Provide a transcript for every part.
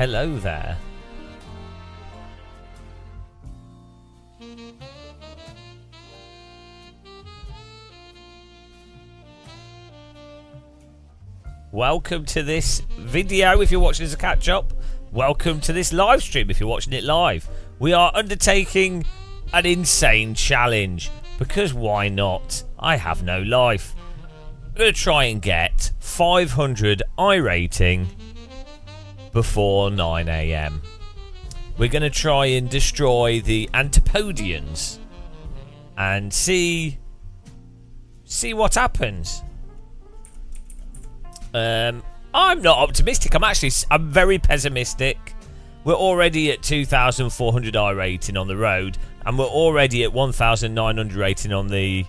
hello there. Welcome to this video if you're watching as a catch-up. Welcome to this live stream if you're watching it live. We are undertaking an insane challenge because why not? I have no life. I'm going to try and get 500 iRating before 9 AM. We're going to try and destroy the Antipodeans and see what happens. I'm not optimistic. I'm very pessimistic. We're already at 2,400 iRating on the road, and we're already at 1,900 rating on the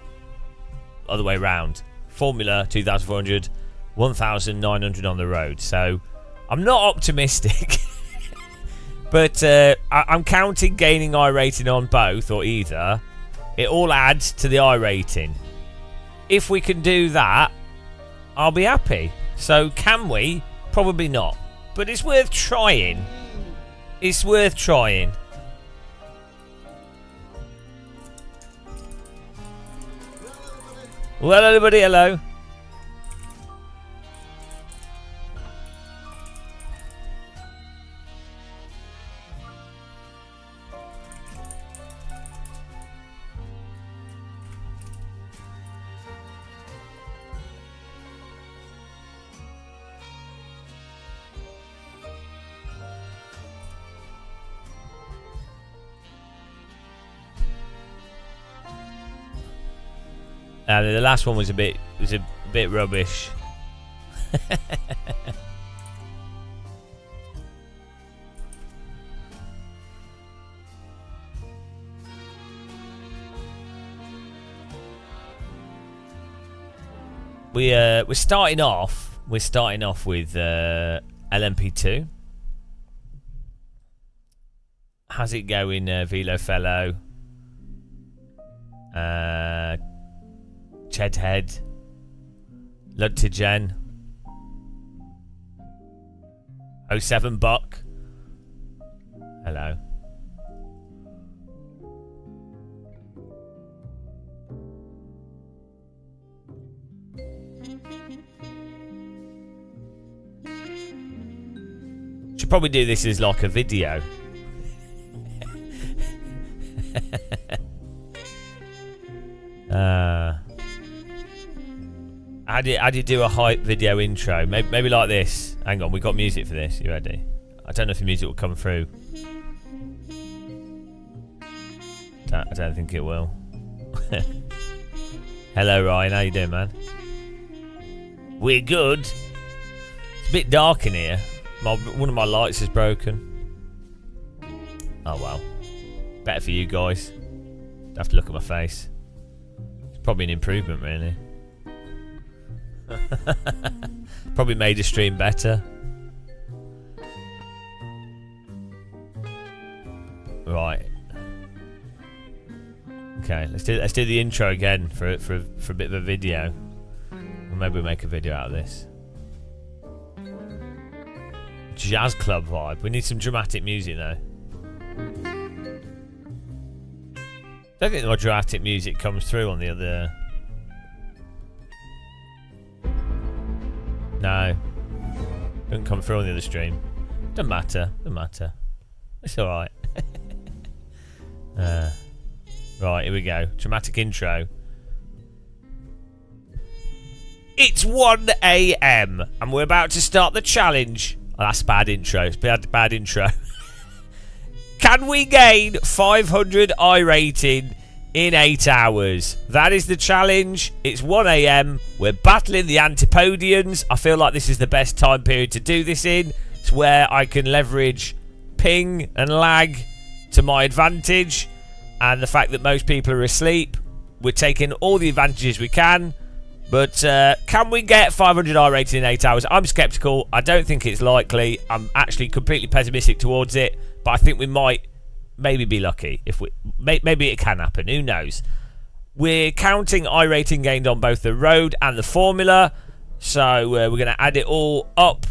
other way around. Formula 2,400, 1,900 on the road. So I'm not optimistic, but I'm counting gaining iRating on both or either. It all adds to the iRating. If we can do that, I'll be happy. So can we? Probably not. But it's worth trying. It's worth trying. Well, everybody, hello. The last one was a bit rubbish. We're starting off. We're starting off with LMP2. How's it going, Velo Fellow? Chedhead, Ludtigen, 07 Buck. Hello. Should probably do this as like a video. How do you do a hype video intro? Maybe like this. Hang on, we got music for this. You ready? I don't know if the music will come through. I don't think it will. Hello, Ryan. How you doing, man? We're good. It's a bit dark in here. One of my lights is broken. Oh well. Better for you guys. Don't have to look at my face. It's probably an improvement, really. Probably made the stream better. Right. Okay, let's do the intro again for a bit of a video. Or maybe we'll make a video out of this. Jazz club vibe. We need some dramatic music though. Don't think the dramatic music comes through on the other. No, doesn't come through on the other stream. Doesn't matter. It's all right. Right, here we go. Dramatic intro. It's 1 AM and we're about to start the challenge. Oh, that's a bad intro. It's bad intro. Can we gain 500 iRating in 8 hours? That is the challenge. It's 1 AM. We're battling the Antipodeans. I feel like this is the best time period to do this in. It's where I can leverage ping and lag to my advantage. And the fact that most people are asleep. We're taking all the advantages we can. But can we get 500 iRating in 8 hours? I'm sceptical. I don't think it's likely. I'm actually completely pessimistic towards it. But I think we might maybe be lucky. Maybe it can happen. Who knows? We're counting iRating gained on both the road and the formula. So we're going to add it all up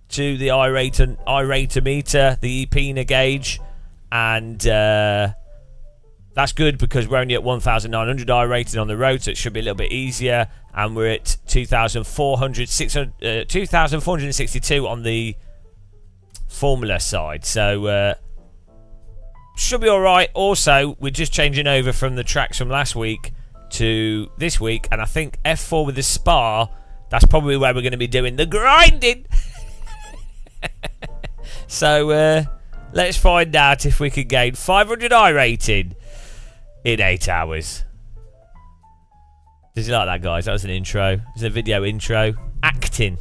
to the iRater-meter, the EPNA gauge, and that's good because we're only at 1,900 iRated on the road, so it should be a little bit easier. And we're at 2,462 on the Formula side, so should be all right. Also, we're just changing over from the tracks from last week to this week, and I think F4 with the Spa, that's probably where we're going to be doing the grinding. So let's find out if we can gain 500 iRating in 8 hours. Did you like that, guys? That was an intro. It was a video intro. Acting.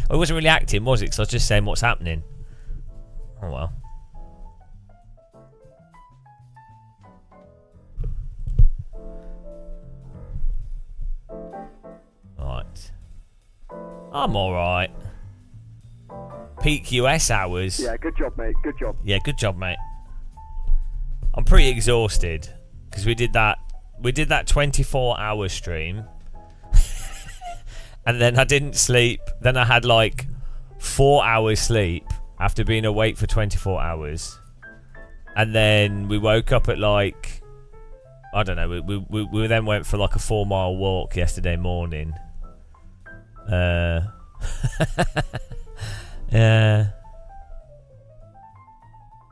Well, it wasn't really acting, was it? Because I was just saying what's happening. Oh, well. Right. I'm alright. Peak US hours. Yeah, good job, mate. Good job. Yeah, good job, mate. I'm pretty exhausted because we did that 24-hour stream. And then I didn't sleep. Then I had like 4 hours sleep after being awake for 24 hours. And then we woke up at like, I don't know, we then went for like a 4-mile walk yesterday morning. Yeah.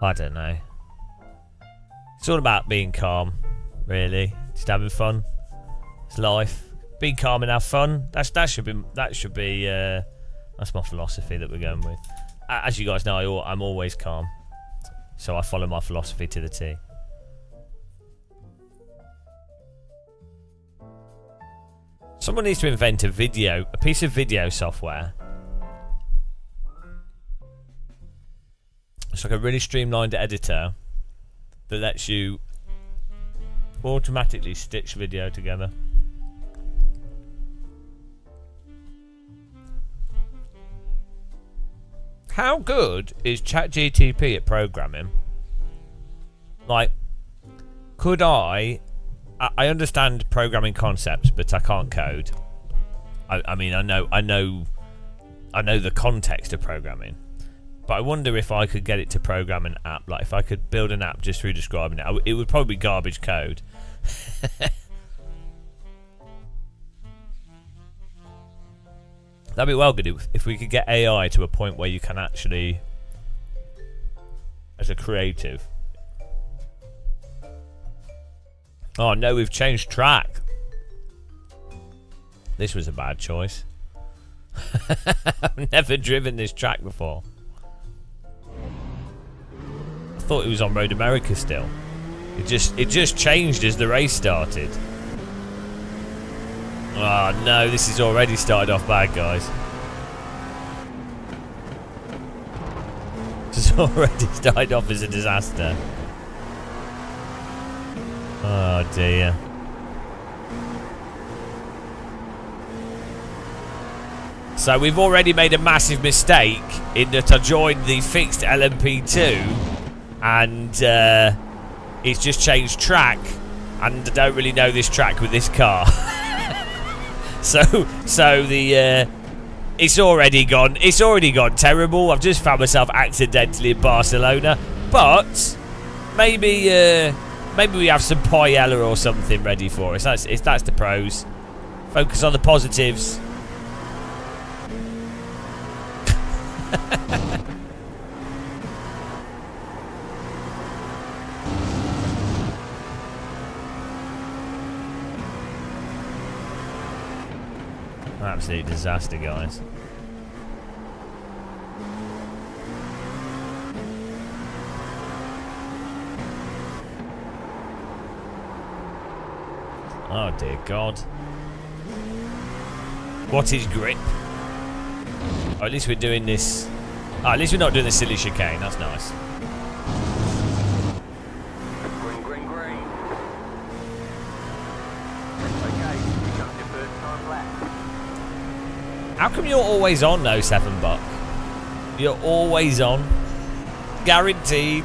I don't know. It's all about being calm, really. Just having fun. It's life. Be calm and have fun. That should be that's my philosophy that we're going with. As you guys know, I'm always calm, so I follow my philosophy to the T. Someone needs to invent a piece of video software. It's like a really streamlined editor that lets you automatically stitch video together. How good is ChatGTP at programming? Like, could I understand programming concepts, but I can't code. I mean, I know the context of programming, but I wonder if I could get it to program an app. Like, if I could build an app just through describing it, it would probably be garbage code. That'd be well good if we could get AI to a point where you can actually, as a creative. Oh no, we've changed track. This was a bad choice. I've never driven this track before. I thought it was on Road America still. It just changed as the race started. Oh no, this has already started off bad, guys. This has already started off as a disaster. Oh dear. So we've already made a massive mistake in that I joined the fixed LMP2 and it's just changed track, and I don't really know this track with this car. So the it's already gone terrible. I've just found myself accidentally in Barcelona, but maybe we have some paella or something ready for us. That's the pros. Focus on the positives. Absolute disaster, guys. Oh dear God. What is grip? Oh, at least we're doing this. Oh, at least we're not doing the silly chicane. That's nice. Green, green, green. Okay, you got your first time left. How come you're always on though, 7Buck? You're always on. Guaranteed.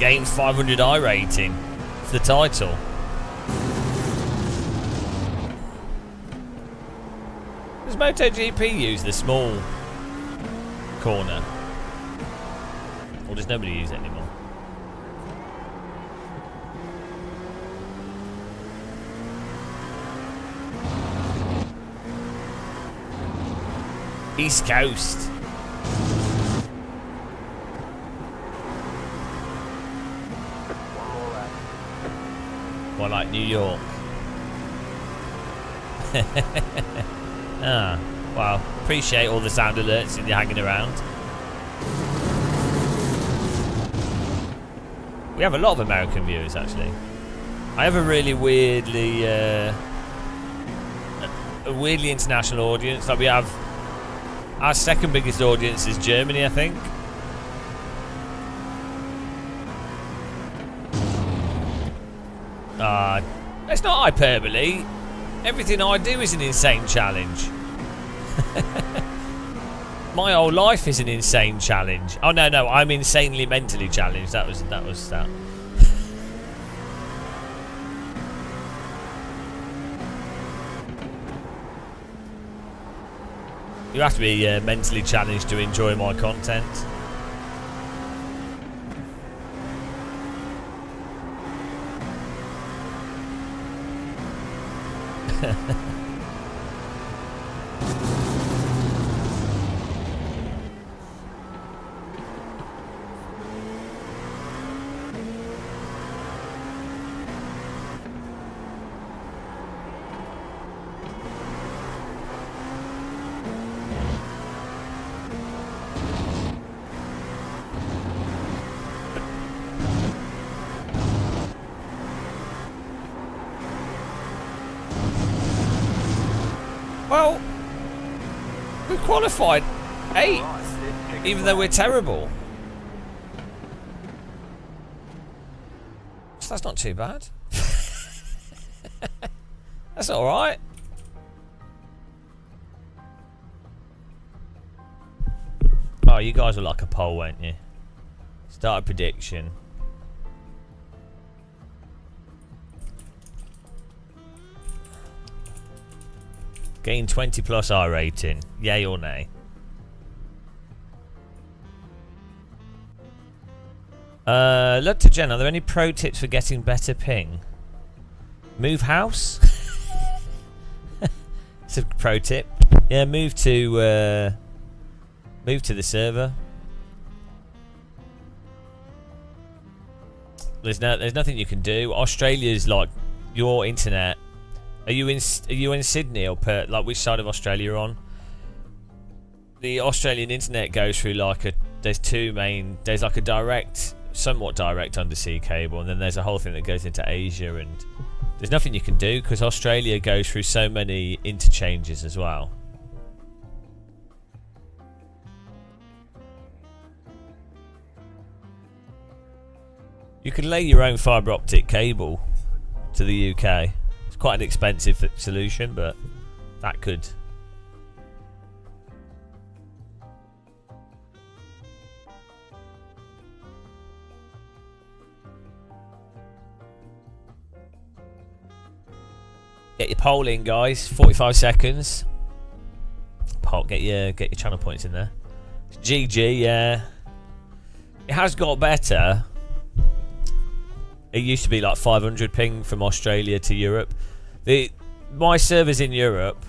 gain 500 I rating. It's the title. Does MotoGP use the small corner? Or does nobody use it anymore? East Coast. Well, like New York. Ah, well, appreciate all the sound alerts and you hanging around. We have a lot of American viewers, actually. I have a really weirdly, a weirdly international audience. Like we have, our second biggest audience is Germany, I think. It's not hyperbole. Everything I do is an insane challenge. My whole life is an insane challenge. Oh no, I'm insanely mentally challenged. That was that. You have to be mentally challenged to enjoy my content. Well, we qualified 8th, even though we're terrible. So that's not too bad. That's alright. Oh, you guys were like a poll, weren't you? Start a prediction. Gain 20 plus R rating. Yay or nay? Look to Jen, are there any pro tips for getting better ping? Move house? It's a pro tip. Yeah, move to the server. There's nothing you can do. Australia's like your internet. Are you in Sydney or Perth? Like which side of Australia you're on? The Australian internet goes through like there's like a direct, somewhat direct undersea cable, and then there's a whole thing that goes into Asia, and there's nothing you can do because Australia goes through so many interchanges as well. You could lay your own fibre optic cable to the UK. Quite an expensive solution, but that could. Get your poll in, guys. 45 seconds. Poll. Get your channel points in there. GG. Yeah, it has got better. It used to be like 500 ping from Australia to Europe. My server's in Europe,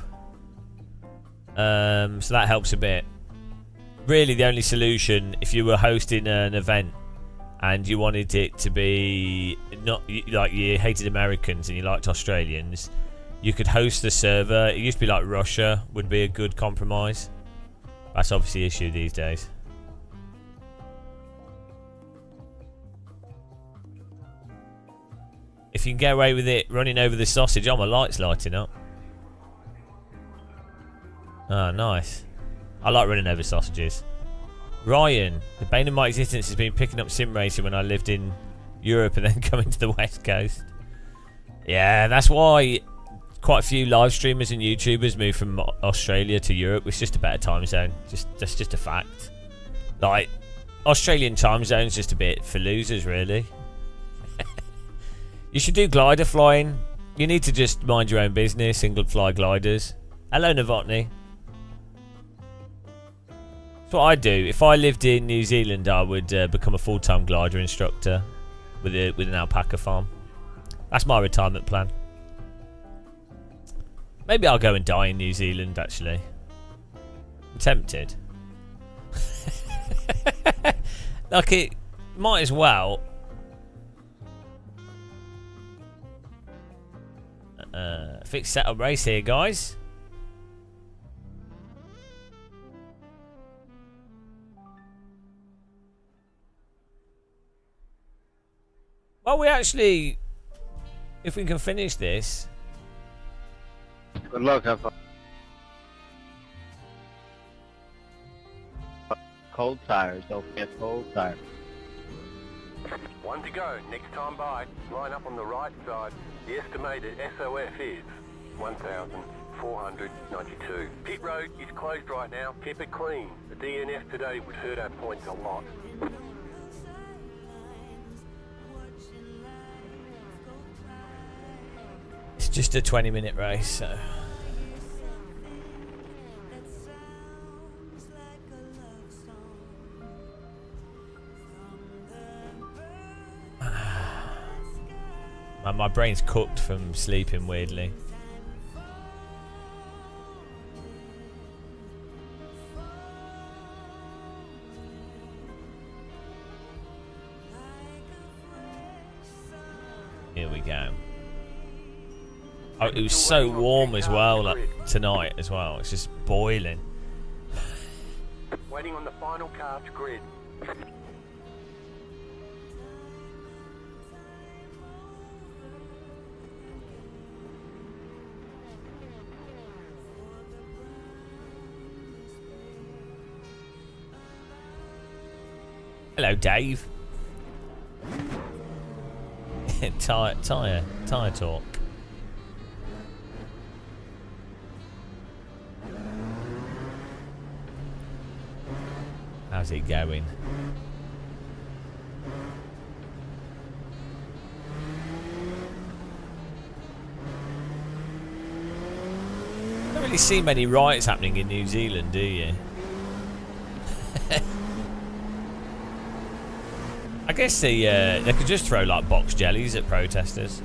so that helps a bit. Really, the only solution, if you were hosting an event and you wanted it to be not like you hated Americans and you liked Australians, you could host the server. It used to be like Russia would be a good compromise. That's obviously the issue these days. If you can get away with it running over the sausage, oh, my light's lighting up. Ah, nice. I like running over sausages. Ryan, the bane of my existence has been picking up sim racing when I lived in Europe and then coming to the West Coast. Yeah, that's why quite a few live streamers and YouTubers move from Australia to Europe. It's just a better time zone. That's just a fact. Like, Australian time zone's just a bit for losers, really. You should do glider flying. You need to just mind your own business, single fly gliders. Hello, Novotny. That's what I'd do. If I lived in New Zealand, I would become a full-time glider instructor with an alpaca farm. That's my retirement plan. Maybe I'll go and die in New Zealand, actually. I'm tempted. Like, it might as well. Fixed setup race here, guys. Well, we actually, if we can finish this. Good luck, have fun. Cold tires, don't forget cold tires. One to go. Next time by. Line up on the right side. The estimated SOF is 1,492. Pit road is closed right now. Keep it clean. The DNF today would hurt our points a lot. It's just a 20-minute race, so. My brain's cooked from sleeping weirdly. Here we go. Oh, it was so warm as well, like, tonight as well. It's just boiling. Waiting on the final car to grid. Hello, Dave. Tire talk. How's it going? Don't really see many riots happening in New Zealand, do you? I guess they could just throw like box jellies at protesters.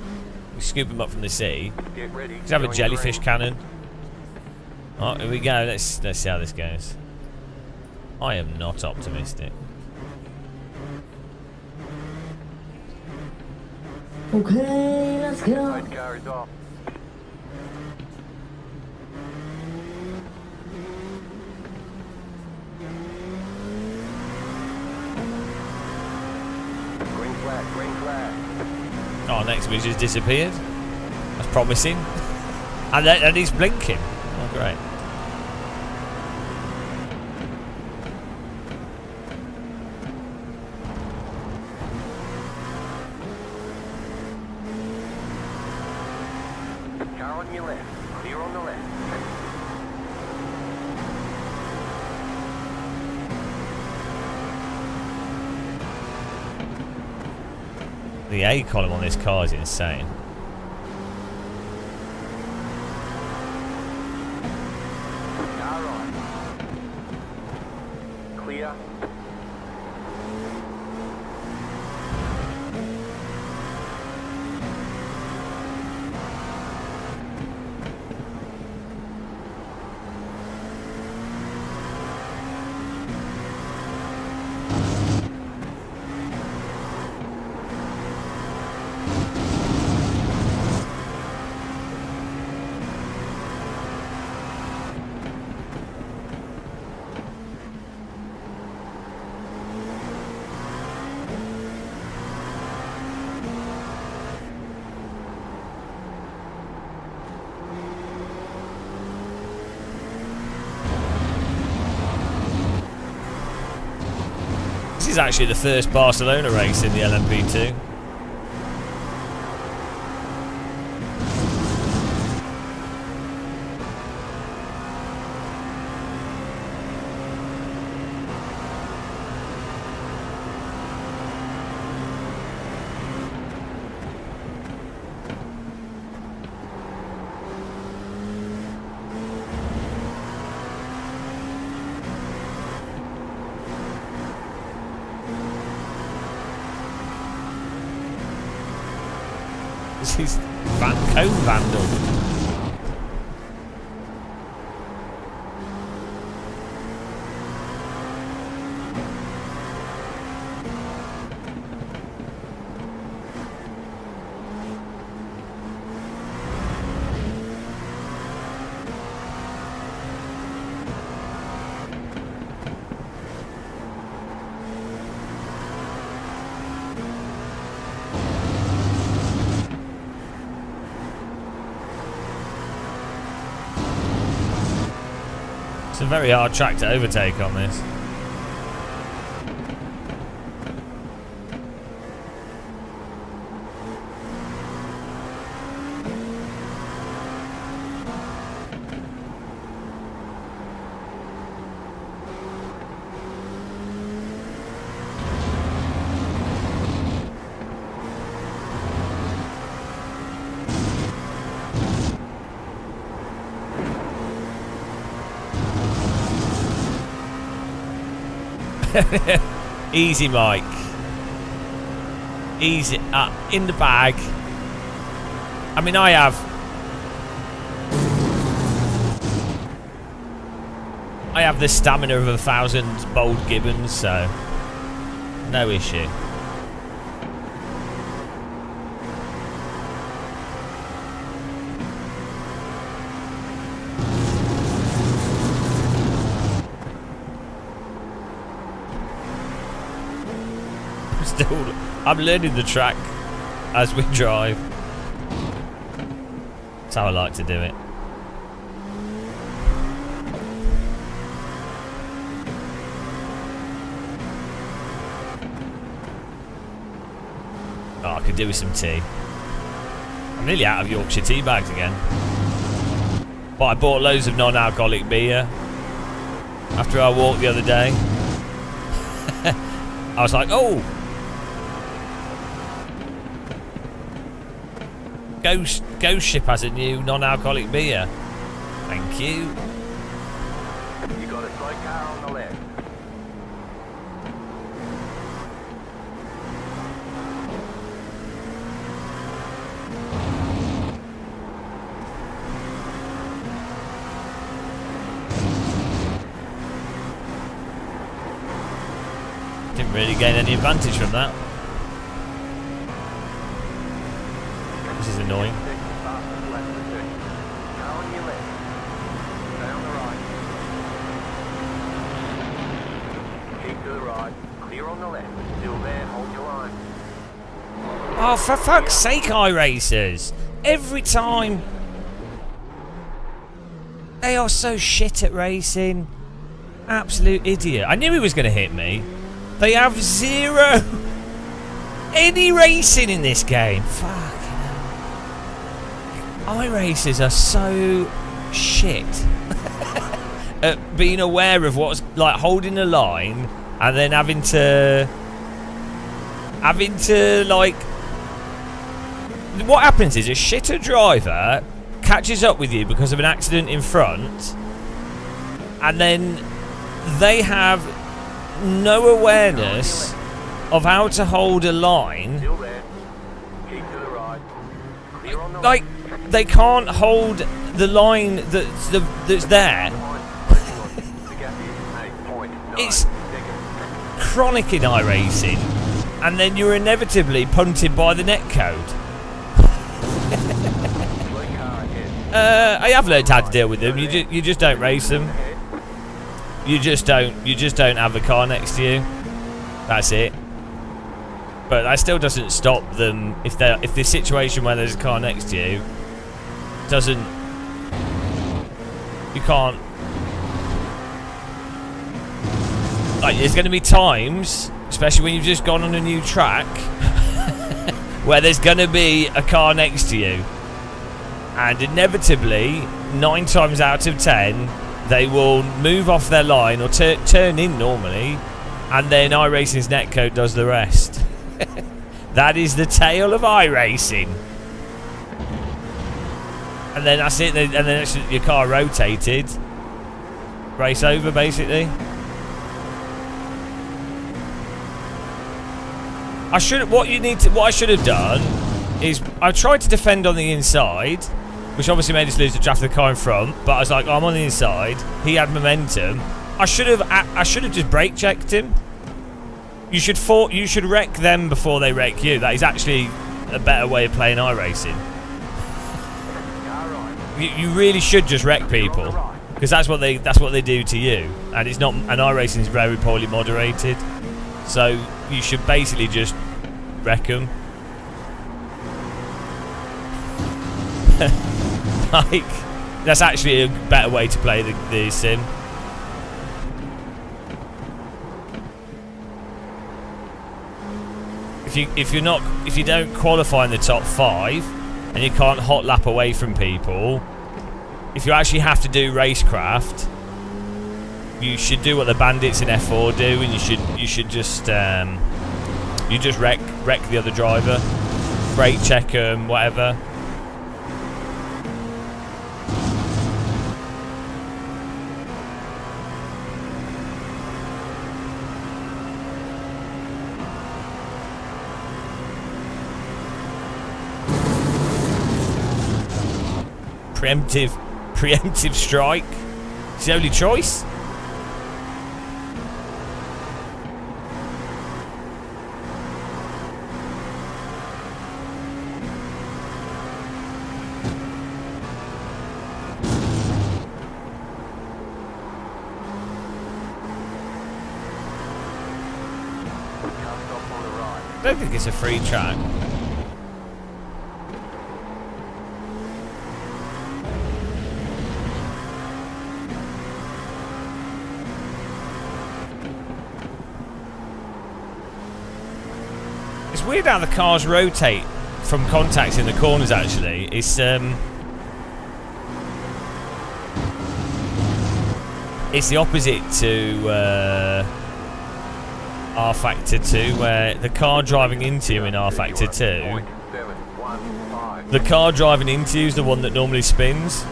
We scoop them up from the sea. Get ready. Just have a jellyfish cannon. Oh, here we go. Let's see how this goes. I am not optimistic. Okay, let's go. Red car is off. Green flag, green flag. Oh, next week just disappeared. That's promising. And he's blinking. Oh, great. Car on your left. Clear on the left. The A column on this car is insane. Car right. Clear. This is actually the first Barcelona race in the LMP2. She's cone vandal. It's a very hard track to overtake on this. Easy, Mike. Easy. In the bag. I mean, I have the stamina of 1,000 bold gibbons, so no issue. I'm learning the track as we drive. That's how I like to do it. Oh, I could do with some tea. I'm nearly out of Yorkshire tea bags again. But I bought loads of non-alcoholic beer after our walk the other day. I was like, oh, Ghost Ship has a new non-alcoholic beer. Thank you. You got a slow car on the left. Didn't really gain any advantage from that. This is annoying. Oh, for fuck's sake, iRacers! Every time. They are so shit at racing. Absolute idiot. I knew he was going to hit me. They have zero any racing in this game. Fucking hell. iRacers are so shit at being aware of what's like holding the line and then having to like. What happens is a shitter driver catches up with you because of an accident in front, and then they have no awareness of how to hold a line. Like, they can't hold the line that's there. It's chronic in iRacing, and then you're inevitably punted by the netcode. I have learned how to deal with them. You just don't race them. You just don't have a car next to you. That's it. But that still doesn't stop them if the situation where there's a car next to you doesn't. You can't. Like, there's going to be times, especially when you've just gone on a new track, where there's going to be a car next to you. And inevitably, 9 times out of 10, they will move off their line or turn in normally, and then iRacing's netcode does the rest. That is the tale of iRacing. And then that's it, and then it's your car rotated. Race over, basically. What I should have done is I tried to defend on the inside, which obviously made us lose the draft of the car in front. But I was like, I'm on the inside. He had momentum. I should have just brake checked him. You should wreck them before they wreck you. That is actually a better way of playing iRacing. You really should just wreck people, because that's what they do to you. And it's not. And iRacing is very poorly moderated, so you should basically just wreck them. Like, that's actually a better way to play the sim. If you don't qualify in the top 5 and you can't hot lap away from people, if you actually have to do racecraft, you should do what the bandits in F4 do, and you should just wreck the other driver, brake check them, whatever. Preemptive strike. It's the only choice. I don't think it's a free track. It's weird how the cars rotate from contacts in the corners. Actually, it's the opposite to R Factor 2, where the car driving into you in R Factor 2, the car driving into you is the one that normally spins.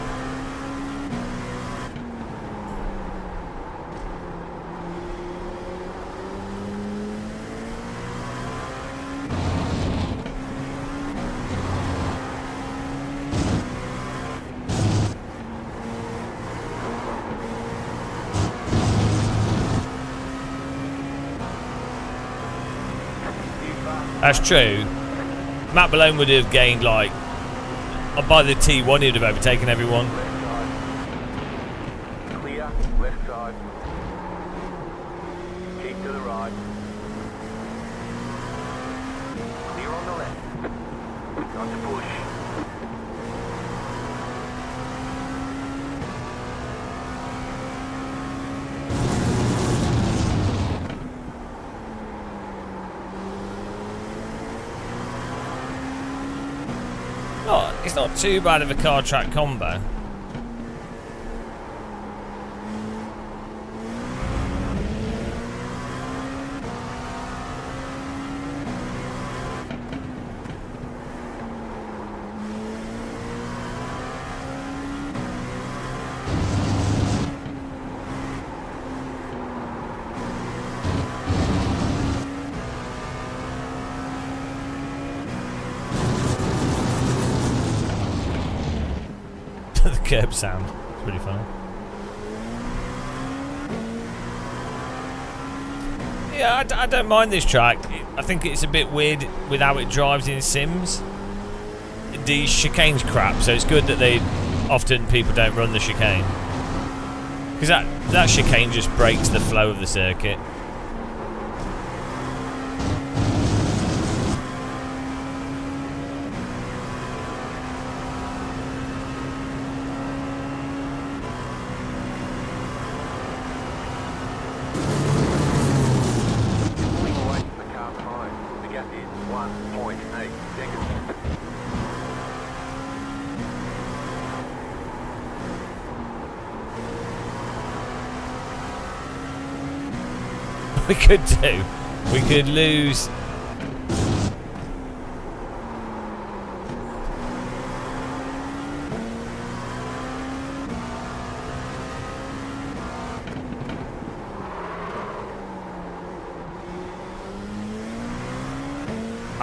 That's true. Matt Malone would have gained, like, by the T1 he'd have overtaken everyone. Clear, left side. Keep to the right. Clear on the left. Not to push. It's not too bad of a car track combo. The curb sound. It's pretty funny. Yeah, I don't mind this track. I think it's a bit weird with how it drives in Sims. The chicane's crap, so it's good that often people don't run the chicane, because that chicane just breaks the flow of the circuit. We could do. We could lose.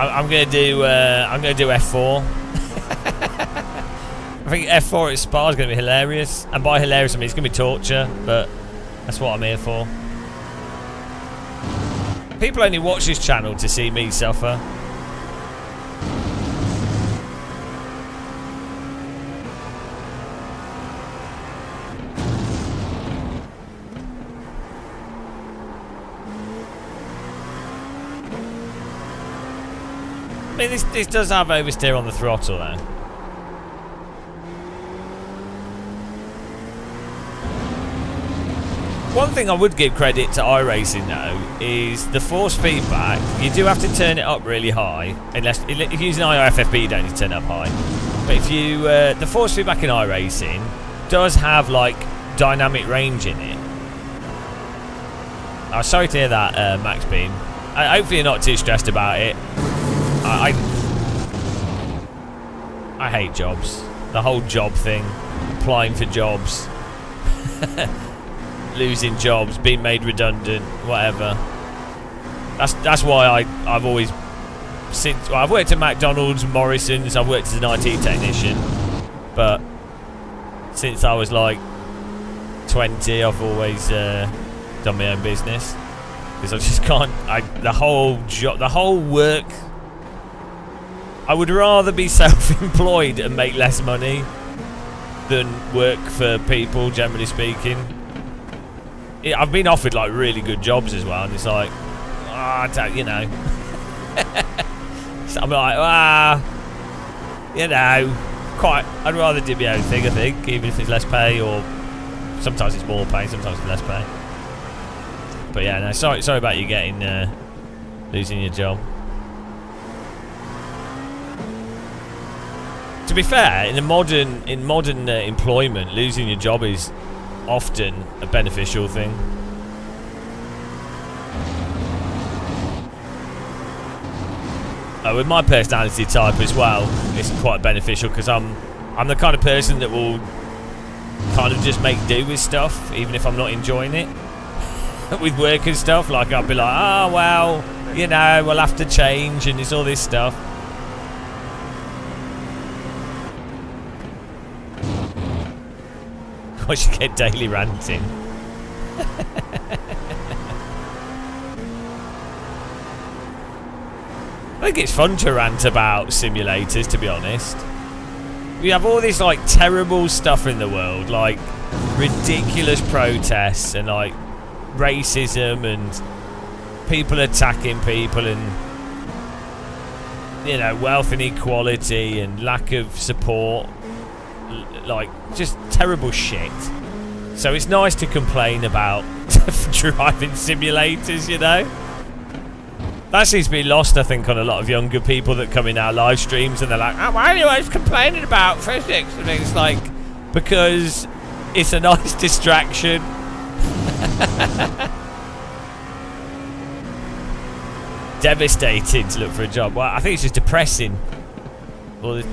I'm gonna do F4. I think F4 at Spa is gonna be hilarious, and by hilarious I mean it's gonna be torture, but that's what I'm here for. People only watch this channel to see me suffer. I mean, this does have oversteer on the throttle though. One thing I would give credit to iRacing though is the force feedback. You do have to turn it up really high, unless if you're using IFFB you don't need to turn it up high. But if you the force feedback in iRacing does have like dynamic range in it. I'm sorry to hear that, Max Beam. Hopefully you're not too stressed about it. I hate jobs. The whole job thing, applying for jobs. Losing jobs, being made redundant, whatever. That's why I've always I've worked at McDonald's, Morrison's, I've worked as an IT technician, but since I was like 20, I've always done my own business because I just can't. The whole work. I would rather be self-employed and make less money than work for people, generally speaking. I've been offered like really good jobs as well, and it's like, I don't, you know. So I'm like, you know, I'd rather do my own thing, I think, even if it's less pay, or sometimes it's more pay, sometimes it's less pay. But yeah, no, sorry about you getting losing your job. To be fair, in modern employment, losing your job is often a beneficial thing. With my personality type as well, it's quite beneficial because I'm the kind of person that will kind of just make do with stuff, even if I'm not enjoying it. With work and stuff, like I'll be like, oh well, you know, we'll have to change, and it's all this stuff. I should get daily ranting. I think it's fun to rant about simulators, to be honest. We have all this like terrible stuff in the world, like ridiculous protests and like racism and people attacking people, and you know, wealth inequality and lack of support. Like, just terrible shit. So it's nice to complain about driving simulators, you know? That seems to be lost, I think, on a lot of younger people that come in our live streams and they're like, oh, why are you always complaining about physics? And it's like, because it's a nice distraction. Devastating to look for a job. Well, I think it's just depressing. But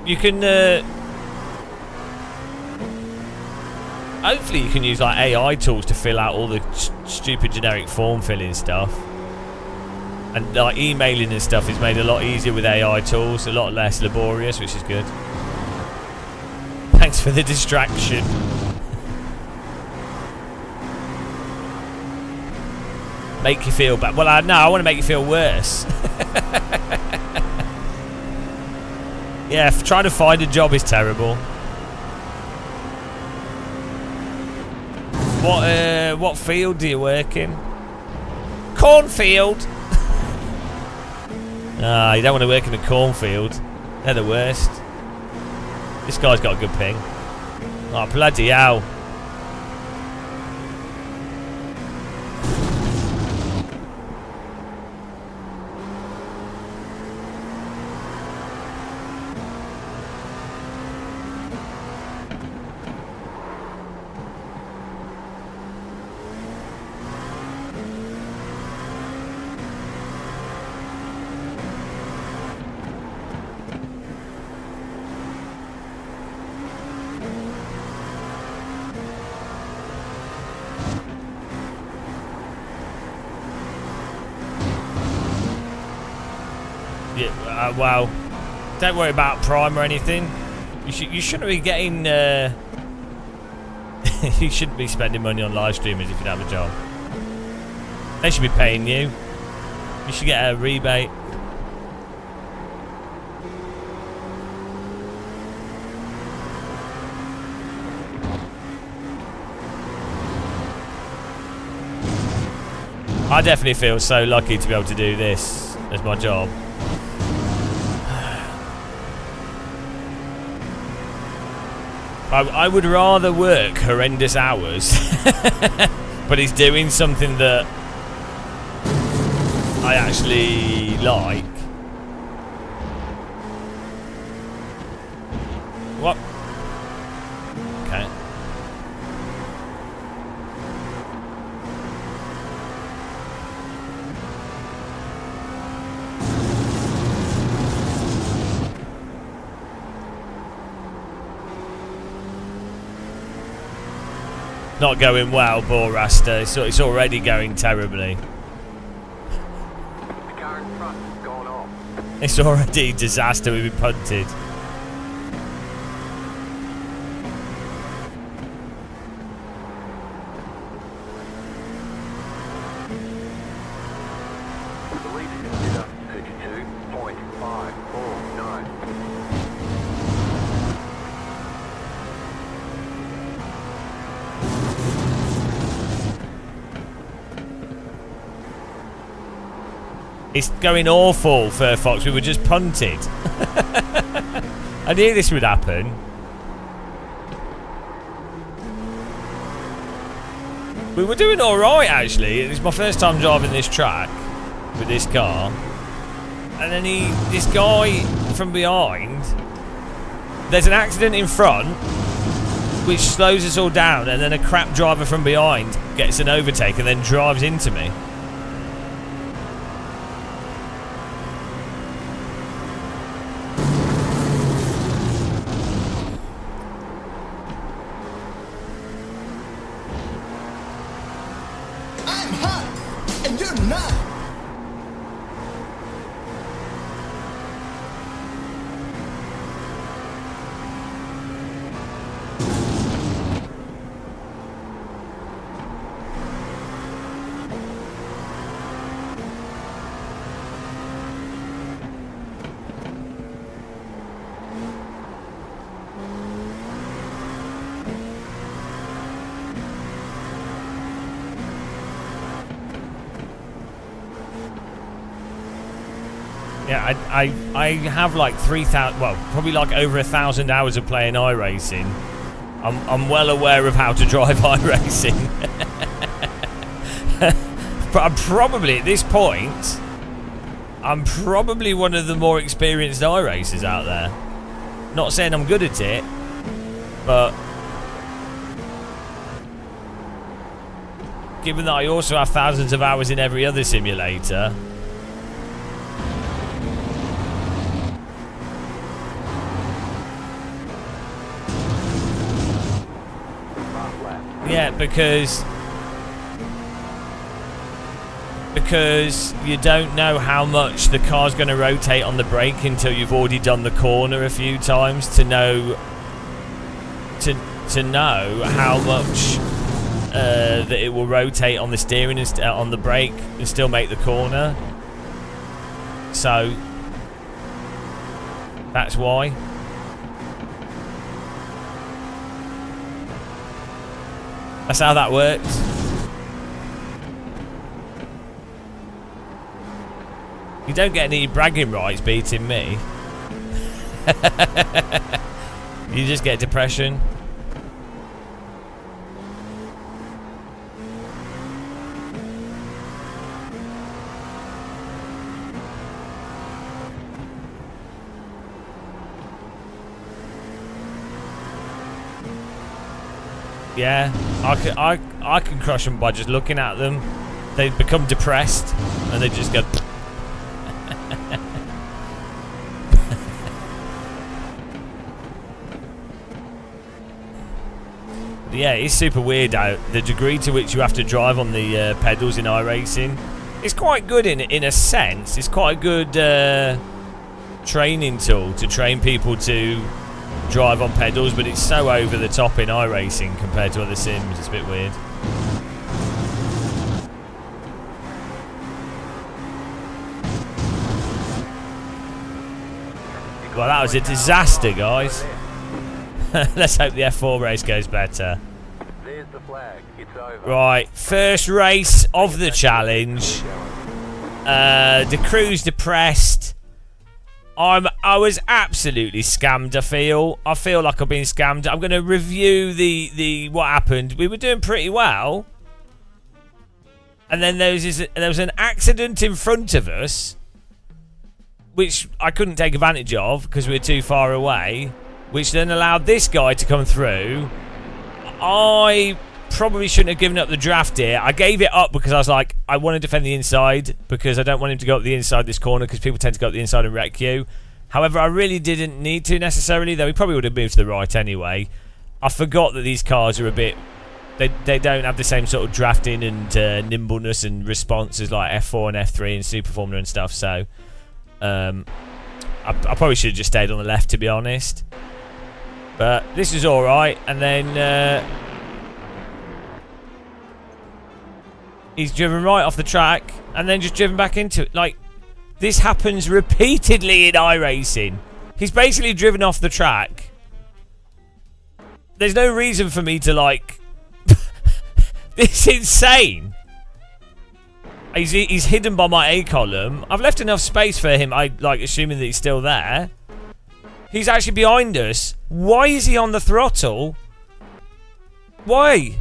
you can hopefully you can use like AI tools to fill out all the stupid generic form filling stuff, and like emailing and stuff is made a lot easier with AI tools, a lot less laborious, which is good. Thanks for the distraction. Make you feel bad. Well, no, I want to make you feel worse. Yeah, trying to find a job is terrible. What field do you work in? Cornfield. You don't want to work in a cornfield. They're the worst. This guy's got a good ping. Oh, bloody hell. Well, don't worry about Prime or anything. You shouldn't be getting... you shouldn't be spending money on live streamers if you don't have a job. They should be paying you. You should get a rebate. I definitely feel so lucky to be able to do this as my job. I would rather work horrendous hours, but he's doing something that I actually like. What? Okay. Not going well, Borasta. It's already going terribly. The car in front has gone off. It's already a disaster. We've been punted. The lead is up 32.549. It's going awful, Fur Fox. We were just punted. I knew this would happen. We were doing alright, actually. It's my first time driving this track with this car. And then this guy from behind, there's an accident in front, which slows us all down, and then a crap driver from behind gets an overtake and then drives into me. I'm hot, and you're not. Yeah, I have like 3,000, well, probably like over 1,000 hours of playing iRacing. I'm well aware of how to drive iRacing. But I'm probably, at this point, I'm probably one of the more experienced iRacers out there. Not saying I'm good at it, but given that I also have thousands of hours in every other simulator, yeah, because you don't know how much the car's going to rotate on the brake until you've already done the corner a few times to know how much that it will rotate on the steering and on the brake and still make the corner. So that's why. That's how that works. You don't get any bragging rights beating me. You just get depression. Yeah, I can crush them by just looking at them. They become depressed and they just go. Yeah, it's super weird out. The degree to which you have to drive on the pedals in iRacing, it's quite good in a sense. It's quite a good training tool to train people to drive on pedals, but it's so over the top in iRacing compared to other sims. It's a bit weird. Well, that was a disaster, guys. Let's hope the F4 race goes better. There's the flag. It's over. Right, first race of the challenge. The crew's depressed. I was absolutely scammed. I feel like I've been scammed. I'm going to review the what happened. We were doing pretty well, and then there was an accident in front of us, which I couldn't take advantage of because we were too far away, which then allowed this guy to come through. I probably shouldn't have given up the draft here. I gave it up because I was like, I want to defend the inside because I don't want him to go up the inside this corner because people tend to go up the inside and wreck you. However, I really didn't need to necessarily, though he probably would have moved to the right anyway. I forgot that these cars are a bit... They don't have the same sort of drafting and nimbleness and response as like F4 and F3 and Super Formula and stuff, so... I probably should have just stayed on the left, to be honest. But this is alright. And then he's driven right off the track and then just driven back into it. Like, this happens repeatedly in iRacing. He's basically driven off the track. There's no reason for me to, like... This is insane. He's hidden by my A column. I've left enough space for him, assuming that he's still there. He's actually behind us. Why is he on the throttle? Why?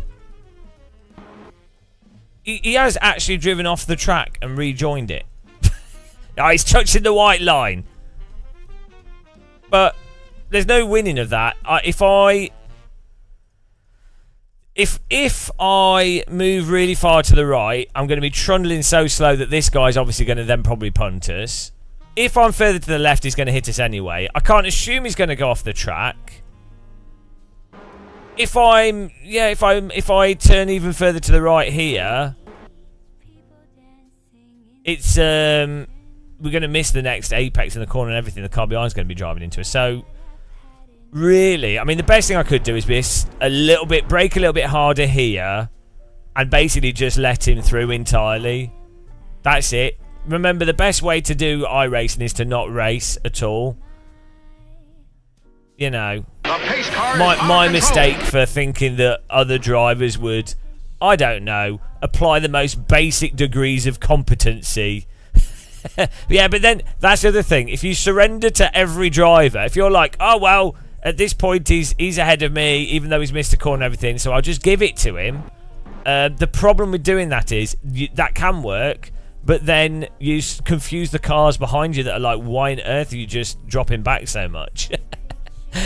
He has actually driven off the track and rejoined it. He's touching the white line. But there's no winning of that. If I move really far to the right, I'm going to be trundling so slow that this guy's obviously going to then probably punt us. If I'm further to the left, he's going to hit us anyway. I can't assume he's going to go off the track. If I turn even further to the right here, it's we're going to miss the next apex in the corner and everything. The car behind's going to be driving into us. So really, I mean, the best thing I could do is brake a little bit harder here, and basically just let him through entirely. That's it. Remember, the best way to do iRacing is to not race at all. You know, my mistake for thinking that other drivers would, I don't know, apply the most basic degrees of competency. Yeah, but then that's the other thing. If you surrender to every driver, if you're like, oh well, at this point he's ahead of me, even though he's missed a corner and everything, so I'll just give it to him. The problem with doing that is that can work, but then you confuse the cars behind you that are like, why on earth are you just dropping back so much?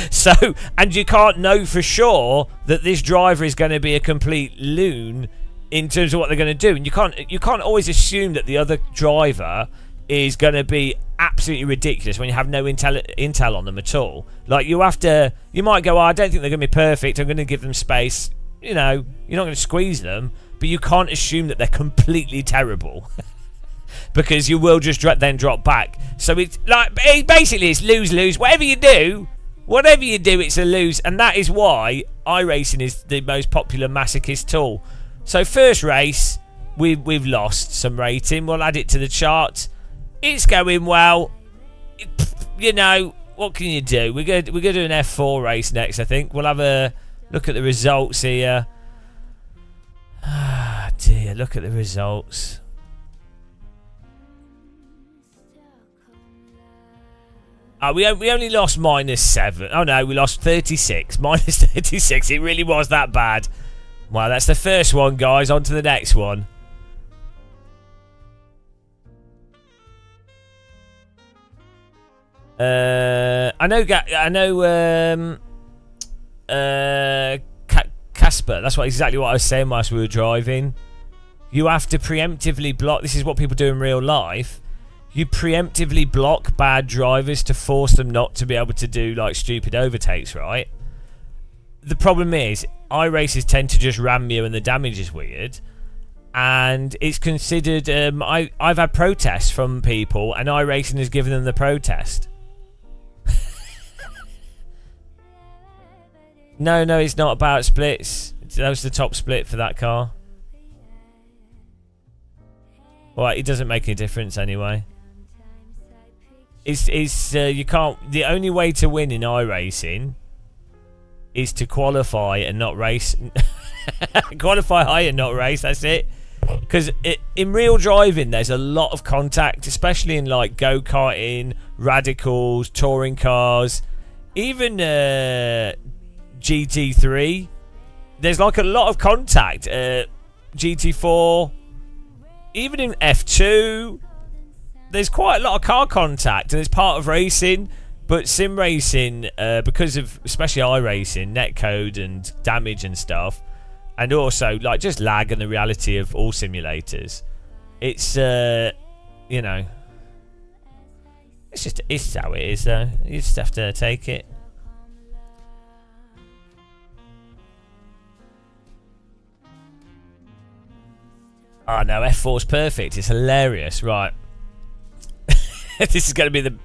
So, and you can't know for sure that this driver is going to be a complete loon in terms of what they're going to do, and you can't always assume that the other driver is going to be absolutely ridiculous when you have no intel on them at all. Like, you might go, oh, I don't think they're going to be perfect, I'm going to give them space. You know, you're not going to squeeze them, but you can't assume that they're completely terrible. Because you will just then drop back. So it's like, basically it's lose-lose. Whatever you do, it's a lose. And that is why iRacing is the most popular masochist tool. So first race, we've lost some rating. We'll add it to the chart. It's going well. You know, what can you do? We're going to do an F4 race next, I think. We'll have a look at the results here. Ah, dear, look at the results. We only lost -7. Oh no, we lost 36. -36. It really was that bad. Well, that's the first one, guys. On to the next one. I know. Casper. That's exactly what I was saying whilst we were driving. You have to preemptively block. This is what people do in real life. You preemptively block bad drivers to force them not to be able to do like stupid overtakes, right? The problem is, iRacers tend to just ram you and the damage is weird. And it's considered, I've had protests from people and iRacing has given them the protest. No, it's not about splits. That was the top split for that car. Well, it doesn't make any difference anyway. You can't. The only way to win in iRacing is to qualify and not race. Qualify high and not race. That's it. Because in real driving, there's a lot of contact, especially in like go-karting, radicals, touring cars, even GT3. There's like a lot of contact. GT4, even in F2, there's quite a lot of car contact, and it's part of racing. But sim racing, because of especially iRacing, netcode and damage and stuff, and also like just lag and the reality of all simulators, it's you know, it's how it is though. You just have to take it. Oh no, F4's perfect. It's hilarious, right? This is going to be the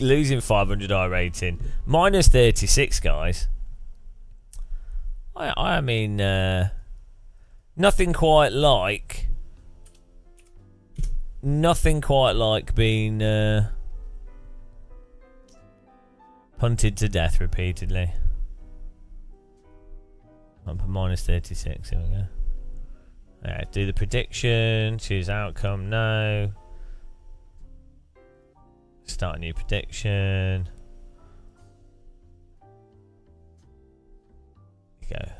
losing 500 I rating. Minus 36, guys. I mean, nothing quite like being punted to death repeatedly. Up at minus 36. Here we go. Alright, do the prediction. Choose outcome. No. Start a new prediction. Go.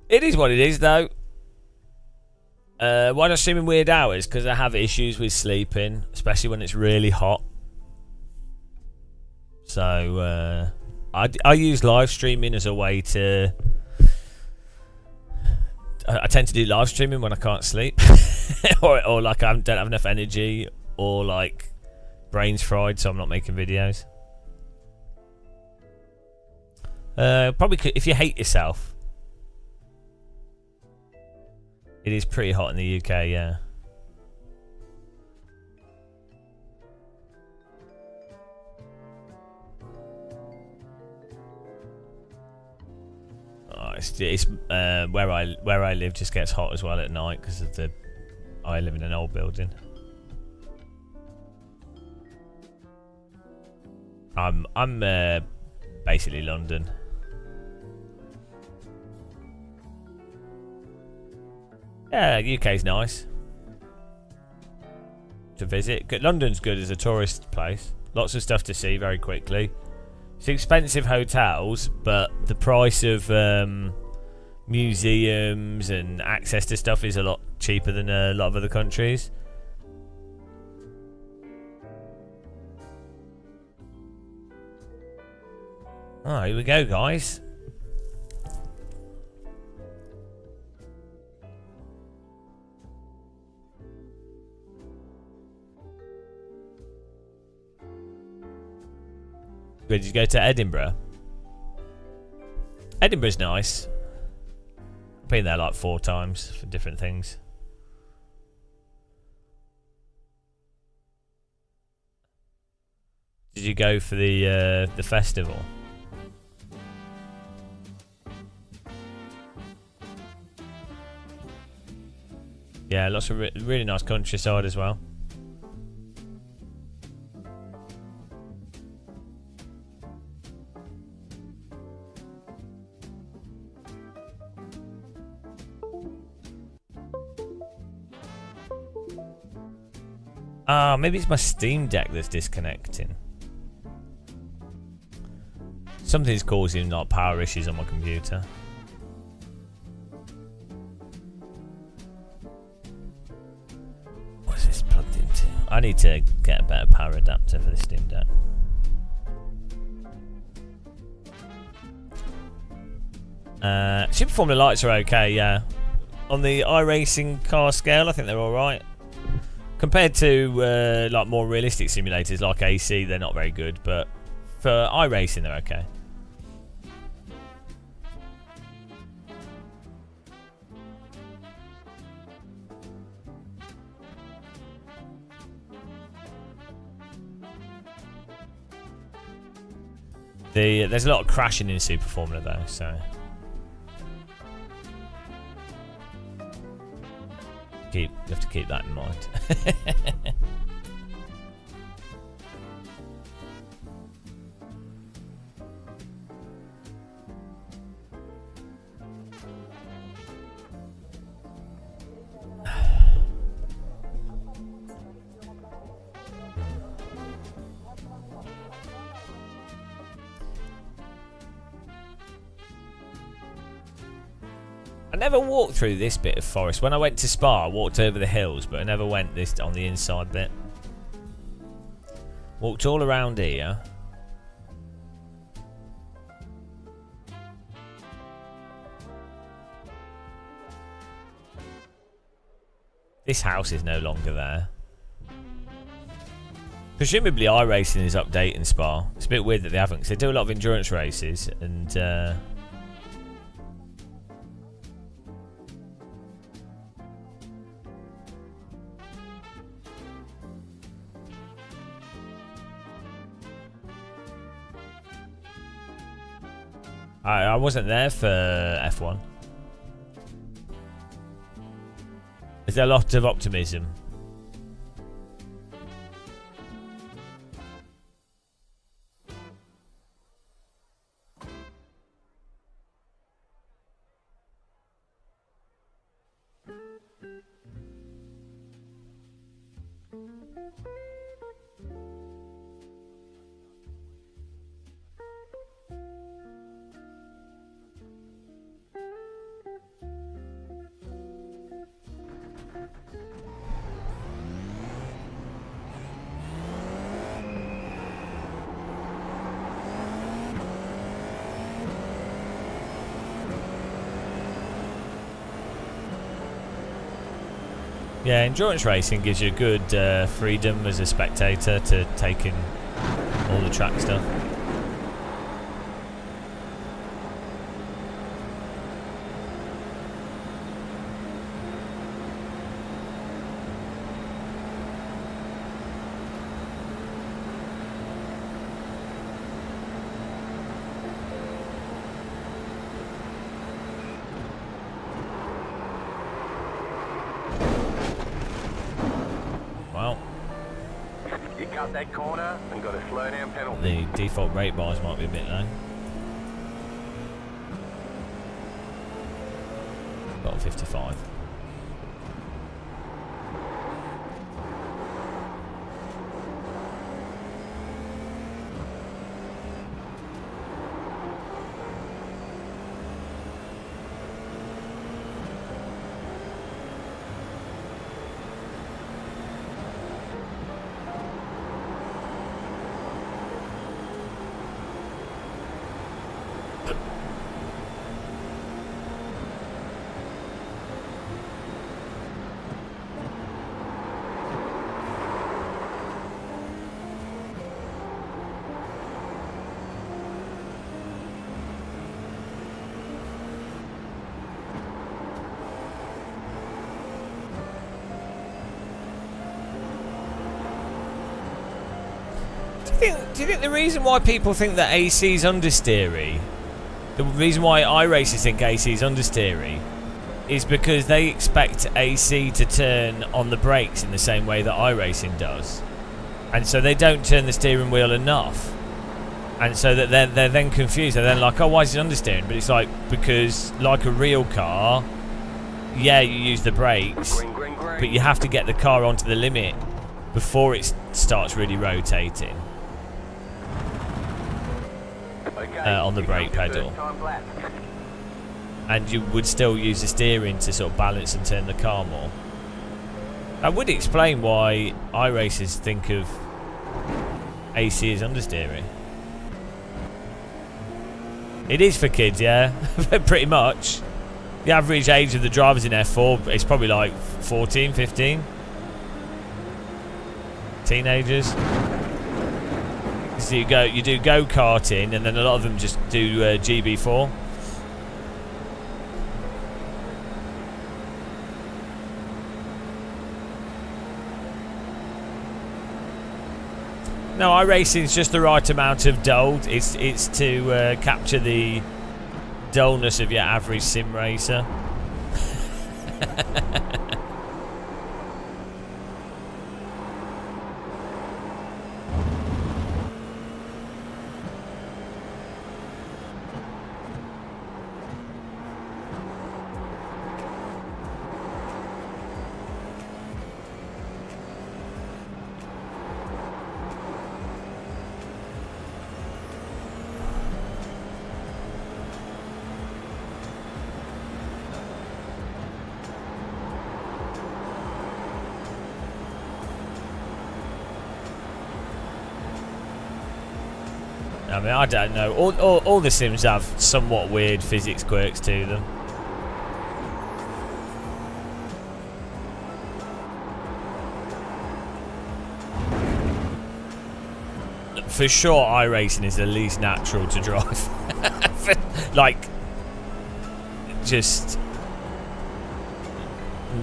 It is what it is, though. Why not stream in weird hours? Because I have issues with sleeping, especially when it's really hot. So I use live streaming as a way to. I tend to do live streaming when I can't sleep, or like I don't have enough energy, or like brain's fried, so I'm not making videos. Probably if you hate yourself. It is pretty hot in the UK, yeah. Oh, it's where I live just gets hot as well at night because of I live in an old building. I'm basically London. Yeah, UK's nice to visit. London's good as a tourist place. Lots of stuff to see very quickly. It's expensive hotels, but the price of museums and access to stuff is a lot cheaper than a lot of other countries. Oh, here we go, guys. Where did you go to Edinburgh? Edinburgh's nice. I've been there like 4 times for different things. Did you go for the festival? Yeah, lots of really nice countryside as well. Ah, maybe it's my Steam Deck that's disconnecting. Something's causing like power issues on my computer. What's this plugged into? I need to get a better power adapter for the Steam Deck. Super Formula lights are okay, yeah. On the iRacing car scale, I think they're alright. Compared to like more realistic simulators like AC, they're not very good, but for iRacing, they're okay. There's a lot of crashing in Super Formula though, so you have to keep that in mind. I never walked through this bit of forest. When I went to Spa, I walked over the hills, but I never went this on the inside bit. Walked all around here. This house is no longer there. Presumably iRacing is updating Spa. It's a bit weird that they haven't, because they do a lot of endurance races, and I wasn't there for F1. Is there a lot of optimism? Yeah, endurance racing gives you good freedom as a spectator to take in all the track stuff. That corner and got a slow down penalty. The default rate bars might be a bit low. Got 55. Do you think the reason why people think that AC is understeery, the reason why iRacers think AC is understeery, is because they expect AC to turn on the brakes in the same way that iRacing does, and so they don't turn the steering wheel enough, and so that they're then confused. They're then like, oh, why is it understeering? But it's like, because like a real car, yeah, you use the brakes, Green, green, green. but you have to get the car onto the limit before it starts really rotating. Okay, On the you brake come to pedal. first time lap. And you would still use the steering to sort of balance and turn the car more. That would explain why iRacers think of AC as understeering. It is for kids, yeah, pretty much. The average age of the drivers in F4 is probably like 14, 15. Teenagers. So you do go-karting, and then a lot of them just do GB4. No, iRacing is just the right amount of dull. It's to capture the dullness of your average sim racer. I mean, I don't know. All the sims have somewhat weird physics quirks to them. For sure, iRacing is the least natural to drive. Like, just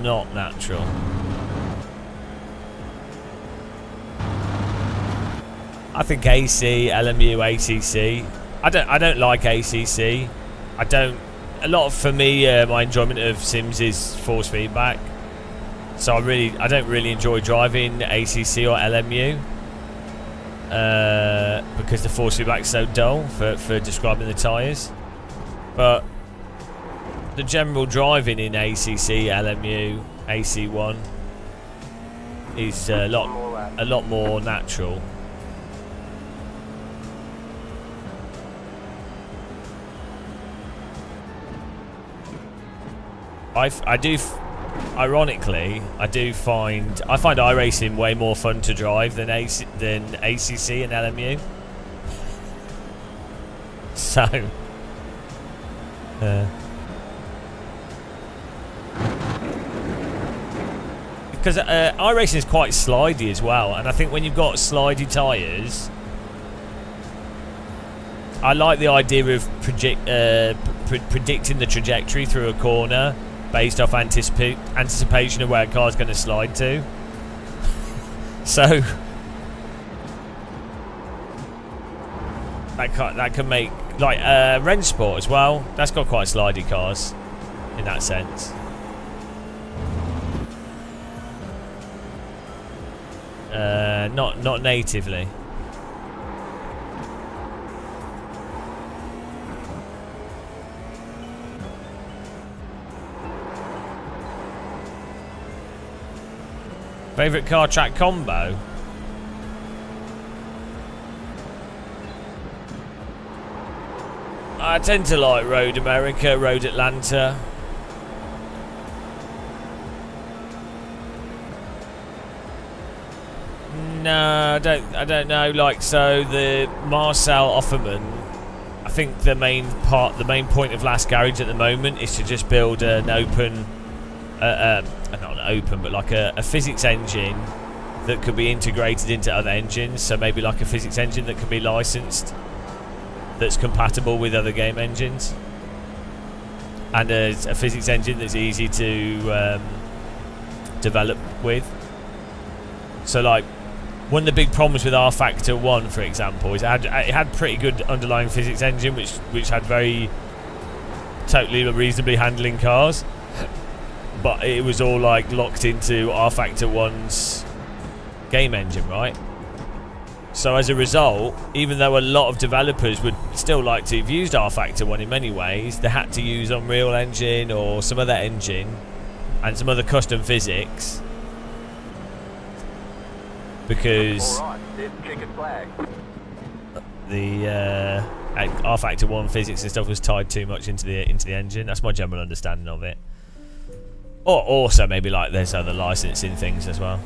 not natural. I think AC, LMU, ACC. I don't like ACC. For me, my enjoyment of Sims is force feedback. So I don't really enjoy driving ACC or LMU because the force feedback is so dull for describing the tyres. But the general driving in ACC, LMU, AC1 is a lot more natural. Ironically, I find iRacing way more fun to drive than ACC and LMU. So, because iRacing is quite slidey as well, and I think when you've got slidey tyres, I like the idea of predicting the trajectory through a corner based off anticipation of where a car's going to slide to. So that can make, like, Rennsport as well. That's got quite slidey cars in that sense. Not natively. Favourite car track combo? I tend to like Road America, Road Atlanta. No, I don't know. Like, so the Marcel Offerman, I think the main point of Last Garage at the moment is to just build an open, not an open, but like a physics engine that could be integrated into other engines. So maybe like a physics engine that can be licensed, that's compatible with other game engines, and a physics engine that's easy to develop with. So, like, one of the big problems with R-Factor 1, for example, is it had pretty good underlying physics engine, which had very totally reasonably handling cars, but it was all like locked into R-Factor 1's game engine, right? So as a result, even though a lot of developers would still like to have used R-Factor 1 in many ways, they had to use Unreal Engine or some other engine and some other custom physics, because the R-Factor 1 physics and stuff was tied too much into the engine. That's my general understanding of it. Or also maybe like there's other licensing things as well.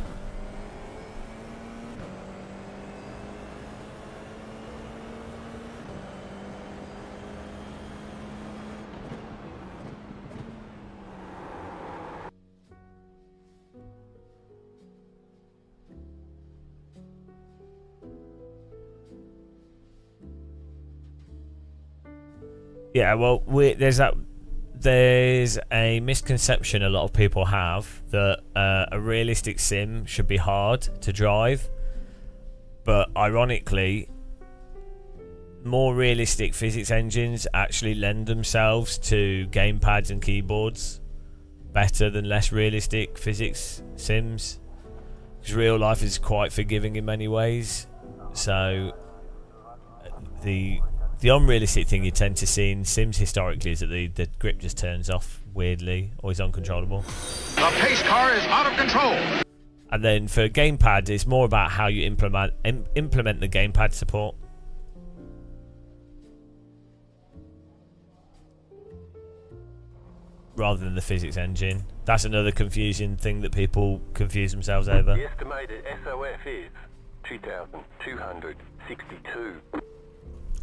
Yeah, well, there's a misconception a lot of people have that a realistic sim should be hard to drive. But ironically, more realistic physics engines actually lend themselves to gamepads and keyboards better than less realistic physics sims, because real life is quite forgiving in many ways. So the unrealistic thing you tend to see in sims historically is that the grip just turns off weirdly or is uncontrollable. The pace car is out of control. And then for gamepad, it's more about how you implement the gamepad support. Rather than the physics engine. That's another confusing thing that people confuse themselves over. The estimated SOF is 2,262.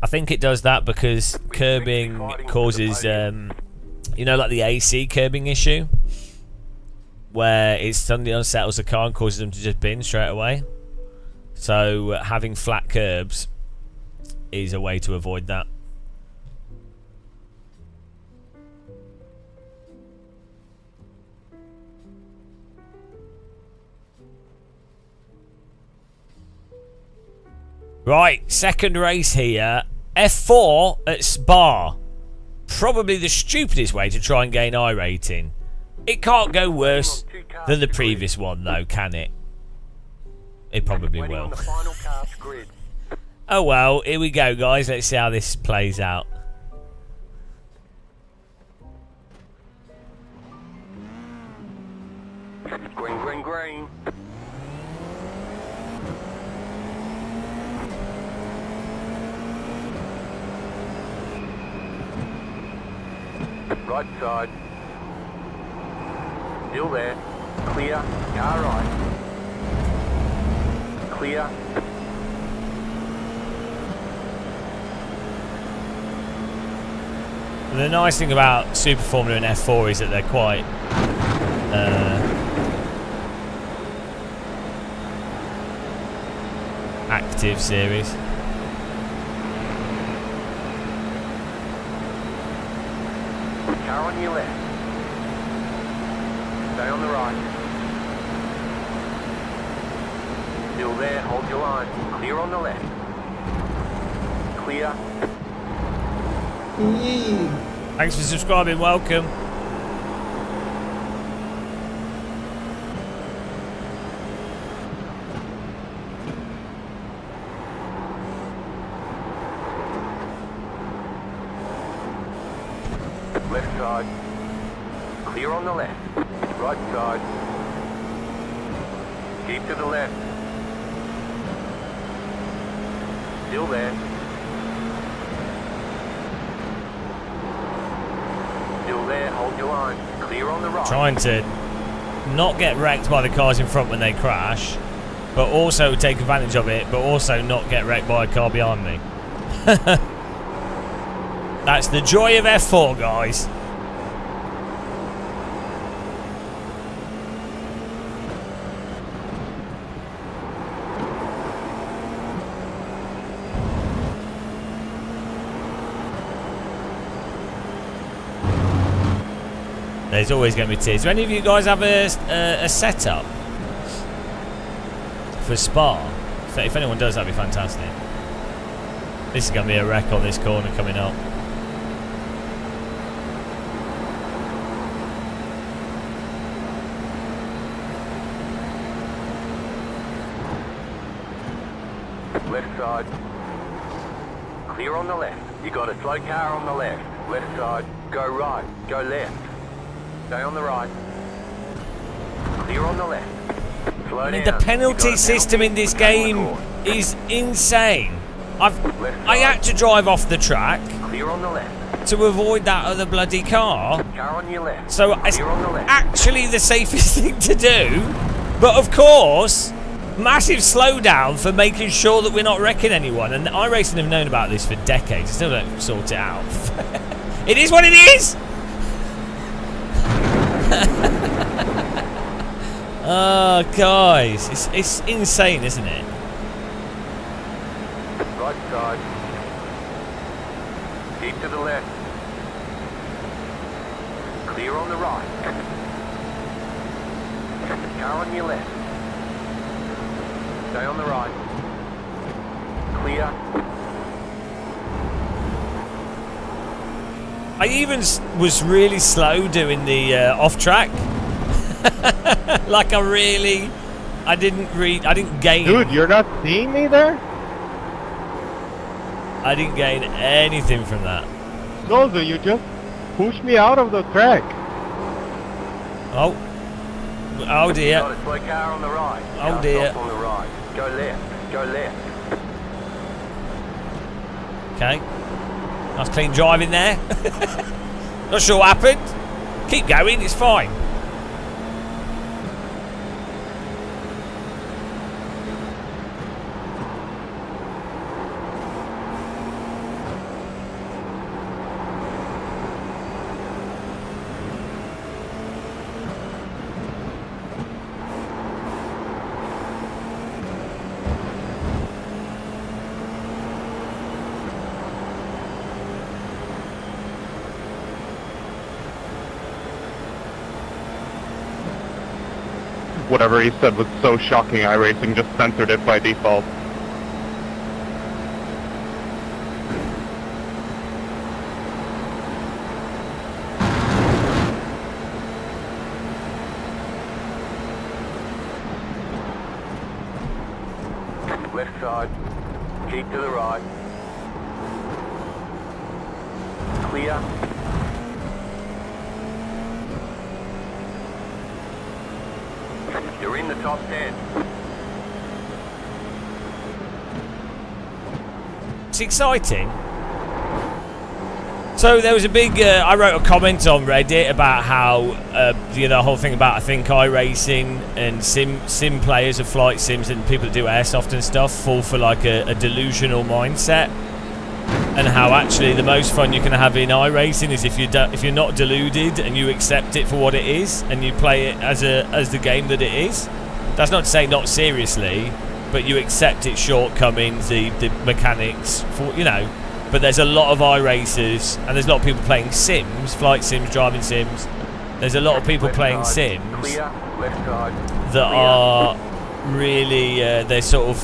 I think it does that because curbing causes, you know, like the AC curbing issue, where it suddenly unsettles the car and causes them to just bin straight away. So having flat curbs is a way to avoid that. Right, second race here. F4 at Spa. Probably the stupidest way to try and gain I rating. It can't go worse than the previous one, though, can it? It probably Waiting on will. the final cast grid. Oh well, here we go, guys. Let's see how this plays out. Green, green, green. Right side. Still there. Clear. Car right. Clear. The nice thing about Super Formula and F4 is that they're quite active series. Car on your left. Stay on the right. Still there, hold your line. Clear on the left. Clear. Thanks for subscribing, welcome. Left side. Clear on the left. Right side. Keep to the left. Still there. Still there, hold your line. Clear on the right. Trying to not get wrecked by the cars in front when they crash, but also take advantage of it, but also not get wrecked by a car behind me. That's the joy of F4, guys. There's always going to be tears. Do any of you guys have a setup for Spa? If anyone does, that'd be fantastic. This is going to be a wreck on this corner coming up. Left side. Clear on the left. You got a slow car on the left. Left side. Go right. Go left. Stay on the right. Clear on the left. Slow I mean, down. the penalty You got a system in this for cutting game the course. is insane. I side. had to drive off the track Clear on the left. to avoid that other bloody car. Car on your left. So it's Clear on the left. actually the safest thing to do. But of course, massive slowdown for making sure that we're not wrecking anyone. And iRacing have known about this for decades. Still don't sort it out. It is what it is. Oh, guys, it's insane, isn't it? Right side. Keep to the left. Clear on the right. Car on your left. Stay on the right. Clear. I even was really slow doing the off track. Like I didn't gain. Dude, you're not seeing me there? I didn't gain anything from that. Soldier, you just pushed me out of the track. Oh dear. Got a slow car on the right. Oh, Car dear. stop on the right. Go left. Go left. Okay. Nice clean driving there. Not sure what happened. Keep going, it's fine. Whatever he said was so shocking, iRacing just censored it by default. Left side. Keep to the right. Clear. You're in the top 10. It's exciting. So there was a big. I wrote a comment on Reddit about how the whole thing about I think iRacing and sim players of flight sims and people that do airsoft and stuff fall for like a delusional mindset, and how actually the most fun you can have in iRacing is if you're not deluded and you accept it for what it is and you play it as the game that it is. That's not to say not seriously, but you accept its shortcomings, the mechanics, for But there's a lot of iRacers, and there's a lot of people playing sims, flight sims, driving sims. There's a lot of people Left playing side. sims Clear. Left side. that Clear. are really they're sort of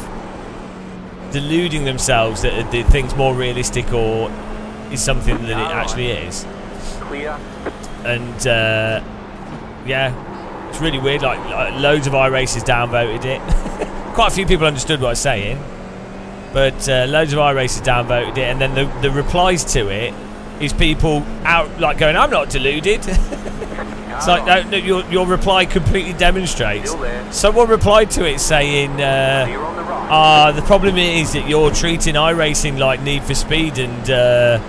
deluding themselves that the thing's more realistic or is something that it actually is. Clear. And yeah, it's really weird. Like loads of iRacers downvoted it. Quite a few people understood what I was saying, but loads of iRacers downvoted it. And then the replies to it is people out like going, "I'm not deluded." It's like no, your reply completely demonstrates. Still there. Someone replied to it saying, Clear on the right. "The problem is that you're treating iRacing like Need for Speed, and Car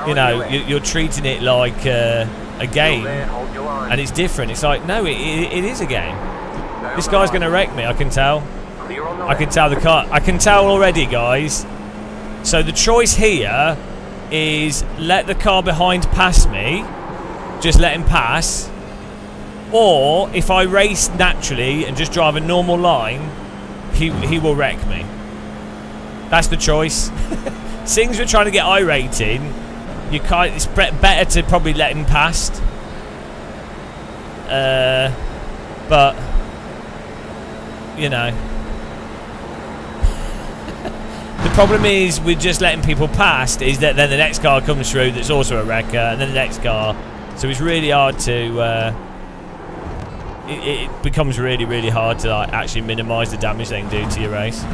on your left. you're treating it like a Still game, there. Hold your line. and it's different." It's like, no, it is a game. Stay This on guy's the going to right. wreck me. I can tell. Clear on the I left. can tell the car. I can tell already, guys. So the choice here is let the car behind pass me, just let him pass, or if I race naturally and just drive a normal line, he will wreck me. That's the choice. Things we're trying to get iRating, you can't. It's better to probably let him past. But the problem is with just letting people past is that then the next car comes through that's also a wrecker, and then the next car. So it's really hard to. It becomes really, really hard to like actually minimise the damage they can do to your race.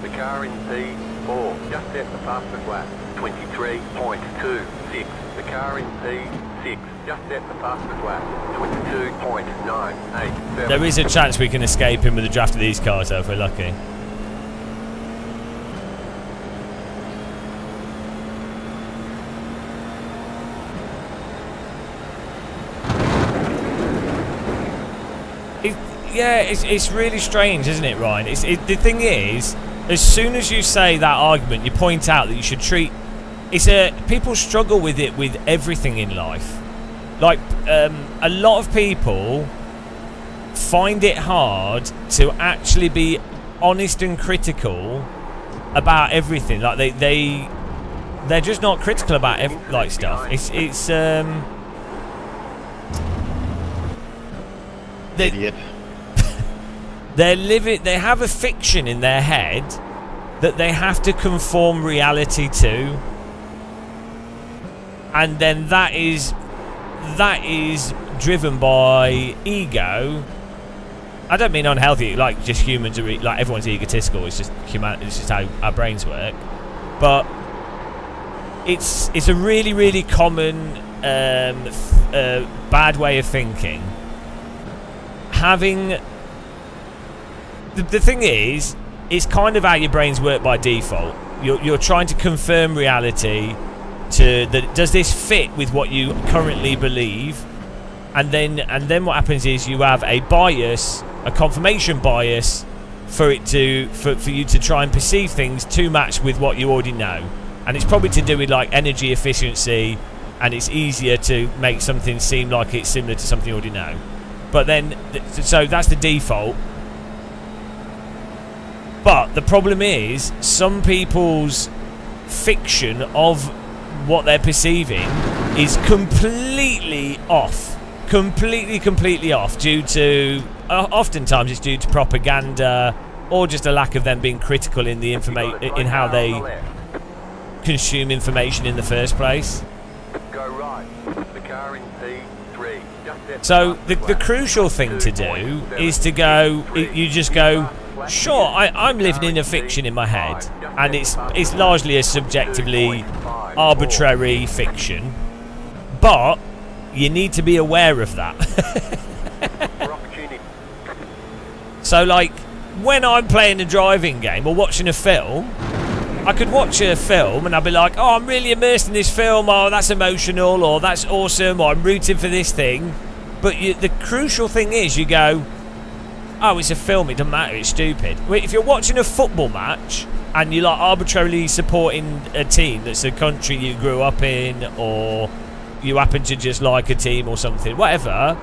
The car in P4 just set the fastest lap. 23.26. The car in P6 just set the fastest lap. 22.987. There is a chance we can escape him with the draft of these cars, though, if we're lucky. It's really strange, isn't it, Ryan? The thing is, as soon as you say that argument, you point out that you should treat. People struggle with it with everything in life. Like a lot of people find it hard to actually be honest and critical about everything. Like they're just not critical about stuff. Idiot. They have a fiction in their head that they have to conform reality to, and then that is driven by ego. I don't mean unhealthy, like just humans are like everyone's egotistical. It's just human. It's just how our brains work. But it's a really, really common bad way of thinking. Having the thing is, it's kind of how your brains work by default. You're trying to confirm reality to that. Does this fit with what you currently believe? And then what happens is you have a bias, a confirmation bias, for you to try and perceive things to match with what you already know. And it's probably to do with like energy efficiency, and it's easier to make something seem like it's similar to something you already know. But then, so that's the default. But the problem is, some people's fiction of what they're perceiving is completely off. Completely off, due to oftentimes it's due to propaganda, or just a lack of them being critical in the in how they consume information in the first place. Go right. The car in P3. So the crucial thing to do is to go. You just go. Sure, I'm living in a fiction in my head, and it's largely a subjectively arbitrary fiction, but you need to be aware of that. So like when I'm playing a driving game or watching a film, I could watch a film and I'd be like, oh, I'm really immersed in this film, oh, that's emotional, or that's awesome, or I'm rooting for this thing. But the crucial thing is you go, oh, it's a film, it doesn't matter, it's stupid. If you're watching a football match and you're like arbitrarily supporting a team that's a country you grew up in, or you happen to just like a team or something, whatever,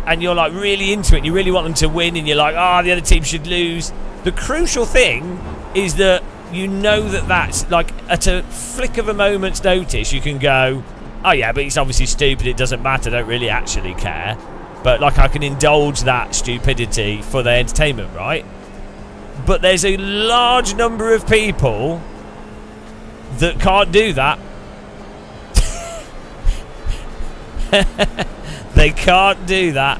and you're like really into it and you really want them to win, and you're like, the other team should lose, the crucial thing is that you know that's like at a flick of a moment's notice you can go, oh yeah, but it's obviously stupid, it doesn't matter, I don't really actually care, but like I can indulge that stupidity for their entertainment, right? But there's a large number of people that can't do that. They can't do that.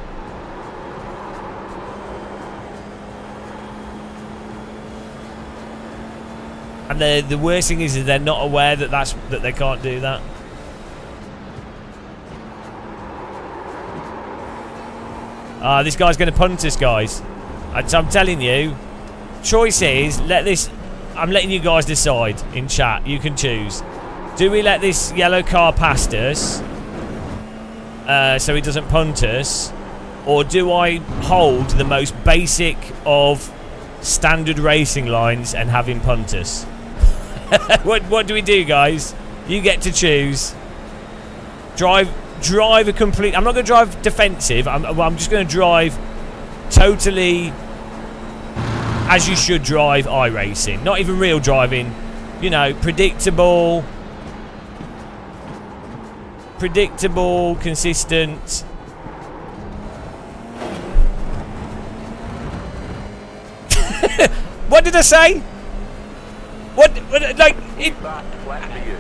And the worst thing is they're not aware that they can't do that. This guy's going to punt us, guys. I'm telling you, choice is I'm letting you guys decide in chat. You can choose. Do we let this yellow car past us? So he doesn't punt us, or do I hold the most basic of standard racing lines and have him punt us? What do we do, guys? You get to choose. Drive a complete. I'm not going to drive defensive. I'm just going to drive totally as you should drive iRacing. Not even real driving. You know, predictable, consistent. What did I say? What like it? Flat for you.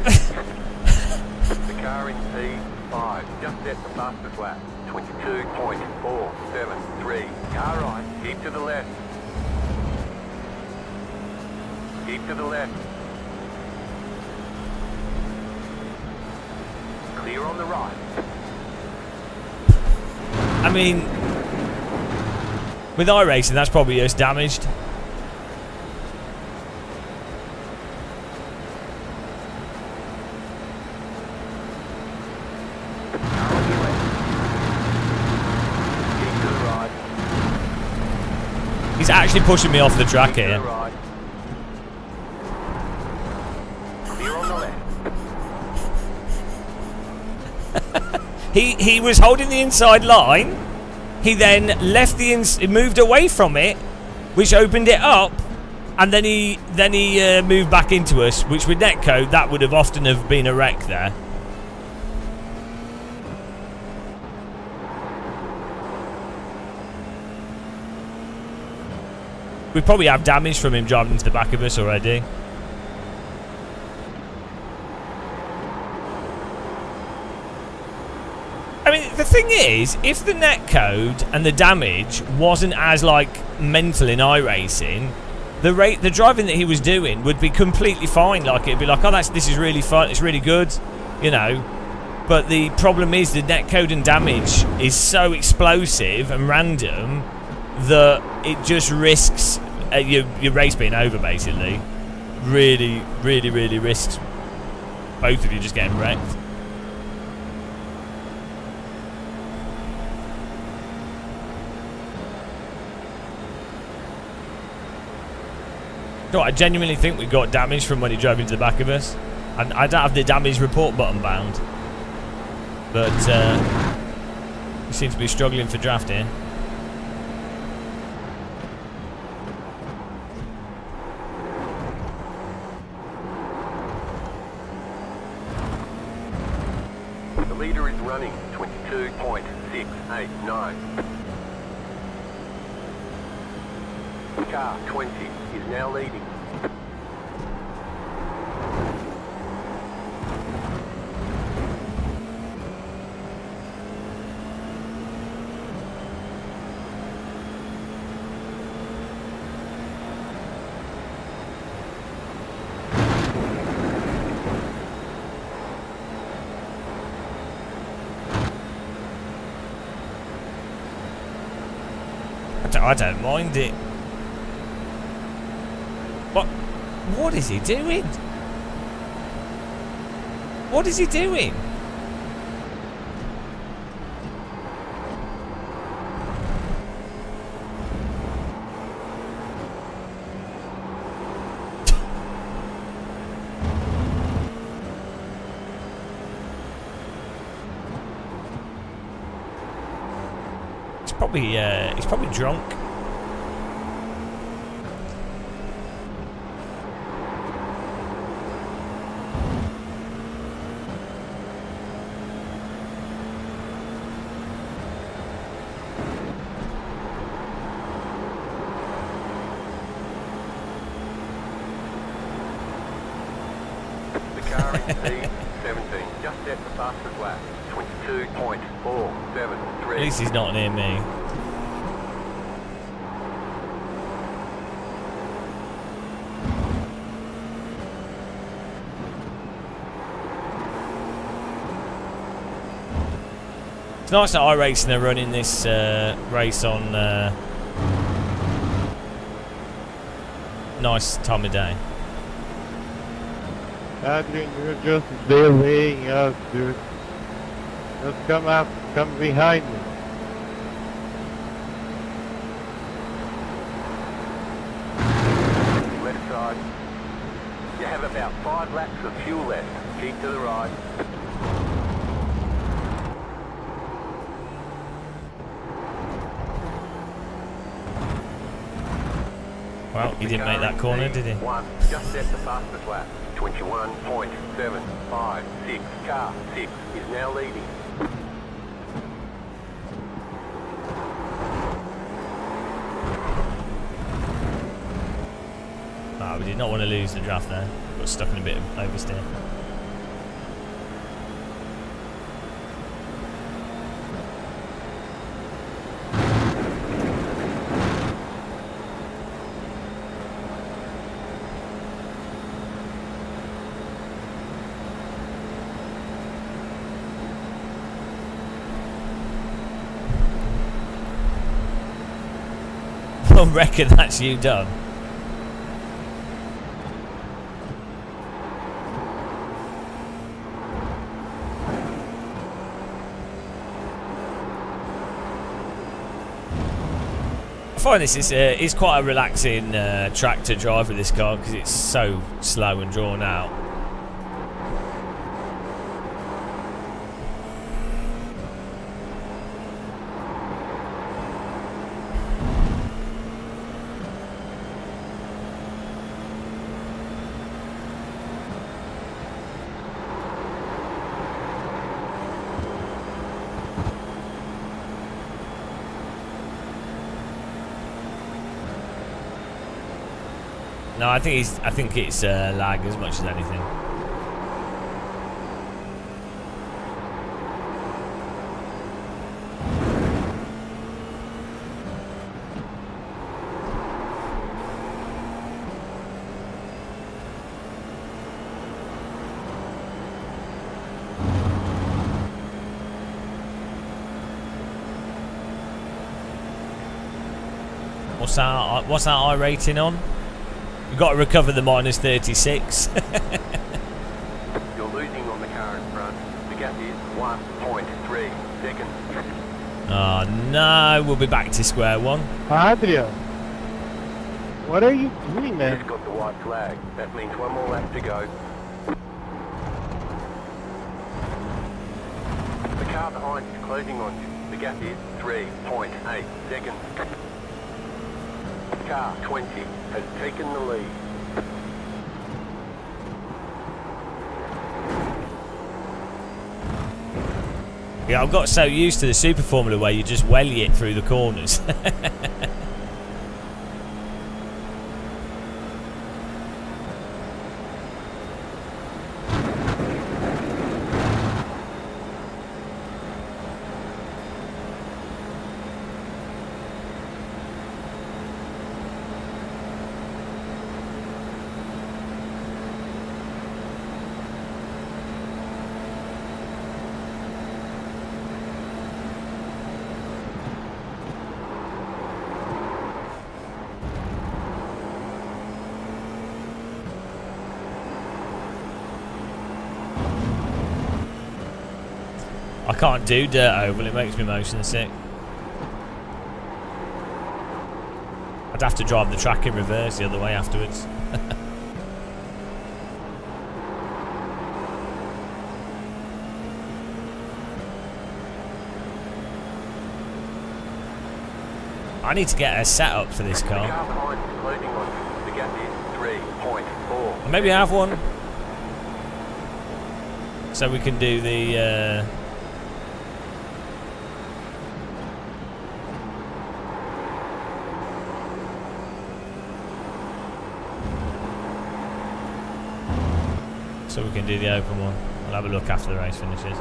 The car in P5 just set the fastest lap. 22.473. Car right. Keep to the left. Keep to the left. Clear on the right. I mean, with iRacing, that's probably us damaged. He's actually pushing me off the track here. He was holding the inside line. He then left moved away from it, which opened it up, and then he moved back into us. Which with netcode, that would have often have been a wreck there. We probably have damage from him driving into the back of us already. I mean, the thing is, if the netcode and the damage wasn't as, like, mental in iRacing, the driving that he was doing would be completely fine. Like, it'd be like, oh, this is really fun, it's really good, you know. But the problem is the netcode and damage is so explosive and random that it just risks your race being over, basically. Really, really, really risks both of you just getting wrecked. No, I genuinely think we got damage from when he drove into the back of us. And I don't have the damage report button bound. But we seem to be struggling for draft here. The leader is running 22.689. Car 20 is now leading. I don't mind it. What is he doing? What is he doing? He's probably drunk. Car in P17 just set the fastest lap. 22.473. At least he's not near me. It's nice that iRacing are running this race on nice time of day. Adrian, you're just delaying us, dude. Just come up, come behind me. Left side. You have about 5 laps of fuel left. Keep to the right. Well, he didn't make that corner, did he? One, just set the fastest lap. 21.756. Car 6 is now leading. Ah, we did not want to lose the draft there. Got stuck in a bit of oversteer. I reckon that's you done. I find this is quite a relaxing track to drive with this car because it's so slow and drawn out. No, I think it's lag as much as anything. What's that I rating on? You've got to recover the minus 36. You're losing on the car in front. The gap is 1.3 seconds. Oh no, we'll be back to square one. Adrian, what are you doing, man? Just got the white flag. That means one more lap to go. The car behind is closing on you. The gap is 3.8 seconds. Car 20 has taken the lead. Yeah, I've got so used to the Super Formula where you just welly it through the corners. I can't do dirt oval, it makes me motion sick. I'd have to drive the track in reverse the other way afterwards. I need to get a setup for this The car. car behind is closing on you. The gap is 3.4. Maybe have one. So we can do the... So we can do the open one. We'll have a look after the race finishes.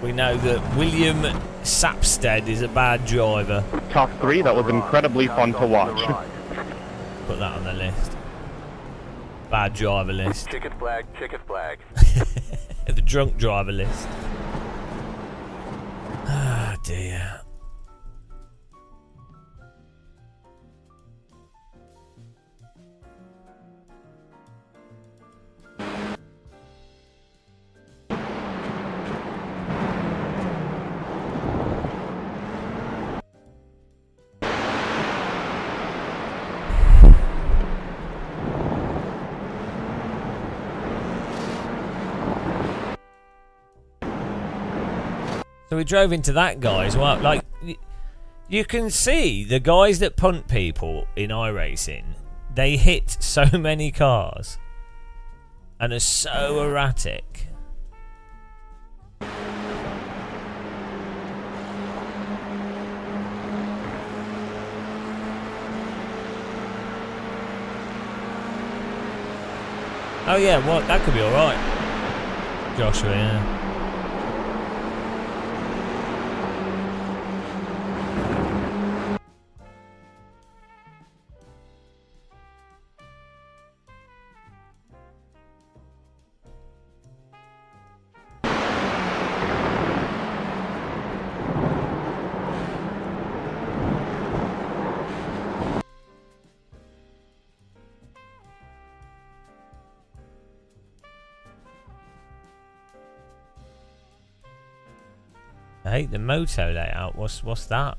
We know that William Sapstead is a bad driver. Top 3, that was incredibly fun to watch. Put that on the list. Bad driver list. Ticket flag, ticket flag. The drunk driver list. Ah, dear. So we drove into that guy as well. Like, you can see the guys that punt people in iRacing, they hit so many cars and are so erratic. Oh yeah, well, that could be alright. Joshua, yeah. I hate the moto layout. What's that?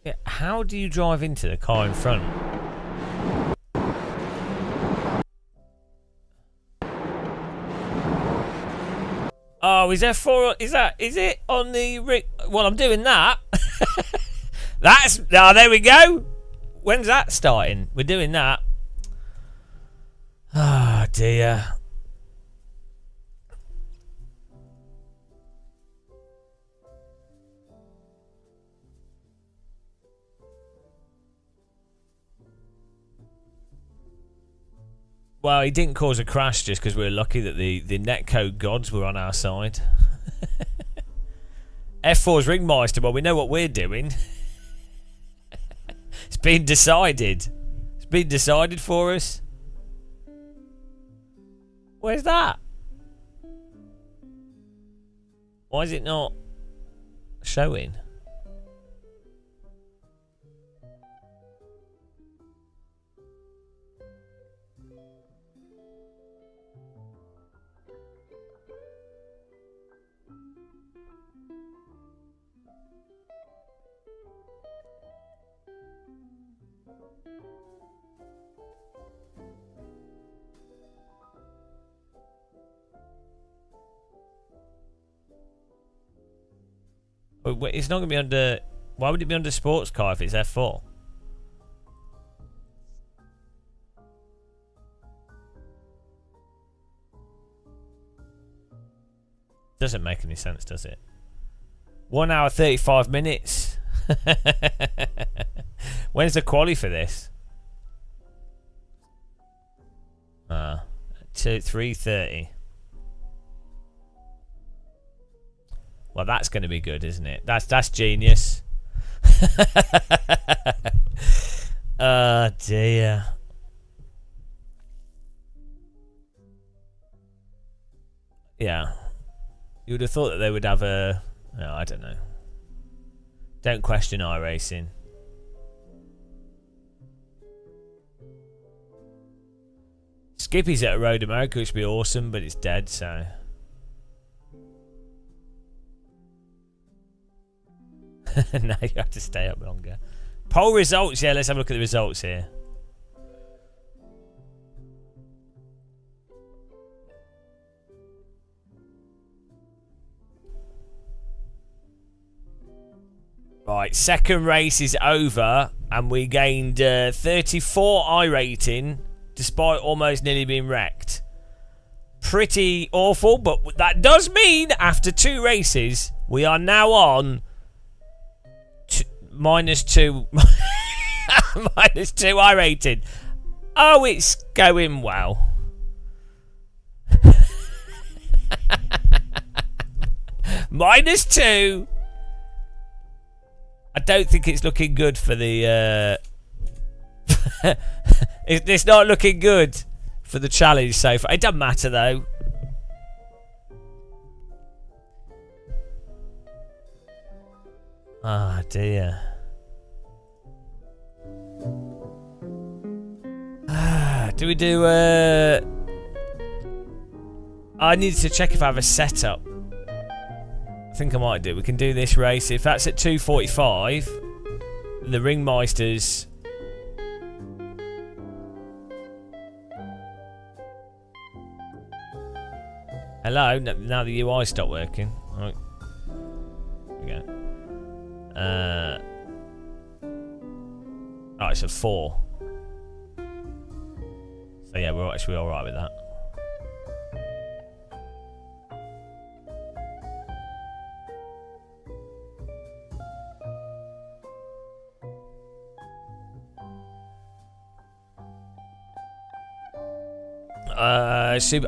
Yeah, how do you drive into the car in front? Oh, is there four? Is it on the rig? Well, I'm doing that. There we go. When's that starting? We're doing that. Ah, dear. Well, he didn't cause a crash just because we were lucky that the netcode gods were on our side. F4's Ringmeister, well, we know what we're doing. It's been decided. It's been decided for us. Where's that? Why is it not showing? Wait, it's not going to be under... Why would it be under sports car if it's F4? Doesn't make any sense, does it? 1 hour 35 minutes. When's the quali for this? 3:30. Well, that's going to be good, isn't it? That's genius. Oh, dear. Yeah. You would have thought that they would have a... No, I don't know. Don't question iRacing. Skippy's at a Road America, which would be awesome, but it's dead, so... Now you have to stay up longer. Poll results, yeah, let's have a look at the results here. Right, second race is over, and we gained 34 I rating, despite almost nearly being wrecked. Pretty awful, but that does mean after 2 races, we are now on -2 -2 I rating. Oh, it's going well. -2. I don't think it's looking good for the it's not looking good for the challenge so far. It doesn't matter though. Ah, dear. Do we do I need to check if I have a setup. I think I might do. We can do this race. If that's at 2:45, the Ringmeisters. Hello. Now the UI stopped working. Right. Here we go. Oh, it's a 4. So yeah, we're actually all right with that.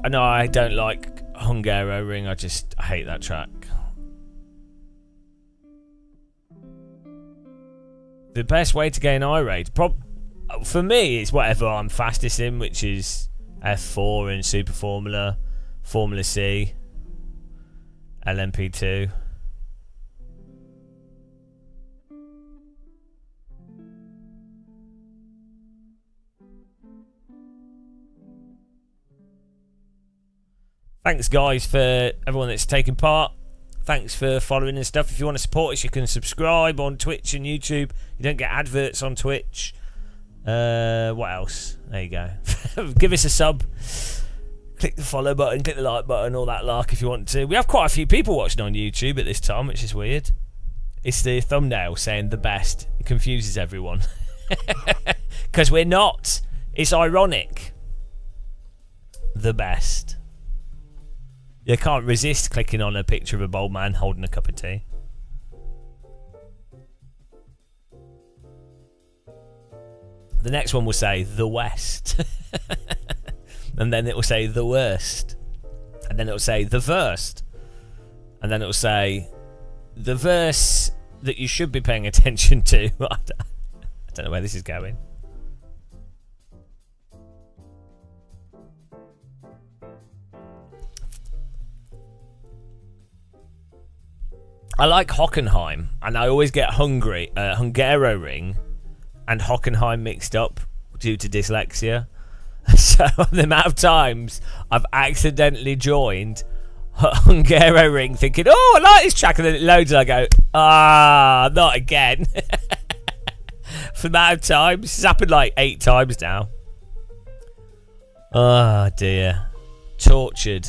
No, I don't like Hungaroring. I hate that track. The best way to gain I-rate, for me, is whatever I'm fastest in, which is F4 in Super Formula, Formula C, LMP2. Thanks, guys, for everyone that's taken part. Thanks for following and stuff. If you want to support us, you can subscribe on Twitch and YouTube. You don't get adverts on Twitch. What else? There you go. Give us a sub. Click the follow button, click the like button, all that lark if you want to. We have quite a few people watching on YouTube at this time, which is weird. It's the thumbnail saying the best. It confuses everyone. Because we're not. It's ironic. The best. You can't resist clicking on a picture of a bald man holding a cup of tea. The next one will say the West. And then it will say the worst. And then it will say the first. And then it will say the verse that you should be paying attention to. I don't know where this is going. I like Hockenheim, and I always get Hungaroring and Hockenheim mixed up due to dyslexia. So the amount of times I've accidentally joined Hungaroring thinking, oh, I like this track, and then it loads and I go, not again. For the amount of times. It's happened like 8 times now. Oh dear. Tortured.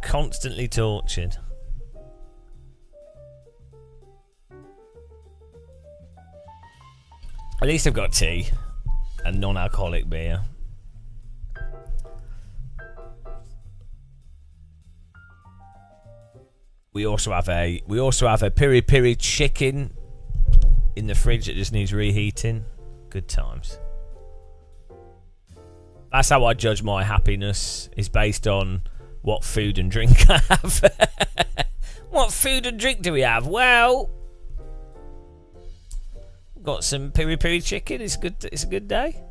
Constantly tortured. At least I've got tea and non-alcoholic beer. We also have a piri piri chicken in the fridge that just needs reheating. Good times. That's how I judge my happiness, is based on what food and drink I have. What food and drink do we have? Well, got some piri piri chicken. It's good. It's a good day.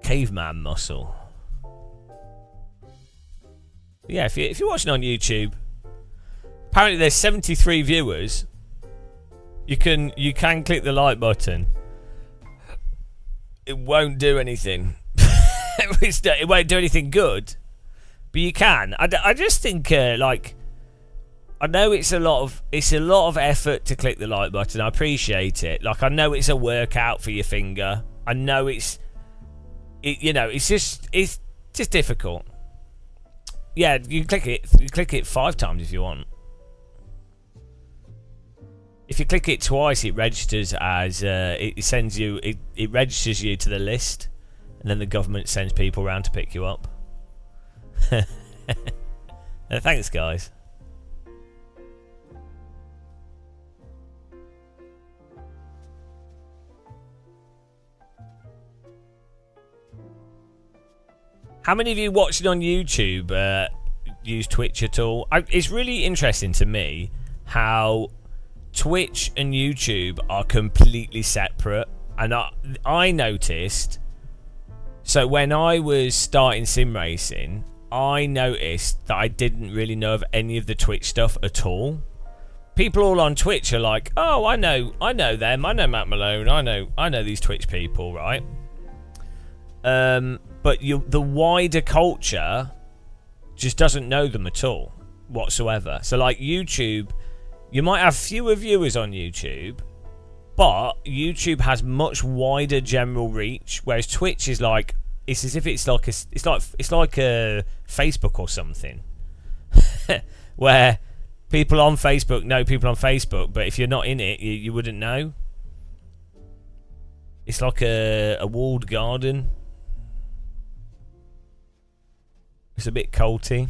Caveman muscle. Yeah, if you're watching on YouTube, apparently there's 73 viewers. You can click the like button. It won't do anything. It won't do anything good, but you can. I just think like. I know it's a lot of effort to click the like button. I appreciate it. Like, I know it's a workout for your finger. I know it's just difficult. Yeah, you click it 5 times if you want. If you click it twice, it registers as it registers you to the list, and then the government sends people around to pick you up. Thanks, guys. How many of you watching on YouTube use Twitch at all? It's really interesting to me how Twitch and YouTube are completely separate. And I noticed, so when I was starting sim racing, I noticed that I didn't really know of any of the Twitch stuff at all. People all on Twitch are like, oh, I know them, I know Matt Malone, I know these Twitch people, right? But the wider culture just doesn't know them at all whatsoever. So like YouTube, you might have fewer viewers on YouTube, but YouTube has much wider general reach, whereas Twitch is like, it's as if it's like a Facebook or something, where people on Facebook know people on Facebook, but if you're not in it, you wouldn't know. It's like a walled garden. It's a bit culty.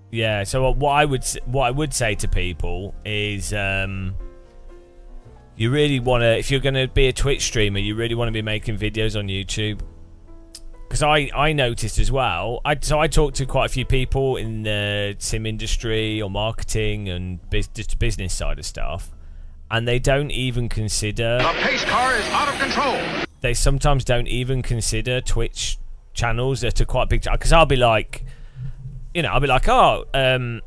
Yeah, so what I would say to people is you really want to, if you're going to be a Twitch streamer, you really want to be making videos on YouTube. Because I noticed as well, I talked to quite a few people in the sim industry or marketing and just business side of stuff, and they don't even consider... The pace car is out of control. they sometimes don't even consider Twitch channels that are quite big. Because I'll be like, oh, they're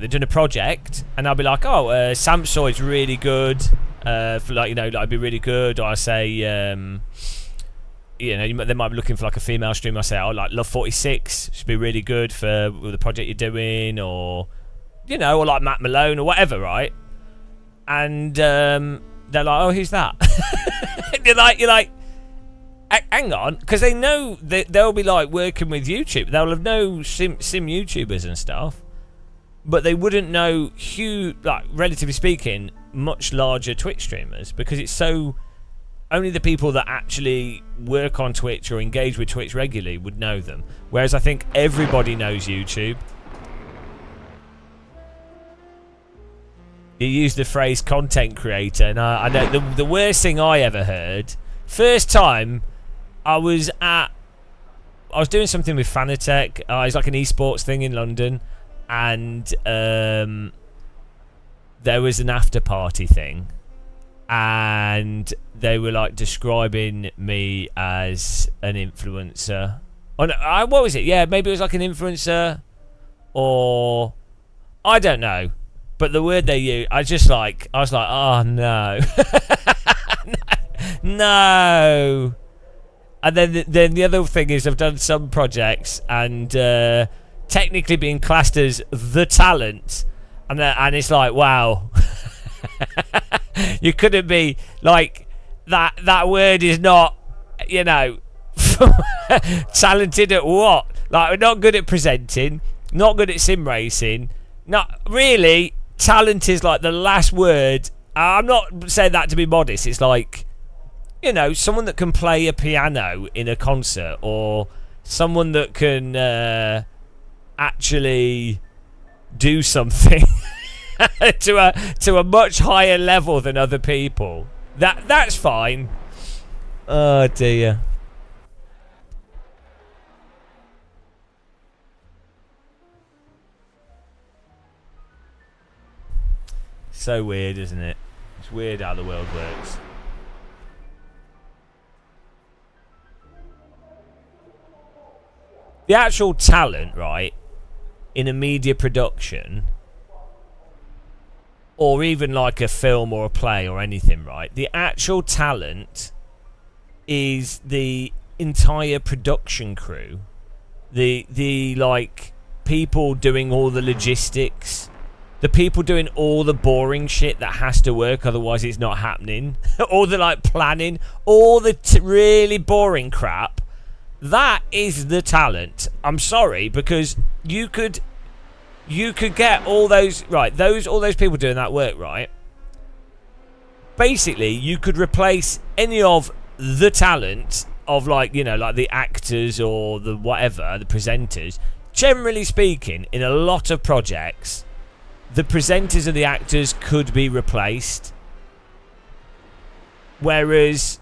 doing a project, and I'll be like, oh, Samsoid's really good. For I'd be really good. Or I say, they might be looking for like a female streamer. I say, oh, like Love 46 should be really good for the project you're doing, or or like Matt Malone or whatever, right? And they're like, oh, who's that? you're like, hang on, because they know they'll be like working with YouTube. They'll have no sim YouTubers and stuff, but they wouldn't know huge, like relatively speaking, much larger Twitch streamers, because it's so only the people that actually work on Twitch or engage with Twitch regularly would know them. Whereas I think everybody knows YouTube. You use the phrase content creator, and I know the worst thing I ever heard. First time I was doing something with Fanatec. It's like an esports thing in London, and there was an after party thing, and they were like describing me as an influencer. Oh no, what was it? Yeah, maybe it was like an influencer, or I don't know. But the word they used, I was like, oh no, no. And then the other thing is, I've done some projects, and technically being classed as the talent, and it's like, wow, you couldn't be like that. That word is not, talented at what? Like, we're not good at presenting, not good at sim racing, not really. Talent is like the last word. I'm not saying that to be modest. It's like, someone that can play a piano in a concert, or someone that can actually do something to a much higher level than other people. That's fine. Oh dear. So weird, isn't it? It's weird how the world works. The actual talent, right, in a media production, or even like a film or a play or anything, right? The actual talent is the entire production crew, the like people doing all the logistics. The people doing all the boring shit that has to work, otherwise it's not happening. All the like planning, all the really boring crap. That is the talent. I'm sorry, because you could get all those all those people doing that work, right? Basically, you could replace any of the talent of like the actors or the whatever, the presenters. Generally speaking, in a lot of projects, the presenters and the actors could be replaced. Whereas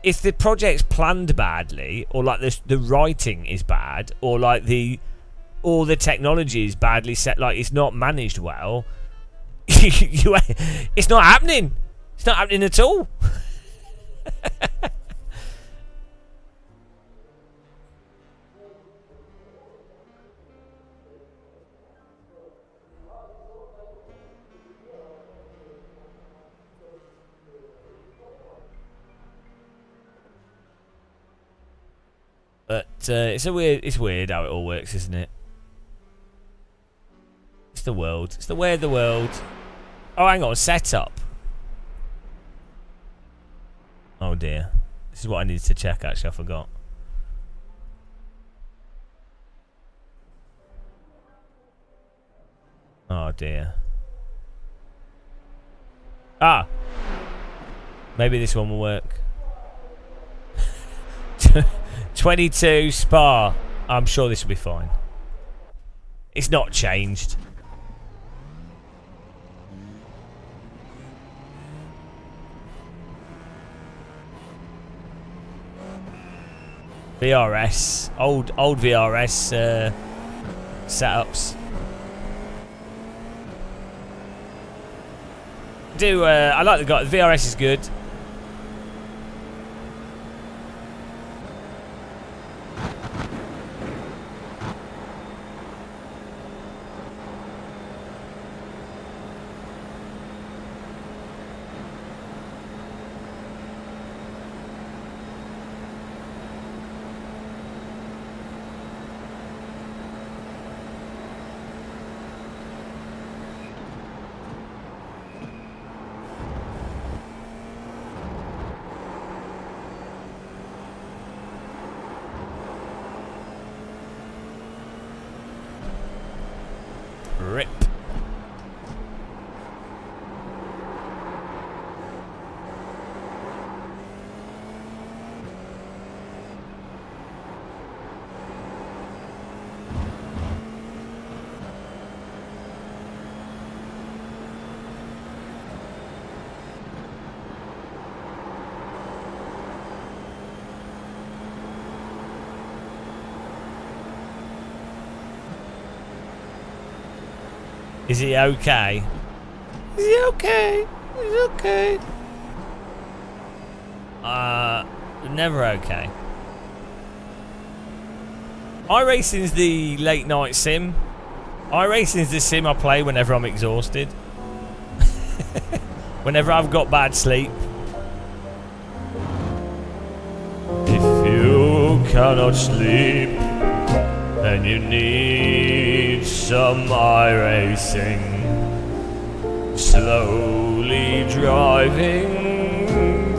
if the project's planned badly, or like the writing is bad, or like all the technology is badly set, like it's not managed well, it's not happening. It's not happening at all. But it's weird how it all works, isn't it? It's the world. It's the way of the world. Oh, hang on, setup. Oh dear. This is what I needed to check, actually, I forgot. Oh dear. Ah! Maybe this one will work. 22 Spa. I'm sure this will be fine. It's not changed. VRS. Old VRS setups. I like the guy. The VRS is good. Is he okay? Is he okay? He's okay. Never okay. iRacing's the late night sim. iRacing's the sim I play whenever I'm exhausted. Whenever I've got bad sleep. If you cannot sleep, then you need some iRacing. Slowly driving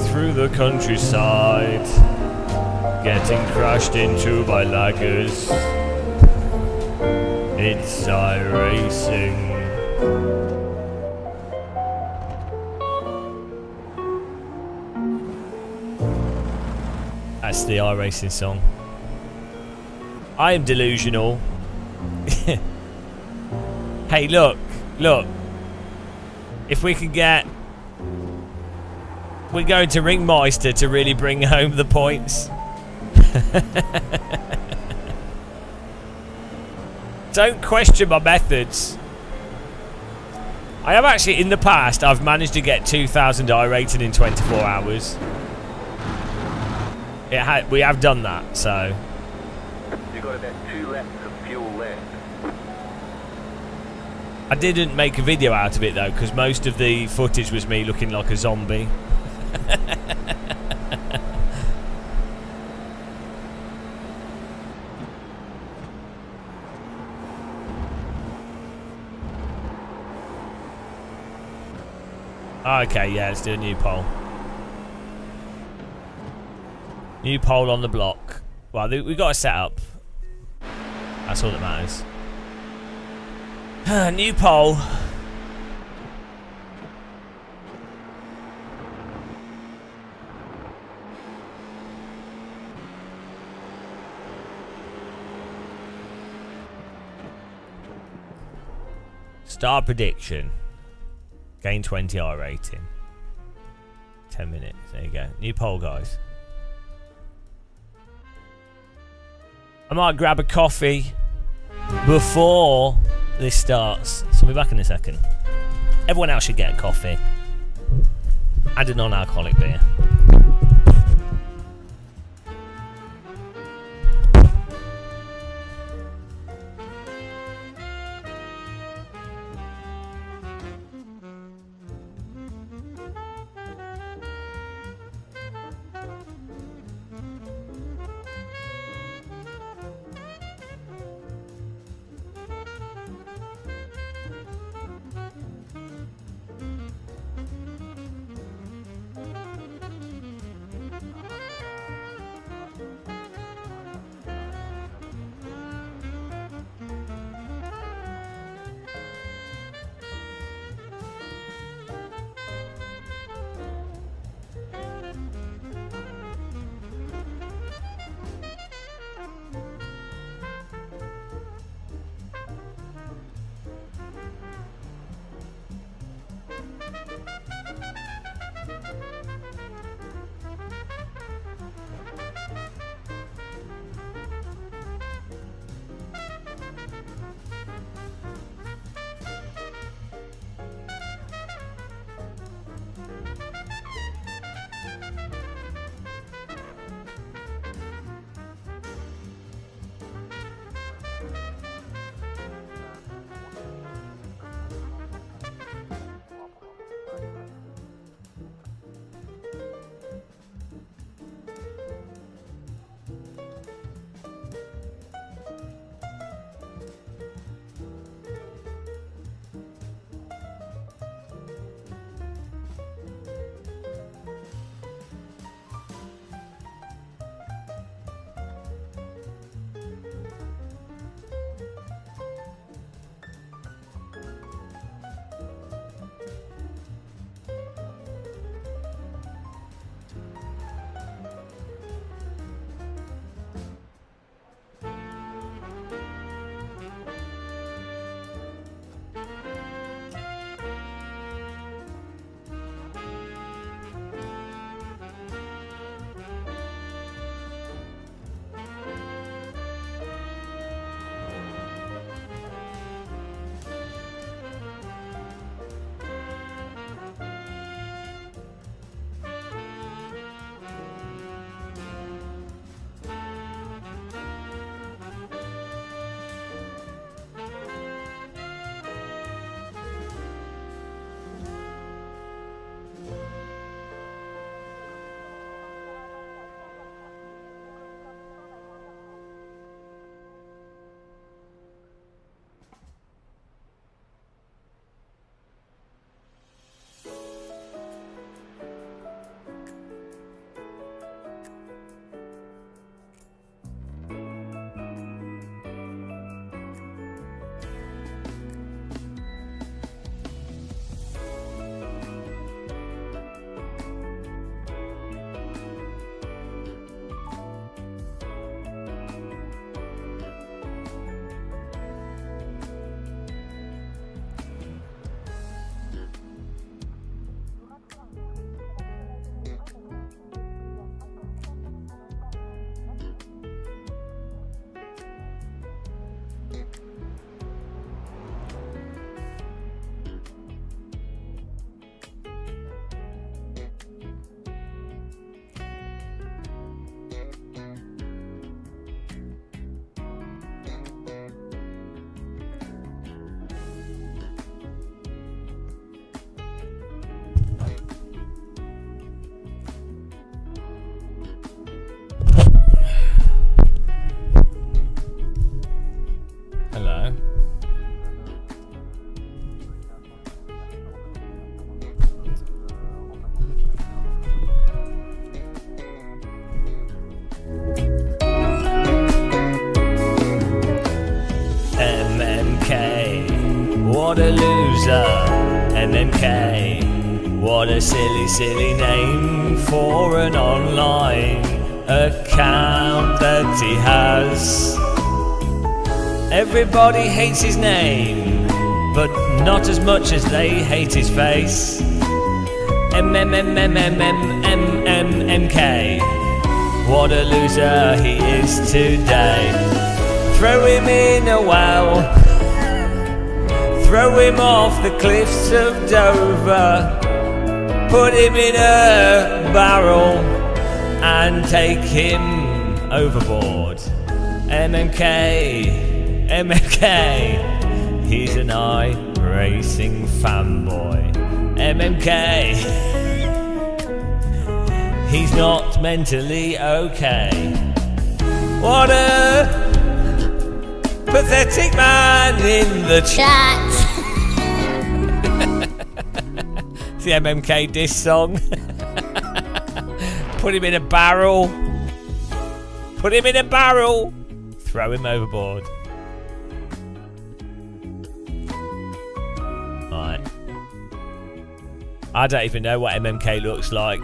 through the countryside, getting crashed into by laggers. It's iRacing. That's the iRacing song. I am delusional. Hey, look. If we can get... We're going to Ringmeister to really bring home the points. Don't question my methods. I have actually, in the past, I've managed to get 2,000 iRating in 24 hours. We have done that, so... You've got about 2 laps of fuel left. I didn't make a video out of it though, because most of the footage was me looking like a zombie. Okay, yeah, let's do a new pole. New pole on the block. Well, we got a setup. That's all that matters. New pole. Star prediction. Gain 20 iRating. 10 minutes. There you go. New pole, guys. I might grab a coffee before this starts. So we'll be back in a second. Everyone else should get a coffee. And a non-alcoholic beer. MMK. What a silly, silly name for an online account that he has. Everybody hates his name, but not as much as they hate his face. MMK. What a loser he is today. Throw him in a well. Throw him off the cliffs of Dover. Put him in a barrel and take him overboard. MMK. He's an iRacing fanboy. MMK. He's not mentally okay. What a pathetic man in the chat. It's the MMK diss song. Put him in a barrel. Put him in a barrel. Throw him overboard. Right. I don't even know what MMK looks like.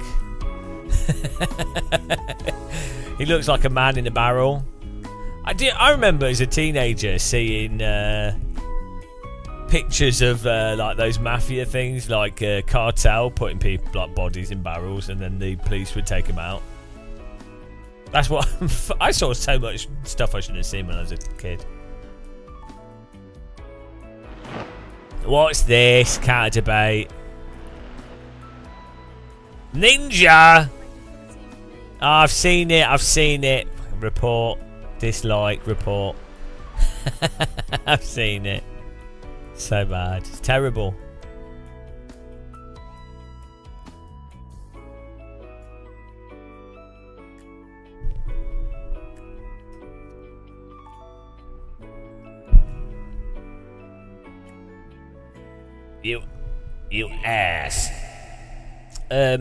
He looks like a man in a barrel. I remember as a teenager seeing pictures of like those mafia things, like cartel putting people like bodies in barrels, and then the police would take them out. That's what I saw. So much stuff I shouldn't have seen when I was a kid. What's this? Counter debate. Ninja. Oh, I've seen it. Report. Dislike. Report. I've seen it. So bad. It's terrible. You ass. I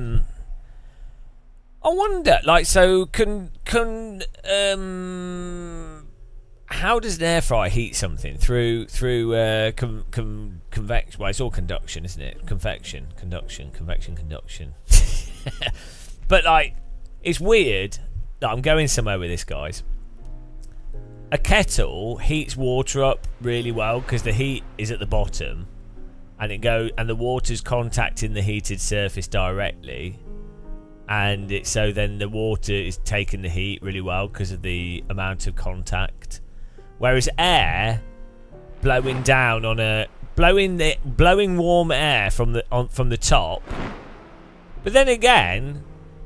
wonder, like, so how does an air fryer heat something through convection? Well, it's all conduction, isn't it? Convection. But like, it's weird that I'm going somewhere with this, guys. A kettle heats water up really well because the heat is at the bottom, and the water's contacting the heated surface directly. And so then the water is taking the heat really well because of the amount of contact. Whereas air blowing down on blowing warm air from the top. But then again,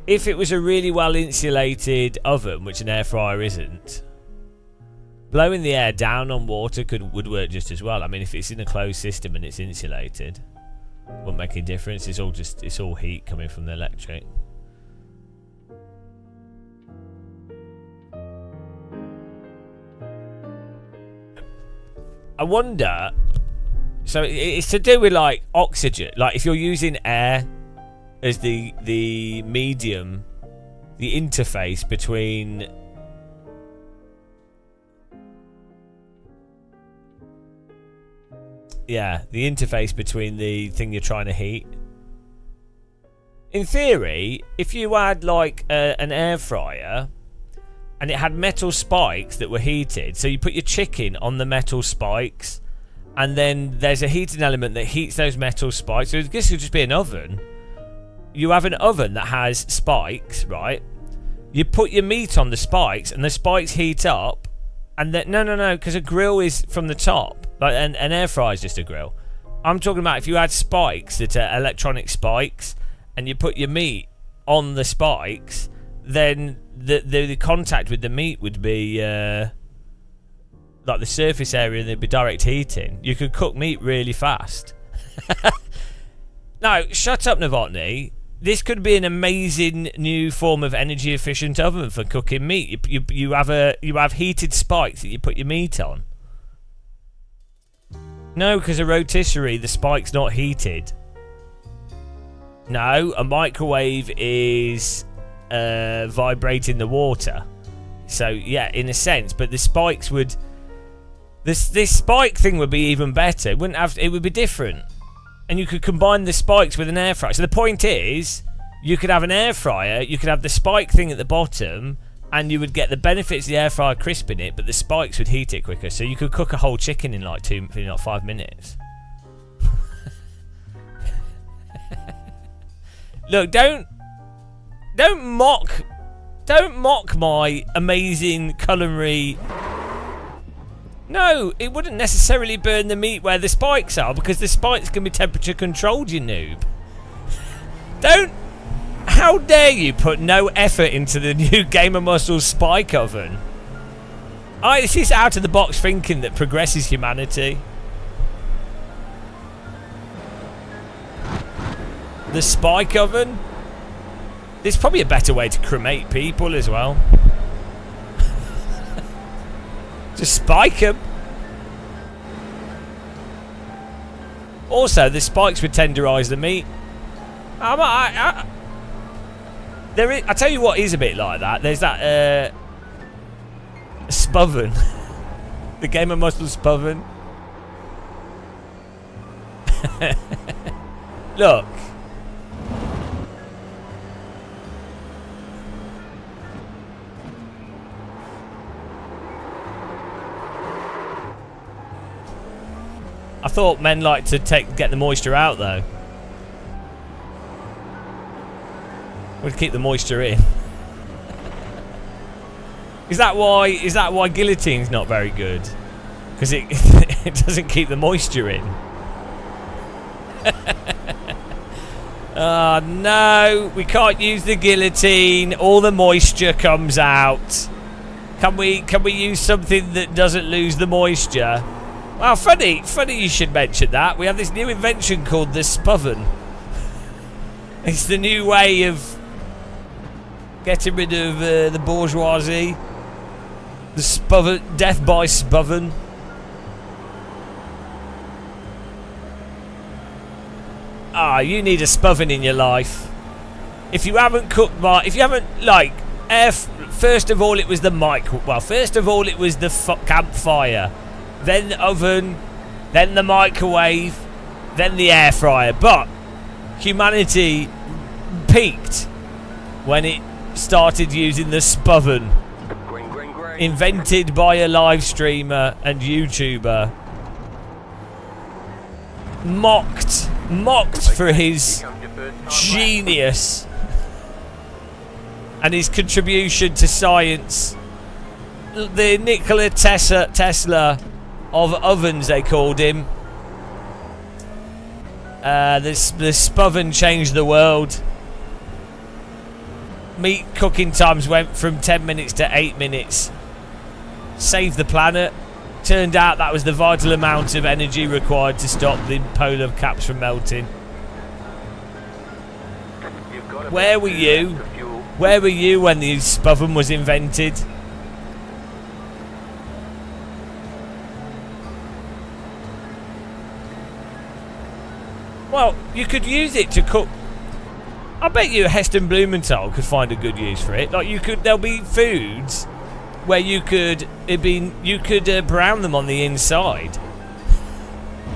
if it was a really well insulated oven, which an air fryer isn't, blowing the air down on water would work just as well. I mean, if it's in a closed system and it's insulated, wouldn't make any difference. It's all heat coming from the electric. I wonder, so it's to do with like oxygen, like if you're using air as the medium, the interface between the thing you're trying to heat. In theory, if you had like an air fryer and it had metal spikes that were heated, so you put your chicken on the metal spikes, and then there's a heating element that heats those metal spikes. So this could just be an oven. You have an oven that has spikes, right? You put your meat on the spikes, and the spikes heat up, and then no, because a grill is from the top, like an air fryer is just a grill. I'm talking about if you had spikes that are electronic spikes, and you put your meat on the spikes, then the contact with the meat would be like the surface area, and there'd be direct heating. You could cook meat really fast. No, shut up, Novotny. This could be an amazing new form of energy efficient oven for cooking meat. You have heated spikes that you put your meat on. No, because a rotisserie, the spike's not heated. No, a microwave is vibrating the water. So yeah, in a sense, but the spikes would. This spike thing would be even better. It would be different. and you could combine the spikes with an air fryer. So the point is, you could have an air fryer, you could have the spike thing at the bottom, and you would get the benefits of the air fryer crisping it, but the spikes would heat it quicker. So you could cook a whole chicken in like 5 minutes. Look, don't mock my amazing culinary. No, it wouldn't necessarily burn the meat where the spikes are, because the spikes can be temperature controlled, you noob. How dare you put no effort into the new Game of Muscle spike oven? It's this out of the box thinking that progresses humanity. The spike oven? There's probably a better way to cremate people as well. Just spike them. Also, the spikes would tenderise the meat. I tell you what is a bit like that. There's that Spoven. The Game of Muscle Spoven. Look. I thought men like to get the moisture out though. We'd keep the moisture in. Is that why guillotine's not very good? Because it it doesn't keep the moisture in. Oh no, we can't use the guillotine. All the moisture comes out. Can we use something that doesn't lose the moisture? Well, funny you should mention that. We have this new invention called the Spoven. It's the new way of getting rid of the bourgeoisie. The Spoven, death by Spoven. You need a Spoven in your life. If you haven't cooked first of all it was the first of all it was the campfire. Then the oven, then the microwave, then the air fryer. But humanity peaked when it started using the Spoven, invented by a live streamer and YouTuber, mocked for his genius and his contribution to science. The Nikola Tesla of ovens, they called him. The Spoven changed the world. Meat cooking times went from 10 minutes to 8 minutes. Saved the planet. Turned out that was the vital amount of energy required to stop the polar caps from melting. Where were you? Where were you when the Spoven was invented? Well, you could use it to cook. I bet you Heston Blumenthal could find a good use for it. Like there'll be foods where you could brown them on the inside.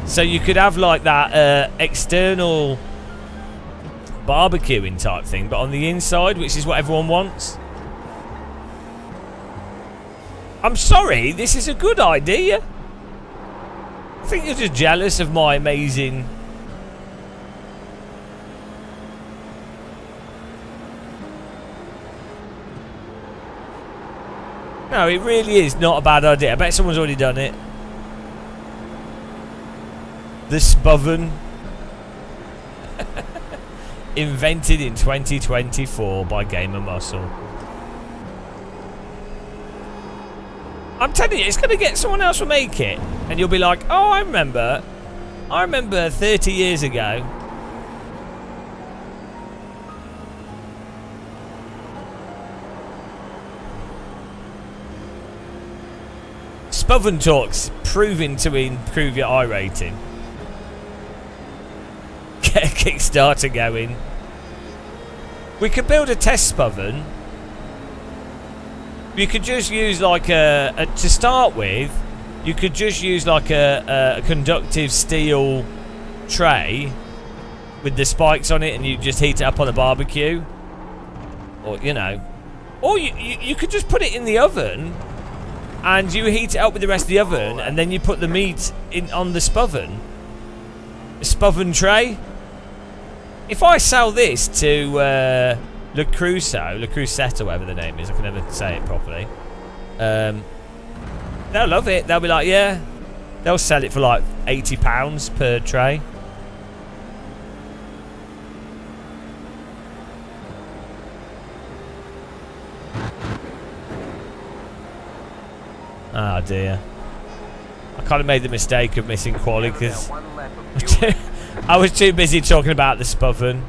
So you could have like that external barbecuing type thing, but on the inside, which is what everyone wants. I'm sorry, this is a good idea. I think you're just jealous of my amazing. No, it really is not a bad idea. I bet someone's already done it. The Spoven. Invented in 2024 by Game of Muscle. I'm telling you, it's going to get someone else to make it. And you'll be like, oh, I remember 30 years ago. Spoven Talks proving to improve your I rating. Get a Kickstarter going. We could build a test Spoven. You could just use like to start with, you could just use like a conductive steel tray with the spikes on it, and you just heat it up on the barbecue, or or you could just put it in the oven, and you heat it up with the rest of the oven, and then you put the meat in on the spoven tray. If I sell this to Le Creuset, or whatever the name is, I can never say it properly. They'll love it. They'll be like, yeah. They'll sell it for like £80 per tray. Oh dear. I kind of made the mistake of missing quality because I was too busy talking about the spoven.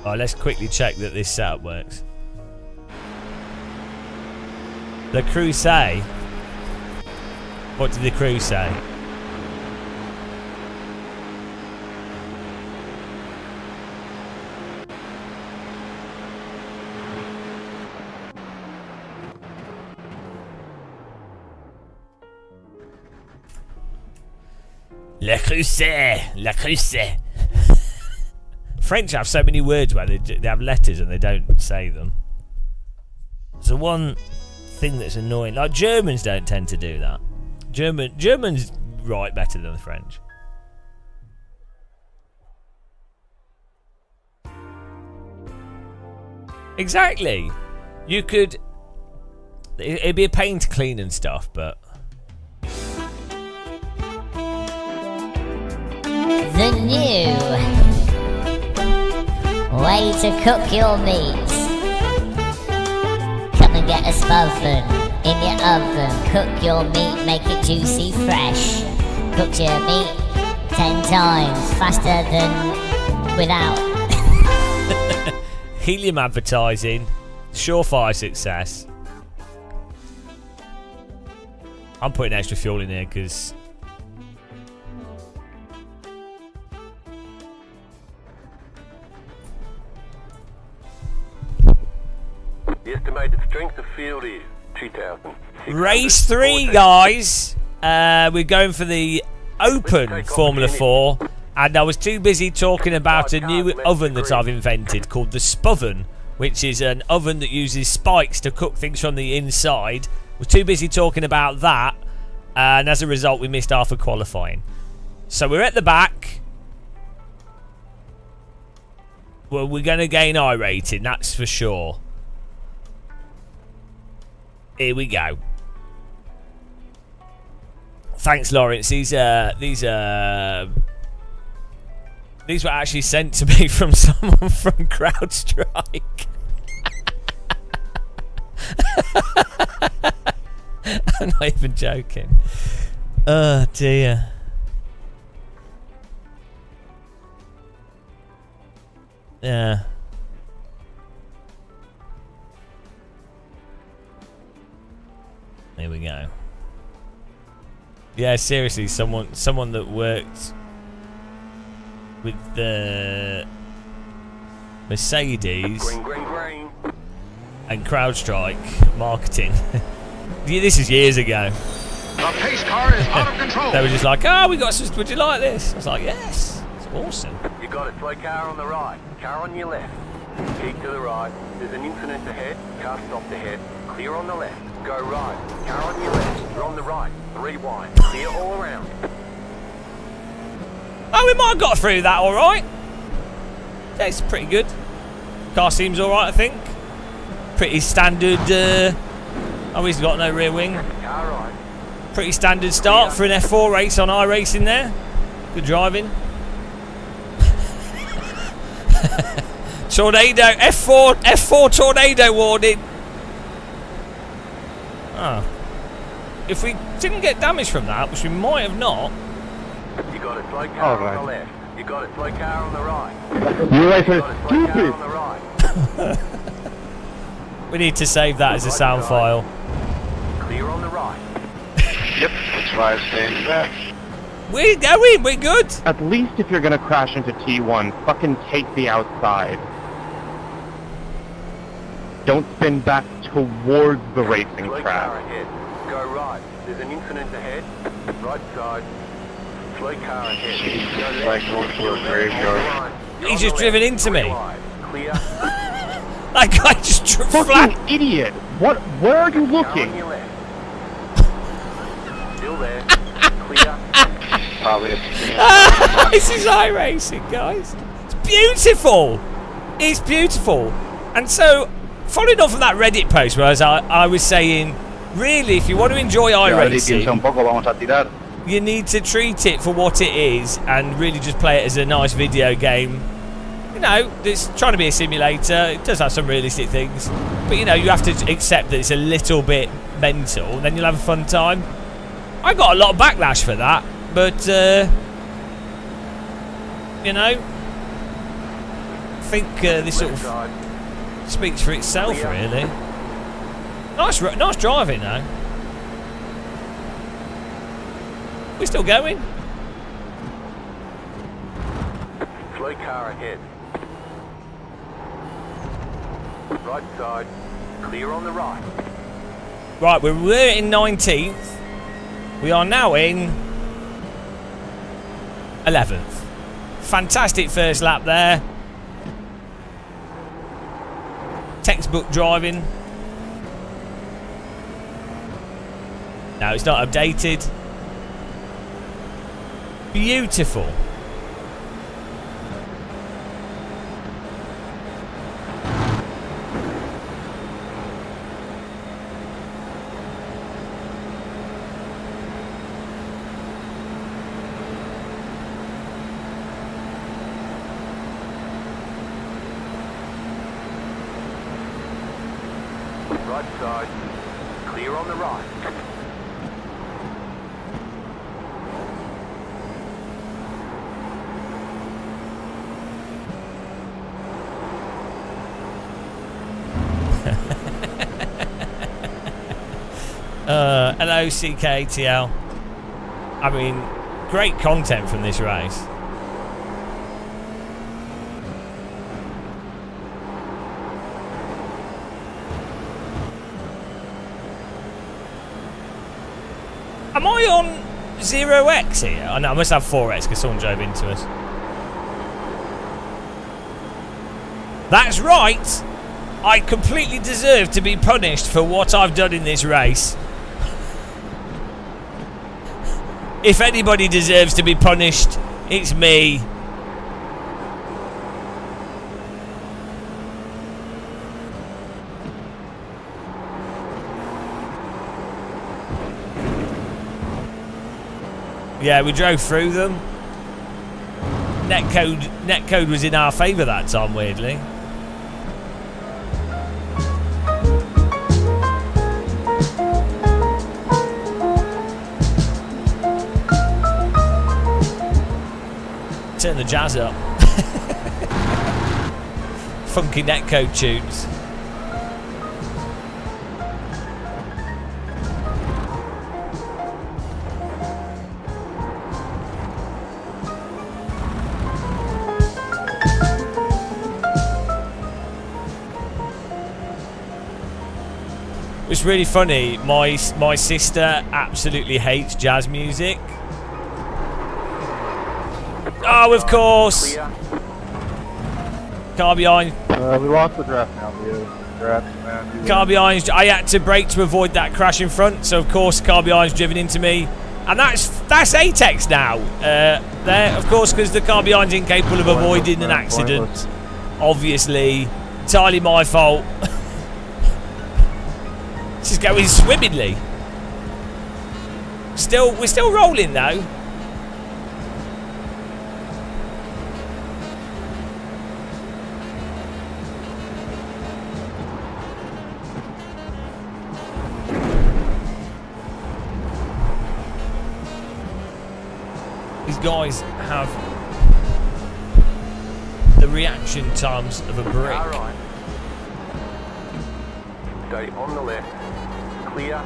Alright, let's quickly check that this setup works. The crew say? What did the crew say? Le Creuset. French have so many words where they have letters and they don't say them. It's the one thing that's annoying. Like Germans don't tend to do that. Germans write better than the French. Exactly. You could. It'd be a pain to clean and stuff, but. The new way to cook your meat. Come and get a spoven in your oven. Cook your meat, make it juicy, fresh. Cook your meat 10 times faster than without. Helium advertising, surefire success. I'm putting extra fuel in here because. The estimated strength of field is 2,000. Race 3, guys. We're going for the Open Formula 4, and I was too busy talking about a new oven that I've invented called the Spoven, which is an oven that uses spikes to cook things from the inside. We're too busy talking about that, and as a result, we missed half of qualifying. So we're at the back. Well, we're going to gain I rating, that's for sure. Here we go. Thanks, Lawrence. These were actually sent to me from someone from CrowdStrike. I'm not even joking. Oh dear. Yeah. Here we go. Yeah, seriously, someone that worked with the Mercedes Green. and CrowdStrike marketing. Yeah, this is years ago. The pace car is out of control. They were just like, "Oh, we got some. Would you like this?" I was like, "Yes, it's awesome." You got it. Slow car on the right. Car on your left. Keep to the right. There's an incident ahead. Car stopped ahead. Clear on the left. Go right. Car on your left. You're on the right. 3 wide. Clear all around. Oh, we might have got through that all right. Yeah, it's pretty good. Car seems all right, I think. Pretty standard. Oh, he's got no rear wing. Car right. Pretty standard start for an F4 race on iRacing there. Good driving. Tornado. F4 tornado warning. Oh. If we didn't get damage from that, which we might have not. You got a slow car on the left. You got a slow car on the right. You guys You are got a slow car stupid. on the right. We need to save that as a sound file. Clear on the right. Yep, that's why I was saying that. We're going. We're good. At least if you're gonna crash into T1, fucking take the outside. Don't spin back towards the racing Slow car track. ahead. Go right. There's an incident ahead. Right side. Slow car ahead. Go Like left. going to a On the graveyard. line. You're He's on just the driven left. into me. Clear wide. Clear. That guy just flat. Fucking idiot! What? Where are you Car on looking? your left. Still there. Clear. Probably This is iRacing, guys. It's beautiful. It's beautiful. And so, following on from that Reddit post, where I was saying, really, if you want to enjoy iRacing, you need to treat it for what it is and really just play it as a nice video game. You know, it's trying to be a simulator. It does have some realistic things. But, you know, you have to accept that it's a little bit mental, and then you'll have a fun time. I got a lot of backlash for that, but, you know, I think this sort Left of side. speaks for itself, really. Nice driving, though. We're still going. Slow car ahead. Right side. Clear on the right. Right, we were in 19th. We are now in 11th. Fantastic first lap there. Textbook driving. No, it's not updated. Beautiful. Right side. Clear on the right. Hello, CKTL. I mean, great content from this race. Am I on 0x here? Oh, no, I must have 4x because someone drove into us. That's right. I completely deserve to be punished for what I've done in this race. If anybody deserves to be punished, it's me. Yeah, we drove through them. Netcode was in our favour that time, weirdly. Turn the jazz up. Funky netcode tunes. It's really funny. My sister absolutely hates jazz music. Oh, of course. Clear. Car behind. We lost the draft now, dude. Draft, man. Car behind. I had to brake to avoid that crash in front. So of course, car behind's driven into me, and that's Atex now. There, of course, because the car behind's incapable of avoiding an accident. Obviously, entirely my fault. This is going swimmingly. We're still rolling though. These guys have the reaction times of a brick. All right. Stay on the left. Clear.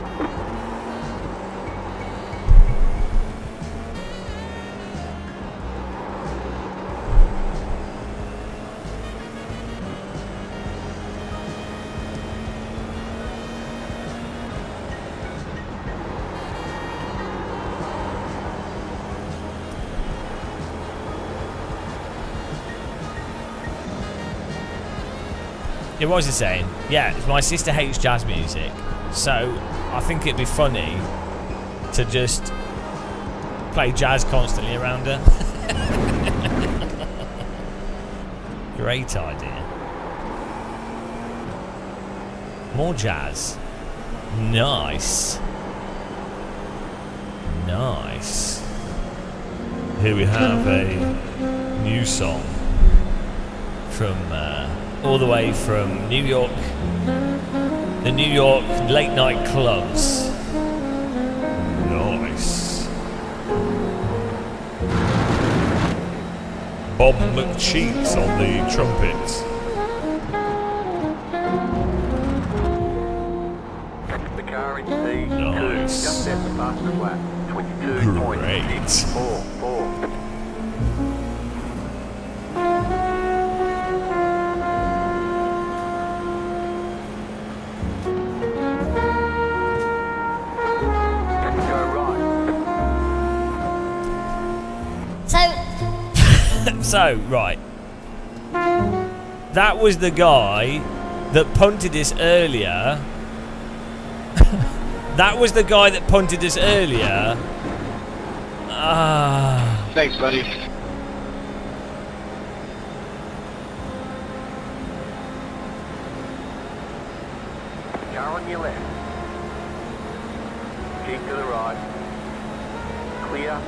It was the same. Yeah, my sister hates jazz music, so I think it'd be funny to just play jazz constantly around her. Great idea. More jazz. Nice. Nice. Here we have a new song from all the way from New York, the New York late night clubs. Nice. Bob McCheeks on the trumpets. The car in C2 Nice. just set the fastest lap. 22.644. So, right. That was the guy that punted us earlier. That was the guy that punted us earlier. Thanks, buddy. Car on your left. Keep to the right. Clear.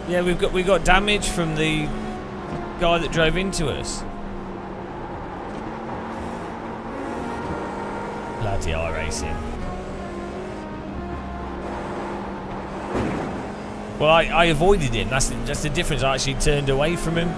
Yeah, we got damage from the guy that drove into us. Bloody iRacing. Well, I avoided him. That's the difference. I actually turned away from him.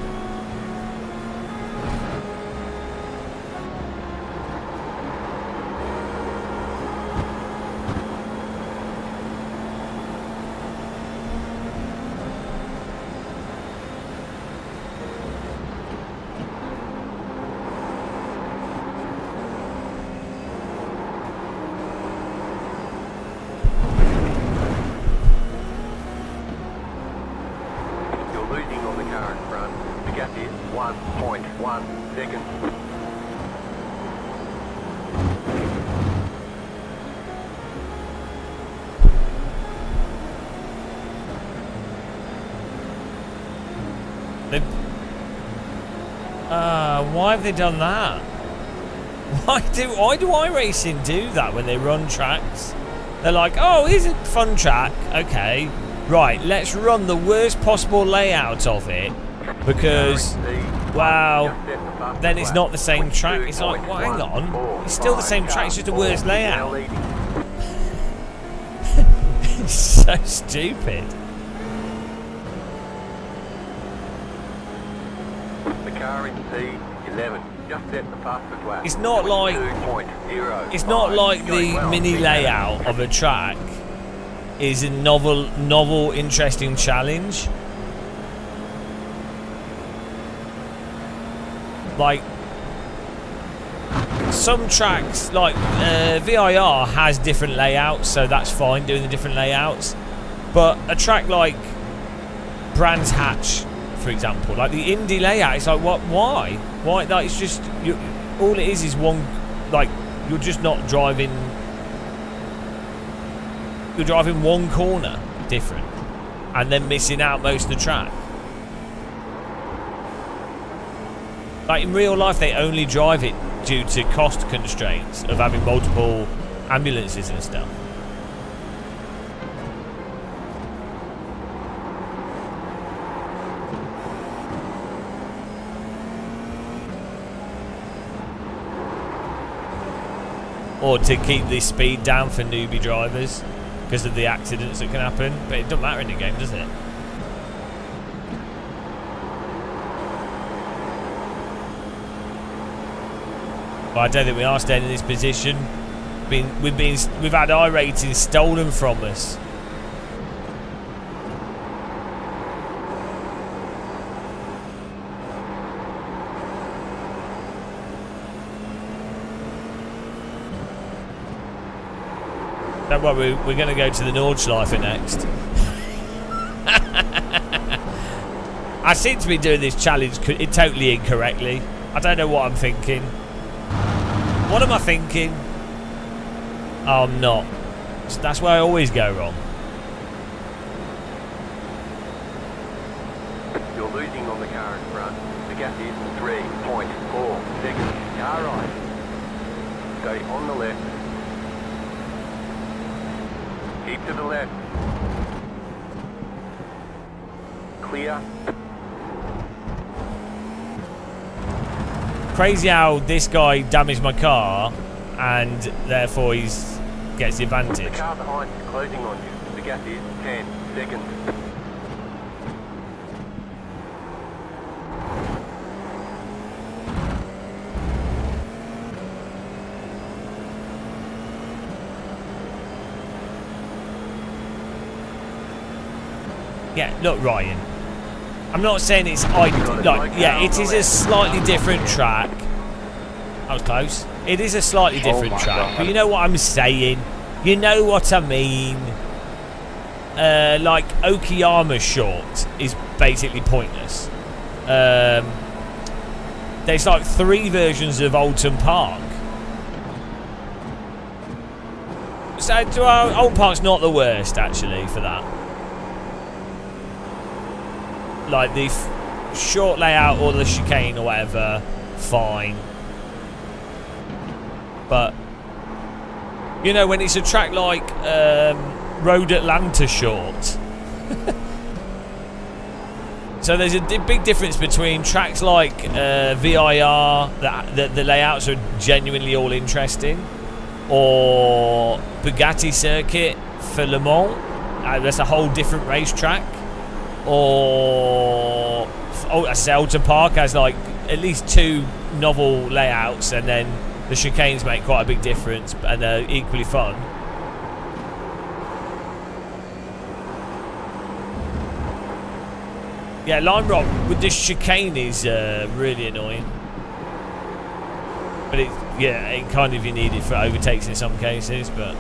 Losing on the car in front. The gap is 1.1 seconds. Why have they done that? Why do iRacing do that when they run tracks? They're like, oh, here's a fun track. Okay, right, let's run the worst possible layout of it because, wow, then it's not the same track. It's like, well, hang on, it's still the same track. It's just a worse layout. It's so stupid. The car in C11 just set the fastest lap. It's not like 22.05. the mini layout of a track is a novel, interesting challenge. Like some tracks, like VIR has different layouts, so that's fine doing the different layouts. But a track like Brands Hatch, for example, like the Indy layout, it's like, what? Why? Like, it's just all it is one. Like, you're just not driving. You're driving one corner different, and then missing out most of the track. Like in real life, they only drive it due to cost constraints of having multiple ambulances and stuff. Or to keep the speed down for newbie drivers because of the accidents that can happen. But it doesn't matter in the game, does it? But I don't think we are staying in this position. We've had our ratings stolen from us. Don't worry, we're going to go to the Nordschleife next. I seem to be doing this challenge totally incorrectly. I don't know what I'm thinking. What am I thinking? Oh, I'm not. That's where I always go wrong. You're losing on the car in front. The gap is 3.4 seconds. Car right. Stay on the left. Keep to the left. Clear. Crazy how this guy damaged my car and therefore gets the The advantage. car behind is closing on you. The gap is 10 seconds. Yeah, look, Ryan. I'm not saying it's like, yeah, it is a slightly different track. That was close. It is a slightly different my track, God. but you know what I'm saying. You know what I mean. Like Okayama short is basically pointless. There's like 3 versions of Alton Park. So Alton Park's not the worst actually for that. Like the short layout or the chicane or whatever, fine. But you know, when it's a track like Road Atlanta short. So there's a big difference between tracks like VIR, that the layouts are genuinely all interesting, or Bugatti Circuit for Le Mans. That's a whole different racetrack. Or Alton Park has like at least 2 novel layouts, and then the chicanes make quite a big difference, and they're equally fun. Yeah, Lime Rock with this chicane is really annoying. But it kind of you need it for overtakes in some cases, but.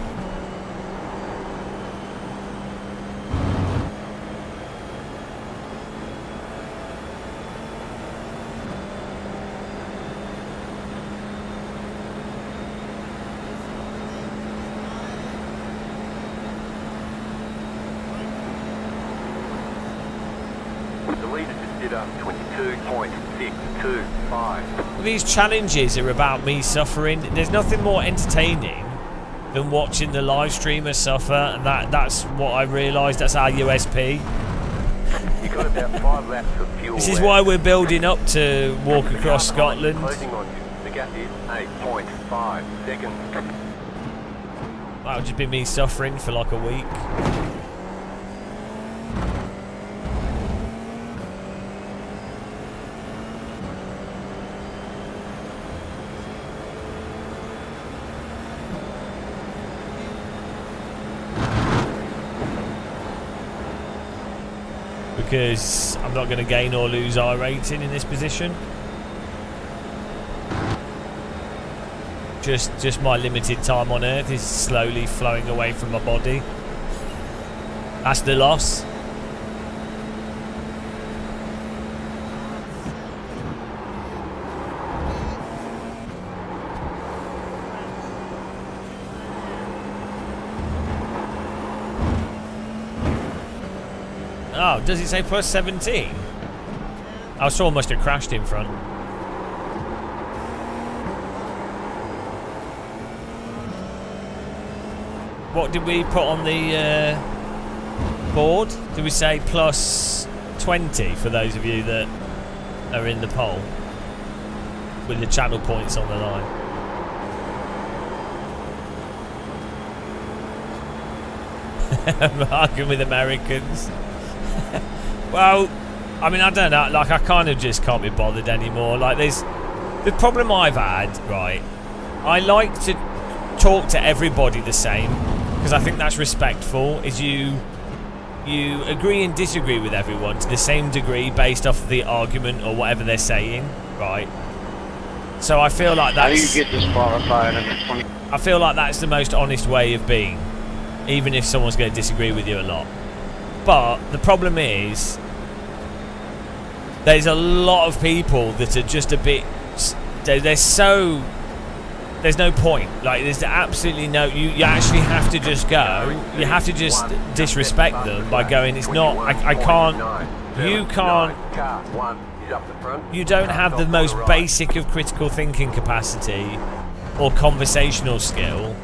The leader just did up 22.625. These challenges are about me suffering. There's nothing more entertaining than watching the live streamer suffer, and that's what I realised. That's our USP. You got about 5 laps of fuel. This is left. why we're building up to walk The car across behind is Scotland. Closing on you. The gap is 8.5 seconds. That'll just be me suffering for like a week. Because I'm not going to gain or lose I rating in this position. Just my limited time on Earth is slowly flowing away from my body. That's the loss. Oh, does it say plus 17? I saw I must have crashed in front. What did we put on the board? Did we say plus 20 for those of you that are in the poll? With the channel points on the line. Arguing with Americans. Well, I mean, I don't know. Like, I kind of just can't be bothered anymore. Like, there's the problem I've had, right? I like to talk to everybody the same because I think that's respectful. Is you agree and disagree with everyone to the same degree based off of the argument or whatever they're saying, right? So I feel like How do you that's get disqualified in the 20? I feel like that's the most honest way of being. even if someone's going to disagree with you a lot. But the problem is, there's a lot of people that are just a bit. They're so. There's no point. Like, there's absolutely no. You actually have to just go. You have to just disrespect them by going. It's not. I can't. You can't. Car 1 is up the front. You don't have the most basic of critical thinking capacity or conversational skill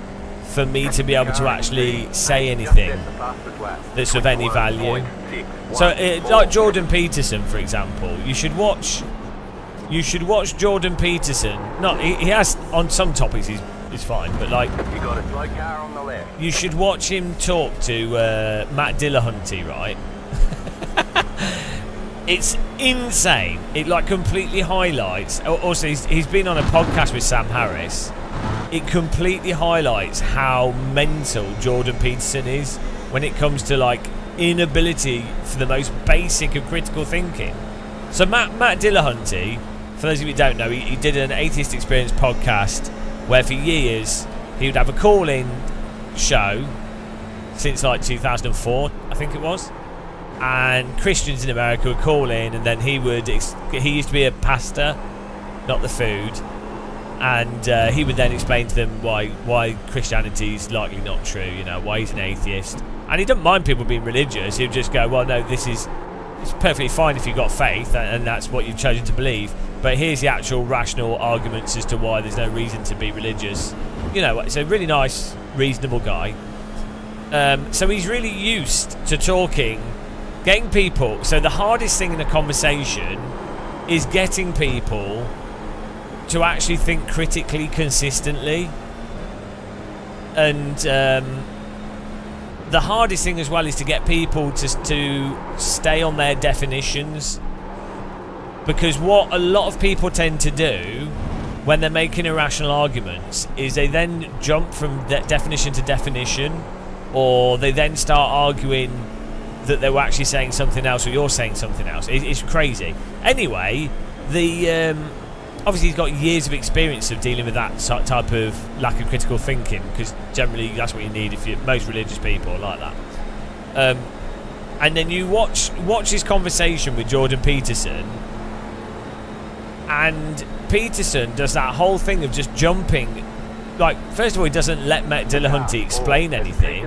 for me to be able to actually say anything that's of any value. So, like Jordan Peterson, for example, you should watch Jordan Peterson. Not he has on some topics he's fine, but like You got a slow car on the left. you should watch him talk to Matt Dillahunty, right? It's insane. It like completely highlights. Also, he's been on a podcast with Sam Harris. It completely highlights how mental Jordan Peterson is when it comes to like inability for the most basic of critical thinking. So Matt Dillahunty, for those of you who don't know, he did an Atheist Experience podcast where for years he would have a call-in show since like 2004, I think it was. And Christians in America would call in, and then he used to be a pastor, not the food, and he would then explain to them why Christianity is likely not true, you know, why he's an atheist. And he doesn't mind people being religious. He'd just go, well, no, it's perfectly fine if you've got faith and that's what you've chosen to believe, but here's the actual rational arguments as to why there's no reason to be religious. You know, it's a really nice, reasonable guy. So he's really used to getting people. So the hardest thing in a conversation is getting people to actually think critically consistently. And the hardest thing as well is to get people to stay on their definitions, because what a lot of people tend to do when they're making irrational arguments is they then jump from definition to definition, or they then start arguing that they were actually saying something else or you're saying something else. It's crazy. Anyway, obviously he's got years of experience of dealing with that type of lack of critical thinking, because generally that's what you need if most religious people are like that. And then you watch his conversation with Jordan Peterson, and Peterson does that whole thing of just jumping. Like, first of all, he doesn't let Matt Dillahunty explain anything,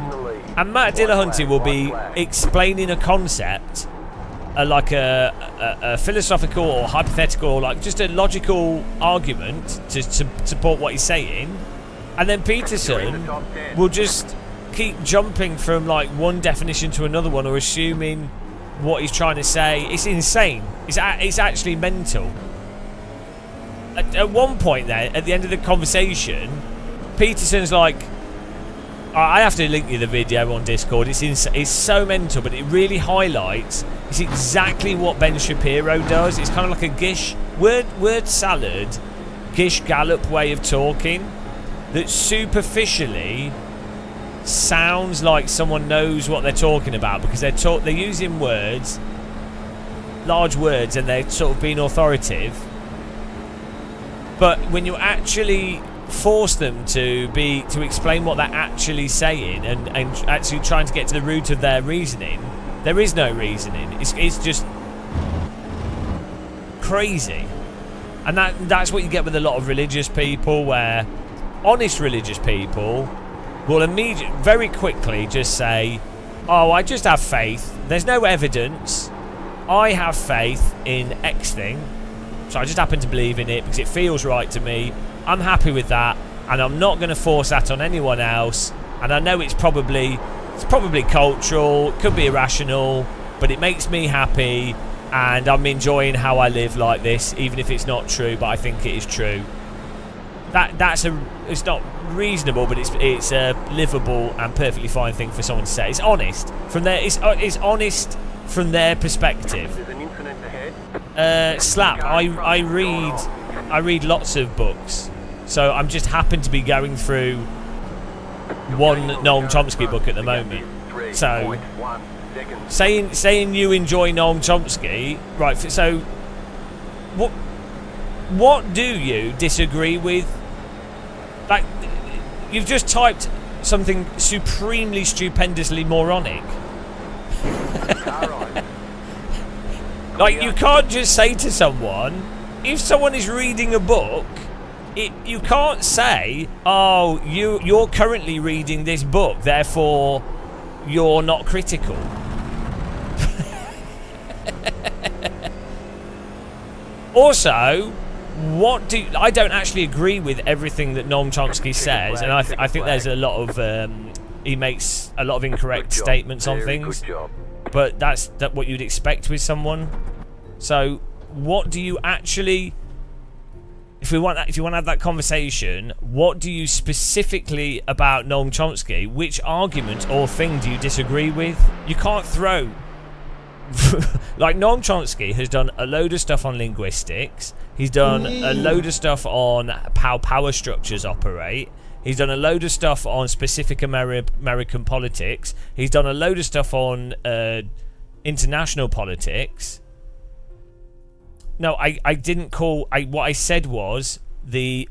and Matt Dillahunty will be explaining a concept, like a philosophical or hypothetical, or like just a logical argument to support what he's saying, and then Peterson will just keep jumping from like one definition to another one, or assuming what he's trying to say. It's insane. It's actually mental. At one point there, at the end of the conversation, Peterson's like, I have to link you the video on Discord. It's so mental, but it really highlights. It's exactly what Ben Shapiro does. It's kind of like a Gish word salad, Gish Gallop way of talking that superficially sounds like someone knows what they're talking about, because they're using words, large words, and they're sort of being authoritative. But when you actually force them to explain what they're actually saying and actually trying to get to the root of their reasoning, there is no reasoning. It's just crazy. And that's what you get with a lot of religious people, where honest religious people will very quickly just say, oh, I just have faith. There's no evidence. I have faith in X thing, so I just happen to believe in it because it feels right to me. I'm happy with that, and I'm not going to force that on anyone else. And I know it's probably cultural, it could be irrational, but it makes me happy, and I'm enjoying how I live like this, even if it's not true, but I think it is true. It's not reasonable, but it's a livable and perfectly fine thing for someone to say. It's honest from their it's honest from their perspective. There's an incident ahead. Slap. I read lots of books, so I'm just happen to be going through one Noam Chomsky book at the moment. So saying you enjoy Noam Chomsky, right? So what do you disagree with? Like, you've just typed something supremely, stupendously moronic. Car right. Like, you can't just say to someone, if someone is reading a book, you can't say, oh, you're currently reading this book, therefore you're not critical. Also, I don't actually agree with everything that Noam Chomsky says, and I think there's a lot of he makes a lot of incorrect Good job. statements on Very things. Good job. But that's what you'd expect with someone. So, what do you actually? If you want to have that conversation, what do you specifically about Noam Chomsky? Which argument or thing do you disagree with? You can't throw. Like, Noam Chomsky has done a load of stuff on linguistics. He's done a load of stuff on how power structures operate. He's done a load of stuff on specific American politics. He's done a load of stuff on international politics. No, I didn't call... what I said was the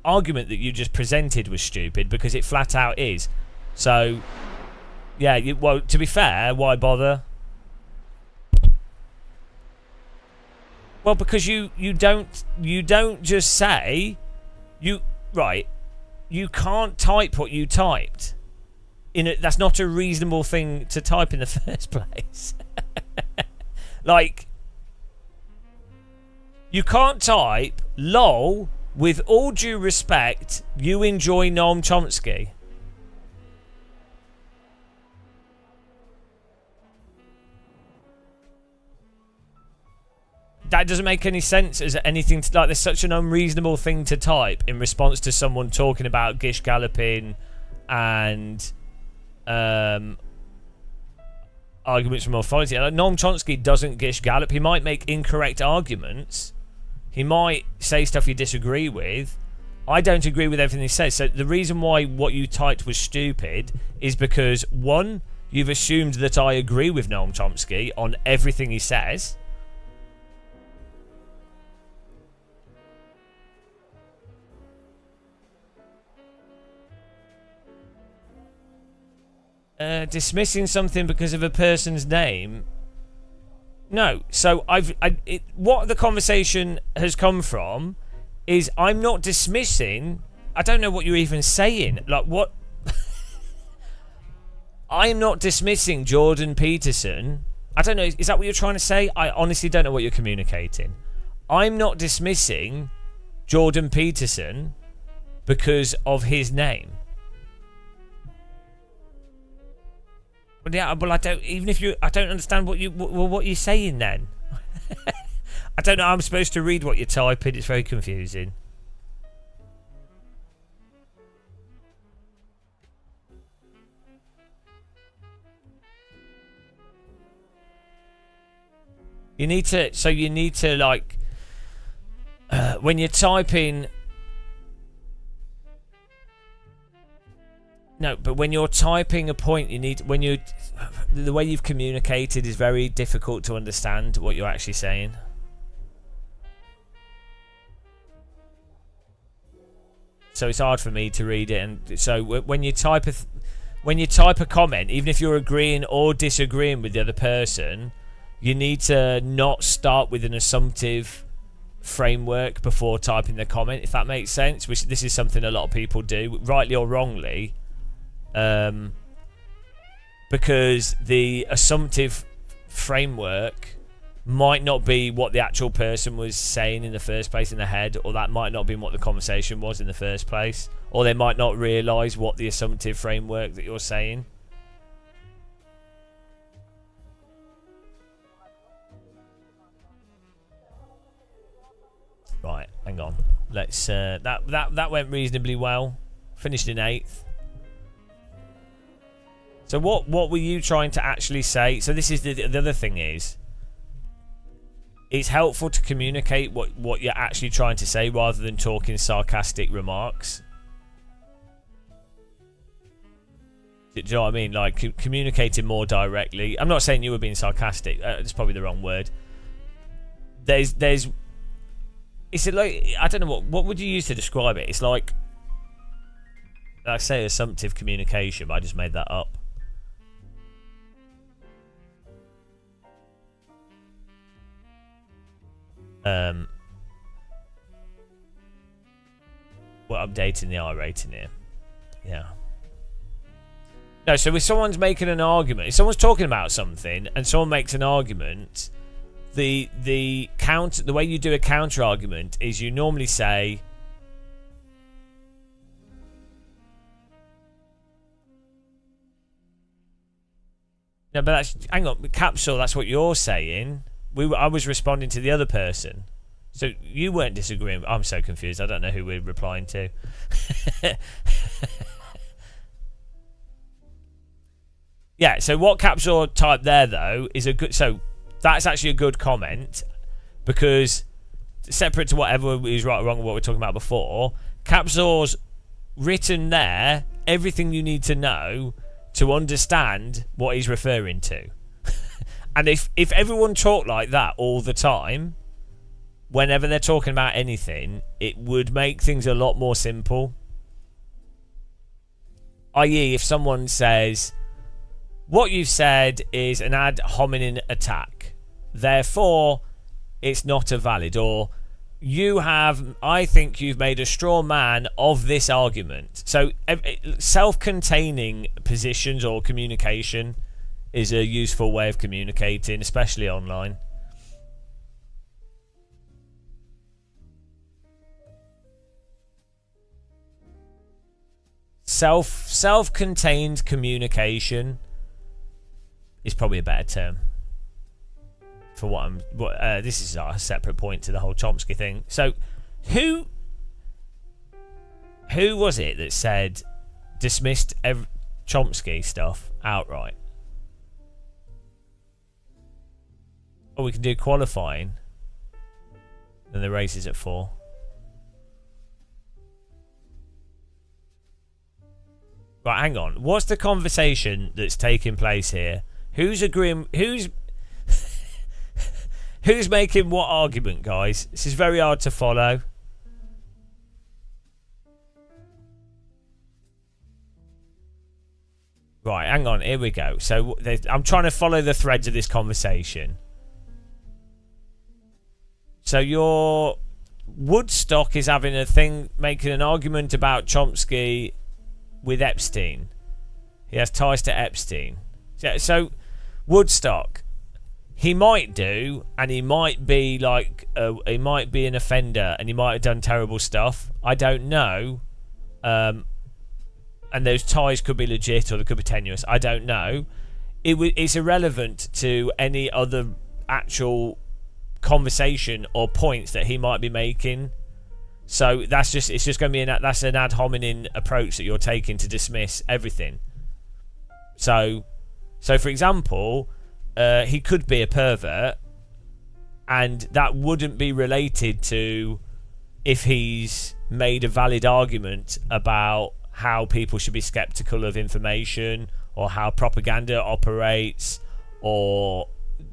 argument that you just presented was stupid because it flat out is. So, yeah, well, to be fair, why bother? Well, because you don't just say... Right... You can't type what you typed. That's not a reasonable thing to type in the first place. Like, you can't type, lol, with all due respect, you enjoy Noam Chomsky. That doesn't make any sense as anything to, like, there's such an unreasonable thing to type in response to someone talking about Gish Galloping and arguments from authority. Like, Noam Chomsky doesn't Gish Gallop. He might make incorrect arguments. He might say stuff you disagree with. I don't agree with everything he says. So the reason why what you typed was stupid is because, one, you've assumed that I agree with Noam Chomsky on everything he says. Dismissing something because of a person's name. No. So what the conversation has come from is I'm not dismissing. I don't know what you're even saying. Like, what? I am not dismissing Jordan Peterson. I don't know. Is that what you're trying to say? I honestly don't know what you're communicating. I'm not dismissing Jordan Peterson because of his name. Well, yeah, well, I don't. Even if I don't understand what you're saying. Then I don't know. I'm supposed to read what you're typing. It's very confusing. You need to. So you need to, like, when you're typing. No, but when you're typing a point, you need the way you've communicated is very difficult to understand what you're actually saying. So it's hard for me to read it, and so when you type a comment, even if you're agreeing or disagreeing with the other person, you need to not start with an assumptive framework before typing the comment, if that makes sense. Which this is something a lot of people do, rightly or wrongly. Because the assumptive framework might not be what the actual person was saying in the first place in the head, or that might not be what the conversation was in the first place, or they might not realise what the assumptive framework that you're saying. Right, hang on. Let's that went reasonably well. Finished in 8th. So what were you trying to actually say? So this is the other thing is, it's helpful to communicate what you're actually trying to say rather than talking sarcastic remarks. Do you know what I mean? Like, communicating more directly. I'm not saying you were being sarcastic. It's probably the wrong word. It's like, I don't know what would you use to describe it. It's like, I say assumptive communication, but I just made that up. We're updating the R rating here. Yeah. No, so if someone's making an argument, if someone's talking about something and someone makes an argument, the way you do a counter argument is you normally say, no, but that's, hang on, Capsule, that's what you're saying. I was responding to the other person. So you weren't disagreeing. I'm so confused. I don't know who we're replying to. Yeah, so what Capsule typed there, though, is a good... So that's actually a good comment, because separate to whatever is right or wrong with what we were talking about before, Capsule's written there everything you need to know to understand what he's referring to. And if everyone talked like that all the time, whenever they're talking about anything, it would make things a lot more simple. I.e., if someone says, what you've said is an ad hominem attack, therefore it's not a valid, or I think you've made a straw man of this argument. So self-containing positions or communication is a useful way of communicating, especially online. Self-contained communication is probably a better term for this is a separate point to the whole Chomsky thing. So who was it that said dismissed Chomsky stuff outright? Or we can do qualifying, and the race is at 4. Right, hang on. What's the conversation that's taking place here? Who's agreeing? Who's making what argument, guys? This is very hard to follow. Right, hang on. Here we go. So I'm trying to follow the threads of this conversation. So your Woodstock is having a thing, making an argument about Chomsky with Epstein. He has ties to Epstein. So Woodstock, he might do, and he might be like, he might be an offender, and he might have done terrible stuff. I don't know. And those ties could be legit, or they could be tenuous. I don't know. It's irrelevant to any other actual conversation or points that he might be making. So it's just going to be that's an ad hominem approach that you're taking to dismiss everything. So for example, he could be a pervert, and that wouldn't be related to if he's made a valid argument about how people should be skeptical of information, or how propaganda operates, or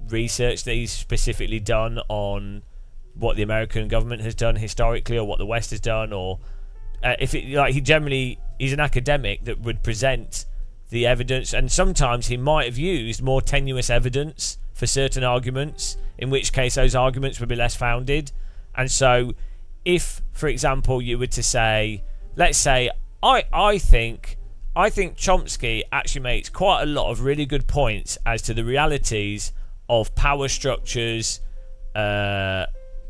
research that he's specifically done on what the American government has done historically, or what the West has done, or he's an academic that would present the evidence, and sometimes he might have used more tenuous evidence for certain arguments, in which case those arguments would be less founded. And so if, for example, you were to say, let's say, I think Chomsky actually makes quite a lot of really good points as to the realities of power structures, how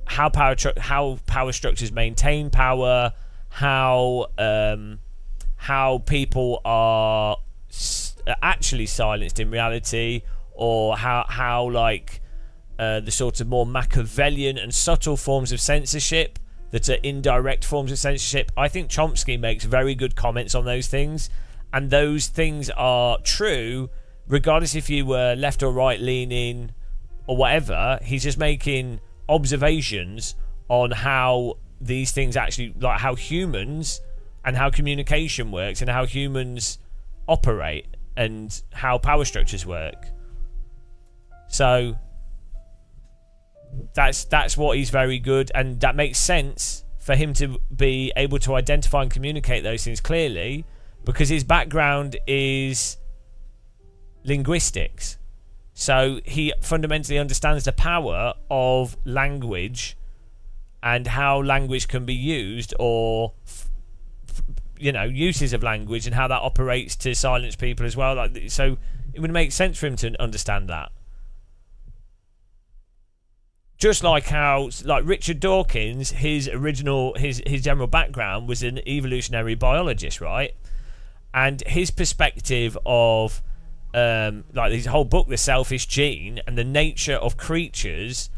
power structures maintain power, how people are actually silenced in reality, or how the sort of more Machiavellian and subtle forms of censorship that are indirect forms of censorship. I think Chomsky makes very good comments on those things, and those things are true regardless if you were left or right leaning or whatever. He's just making observations on how these things actually, like how humans and how communication works and how humans operate and how power structures work. So that's what he's very good, and that makes sense for him to be able to identify and communicate those things clearly, because his background is linguistics. So he fundamentally understands the power of language and how language can be used, or uses of language and how that operates to silence people as well. Like, so it would make sense for him to understand that. Just like how, like Richard Dawkins, his general background was an evolutionary biologist, right? And his perspective of like his whole book, The Selfish Gene, and the nature of creatures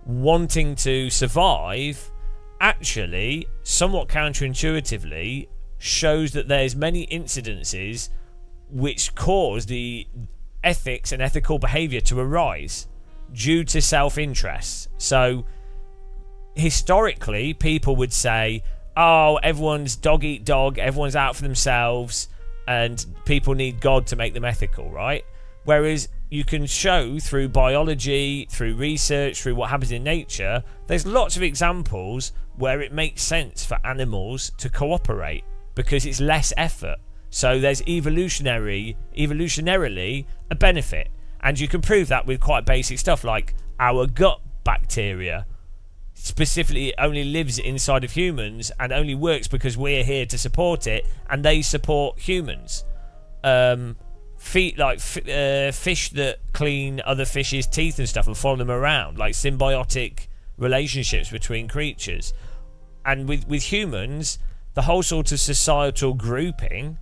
wanting to survive, actually, somewhat counterintuitively, shows that there's many incidences which cause the ethics and ethical behaviour to arise due to self-interest. So historically, people would say, oh, everyone's dog eat dog, everyone's out for themselves, and people need God to make them ethical, right? Whereas you can show through biology, through research, through what happens in nature, there's lots of examples where it makes sense for animals to cooperate because it's less effort. So there's evolutionarily a benefit. And you can prove that with quite basic stuff like our gut bacteria specifically only lives inside of humans and only works because we're here to support it and they support humans. Fish that clean other fish's teeth and stuff and follow them around, like symbiotic relationships between creatures. And with humans, the whole sort of societal grouping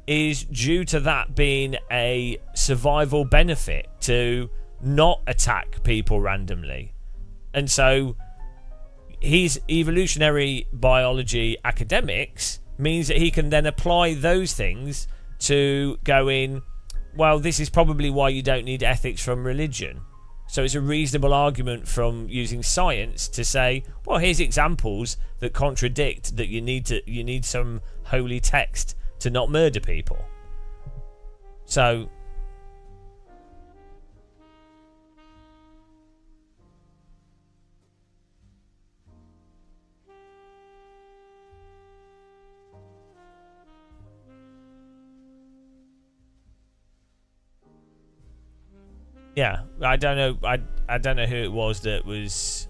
is due to that being a survival benefit to not attack people randomly. And so his evolutionary biology academics means that he can then apply those things to going, well, this is probably why you don't need ethics from religion. So it's a reasonable argument from using science to say, well, here's examples that contradict that you need some holy text to not murder people. So yeah, I don't know. I don't know who it was that was.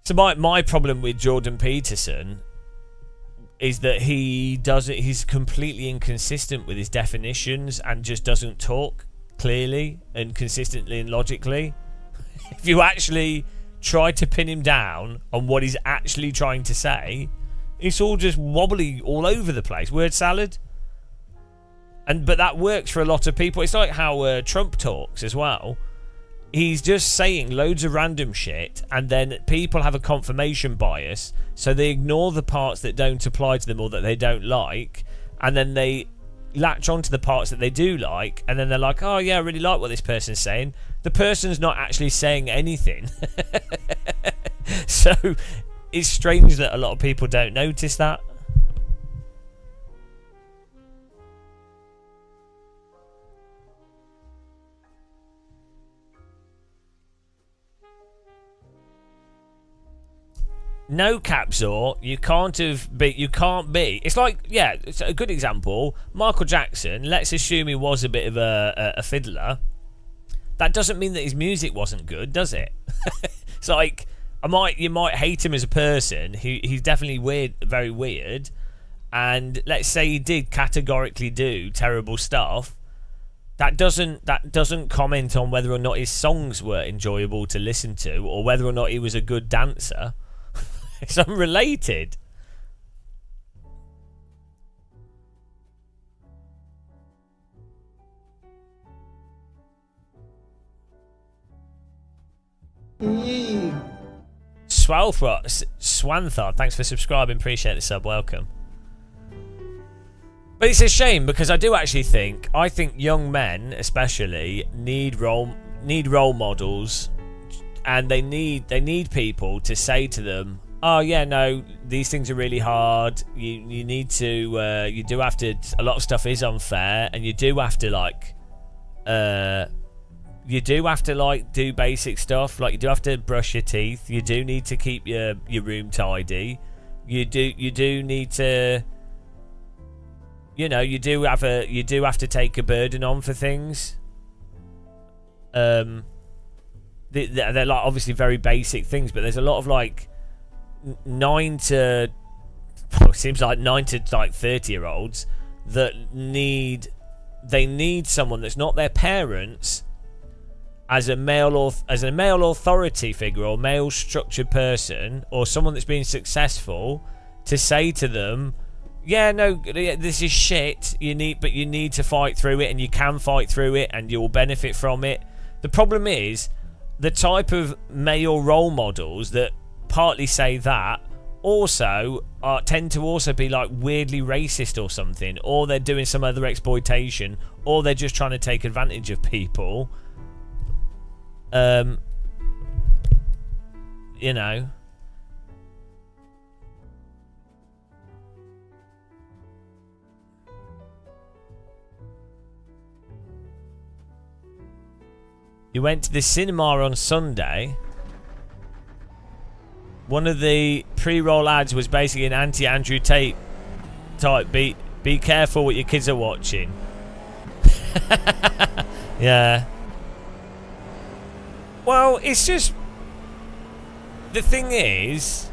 So my problem with Jordan Peterson is that he's completely inconsistent with his definitions and just doesn't talk clearly and consistently and logically. If you actually try to pin him down on what he's actually trying to say, it's all just wobbly all over the place. Word salad. But that works for a lot of people. It's like how Trump talks as well. He's just saying loads of random shit, and then people have a confirmation bias, so they ignore the parts that don't apply to them or that they don't like, and then they latch onto the parts that they do like, and then they're like, oh yeah, I really like what this person's saying. The person's not actually saying anything. So it's strange that a lot of people don't notice that. No, Capzor, you can't be. It's like, yeah, it's a good example. Michael Jackson, let's assume he was a bit of a fiddler. That doesn't mean that his music wasn't good, does it? It's like, you might hate him as a person. He's definitely weird, very weird. And let's say he did categorically do terrible stuff. That doesn't comment on whether or not his songs were enjoyable to listen to or whether or not he was a good dancer. It's unrelated. Swanthar, thanks for subscribing. Appreciate the sub. Welcome. But it's a shame because I think young men especially need role models, and they need people to say to them, oh yeah, no, these things are really hard. You need to you do have to. A lot of stuff is unfair, and you do have to do basic stuff. Like you do have to brush your teeth. You do need to keep your room tidy. You do need to, you know, you do have to take a burden on for things. They're like obviously very basic things, but there's a lot of like 9 to 30-year-olds that need someone that's not their parents as a male authority figure or male structured person or someone that's been successful to say to them, yeah, no, this is shit, you need to fight through it, and you can fight through it and you'll benefit from it. The problem is the type of male role models that partly say that also tend to also be like weirdly racist or something, or they're doing some other exploitation, or they're just trying to take advantage of people. You know. You went to the cinema on Sunday. One of the pre-roll ads was basically an anti-Andrew Tate type. Be careful what your kids are watching. Yeah. Well, it's just... The thing is...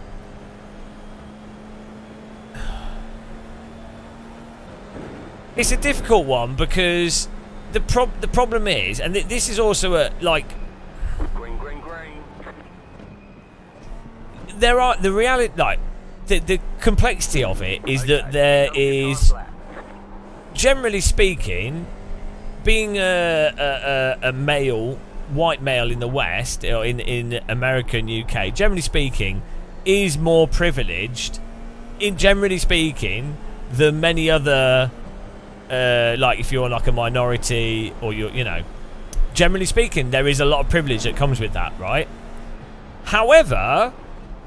It's a difficult one because the problem is, and this is also a, like... Green, green, green. There are... The reality... Like, the complexity of it is that there is... Generally speaking, being a male... white male in the West, or in America and UK, generally speaking, is more privileged, generally speaking, than many other, like if you're like a minority, or you know, generally speaking, there is a lot of privilege that comes with that, right? However,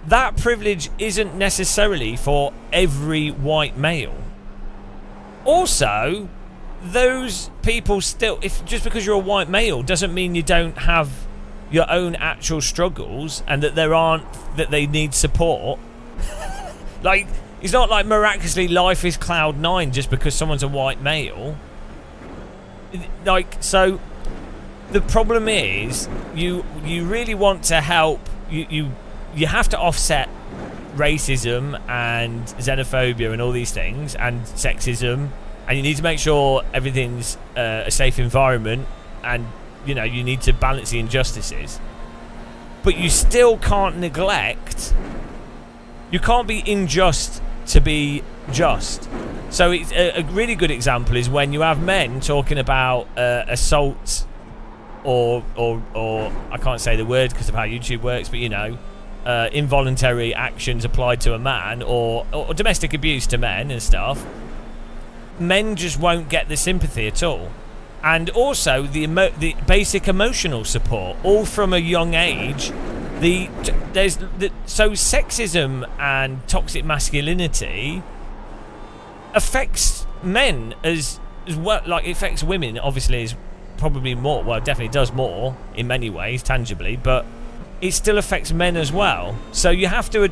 that privilege isn't necessarily for every white male. Also, those people still, if just because you're a white male doesn't mean you don't have your own actual struggles and that that they need support. Like, it's not like miraculously life is cloud 9 just because someone's a white male. Like, so the problem is you really want to help, you have to offset racism and xenophobia and all these things and sexism. And you need to make sure everything's a safe environment, and you know you need to balance the injustices. But you still can't neglect. You can't be unjust to be just. So it's a really good example is when you have men talking about assault, or I can't say the word because of how YouTube works, but you know, involuntary actions applied to a man, or domestic abuse to men and stuff. Men just won't get the sympathy at all, and also the basic emotional support, all from a young age. So sexism and toxic masculinity affects men as well. Like, it affects women, obviously, is probably more. Well, it definitely does more in many ways, tangibly, but it still affects men as well. So you have to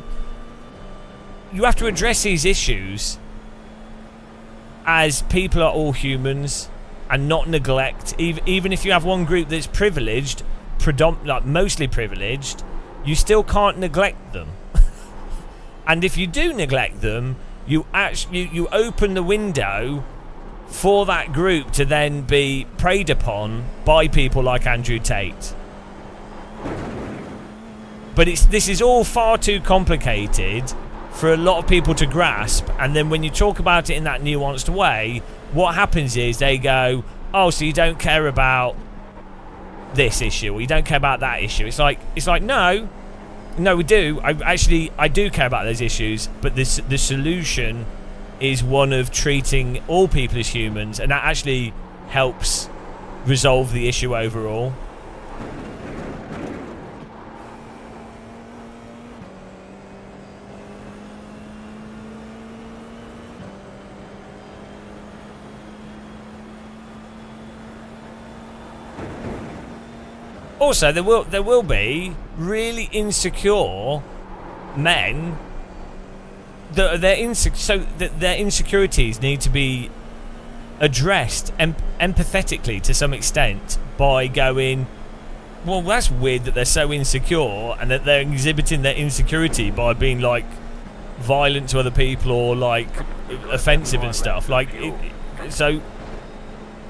address these issues. As people are all humans, and not neglect, even if you have one group that's privileged, like mostly privileged, you still can't neglect them. And if you do neglect them, you open the window for that group to then be preyed upon by people like Andrew Tate. But this is all far too complicated for a lot of people to grasp, and then when you talk about it in that nuanced way, what happens is they go, oh, so you don't care about this issue, or you don't care about that issue. It's like no, we do. I do care about those issues, but the solution is one of treating all people as humans, and that actually helps resolve the issue overall. Also, there will be really insecure men their insecurities need to be addressed empathetically to some extent by going, well, that's weird that they're so insecure and that they're exhibiting their insecurity by being like violent to other people or like offensive and stuff. Like, so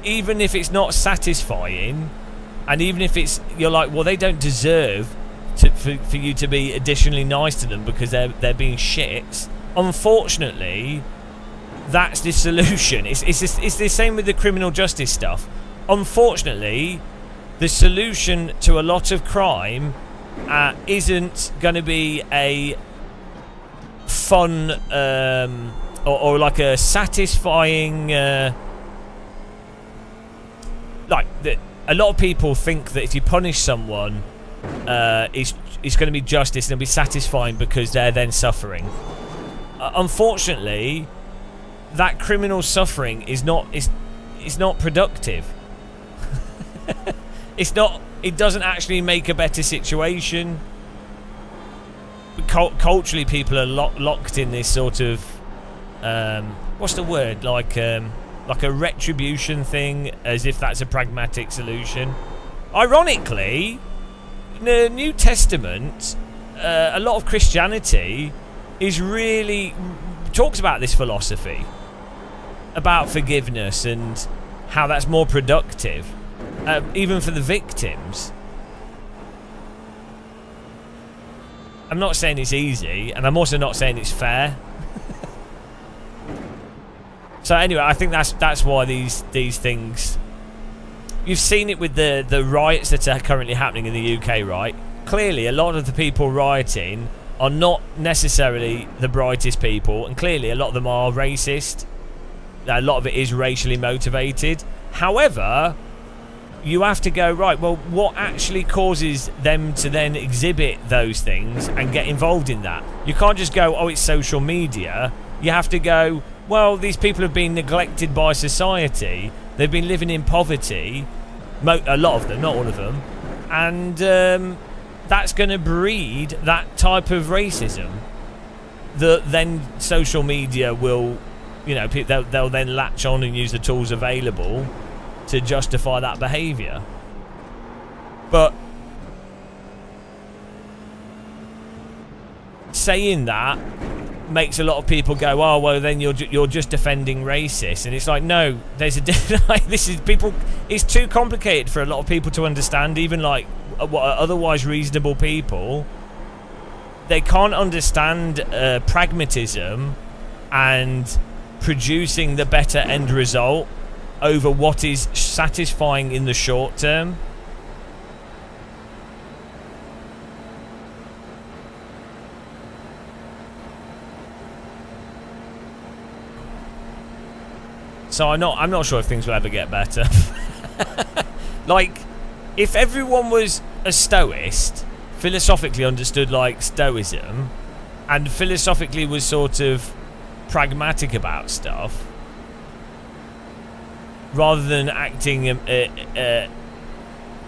even if it's not satisfying, and even if you're like, well, they don't deserve for you to be additionally nice to them because they're being shits. Unfortunately, that's the solution. It's the same with the criminal justice stuff. Unfortunately, the solution to a lot of crime isn't going to be a fun or like a satisfying a lot of people think that if you punish someone it's going to be justice and it'll be satisfying because they're then suffering. Unfortunately, that criminal suffering is not productive. It doesn't actually make a better situation. Culturally, people are locked in this sort of what's the word, like a retribution thing, as if that's a pragmatic solution. Ironically, in the New Testament, a lot of Christianity talks about this philosophy about forgiveness and how that's more productive, even for the victims. I'm not saying it's easy, and I'm also not saying it's fair. So anyway, I think that's why these things. You've seen it with the riots that are currently happening in the UK, right? Clearly, a lot of the people rioting are not necessarily the brightest people, and clearly a lot of them are racist. A lot of it is racially motivated. However, you have to go, right, well, what actually causes them to then exhibit those things and get involved in that? You can't just go, oh, it's social media. You have to go, well, these people have been neglected by society. They've been living in poverty, a lot of them, not all of them, and that's going to breed that type of racism that then social media will, they'll then latch on and use the tools available to justify that behaviour. But saying that makes a lot of people go, oh, well, then you're just defending racists, and it's like, no, there's it's too complicated for a lot of people to understand. Even like what are otherwise reasonable people, they can't understand pragmatism and producing the better end result over what is satisfying in the short term. So I'm not sure if things will ever get better. Like, if everyone was a stoicist, philosophically understood like stoicism, and philosophically was sort of pragmatic about stuff, rather than acting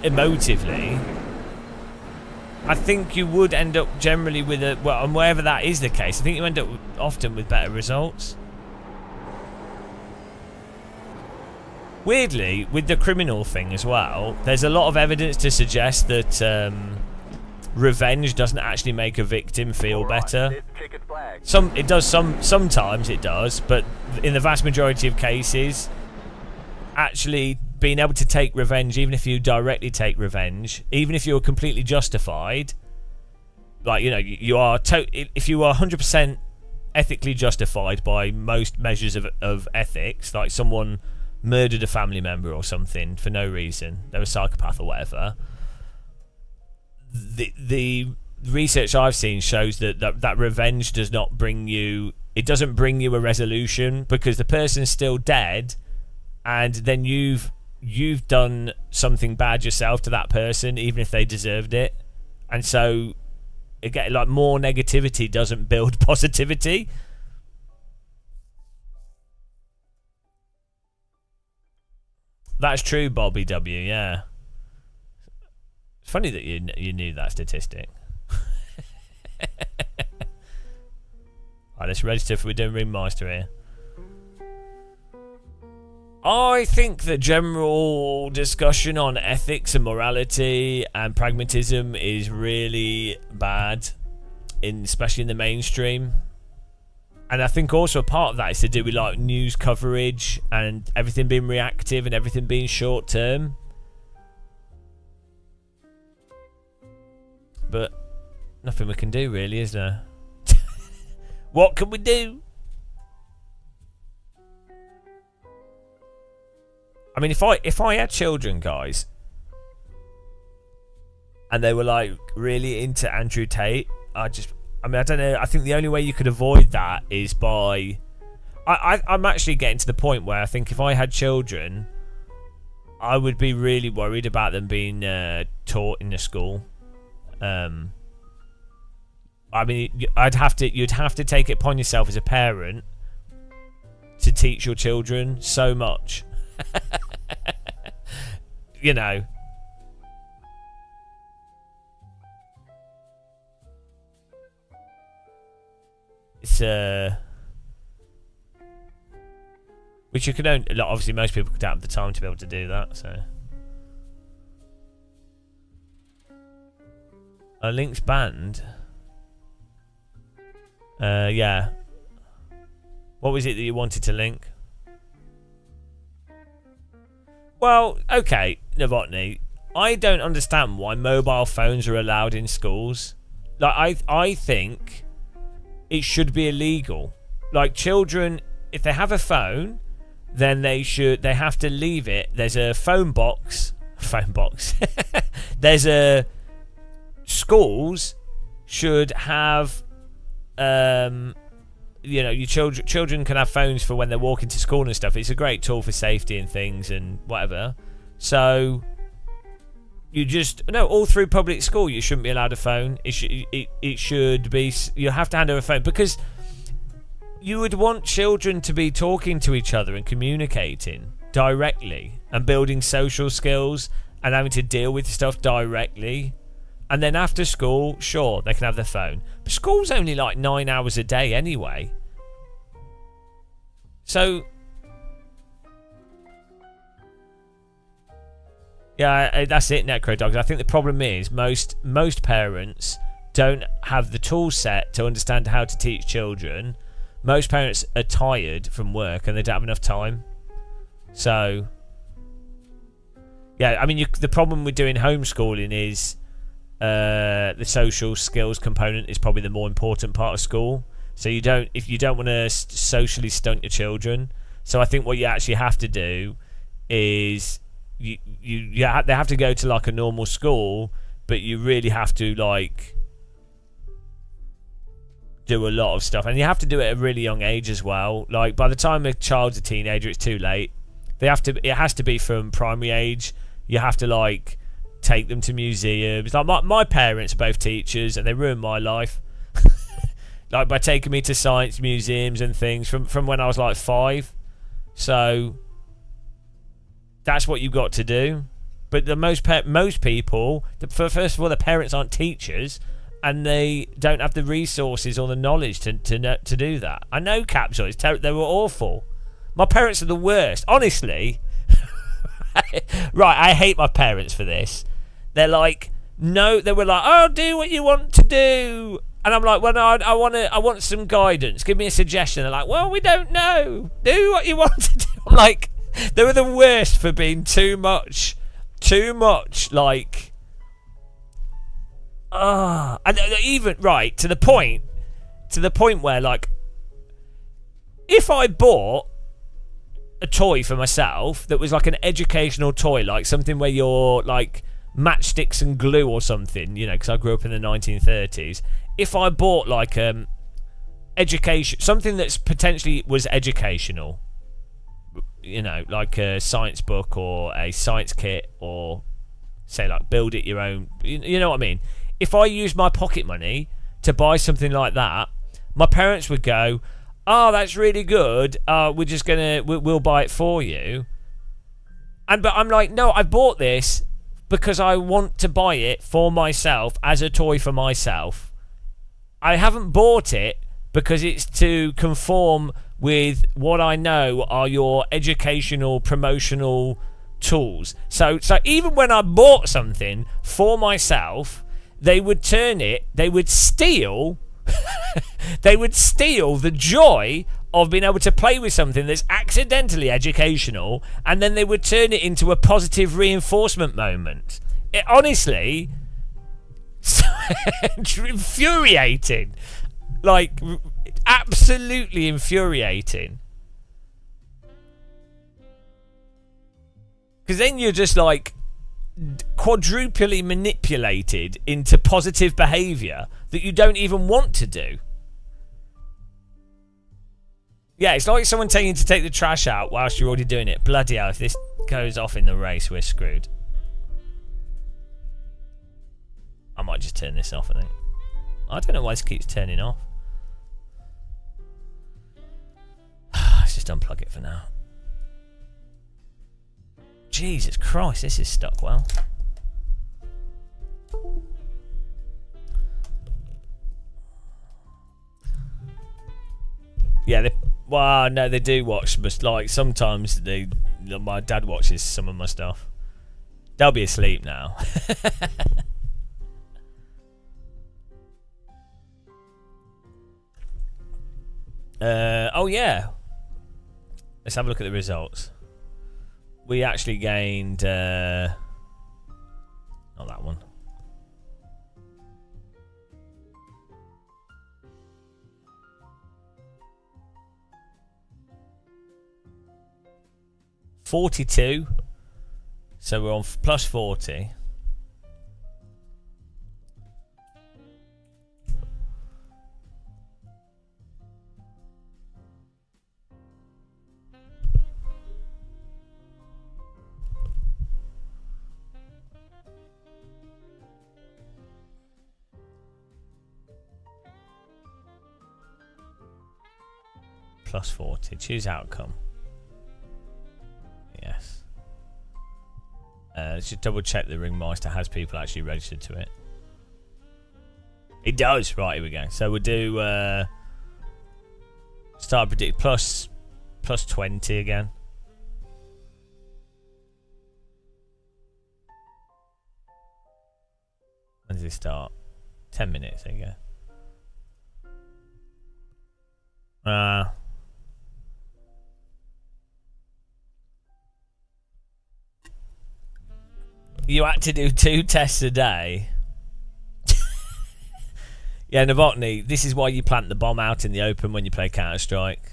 emotively, I think you would end up generally with and wherever that is the case, I think you end up often with better results. Weirdly, with the criminal thing as well, there's a lot of evidence to suggest that revenge doesn't actually make a victim feel better. Sometimes it does, but in the vast majority of cases, actually being able to take revenge, even if you directly take revenge, even if you're completely justified, like, you are if you are 100% ethically justified by most measures of ethics, like someone murdered a family member or something for no reason, they're a psychopath or whatever, the research I've seen shows that revenge does not bring you, it doesn't bring you a resolution, because the person's still dead, and then you've done something bad yourself to that person, even if they deserved it. And so again, like, more negativity doesn't build positivity. That's true, Bobby W. Yeah, it's funny that you knew that statistic. Right, let's register for we're doing Ringmaster here. I think the general discussion on ethics and morality and pragmatism is really bad, especially in the mainstream. And I think also a part of that is to do with like news coverage and everything being reactive and everything being short term. But nothing we can do really, is there? What can we do? I mean, if I had children, guys, and they were like really into Andrew Tate, I don't know. I think the only way you could avoid that is by. I'm actually getting to the point where I think if I had children, I would be really worried about them being taught in the school. I mean, you'd have to take it upon yourself as a parent to teach your children so much. You know. It's which you can only, obviously most people don't have the time to be able to do that, so. A link's banned. Yeah. What was it that you wanted to link? Well, okay, Novotny. I don't understand why mobile phones are allowed in schools. Like, I think it should be illegal. Like, children, if they have a phone, then they have to leave it. There's a phone box. There's a schools should have you know, your children can have phones for when they're walking to school and stuff. It's a great tool for safety and things and whatever. So you just all through public school you shouldn't be allowed a phone. It should be, you have to hand over a phone, because you would want children to be talking to each other and communicating directly and building social skills and having to deal with stuff directly. And then after school, sure, they can have their phone. But school's only like 9 hours a day anyway. So, yeah, that's it, Necrodogs. I think the problem is most parents don't have the tool set to understand how to teach children. Most parents are tired from work and they don't have enough time. So, yeah, I mean, the problem with doing homeschooling is the social skills component is probably the more important part of school. So if you don't want to socially stunt your children, so I think what you actually have to do is they have to go to like a normal school, but you really have to like do a lot of stuff, and you have to do it at a really young age as well. Like by the time a child's a teenager, it's too late. It has to be from primary age. You have to like take them to museums. Like my parents are both teachers, and they ruined my life. Like by taking me to science museums and things from when I was like 5. So that's what you've got to do. But most people, first of all, the parents aren't teachers, and they don't have the resources or the knowledge to do that. I know Capsule, they were awful. My parents are the worst, honestly. Right, I hate my parents for this. They're like, no, they were like, oh, do what you want to do. And I'm like, well, no, I want some guidance. Give me a suggestion. They're like, well, we don't know. Do what you want to do. I'm like, they were the worst for being too much, like, and even, right, to the point where, like, if I bought a toy for myself that was like an educational toy, like something where you're like matchsticks and glue or something, you know, because I grew up in the 1930s. If I bought like education, something that's potentially was educational, you know, like a science book or a science kit, or say like build it your own, you know what I mean? If I used my pocket money to buy something like that, my parents would go, oh, that's really good. We'll buy it for you. But I'm like, no, I bought this because I want to buy it for myself as a toy for myself. I haven't bought it because it's to conform with what I know are your educational promotional tools. So even when I bought something for myself, they would steal they would steal the joy of being able to play with something that's accidentally educational, and then they would turn it into a positive reinforcement moment. It honestly infuriating. Like, absolutely infuriating. Because then you're just like quadruply manipulated into positive behaviour that you don't even want to do. Yeah, it's like someone telling you to take the trash out whilst you're already doing it. Bloody hell, if this goes off in the race, we're screwed. I might just turn this off, I think. I don't know why this keeps turning off. Let's just unplug it for now. Jesus Christ, this is stuck well. Yeah, well, no, they do watch, but like sometimes my dad watches some of my stuff. They'll be asleep now. Oh yeah. Let's have a look at the results. We actually gained not that one. +42. So we're on +40. +40. Choose outcome. Yes. Let's just double check the Ringmaster has people actually registered to it. It does. Right, here we go. So we'll do start predict +20 again. When does it start? 10 minutes. There you go. You had to do 2 tests a day. Yeah, Novotny, this is why you plant the bomb out in the open when you play Counter-Strike.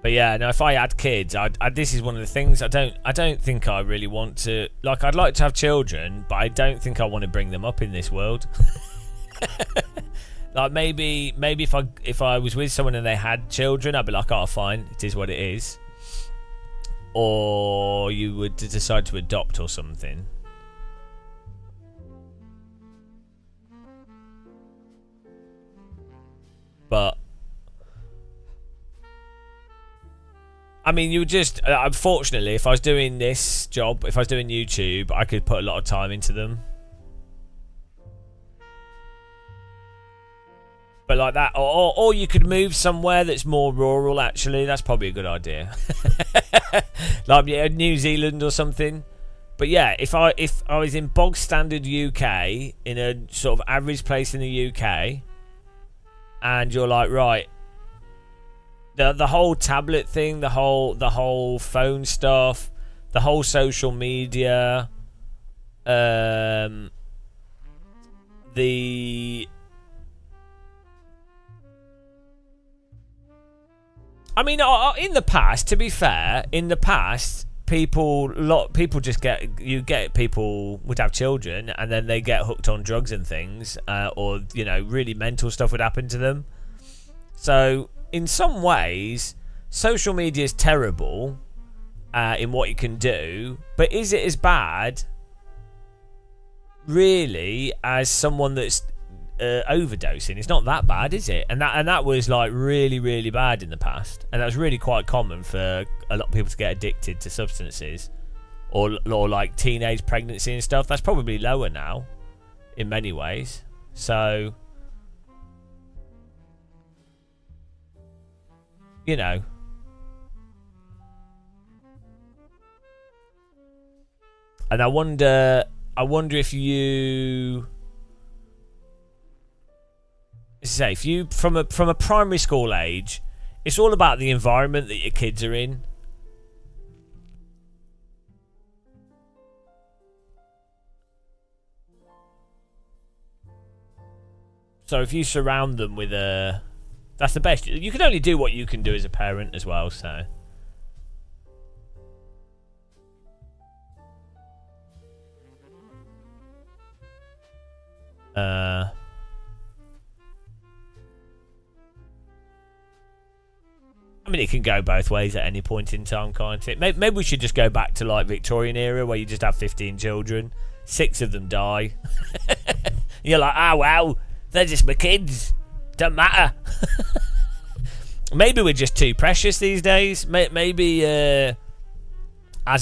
But yeah, no, if I had kids, this is one of the things I don't think I really want to. Like, I'd like to have children, but I don't think I want to bring them up in this world. Like maybe if I was with someone and they had children, I'd be like, oh, fine, it is what it is. Or you would decide to adopt or something. But I mean, you would just unfortunately, if I was doing this job, if I was doing YouTube, I could put a lot of time into them. But like that, or you could move somewhere that's more rural. Actually, that's probably a good idea. Like New Zealand or something. But yeah, if I was in bog standard UK, in a sort of average place in the UK, and you're like, right, the whole tablet thing, the whole phone stuff, the whole social media, I mean, in the past, to be fair, people just people would have children and then they get hooked on drugs and things, or really mental stuff would happen to them. So in some ways, social media is terrible in what you can do, but is it as bad, really, as someone that's overdosing? It's not that bad, is it? And that was like really, really bad in the past, and that was really quite common for a lot of people to get addicted to substances or like teenage pregnancy and stuff. That's probably lower now in many ways. So, you know, and I wonder if you say, if you from a primary school age, it's all about the environment that your kids are in. So if you surround them with that's the best. You can only do what you can do as a parent as well, so. I mean, it can go both ways at any point in time, can't it? Maybe we should just go back to like Victorian era, where you just have 15 children, 6 of them die. You're like, oh wow, they're just my kids. Don't matter. Maybe we're just too precious these days. Maybe as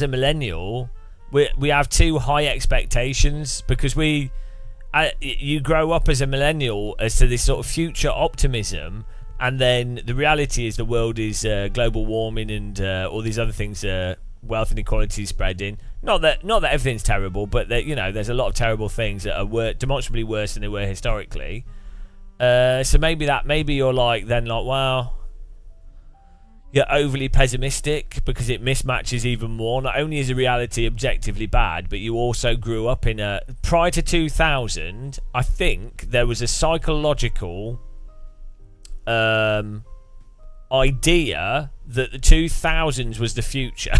a millennial, we have too high expectations, because you grow up as a millennial as to this sort of future optimism, and then the reality is the world is global warming and all these other things, wealth inequality spreading. Not that everything's terrible, but that, you know, there's a lot of terrible things that are demonstrably worse than they were historically. So maybe you're like, well, you're overly pessimistic because it mismatches even more. Not only is the reality objectively bad, but you also grew up in prior to 2000, I think there was a psychological idea that the 2000s was the future.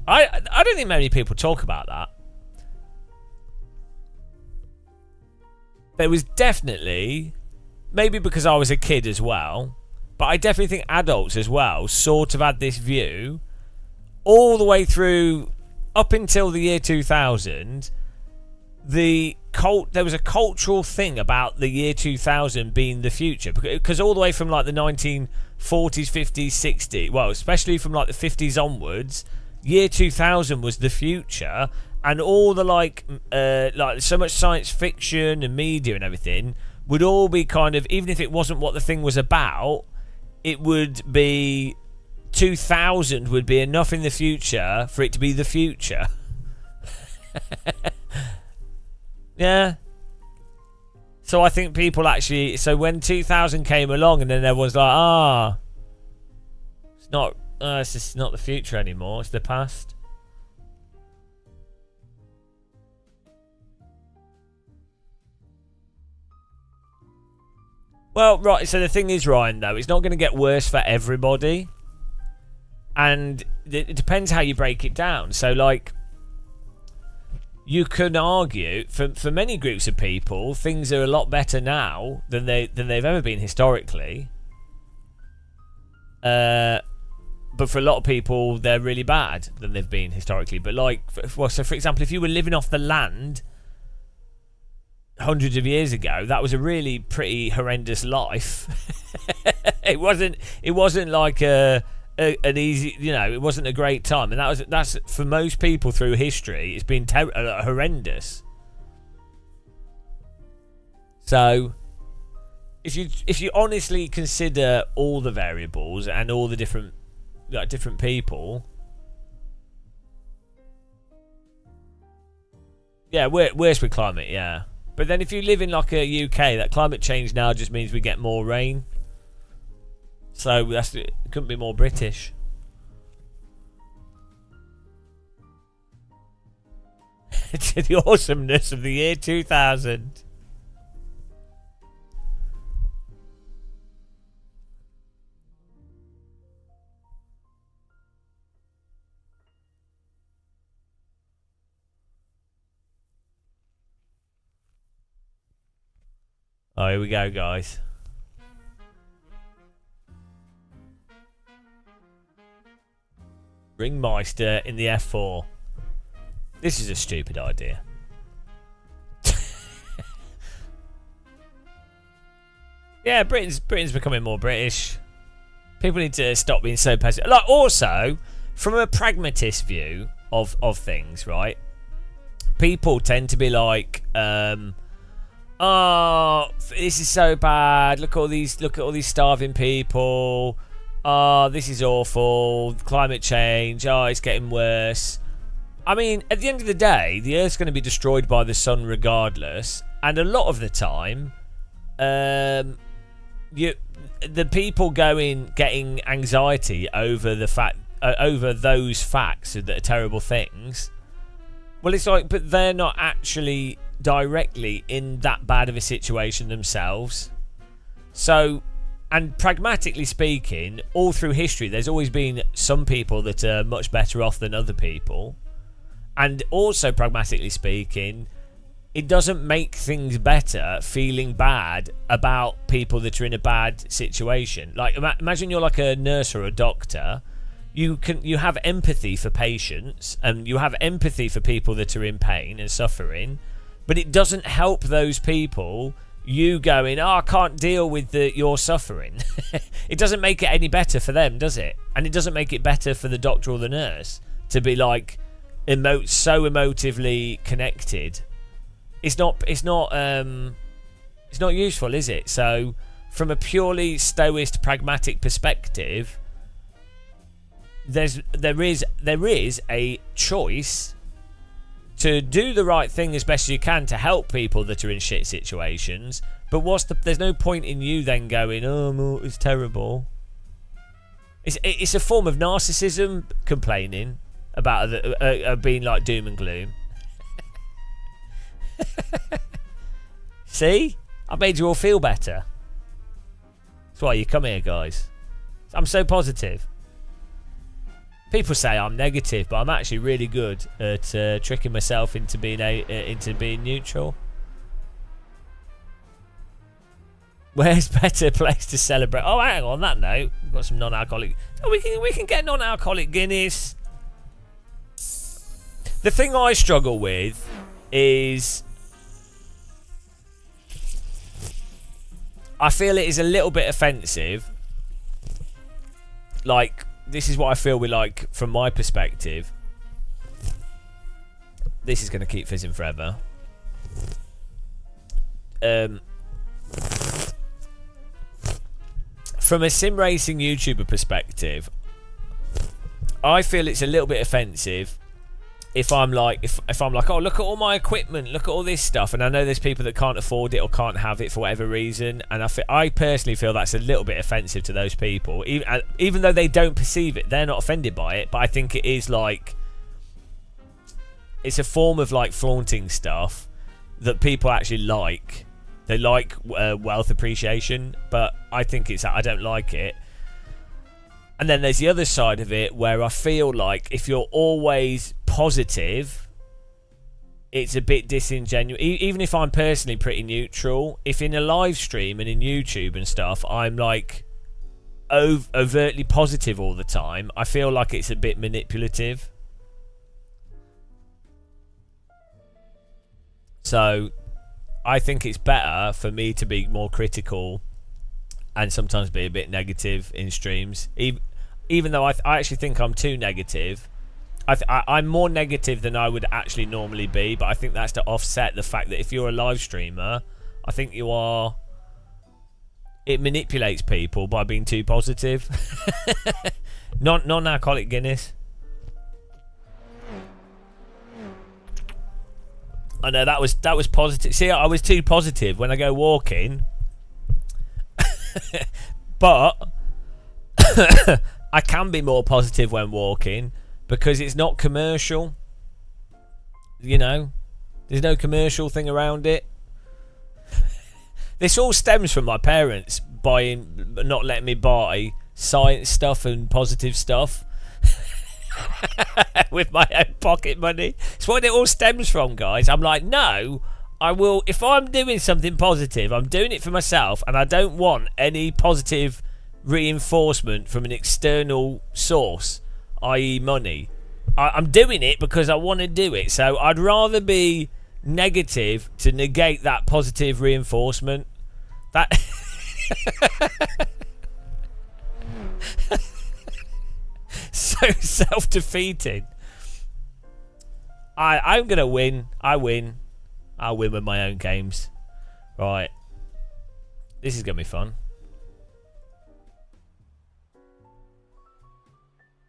I don't think many people talk about that. There was definitely, maybe because I was a kid as well, but I definitely think adults as well sort of had this view all the way through up until the year 2000. There was a cultural thing about the year 2000 being the future, because all the way from like the 1940s, 50s, 60s, well, especially from like the 50s onwards, year 2000 was the future, and all the like so much science fiction and media and everything would all be kind of, even if it wasn't what the thing was about, it would be 2000 would be enough in the future for it to be the future. Yeah. So I think people actually, so when 2000 came along and then everyone's like, it's just not the future anymore, it's the past. Well, right, so the thing is, Ryan, though, it's not going to get worse for everybody. And it depends how you break it down. So, like, you can argue, for many groups of people, things are a lot better now than they've ever been historically. But for a lot of people, they're really bad than they've been historically. But, like, so for example, if you were living off the land hundreds of years ago, that was a really pretty horrendous life. It wasn't like an easy, you know, it wasn't a great time, and that's for most people through history, it's been horrendous. So if you honestly consider all the variables and all the different people, yeah, worse with climate, yeah. But then if you live in like a UK, that climate change now just means we get more rain. So it couldn't be more British. To the awesomeness of the year 2000. Oh, here we go, guys. Ringmeister in the F4. This is a stupid idea. Yeah, Britain's becoming more British. People need to stop being so pessimistic. Like, also, from a pragmatist view, of things, right? People tend to be like, oh, this is so bad. Look at all these starving people. Oh, this is awful. Climate change. Oh, it's getting worse. I mean, at the end of the day, the Earth's going to be destroyed by the sun regardless. And a lot of the time, the people getting anxiety over the fact over those facts that are terrible things. Well, it's like, but they're not actually directly in that bad of a situation themselves. So, and pragmatically speaking, all through history, there's always been some people that are much better off than other people. And also, pragmatically speaking, it doesn't make things better feeling bad about people that are in a bad situation. Like, imagine you're like a nurse or a doctor. You have empathy for patients, and you have empathy for people that are in pain and suffering, but it doesn't help those people. You going, oh, I can't deal with your suffering. It doesn't make it any better for them, does it? And it doesn't make it better for the doctor or the nurse to be like so emotively connected. It's not useful, is it? So, from a purely stoist, pragmatic perspective, there is a choice to do the right thing as best you can to help people that are in shit situations. But there's no point in you then going, oh, it's terrible. It's a form of narcissism, complaining about being like doom and gloom. See? I made you all feel better. That's why you come here, guys. I'm so positive. People say I'm negative, but I'm actually really good at tricking myself into being neutral. Where's better place to celebrate? Oh, hang on that note, we've got some non-alcoholic. Oh, we can get non-alcoholic Guinness. The thing I struggle with is I feel it is a little bit offensive. Like, this is what I feel from my perspective. This is going to keep fizzing forever. From a sim racing YouTuber perspective, I feel it's a little bit offensive if I'm like, oh, look at all my equipment, look at all this stuff, and I know there's people that can't afford it or can't have it for whatever reason, and I personally feel that's a little bit offensive to those people, even though they don't perceive it, they're not offended by it, but I think it is like, it's a form of like flaunting stuff that people actually like. They like wealth appreciation, but I don't like it. And then there's the other side of it where I feel like if you're always positive, it's a bit disingenuous. Even if I'm personally pretty neutral, if in a live stream and in YouTube and stuff, I'm like overtly positive all the time, I feel like it's a bit manipulative. So I think it's better for me to be more critical and sometimes be a bit negative in streams, even though I actually think I'm too negative. I'm more negative than I would actually normally be, but I think that's to offset the fact that if you're a live streamer, I think you are... It manipulates people by being too positive. Non-alcoholic Guinness. I know that was positive. See, I was too positive when I go walking. But I can be more positive when walking because it's not commercial. You know, there's no commercial thing around it. This all stems from my parents not letting me buy science stuff and positive stuff with my own pocket money. It's what it all stems from, guys. I'm like, no, I will. If I'm doing something positive, I'm doing it for myself, and I don't want any positive reinforcement from an external source, i.e. money. I'm doing it because I want to do it. So I'd rather be negative to negate that positive reinforcement. That so self-defeating. I'm gonna win. I win. I'll win with my own games. Right. This is gonna be fun.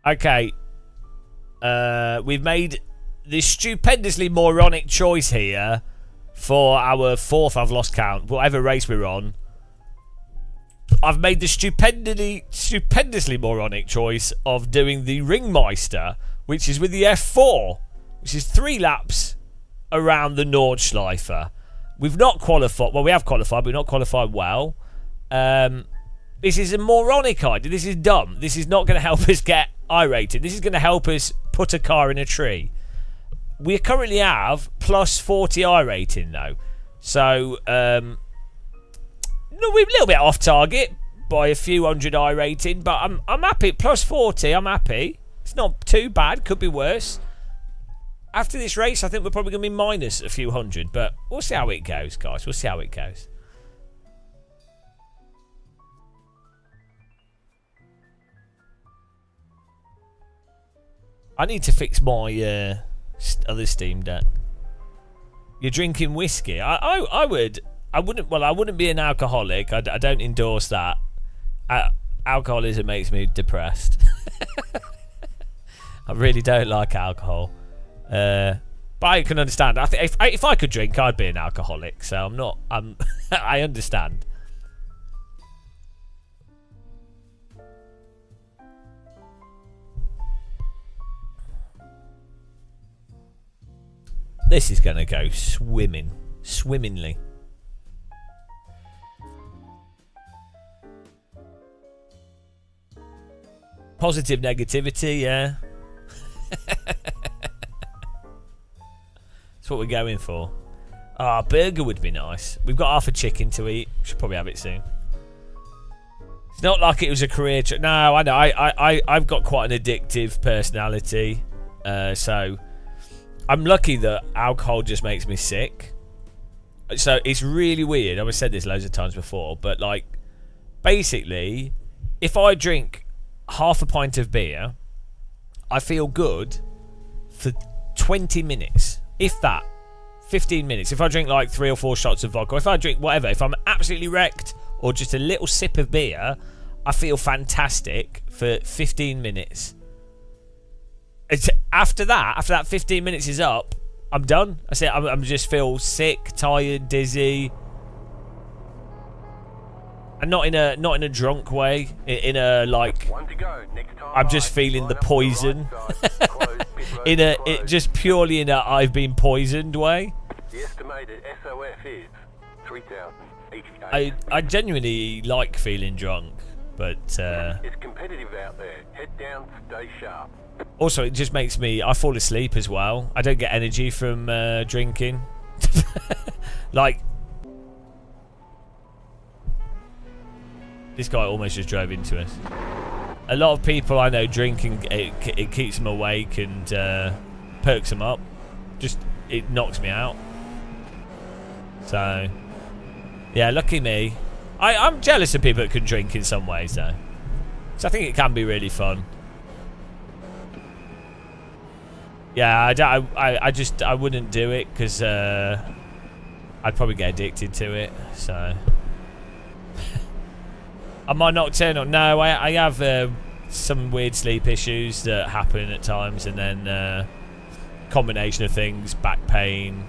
Okay. We've made this stupendously moronic choice here for our 4th, I've lost count, whatever race we're on. I've made the stupendously moronic choice of doing the Ringmeister, which is with the F4, which is 3 laps around the Nordschleife. We've not qualified. Well, we have qualified, but we've not qualified well. This is a moronic idea. This is dumb. This is not going to help us get I-rated. This is going to help us put a car in a tree. We currently have plus 40 I-rating, though. So, we're a little bit off target by a few hundred I-rating, but I'm happy. Plus 40, I'm happy. It's not too bad. Could be worse. After this race, I think we're probably going to be minus a few hundred, but we'll see how it goes, guys. We'll see how it goes. I need to fix my other Steam Deck. You're drinking whiskey. I wouldn't be an alcoholic. I don't endorse that. Alcoholism makes me depressed. I really don't like alcohol. But I can understand. I think if I could drink, I'd be an alcoholic. So I'm not. I understand. This is gonna go swimmingly. Positive negativity, yeah. That's what we're going for. Ah, burger would be nice. We've got half a chicken to eat. Should probably have it soon. It's not like it was a career choice. No, I know. I've got quite an addictive personality, so I'm lucky that alcohol just makes me sick. So it's really weird. I've said this loads of times before, but like, basically, if I drink half a pint of beer, I feel good for 20 minutes, if that. 15 minutes. If I drink like 3 or 4 shots of vodka, if I drink whatever, if I'm absolutely wrecked or just a little sip of beer, I feel fantastic for 15 minutes. After that 15 minutes is up, I'm done. I say I'm just feel sick, tired, dizzy, and not in a drunk way. In a like, I'm just feeling the poison. Just purely in a I've been poisoned way. The estimated SOF is 3,088. I genuinely like feeling drunk, but it's competitive out there. Head down, stay sharp. Also, it just makes me... I fall asleep as well. I don't get energy from drinking. Like... This guy almost just drove into us. A lot of people I know drinking, it keeps them awake and perks them up. Just, it knocks me out. So... Yeah, lucky me. I'm jealous of people that can drink in some ways, though. So I think it can be really fun. Yeah, I wouldn't do it because I'd probably get addicted to it. So, am I nocturnal? No, I have some weird sleep issues that happen at times, and then combination of things, back pain.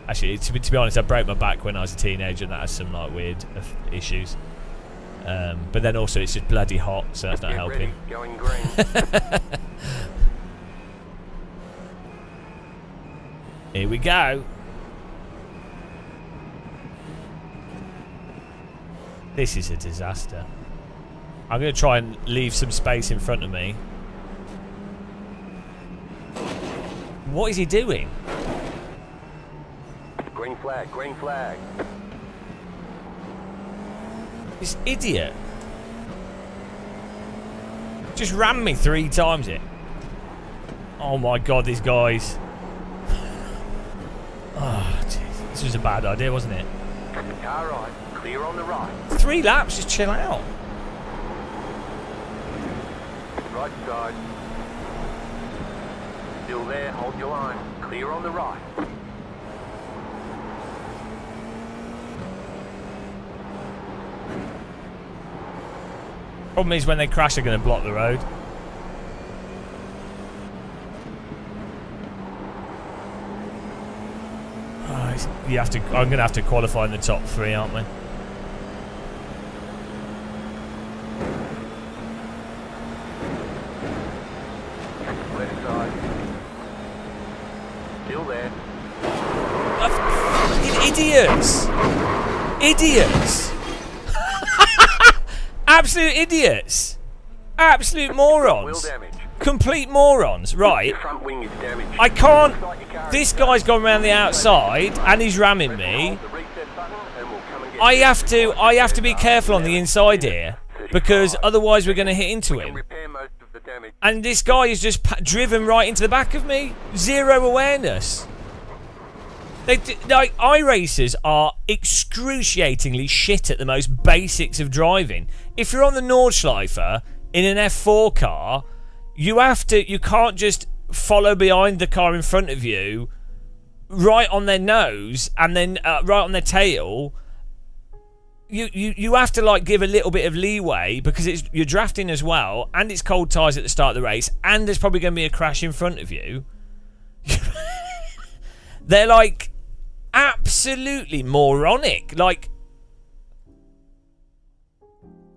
Actually, to be honest, I broke my back when I was a teenager, and that has some like weird issues. But then also it's just bloody hot, so that's not helping. Going green. Here we go. This is a disaster. I'm going to try and leave some space in front of me. What is he doing? Green flag, green flag. This idiot just rammed me 3 times it. Oh my god, these guys. Oh, jeez. This was a bad idea, wasn't it? Car right, clear on the right. 3 laps, just chill out. Right side. Still there, hold your line. Clear on the right. Problem is when they crash, they're going to block the road. You have to. I'm going to have to qualify in the top 3, aren't we? Left side. Still there. Fucking idiots! Idiots! Absolute idiots! Absolute Wheel morons! damage. Complete morons, right? Your front wing is damaged. I can't. This guy's gone around the outside and he's ramming me. Hold the reset button and we'll come and get I have to be careful on the inside here because otherwise we're going to hit into him. repair most of the damage. And this guy is just driven right into the back of me. Zero awareness. Like iRacers are excruciatingly shit at the most basics of driving. If you're on the Nordschleife in an F4 car, you can't just follow behind the car in front of you, right on their nose and then right on their tail. You have to like give a little bit of leeway because you're drafting as well, and it's cold tyres at the start of the race, and there's probably going to be a crash in front of you. They're like absolutely moronic. Like,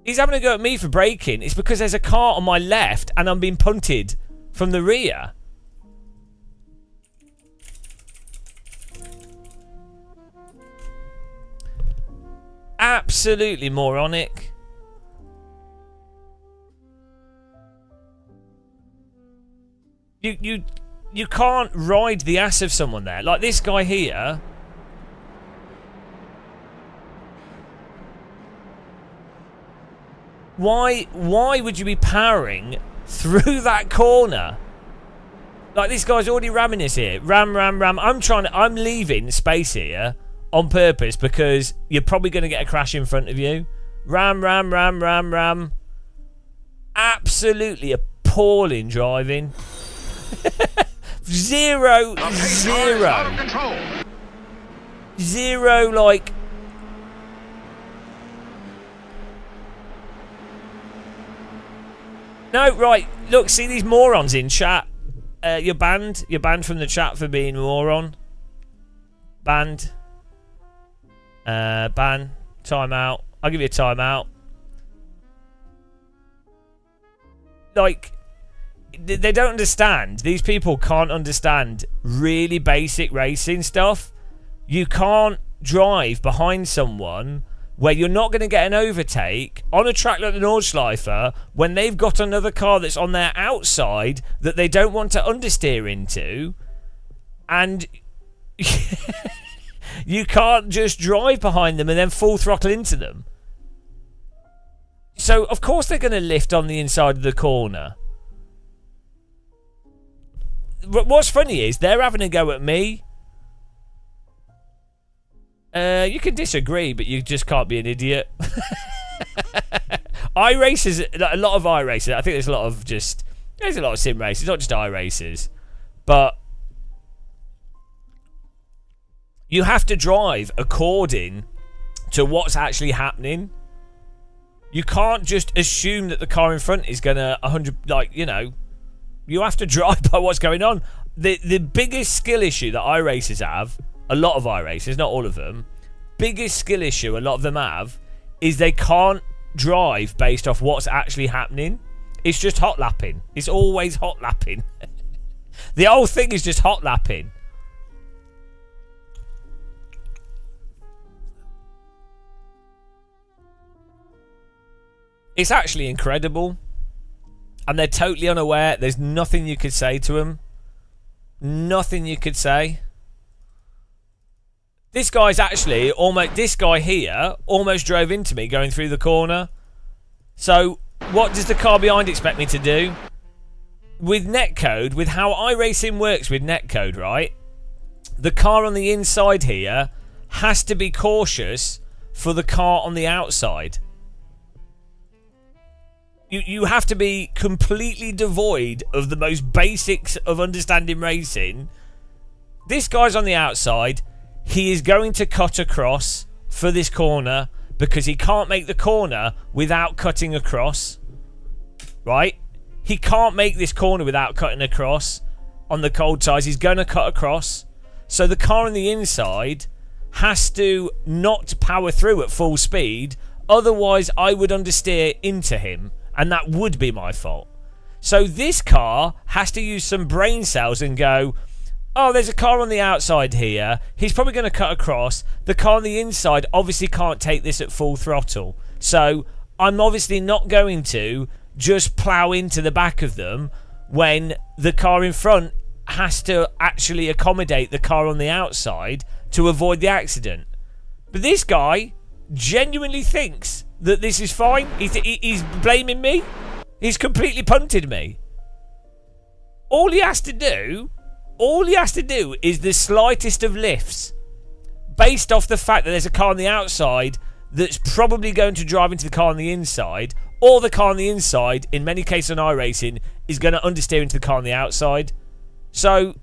he's having a go at me for braking. It's because there's a car on my left and I'm being punted from the rear. Absolutely moronic. You can't ride the ass of someone there. Like this guy here. Why would you be powering through that corner? Like this guy's already ramming us here. Ram. I'm leaving space here on purpose because you're probably going to get a crash in front of you. Ram. Absolutely appalling driving. Zero. Like. No, right. Look, see these morons in chat. You're banned. You're banned from the chat for being a moron. Banned. Ban. Timeout. I'll give you a timeout. Like, they don't understand. These people can't understand really basic racing stuff. You can't drive behind someone where you're not going to get an overtake on a track like the Nordschleife when they've got another car that's on their outside that they don't want to understeer into. And you can't just drive behind them and then full throttle into them. So, of course, they're going to lift on the inside of the corner. But what's funny is they're having a go at me. You can disagree, but you just can't be an idiot. iRacers, a lot of iRacers. I think there's a lot of sim races, not just iRacers. But you have to drive according to what's actually happening. You can't just assume that the car in front is gonna 100, like, you know. You have to drive by what's going on. The biggest skill issue that iRacers have, a lot of iRacers, not all of them, biggest skill issue a lot of them have is they can't drive based off what's actually happening. It's just hot lapping. It's always hot lapping. The whole thing is just hot lapping. It's actually incredible. And they're totally unaware. There's nothing you could say to them. Nothing you could say. This guy's actually this guy here almost drove into me going through the corner. So what does the car behind expect me to do? With netcode, with how iRacing works with netcode, right? The car on the inside here has to be cautious for the car on the outside. You have to be completely devoid of the most basics of understanding racing. This guy's on the outside. He is going to cut across for this corner because he can't make the corner without cutting across. Right? He can't make this corner without cutting across. On the cold tyres, he's going to cut across. So the car on the inside has to not power through at full speed. Otherwise, I would understeer into him. And that would be my fault. So this car has to use some brain cells and go, oh, there's a car on the outside here. He's probably going to cut across. The car on the inside obviously can't take this at full throttle. So I'm obviously not going to just plough into the back of them when the car in front has to actually accommodate the car on the outside to avoid the accident. But this guy genuinely thinks that this is fine. He's blaming me. He's completely punted me. All he has to do is the slightest of lifts based off the fact that there's a car on the outside that's probably going to drive into the car on the inside, or the car on the inside, in many cases on iRacing, is going to understeer into the car on the outside. So,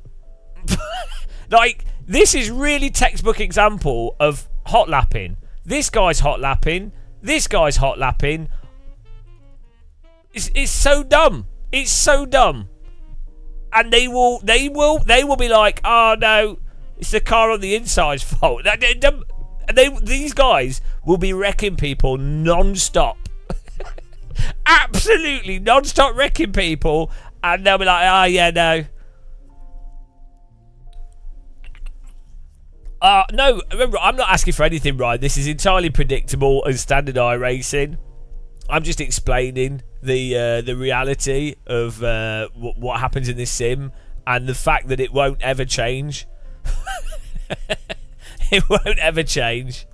like, this is really textbook example of hot lapping. This guy's hot lapping. This guy's hot lapping. It's so dumb. It's so dumb. And they will be like, oh no, it's the car on the inside's fault. These guys will be wrecking people non-stop. Absolutely non-stop wrecking people. And they'll be like, oh yeah, no. No, remember, I'm not asking for anything, Ryan. This is entirely predictable and standard iRacing. I'm just explaining the reality of what happens in this sim and the fact that it won't ever change. It won't ever change.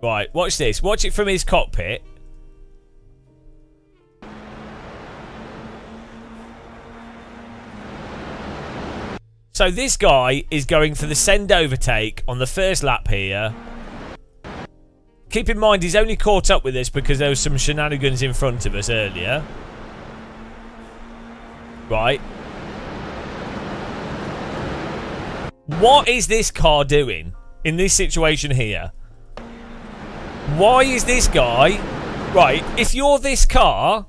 Right, watch this. Watch it from his cockpit. So this guy is going for the send overtake on the first lap here. Keep in mind, he's only caught up with us because there was some shenanigans in front of us earlier. Right. What is this car doing in this situation here? Why is this guy... Right, if you're this car,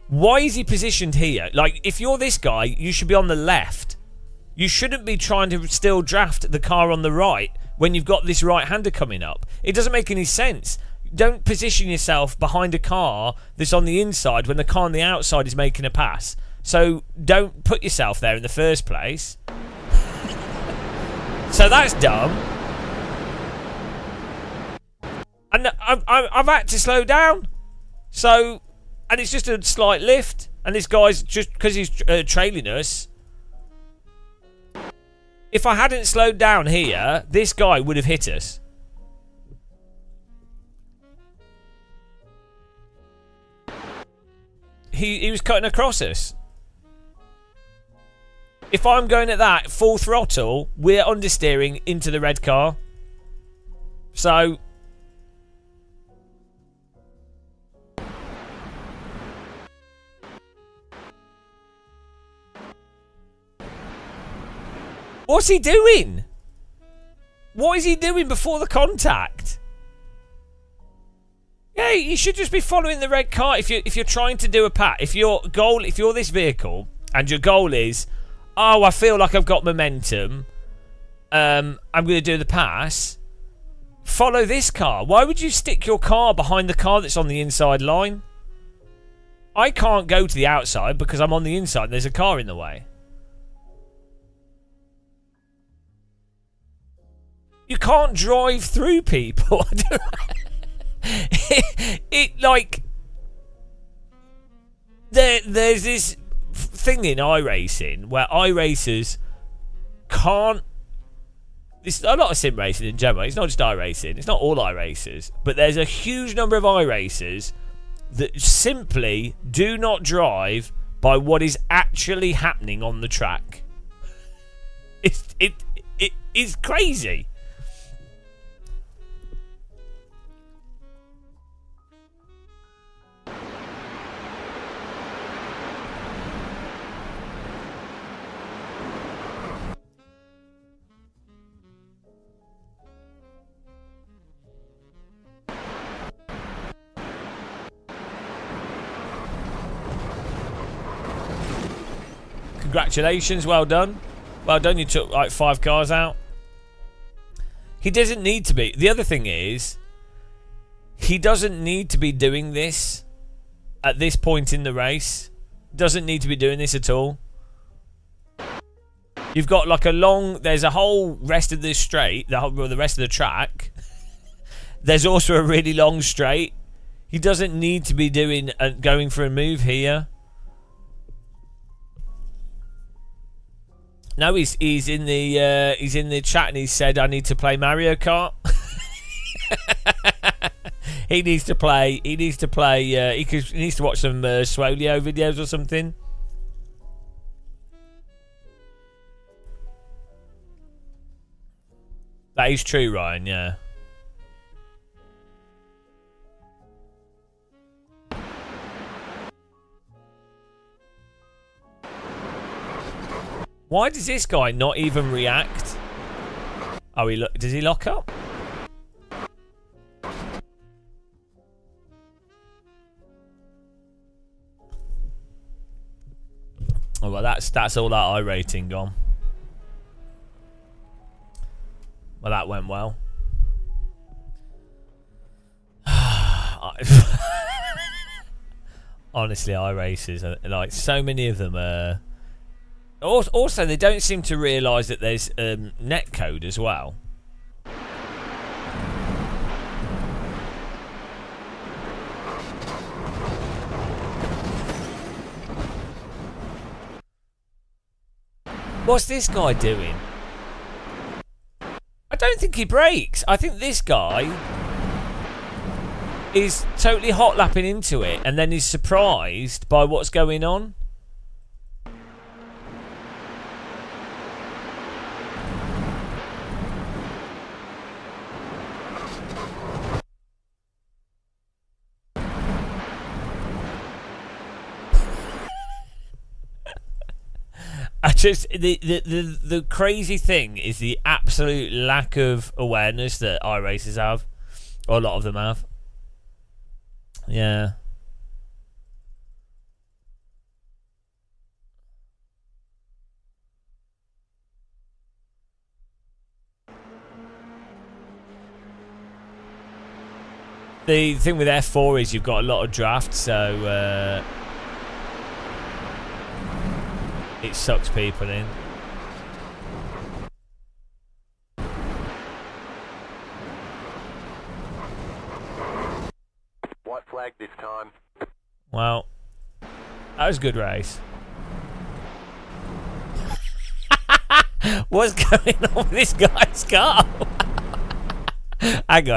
why is he positioned here? Like, if you're this guy, you should be on the left. You shouldn't be trying to still draft the car on the right when you've got this right-hander coming up. It doesn't make any sense. Don't position yourself behind a car that's on the inside when the car on the outside is making a pass. So don't put yourself there in the first place. So that's dumb. And I've had to slow down. So, and it's just a slight lift. And this guy's just, because he's trailing us. If I hadn't slowed down here, this guy would have hit us. He was cutting across us. If I'm going at that full throttle, we're understeering into the red car. So... what's he doing? What is he doing before the contact? Yeah, you should just be following the red car if you're trying to do a pat. If you're this vehicle and your goal is, oh, I feel like I've got momentum, I'm going to do the pass. Follow this car. Why would you stick your car behind the car that's on the inside line? I can't go to the outside because I'm on the inside and there's a car in the way. You can't drive through people. There's this thing in iRacing where iRacers can't... This a lot of sim racing in general. It's not just iRacing. It's not all iRacers. But there's a huge number of iRacers that simply do not drive by what is actually happening on the track. It is crazy. Congratulations, well done. Well done, you took like 5 cars out. He doesn't need to be. The other thing is, he doesn't need to be doing this at this point in the race. Doesn't need to be doing this at all. You've got like a long... There's a whole rest of this straight, the rest of the track. There's also a really long straight. He doesn't need to be doing going for a move here. No, he's in the chat and he said I need to play Mario Kart. He needs to play. He needs to watch some Swolio videos or something. That is true, Ryan. Yeah. Why does this guy not even react? Oh, does he lock up? Oh well, that's all that I rating gone. Well, that went well. Honestly, iRacers, like so many of them are. Also, they don't seem to realise that there's netcode as well. What's this guy doing? I don't think he brakes. I think this guy is totally hot lapping into it and then he's surprised by what's going on. The crazy thing is the absolute lack of awareness that iRacers have, or a lot of them have. Yeah. The thing with F4 is you've got a lot of draft, so it sucks people in. White flag this time. Well, that was a good race. What's going on with this guy's car? Hang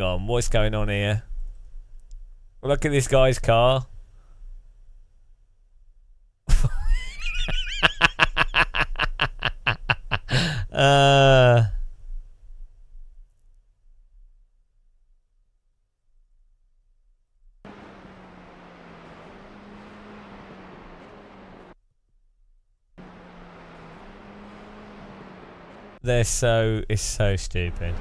on. What's going on here? Look at this guy's car. It's so stupid.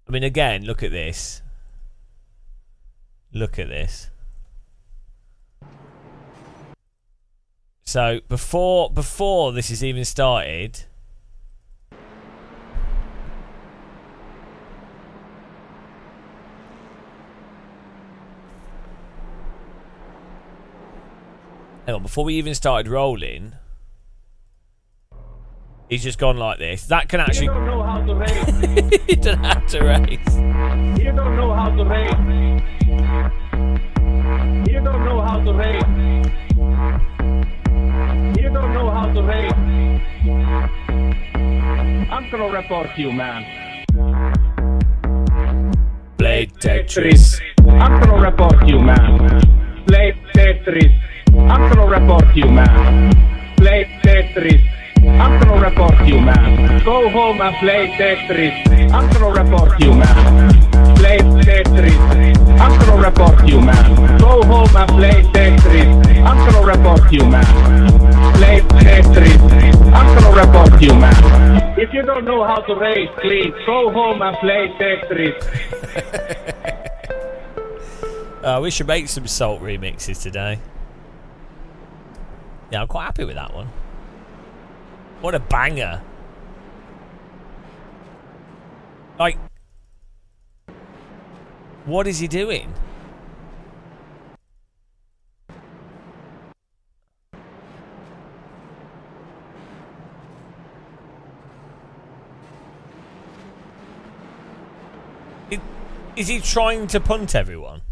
I mean, again, look at this. Look at this. So before this has even started, hang on, before we even started rolling, he's just gone like this. That can actually. You don't know how to race. You don't have to race. You don't know how to race. You don't know how to race. You don't know how to race. I'm gonna report you, man. Blade Tetris. I'm gonna report you, man. Blade Tetris. I'm gonna report you, man. Blade Tetris. I'm gonna report you, man. Go home and play Tetris. I'm gonna report you, man. Play Tetris. I'm gonna report you, man. Go home and play Tetris. I'm gonna report you, man. Play Tetris. I'm gonna report you, man. If you you don't know how to race clean, go home and play Tetris. We should make some Salt remixes today. Yeah, I'm quite happy with that one. What a banger. Like, what is he doing? Is he trying to punt everyone?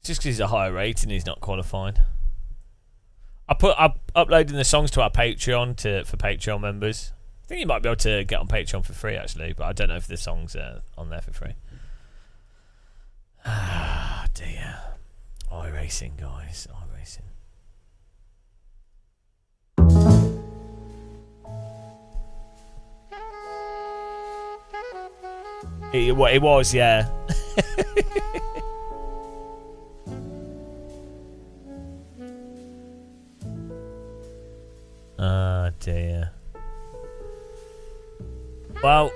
Just because he's a higher rating, he's not qualified. I'm uploading the songs to our Patreon for Patreon members. I think you might be able to get on Patreon for free actually, but I don't know if the songs are on there for free. Ah dear. iRacing, guys. iRacing. It was, yeah. Ah, dear. Well,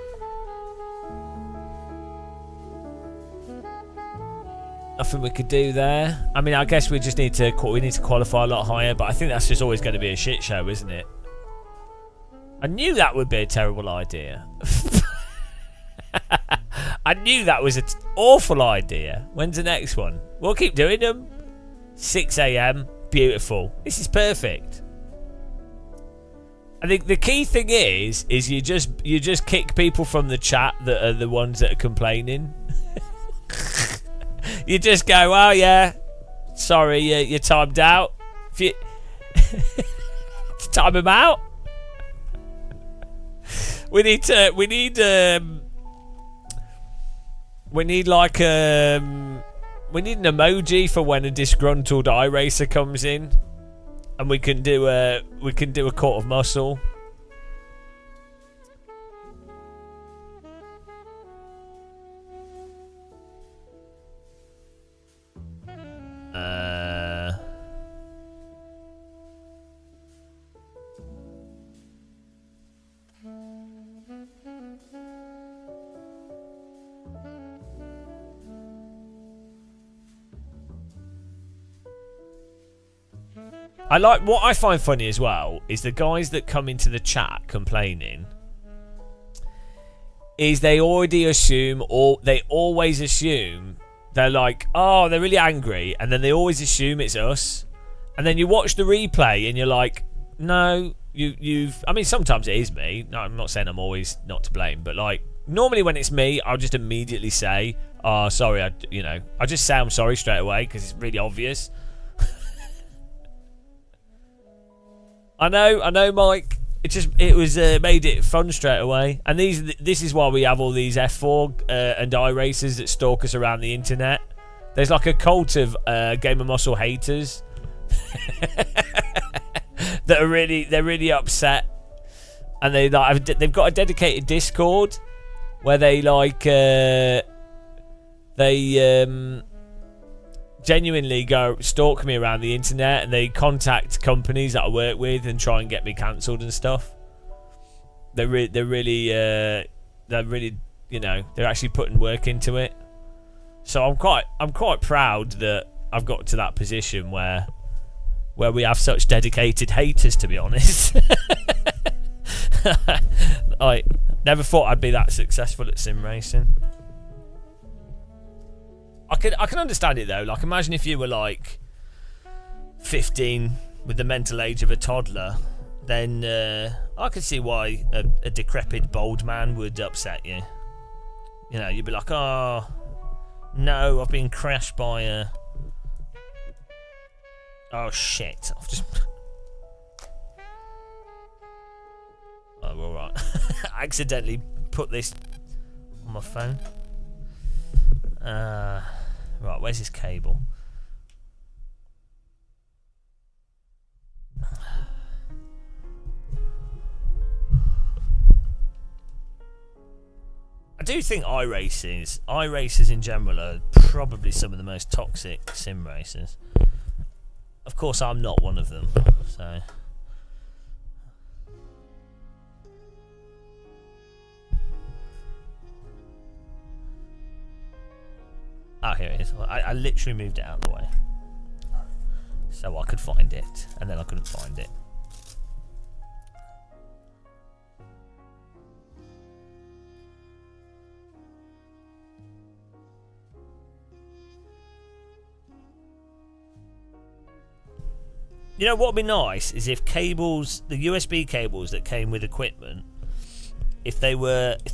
nothing we could do there. I mean, I guess we just need to qualify a lot higher, but I think that's just always going to be a shit show, isn't it? I knew that would be a terrible idea. I knew that was an awful idea. When's the next one? We'll keep doing them. 6 AM. Beautiful. This is perfect. I think the key thing is you just kick people from the chat that are the ones that are complaining. You just go, oh yeah, sorry, you're timed out. If you time them out. We need like we need an emoji for when a disgruntled iRacer comes in, and we can do a court of muscle. I like what I find funny as well is the guys that come into the chat complaining is they already assume, or they always assume, they're like, oh, they're really angry, and then they always assume it's us, and then you watch the replay and you're like, no, you've I mean, sometimes it is me. No, I'm not saying I'm always not to blame, but like normally when it's me, I'll just immediately say, oh, sorry, I just say I'm sorry straight away because it's really obvious. I know, Mike. It was made it fun straight away, and this is why we have all these F4 and iRacers that stalk us around the internet. There's like a cult of Game of Muscle haters that are really upset, and they've got a dedicated Discord where they genuinely go stalk me around the internet, and they contact companies that I work with and try and get me cancelled and stuff. They're really they're actually putting work into it. So I'm quite proud that I've got to that position where we have such dedicated haters, to be honest. I never thought I'd be that successful at sim racing. I can understand it though. Like, imagine if you were like 15 with the mental age of a toddler, then I could see why a decrepit bald man would upset you. You know, you'd be like, oh no, I've been crashed by a... Oh shit, I've just... Oh, all right. I accidentally put this on my phone. Right, where's this cable? I do do think iRacers in general are probably some of the most toxic sim racers. Of course, I'm not one of them, so. Oh, here it is. I literally moved it out of the way so I could find it, and then I couldn't find it. You know what would be nice is if cables, the USB cables that came with equipment, if they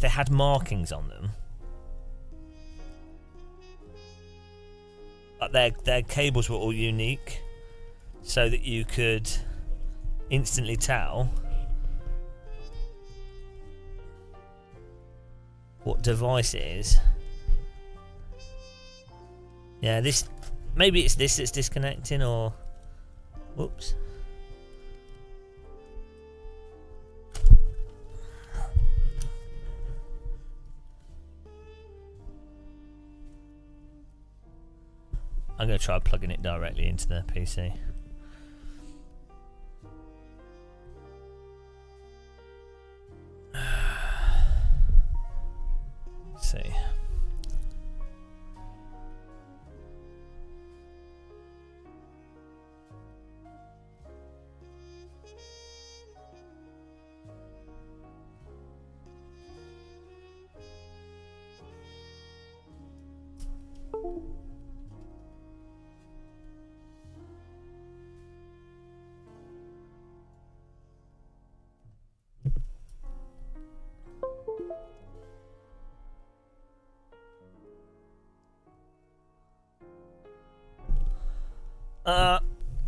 had markings on them, but their cables were all unique, so that you could instantly tell what device it is. Yeah, this, maybe it's this that's disconnecting, or whoops. I'm going to try plugging it directly into the PC. Let's see.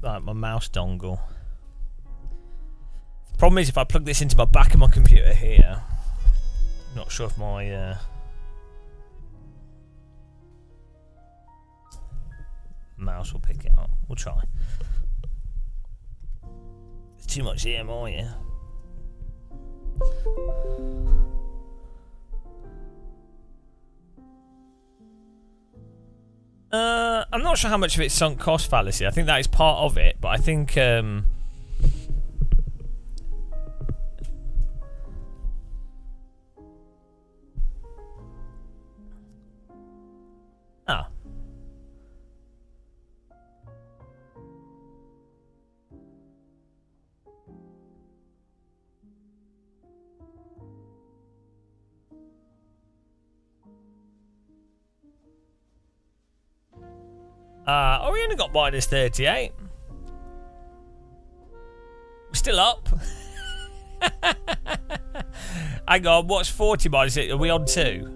Right, my mouse dongle. The problem is if I plug this into my back of my computer here, I'm not sure if my mouse will pick it up. We'll try. There's too much EMI here. I'm not sure how much of it's sunk cost fallacy. I think that is part of it, but I think oh, we only got minus 38. We're still up. Hang on, what's 40 minus it? Are we on 2?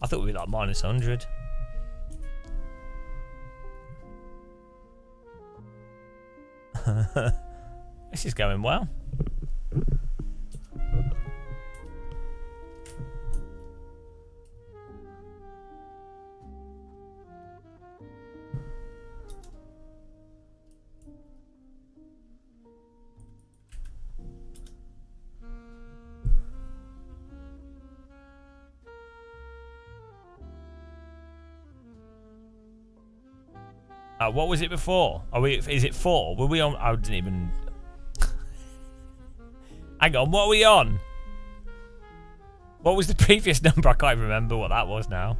I thought we were like minus 100. This is going well. What was it before? Is it 4? Were we on? I didn't even. Hang on, what are we on? What was the previous number? I can't remember what that was now.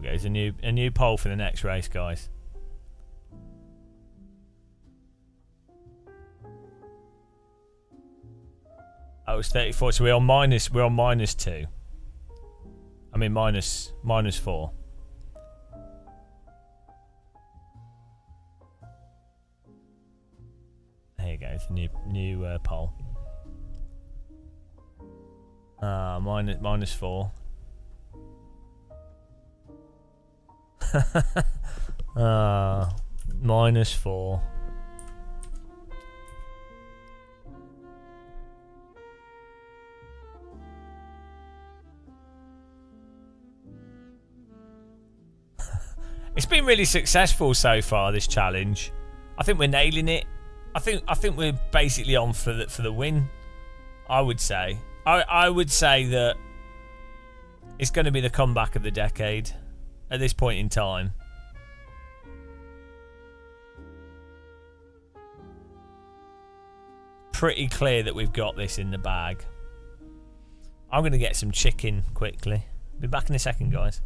Okay, there's a new poll for the next race, guys. Oh, it's 34, so we're on minus 2. I mean minus 4. There you go, it's a new poll. minus 4. -4. It's been really successful so far, this challenge. I think we're nailing it. I think we're basically on for the win. I would say. I would say that it's going to be the comeback of the decade at this point in time. Pretty clear that we've got this in the bag. I'm going to get some chicken quickly. Be back in a second, guys.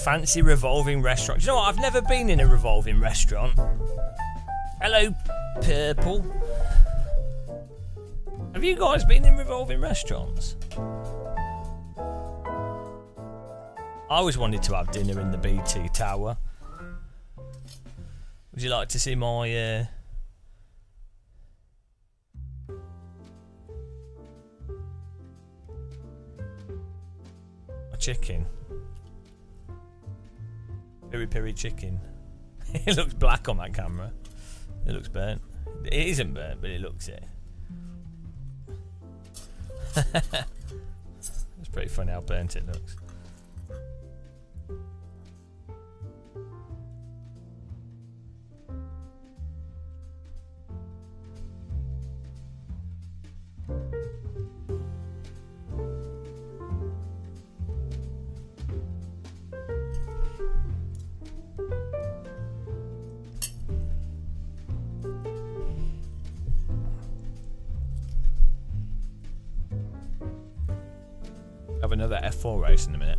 Fancy revolving restaurant. Do you know what? I've never been in a revolving restaurant. Hello, Purple. Have you guys been in revolving restaurants? I always wanted to have dinner in the BT Tower. Would you like to see my chicken? Piri piri chicken. It looks black on that camera. It looks burnt. It isn't burnt, but it looks it. It's pretty funny how burnt it looks. Have another F4 race in a minute.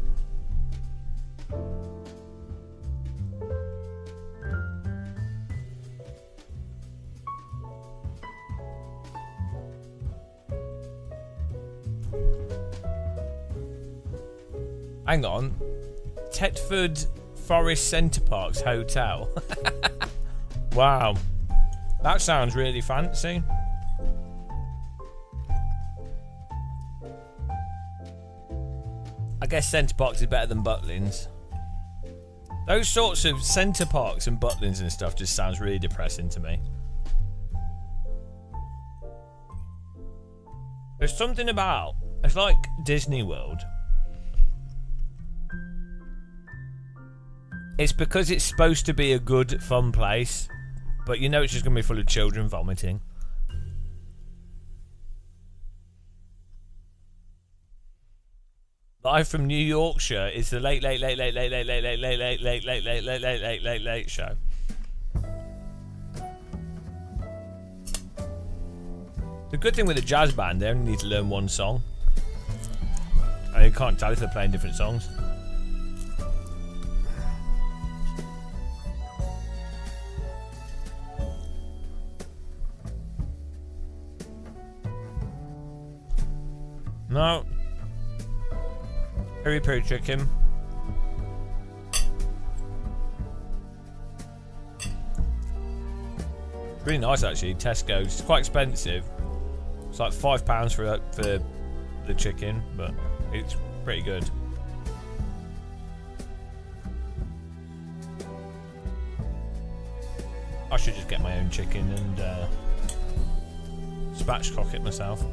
Hang on. Tetford Forest Centre Parks Hotel. Wow. That sounds really fancy. I guess Centre Parks is better than Butlins. Those sorts of Centre Parks and Butlins and stuff just sounds really depressing to me. There's something about... It's like Disney World. It's because it's supposed to be a good, fun place. But you know it's just going to be full of children vomiting. Live from New Yorkshire is the late show. The good thing with a jazz band, they only need to learn one song. And you can't tell if they're playing different songs. No. Piri piri chicken. Really nice actually. Tesco's. It's quite expensive. It's like £5 for the chicken, but it's pretty good. I should just get my own chicken and spatchcock it myself.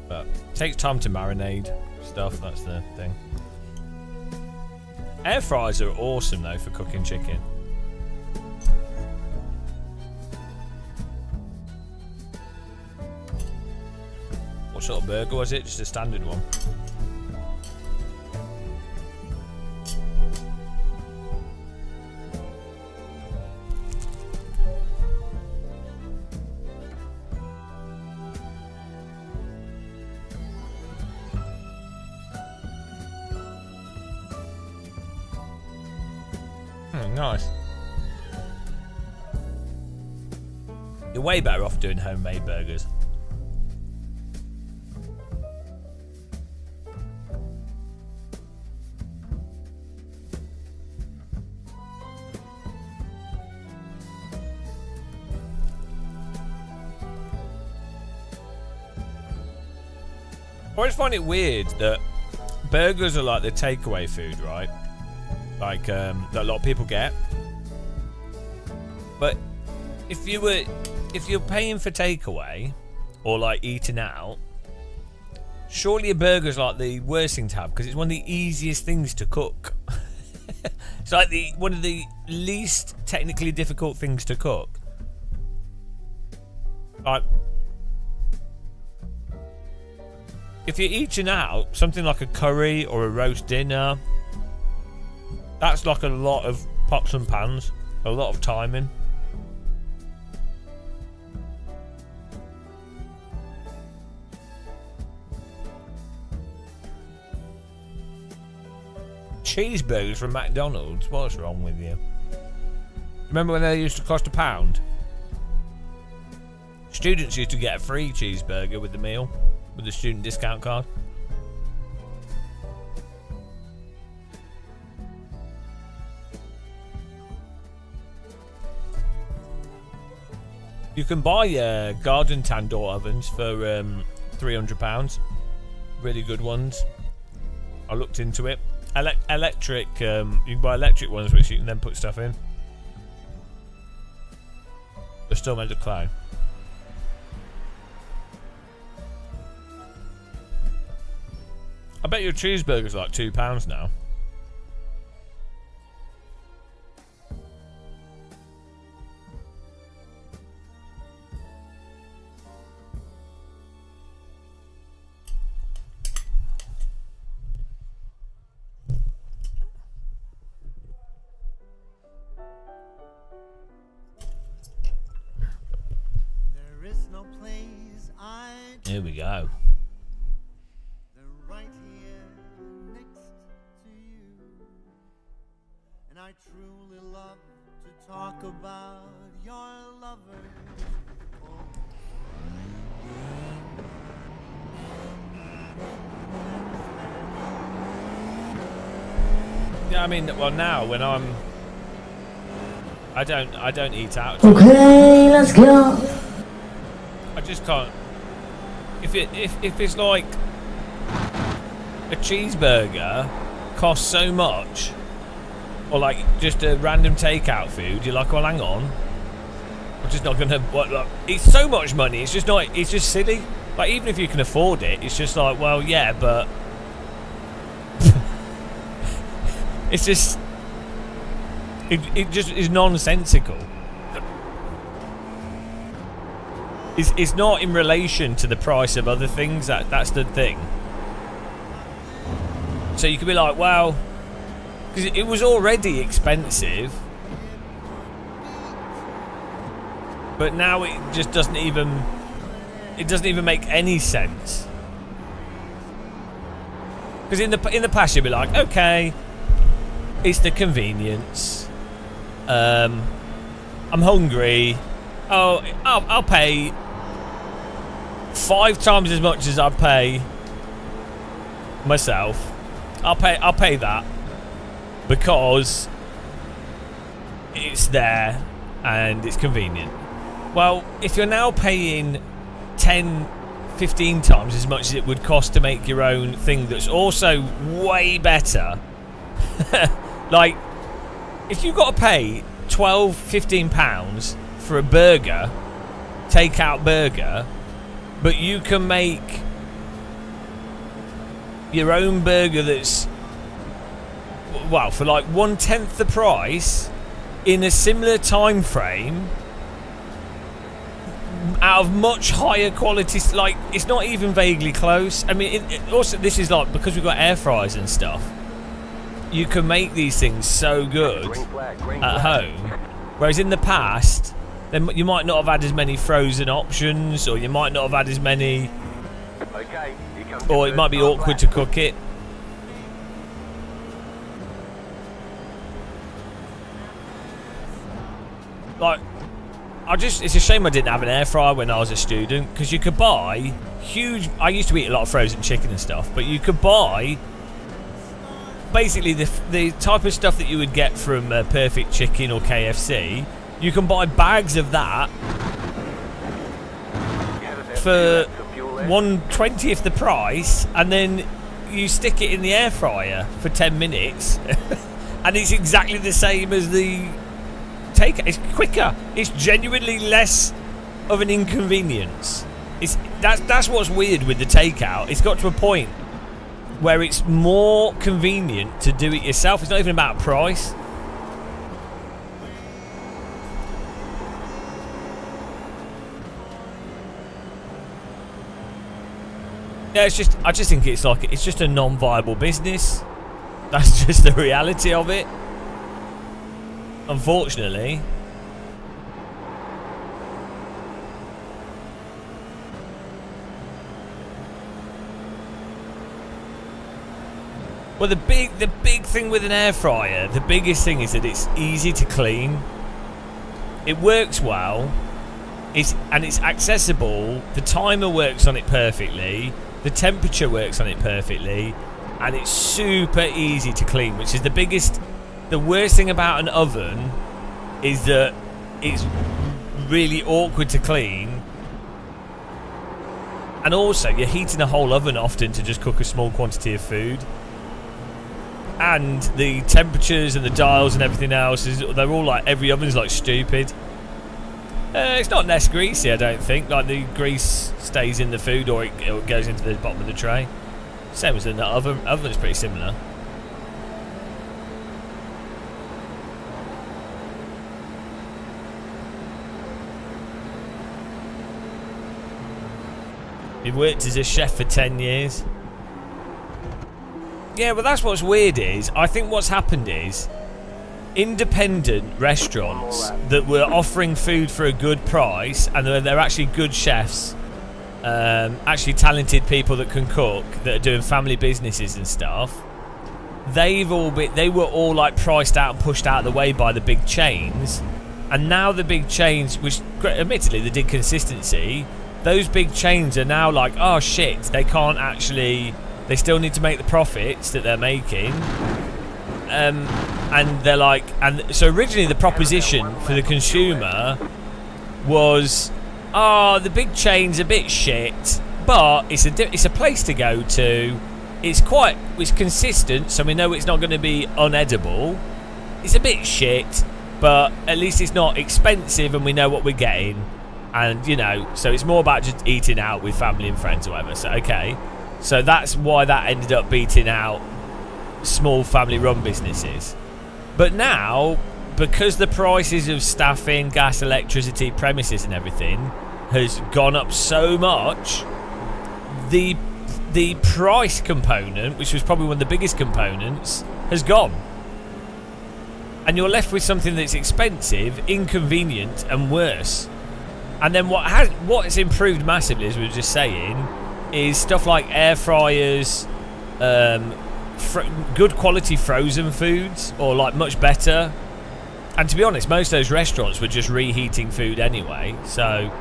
But it takes time to marinate stuff, that's the thing. Air fryers are awesome though for cooking chicken. What sort of burger was it? Just a standard one. Nice. You're way better off doing homemade burgers. I always find it weird that burgers are like the takeaway food, right? Like that a lot of people get. But if you're paying for takeaway or like eating out, surely a burger's like the worst thing to have because it's one of the easiest things to cook. It's like one of the least technically difficult things to cook. Like, if you're eating out, something like a curry or a roast dinner, that's like a lot of pots and pans, a lot of timing. Cheeseburgers from McDonald's? What's wrong with you? Remember when they used to cost £1? Students used to get a free cheeseburger with the meal, with the student discount card. You can buy garden tandoor ovens for £300. Really good ones. I looked into it. Electric, you can buy electric ones which you can then put stuff in. They're still made of clay. I bet your cheeseburger's like £2 now. Here we go. They're right here next to you. And I truly love to talk about your lovers. Yeah, I mean, well now when I don't eat out. Okay, let's go. I just can't. If it's like a cheeseburger costs so much, or like just a random takeout food, you're like, well, hang on, I'm just not gonna. Like, it's so much money. It's just not. It's just silly. Like even if you can afford it, it's just like, well, yeah, but it's just it just is nonsensical. It's not in relation to the price of other things. That's the thing. So you could be like, well, because it was already expensive, but now it just doesn't even make any sense. Because in the past you'd be like, okay, it's the convenience. I'm hungry. Oh, I'll pay 5 times as much as I pay myself. I'll pay that because it's there and it's convenient. Well, if you're now paying 10, 15 times as much as it would cost to make your own thing that's also way better, like if you've got to pay £12, £15 for a burger, takeout burger, but you can make your own burger that's, well, for like 1/10 the price in a similar time frame out of much higher quality. Like it's not even vaguely close. I mean, also this is like, because we've got air fryers and stuff, you can make these things so good at home, whereas in the past then you might not have had as many frozen options, or you might not have had as many, or it might be awkward to cook it. Like, it's a shame I didn't have an air fryer when I was a student, because you could buy huge. I used to eat a lot of frozen chicken and stuff, but you could buy basically the type of stuff that you would get from Perfect Chicken or KFC. You can buy bags of that for 1/20th the price, and then you stick it in the air fryer for 10 minutes, and it's exactly the same as the takeout. It's quicker. It's genuinely less of an inconvenience. That's what's weird with the takeout. It's got to a point where it's more convenient to do it yourself. It's not even about price. Yeah, I just think it's just a non-viable business. That's just the reality of it. Unfortunately. Well, the big thing with an air fryer, the biggest thing is that it's easy to clean. It works well. It's accessible. The timer works on it perfectly. The temperature works on it perfectly, and it's super easy to clean, which is the worst thing about an oven is that it's really awkward to clean, and also you're heating a whole oven often to just cook a small quantity of food, and the temperatures and the dials and everything else they're all like, every oven's like stupid. It's not less greasy, I don't think. Like, the grease stays in the food, or it goes into the bottom of the tray. Same as in the oven. Oven's pretty similar. You've worked as a chef for 10 years. Yeah, well, that's what's weird is, I think what's happened is, independent restaurants that were offering food for a good price, and they're actually good chefs, actually talented people that can cook, that are doing family businesses and stuff, they were all like priced out and pushed out of the way by the big chains. And now the big chains, which admittedly they did consistency, those big chains are now like, oh shit, they can't actually, they still need to make the profits that they're making. And they're like, and so originally the proposition for the consumer was, the big chain's a bit shit, but it's a place to go to. It's consistent, so we know it's not going to be unedible. It's a bit shit, but at least it's not expensive, and we know what we're getting. And so it's more about just eating out with family and friends or whatever. So okay, so that's why that ended up beating out small family-run businesses. But now, because the prices of staffing, gas, electricity, premises and everything has gone up so much, the price component, which was probably one of the biggest components, has gone. And you're left with something that's expensive, inconvenient and worse. And then what's improved massively, as we were just saying, is stuff like air fryers, good quality frozen foods, or like much better. And to be honest, most of those restaurants were just reheating food anyway. So,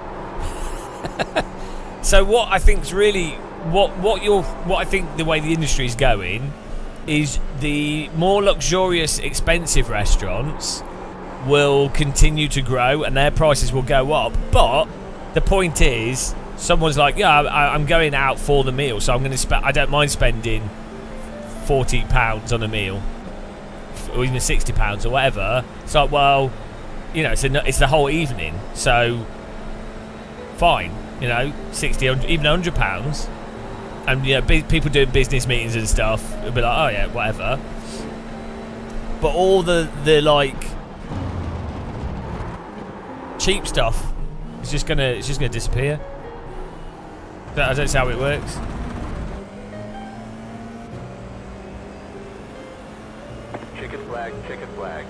so what I think's really what I think the way the industry's going is the more luxurious, expensive restaurants will continue to grow and their prices will go up. But the point is, someone's like, yeah, I'm going out for the meal, so I'm going to spend. I don't mind spending £40 on a meal, or even £60 or whatever. It's like, well, it's the whole evening, so fine, 60, even £100, and people doing business meetings and stuff will be like, oh yeah, whatever. But all the like cheap stuff is just gonna disappear. I don't see how it works. Chicken flag, chicken flag.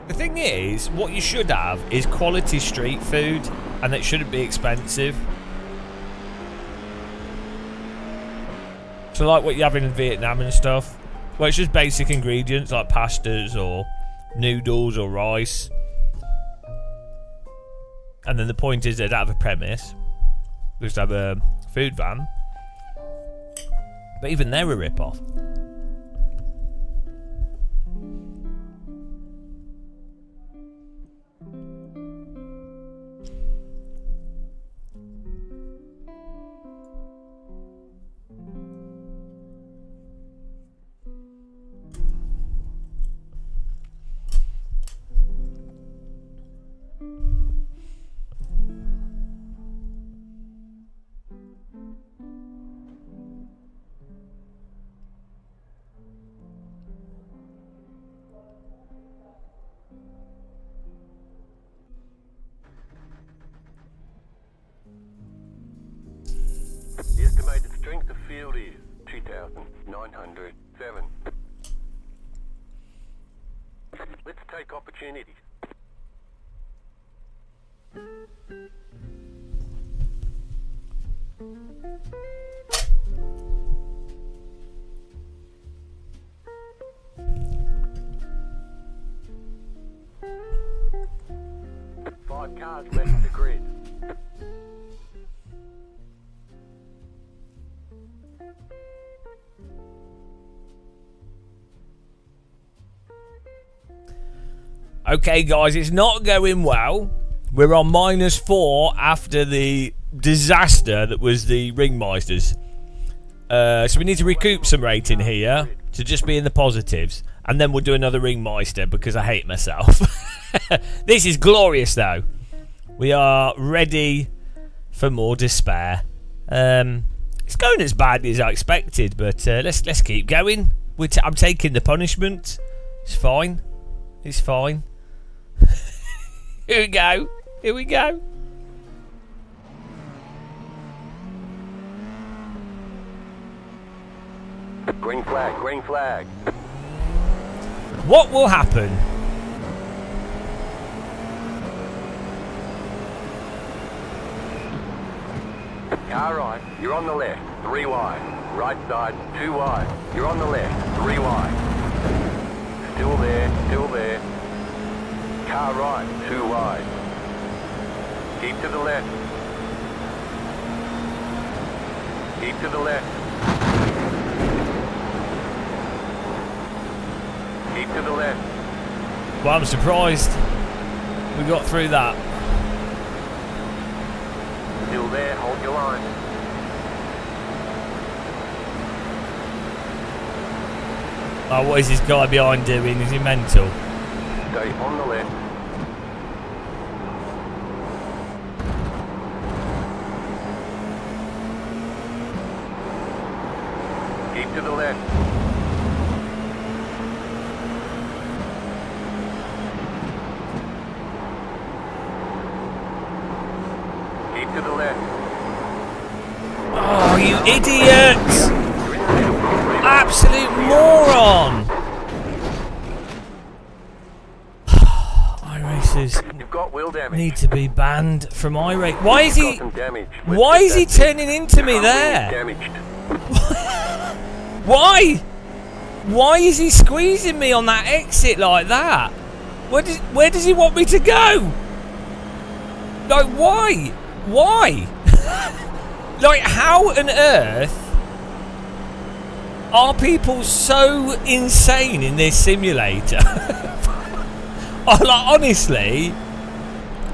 The thing is, what you should have is quality street food, and it shouldn't be expensive. So like what you have in Vietnam and stuff, where it's just basic ingredients like pastas or noodles or rice. And then the point is they don't have a premise. They just have a food van. But even they're a rip-off. 907. Let's take opportunities. Five cars left the grid. Okay, guys, it's not going well. We're on -4 after the disaster that was the Ringmeisters. So we need to recoup some rating here to just be in the positives. And then we'll do another Ringmeister because I hate myself. This is glorious, though. We are ready for more despair. It's going as badly as I expected, but let's keep going. I'm taking the punishment. It's fine. It's fine. Here we go. Here we go. Green flag, green flag. What will happen? Car right, you're on the left, 3 wide. Right side, 2 wide. You're on the left, 3 wide. Still there, still there. Car right, 2 wide. Keep to the left. Keep to the left. Keep to the left. Well, I'm surprised we got through that. Still there, hold your line. Oh, what is this guy behind doing? Is he mental? Stay on the left. Keep to the left. Keep to the left. Oh, you idiot! Absolute moron! iRacers You've got wheel damage. need to be banned from iRace. Why is he? Got some damage. Why is he turning into me there? Damaged. Why? Why is he squeezing me on that exit like that? Where does he want me to go? Like, why? Why? Like, how on earth are people so insane in this simulator? Like, honestly,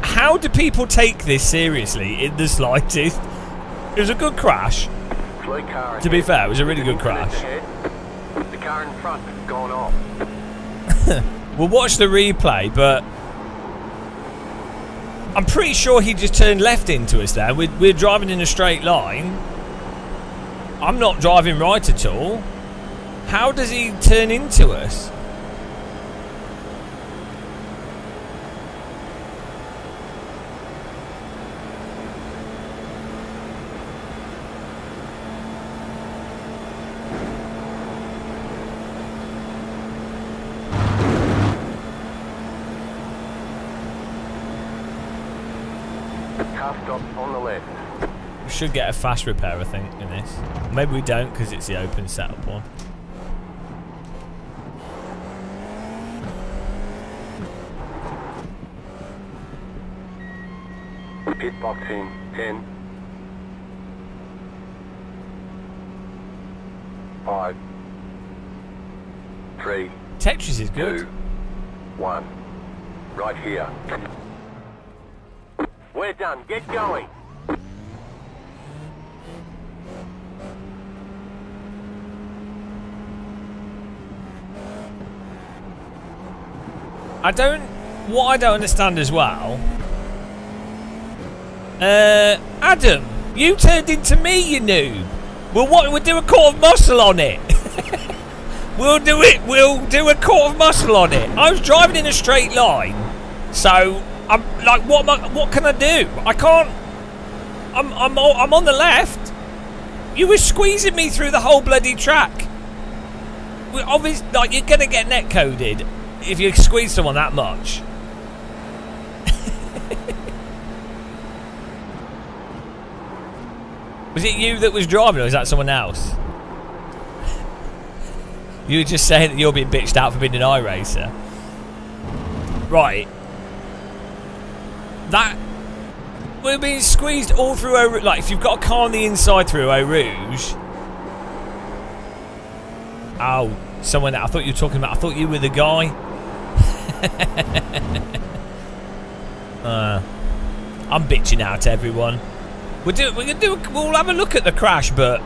how do people take this seriously in the slightest? It was a good crash. Slow car To be ahead. fair, it was a really good Incident crash. ahead. The car in front has gone off. We'll watch the replay, but I'm pretty sure he just turned left into us there. We're driving in a straight line. I'm not driving right at all. How does he turn into us? Car stopped on the left. We should get a fast repair, I think, in this. Maybe we don't because it's the open setup one. Pit box in 10, 5, 3, Tetris is 2, good. 1. Right here. We're done. Get going. What I don't understand as well. Adam, you turned into me, you noob. We'll do a quart of muscle on it. We'll do a quart of muscle on it. I was driving in a straight line, so I'm like, what can I do? I can't. I'm on the left. You were squeezing me through the whole bloody track. obviously, like, you're gonna get netcoded if you squeeze someone that much. Was it you that was driving, or was that someone else? You were just saying that you're being bitched out for being an iRacer. Right. That... We're being squeezed all through Eau Rouge. Like, if you've got a car on the inside through Eau Rouge... Oh, someone... I thought you were talking about... I thought you were the guy. I'm bitching out to everyone. We'll have a look at the crash, but...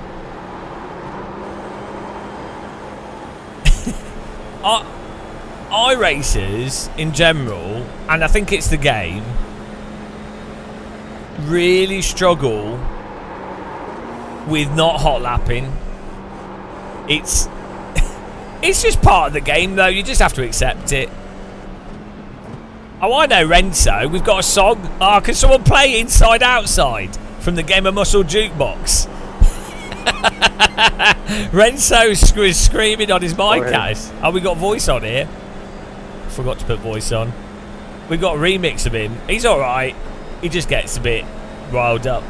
iRacers in general, and I think it's the game, really struggle with not hot lapping. It's just part of the game, though. You just have to accept it. Oh, I know Renzo. We've got a song. Oh, can someone play Inside Outside from the Game of Muscle Jukebox? Renzo screaming on his mic case. Oh, we got voice on here. Forgot to put voice on. We got a remix of him. He's alright. He just gets a bit riled up.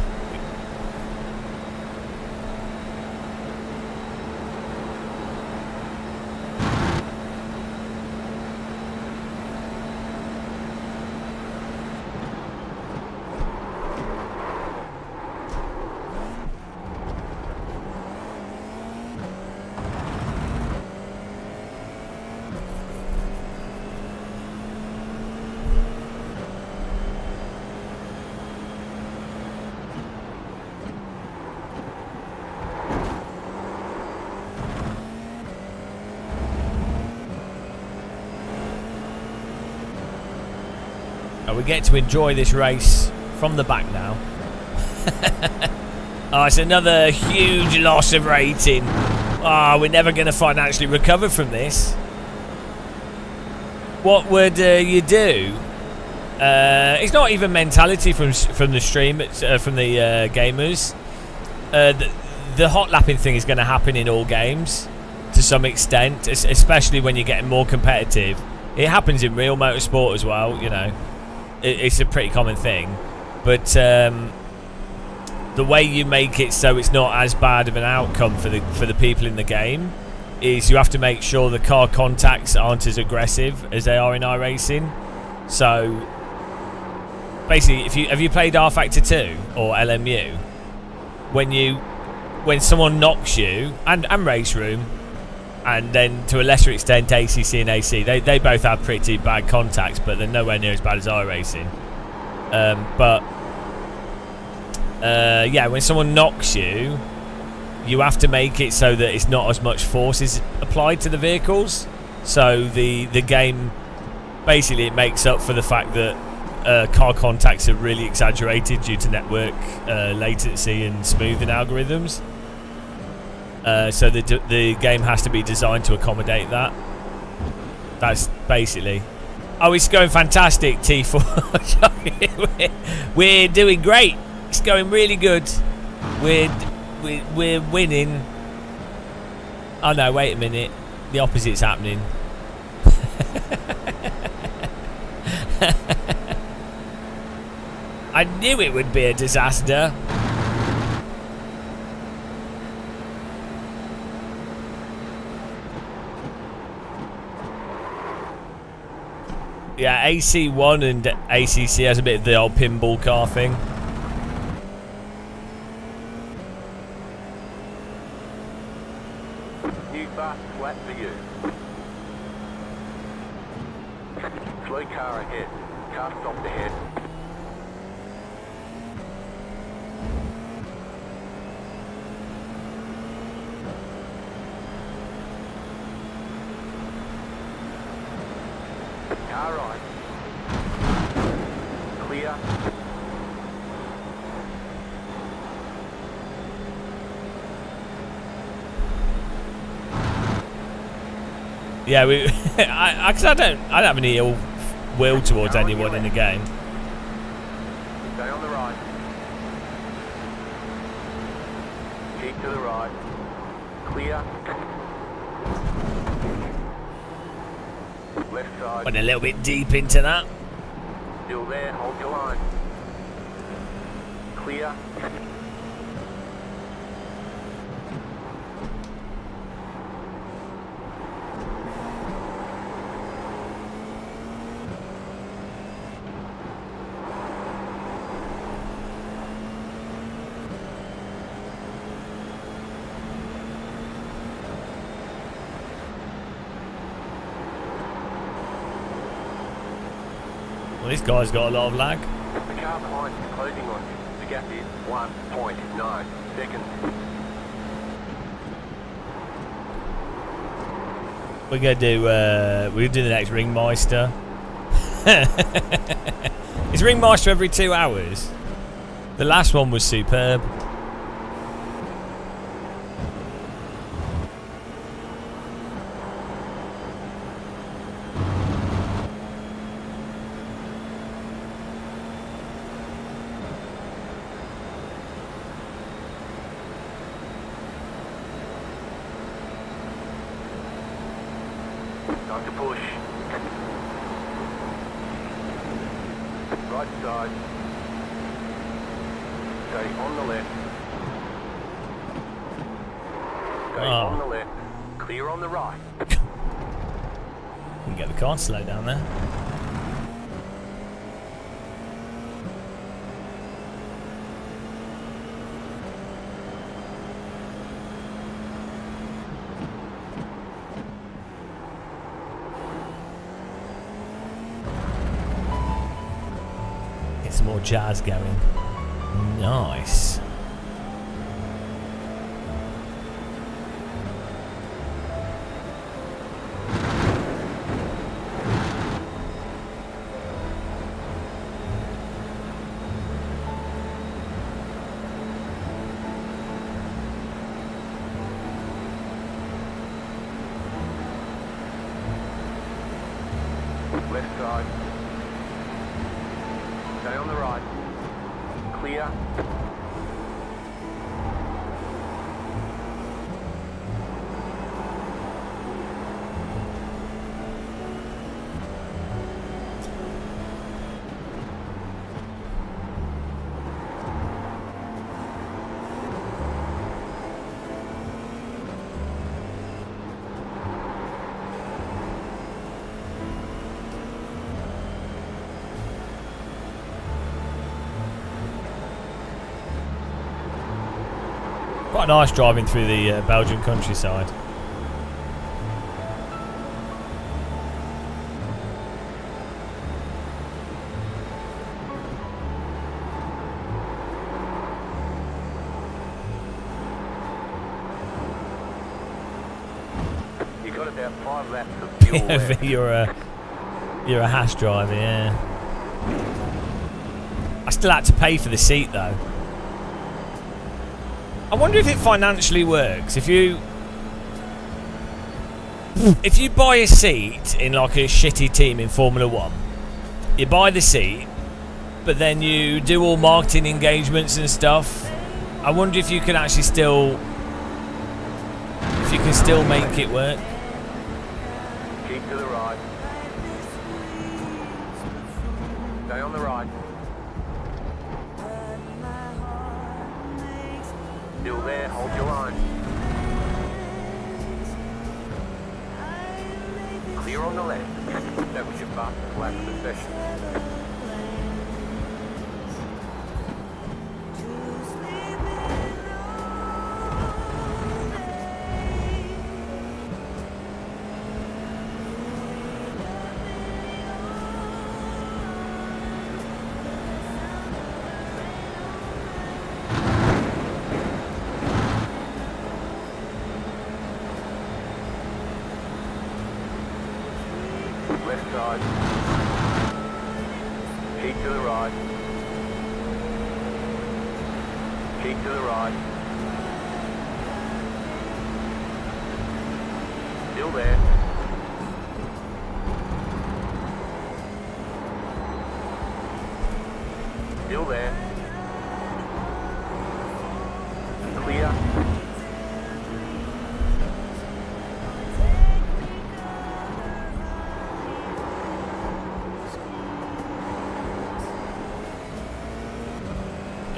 We get to enjoy this race from the back now. Oh, it's another huge loss of rating. Oh, we're never going to financially recover from this. What would you do? It's not even mentality from the stream, from the gamers. The hot lapping thing is going to happen in all games to some extent, especially when you're getting more competitive. It happens in real motorsport as well, you know. It's a pretty common thing, but the way you make it so it's not as bad of an outcome for the people in the game is you have to make sure the car contacts aren't as aggressive as they are in iRacing. So basically, have you played R Factor 2 or LMU? When someone knocks you, and Race Room, and then to a lesser extent ACC and AC, they both have pretty bad contacts, but they're nowhere near as bad as iRacing. Yeah, when someone knocks you, you have to make it so that it's not as much force is applied to the vehicles. So the game, basically, it makes up for the fact that car contacts are really exaggerated due to network latency and smoothing algorithms. So the game has to be designed to accommodate that. That's basically... Oh, it's going fantastic, T4. We're doing great. It's going really good. We're winning. Oh no, wait a minute. The opposite's happening. I knew it would be a disaster. Yeah, AC1 and ACC has a bit of the old pinball car thing. New fast flat for you. Slow car ahead. Car stopped ahead. Car right. Clear. Yeah, I don't have any ill will towards anyone in the game. Stay on the right. Keep to the right. Clear. Left side. Went a little bit deep into that. Still there, hold your line. Clear. Well, this guy's got a lot of lag. The car behind is closing on you. The gap is 1.9 seconds. We're gonna do the next Ringmeister. Is Ringmeister every 2 hours? The last one was superb. Time to push. Right side. Stay on the left. Stay on the left. Clear on the right. Can get the car to slow down there. Get some more jazz going. Nice. Left side. Stay on the right. Clear. Quite nice driving through the Belgian countryside. You got about 5 laps of fuel left. You're a hash driver, yeah. I still had to pay for the seat though. I wonder if it financially works. If you buy a seat in like a shitty team in Formula 1, you buy the seat, but then you do all marketing engagements and stuff. I wonder if you can actually still make it work. Keep to the right. Stay on the right. Still there, hold your line. Clear on the left. That was your fastest lap of the session. Left side. Keep to the right. Keep to the right. Still there. Still there. Clear.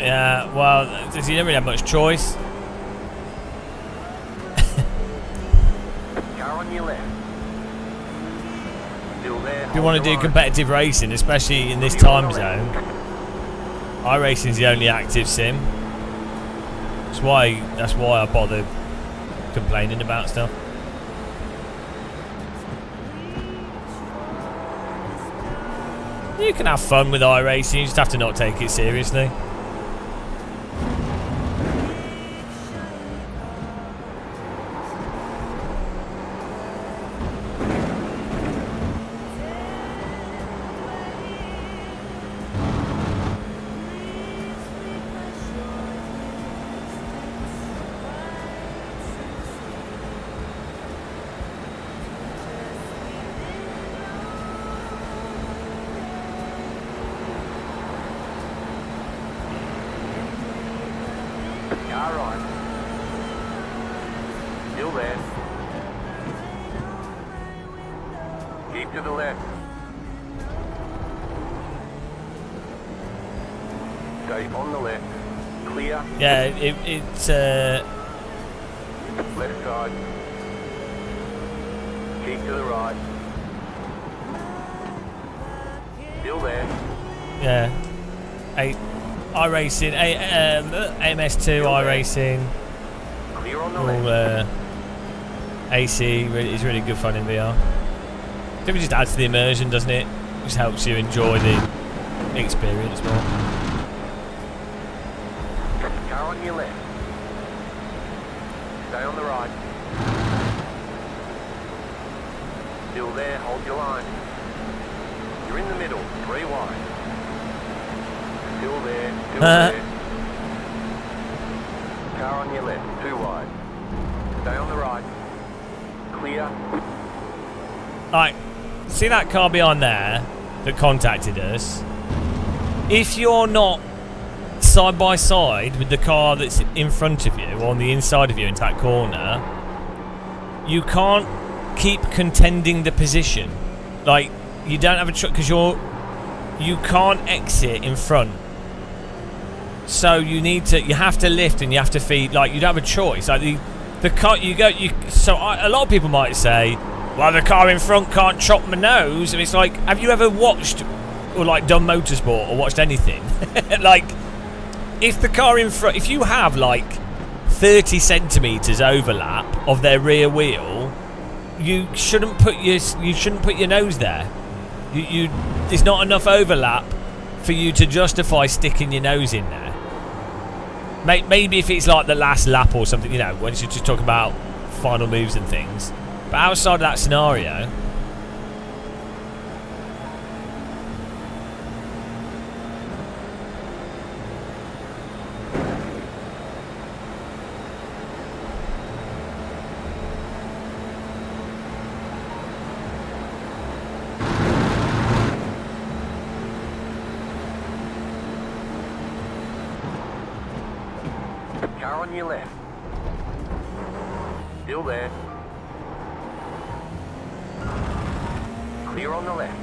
Yeah, well, you don't really have much choice. Car on your left. Still there. If you want to do competitive racing, especially in this time zone, iRacing is the only active sim. That's why I bother complaining about stuff. You can have fun with iRacing, you just have to not take it seriously. Car right. Still there. Keep to the left. Stay on the left. Clear. Yeah, it's Left side. Keep to the right. Still there. yeah. iRacing, AMS2 iRacing, Clear on the all left. AC is really good fun in VR. I think it just adds to the immersion, doesn't it? Just helps you enjoy the experience more. Car on your left. Stay on the right. Still there, hold your line. You're in the middle, 3 wide. Still there, still there. Car on your left, 2 wide. Stay on the right. Clear. Like, see that car behind there that contacted us? If you're not side by side with the car that's in front of you or on the inside of you into that corner, you can't keep contending the position. Like, you don't have a choice because you can't exit in front. So you have to lift and you have to feed. Like, you don't have a choice. Like the car, a lot of people might say, well, the car in front can't chop my nose. And it's like, have you ever watched or like done motorsport or watched anything? Like, if the car in front, if you have like 30 centimeters overlap of their rear wheel, you shouldn't put your nose there. There's not enough overlap for you to justify sticking your nose in there. Maybe if it's like the last lap or something, once you're just talking about final moves and things. But outside of that scenario, Car on your left. Still there. Clear on the left.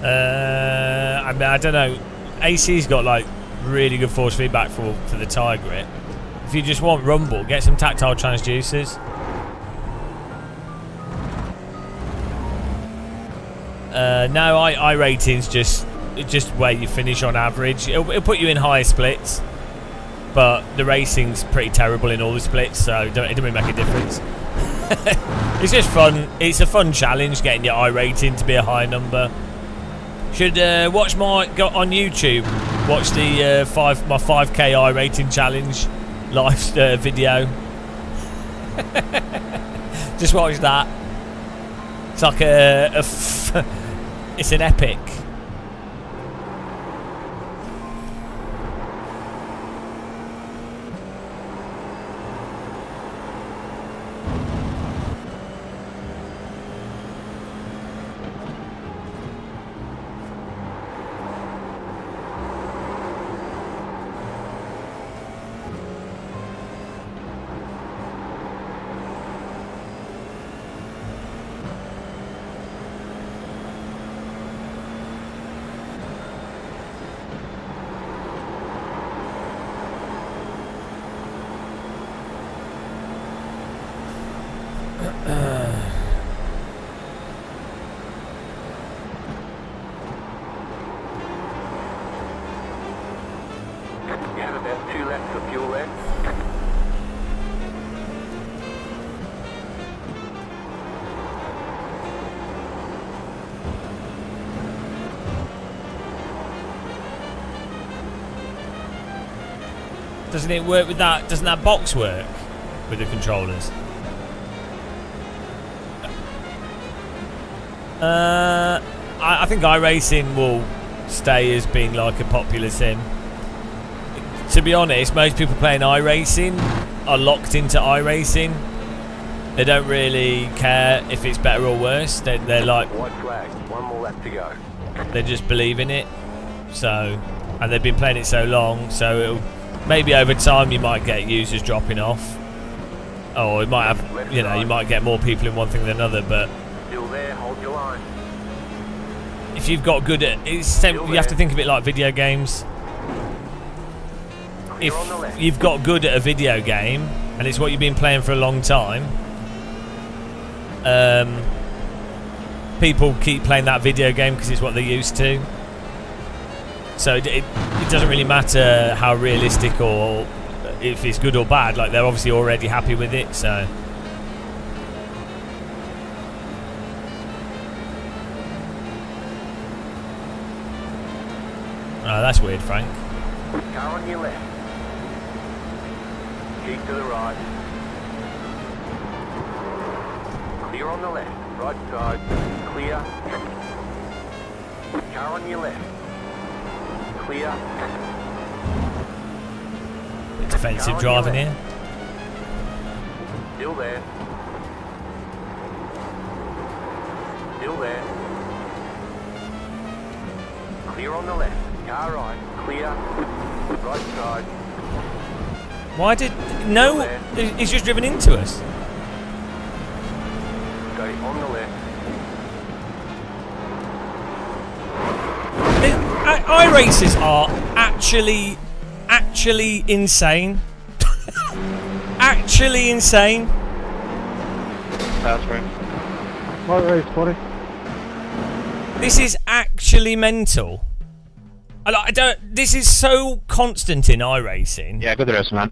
I mean, I don't know. AC's got like really good force feedback for the tyre grip. If you just want rumble, get some tactile transducers. No, I rating's just where you finish on average. It'll put you in higher splits, but the racing's pretty terrible in all the splits, so it doesn't really make a difference. It's just fun. It's a fun challenge getting your iRating to be a high number. Should watch go on YouTube. Watch the my 5K iRating challenge live video. Just watch that. It's like it's an epic. about 2 laps of fuel left. Doesn't it work with that? Doesn't that box work with the controllers? I think iRacing will stay as being like a popular sim. To be honest, most people playing iRacing are locked into iRacing. They don't really care if it's better or worse. They're like, White flag, 1 more lap to go. they just believe in it. So, and they've been playing it so long, so it'll, maybe over time you might get users dropping off, or it might have, you know, you might get more people in one thing than another. But Still there, hold your line. if you've got good at, you have to think of it like video games. If Clear on the left. you've got good at a video game and it's what you've been playing for a long time, people keep playing that video game because it's what they're used to. So it doesn't really matter how realistic or if it's good or bad. Like, they're obviously already happy with it. So oh, that's weird, Frank. Car on your left. Keep to the right. Clear on the left. Right side. Clear. Car on your left. Clear. Bit defensive driving here. Still there. Still there. Clear on the left. Car right. Clear. Right side. Why did no? He's just driven into us. Stay on the left. iRacers are actually insane. Actually insane. That's right. What race, buddy? This is actually mental. I don't. This is so constant in iRacing. Yeah, good race, man.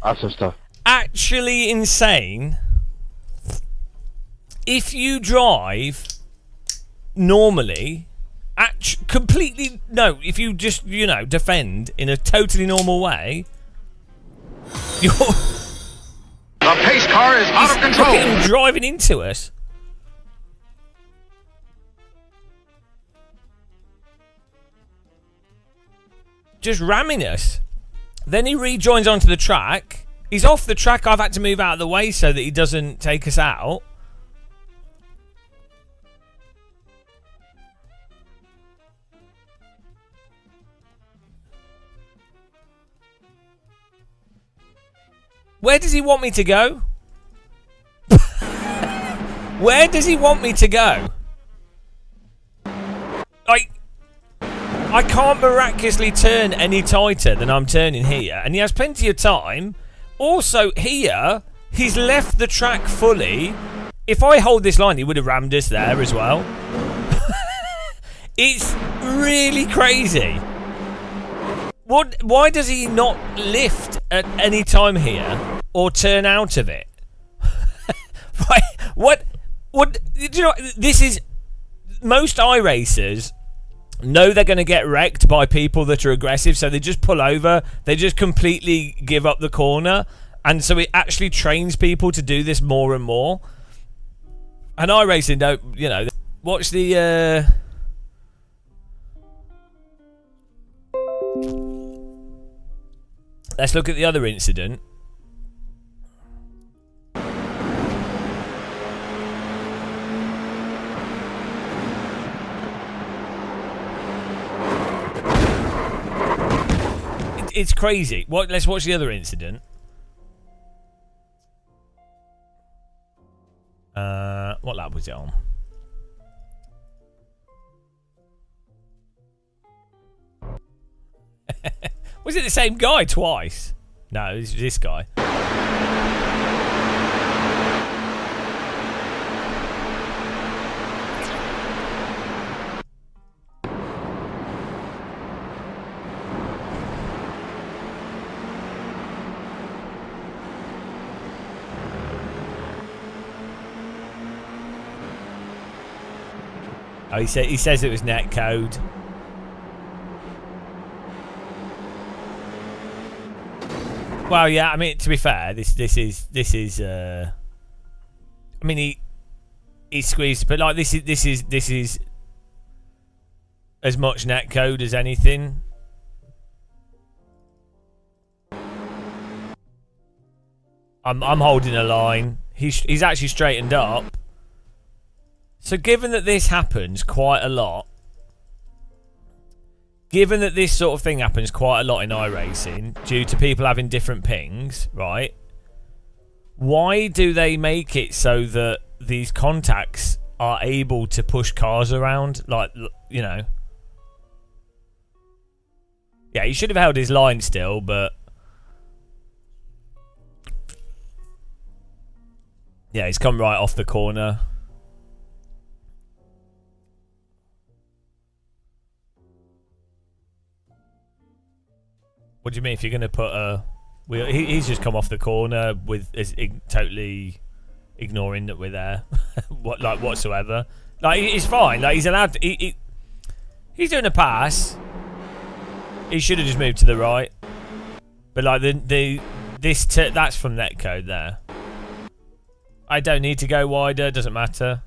Awesome stuff. Actually insane. If you drive normally, completely no. If you just defend in a totally normal way, you're The pace car is out of look at control. him driving into us. Just ramming us. Then he rejoins onto the track. He's off the track. I've had to move out of the way so that he doesn't take us out. Where does he want me to go? Where does he want me to go? I can't miraculously turn any tighter than I'm turning here, and he has plenty of time. Also, here, he's left the track fully. If I hold this line, he would have rammed us there as well. It's really crazy. Why does he not lift at any time here or turn out of it? Right? What? Do you know? This is most iRacers know they're going to get wrecked by people that are aggressive, so they just pull over. They just completely give up the corner, and so it actually trains people to do this more and more. And iRacing don't, watch the. Let's look at the other incident. It's crazy. Let's watch the other incident. What lap was it on? Was it the same guy twice? No, it was this guy. Oh, he says it was netcode. Well, yeah. I mean, to be fair, this is. I mean, he squeezed, but like this is as much netcode as anything. I'm holding a line. He's actually straightened up. So given that this happens quite a lot, given that this sort of thing happens quite a lot in iRacing due to people having different pings, right? Why do they make it so that these contacts are able to push cars around? Like, you know. Yeah, he should have held his line still, but... Yeah, he's come right off the corner. What do you mean if you're going to put a... He's just come off the corner with totally ignoring that we're there, whatsoever. Like, he's fine. Like, he's allowed to, he's doing a pass. He should have just moved to the right. But like that's from netcode there. I don't need to go wider. Doesn't matter.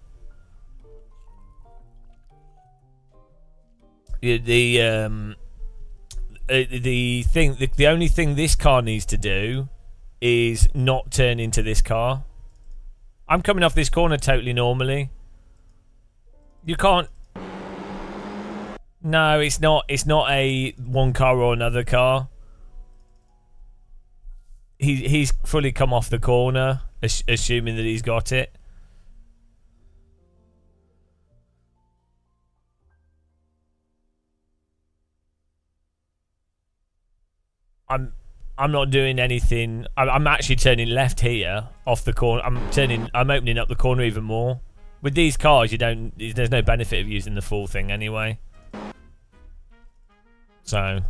The only thing this car needs to do is not turn into this car. I'm coming off this corner totally normally. You can't. No, it's not. It's not a one car or another car. He's fully come off the corner, assuming that he's got it. I'm not doing anything. I'm actually turning left here off the corner. I'm opening up the corner even more. With these cars, there's no benefit of using the full thing anyway. So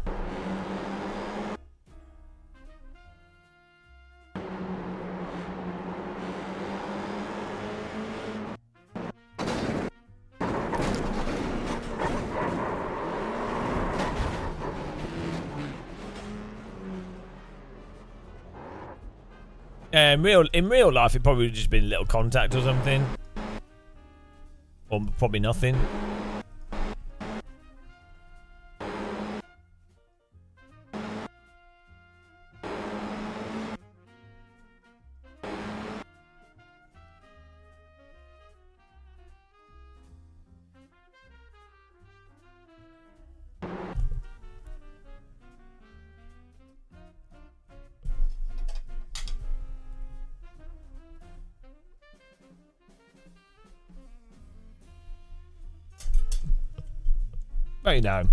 in real life, it probably would have just been a little contact or something, or probably nothing. But you know,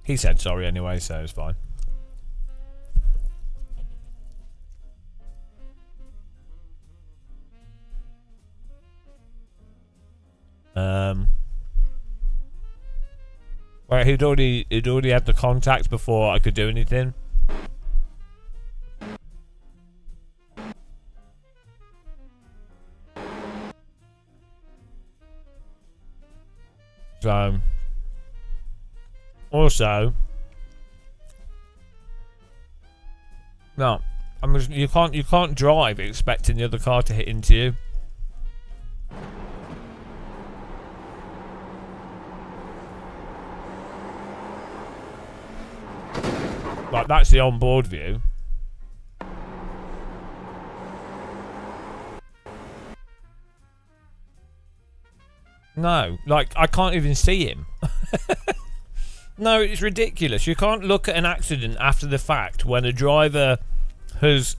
he said sorry anyway, so it's fine. Right, he'd already had the contact before I could do anything. So, also, no, you can't drive expecting the other car to hit into you. Like, that's the onboard view. No, like, I can't even see him. No, it's ridiculous. You can't look at an accident after the fact when a driver has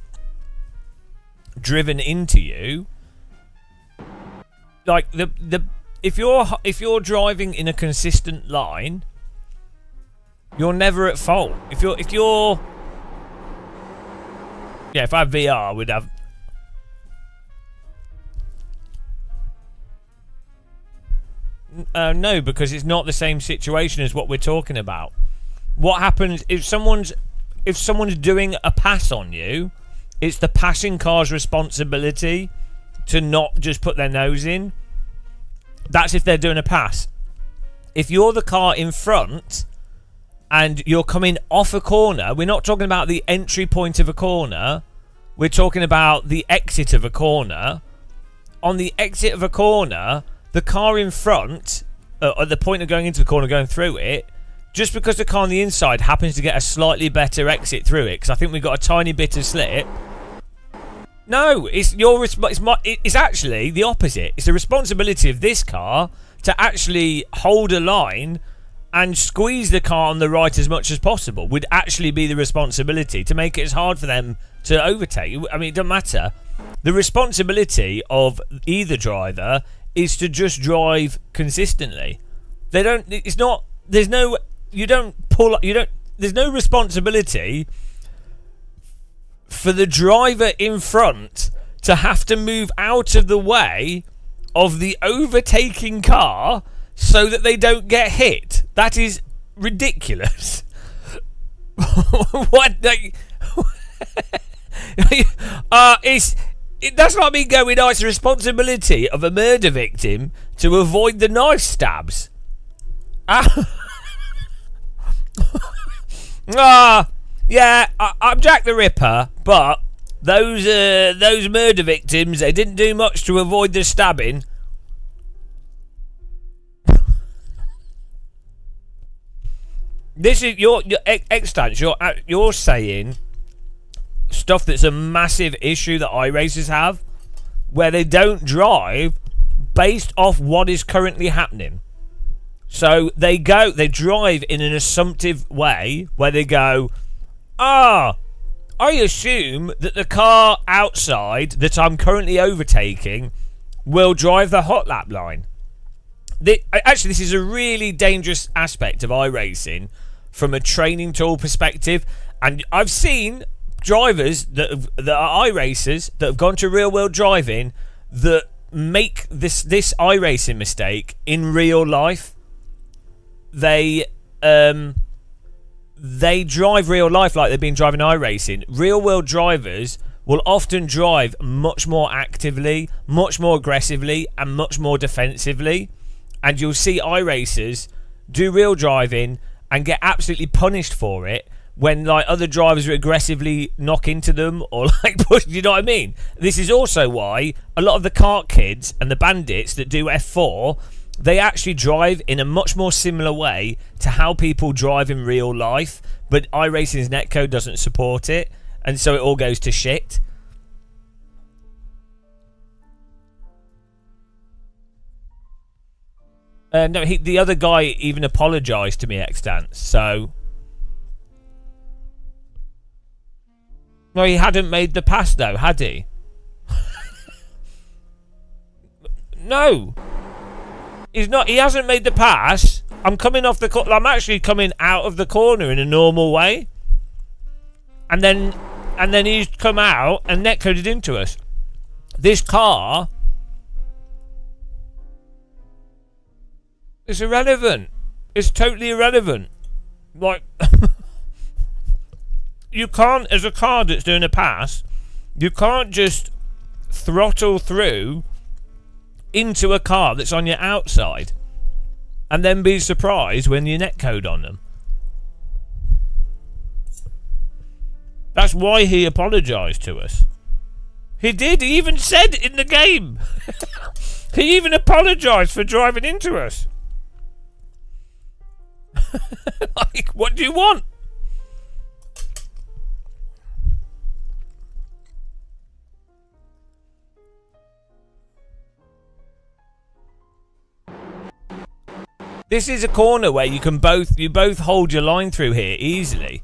driven into you. Like, if you're driving in a consistent line, you're never at fault. If I had VR, we'd have. No, because it's not the same situation as what we're talking about. What happens if someone's doing a pass on you? It's the passing car's responsibility to not just put their nose in. That's if they're doing a pass. If you're the car in front and you're coming off a corner, we're not talking about the entry point of a corner. We're talking about the exit of a corner. On the exit of a corner, the car in front, at the point of going into the corner, going through it, just because the car on the inside happens to get a slightly better exit through it, because I think we've got a tiny bit of slip. No, it's actually the opposite. It's the responsibility of this car to actually hold a line and squeeze the car on the right as much as possible. Would actually be the responsibility to make it as hard for them to overtake. I mean, it doesn't matter. The responsibility of either driver is to just drive consistently. They don't. It's not. There's no. You don't pull. You don't. There's no responsibility for the driver in front to have to move out of the way of the overtaking car so that they don't get hit. That is ridiculous. What? That's not me going, it's the responsibility of a murder victim to avoid the knife stabs. Yeah, I'm Jack the Ripper, but those murder victims, they didn't do much to avoid the stabbing. This is your extent. You're saying stuff that's a massive issue that iRacers have, where they don't drive based off what is currently happening. So they drive in an assumptive way where they go, I assume that the car outside that I'm currently overtaking will drive the hot lap line. Actually, this is a really dangerous aspect of iRacing from a training tool perspective, and I've seen drivers that are iRacers that have gone to real world driving that make this iRacing mistake in real life. They drive real life like they've been driving iRacing. Real world drivers will often drive much more actively, much more aggressively, and much more defensively. And you'll see iRacers do real driving and get absolutely punished for it when like other drivers aggressively knock into them or like push. You know what I mean? This is also why a lot of the kart kids and the bandits that do F4, they actually drive in a much more similar way to how people drive in real life, but iRacing's netcode doesn't support it, and so it all goes to shit. No, the other guy even apologised to me extant, so... Well, he hadn't made the pass though, had he? No! He's not. He hasn't made the pass. I'm coming off the. I'm actually coming out of the corner in a normal way, and then he's come out and netcoded into us. This car is irrelevant. It's totally irrelevant. Like you can't, as a car that's doing a pass, you can't just throttle through into a car that's on your outside and then be surprised when you netcode on them. That's why he apologised to us. He did. He even said in the game. He even apologised for driving into us. Like, what do you want? This is a corner where you both hold your line through here easily.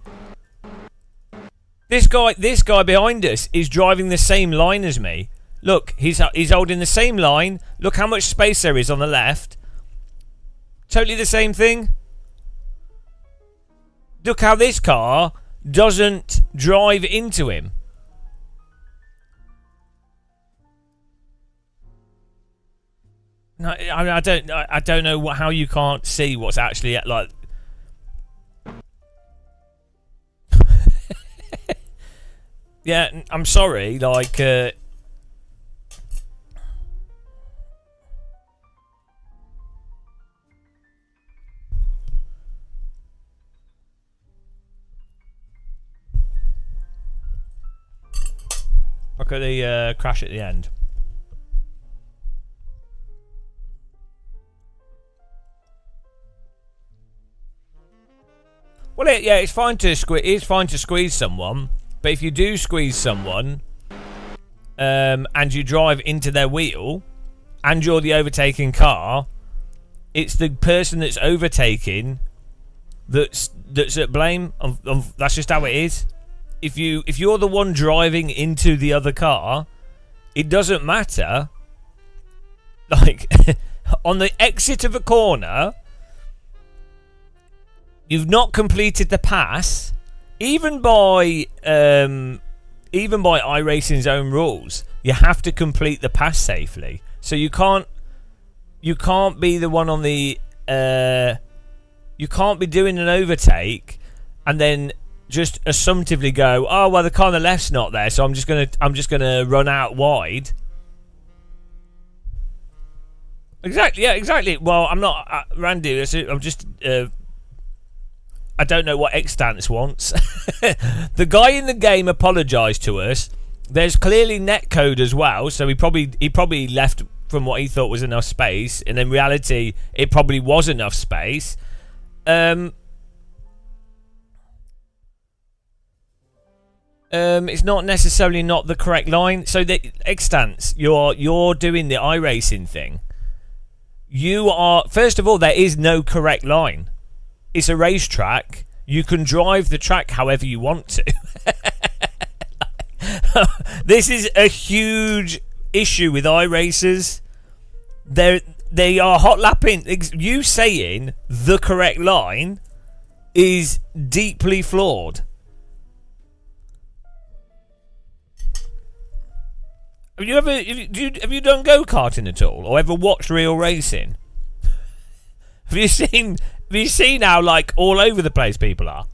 This guy behind us is driving the same line as me. Look, he's holding the same line. Look how much space there is on the left. Totally the same thing. Look how this car doesn't drive into him. No, I don't know how you can't see what's actually like. Yeah, I'm sorry. Like, Look at the crash at the end. Well, yeah, it's fine to squeeze someone, but if you do squeeze someone, and you drive into their wheel, and you're the overtaking car, it's the person that's overtaking that's at blame. That's just how it is. If you're the one driving into the other car, it doesn't matter. Like on the exit of a corner, you've not completed the pass, even by iRacing's own rules. You have to complete the pass safely. So you can't be the one on the you can't be doing an overtake and then just assumptively go, oh well, the car on the left's not there, so I'm just gonna run out wide. Exactly, yeah, exactly. Well, I'm not Randy. I'm just. I don't know what Xstance wants. The guy in the game apologised to us. There's clearly netcode as well, so he probably left from what he thought was enough space, and in reality, it probably was enough space. It's not necessarily not the correct line. So the Xstance, you're doing the iRacing thing. You are, first of all, there is no correct line. It's a racetrack. You can drive the track however you want to. This is a huge issue with iRacers. They are hot lapping. You saying the correct line is deeply flawed. Have you done go-karting at all, or ever watched real racing? Have you seen how like all over the place people are?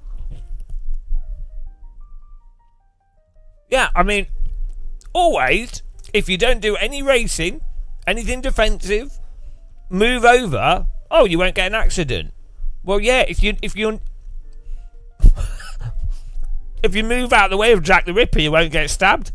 Yeah, I mean, always, if you don't do any racing, anything defensive, move over. Oh, you won't get an accident. Well, yeah, if you if you move out the way of Jack the Ripper, you won't get stabbed.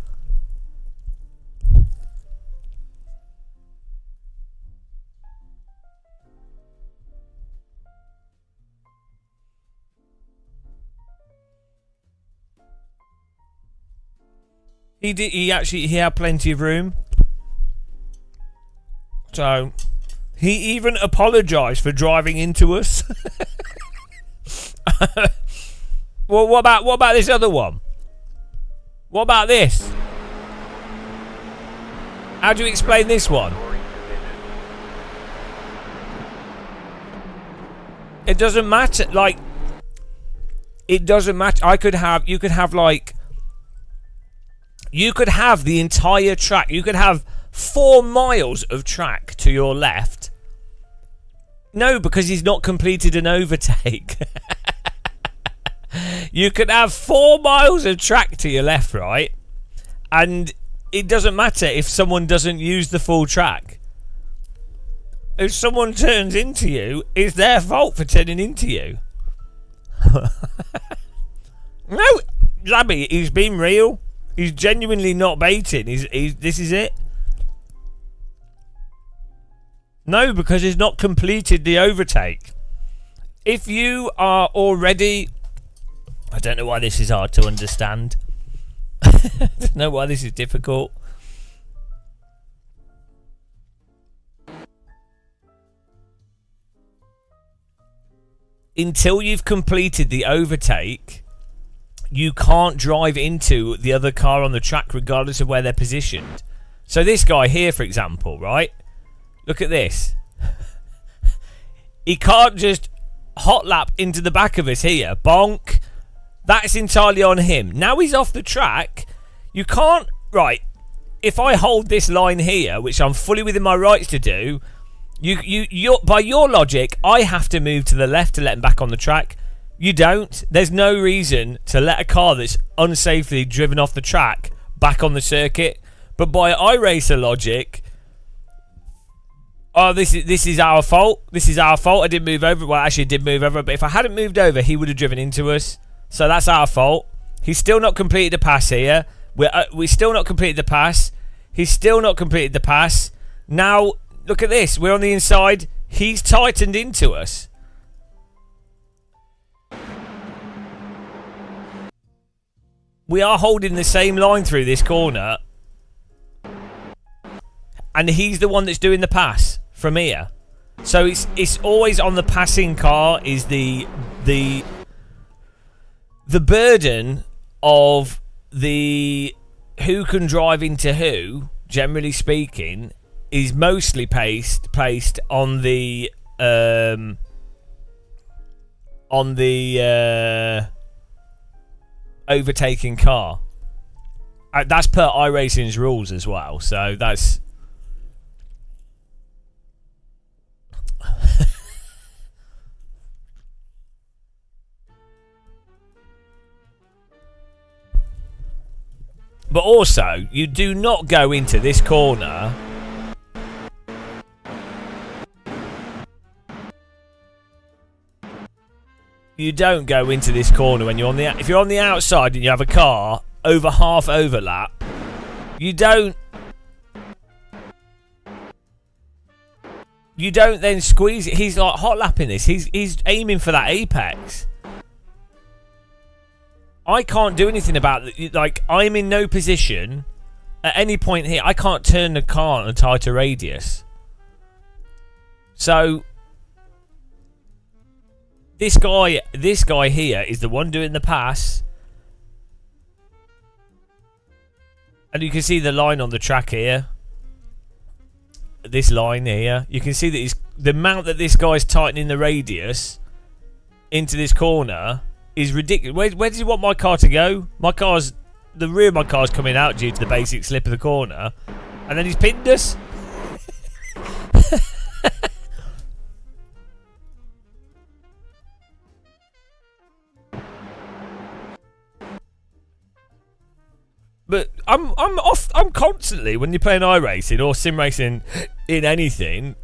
He had plenty of room. So he even apologised for driving into us. Well, what about this other one? What about this? How do you explain this one? It doesn't matter. Like, it doesn't matter. You could have the entire track. You could have 4 miles of track to your left. No, because he's not completed an overtake. You could have 4 miles of track to your left, right? And it doesn't matter if someone doesn't use the full track. If someone turns into you, it's their fault for turning into you. No, Zabby, he's been real. He's genuinely not baiting. This is it. No, because he's not completed the overtake. If you are already... I don't know why this is hard to understand. I don't know why this is difficult. Until you've completed the overtake, you can't drive into the other car on the track regardless of where they're positioned. So this guy here, for example, right? Look at this. He can't just hot lap into the back of us here. Bonk. That's entirely on him. Now he's off the track. You can't... Right. If I hold this line here, which I'm fully within my rights to do, by your logic, I have to move to the left to let him back on the track. You don't. There's no reason to let a car that's unsafely driven off the track back on the circuit. But by iRacer logic, oh, this is our fault. This is our fault. I didn't move over. Well, actually, I did move over. But if I hadn't moved over, he would have driven into us. So that's our fault. He's still not completed a pass here. We still not completed the pass. He's still not completed the pass. Now, look at this. We're on the inside. He's tightened into us. We are holding the same line through this corner. And he's the one that's doing the pass from here. So it's always on the passing car is the burden of the who can drive into who, generally speaking, is mostly placed on the overtaking car. That's per iRacing's rules as well. So that's. But also, you do not go into this corner. You don't go into this corner when you're on the. If you're on the outside and you have a car over half overlap, you don't. You don't then squeeze it. He's like hot lapping this. He's aiming for that apex. I can't do anything about it. Like, I'm in no position at any point here. I can't turn the car on a tighter radius. So this guy here is the one doing the pass. And you can see the line on the track here. This line here. You can see that the amount that this guy's tightening the radius into this corner is ridiculous. Where does he want my car to go? The rear of my car's coming out due to the basic slip of the corner, and then he's pinned us. But I'm constantly, when you're playing iRacing or sim racing in anything,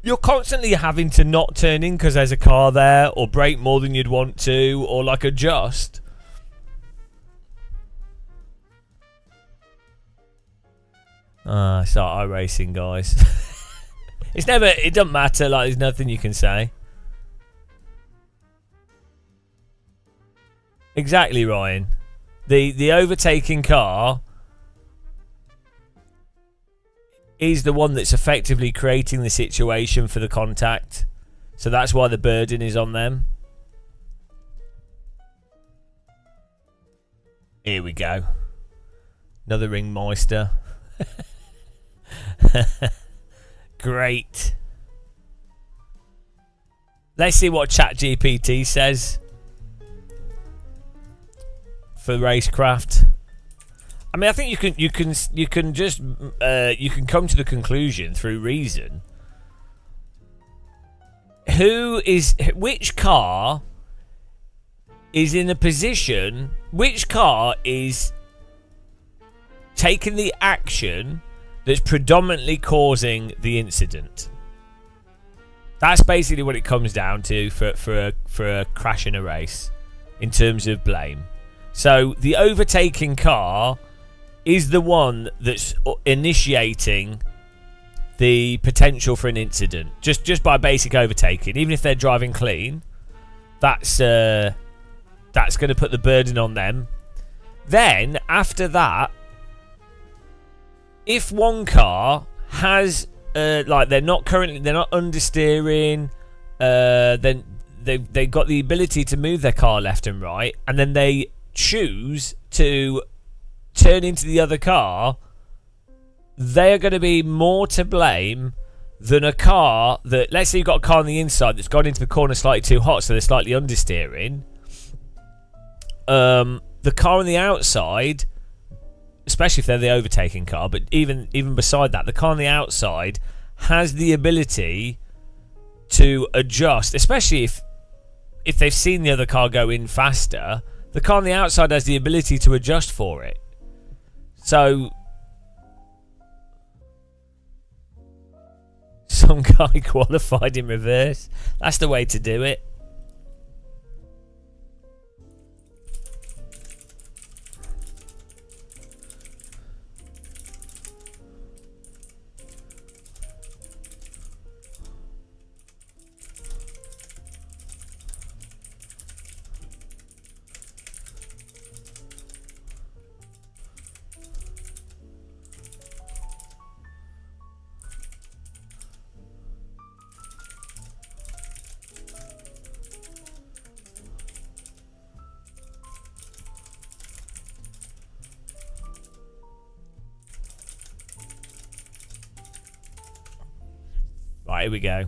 you're constantly having to not turn in because there's a car there, or brake more than you'd want to, or like adjust. It's like iRacing, guys. It doesn't matter, like there's nothing you can say. Exactly, Ryan. The overtaking car is the one that's effectively creating the situation for the contact. So that's why the burden is on them. Here we go. Another Ringmeister. Great. Let's see what ChatGPT says for racecraft. I mean, I think you can just you can come to the conclusion through reason. Which car is in a position? Which car is taking the action that's predominantly causing the incident? That's basically what it comes down to for a crash in a race, in terms of blame. So the overtaking car is the one that's initiating the potential for an incident, just by basic overtaking. Even if they're driving clean, that's going to put the burden on them. Then after that, if one car has like they're not understeering, then they've got the ability to move their car left and right, and then they choose to turn into the other car, they are going to be more to blame than a car that, let's say you've got a car on the inside that's gone into the corner slightly too hot, so they're slightly understeering. The car on the outside, especially if they're the overtaking car, but even beside that, the car on the outside has the ability to adjust, especially if they've seen the other car go in faster. The car on the outside has the ability to adjust for it. So some guy qualified in reverse. That's the way to do it. Right, here we go.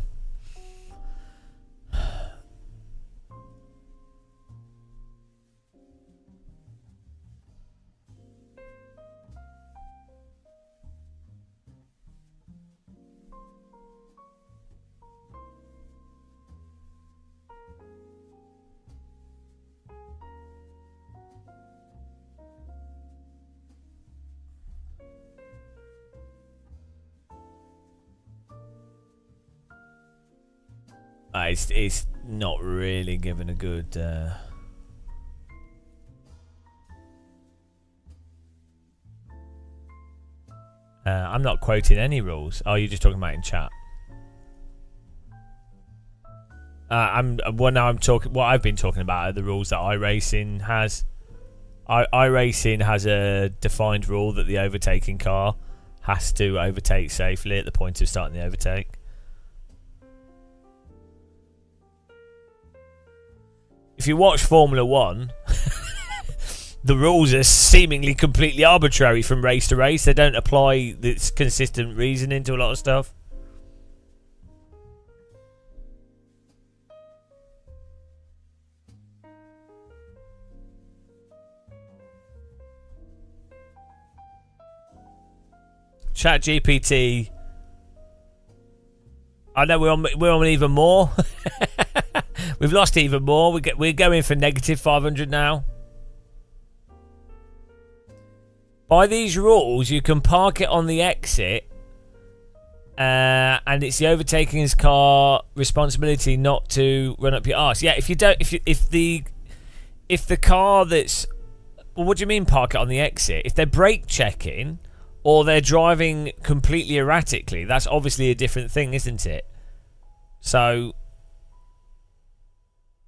It's not really given a good. I'm not quoting any rules. Oh, you're just talking about in chat. I'm talking. What I've been talking about are the rules that iRacing has. iRacing has a defined rule that the overtaking car has to overtake safely at the point of starting the overtake. If you watch Formula 1, the rules are seemingly completely arbitrary from race to race. They don't apply this consistent reasoning to a lot of stuff. ChatGPT. I know we're on even more. We've lost even more. We're going for negative 500 now. By these rules, you can park it on the exit, and it's the overtaking's car responsibility not to run up your arse. Yeah, if the car that's, well, what do you mean park it on the exit? If they're brake checking or they're driving completely erratically, that's obviously a different thing, isn't it? So.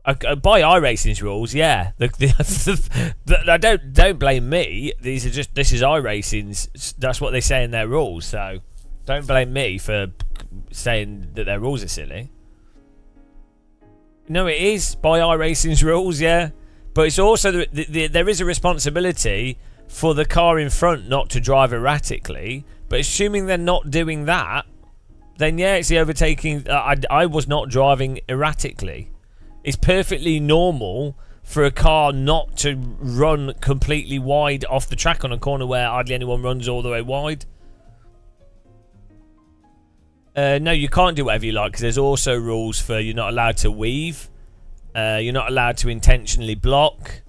By iRacing's rules, yeah. Don't blame me. This is iRacing's. That's what they say in their rules. So don't blame me for saying that their rules are silly. No, it is by iRacing's rules, yeah. But it's also there is a responsibility for the car in front not to drive erratically. But assuming they're not doing that, then yeah, it's the overtaking. I was not driving erratically. It's perfectly normal for a car not to run completely wide off the track on a corner where hardly anyone runs all the way wide. No, you can't do whatever you like because there's also rules for you're not allowed to weave. You're not allowed to intentionally block.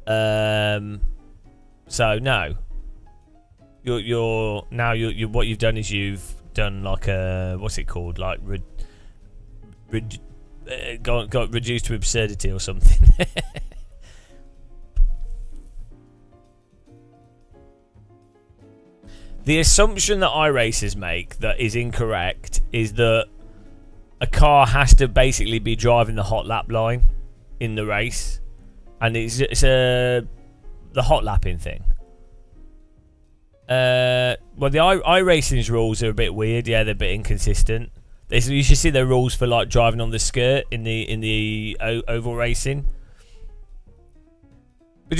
So no. You're what you've done is you've done like a, what's it called, like got reduced to absurdity or something. The assumption that iRacers make that is incorrect is that a car has to basically be driving the hot lap line in the race, and it's the hot lapping thing. Well, the iRacing's rules are a bit weird. Yeah, they're a bit inconsistent. You should see their rules for like driving on the skirt in the oval racing. But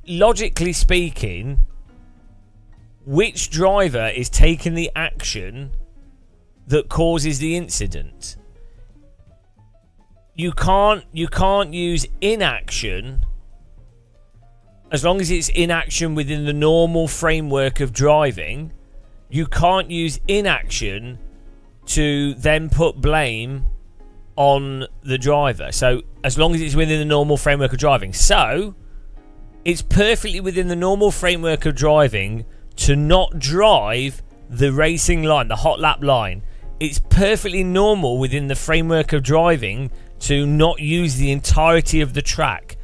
logically speaking, which driver is taking the action that causes the incident? You can't use inaction as long as it's inaction within the normal framework of driving. You can't use inaction to then put blame on the driver. So as long as it's within the normal framework of driving. So it's perfectly within the normal framework of driving to not drive the racing line, the hot lap line. It's perfectly normal within the framework of driving to not use the entirety of the track.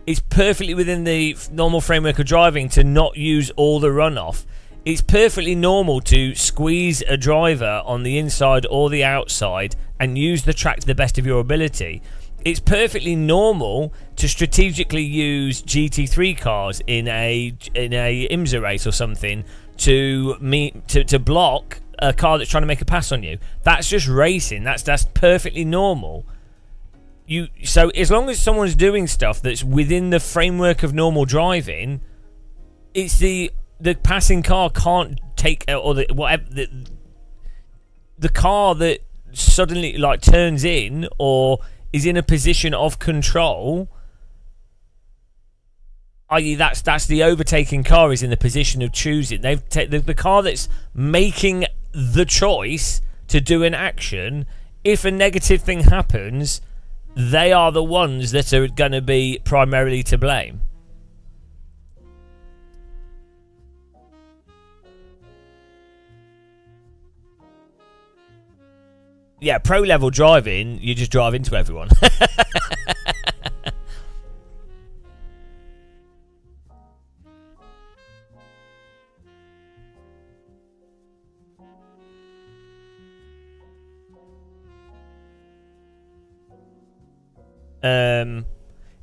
It's perfectly within the normal framework of driving to not use all the runoff. It's perfectly normal to squeeze a driver on the inside or the outside and use the track to the best of your ability. It's perfectly normal to strategically use GT3 cars in a IMSA race or something to block a car that's trying to make a pass on you. That's just racing. That's perfectly normal. So as long as someone's doing stuff that's within the framework of normal driving, it's the passing car can't take, or the car that suddenly like turns in or is in a position of control, i.e. that's the overtaking car is in the position of choosing. The car that's making the choice to do an action, if a negative thing happens, they are the ones that are going to be primarily to blame. Yeah, pro level driving, you just drive into everyone.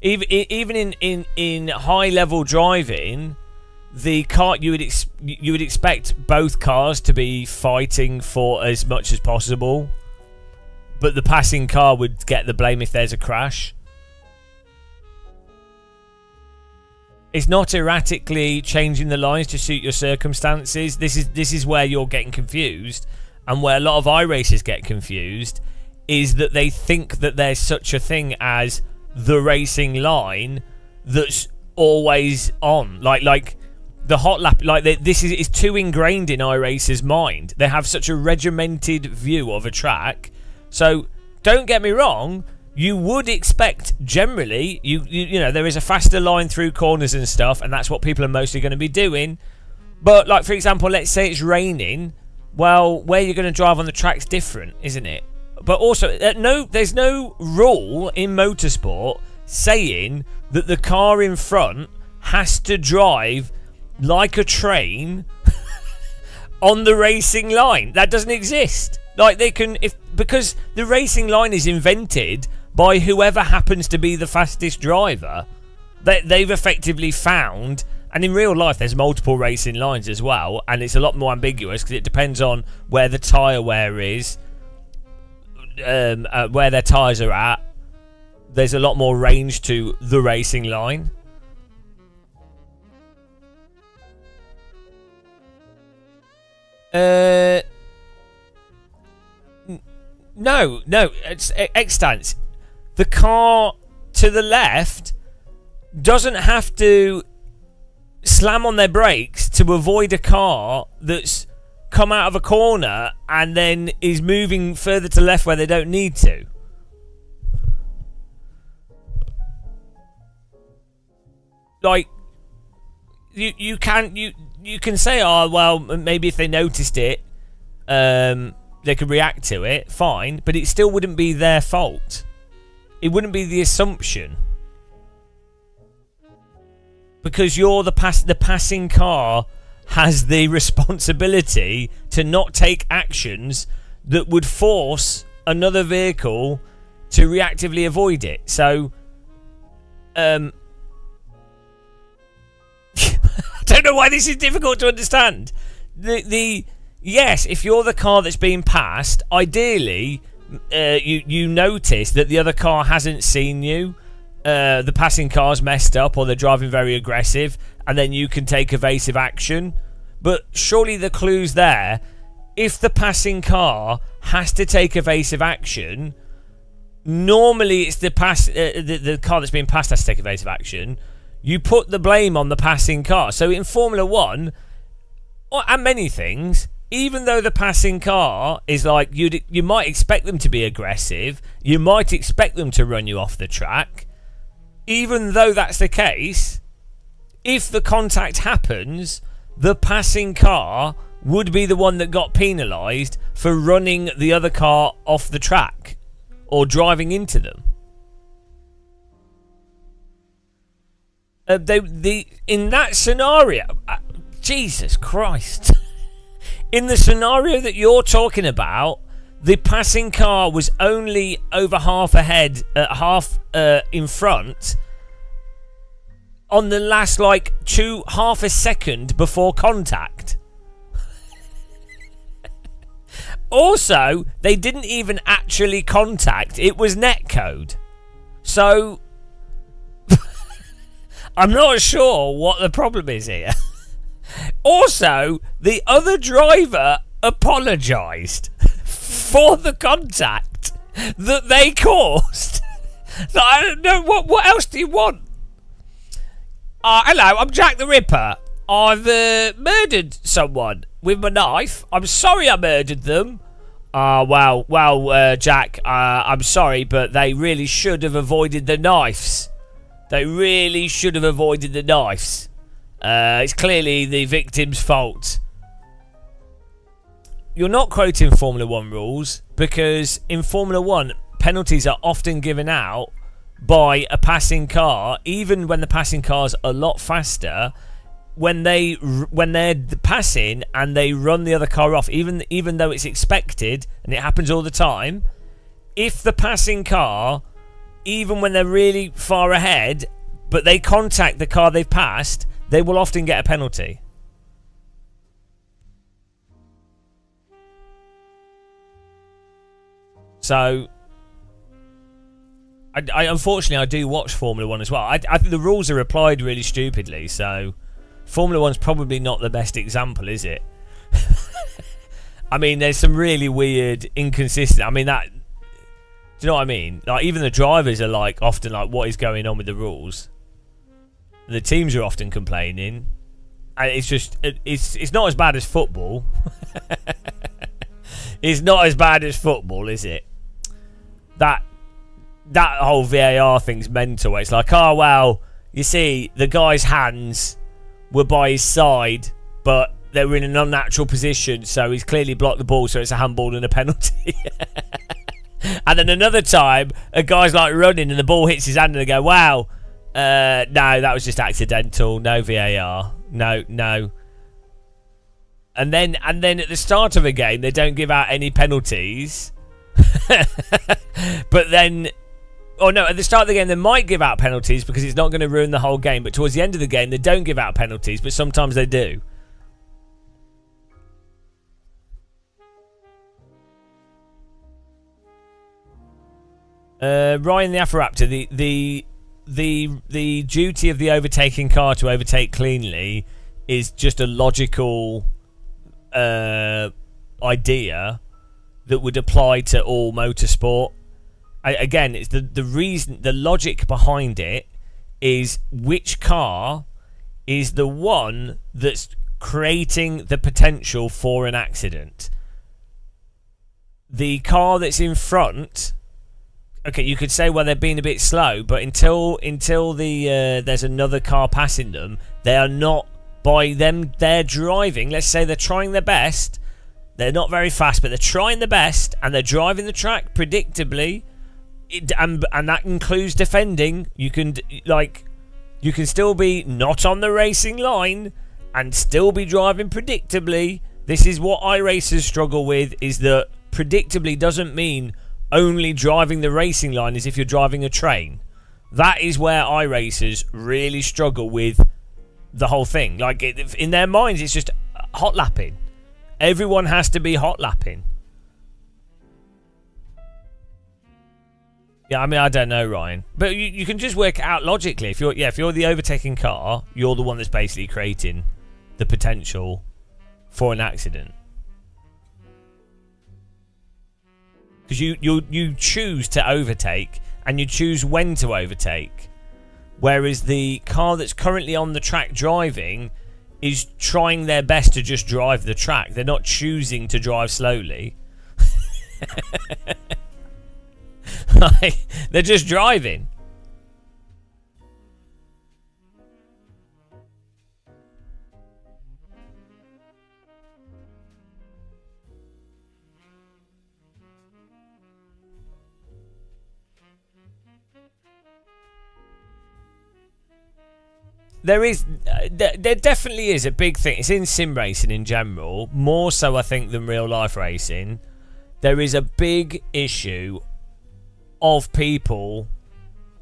Even in high level driving, the car you would expect both cars to be fighting for as much as possible, but the passing car would get the blame if there's a crash. It's not erratically changing the lines to suit your circumstances. This is where you're getting confused, and where a lot of iRacers get confused is that they think that there's such a thing as the racing line that's always on. Like the hot lap, this is too ingrained in iRacers' mind. They have such a regimented view of a track. So don't get me wrong, you would expect generally, you know, there is a faster line through corners and stuff, and that's what people are mostly going to be doing. But like, for example, let's say it's raining. Well, where you're going to drive on the track's different, isn't it? But also, there's no rule in motorsport saying that the car in front has to drive like a train on the racing line. That doesn't exist. Like, they can, because the racing line is invented by whoever happens to be the fastest driver. They've effectively found, and in real life there's multiple racing lines as well, and it's a lot more ambiguous because it depends on where the tyre wear is, where their tyres are at. There's a lot more range to the racing line. No, it's extants. The car to the left doesn't have to slam on their brakes to avoid a car that's come out of a corner and then is moving further to the left where they don't need to. Like, you can say, oh well, maybe if they noticed it, they could react to it, fine, but it still wouldn't be their fault. It wouldn't be the assumption. Because you're the passing car has the responsibility to not take actions that would force another vehicle to reactively avoid it. So, I don't know why this is difficult to understand. Yes, if you're the car that's being passed, ideally, you notice that the other car hasn't seen you. The passing car's messed up, or they're driving very aggressive, and then you can take evasive action. But surely the clue's there. If the passing car has to take evasive action, normally it's the car that's being passed has to take evasive action. You put the blame on the passing car. So in Formula 1, and many things, even though the passing car is like, you might expect them to be aggressive, you might expect them to run you off the track, even though that's the case, if the contact happens, the passing car would be the one that got penalised for running the other car off the track or driving into them. In that scenario, Jesus Christ. In the scenario that you're talking about, the passing car was only over half ahead, half in front, on the last half a second before contact. Also, they didn't even actually contact. It was netcode. So, I'm not sure what the problem is here. Also, the other driver apologised for the contact that they caused. I don't know, what else do you want? Hello, I'm Jack the Ripper. I've murdered someone with my knife. I'm sorry I murdered them. Well, Jack, I'm sorry, but they really should have avoided the knives. They really should have avoided the knives. It's clearly the victim's fault. You're not quoting Formula 1 rules, because in Formula 1, penalties are often given out by a passing car, even when the passing car's a lot faster. When they're passing and they run the other car off, even though it's expected, and it happens all the time, if the passing car, even when they're really far ahead, but they contact the car they've passed, they will often get a penalty. So, I unfortunately, I do watch Formula 1 as well. I think the rules are applied really stupidly, so Formula 1's probably not the best example, is it? I mean, there's some really weird, inconsistent... I mean, that... Do you know what I mean? Like, even the drivers are like, often like, what is going on with the rules? The teams are often complaining. And it's just... It's not as bad as football. It's not as bad as football, is it? That whole VAR thing's mental. It's like, oh, well, you see, the guy's hands were by his side, but they were in an unnatural position, so he's clearly blocked the ball, so it's a handball and a penalty. And then another time, a guy's like running and the ball hits his hand and they go, wow, no, that was just accidental, no VAR, no. And then at the start of a game, they don't give out any penalties. But then... Oh no, at the start of the game they might give out penalties because it's not going to ruin the whole game, but towards the end of the game they don't give out penalties, but sometimes they do. Ryan the Afroraptor, the duty of the overtaking car to overtake cleanly is just a logical idea that would apply to all motorsport. Again, it's the reason, the logic behind it is which car is the one that's creating the potential for an accident. The car that's in front, okay, you could say, well, they're being a bit slow, but until there's another car passing them, they are not, by them, they're driving, let's say they're trying their best, they're not very fast, but they're trying their best, and they're driving the track predictably. And that includes defending. You can still be not on the racing line and still be driving predictably. This is what iRacers struggle with, is that predictably doesn't mean only driving the racing line as if you're driving a train. That is where iRacers really struggle with the whole thing. Like, in their minds, it's just hot lapping. Everyone has to be hot lapping. Yeah, I mean, I don't know, Ryan, but you can just work it out logically. If you're the overtaking car, you're the one that's basically creating the potential for an accident, because you choose to overtake and you choose when to overtake, whereas the car that's currently on the track driving is trying their best to just drive the track. They're not choosing to drive slowly. Like, they're just driving. There definitely is a big thing. It's in sim racing in general, more so I think than real life racing. There is a big issue of people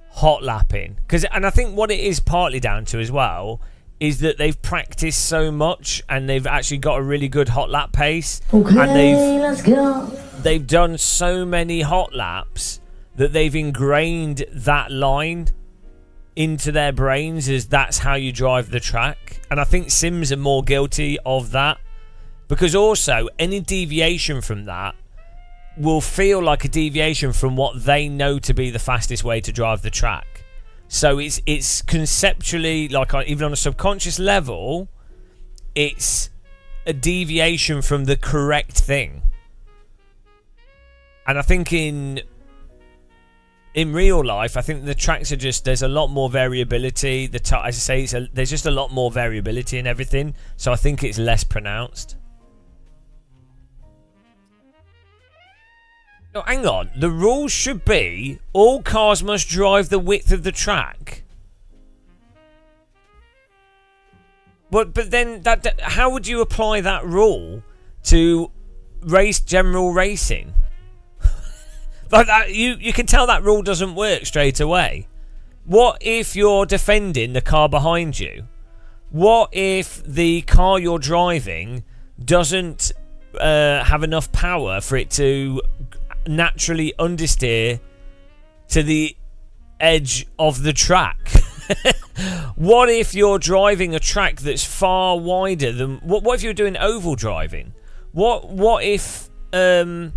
hot lapping, and I think what it is partly down to as well is that they've practiced so much and they've actually got a really good hot lap pace. Okay, and let's go. They've done so many hot laps that they've ingrained that line into their brains as that's how you drive the track. And I think sims are more guilty of that, because also any deviation from that will feel like a deviation from what they know to be the fastest way to drive the track. So it's conceptually, like even on a subconscious level, it's a deviation from the correct thing. And I think in real life, I think the tracks are just, there's a lot more variability. As I say, there's just a lot more variability in everything. So I think it's less pronounced. No, hang on. The rules should be all cars must drive the width of the track. But then how would you apply that rule to general racing? Like that, you can tell that rule doesn't work straight away. What if you're defending the car behind you? What if the car you're driving doesn't have enough power for it to naturally understeer to the edge of the track? What if you're driving a track that's far wider than... What if you're doing oval driving? What if there's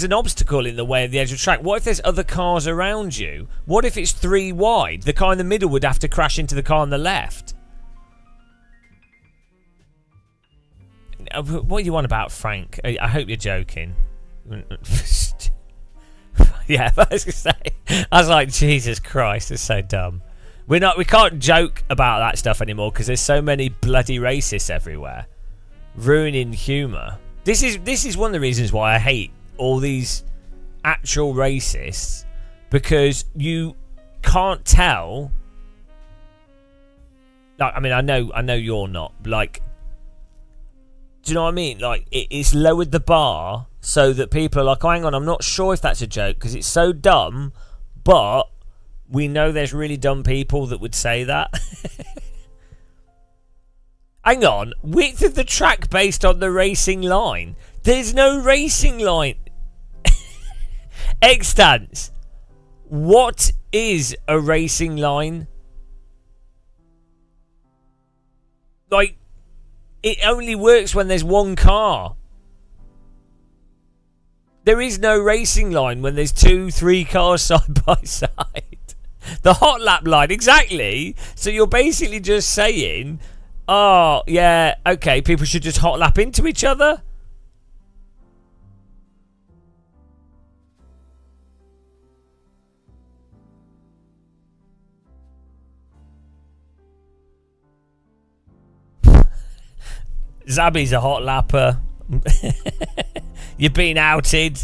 an obstacle in the way of the edge of the track? What if there's other cars around you? What if it's 3 wide? The car in the middle would have to crash into the car on the left. What are you on about, Frank? I hope you're joking. Yeah, I was gonna say. I was like, Jesus Christ, it's so dumb. We can't joke about that stuff anymore because there's so many bloody racists everywhere, ruining humour. This is one of the reasons why I hate all these actual racists, because you can't tell. Like, I mean, I know you're not. Like, do you know what I mean? Like, it's lowered the bar so that people are like, oh, hang on, I'm not sure if that's a joke because it's so dumb, but we know there's really dumb people that would say that. Hang on, width of the track based on the racing line. There's no racing line. Extance. What is a racing line? Like, it only works when there's one car. There is no racing line when there's 2-3 cars side by side. The hot lap line, exactly. So you're basically just saying, oh, yeah, okay, people should just hot lap into each other? Zabby's a hot lapper. You've been outed.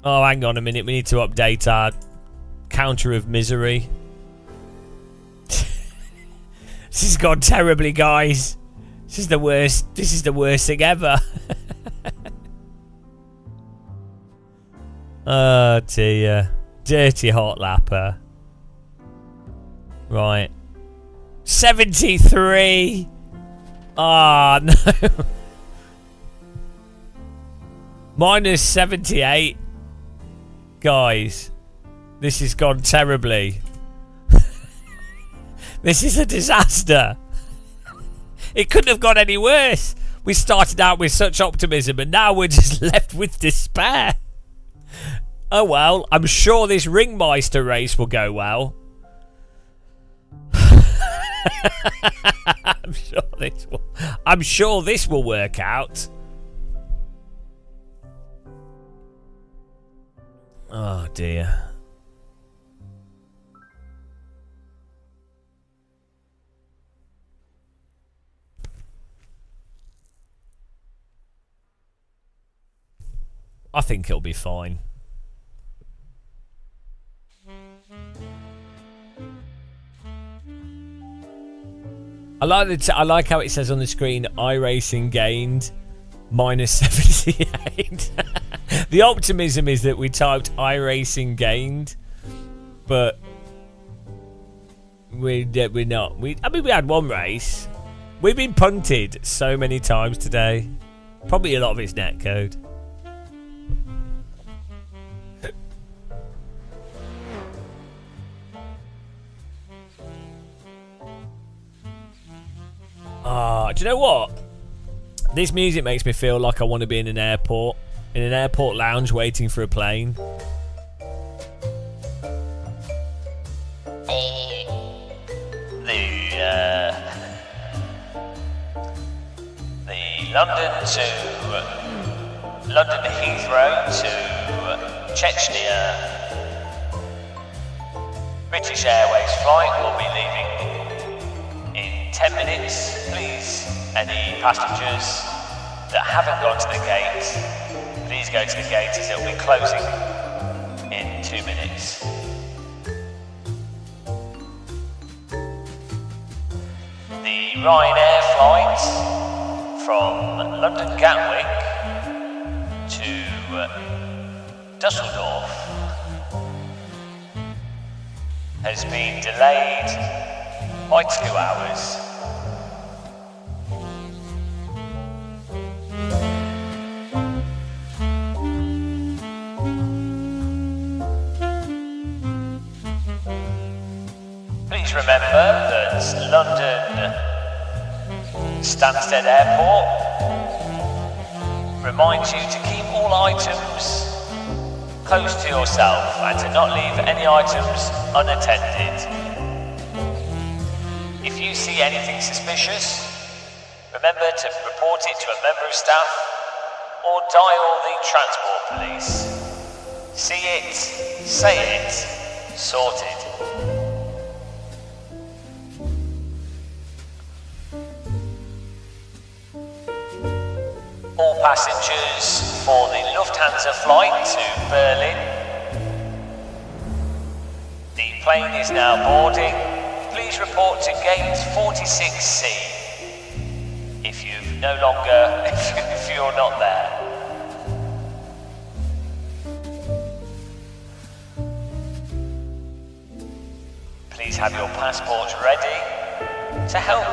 Oh, hang on a minute. We need to update our counter of misery. This has gone terribly, guys. This is the worst. This is the worst thing ever. Oh dear. Dirty hot lapper. Right. 73. Ah, no. Minus 78. Guys, this has gone terribly. This is a disaster. It couldn't have gone any worse. We started out with such optimism and now we're just left with despair. Oh well, I'm sure this Ringmeister race will go well. I'm sure this will work out. Oh dear. I think it'll be fine. I like how it says on the screen iRacing gained minus 78. The optimism is that we typed iRacing gained, but we're not. I mean, we had one race. We've been punted so many times today. Probably a lot of it's netcode. Do you know what? This music makes me feel like I want to be in an airport lounge waiting for a plane. The London Heathrow to Chechnya British Airways flight will be leaving in 10 minutes. Please, any passengers that haven't gone to the gate, please go to the gate as it will be closing in 2 minutes. The Ryanair flight from London Gatwick to Dusseldorf has been delayed by 2 hours. Please remember that London Stansted Airport reminds you to keep all items close to yourself and to not leave any items unattended. If you see anything suspicious, remember to report it to a member of staff or dial the transport police. See it, say it, sorted. All passengers for the Lufthansa flight to Berlin. The plane is now boarding. Please report to gate 46C if you're not there. Please have your passports ready to help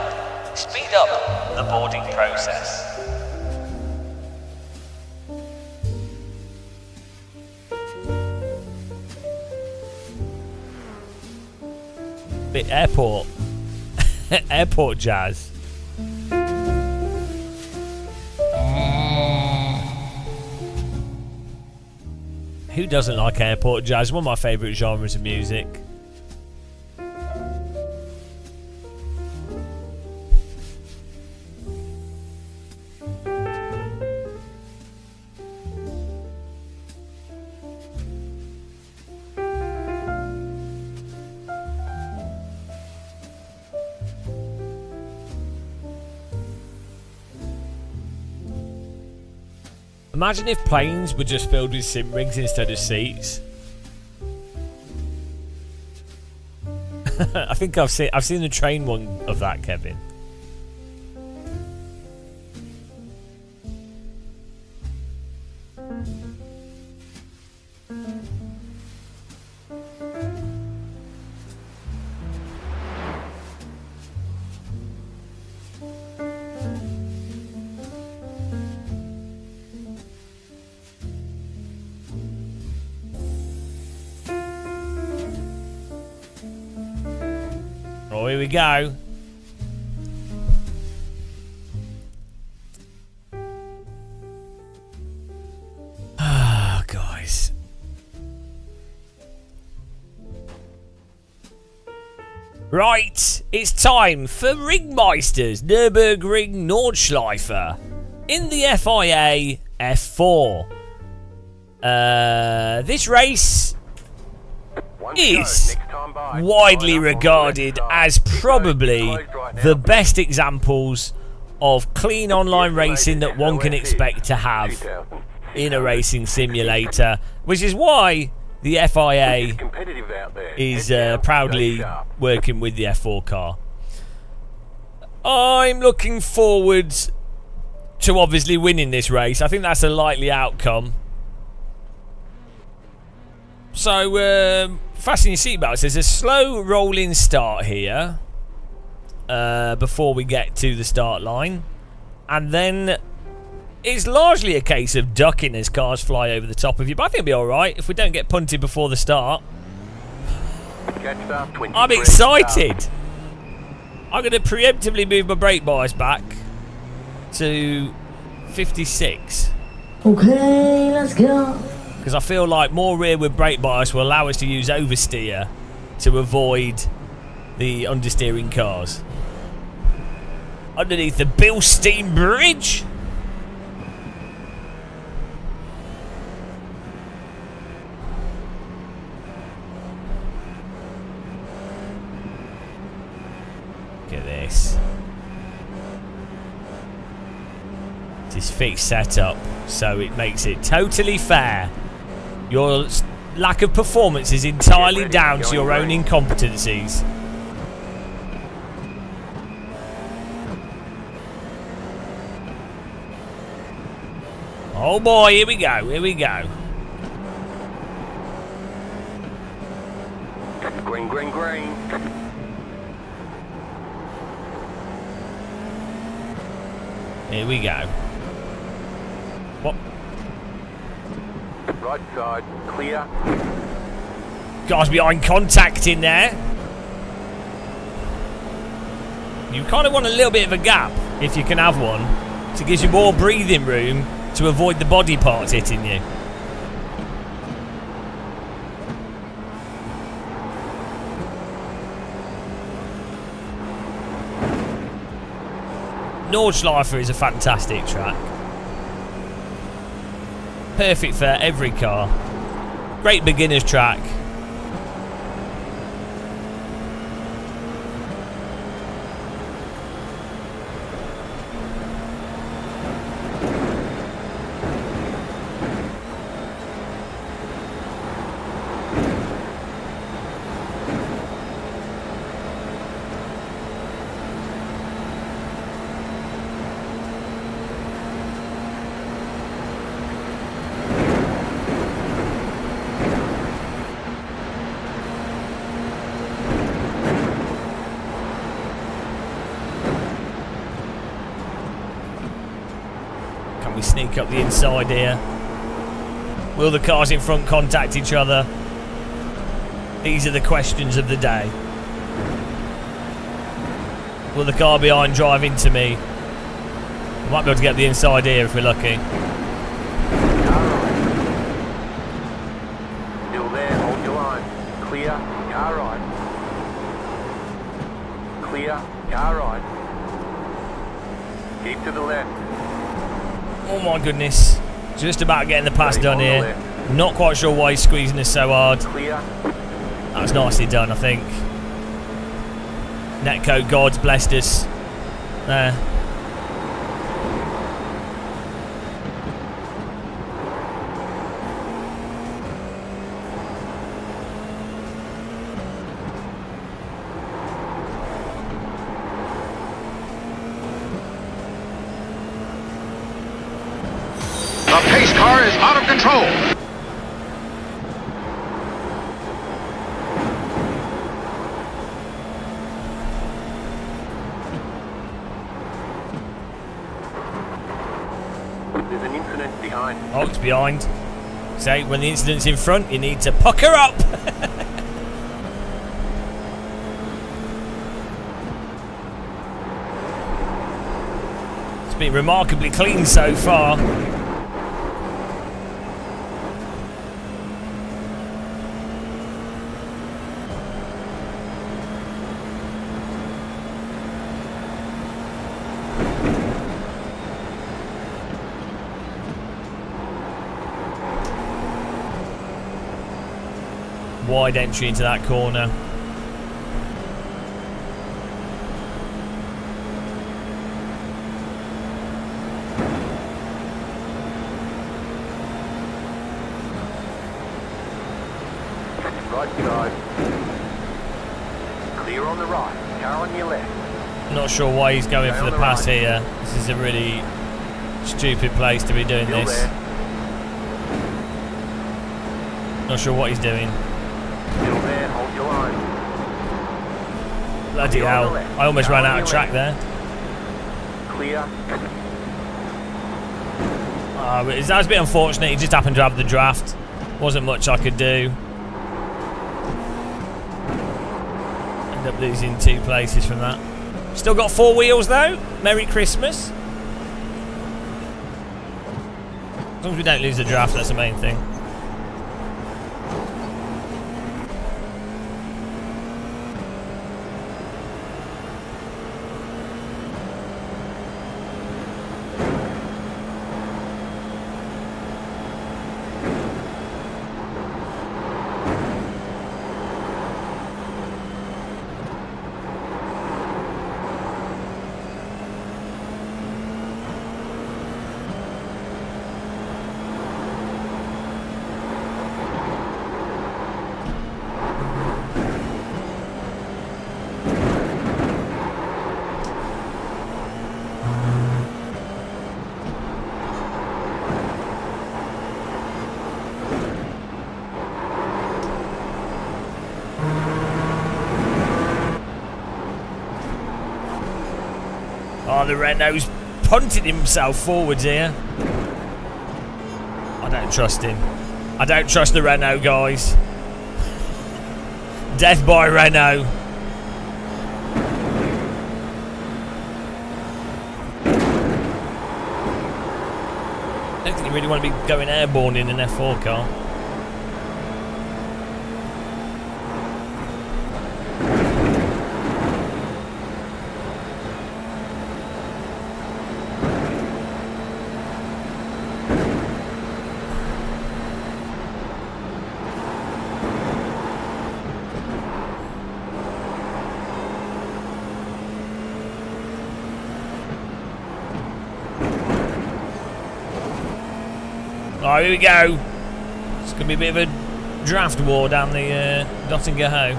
speed up the boarding process. Bit airport airport jazz. Who doesn't like airport jazz? One of my favourite genres of music. Imagine if planes were just filled with sim rigs instead of seats. I think I've seen the train one of that, Kevin. Oh, here we go. Ah, guys. Right, it's time for Ringmeisters Nürburgring Nordschleife in the FIA F4. This race is widely regarded as probably the best examples of clean online racing that one can expect to have in a racing simulator, which is why the FIA is proudly working with the F4 car. I'm looking forward to obviously winning this race. I think that's a likely outcome. So, fasten your seatbelts. There's a slow rolling start here before we get to the start line. And then it's largely a case of ducking as cars fly over the top of you. But I think it'll be alright if we don't get punted before the start. I'm excited. I'm going to preemptively move my brake bias back to 56. Okay, let's go. Because I feel like more rearward brake bias will allow us to use oversteer to avoid the understeering cars. Underneath the Bilstein Bridge. Look at this. It is fixed setup, so it makes it totally fair. Your lack of performance is entirely down to your own incompetencies. Oh boy, here we go, here we go. Green, green, green. Here we go. What? Right side, clear. Guys behind contact in there. You kind of want a little bit of a gap, if you can have one. So it gives you more breathing room to avoid the body parts hitting you. Nordschleife is a fantastic track. Perfect for every car. Great beginner's track. Can we sneak up the inside here? Will the cars in front contact each other? These are the questions of the day. Will the car behind drive into me? We might be able to get the inside here if we're lucky. Still there, hold your line. Clear, car right. Clear, car right. Keep to the left. Oh my goodness. Just about getting the pass done here. Not quite sure why he's squeezing us so hard. Clear. That was nicely done, I think. Netcode gods blessed us. There. The pace car is out of control. There's an incident behind. Oh, it's behind. Say, when the incident's in front, you need to pucker up. It's been remarkably clean so far. Wide entry into that corner. Right side. Clear on the right. Car on your left. Not sure why he's going Stay for on the the pass right. here. This is a really stupid place to be doing Still this. there. Not sure what he's doing. Still there. Hold your line. Bloody Clear on hell. the left. I almost Car ran on out your of track left. there. Clear. But that was a bit unfortunate. He just happened to have the draft. Wasn't much I could do. End up losing 2 places from that. Still got 4 wheels though. Merry Christmas. As long as we don't lose the draft, that's the main thing. Oh, the Renault's punted himself forwards here. I don't trust him. I don't trust the Renault, guys. Death by Renault. I don't think you really want to be going airborne in an F4 car. Oh, here we go. It's going to be a bit of a draft war down the Nottingham Hoe.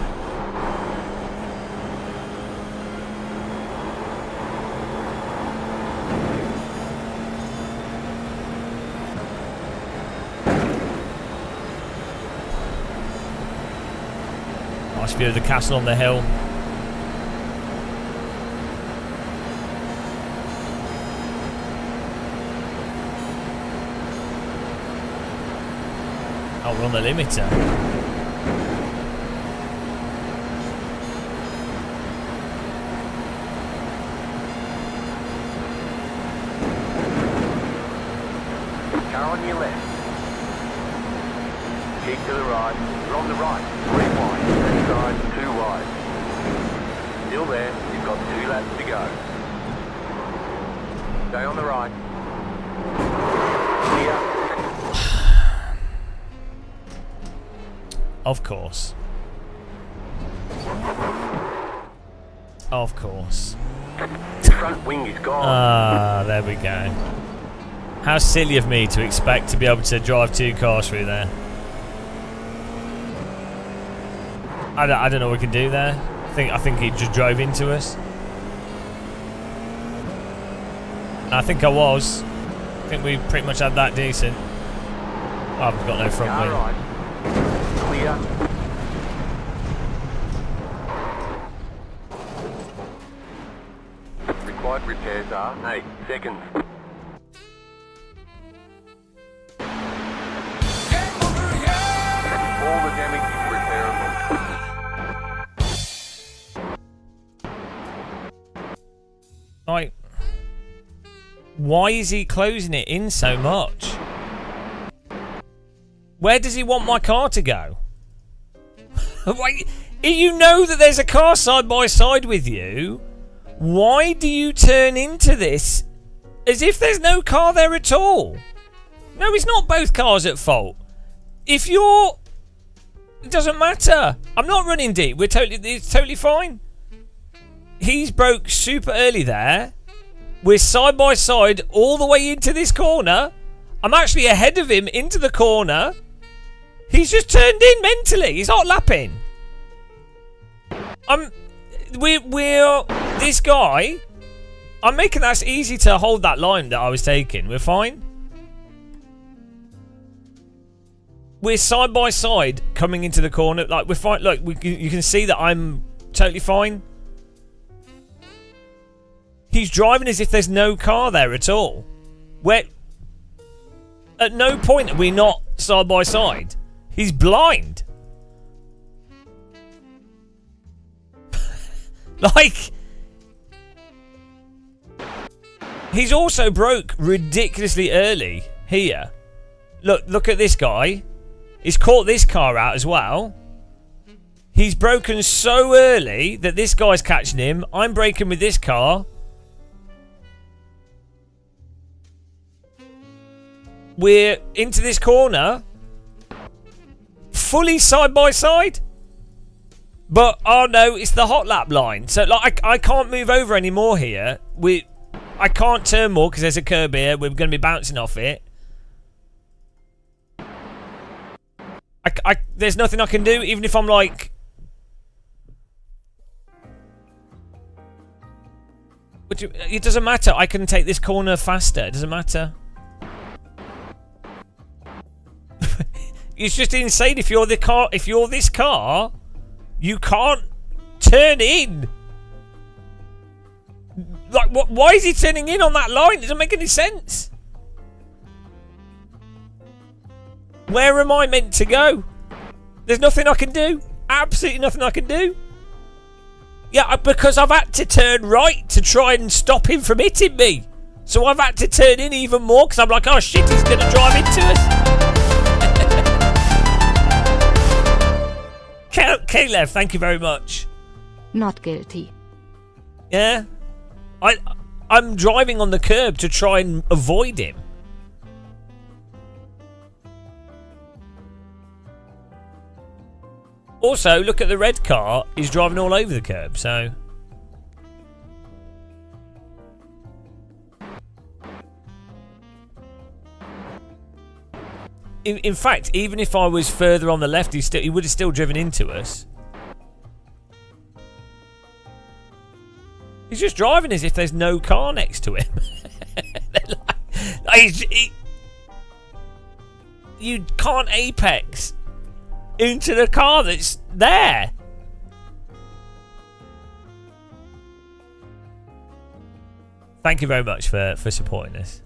Nice view of the castle on the hill. Oh, we're on the limiter. Car on your left. Keep to the right. You're on the right. 3 wide. Left side, 2 wide. Still there. You've got 2 laps to go. Stay on the right. Clear. Of course. Of course. Your front wing is gone. Ah, there we go. How silly of me to expect to be able to drive 2 cars through there. I don't know what we can do there. I think he just drove into us. I think I was. I think we pretty much had that decent. I've got no front wing. Right. Clear. Required repairs are 8 seconds. All the damage is repairable. Like, why is he closing it in so much? Where does he want my car to go? Wait, you know that there's a car side by side with you. Why do you turn into this as if there's no car there at all? No, it's not both cars at fault. If you're... It doesn't matter. I'm not running deep. It's totally fine. He's broke super early there. We're side by side all the way into this corner. I'm actually ahead of him into the corner. He's just turned in mentally. He's not lapping. We're this guy. I'm making that easy to hold that line that I was taking. We're fine. We're side by side coming into the corner. Like, we're fine. Look, you can see that I'm totally fine. He's driving as if there's no car there at all. At no point are we not side by side. He's blind. Like, he's also broke ridiculously early here. Look at this guy. He's caught this car out as well. He's broken so early that this guy's catching him. I'm braking with this car. We're into this corner. Fully side by side. But, oh no, it's the hot lap line. So, like, I can't move over anymore here. I can't turn more because there's a curb here. We're going to be bouncing off it. There's nothing I can do, even if I'm like... It doesn't matter. I can take this corner faster. It doesn't matter. It's just insane. If you're this car, you can't turn in. Like, what? Why is he turning in on that line? It doesn't make any sense. Where am I meant to go? There's nothing I can do. Absolutely nothing I can do. Yeah, because I've had to turn right to try and stop him from hitting me. So I've had to turn in even more because I'm like, oh shit, he's going to drive into us. Caleb, thank you very much. Not guilty. Yeah? I'm driving on the curb to try and avoid him. Also, look at the red car. He's driving all over the curb, so... In fact, even if I was further on the left, he would have still driven into us. He's just driving as if there's no car next to him. You can't apex into the car that's there. Thank you very much for supporting this.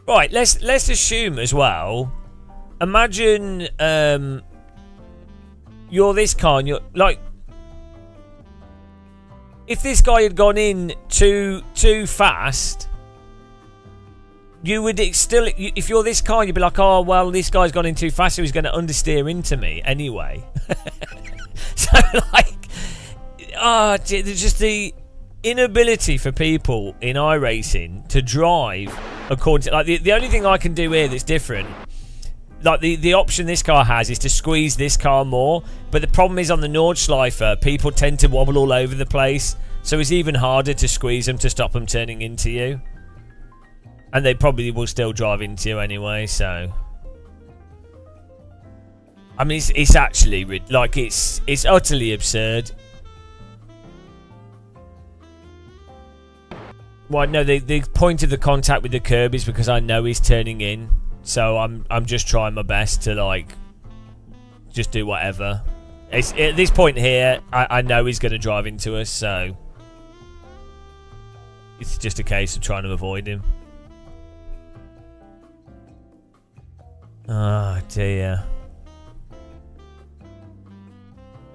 Right, let's assume as well. Imagine you're this car and you're like, if this guy had gone in too fast, you would still, if you're this car, you'd be like, oh well, this guy's gone in too fast, so he's going to understeer into me anyway. So like, there's just the inability for people in iRacing to drive according to, like, the only thing I can do here that's different, like the option this car has is to squeeze this car more, but the problem is on the Nordschleife people tend to wobble all over the place, so it's even harder to squeeze them to stop them turning into you, and they probably will still drive into you anyway. So I mean, it's actually like it's utterly absurd. Well, no, the point of the contact with the curb is because I know he's turning in, so I'm just trying my best to like just do whatever. It's at this point here, I know he's going to drive into us, so it's just a case of trying to avoid him. Oh dear.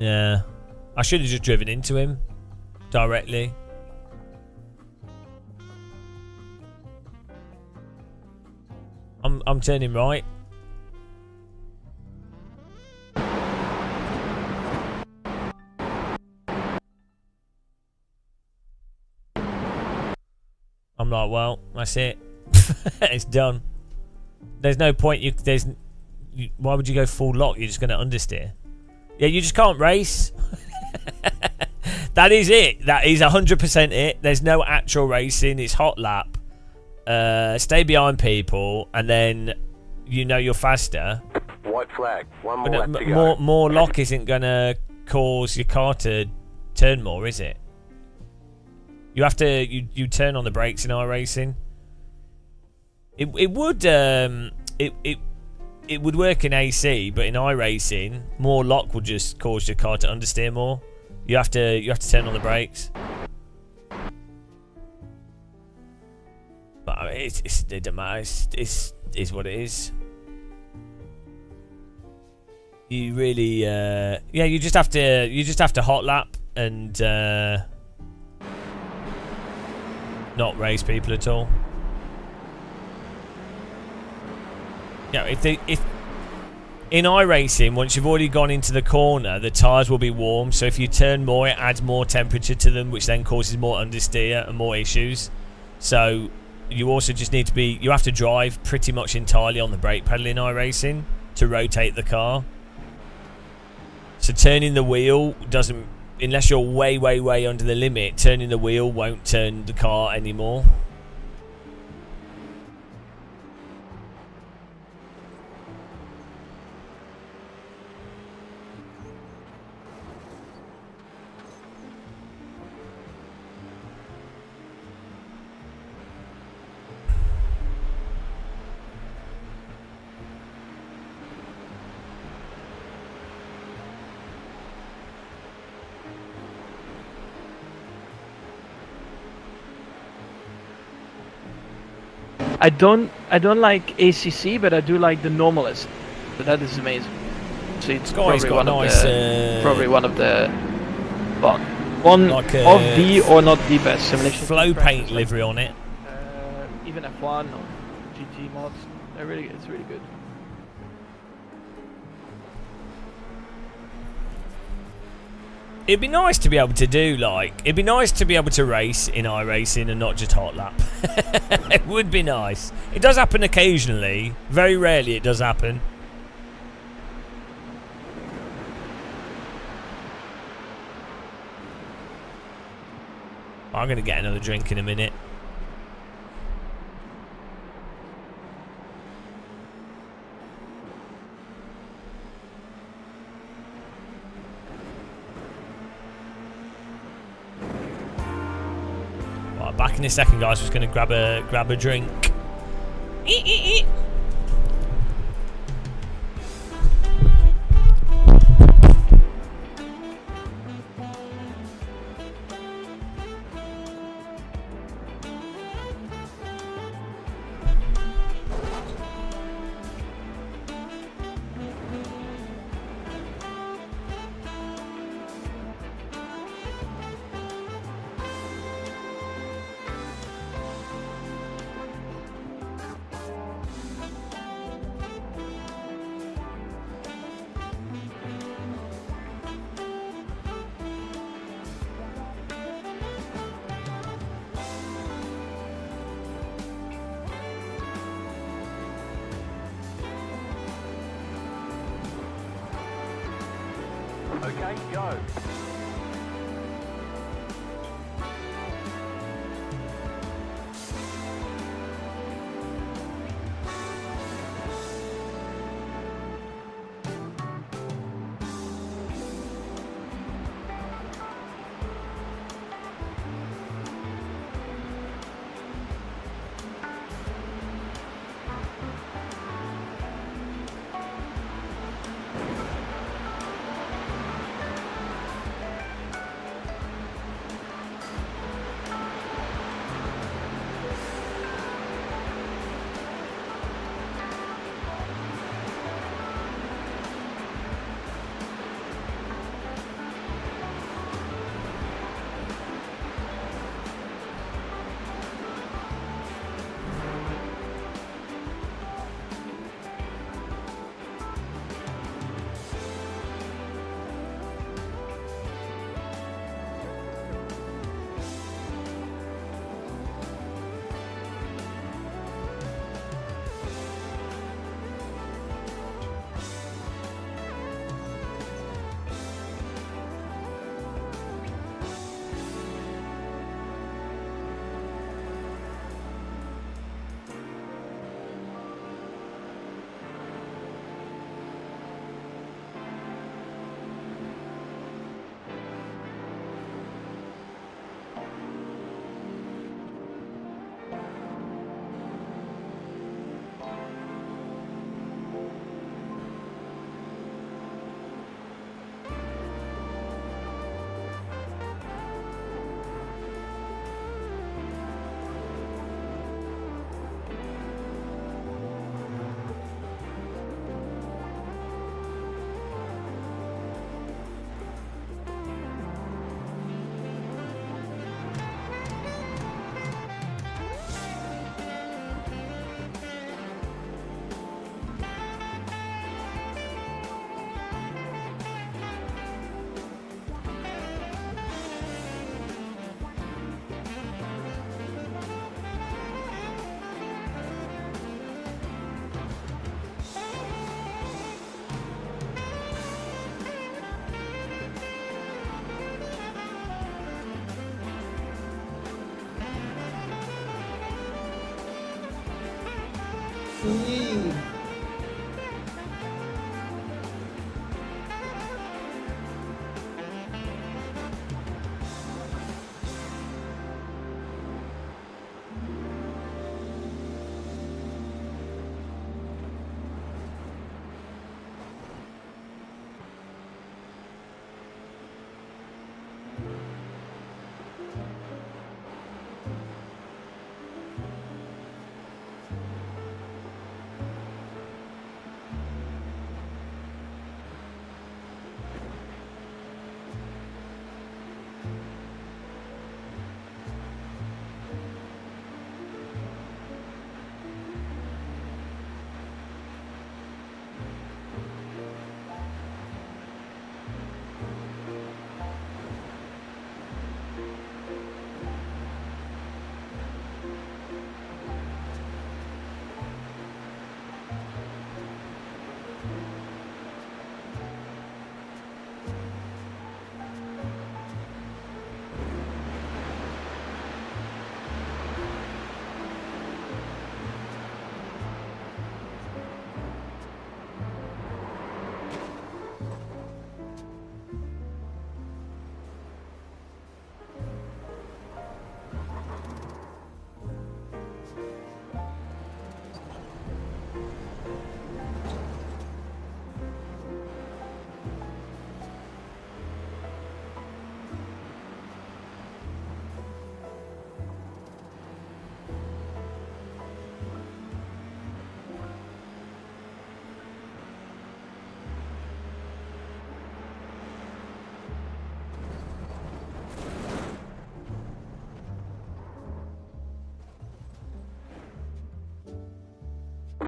Yeah, I should have just driven into him directly. I'm turning right. I'm like, well, that's it. It's done. There's no point. Why would you go full lock? You're just going to understeer. Yeah, you just can't race. That is it. That is 100% it. There's no actual racing. It's hot lap. Stay behind people, and then you know you're faster. White flag. One more lap to go. More lock isn't gonna cause your car to turn more, is it? You have to you turn on the brakes in iRacing. It would work in AC, but in iRacing, more lock would just cause your car to understeer more. You have to turn on the brakes. But it doesn't matter. It's what it is. You really, yeah. You just have to hot lap and not race people at all. Yeah, if in iRacing, once you've already gone into the corner, the tyres will be warm, so if you turn more, it adds more temperature to them, which then causes more understeer and more issues. So you also just need to you have to drive pretty much entirely on the brake pedal in iRacing to rotate the car. So turning the wheel doesn't, unless you're way, way, way under the limit, turning the wheel won't turn the car anymore. I don't like ACC, but I do like the Normalist. But that is amazing. So it's probably one of the well, one like of the or not the best simulation. Flow paint livery on it. Even F1 or GT mods, it's really good. It'd be nice to be able to do it'd be nice to be able to race in iRacing and not just hot lap. It would be nice. It does happen occasionally. Very rarely it does happen. I'm going to get another drink in a minute. Right, back in a second, guys. Just going to grab a drink. Okay, go.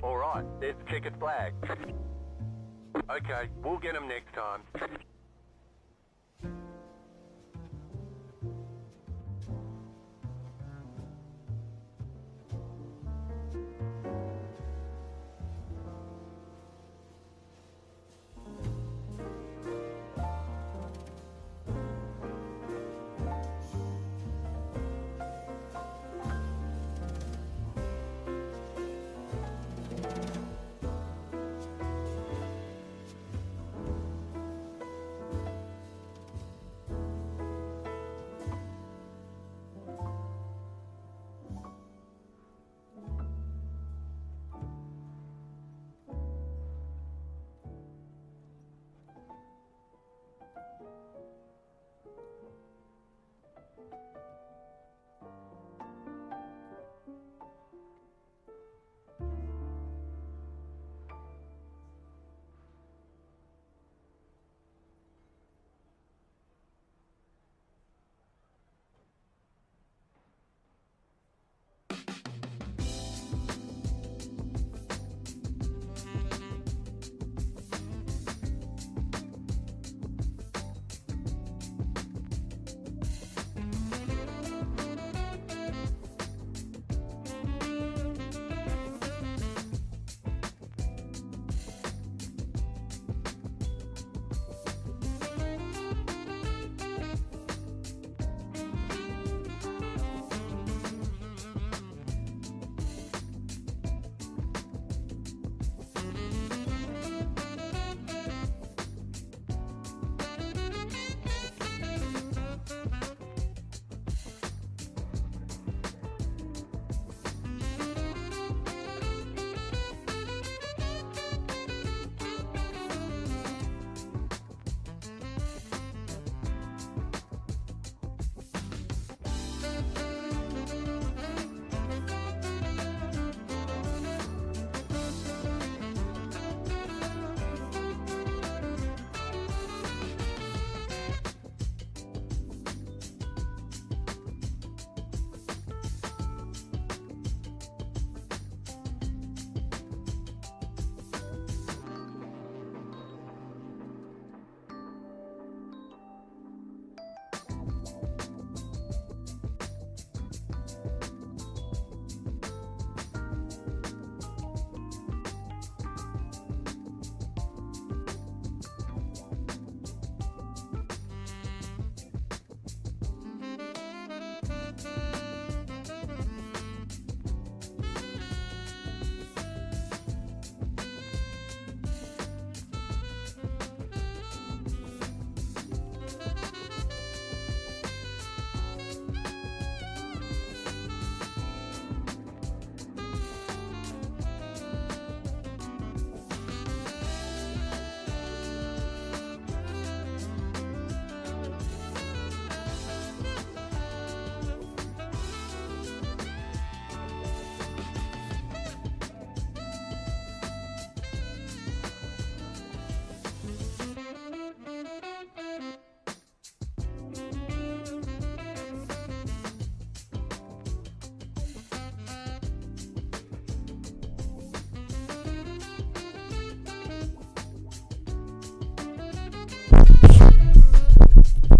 Alright, there's the checkered flag. Okay, we'll get him next time.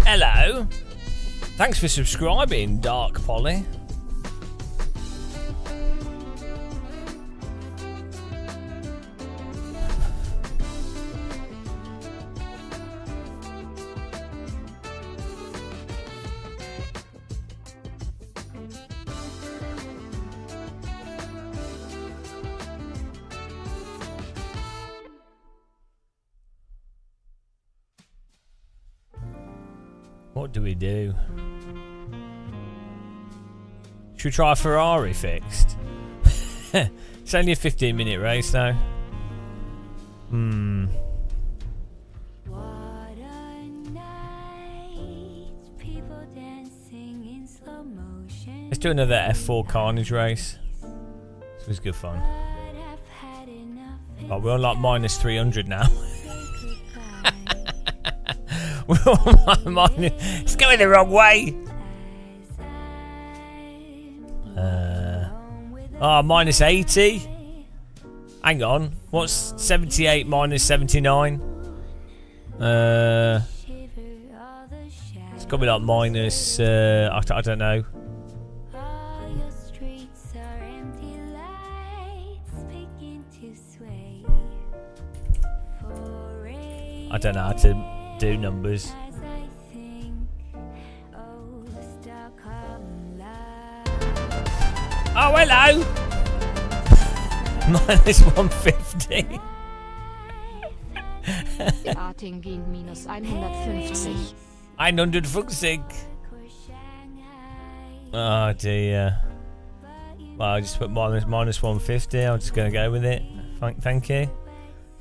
Hello. Thanks for subscribing, Dark Polly. What do we do? Should we try a Ferrari fixed? It's only a 15-minute race though. Let's do another F4 Carnage race. This was good fun. Oh, we're on like minus 300 now. It's going the wrong way. Minus 80. Hang on. What's 78 minus 79? It's got to be like minus. I don't know. I don't know how to do numbers. Oh, hello! Minus 150. Arting ging minus 150. 150. Oh dear. Well, I just put minus 150. I'm just going to go with it. Thank you.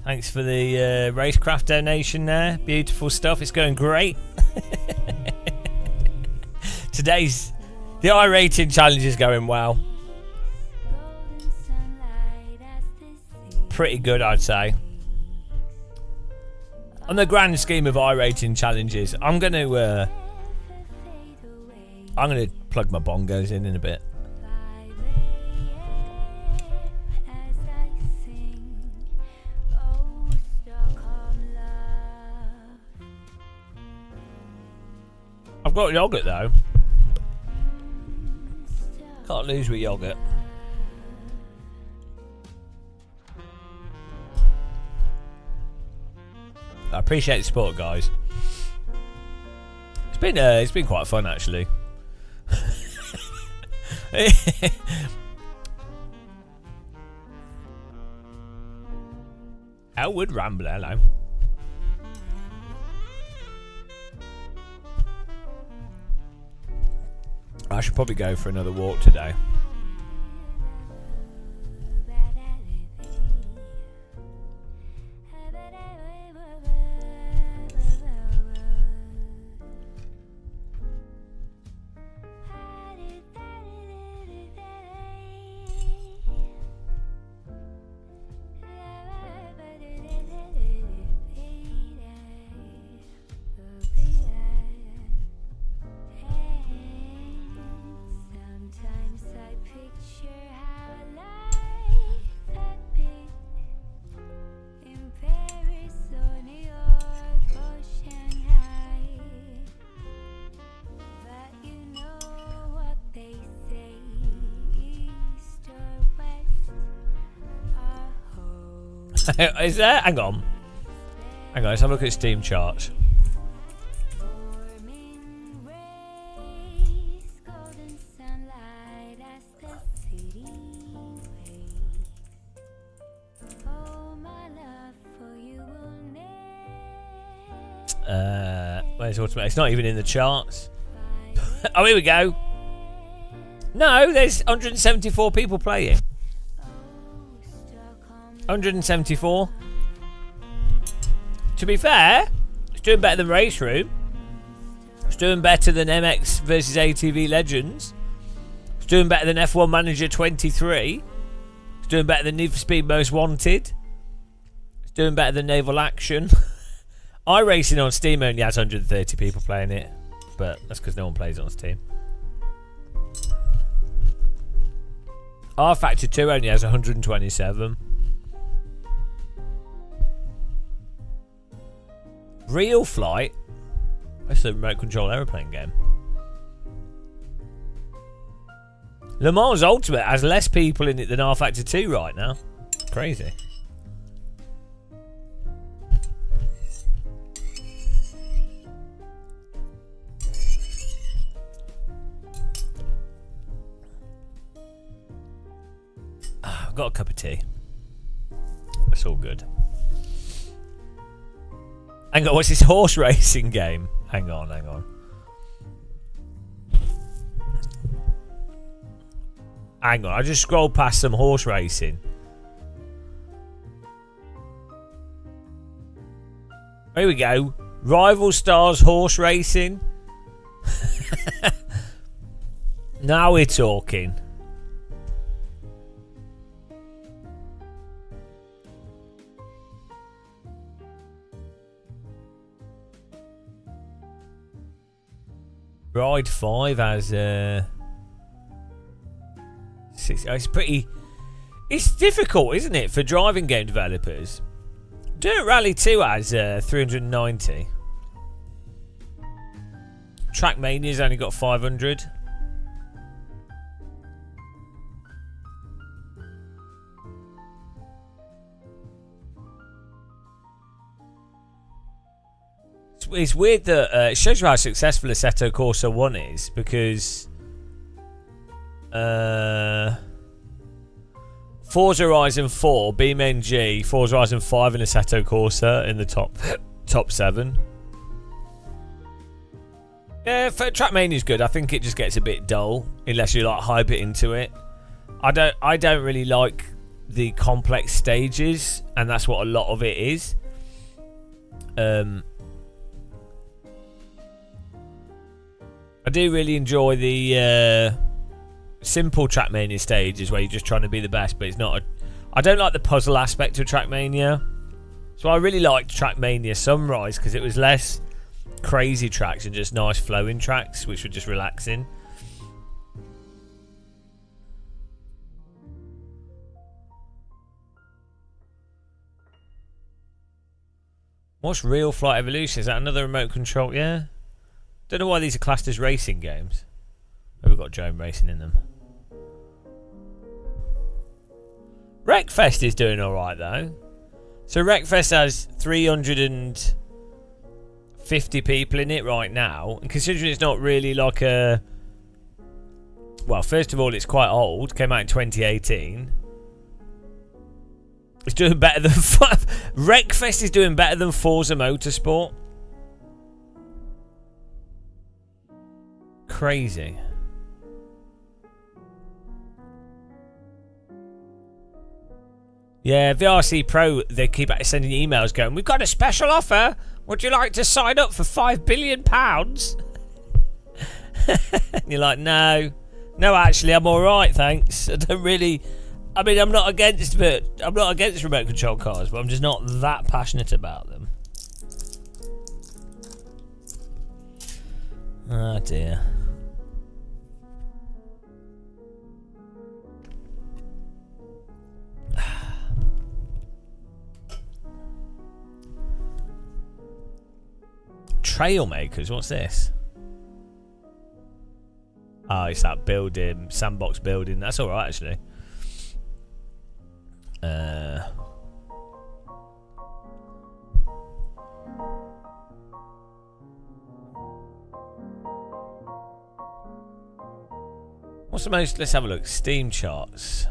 Thanks for the Racecraft donation there. Beautiful stuff. It's going great. Today's the iRating challenge is going well. Pretty good, I'd say. On the grand scheme of iRating challenges, I'm gonna plug my bongos in a bit. I've got yogurt though. Can't lose with yogurt. I appreciate the support, guys. It's been quite fun actually. Elwood Rambler, hello. I should probably go for another walk today. Is there? Hang on. Let's have a look at Steam charts. Where's Automatic? It's not even in the charts. Oh, here we go. No, there's 174 people playing. 174. To be fair, it's doing better than Race Room. It's doing better than MX versus ATV Legends. It's doing better than F1 Manager 23. It's doing better than Need for Speed Most Wanted. It's doing better than Naval Action. iRacing on Steam only has 130 people playing it, but that's because no one plays it on Steam. R Factor 2 only has 127. Real Flight That's a remote control aeroplane game. Le Mans Ultimate has less people in it than R Factor 2 right now. Crazy. I've got a cup of tea. It's all good. Hang on, what's this horse racing game? Hang on. Hang on, I just scrolled past some horse racing. Here we go. Rival Stars Horse Racing. Now we're talking. Ride 5 has it's pretty. It's difficult, isn't it, for driving game developers? Dirt Rally 2 has 390. Trackmania's only got 500. It's weird that it shows you how successful Assetto Corsa 1 is, because Forza Horizon 4, BeamNG, Forza Horizon 5 and Assetto Corsa in the top 7. Yeah, Trackmania's good. I think it just gets a bit dull unless you like hype it into it. I don't really like the complex stages, and that's what a lot of it is. I do really enjoy the simple Trackmania stages where you're just trying to be the best, but it's not. I don't like the puzzle aspect of Trackmania, so I really liked Trackmania Sunrise because it was less crazy tracks and just nice flowing tracks, which were just relaxing. What's Real Flight Evolution? Is that another remote control? Yeah. Don't know why these are classed as racing games. Maybe we've got drone racing in them. Wreckfest is doing alright though. So Wreckfest has 350 people in it right now. And considering it's not really like a... Well, first of all, it's quite old. Came out in 2018. It's doing better than... Wreckfest is doing better than Forza Motorsport. Crazy. Yeah, VRC Pro, they keep sending emails going, we've got a special offer. Would you like to sign up for £5 billion? And you're like, no. No, actually, I'm alright, thanks. I don't really... I mean, I'm not against remote control cars, but I'm just not that passionate about them. Oh, dear. Trailmakers, what's this? Oh, it's that building, sandbox building. That's alright, actually. What's the most... Let's have a look. Steam charts.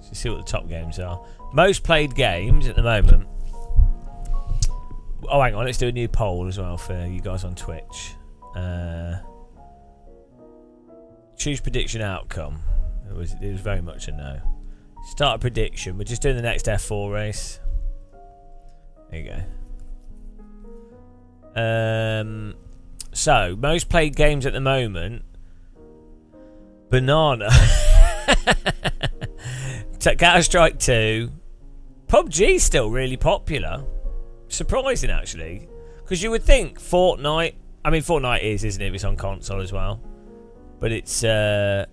Let's see what the top games are. Most played games at the moment. Oh, hang on. Let's do a new poll as well for you guys on Twitch. Choose prediction outcome. It was very much a no. Start a prediction. We're just doing the next F4 race. There you go. So, most played games at the moment. Banana. Counter-Strike 2. PUBG's still really popular. Surprising, actually. Because you would think Fortnite... I mean, Fortnite is, isn't it? It's on console as well. But it's... PUBG,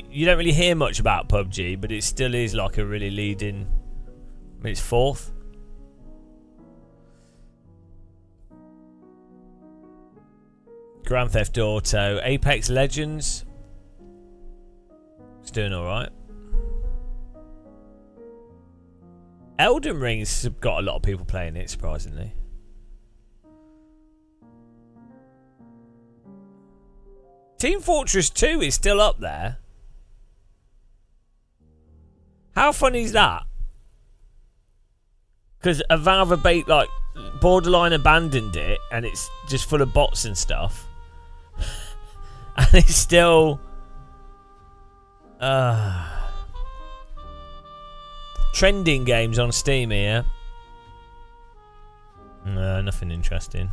you don't really hear much about PUBG, but it still is like a really leading... I mean, it's fourth. Grand Theft Auto, Apex Legends. It's doing alright. Elden Ring's got a lot of people playing it, surprisingly. Team Fortress 2 is still up there. How funny is that? Because Valve like borderline abandoned it, and it's just full of bots and stuff, and it's still trending games on Steam here. No, nothing interesting.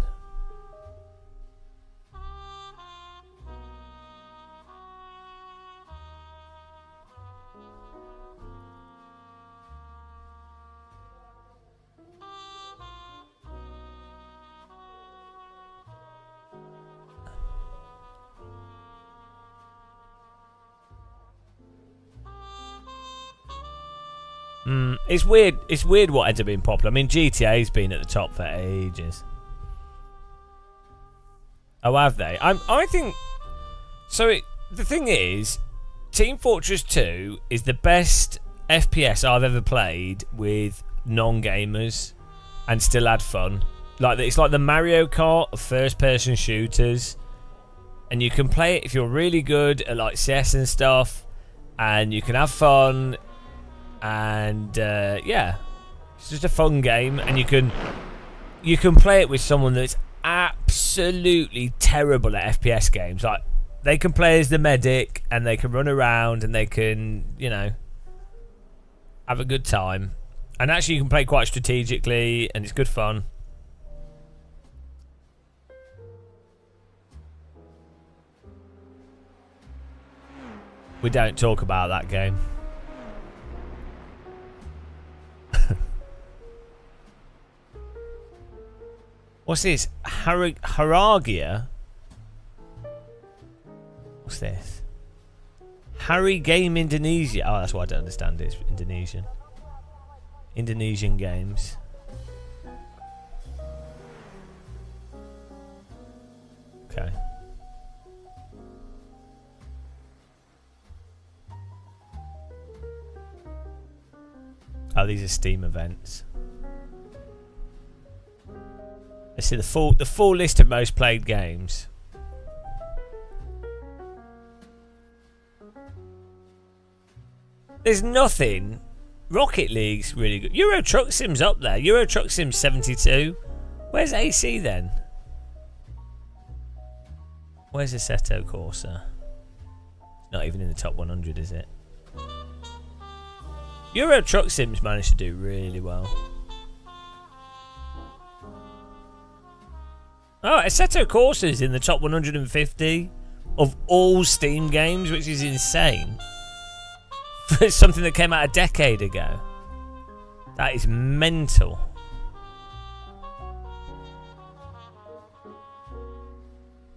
It's weird. It's weird what ends up being popular. I mean, GTA's been at the top for ages. Oh, have they? I think so. The thing is, Team Fortress 2 is the best FPS I've ever played with non-gamers and still had fun. Like, it's like the Mario Kart of first-person shooters, and you can play it if you're really good at like CS and stuff, and you can have fun. And yeah, it's just a fun game, and you can play it with someone that's absolutely terrible at FPS games. Like, they can play as the medic, and they can run around, and they can, you know, have a good time. And actually, you can play quite strategically, and it's good fun. We don't talk about that game. What's this? Haragia? What's this? Harry Game Indonesia. Oh, that's why I don't understand it. It's Indonesian. Indonesian games. Okay. Oh, these are Steam events. Let's see the full list of most played games. There's nothing. Rocket League's really good. Euro Truck Sim's up there. Euro Truck Sim 72. Where's AC then? Where's Assetto Corsa? It's not even in the top 100, is it? Euro Truck Sim's managed to do really well. Oh, Assetto Corsa is in the top 150 of all Steam games, which is insane. For something that came out a decade ago. That is mental.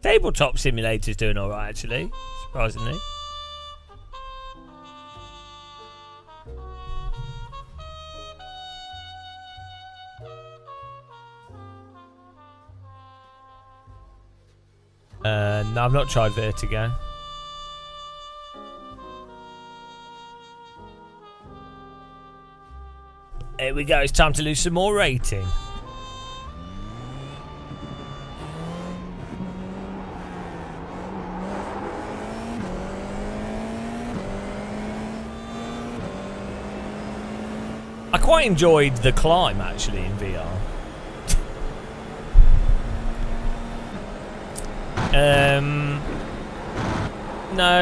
Tabletop Simulator's doing alright, actually. Surprisingly. No, I've not tried Vertigo. Here we go, it's time to lose some more rating. I quite enjoyed the climb actually in VR.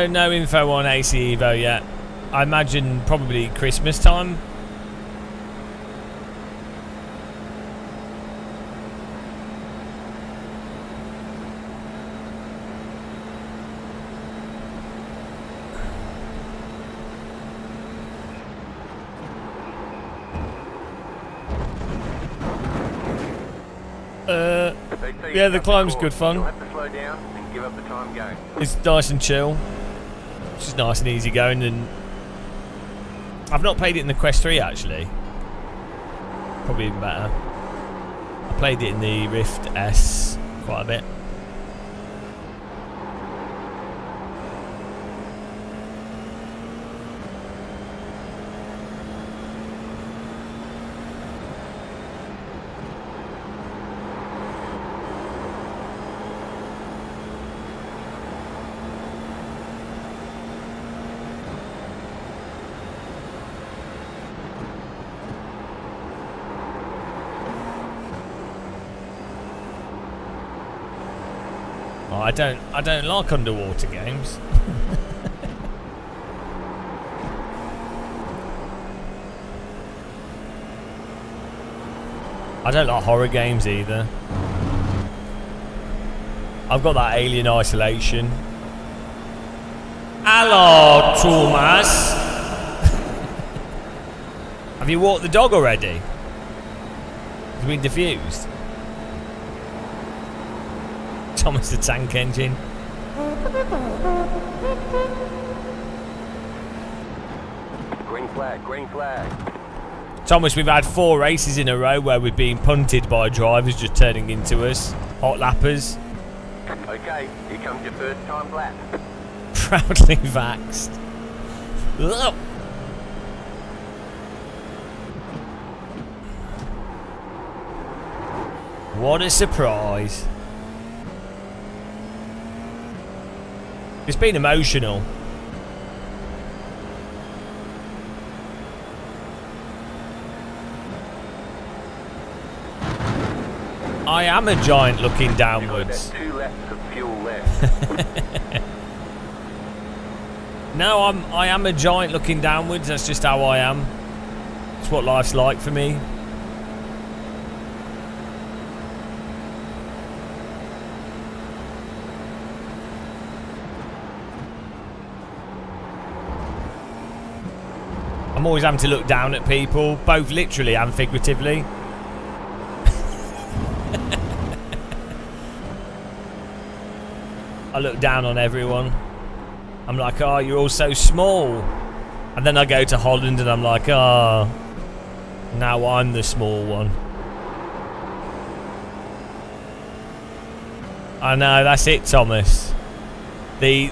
No info on AC Evo yet. I imagine probably Christmas time. Yeah, the climb's good fun. You'll have to slow down and give up the time going. It's nice and chill. It's just nice and easy going, and I've not played it in the Quest 3 actually. Probably even better. I played it in the Rift S quite a bit. I don't like underwater games. I don't like horror games either. I've got that Alien Isolation. Hello, Thomas. Have you walked the dog already? Has he been diffused? Thomas the Tank Engine. Green flag, green flag. Thomas, we've had 4 races in a row where we've been punted by drivers just turning into us. Hot lappers. Okay, here comes your first time lap. Proudly vaxxed. Ugh. What a surprise. It's been emotional. I am a giant looking downwards. 2 laps of fuel left. No, I am a giant looking downwards. That's just how I am. It's what life's like for me. I'm always having to look down at people, both literally and figuratively. I look down on everyone. I'm like, oh, you're all so small. And then I go to Holland and I'm like, oh, now I'm the small one. I know, that's it, Thomas. The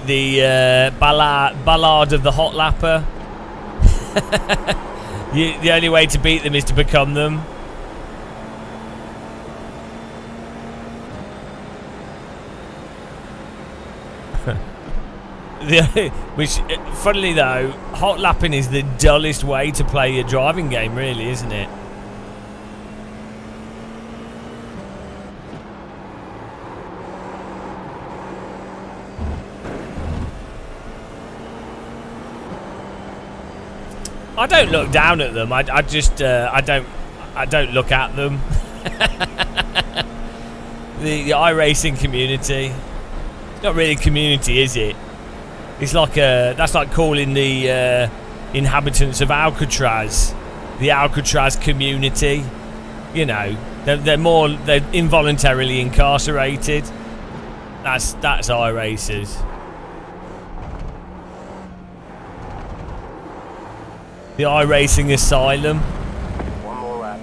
ballad of the hot lapper. The only way to beat them is to become them. Which, funnily though, hot lapping is the dullest way to play a driving game, really, isn't it? I don't look down at them. I just I don't look at them. The iRacing community. It's not really a community, is it? It's like that's like calling the inhabitants of Alcatraz the Alcatraz community. You know, they're involuntarily incarcerated. That's iRacers. The iRacing Asylum. One more lap.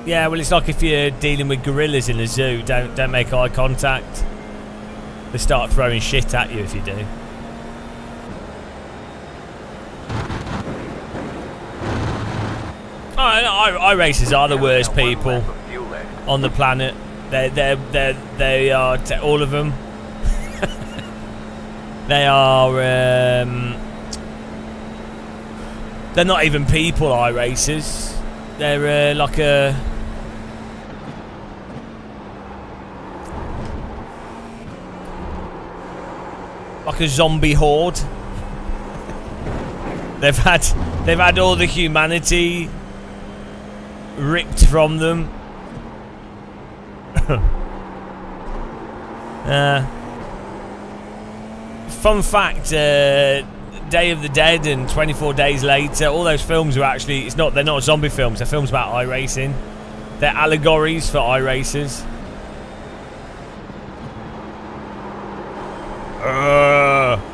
Yeah, well, it's like if you're dealing with gorillas in a zoo, don't make eye contact. They start throwing shit at you if you do. iRacers are the worst people on the planet. They are all of them. They are. They're not even people. iRacers. They're like a. Like a zombie horde. They've had all the humanity ripped from them. Fun fact, Day of the Dead and 24 Days Later, all those films are actually, they're not zombie films, they're films about iRacing. They're allegories for iRacers.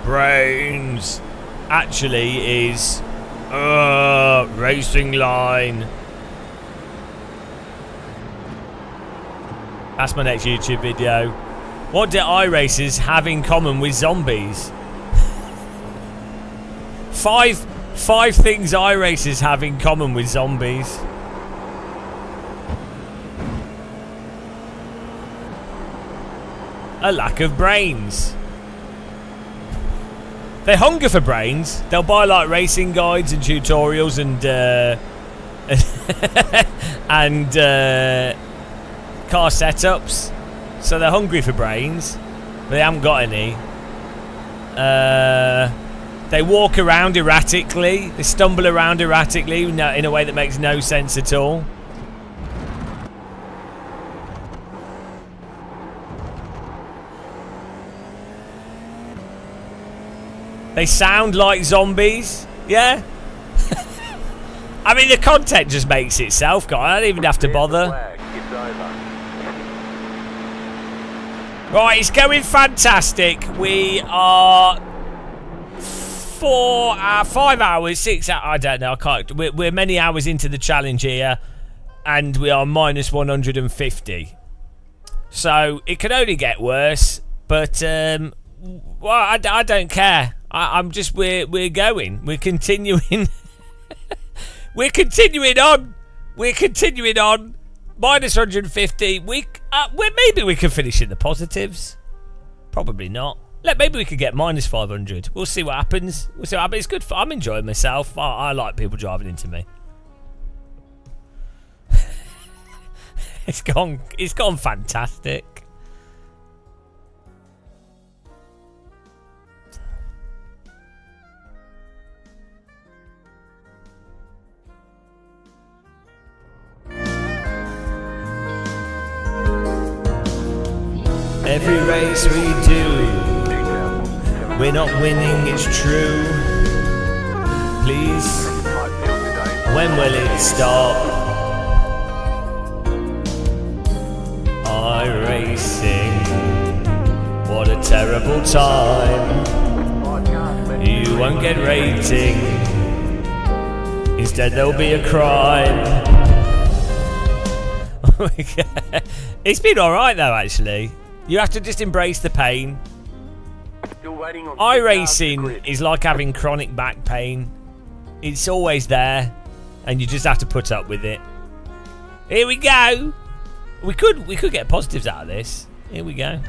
Brains actually is racing line. That's my next YouTube video. What do iRacers have in common with zombies? Five things iRacers have in common with zombies. A lack of brains. They hunger for brains. They'll buy like racing guides and tutorials and and car setups. So they're hungry for brains, but they haven't got any. They walk around erratically. They stumble around erratically in a way that makes no sense at all. They sound like zombies. Yeah. I mean, the content just makes itself, guys. I don't even have to bother. Right, it's going fantastic. We are 5 hours, 6 hours. I don't know. I can't. We're many hours into the challenge here, and we are minus 150. So it can only get worse. But well, I don't care. I'm just we're going. We're continuing. We're continuing on. We're continuing on. Minus 150. Maybe we can finish in the positives. Probably not. Maybe we could get minus 500. We'll see what happens. It's good. I'm enjoying myself. I like people driving into me. It's gone fantastic. Every race we do, we're not winning, it's true. Please, when will it stop? iRacing, what a terrible time. You won't get rating, instead there'll be a crime. It's been alright though, actually. You have to just embrace the pain. iRacing is like having chronic back pain. It's always there, and you just have to put up with it. Here we go. We could get positives out of this. Here we go.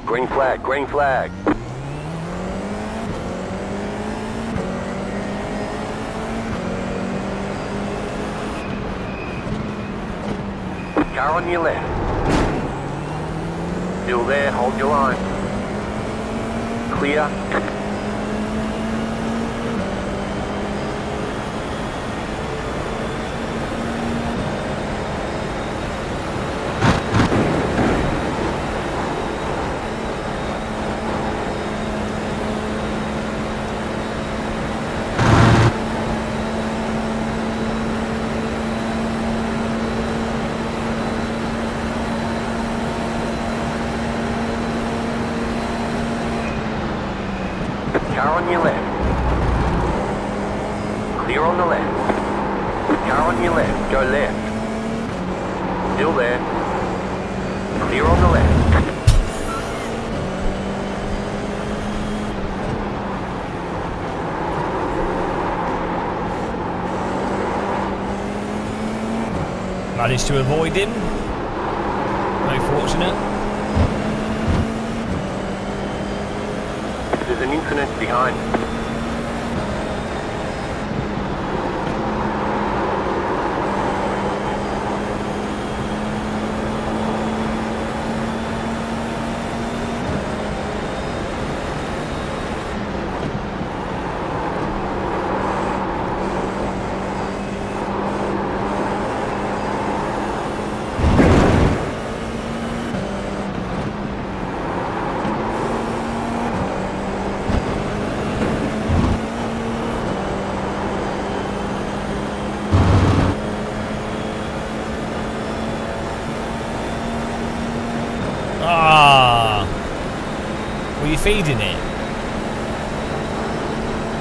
Green flag, green flag. Car on your left. Still there, hold your line. Clear. Car on your left. Clear on the left. Car on your left. Go left. Still there. Clear on the left. Managed to avoid him. Very fortunate. There's an incident behind. Were you feeding it?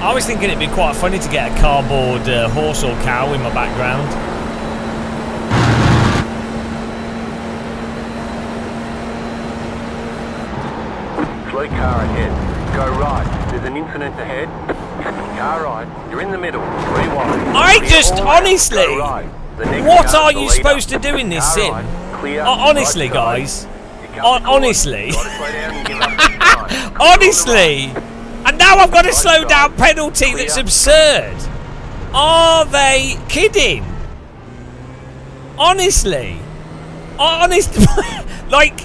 I was thinking it'd be quite funny to get a cardboard horse or cow in my background. Slow car ahead. Go right. There's an incident ahead. Car right. You're in the middle. 3 wide. Honestly, right. what are you supposed to do in this sim? Clear. Honestly, right guys. Honestly. Gotta slow down and give up some time. Honestly. And now I've got a slow down penalty that's absurd. Are they kidding? Honestly. Like,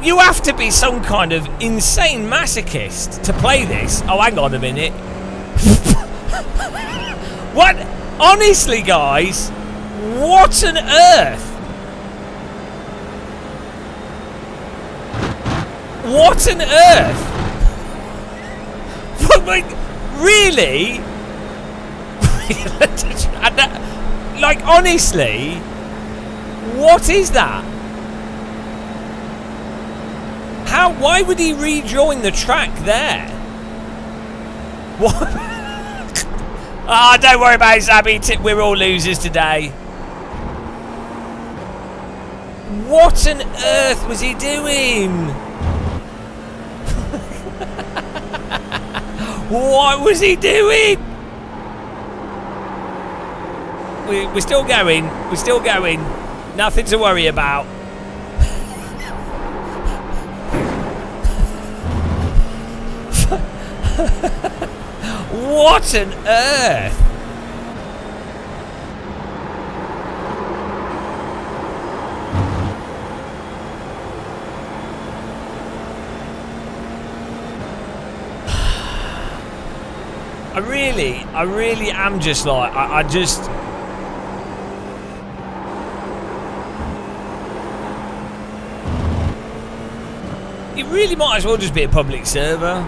you have to be some kind of insane masochist to play this. Oh, hang on a minute. What? Honestly, guys, what on earth? What on earth? Like, really? Like, honestly, what is that? How? Why would he rejoin the track there? What? Ah, don't worry about it, Zabby. We're all losers today. What on earth was he doing? What was he doing? We're still going. We're still going. Nothing to worry about. What on earth? I really am just like, I just... It really might as well just be a public server.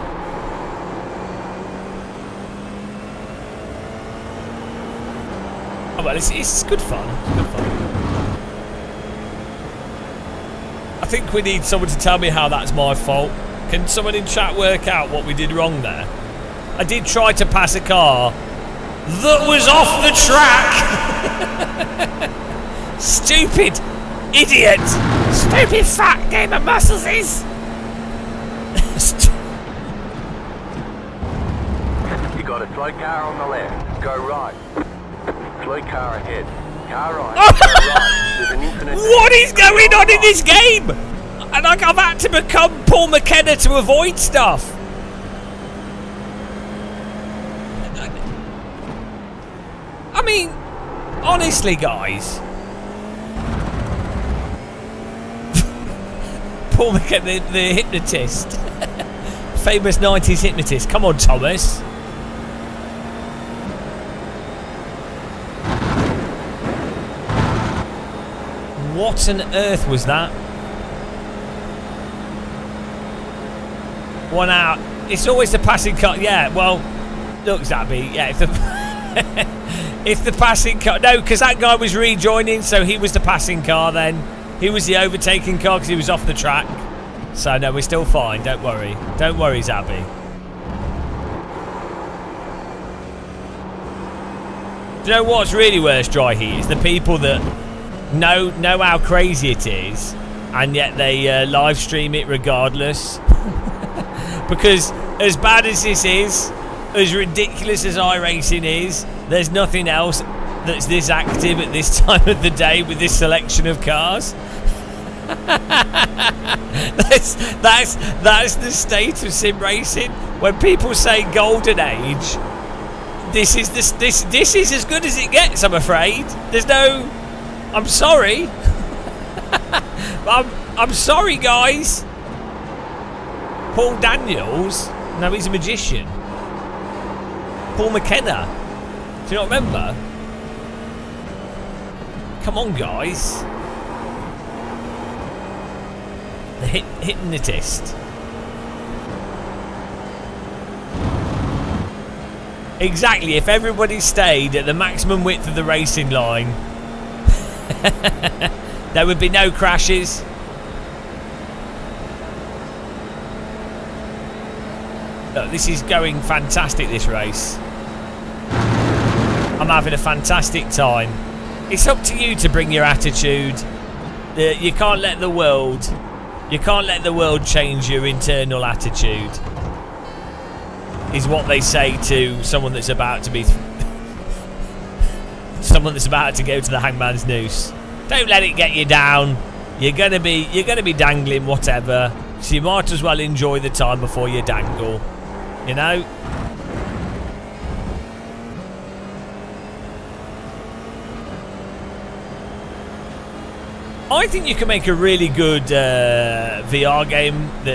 Oh well, it's good fun. It's good fun. I think we need someone to tell me how that's my fault. Can someone in chat work out what we did wrong there? I did try to pass a car that was off the track. Stupid idiot. Stupid fat game of muscles is. You got a slow car on the left. Go right. Slow car ahead. Car right. Go right. There's an infinite. What is going on in this game? And like, I've had to become Paul McKenna to avoid stuff. I mean, honestly, guys. Paul McKenna, the hypnotist. Famous 90s hypnotist. Come on, Thomas. What on earth was that? 1 out. It's always the passing car. Yeah, well, look, Zabby. Yeah, if the... If the passing car... No, because that guy was rejoining, so he was the passing car then. He was the overtaking car because he was off the track. So, no, we're still fine. Don't worry. Don't worry, Zabby. Do you know what's really worse, Dry Heat? Is the people that know how crazy it is, and yet they live stream it regardless. Because as bad as this is, as ridiculous as iRacing is, there's nothing else that's this active at this time of the day with this selection of cars. that's the state of sim racing. When people say golden age, this is as good as it gets, I'm afraid. There's no... I'm sorry. I'm sorry, guys. Paul Daniels? No, he's a magician. Paul McKenna. Do you not remember? Come on, guys. The hypnotist. Exactly, if everybody stayed at the maximum width of the racing line, there would be no crashes. Look, this is going fantastic, this race. I'm having a fantastic time. It's up to you to bring your attitude. You can't let the world change your internal attitude, is what they say to someone that's about to be someone that's about to go to the hangman's noose. Don't let it get you down. You're gonna be dangling whatever, so you might as well enjoy the time before you dangle. You know? I think you can make a really good VR game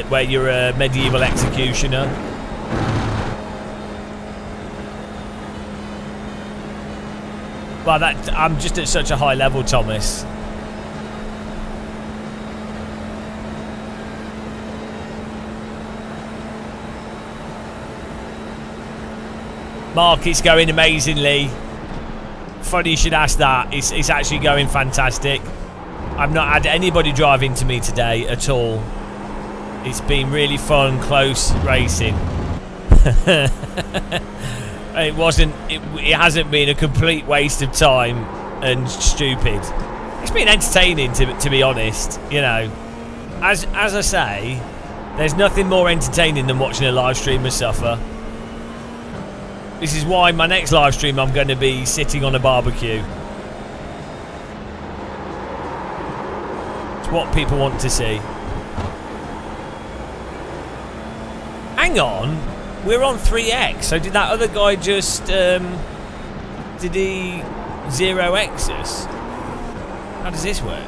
where you're a medieval executioner. Well, I'm just at such a high level, Thomas. Mark, it's going amazingly. Funny you should ask that. It's actually going fantastic. I've not had anybody drive into me today at all. It's been really fun, close racing. It hasn't been a complete waste of time and stupid. It's been entertaining, to be honest. You know, as I say, there's nothing more entertaining than watching a live streamer suffer. This is why my next live stream I'm going to be sitting on a barbecue. It's what people want to see. Hang on, we're on 3x. So did that other guy just did he 0x us? How does this work?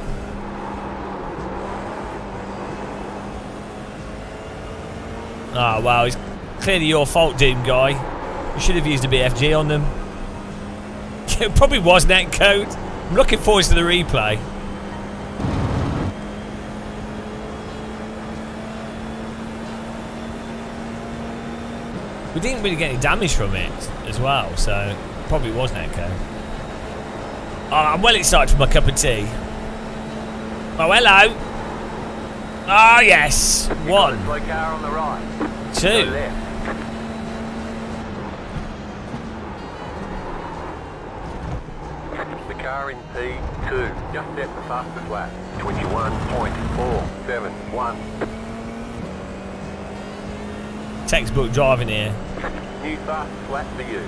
Ah, wow, it's clearly your fault, Doom guy. You should have used a BFG on them. It probably was netcode. I'm looking forward to the replay. We didn't really get any damage from it as well, so probably was netcode. Oh, I'm well excited for my cup of tea. Oh, hello. Ah, yes. 1, 2. Car in P2, just set the fastest lap, 21.471. Textbook driving here. New fastest lap for you.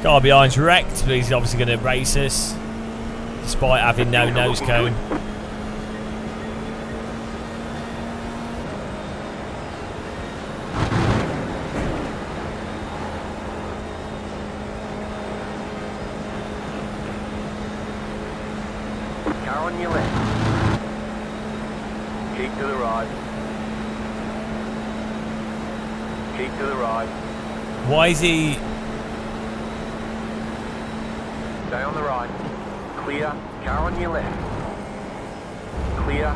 Car behind's wrecked, but he's obviously going to race us, despite having no nose cone. Why is he... Stay on the right. Clear. Car on your left. Clear.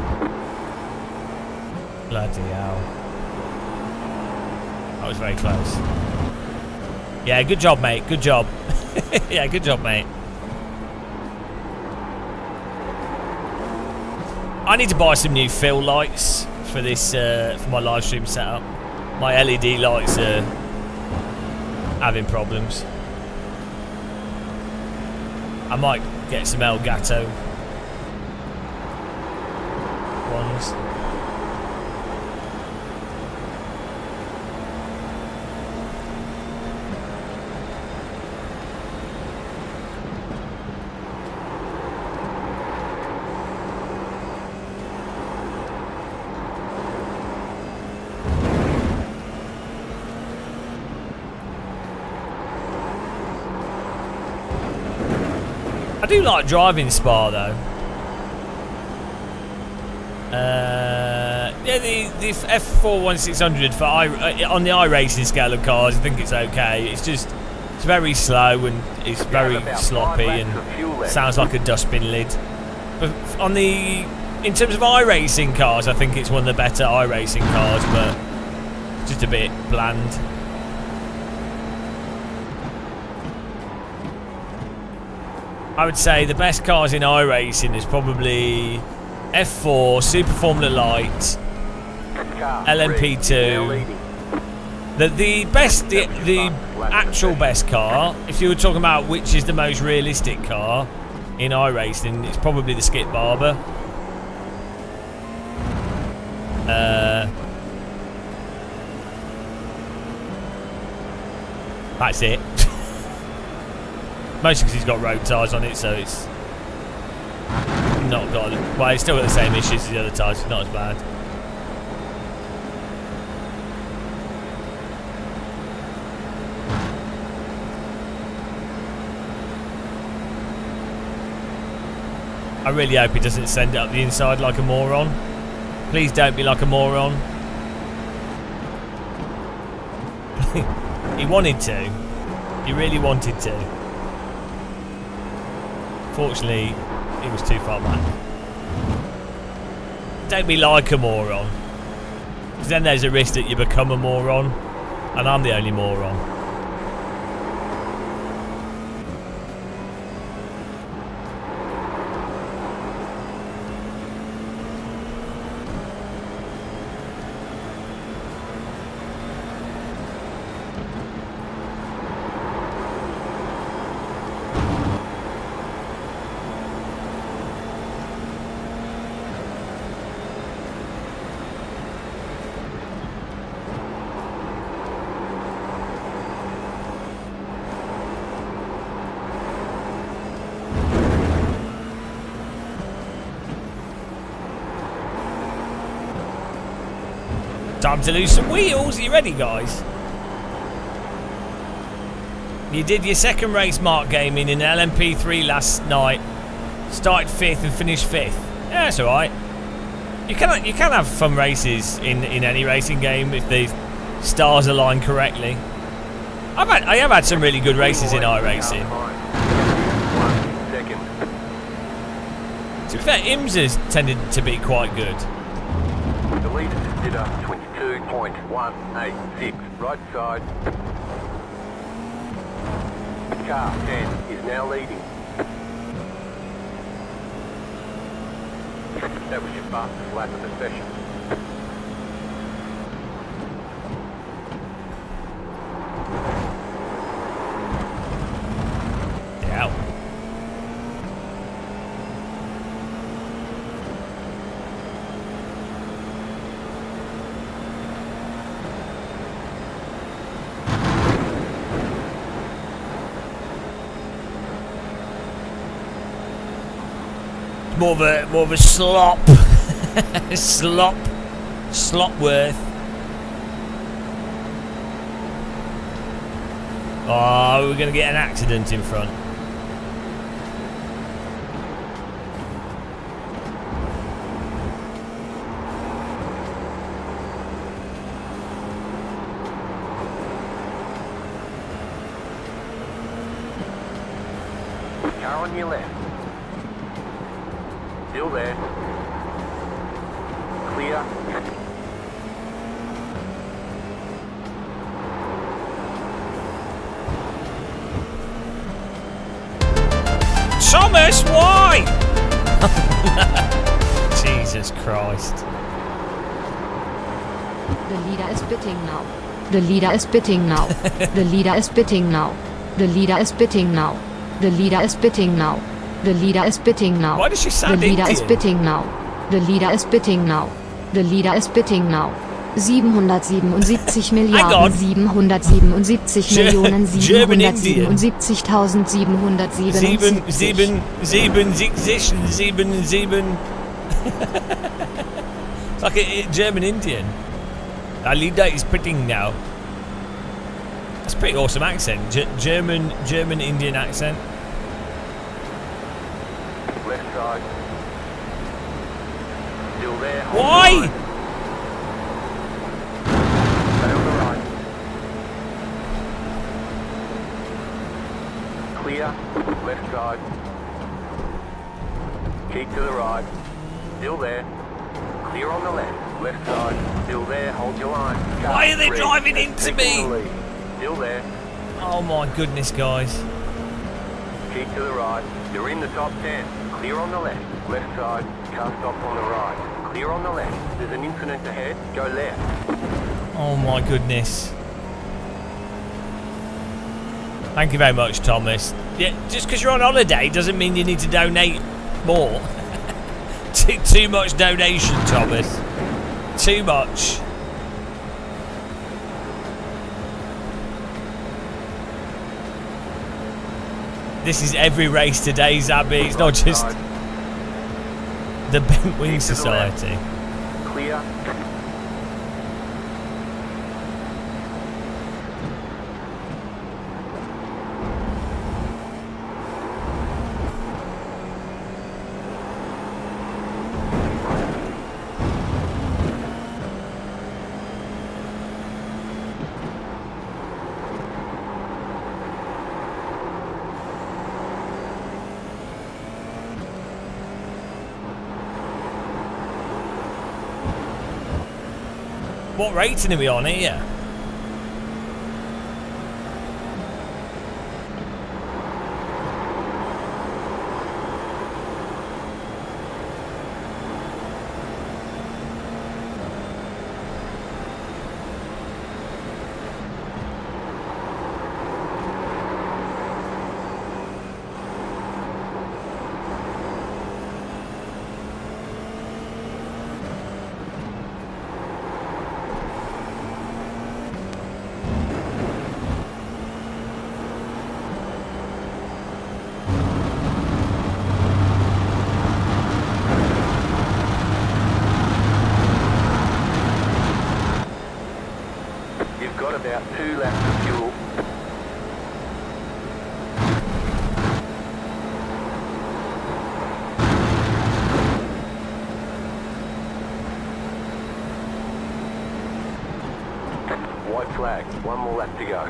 Bloody hell. That was very close. Yeah, good job, mate. Good job. Yeah, good job, mate. I need to buy some new fill lights for this, for my live stream setup. My LED lights are having problems. I might get some Elgato ones. I do like driving Spa though. Yeah, the F4-1600 for on the iRacing scale of cars, I think it's okay. It's just it's very slow and it's very sloppy and sounds like a dustbin lid. But in terms of iRacing cars, I think it's one of the better iRacing cars, but it's just a bit bland. I would say the best cars in iRacing is probably F4, Super Formula Light, LMP2. The actual best car, if you were talking about which is the most realistic car in iRacing, it's probably the Skip Barber. That's it. Mostly because he's got road tyres on it, so it's not got... Well, it's still got the same issues as the other tyres, it's not as bad. I really hope he doesn't send it up the inside like a moron. Please don't be like a moron. He wanted to. He really wanted to. Fortunately, he was too far back. Don't be like a moron. Because then there's a risk that you become a moron. And I'm the only moron. Time to lose some wheels. Are you ready, guys? You did your second race, Mark Gaming, in LMP3 last night. Started 5th and finished 5th. Yeah, that's alright. You can have fun races in any racing game if the stars align correctly. I have had some really good races in iRacing. 1 second. To be fair, IMSA's tended to be quite good. The leader is Ditter, 22.186. Right side. Car 10 is now leading. That was your fastest lap of the session. Yeah. More of a slop. Slopworth. Oh, we're going to get an accident in front. Car on your left. Still there. Clear. Thomas, why? Jesus Christ. The leader is bidding now. The leader is bidding now. The leader is bidding now. The leader is bidding now. The leader is bidding now. The leader is bidding now. Why does she sound The leader is Indian? bidding now. The leader is bidding now. The leader is bidding now. 777 Milliarden 777 Millionen German Indian. 777.777. Sieben. It's like a German Indian. Our leader is bidding now. That's a pretty awesome accent. German Indian accent. Left side. Still there. Why? Stay on the right. Clear. Left side. Keep to the right. Still there. Clear on the left. Left side. Still there. Hold your line. Car Why are they red. driving That's into taking me? the lead. Still there. Oh my goodness, guys. Keep to the right. You're in the top 10. Clear on the left. Left side. Car stop on the right. Clear on the left. There's an incident ahead. Go left. Oh my goodness. Thank you very much, Thomas. Yeah, just because you're on holiday doesn't mean you need to donate more. Too much donation, Thomas. Too much. This is every race today, Zabby. It's not just the Bent Wing Society. Clear. What rating are we on here? You've got about 2 laps of fuel. White flag, 1 more lap to go.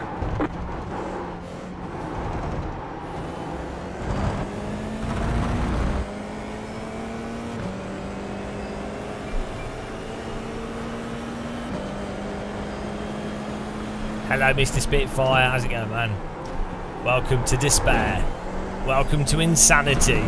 Hello, Mr. Spitfire. How's it going, man? Welcome to despair. Welcome to insanity.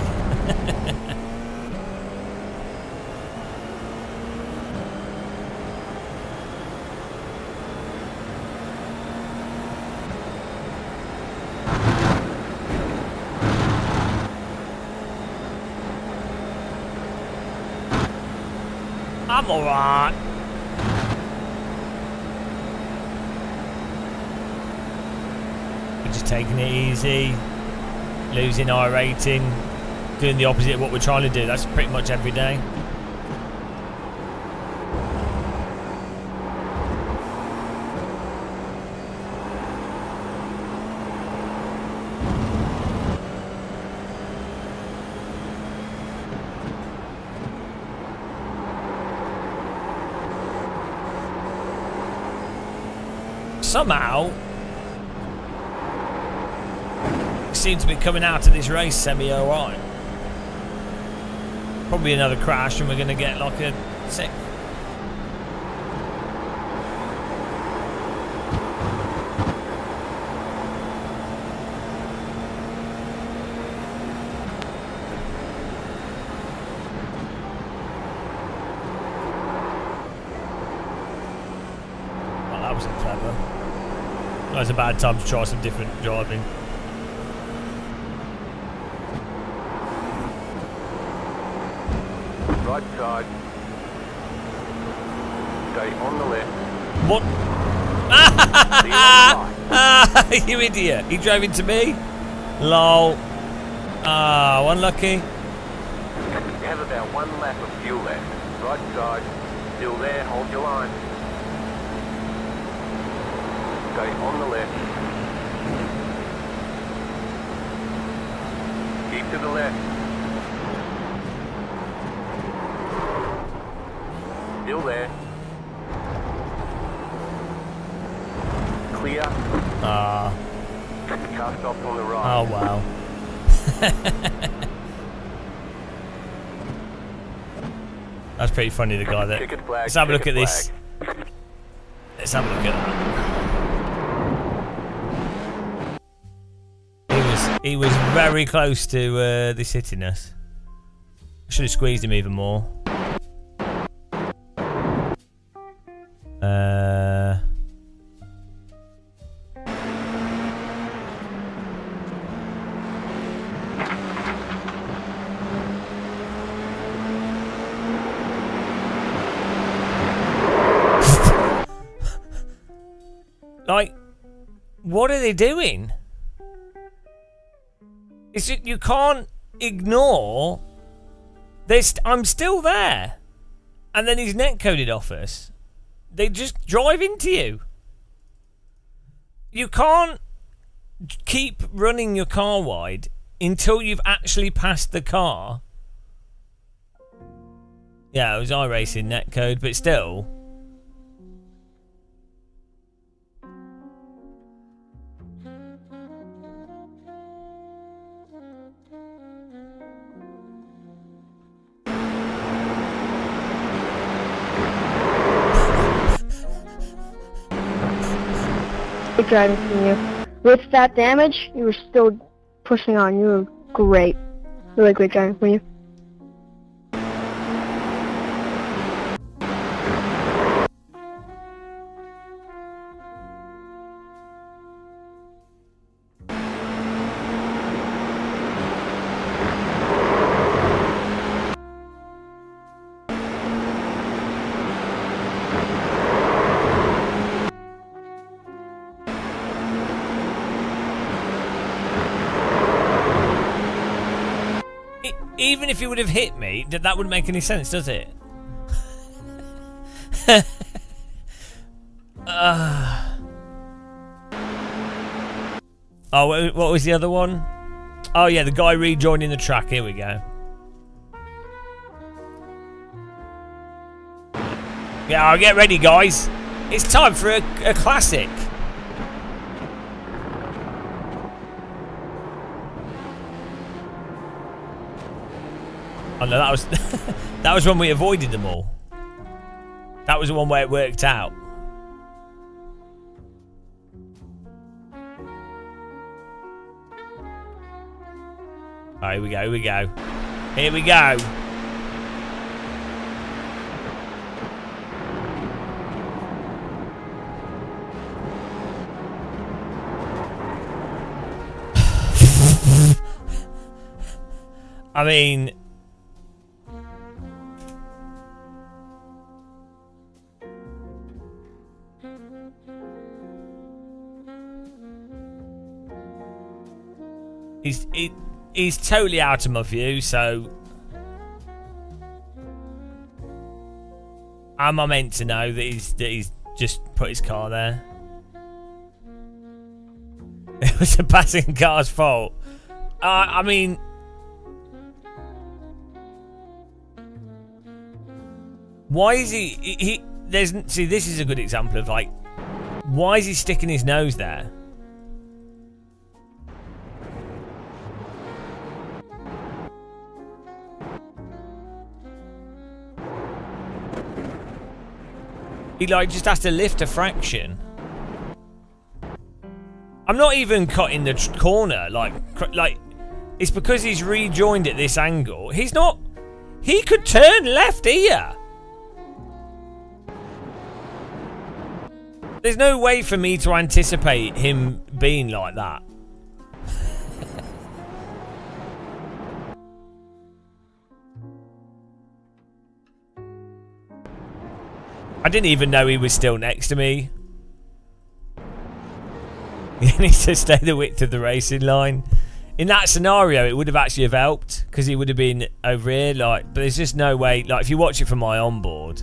I'm alright. We're just taking it easy, losing our rating, doing the opposite of what we're trying to do. That's pretty much every day. Somehow, seem to be coming out of this race semi-alright. Probably another crash and we're going to get like a 6th. Well, that wasn't clever. That was a bad time to try some different driving. Right side. Stay on the left. What? You idiot. He drove into me? Lol. Ah, unlucky. You have about 1 lap of fuel left. Right side. Still there. Hold your line. Stay on the left. Keep to the left. Still there. Clear. Ah. Car stopped on the right. Oh, wow. That's pretty funny, the guy that... Ticket flag, Let's have a look at ticket this. Let's have a look at that. He was very close to this hitting us. I should have squeezed him even more. Like, what are they doing? It's just, you can't ignore this. I'm still there. And then he's netcoded off us. They just drive into you. You can't keep running your car wide until you've actually passed the car. Yeah, it was iRacing netcode, but still. Good driving from you. With that damage, you were still pushing on. You were great. Really great driving from you. Even if he would have hit me, that wouldn't make any sense, does it? Oh, what was the other one? Oh yeah, the guy rejoining the track. Here we go. Yeah, get ready, guys. It's time for a classic. Oh no, that was that was when we avoided them all. That was the one where it worked out. Oh, here we go, here we go. Here we go. I mean, he's totally out of my view, so am I meant to know that he's just put his car there? It was a passing car's fault. I mean, why is he see, this is a good example of, like, why is he sticking his nose there? He, like, just has to lift a fraction. I'm not even cutting the corner. Like, it's because he's rejoined at this angle. He's not... He could turn left here. There's no way for me to anticipate him being like that. I didn't even know he was still next to me. He needs to stay the width of the racing line. In that scenario, it would have actually have helped, because he would have been over here. Like, but there's just no way. Like, if you watch it from my onboard.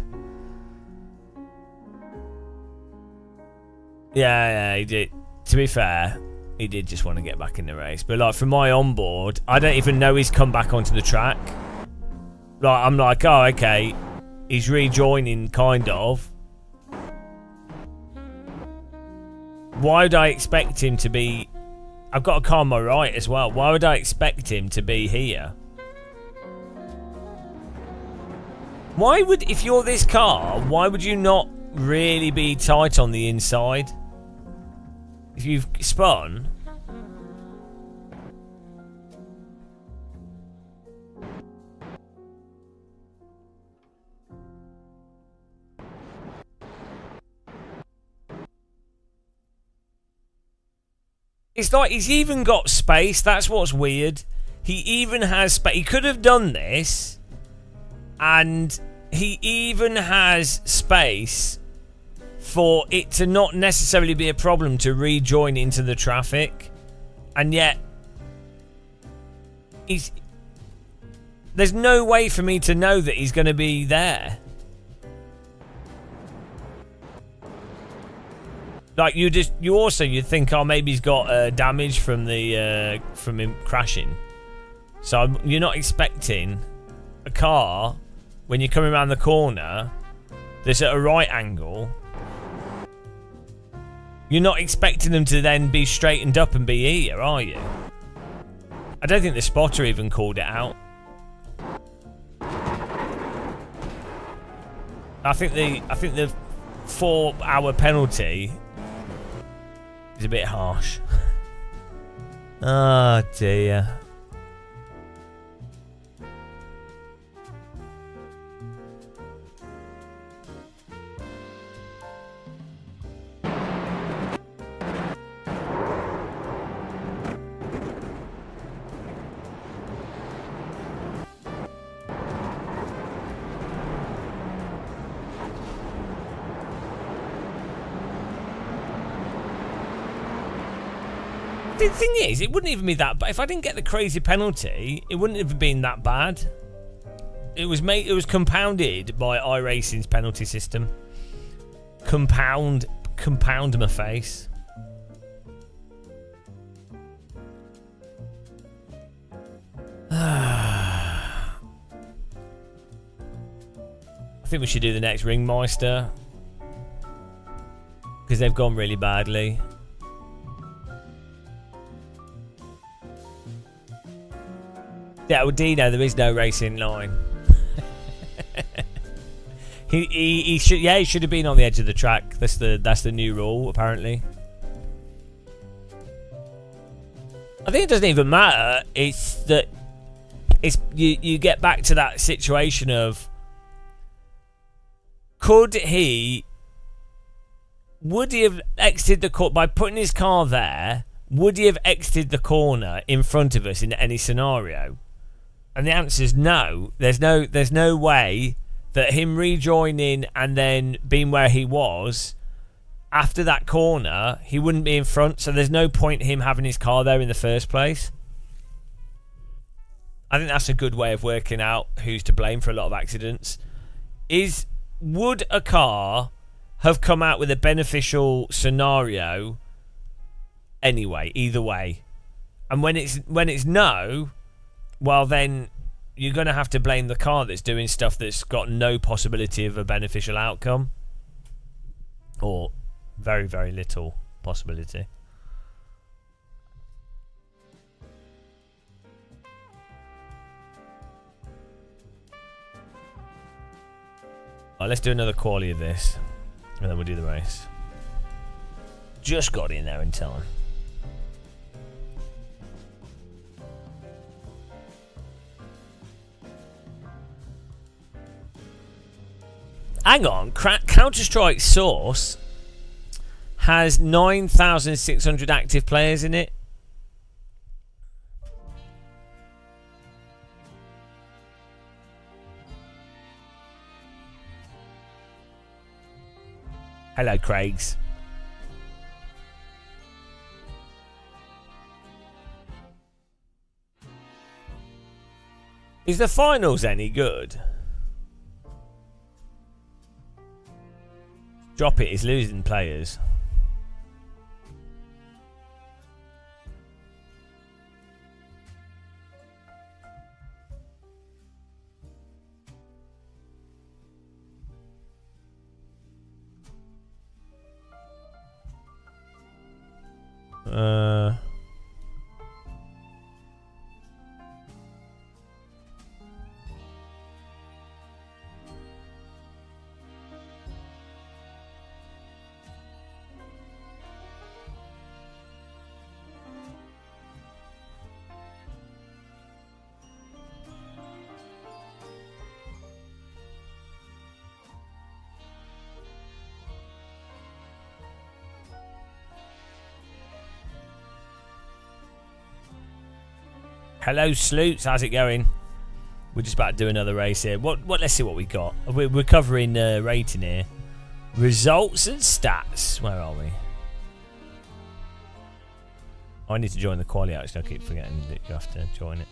Yeah, he did. To be fair, he did just want to get back in the race. But, like, from my onboard, I don't even know he's come back onto the track. Like, I'm like, oh, okay. He's rejoining, kind of. Why would I expect him to be... I've got a car on my right as well. Why would I expect him to be here? Why would... If you're this car, why would you not really be tight on the inside? If you've spun... It's like he's even got space. That's what's weird. He even has space. He could have done this. And he even has space for it to not necessarily be a problem to rejoin into the traffic. And yet, There's no way for me to know that he's going to be there. Like you'd think, oh, maybe he's got damage from from him crashing. So you're not expecting a car when you're coming around the corner that's at a right angle. You're not expecting them to then be straightened up and be here, are you? I don't think the spotter even called it out. I think the 4-hour penalty is a bit harsh. Oh dear. The thing is, it wouldn't even be that bad. If I didn't get the crazy penalty, it wouldn't have been that bad. It was compounded by iRacing's penalty system. Compound my face. I think we should do the next Ringmeister because they've gone really badly. Yeah, well, Dino, there is no racing line. he should, yeah, he should have been on the edge of the track. That's the new rule, apparently. I think it doesn't even matter. It's that you get back to that situation of would he have exited the court by putting his car there? Would he have exited the corner in front of us in any scenario? And the answer is no. There's no way that him rejoining and then being where he was after that corner, he wouldn't be in front. So there's no point him having his car there in the first place. I think that's a good way of working out who's to blame for a lot of accidents. Would a car have come out with a beneficial scenario anyway, either way? And when it's no, well, then you're going to have to blame the car that's doing stuff that's got no possibility of a beneficial outcome. Or very, very little possibility. Right, let's do another quali of this. And then we'll do the race. Just got in there in time. Hang on, Counter-Strike Source has 9,600 active players in it. Hello, Craigs. Is the finals any good? Drop it, it's losing players. Hello, Sloots. How's it going? We're just about to do another race here. Let's see what we got. We're covering rating here. Results and stats. Where are we? Oh, I need to join the quali. Actually, I keep forgetting that you have to join it.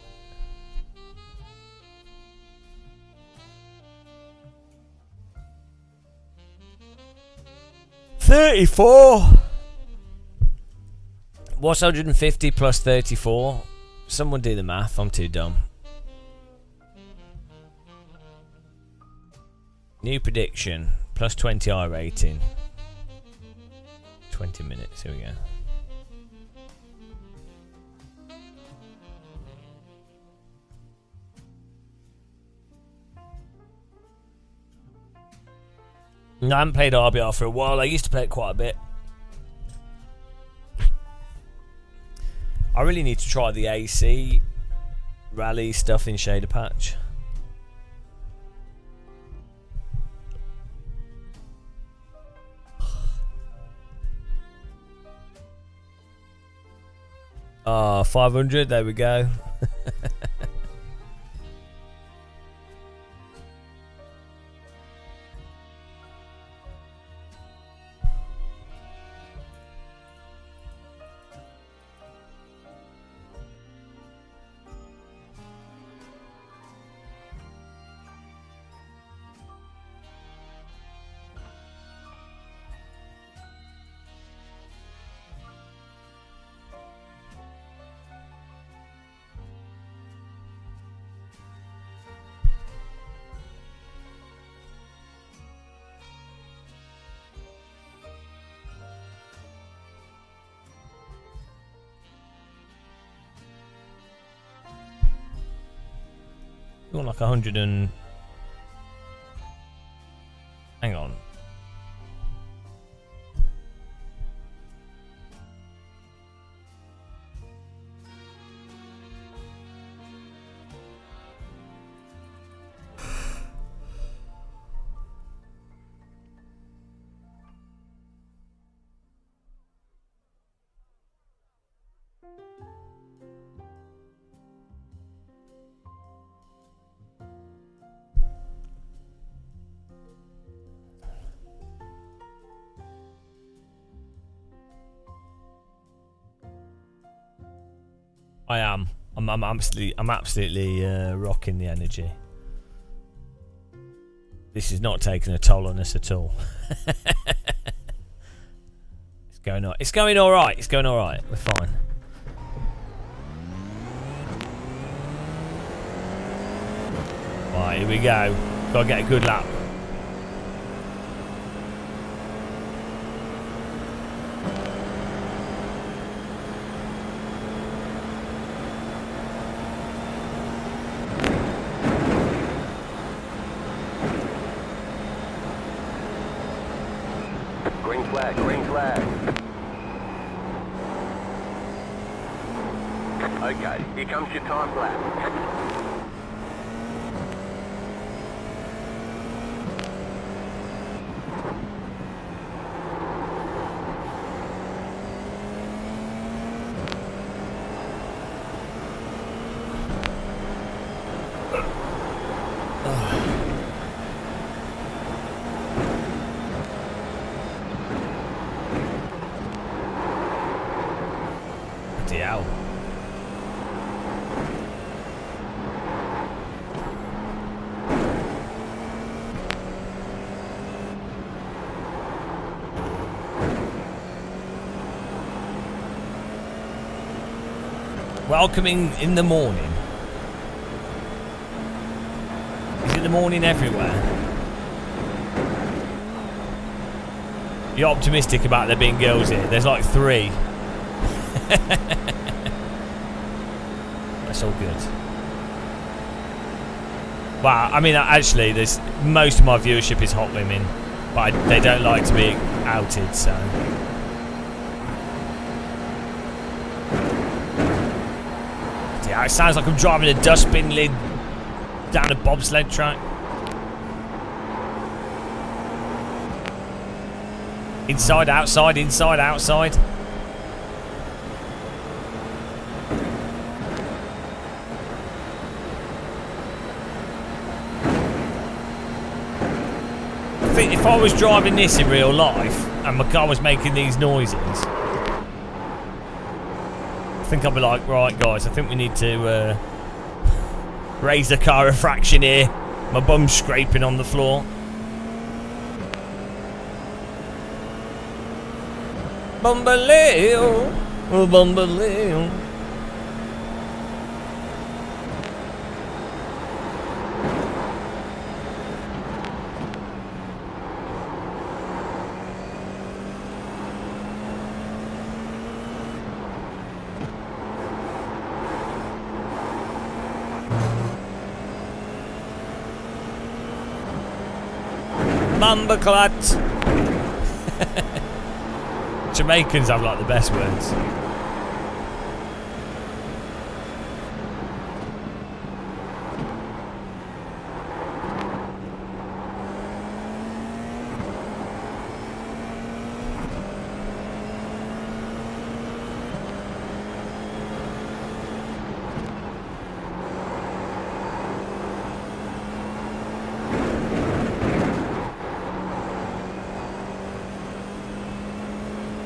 34. What's 150 plus 34? Someone do the math. I'm too dumb. New prediction. Plus 20 I rating. 20 minutes. Here we go. No, I haven't played RBR for a while. I used to play it quite a bit. I really need to try the AC rally stuff in Shader Patch. Ah, 500. There we go. You want like 100 and... Hang on. I am. I'm absolutely rocking the energy. This is not taking a toll on us at all. It's going on. It's going all right. It's going all right. We're fine. Right, here we go. Gotta get a good lap. Green flag, green flag. Okay, here comes your time lap. Welcoming in the morning. Is it the morning everywhere? You're optimistic about there being girls here. There's like 3. That's all good. Wow, I mean, actually, there's most of my viewership is hot women, but they don't like to be outed, so. Yeah, it sounds like I'm driving a dustbin lid down a bobsled track. Inside, outside, inside, outside. I think if I was driving this in real life and my car was making these noises, I think I'll be like, right guys, I think we need to raise the car a fraction here. My bum's scraping on the floor. Bumbaleo, bumbaleo. Bumbleclut. Jamaicans have like the best words.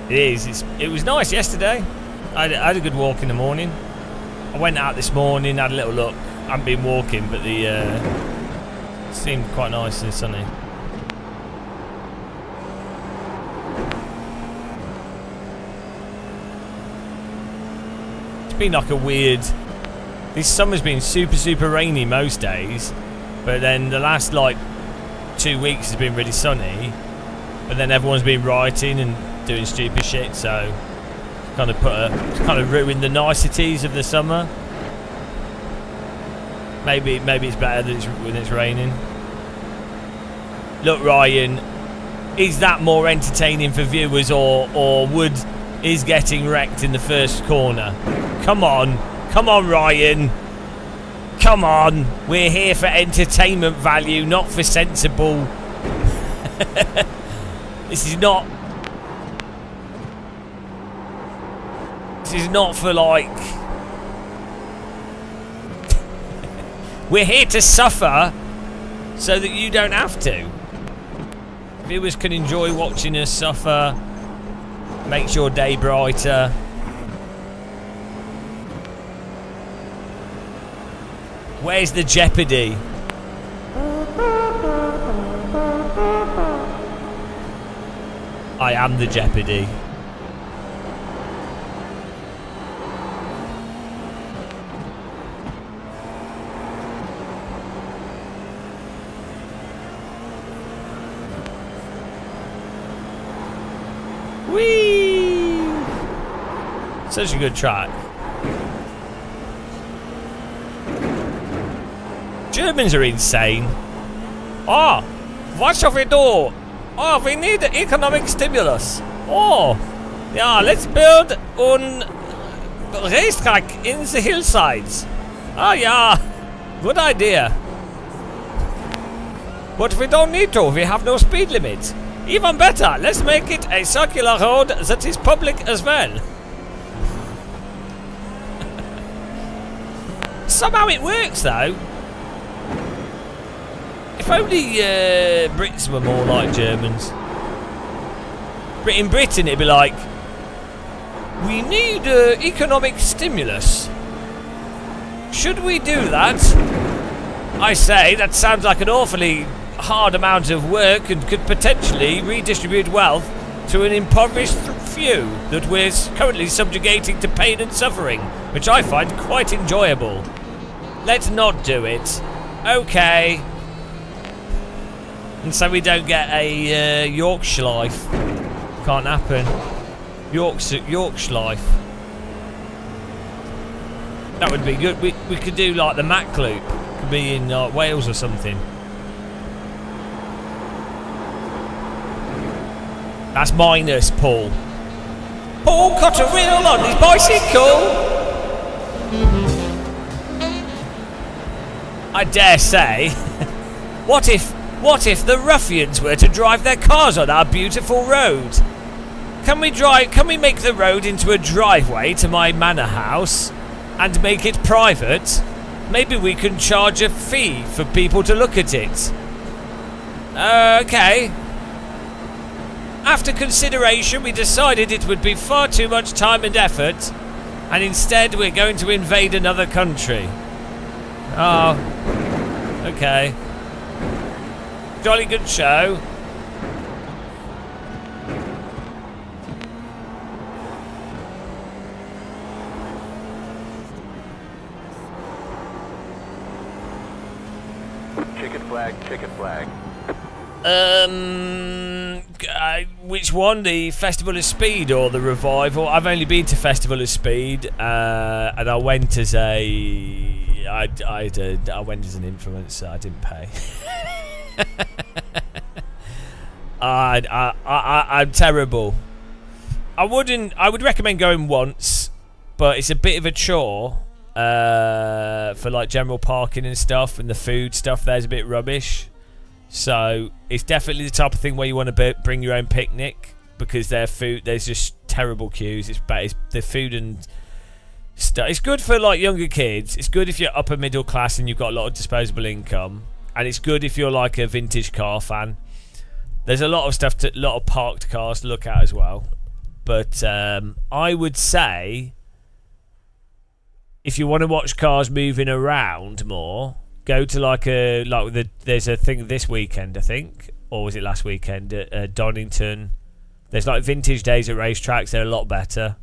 It is. It was nice yesterday. I had a good walk in the morning. I went out this morning, had a little look. I haven't been walking, but the seemed quite nice and sunny. It's been like a weird... This summer's been super rainy most days, but then the last like 2 weeks has been really sunny, but then everyone's been writing and doing stupid shit, so kind of ruined the niceties of the summer. Maybe it's better when it's raining. Look, Ryan, is that more entertaining for viewers, or Wood is getting wrecked in the first corner? Come on, Ryan. Come on, we're here for entertainment value, not for sensible. This is not for like... We're here to suffer so that you don't have to. Viewers can enjoy watching us suffer. Makes your day brighter. Where's the jeopardy? I am the jeopardy. Whee! Such a good track. Germans are insane. Oh, what shall we do? Oh, we need economic stimulus. Oh, yeah, let's build a racetrack in the hillsides. Oh, yeah, good idea. But we don't need to, we have no speed limit. Even better, let's make it a circular road that is public as well. Somehow it works though. If only Brits were more like Germans. In Britain it'd be like, we need economic stimulus. Should we do that? I say, that sounds like an awfully hard amount of work and could potentially redistribute wealth to an impoverished few that we're currently subjugating to pain and suffering, which I find quite enjoyable. Let's not do it. Okay. And so we don't get a Yorkschleife. Can't happen. Yorkschleife. That would be good. We could do like the Mac Loop. Could be in Wales or something. That's minus Paul. Paul Cotterill on his bicycle. I dare say. What if the ruffians were to drive their cars on our beautiful road? Can we make the road into a driveway to my manor house and make it private? Maybe we can charge a fee for people to look at it. Okay. After consideration, we decided it would be far too much time and effort, and instead we're going to invade another country. Oh. Okay. Jolly good show. Chicken flag, chicken flag. Which one? The Festival of Speed or the Revival? I've only been to Festival of Speed, and I went as I went as an influencer. I didn't pay. I'm terrible. I would recommend going once, but it's a bit of a chore for like general parking and stuff, and the food stuff there's a bit rubbish. So it's definitely the type of thing where you want to bring your own picnic, because there's just terrible queues. It's the food and stuff. It's good for like younger kids. It's good if you're upper middle class and you've got a lot of disposable income, and it's good if you're like a vintage car fan. There's a lot of parked cars to look at as well. But I would say if you want to watch cars moving around more, go to there's a thing this weekend, I think, or was it last weekend at Donington. There's like vintage days at racetracks. They're a lot better.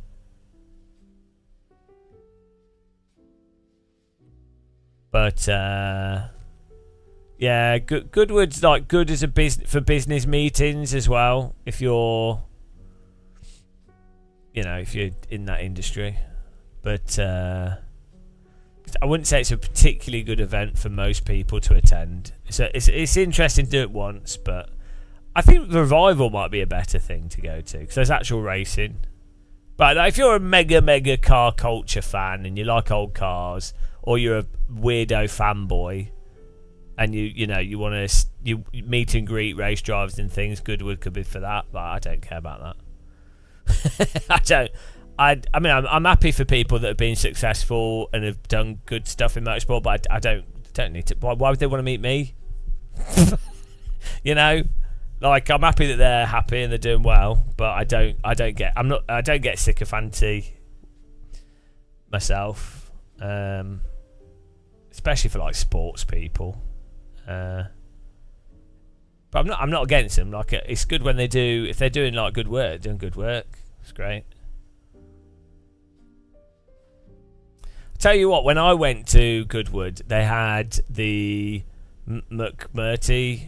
But yeah, Goodwood's like good as for business meetings as well. If you're in that industry, but I wouldn't say it's a particularly good event for most people to attend. So it's interesting to do it once, but I think the Revival might be a better thing to go to because there's actual racing. But if you're a mega car culture fan and you like old cars, or you're a weirdo fanboy and you want to meet and greet race drivers and things, Goodwood could be for that. But I don't care about that. I mean, I'm happy for people that have been successful and have done good stuff in motorsport, but I don't need to. Why would they want to meet me? Like I'm happy that they're happy and they're doing well, but I don't get sycophancy myself, especially for like sports people. But I'm not against them. Like it's good when if they're doing like good work, doing good work. It's great. Tell you what, when I went to Goodwood, they had the McMurtry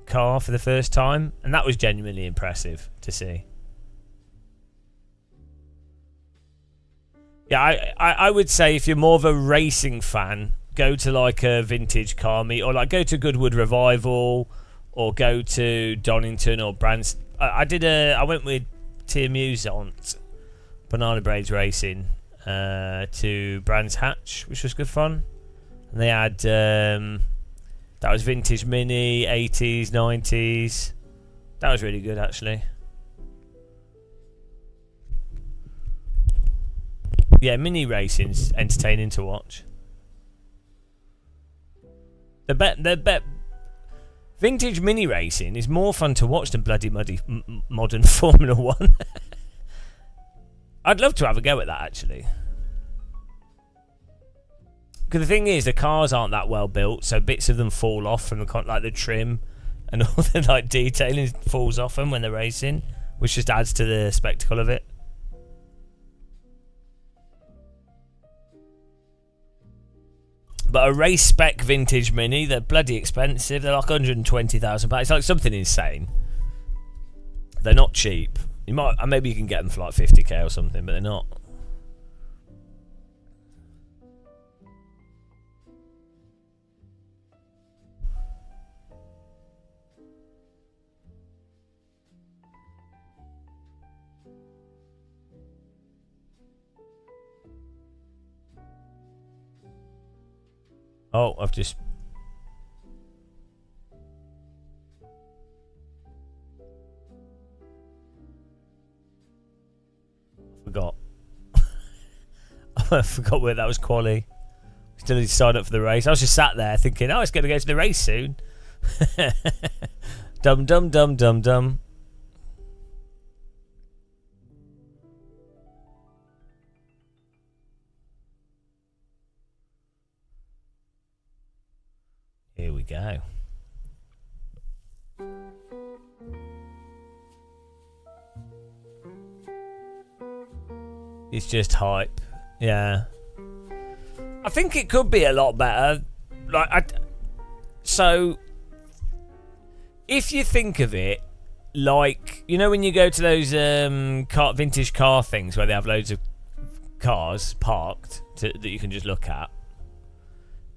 car for the first time, and that was genuinely impressive to see. Yeah, I would say if you're more of a racing fan, go to like a vintage car meet, or like go to Goodwood Revival, or go to Donington or Brands. I went with TMU's aunt, Banana Braids Racing, to Brands Hatch, which was good fun. And they had that was vintage Mini, 80s, 90s. That was really good actually. Yeah, Mini racing's entertaining to watch. Vintage Mini racing is more fun to watch than bloody modern Formula 1. I'd love to have a go at that actually. Because the thing is, the cars aren't that well built, so bits of them fall off from the trim, and all the like detailing falls off them when they're racing, which just adds to the spectacle of it. But a race spec vintage Mini, they're bloody expensive. They're like £120,000. It's like something insane. They're not cheap. Maybe you can get them for like 50k or something, but they're not. Oh, I've just... forgot. I forgot where that was quali. Still need to sign up for the race. I was just sat there thinking, oh, it's going to go to the race soon. Dum dum dum dum dum. Here we go. It's just hype. Yeah. I think it could be a lot better. Like So, if you think of it, like, you know when you go to those vintage car things where they have loads of cars parked that you can just look at.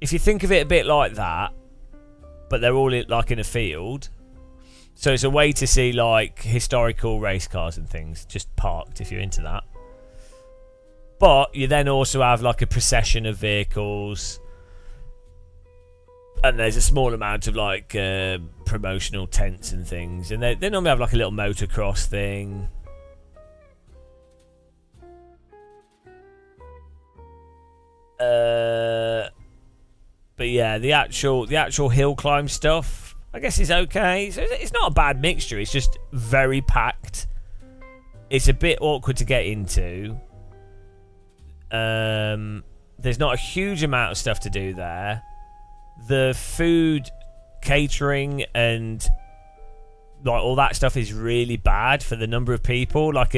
If you think of it a bit like that, but they're all like in a field. So it's a way to see like historical race cars and things just parked if you're into that. But you then also have like a procession of vehicles. And there's a small amount of like promotional tents and things. And they normally have like a little motocross thing. But yeah, the actual hill climb stuff, I guess, is okay. So it's not a bad mixture. It's just very packed. It's a bit awkward to get into. There's not a huge amount of stuff to do there. The food, catering, and like all that stuff is really bad for the number of people. Like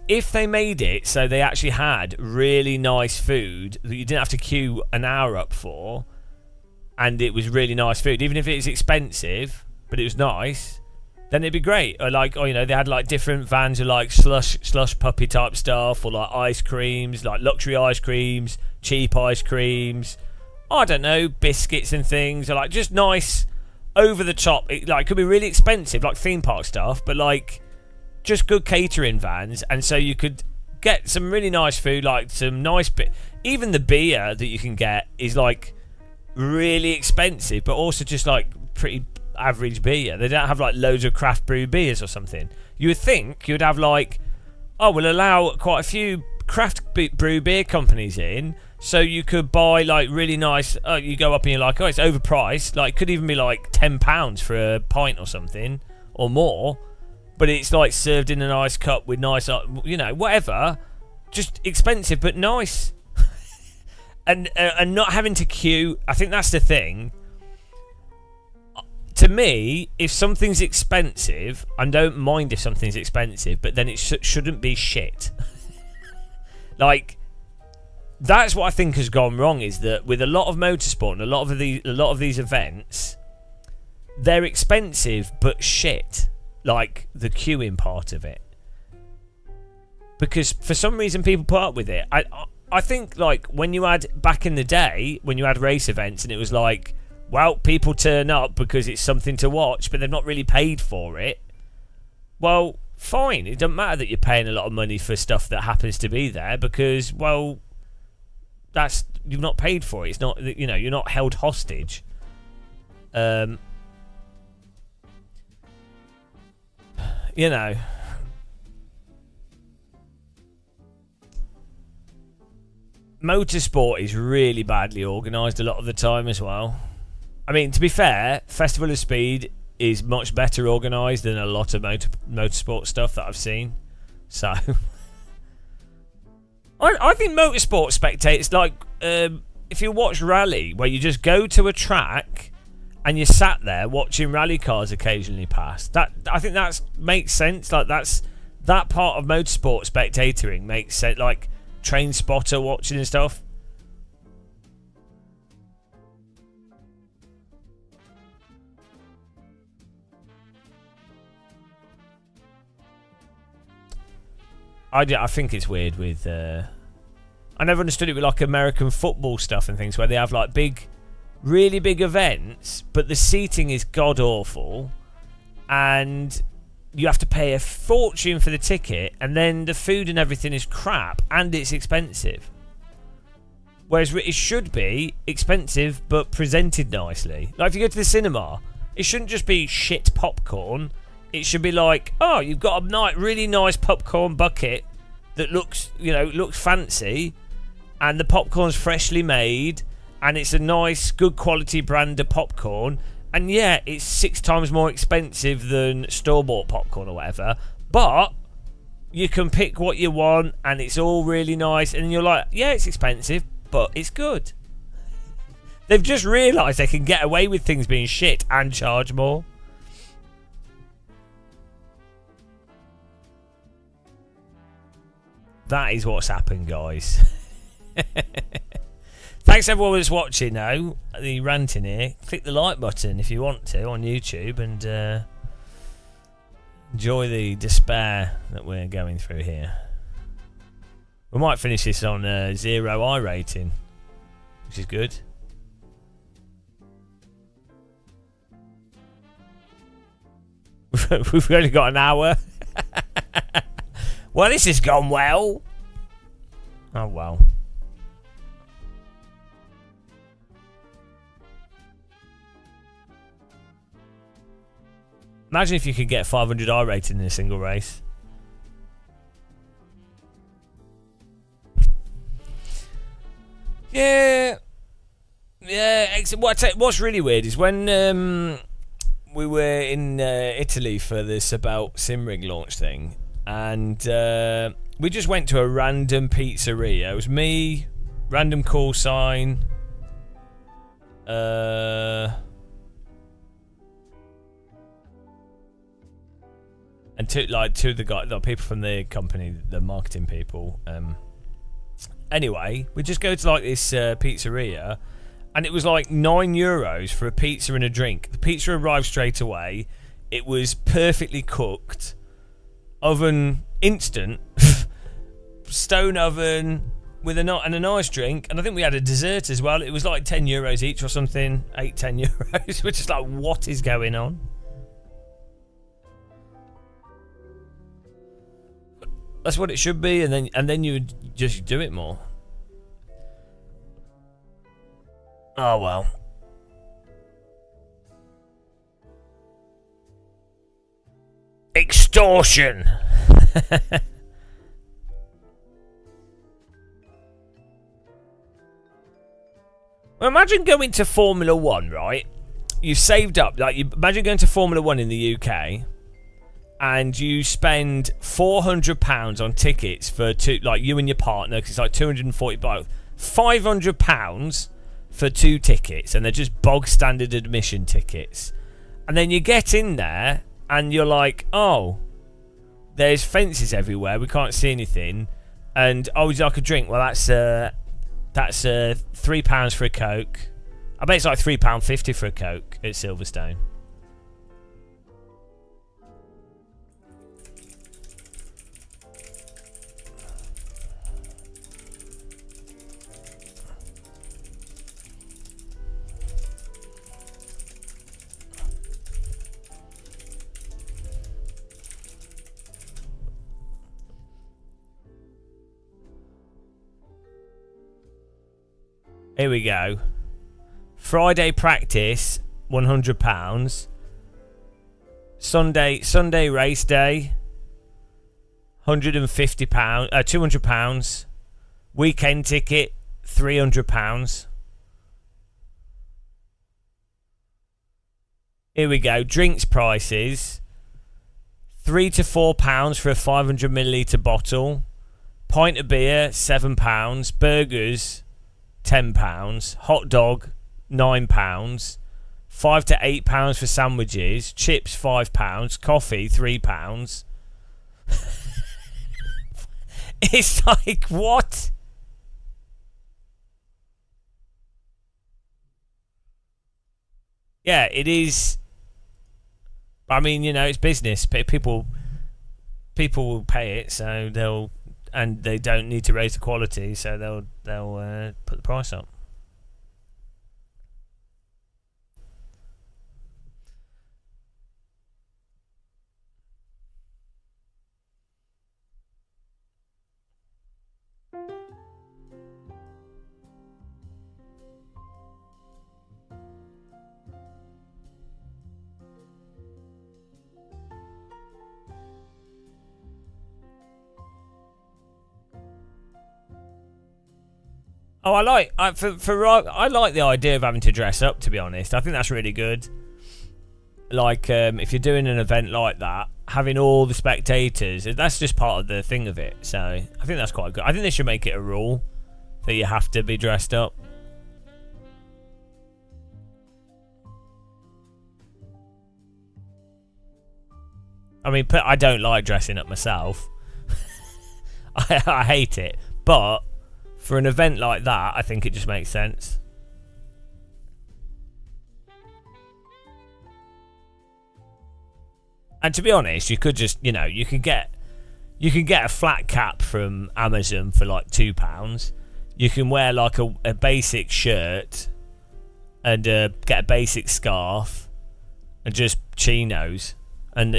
if they made it so they actually had really nice food that you didn't have to queue an hour up for, and it was really nice food, even if it was expensive, but it was nice, then it'd be great. Or like, or, you know, they had like different vans of like slush puppy type stuff, or like ice creams, like luxury ice creams, cheap ice creams, I don't know, biscuits and things, or like just nice over the top. It like could be really expensive, like theme park stuff, but like just good catering vans, and so you could get some really nice food, like some nice bit. Even the beer that you can get is like really expensive, but also just like pretty average beer. They don't have like loads of craft brew beers or something. You would think you'd have like, oh, we'll allow quite a few craft brew beer companies in, so you could buy like really nice. You go up and you're like, oh, it's overpriced. Like, could even be like £10 for a pint or something or more. But it's like served in a nice cup with nice, you know, whatever. Just expensive but nice. and not having to queue. I think that's the thing. To me, if something's expensive, I don't mind if something's expensive, but then it shouldn't be shit. Like, that's what I think has gone wrong, is that with a lot of motorsport and a lot of these events, they're expensive but shit. Like the queuing part of it, because for some reason people put up with it. I think like when you had back in the day when you had race events and it was like, well, people turn up because it's something to watch, but they've not really paid for it. Well, fine, it doesn't matter that you're paying a lot of money for stuff that happens to be there, because, well, that's, you've not paid for it. It's not, you know, you're not held hostage. You know, motorsport is really badly organised a lot of the time as well. I mean, to be fair, Festival of Speed is much better organised than a lot of motorsport stuff that I've seen. So, I think motorsport spectators, like, if you watch rally, where you just go to a track and you're sat there watching rally cars occasionally pass. That, I think that makes sense. Like, that part of motorsport spectatoring makes sense. Like Train Spotter watching and stuff. I think it's weird with. I never understood it with like American football stuff and things where they have like really big events, but the seating is god awful, and you have to pay a fortune for the ticket, and then the food and everything is crap and it's expensive. Whereas it should be expensive but presented nicely. Like if you go to the cinema, it shouldn't just be shit popcorn. It should be like, oh, you've got a really nice popcorn bucket that looks fancy, and the popcorn's freshly made, and it's a nice, good quality brand of popcorn. And yeah, it's 6 times more expensive than store-bought popcorn or whatever, but you can pick what you want, and it's all really nice. And you're like, yeah, it's expensive, but it's good. They've just realised they can get away with things being shit and charge more. That is what's happened, guys. Thanks everyone that's watching now. The ranting here. Click the like button if you want to on YouTube and enjoy the despair that we're going through here. We might finish this on 0 I rating, which is good. We've only got an hour. Well, this has gone well. Oh well. Imagine if you could get 500 I rating in a single race. Yeah. What's really weird is when we were in Italy for this about Simring launch thing, and we just went to a random pizzeria. It was me, random call sign, and two of the people from the company, the marketing people. Anyway, we just go to like this pizzeria, and it was like €9 for a pizza and a drink. The pizza arrived straight away. It was perfectly cooked, oven instant, stone oven with a nice drink, and I think we had a dessert as well. It was like €10 each or something, €8-10. We're just like, what is going on? That's what it should be, and then you would just do it more. Oh well. Extortion. Well, imagine going to Formula 1, right? You've saved up, imagine going to Formula 1 in the UK, and you spend £400 on tickets for two, like you and your partner, because it's like £240, £500 for 2 tickets, and they're just bog standard admission tickets. And then you get in there, and you're like, oh, there's fences everywhere, we can't see anything, and oh, would you like a drink? Well, that's £3 for a Coke. I bet it's like £3.50 for a Coke at Silverstone. Here we go. Friday practice, £100. Sunday race day, £150. £200. Weekend ticket, £300. Here we go. Drinks prices, £3 to £4 for a 500ml bottle. Pint of beer, £7. Burgers, £10. Hot dog, £9. £5 to £8 for sandwiches. Chips, £5. Coffee, £3. It's like, what? Yeah, it is. I mean, you know, it's business. People will pay it, so they'll, and they don't need to raise the quality, so they'll put the price up. Oh, I like the idea of having to dress up, to be honest. I think that's really good. Like, if you're doing an event like that, having all the spectators, that's just part of the thing of it. So I think that's quite good. I think they should make it a rule that you have to be dressed up. I mean, I don't like dressing up myself. I hate it, but For an event like that, I think it just makes sense. And to be honest, you could just, you know, you can get a flat cap from Amazon for like £2. You can wear like a basic shirt and get a basic scarf and just chinos, and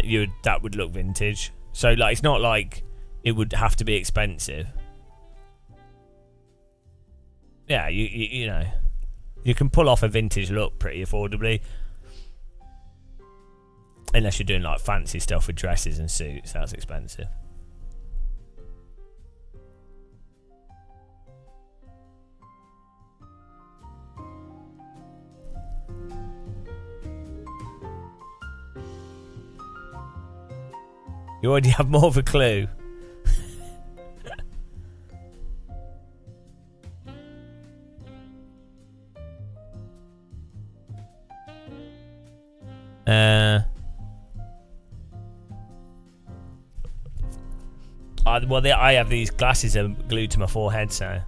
that would look vintage. So like, it's not like it would have to be expensive. Yeah, you know, you can pull off a vintage look pretty affordably. Unless you're doing like fancy stuff with dresses and suits, that's expensive. You already have more of a clue. Well, I have these glasses glued to my forehead, so.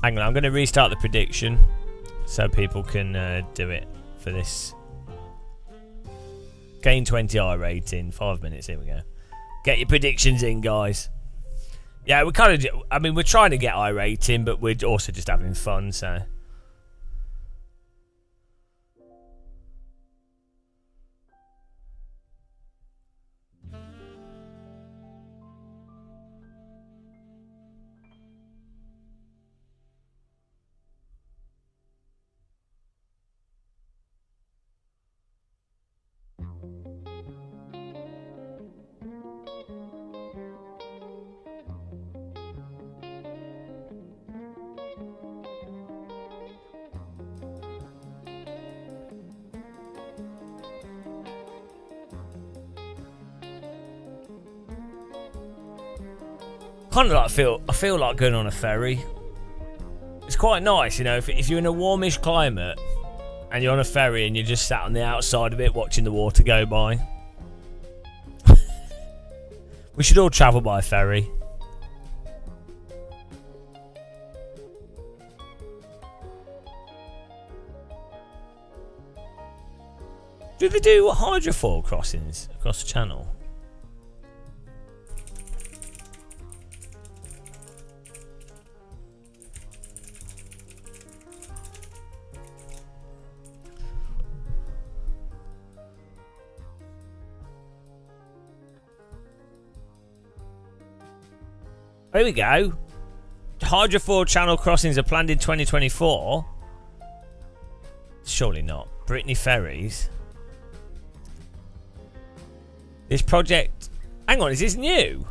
Hang on, I'm going to restart the prediction so people can do it for this. Gain 20i rating, 5 minutes, here we go. Get your predictions in, guys. Yeah, we're kind of, I mean, we're trying to get I rating, but we're also just having fun, so. Kind of like I feel like going on a ferry. It's quite nice, you know, if you're in a warmish climate and you're on a ferry and you're just sat on the outside of it watching the water go by. We should all travel by ferry. Do they do hydrofoil crossings across the channel? There we go. Hydrofoil channel crossings are planned in 2024. Surely not. Brittany Ferries. This project... Hang on, is this new?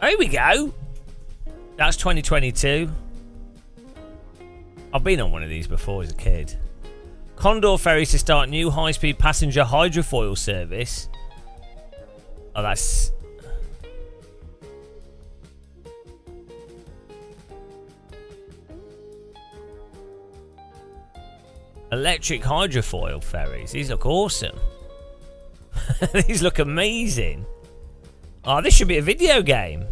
There we go. That's 2022. I've been on one of these before as a kid. Condor Ferries to start new high-speed passenger hydrofoil service. Oh, that's... Electric hydrofoil ferries. These look awesome. These look amazing. Oh, this should be a video game.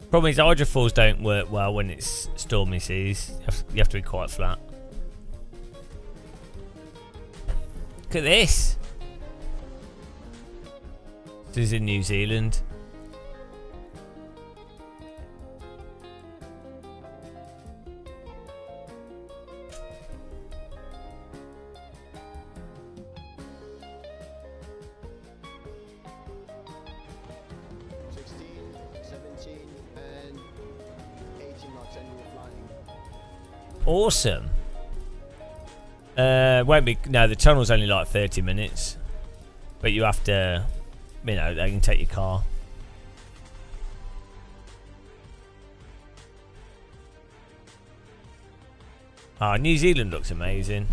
Problem is, hydrofoils don't work well when it's stormy seas. You have to be quite flat. Look at this. This is in New Zealand. Awesome. Won't be. No, the tunnel's only like 30 minutes, but you have to. You know, they can take your car. New Zealand looks amazing.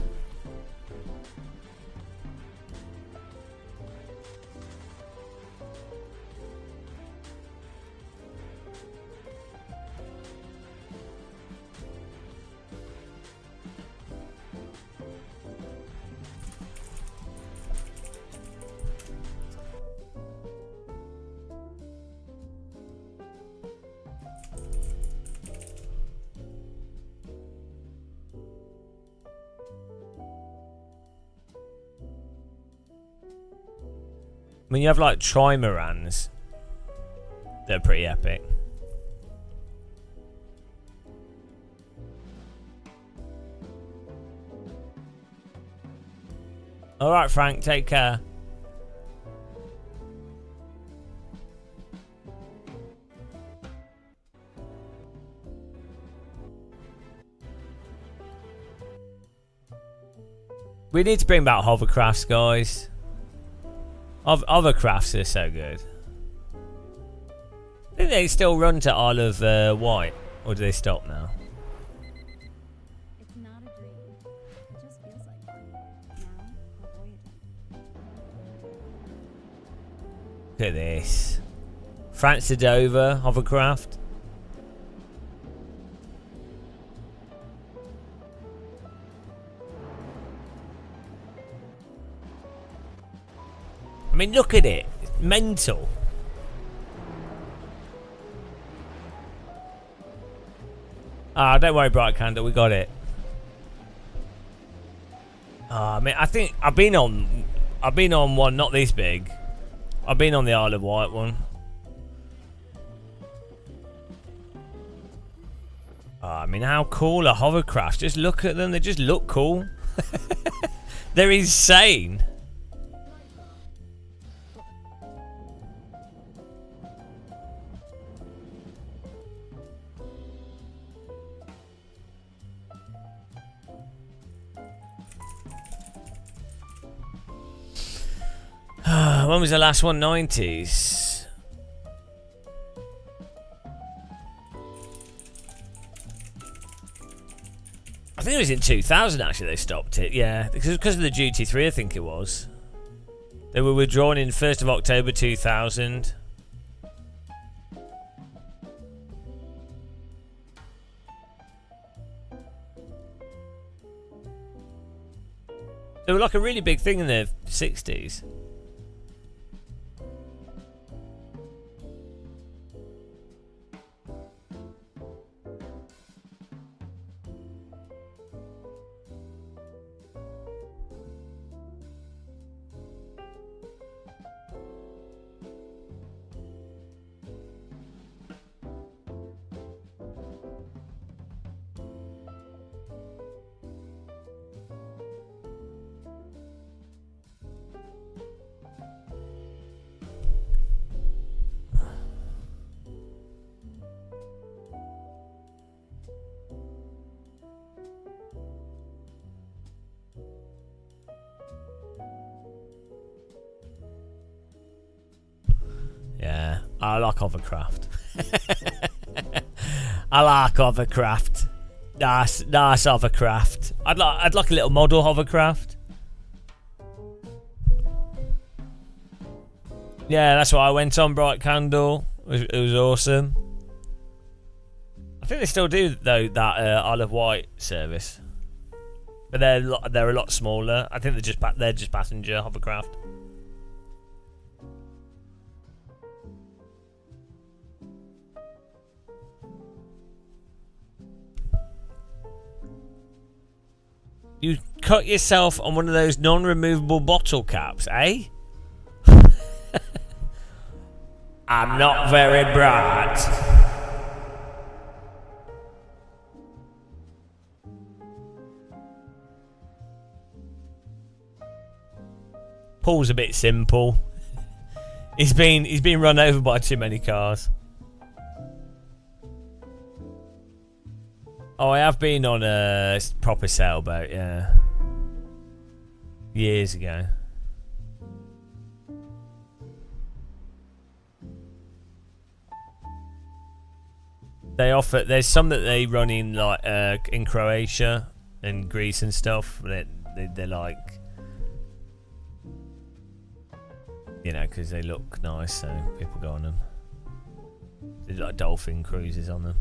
I mean, you have like trimarans. They're pretty epic. Alright, Frank, take care. We need to bring back hovercrafts, guys. Hovercrafts are so good. I think they still run to Isle of Wight, or do they stop now? It's not a dream. It just feels like one. Now, Look at this. France to Dover, hovercraft. I mean, look at it. It's mental. Don't worry, Bright Candle. We got it. I mean, I think I've been on one not this big. I've been on the Isle of Wight one. I mean, how cool are hovercrafts? Just look at them. They just look cool. They're insane. When was the last one? 90s. I think it was in 2000 actually they stopped it. Yeah, because of the duty free, I think it was. They were withdrawn in 1st of October 2000. They were like a really big thing in the 60s. Yeah, I like hovercraft. I like hovercraft. Nice hovercraft. I'd like a little model hovercraft. Yeah, that's what I went on. Bright Candle. It was awesome. I think they still do though that Isle of Wight service, but they're a lot smaller. I think they're just passenger hovercraft. You cut yourself on one of those non-removable bottle caps, eh? I'm not very bright. Paul's a bit simple. He's been run over by too many cars. Oh, I have been on a proper sailboat, yeah. Years ago. They offer. There's some that they run in like in Croatia and Greece and stuff. They're like, you know, because they look nice, so people go on them. There's like dolphin cruises on them.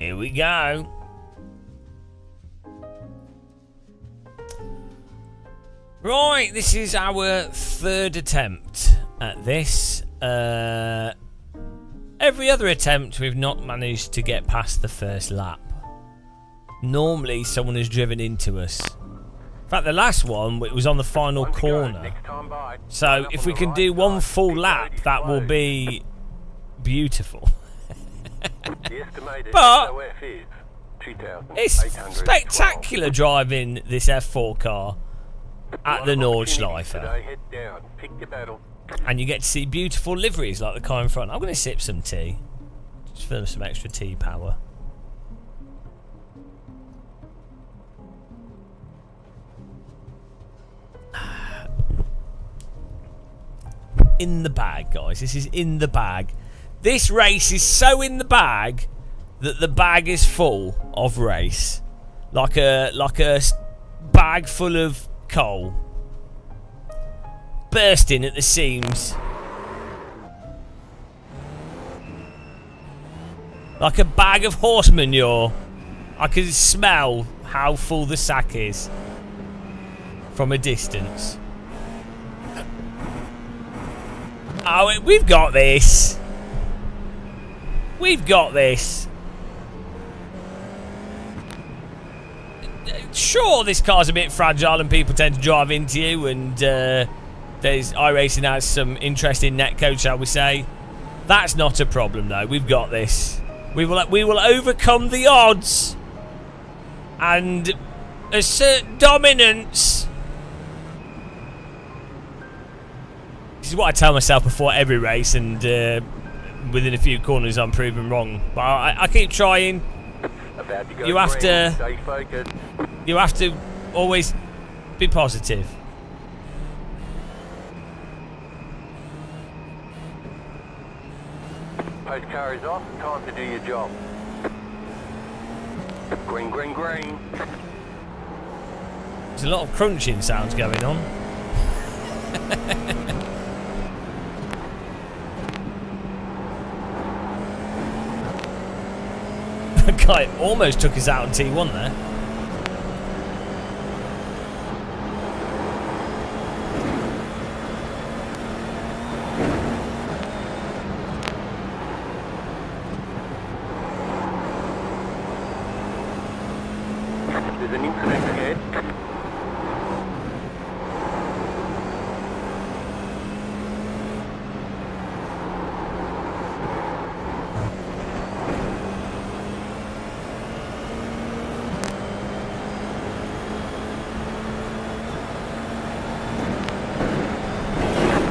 Here we go. Right, this is our third attempt at this. Every other attempt we've not managed to get past the first lap. Normally someone has driven into us. In fact, the last one, it was on the final corner. So if we can do one full lap, that will be beautiful. But it's spectacular driving this F4 car at the Nordschleife. And you get to see beautiful liveries like the car in front. I'm going to sip some tea. Just for some extra tea power. In the bag, guys. This is in the bag. This race is so in the bag that the bag is full of race, like a bag full of coal, bursting at the seams, like a bag of horse manure. I can smell how full the sack is from a distance. Oh, we've got this. We've got this. Sure, this car's a bit fragile and people tend to drive into you, and iRacing has some interesting netcode, shall we say. That's not a problem, though. We've got this. We will overcome the odds and assert dominance. This is what I tell myself before every race, and within a few corners I'm proven wrong. But I keep trying. You have to always be positive. Post car is off, time to do your job. Green, green, green. There's a lot of crunching sounds going on. The guy almost took us out on T1 there. There's an incident ahead.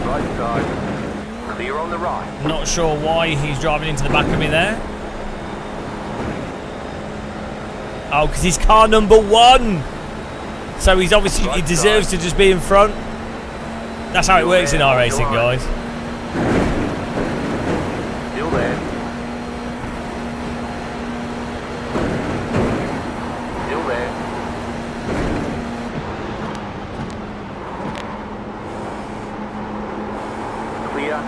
Right side. Clear on the right. Not sure why he's driving into the back of me there. Oh, because he's car number 1. So he's obviously, he deserves to just be in front. That's how it works in our racing, guys. Still there. Still there. Clear.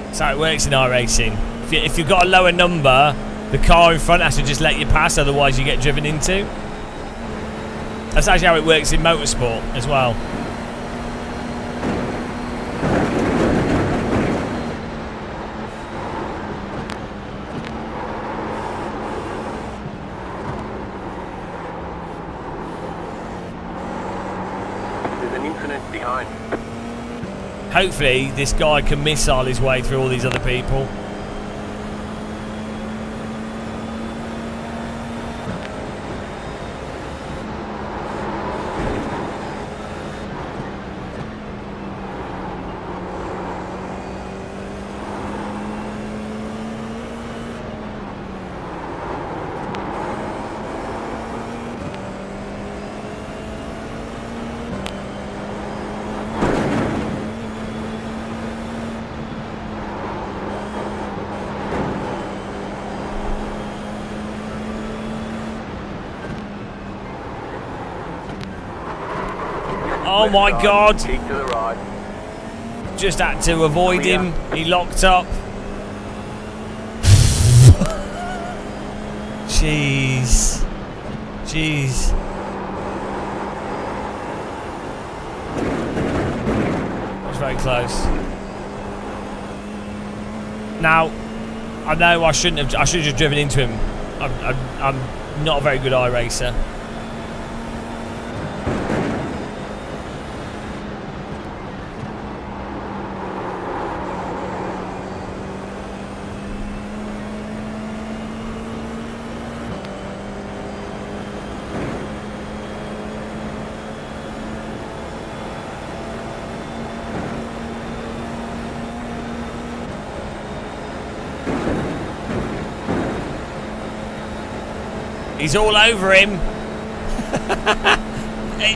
That's how it works in our racing. If you've got a lower number, the car in front has to just let you pass, otherwise you get driven into. That's actually how it works in motorsport as well. There's an incident behind. Hopefully this guy can missile his way through all these other people. Oh my God! Keep to the right. Just had to avoid him. He locked up. Jeez. Jeez. That was very close. Now, I know I shouldn't have. I should have just driven into him. I'm not a very good iRacer. He's all over him.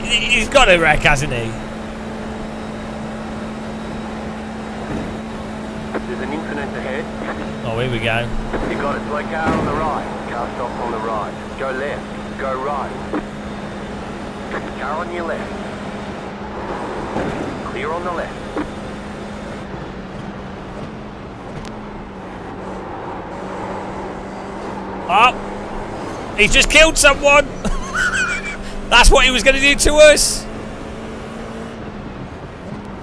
He's got a wreck, hasn't he? There's an incident ahead. Oh, here we go. You got a slow car on the right. Car stops on the right. Go left. Go right. Car on your left. Clear on the left. Oh! He's just killed someone! That's what he was going to do to us!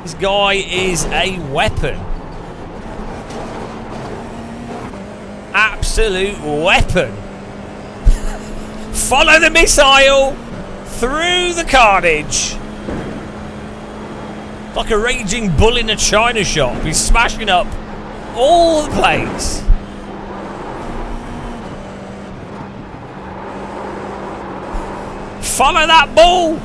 This guy is a weapon. Absolute weapon. Follow the missile through the carnage. Like a raging bull in a china shop. He's smashing up all the plates. Follow that bull!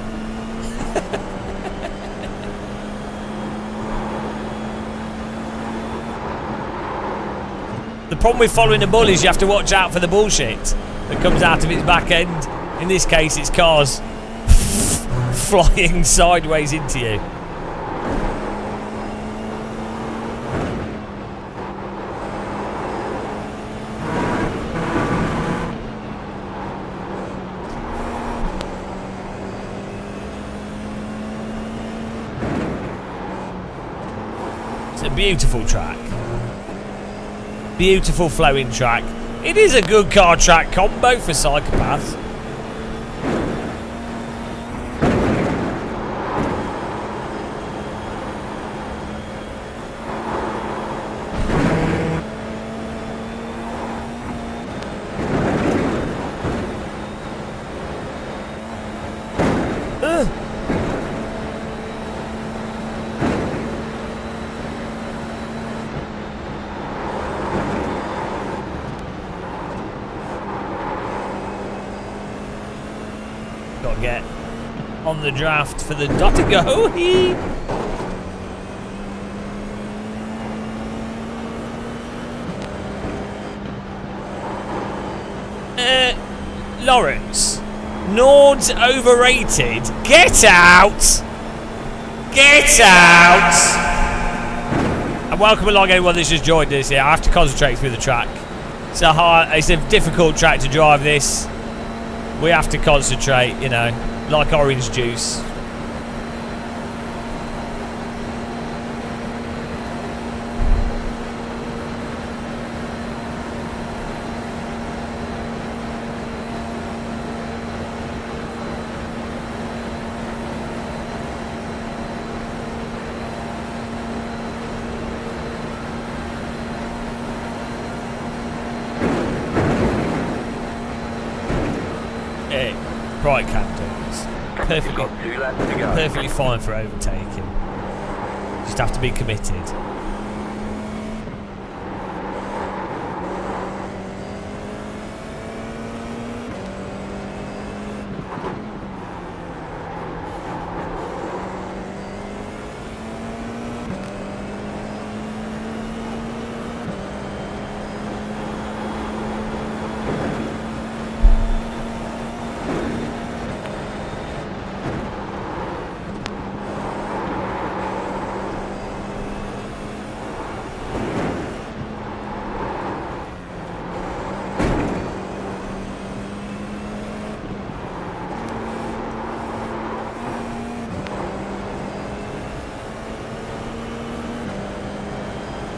The problem with following a bull is you have to watch out for the bullshit that comes out of its back end. In this case, it's cars flying sideways into you. It's a beautiful track. Beautiful flowing track. It is a good car track combo for psychopaths. Got to get on the draft for the Dottigo. Lawrence, Nord's overrated. Get out! Get out! And welcome along anyone that's just joined us here. I have to concentrate through the track. It's a difficult track to drive this. We have to concentrate, you know, like orange juice. Bright candles. Perfectly fine for overtaking. Just have to be committed.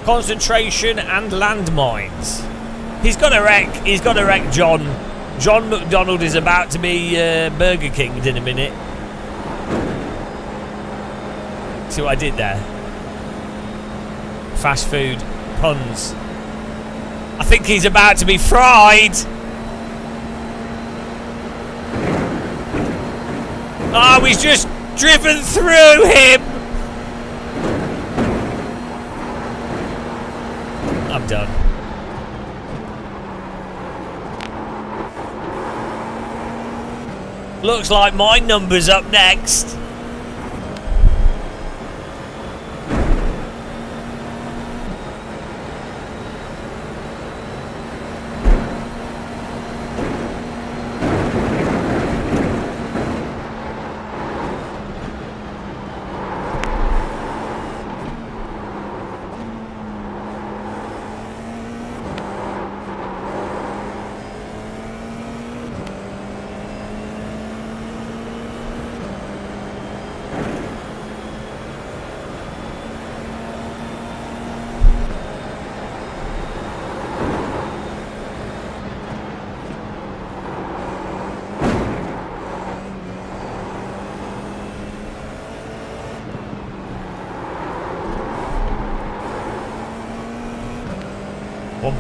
Concentration and landmines. He's gonna wreck John. John McDonald is about to be Burger King'd in a minute. See what I did there? Fast food puns. I think he's about to be fried. Oh, he's just driven through him. I'm done. Looks like my number's up next.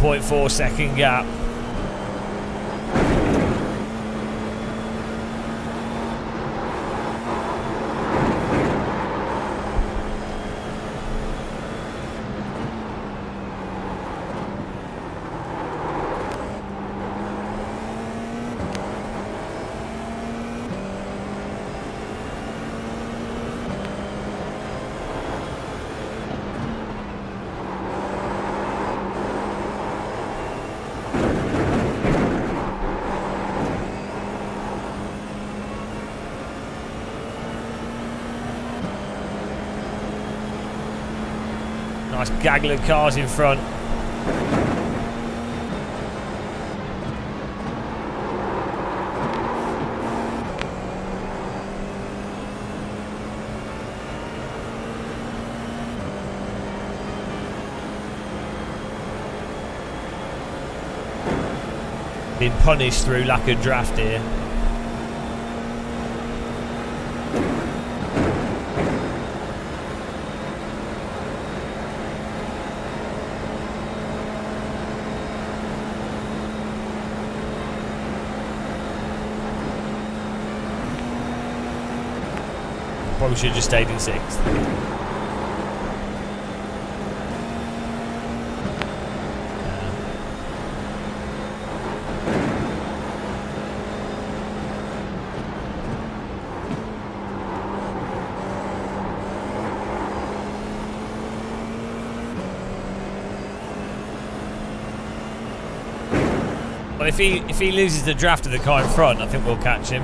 .4 second gap. Nice gaggle of cars in front. Been punished through lack of draft here. Probably should have just stayed in sixth. Well, if he loses the draft of the car in front, I think we'll catch him.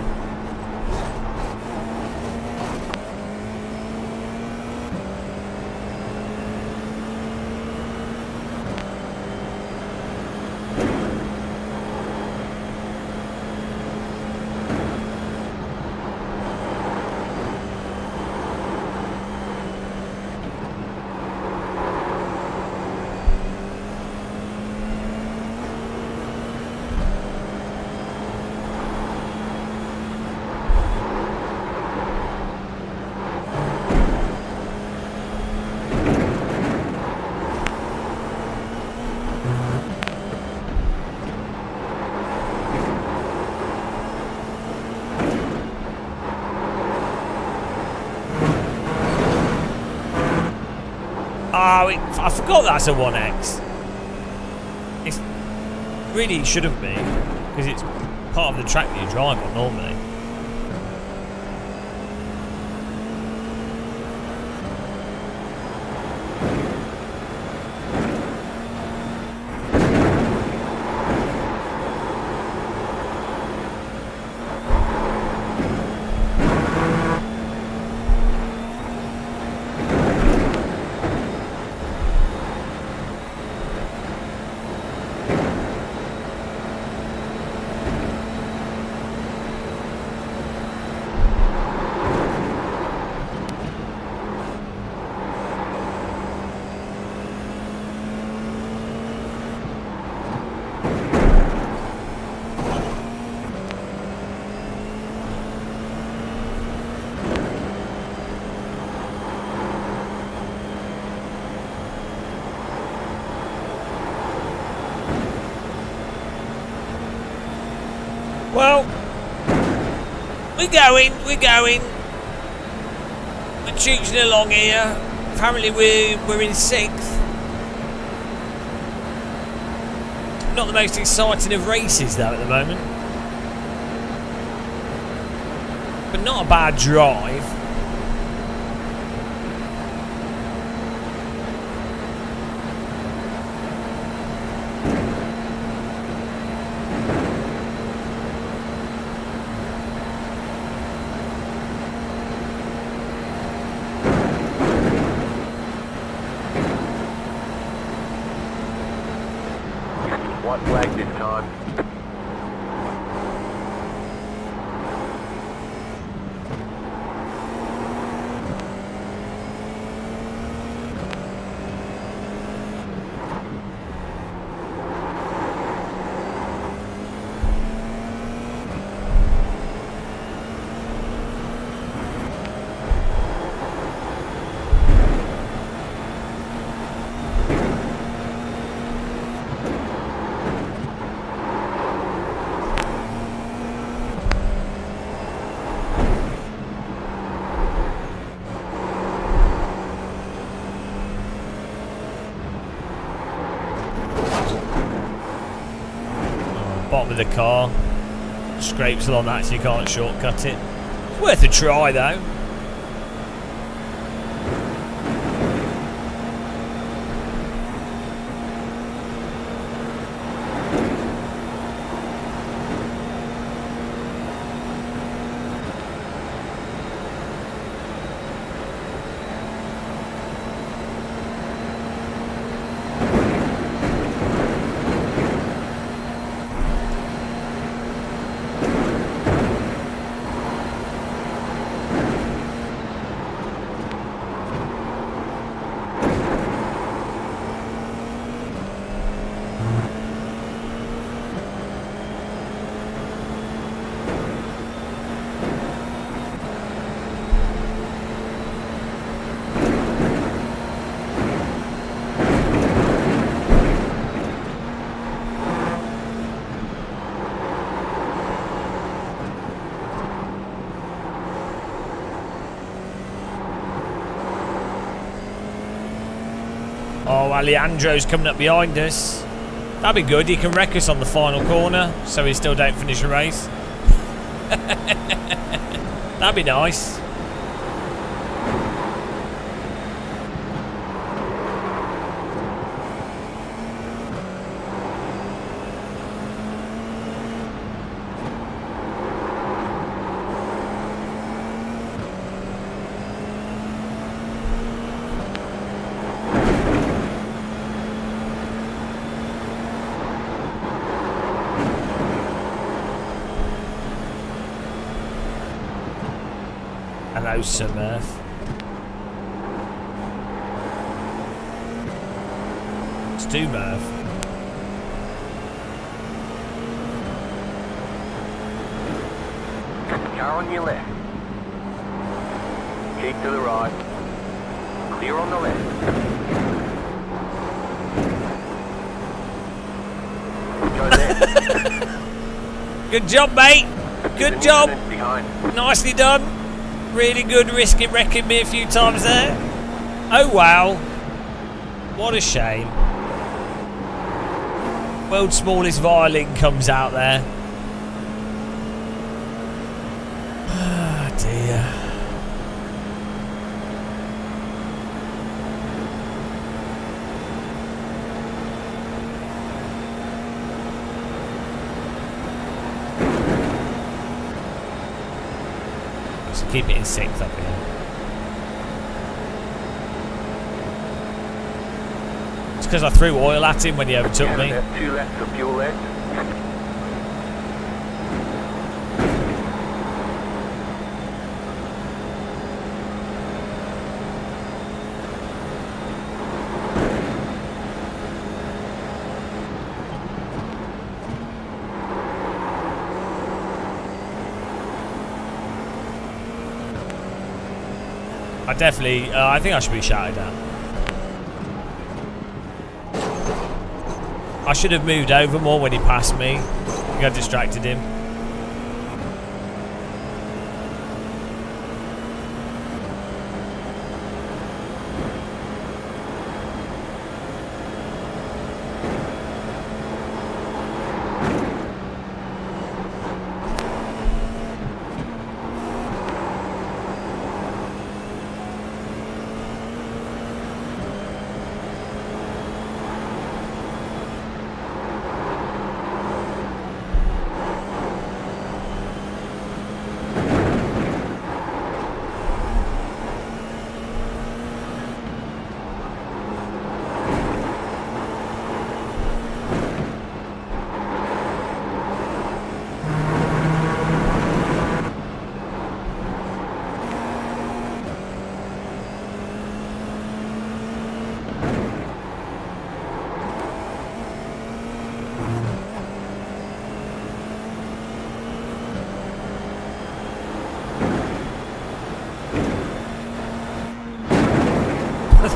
Oh, I forgot that's a 1X. It really shouldn't be, because it's part of the track that you drive on normally. Well, we're going. We're choosing along here. Apparently we're in 6th. Not the most exciting of races though at the moment. But not a bad drive. White flag this time. Bottom of the car. Scrapes along that so you can't shortcut it. It's worth a try though. Oh, Alejandro's coming up behind us. That'd be good. He can wreck us on the final corner, so we still don't finish a race. That'd be nice. Hello, Sir Murph. Let's do Murph. Car on your left. Keep to the right. Clear on the left. Go left. Good job, mate. Good job. Behind. Nicely done. Really good risking wrecking me a few times there. Oh, wow. What a shame. World's smallest violin comes out there. Ah, dear. Let's keep it in 6th up here. It's because I threw oil at him when he overtook me. 2 left for fuel left. I think I should be shouted at. I should have moved over more when he passed me. I think I distracted him.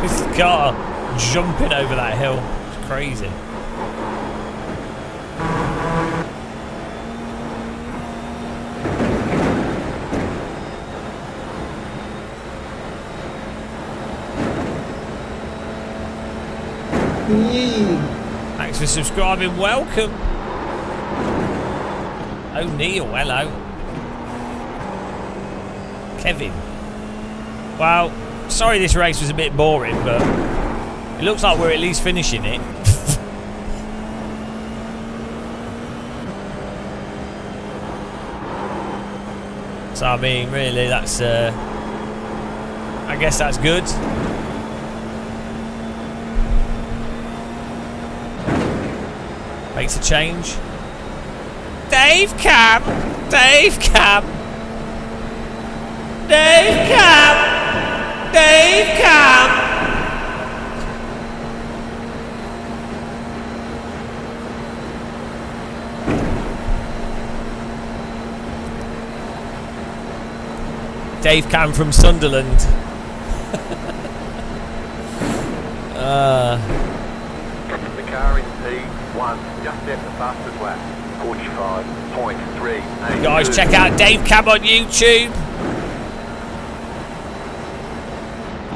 This car jumping over that hill. It's crazy. Thanks for subscribing. Welcome. O'Neill, hello. Kevin. Wow. Sorry this race was a bit boring, but it looks like we're at least finishing it. So I mean, really, that's I guess that's good. Makes a change. Dave Cam! Dave Cam! Dave Cam! Dave Cam! Dave Cam from Sunderland. The car in P1 just set the fastest lap. 45.3. Guys, check out Dave Cam on YouTube.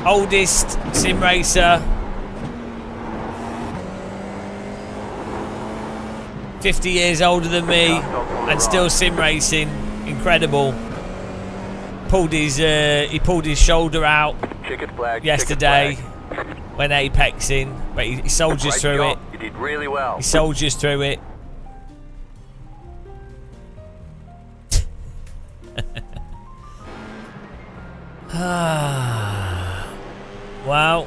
Oldest sim racer. 50 years older than me and still sim racing. Incredible. He pulled his shoulder out yesterday when apexing, but he soldiers through it. You did really well. He soldiers through it. Well,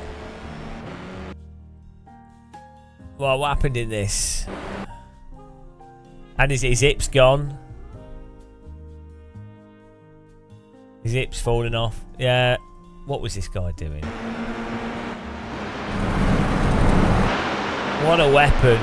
what happened in this? And his hip's gone. His hip's falling off. Yeah. What was this guy doing? What a weapon.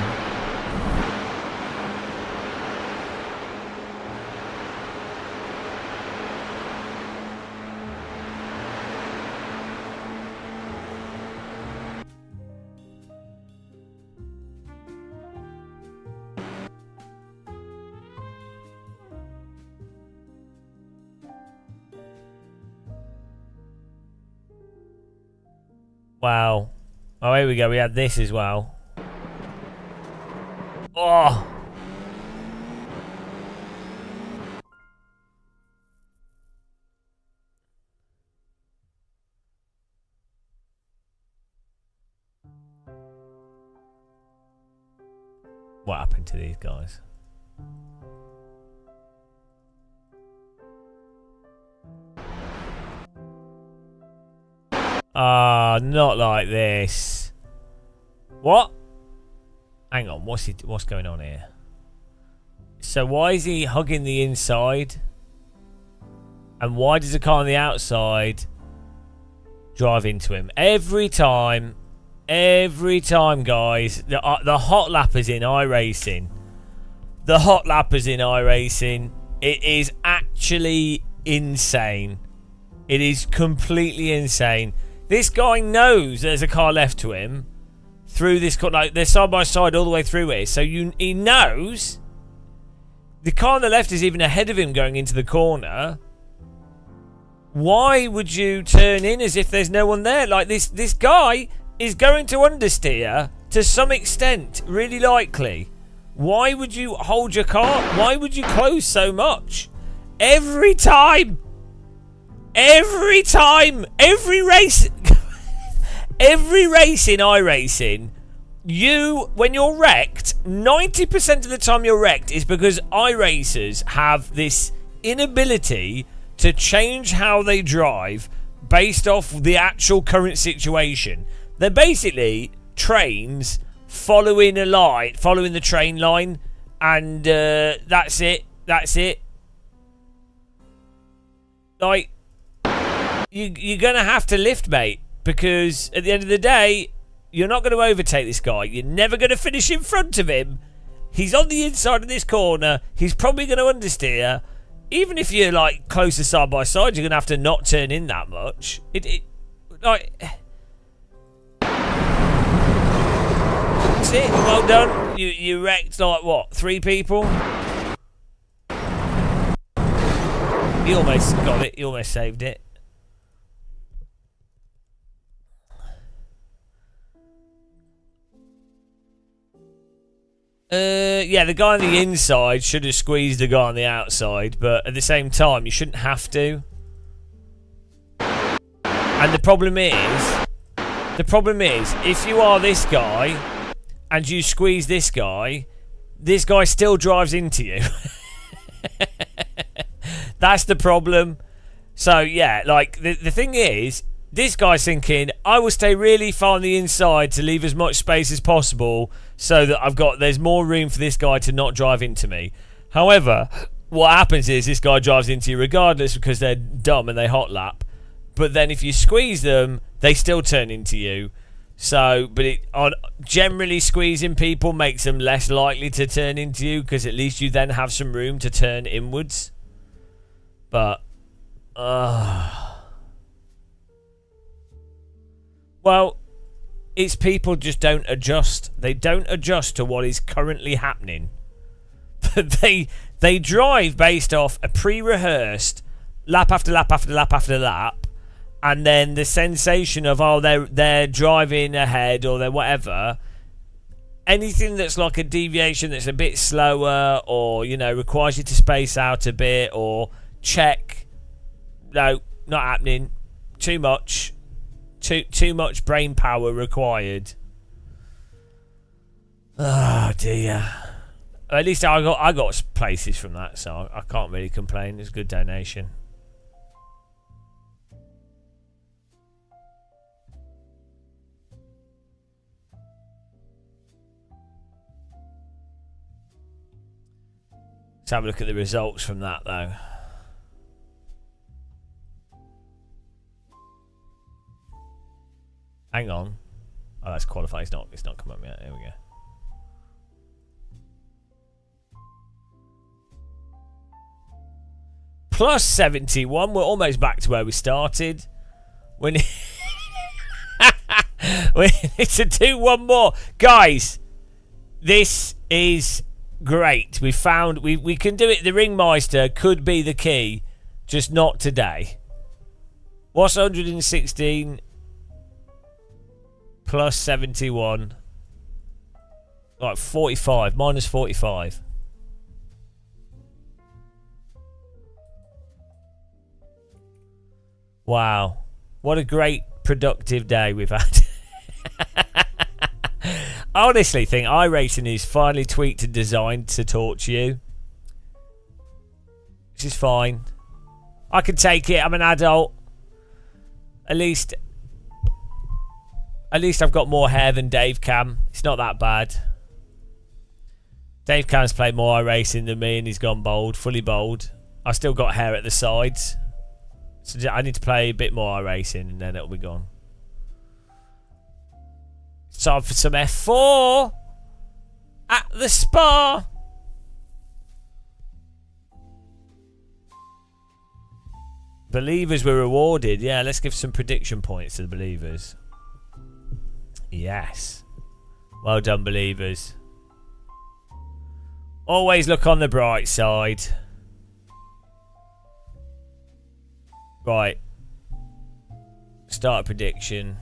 Wow. Oh, here we go. We had this as well. Oh. What happened to these guys? Ah, not like this. What? Hang on, what's going on here? So why is he hugging the inside? And why does the car on the outside drive into him? Every time, guys. The hot lappers in iRacing. The hot lappers in iRacing. It is actually insane. It is completely insane. This guy knows there's a car left to him through this corner. Like, they're side by side all the way through here. So he knows the car on the left is even ahead of him going into the corner. Why would you turn in as if there's no one there? Like, this guy is going to understeer to some extent, really likely. Why would you hold your car? Why would you close so much? Every time! Every time! Every race! Every race in iRacing, when you're wrecked, 90% of the time you're wrecked is because iRacers have this inability to change how they drive based off the actual current situation. They're basically trains following a line, following the train line, and that's it. That's it. Like, you're gonna have to lift, mate, because at the end of the day, you're not going to overtake this guy. You're never going to finish in front of him. He's on the inside of this corner. He's probably going to understeer. Even if you're like closer side by side, you're going to have to not turn in that much. Like, that's it. Well done. You wrecked like what? 3 people. He almost got it. He almost saved it. Yeah, the guy on the inside should have squeezed the guy on the outside, but at the same time, you shouldn't have to. And the problem is, if you are this guy and you squeeze this guy still drives into you. That's the problem. So yeah, like the thing is, this guy's thinking, I will stay really far on the inside to leave as much space as possible so that there's more room for this guy to not drive into me. However, what happens is this guy drives into you regardless because they're dumb and they hot lap. But then if you squeeze them, they still turn into you. So, generally squeezing people makes them less likely to turn into you because at least you then have some room to turn inwards. But, well, it's people just don't adjust. They don't adjust to what is currently happening. But they drive based off a pre-rehearsed lap after lap after lap after lap, and then the sensation of they're driving ahead or they're whatever. Anything that's like a deviation that's a bit slower or requires you to space out a bit or check. No, not happening. Too much. Too much brain power required. Oh dear. At least I got places from that, so I can't really complain. It's a good donation. Let's have a look at the results from that though. Hang on. Oh, that's qualified. It's not come up yet. Here we go. Plus 71. We're almost back to where we started. We need to do one more. Guys, this is great. We found we can do it. The Ringmeister could be the key, just not today. What's 116 plus 71? Like 45. Minus 45. Wow. What a great productive day we've had. I honestly think iRacing is finally tweaked and designed to torture you. Which is fine. I can take it. I'm an adult. At least I've got more hair than Dave Cam. It's not that bad. Dave Cam's played more iRacing than me and he's gone bald. Fully bald. I've still got hair at the sides. So I need to play a bit more iRacing and then it'll be gone. It's time for some F4 at the Spa. Believers were rewarded. Yeah, let's give some prediction points to the believers. Yes. Well done, believers. Always look on the bright side. Right. Start a prediction.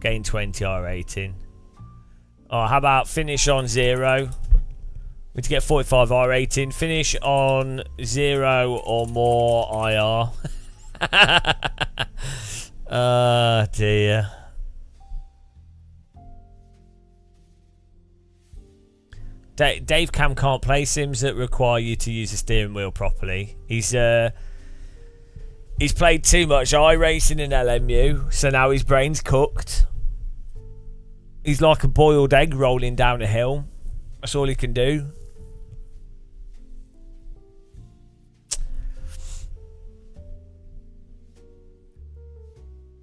Gain 20 R rating. Oh, how about finish on 0? We need to get 45 R rating. Finish on 0 or more IR. Oh dear. Dave Cam can't play sims that require you to use the steering wheel properly. He's played too much iRacing in LMU, so now his brain's cooked. He's like a boiled egg rolling down a hill. That's all he can do.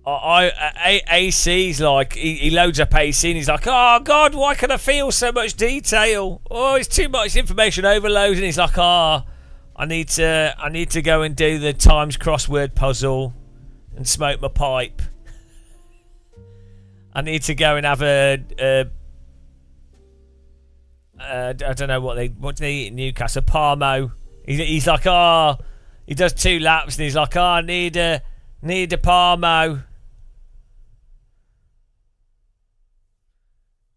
AC's like, he loads up AC and he's like, oh God, why can I feel so much detail? Oh, it's too much information overload. And he's like, oh, I need to go and do the Times crossword puzzle and smoke my pipe. I need to go and have I don't know what do they eat in Newcastle? Parmo. He's like, oh, he does 2 laps and he's like, oh, I need a Parmo.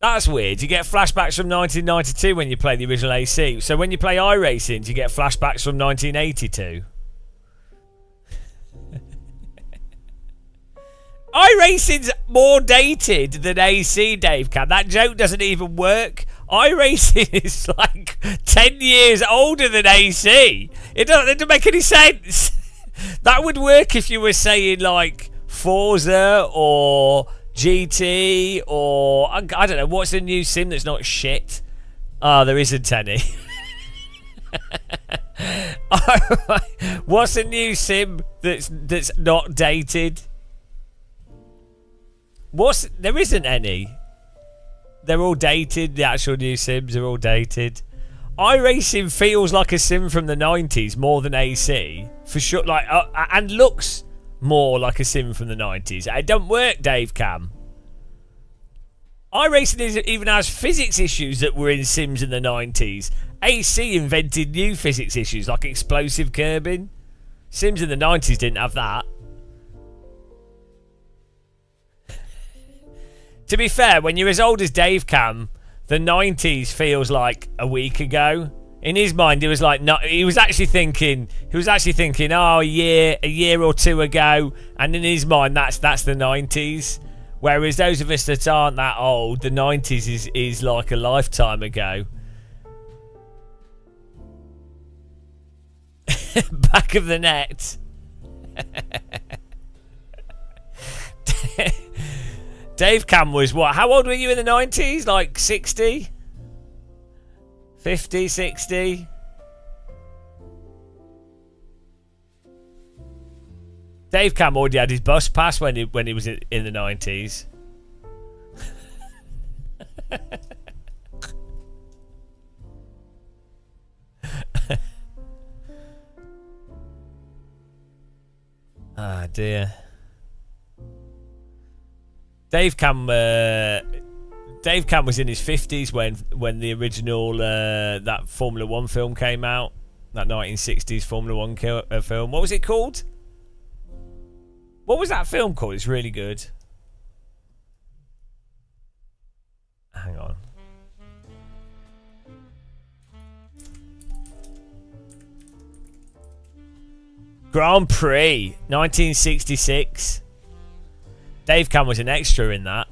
That's weird. You get flashbacks from 1992 when you play the original AC. So when you play iRacing, you get flashbacks from 1982. iRacing's more dated than AC, Dave Cam. That joke doesn't even work. iRacing is like 10 years older than AC. It doesn't make any sense. That would work if you were saying like Forza or GT or I don't know, what's the new sim that's not shit? Oh, there isn't any. What's the new sim that's not dated? There isn't any. They're all dated. The actual new sims are all dated. iRacing feels like a sim from the 90s more than AC for sure, like and looks more like a sim from the 90s. It don't work, Dave Cam. iRacing even has physics issues that were in sims in the 90s. AC invented new physics issues like explosive curbing. Sims in the 90s didn't have that. To be fair, when you're as old as Dave Cam, the 90s feels like a week ago. In his mind, it was like he was actually thinking, oh, a year or 2 ago, and in his mind, that's the 90s. Whereas those of us that aren't that old, the 90s is like a lifetime ago. Back of the net. Dave Cam was what? How old were you in the 90s? Like 60? 50, 60? Dave Cam already had his bus pass when he was in the 90s. Ah, dear. Dave Cam was in his 50s when the original that Formula 1 film came out. That 1960s Formula 1 film. What was it called? What was that film called? It's really good. Hang on. Grand Prix 1966. Dave Cam was an extra in that.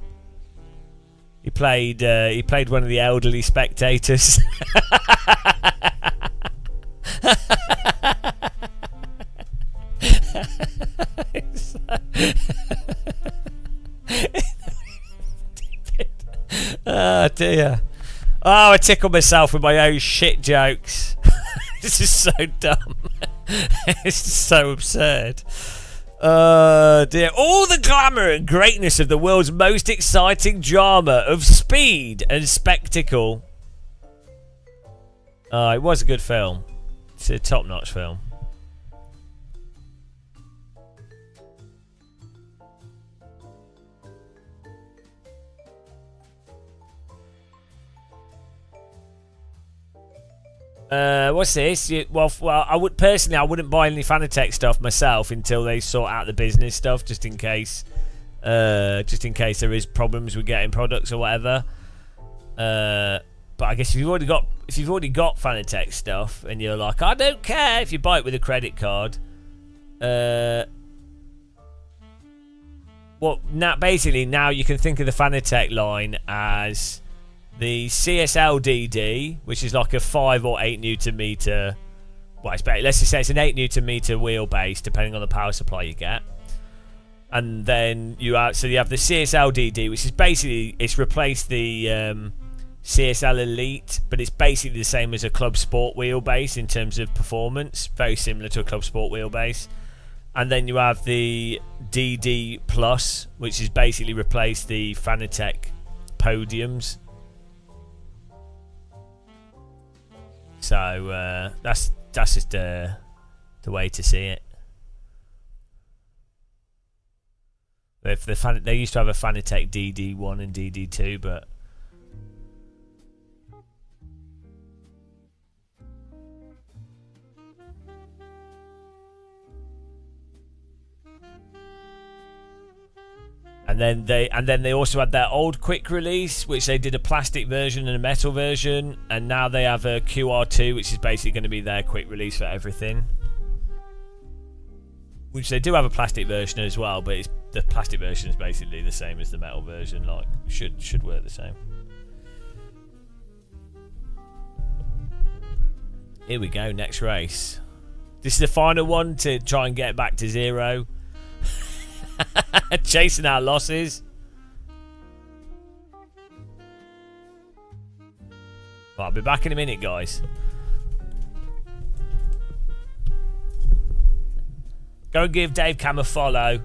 He played one of the elderly spectators. Oh dear. Oh, I tickle myself with my own shit jokes. This is so dumb. It's so absurd. Dear. All the glamour and greatness of the world's most exciting drama of speed and spectacle. It was a good film. It's a top-notch film. What's this? Well, I would personally, I wouldn't buy any Fanatec stuff myself until they sort out the business stuff, just in case there is problems with getting products or whatever. But I guess if you've already got Fanatec stuff and you're like, I don't care if you buy it with a credit card. Well, now you can think of the Fanatec line as the CSL DD, which is like a 5 or 8 Newton meter. Well, let's just say it's an 8 Newton meter wheelbase, depending on the power supply you get. And then you have the CSL DD, which is basically it's replaced the CSL Elite, but it's basically the same as a Club Sport wheelbase in terms of performance, very similar to a Club Sport wheelbase. And then you have the DD Plus, which is basically replaced the Fanatec podiums. So that's just the way to see it. If they used to have a Fanatec DD1 and DD2, but and then they also had their old quick release, which they did a plastic version and a metal version, and now they have a QR2, which is basically going to be their quick release for everything. Which they do have a plastic version as well, but the plastic version is basically the same as the metal version. Like should work the same. Here we go, next race. This is the final one to try and get back to 0. Chasing our losses. Right, I'll be back in a minute, guys. Go and give Dave Cam a follow.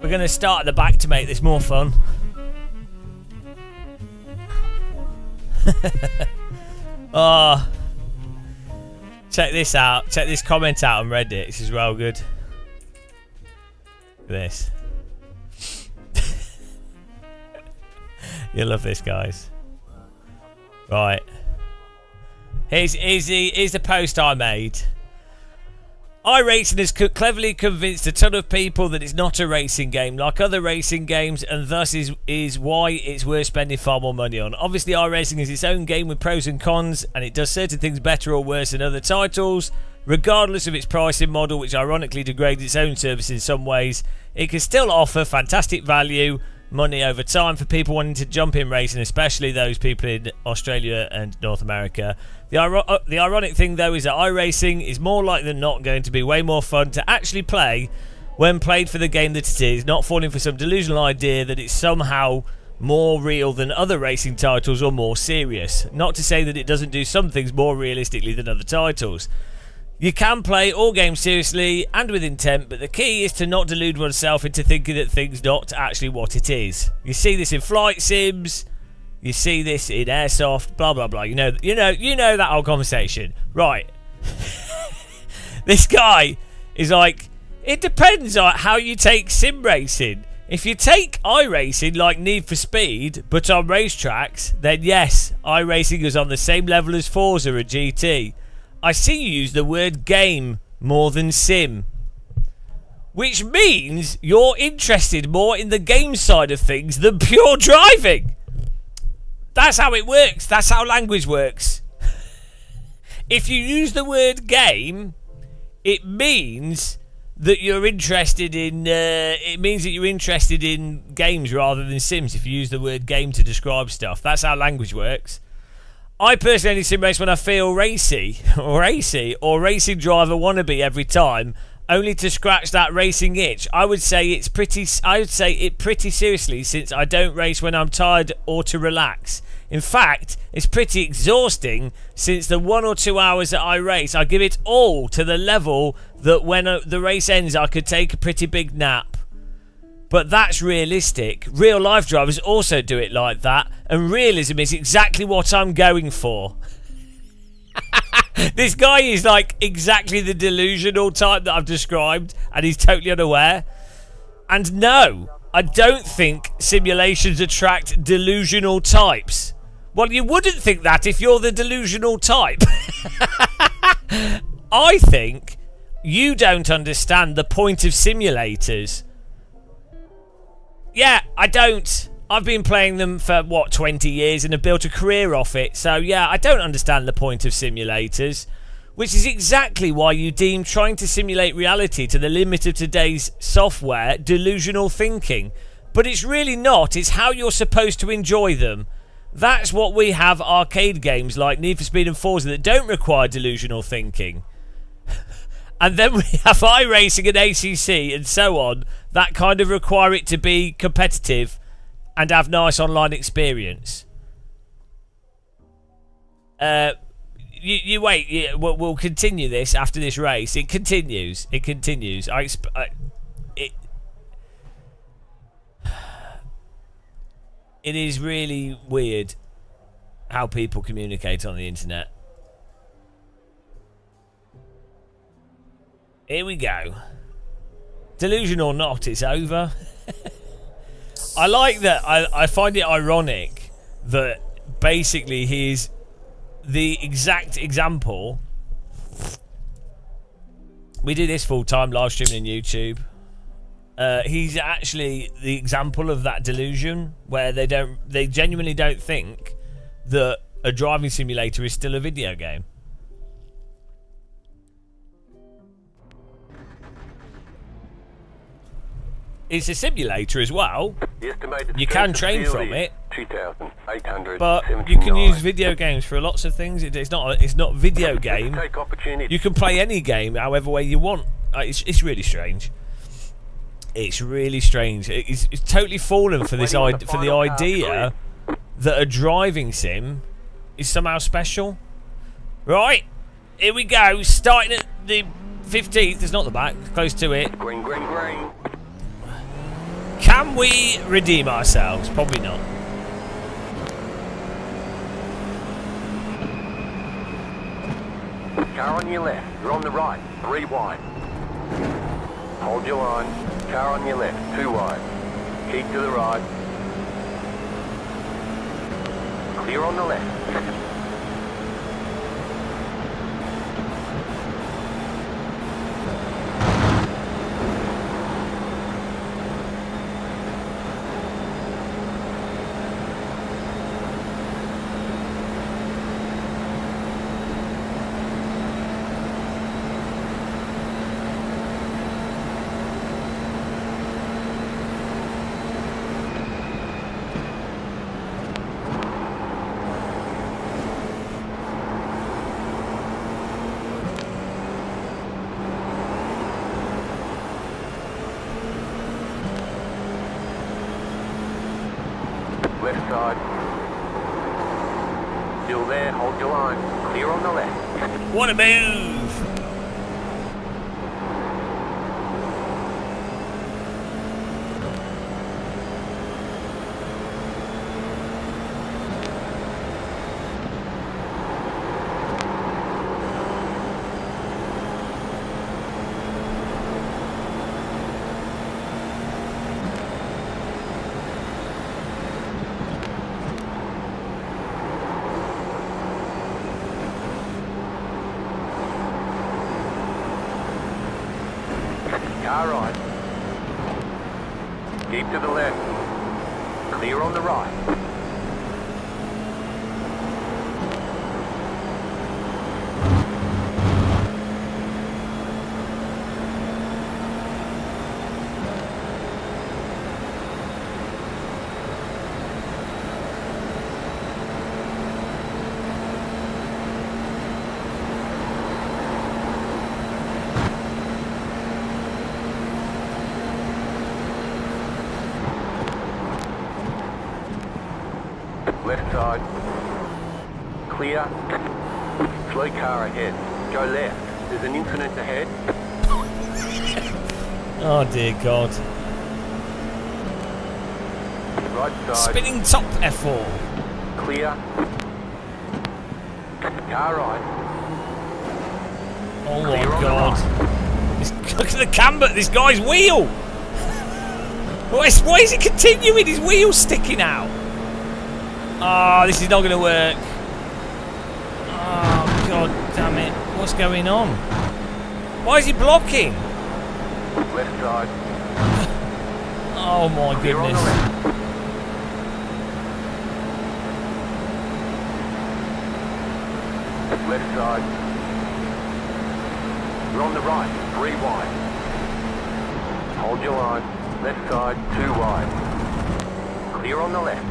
We're going to start at the back to make this more fun. Oh, check this out. Check this comment out on Reddit. This is well good. Look at this. You'll love this, guys. Right. Here's the post I made. iRacing has cleverly convinced a ton of people that it's not a racing game like other racing games, and thus is why it's worth spending far more money on. Obviously, iRacing is its own game with pros and cons, and it does certain things better or worse than other titles. Regardless of its pricing model, which ironically degrades its own service in some ways, it can still offer fantastic value money over time for people wanting to jump in racing, especially those people in Australia and North America. The ironic thing though is that iRacing is more likely than not going to be way more fun to actually play when played for the game that it is, not falling for some delusional idea that it's somehow more real than other racing titles or more serious. Not to say that it doesn't do some things more realistically than other titles. You can play all games seriously and with intent, but the key is to not delude oneself into thinking that things not actually what it is. You see this in flight sims, you see this in airsoft, blah blah blah. You know that whole conversation, right? This guy is like, it depends on how you take sim racing. If you take iRacing like Need for Speed, but on racetracks, then yes, iRacing is on the same level as Forza or GT. I see you use the word game more than sim, which means you're interested more in the game side of things than pure driving. That's how it works. That's how language works. If you use the word game, it means that you're interested in games rather than sims. If you use the word game to describe stuff, that's how language works. I personally only sim race when I feel racy or racing driver wannabe every time, only to scratch that racing itch. I would say it pretty seriously, since I don't race when I'm tired or to relax. In fact, it's pretty exhausting, since the 1 or 2 hours that I race, I give it all to the level that when the race ends, I could take a pretty big nap. But that's realistic. Real life drivers also do it like that, and realism is exactly what I'm going for. This guy is like exactly the delusional type that I've described, and he's totally unaware. And no, I don't think simulations attract delusional types. Well, you wouldn't think that if you're the delusional type. I think you don't understand the point of simulators. Yeah, I don't. I've been playing them for, 20 years and have built a career off it. So, yeah, I don't understand the point of simulators. Which is exactly why you deem trying to simulate reality to the limit of today's software delusional thinking. But it's really not. It's how you're supposed to enjoy them. That's what we have arcade games like Need for Speed and Forza that don't require delusional thinking. And then we have iRacing and ACC and so on that kind of require it to be competitive and have nice online experience. You wait. We'll continue this after this race. It continues. It continues. It is really weird how people communicate on the internet. Here we go. Delusion or not, it's over. I like that. I find it ironic that basically he's the exact example. We do this full time live streaming on YouTube. He's actually the example of that delusion where they genuinely don't think that a driving simulator is still a video game. It's a simulator as well. You can train from it, but you can use video games for lots of things. It's not video game. You can play any game however way you want. It's really strange. It's really strange. It's totally fallen for this for the idea that a driving sim is somehow special. Right, here we go. Starting at the 15th. It's not the back. Close to it. Green, green, green. Can we redeem ourselves? Probably not. Car on your left. You're on the right. 3 wide. Hold your line. Car on your left. 2 wide. Keep to the right. Clear on the left. Left side. Still there, hold your line. Clear on the left. What a move! Car right. Keep to the left. Clear on the right. Left side. Clear. Slow car ahead. Go left. There's an incident ahead. Oh dear God. Right side. Spinning top F4. Clear. Car right. Oh my Clear on the God. right. Look at the camber, this guy's wheel! Why is he continuing? His wheel's sticking out. Oh, this is not going to work. Oh, God damn it. What's going on? Why is he blocking? Left side. Oh, my Clear on the goodness. left. Left side. You're on the right. 3 wide. Hold your line. Left side. 2 wide. Clear on the left.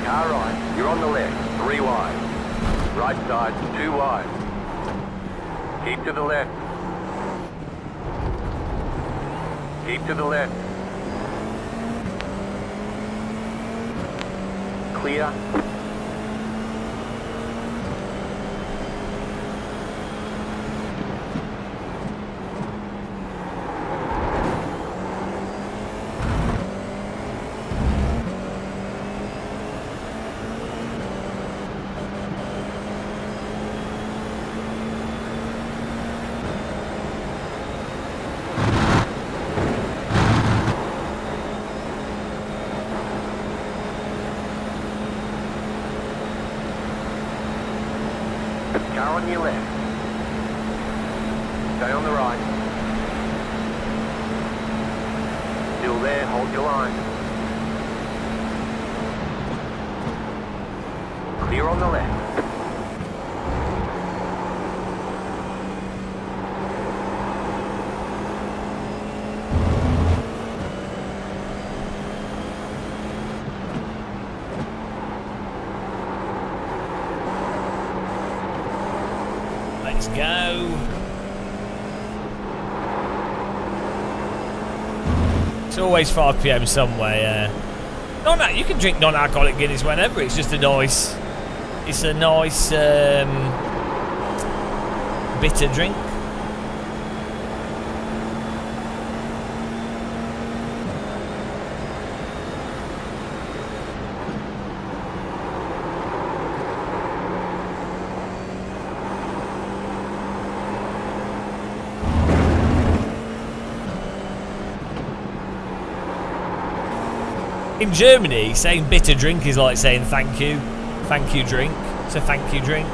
Car right, you're on the left, 3 wide. Right side, 2 wide. Keep to the left. Keep to the left. Clear. Car on your left. Stay on the right. Still there, hold your line. Clear on the left. Let's go. It's always 5 PM somewhere. You can drink non-alcoholic Guinness whenever. It's just a nice. It's a nice bitter drink. In Germany, saying bitter drink is like saying thank you drink. It's a thank you drink.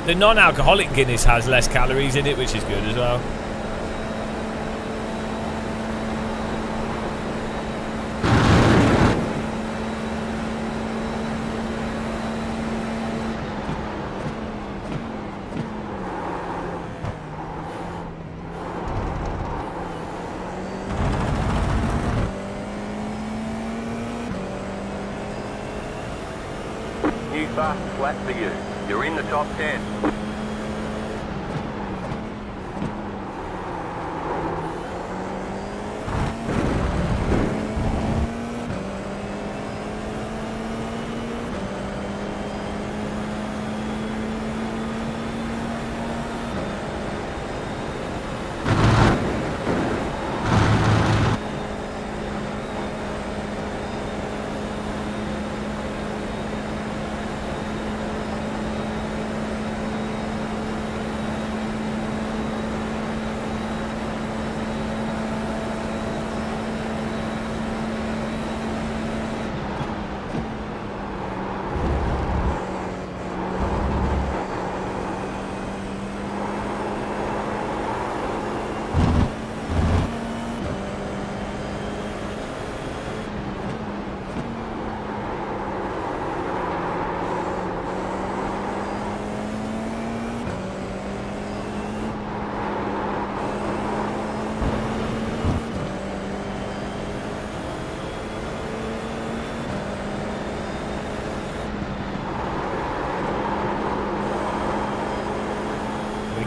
The non-alcoholic Guinness has less calories in it, which is good as well. New fast flat for you. You're in the top 10.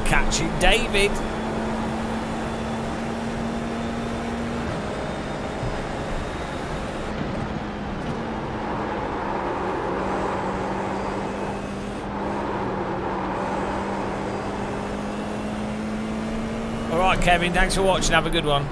Catching David. Alright Kevin, thanks for watching, have a good one.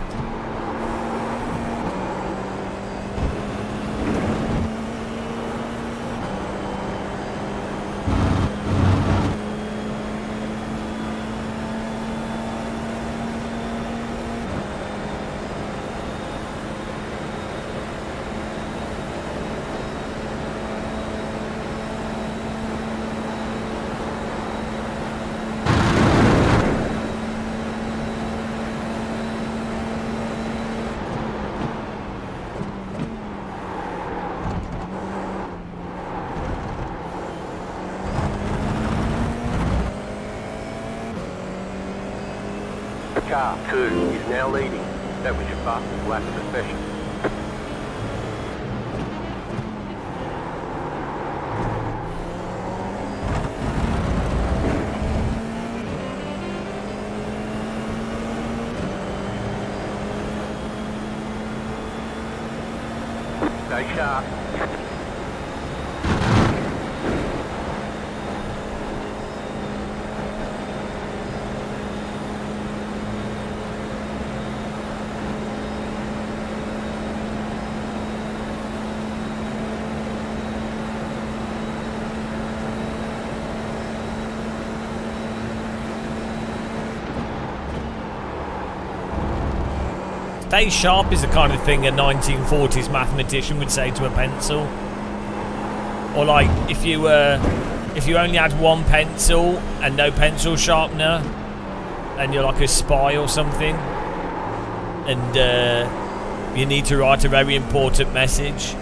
Car 2 is now leading. That was your fastest lap of the session. Stay sharp. Stay sharp is the kind of thing a 1940s mathematician would say to a pencil. Or like if you only had one pencil and no pencil sharpener, and you're like a spy or something, and you need to write a very important message.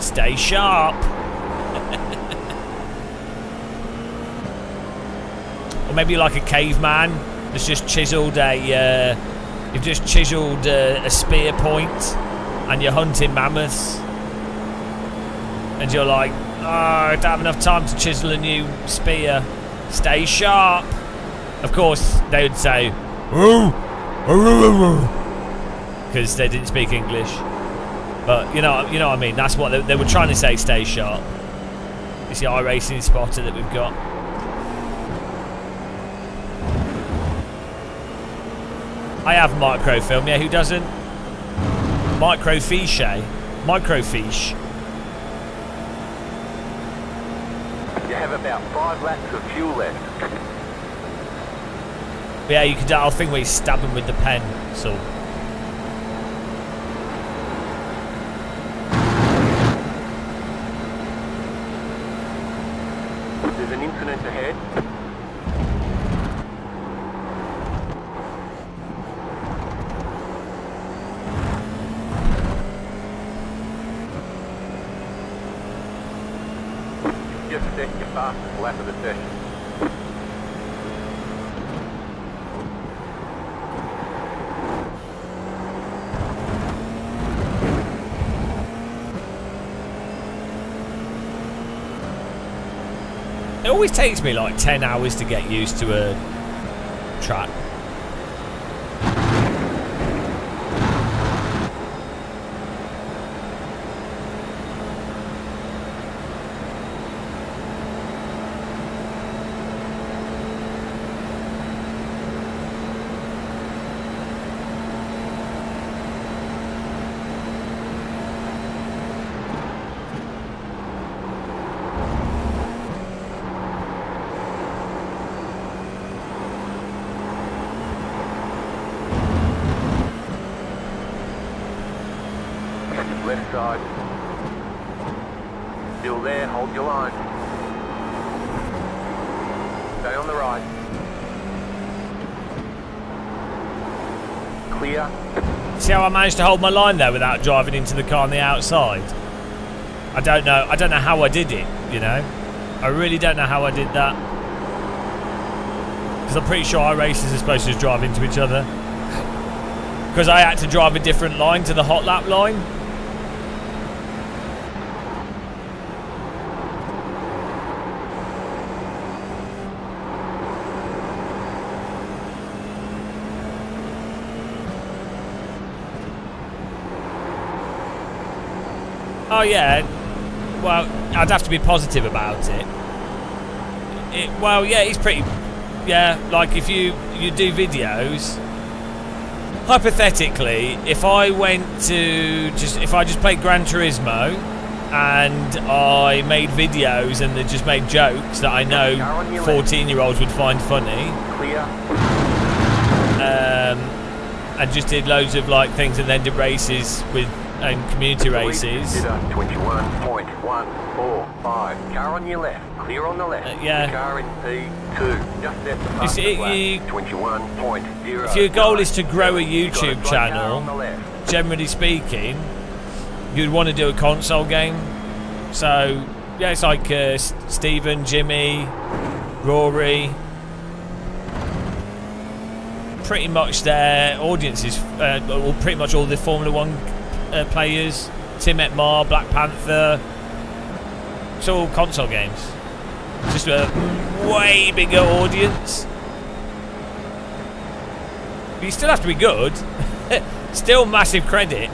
Stay sharp. Or maybe like a caveman that's just chiseled you've just chiseled a spear point, and you're hunting mammoths, and you're like, oh, I don't have enough time to chisel a new spear. Stay sharp. Of course, they would say, because they didn't speak English. But you know what I mean. That's what they were trying to say. Stay sharp. It's the iRacing spotter that we've got. I have microfilm. Yeah, who doesn't? Microfiche. Microfiche. You have about 5 laps of fuel left. Yeah, you could do that thing where you stab them with the pen. So. There's an incident ahead. Just set your fastest lap of the session. It always takes me like 10 hours to get used to a track. Left side. Still there, hold your line. Stay on the right. Clear. See how I managed to hold my line there without driving into the car on the outside? I don't know how I did it, you know? I really don't know how I did that. Because I'm pretty sure iRacers are supposed to just drive into each other. Because I had to drive a different line to the hot lap line. Oh yeah, well, I'd have to be positive about it. Well, yeah, it's pretty, yeah, like if you do videos, hypothetically, if I just played Gran Turismo and I made videos and they just made jokes that I know 14-year-olds would find funny, and just did loads of like things and then did races and community races. 21.145. Car on your left. Clear on the left. Yeah. Car in P2. Just set the fastest lap. 21.0. If your goal is to grow a YouTube channel, generally speaking, you'd want to do a console game. So yeah, it's like Stephen, Jimmy, Rory. Pretty much their audiences, or pretty much all the Formula One players, Tim Etmar, Black Panther. It's all console games. Just a way bigger audience. But you still have to be good. Still massive credit.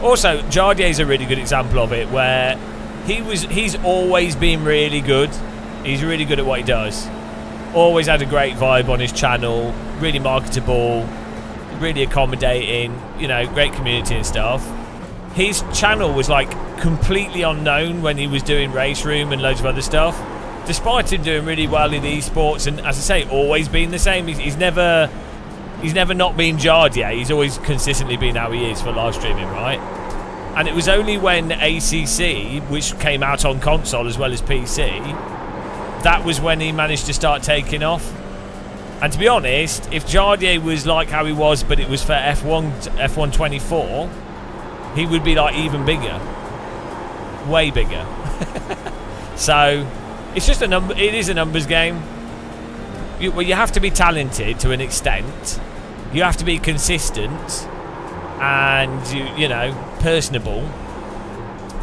Also, Jardier's a really good example of it, where he's always been really good. He's really good at what he does. Always had a great vibe on his channel, really marketable, really accommodating, you know, great community and stuff. His channel was like completely unknown when he was doing Race Room and loads of other stuff, despite him doing really well in esports and, as I say, always being the same. He's never He's never not been Jardier. He's always consistently been how he is for live streaming, right? And it was only when ACC, which came out on console as well as PC, that was when he managed to start taking off. And to be honest, if Jardier was like how he was, but it was for F1 24, he would be like even bigger, way bigger. So it's just a number. It is a numbers game. You have to be talented to an extent. You have to be consistent, and you know, personable.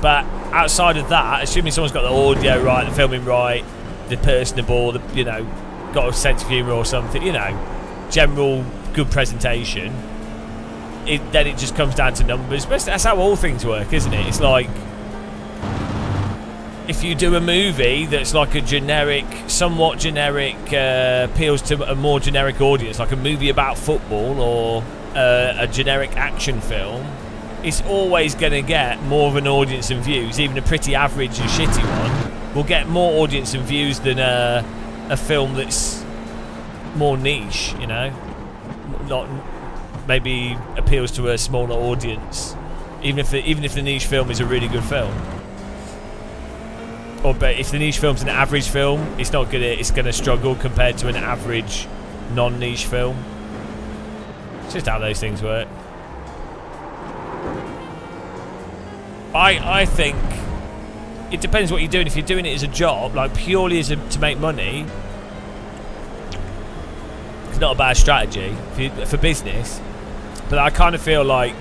But outside of that, assuming someone's got the audio right, the filming right, the personable, you know, got a sense of humour or something, you know, general good presentation, then it just comes down to numbers. But that's how all things work, isn't it? It's like, if you do a movie that's like a generic, somewhat generic, appeals to a more generic audience, like a movie about football or a generic action film, it's always going to get more of an audience and views. Even a pretty average and shitty one will get more audience and views than a film that's more niche, you know, not maybe appeals to a smaller audience, even if the niche film is a really good film. But if the niche film's an average film, it's gonna struggle compared to an average non-niche film. It's just how those things work. I think it depends what you're doing. If you're doing it as a job, like purely to make money, it's not a bad strategy for business. But I kind of feel like,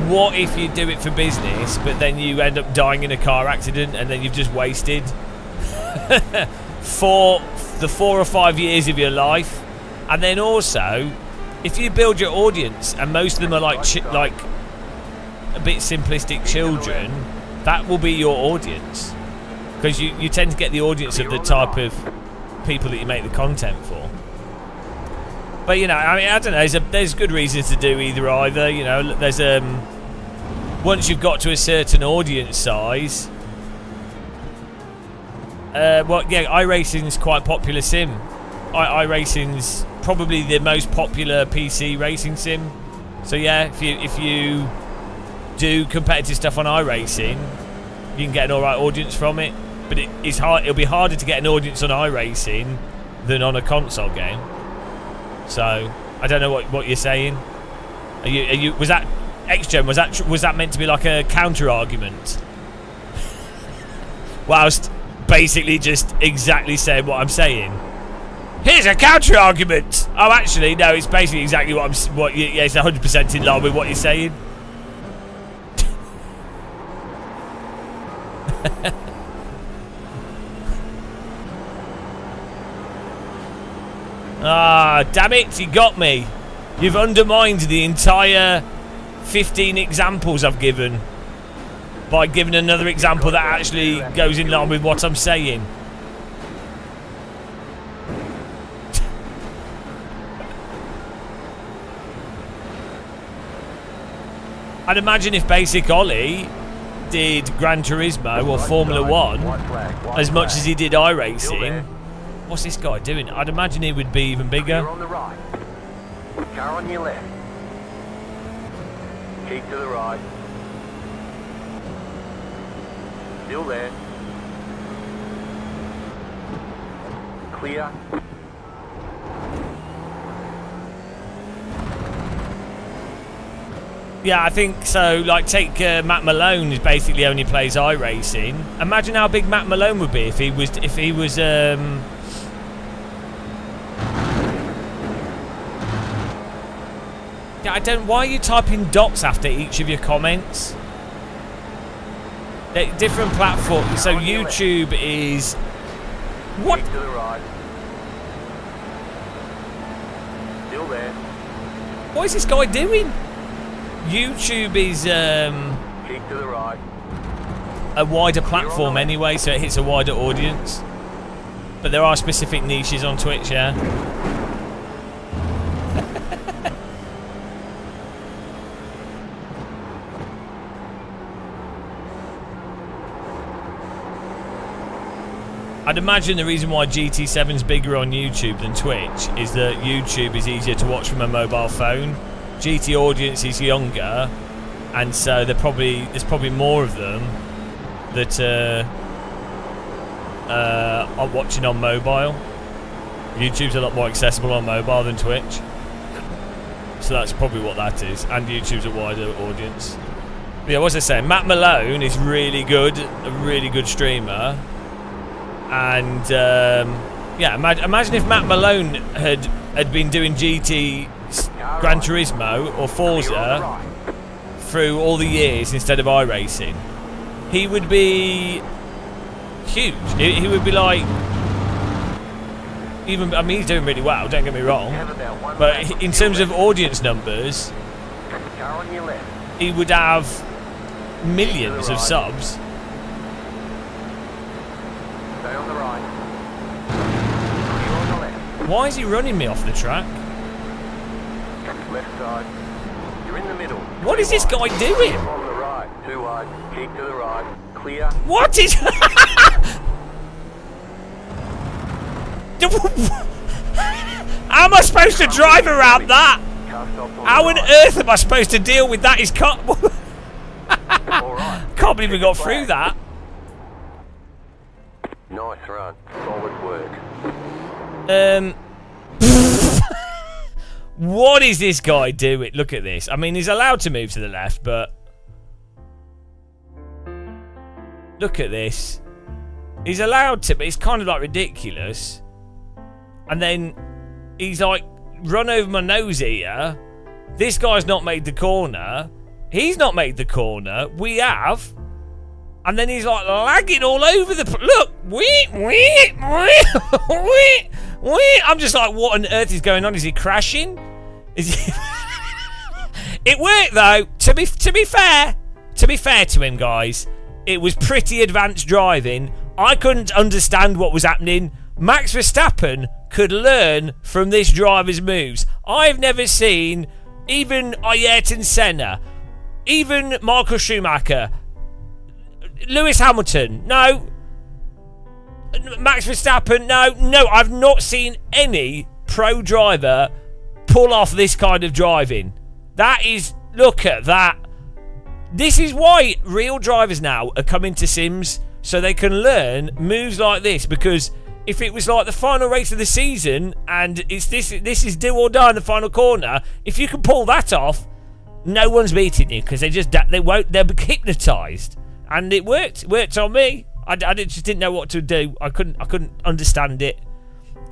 what if you do it for business, but then you end up dying in a car accident, and then you've just wasted for the 4 or 5 years of your life? And then also, if you build your audience, and most of them are like a bit simplistic children, that will be your audience, because you tend to get the audience of the type of people that you make the content for. But you know, I mean, I don't know. There's good reasons to do either. You know, there's once you've got to a certain audience size. Well, yeah, iRacing's quite popular sim. iRacing's probably the most popular PC racing sim. So yeah, if you do competitive stuff on iRacing, you can get an alright audience from it. But it's hard. It'll be harder to get an audience on iRacing than on a console game. So I don't know what you're saying. Are you? Was that XGen? Was that meant to be like a counter argument? Whilst basically just exactly saying what I'm saying. Here's a counter argument. Oh, actually, no. It's basically exactly yeah, it's 100% in line with what you're saying. Ah, damn it, you got me. You've undermined the entire 15 examples I've given by giving another example that actually goes in line with what I'm saying. I'd imagine if Basic Ollie did Gran Turismo or Formula 1 as much as he did iRacing, what's this guy doing? I'd imagine he would be even bigger. You're on the right. Car on your left. Keep to the right. Still there. Clear. Yeah, I think so. Like, take Matt Malone, who basically only plays iRacing. Imagine how big Matt Malone would be if he was. Yeah, I don't. Why are you typing dots after each of your comments? They're different platforms. So YouTube is what? Keep to the right. Still there. What is this guy doing? YouTube is Keep to the right. a wider platform anyway, so it hits a wider audience. But there are specific niches on Twitch, yeah. I'd imagine the reason why GT7's bigger on YouTube than Twitch is that YouTube is easier to watch from a mobile phone. GT audience is younger, and so there's probably more of them that are watching on mobile. YouTube's a lot more accessible on mobile than Twitch, so that's probably what that is. And YouTube's a wider audience. Yeah, what was I saying? Matt Malone is really good, a really good streamer. And yeah, imagine if Matt Malone had been doing GT Gran Turismo or Forza through all the years instead of iRacing. He would be huge. He would be like, even, I mean, he's doing really well, don't get me wrong, but in terms of audience numbers, he would have millions of subs. Stay on the right. Why is he running me off the track? Left side. You're in the middle. What is this guy doing? On the right. Too wide. Keep to the right. Clear. What is... How am I supposed to drive around that? How on earth am I supposed to deal with that? He's cut... Can't believe we got through that. Nice run. Solid work. What is this guy doing? Look at this. I mean, he's allowed to move to the left, but look at this. He's allowed to, but it's kind of like ridiculous. And then he's like run over my nose here. This guy's not made the corner. He's not made the corner. We have. And then he's like lagging all over the... Look! I'm just like, what on earth is going on? Is he crashing? Is he... It worked though. To be fair to him, guys, it was pretty advanced driving. I couldn't understand what was happening. Max Verstappen could learn from this driver's moves. I've never seen even Ayrton Senna, even Michael Schumacher, Lewis Hamilton, no. Max Verstappen, no. I've not seen any pro driver pull off this kind of driving. That is, look at that. This is why real drivers now are coming to sims, so they can learn moves like this, because if it was like the final race of the season and it's this is do or die in the final corner, if you can pull that off, no one's beating you, because they'll be hypnotized. And it worked. It worked on me. I just didn't know what to do. I couldn't understand it.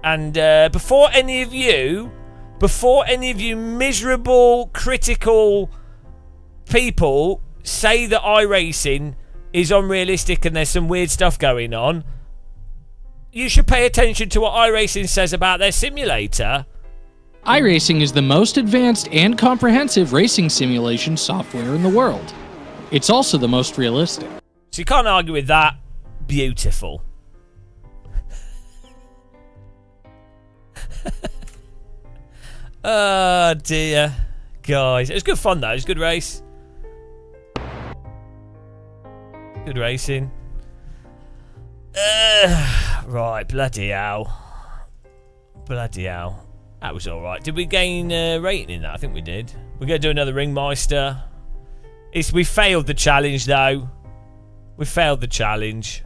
And before any of you miserable, critical people say that iRacing is unrealistic and there's some weird stuff going on, you should pay attention to what iRacing says about their simulator. iRacing is the most advanced and comprehensive racing simulation software in the world. It's also the most realistic. So you can't argue with that. Beautiful. Oh dear. Guys, it was good fun though. It was a good race. Good racing. Right, bloody hell. Bloody hell. That was alright. Did we gain rating in that? I think we did. We're going to do another Ringmeister. We failed the challenge though. We failed the challenge.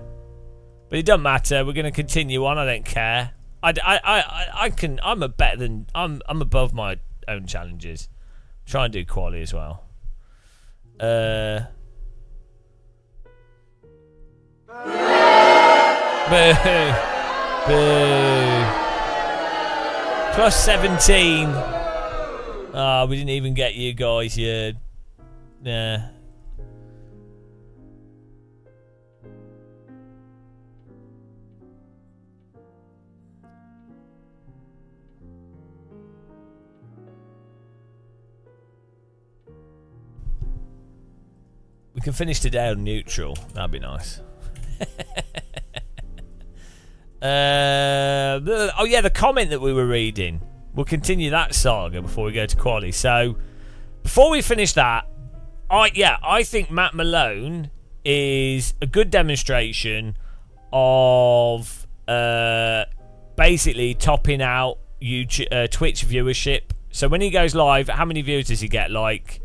But it doesn't matter. We're going to continue on. I don't care. I'm above my own challenges. Try and do quali as well. Boo. Boo. Plus 17. Ah, we didn't even get you guys yet. Yeah. We can finish today on neutral. That'd be nice. Oh yeah, the comment that we were reading. We'll continue that saga before we go to quali. So, before we finish that, I think Matt Malone is a good demonstration of basically topping out YouTube, Twitch viewership. So when he goes live, how many views does he get? Like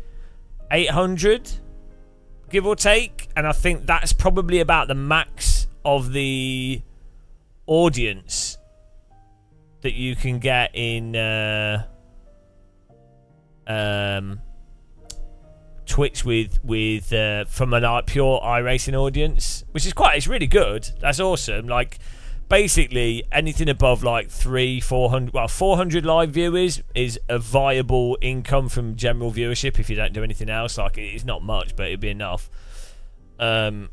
800, give or take. And I think that's probably about the max of the audience that you can get in Twitch with from a pure iRacing audience, which is it's really good. That's awesome. Like, basically anything above like 400 live viewers is a viable income from general viewership if you don't do anything else. Like, it's not much, but it'd be enough. And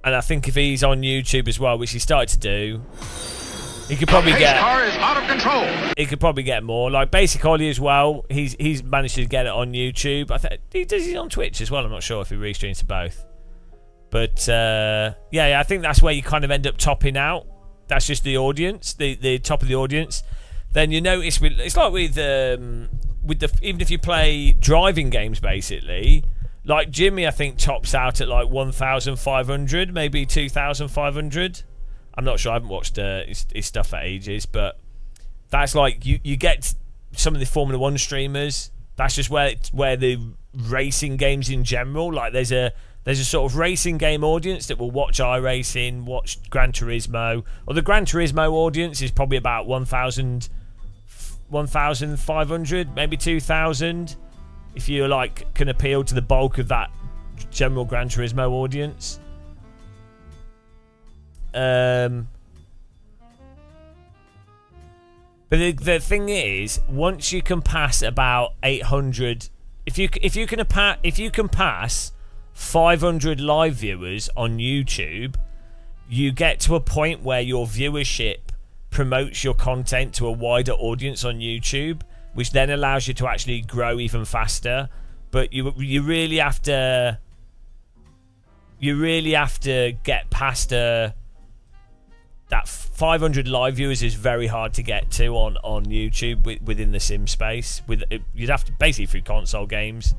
I think if he's on YouTube as well, which he started to do, he could probably get. Car is out of control. He could probably get more. Like Basic Ollie as well. He's managed to get it on YouTube. I think he's on Twitch as well. I'm not sure if he restreams to both. But yeah, I think that's where you kind of end up topping out. That's just the audience, the top of the audience. Then you notice it's like with the even if you play driving games, basically. Like Jimmy, I think tops out at like 1,500, maybe 2,500. I'm not sure. I haven't watched his stuff for ages, but that's like you get some of the Formula 1 streamers. That's just where the racing games in general. Like there's a sort of racing game audience that will watch iRacing, watch Gran Turismo. Or the Gran Turismo audience is probably about 1,500, maybe 2,000. If you like can appeal to the bulk of that general Gran Turismo audience. But the thing is, once you can pass about 800, if you can pass 500 live viewers on YouTube, you get to a point where your viewership promotes your content to a wider audience on YouTube, which then allows you to actually grow even faster. But you really have to get past that 500 live viewers is very hard to get to on YouTube within the sim space. You'd have to basically through console games.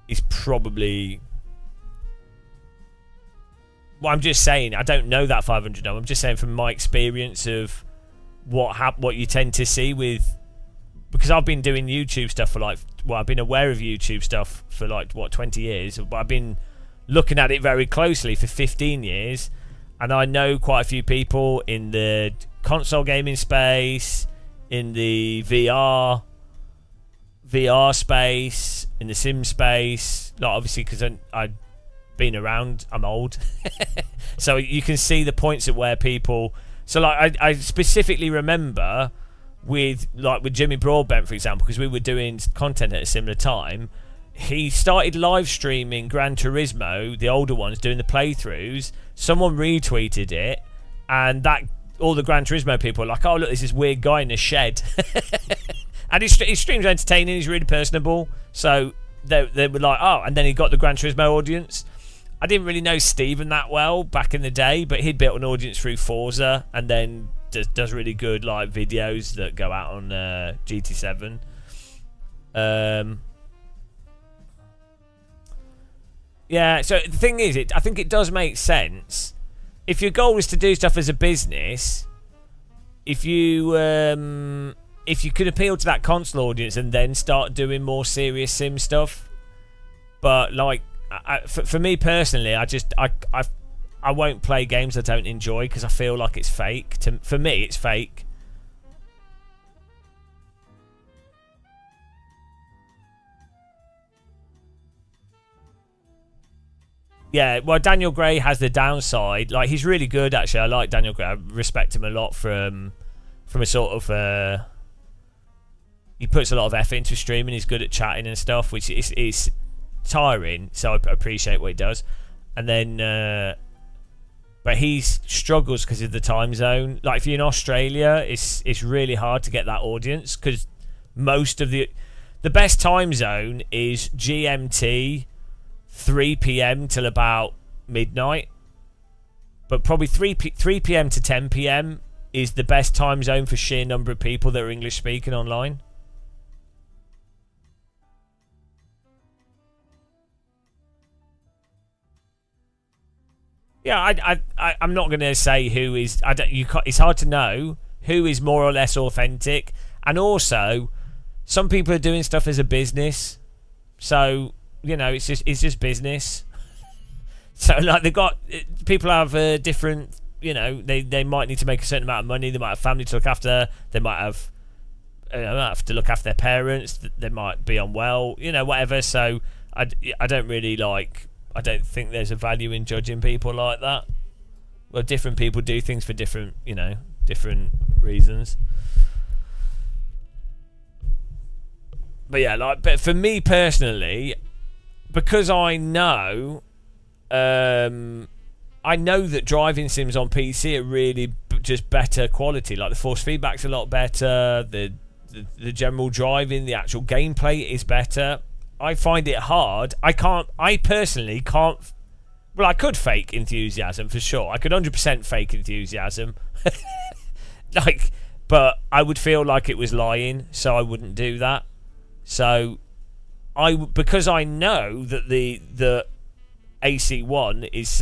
Is probably. Well, I'm just saying. I don't know that 500 number. I'm just saying from my experience of what you tend to see with, because I've been doing YouTube stuff for I've been aware of YouTube stuff for 20 years, but I've been looking at it very closely for 15 years. And I know quite a few people in the console gaming space, in the VR space, in the sim space. Like obviously, because I've been around, I'm old, so you can see the points at where people. So like, I specifically remember with Jimmy Broadbent, for example, because we were doing content at a similar time. He started live streaming Gran Turismo, the older ones, doing the playthroughs. Someone retweeted it, and all the Gran Turismo people were like, "Oh look, this is weird guy in a shed." And his stream's entertaining. He's really personable. So they were like, "Oh," and then he got the Gran Turismo audience. I didn't really know Steven that well back in the day, but he'd built an audience through Forza, and then does really good like videos that go out on GT7. Yeah, so the thing is, I think it does make sense. If your goal is to do stuff as a business, if you could appeal to that console audience and then start doing more serious sim stuff, but like for me personally, I won't play games I don't enjoy because I feel like it's fake. For me, it's fake. Yeah, well, Daniel Gray has the downside. Like, he's really good, actually. I like Daniel Gray. I respect him a lot from a sort of... he puts a lot of effort into streaming. He's good at chatting and stuff, which is tiring. So I appreciate what he does. And then... but he struggles because of the time zone. Like, if you're in Australia, it's really hard to get that audience because most of the best time zone is GMT... 3 p.m. till about midnight, but probably 3 p.m. to 10 p.m. is the best time zone for sheer number of people that are English speaking online. Yeah, I'm not going to say who is. It's hard to know who is more or less authentic, and also some people are doing stuff as a business, so it's just business. So like people have different. They might need to make a certain amount of money. They might have family to look after. They might have to look after their parents. They might be unwell. Whatever. So I don't really like. I don't think there's a value in judging people like that. Well, different people do things for different reasons. But yeah, but for me personally, because I know that driving sims on PC are really just better quality. Like the force feedback's a lot better. The general driving, the actual gameplay is better. I find it hard. I personally can't. Well, I could fake enthusiasm for sure. I could 100% fake enthusiasm. But I would feel like it was lying, so I wouldn't do that. So, because I know that the AC1 is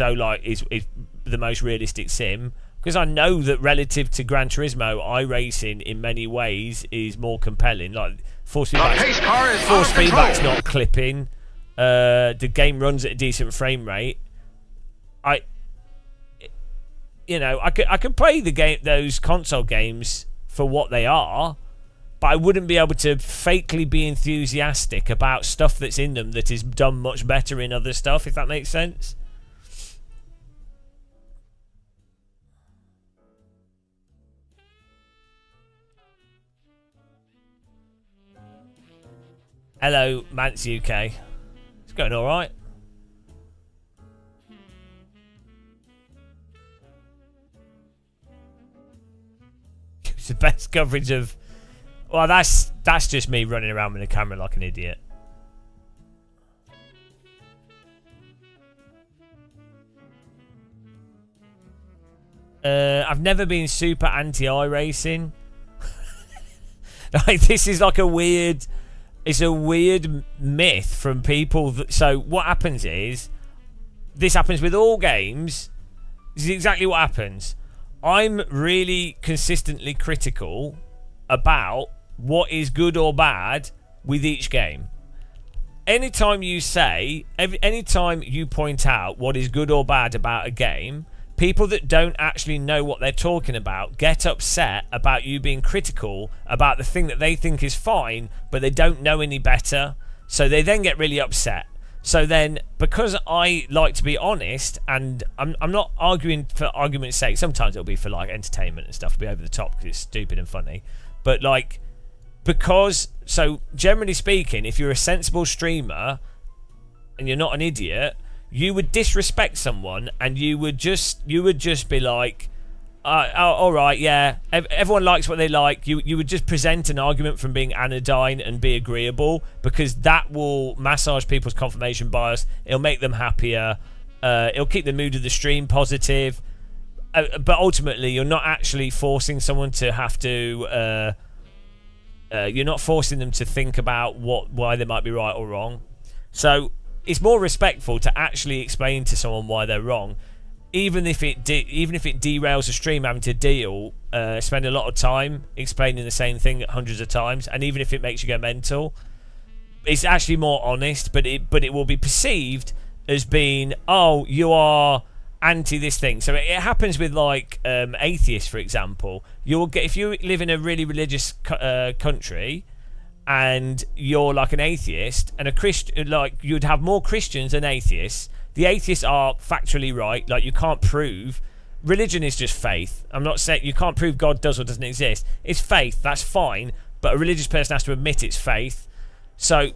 is the most realistic sim. Because I know that relative to Gran Turismo, iRacing in many ways is more compelling. Like force feedback's not clipping. The game runs at a decent frame rate. I could play those console games for what they are, but I wouldn't be able to fakely be enthusiastic about stuff that's in them that is done much better in other stuff. If that makes sense. Hello, Mance UK. It's going all right. It's the best coverage of. Well, that's just me running around with a camera like an idiot. I've never been super anti iRacing. This is like a weird. It's a weird myth from people. So what happens is, this happens with all games. This is exactly what happens. I'm really consistently critical about what is good or bad with each game. Anytime you point out what is good or bad about a game, people that don't actually know what they're talking about get upset about you being critical about the thing that they think is fine, but they don't know any better. So they then get really upset. So then, because I like to be honest, and I'm not arguing for argument's sake. Sometimes it'll be for like entertainment and stuff. It'll be over the top because it's stupid and funny. But so generally speaking, if you're a sensible streamer and you're not an idiot, you would disrespect someone and you would just be like, all right, yeah, everyone likes what they like. You would just present an argument from being anodyne and be agreeable, because that will massage people's confirmation bias. It'll make them happier. It'll keep the mood of the stream positive. But ultimately, you're not actually forcing someone to have to. You're not forcing them to think about why they might be right or wrong. So it's more respectful to actually explain to someone why they're wrong, even if it derails a stream having to spend a lot of time explaining the same thing hundreds of times, and even if it makes you go mental, it's actually more honest. But it will be perceived as being, oh, you are anti this thing. So it happens with like atheists, for example. If you live in a really religious country, and you're like an atheist and a Christian, like you'd have more Christians than atheists. The atheists are factually right. Like you can't prove religion is just faith. I'm not saying you can't prove God does or doesn't exist. It's faith. That's fine. But a religious person has to admit it's faith. So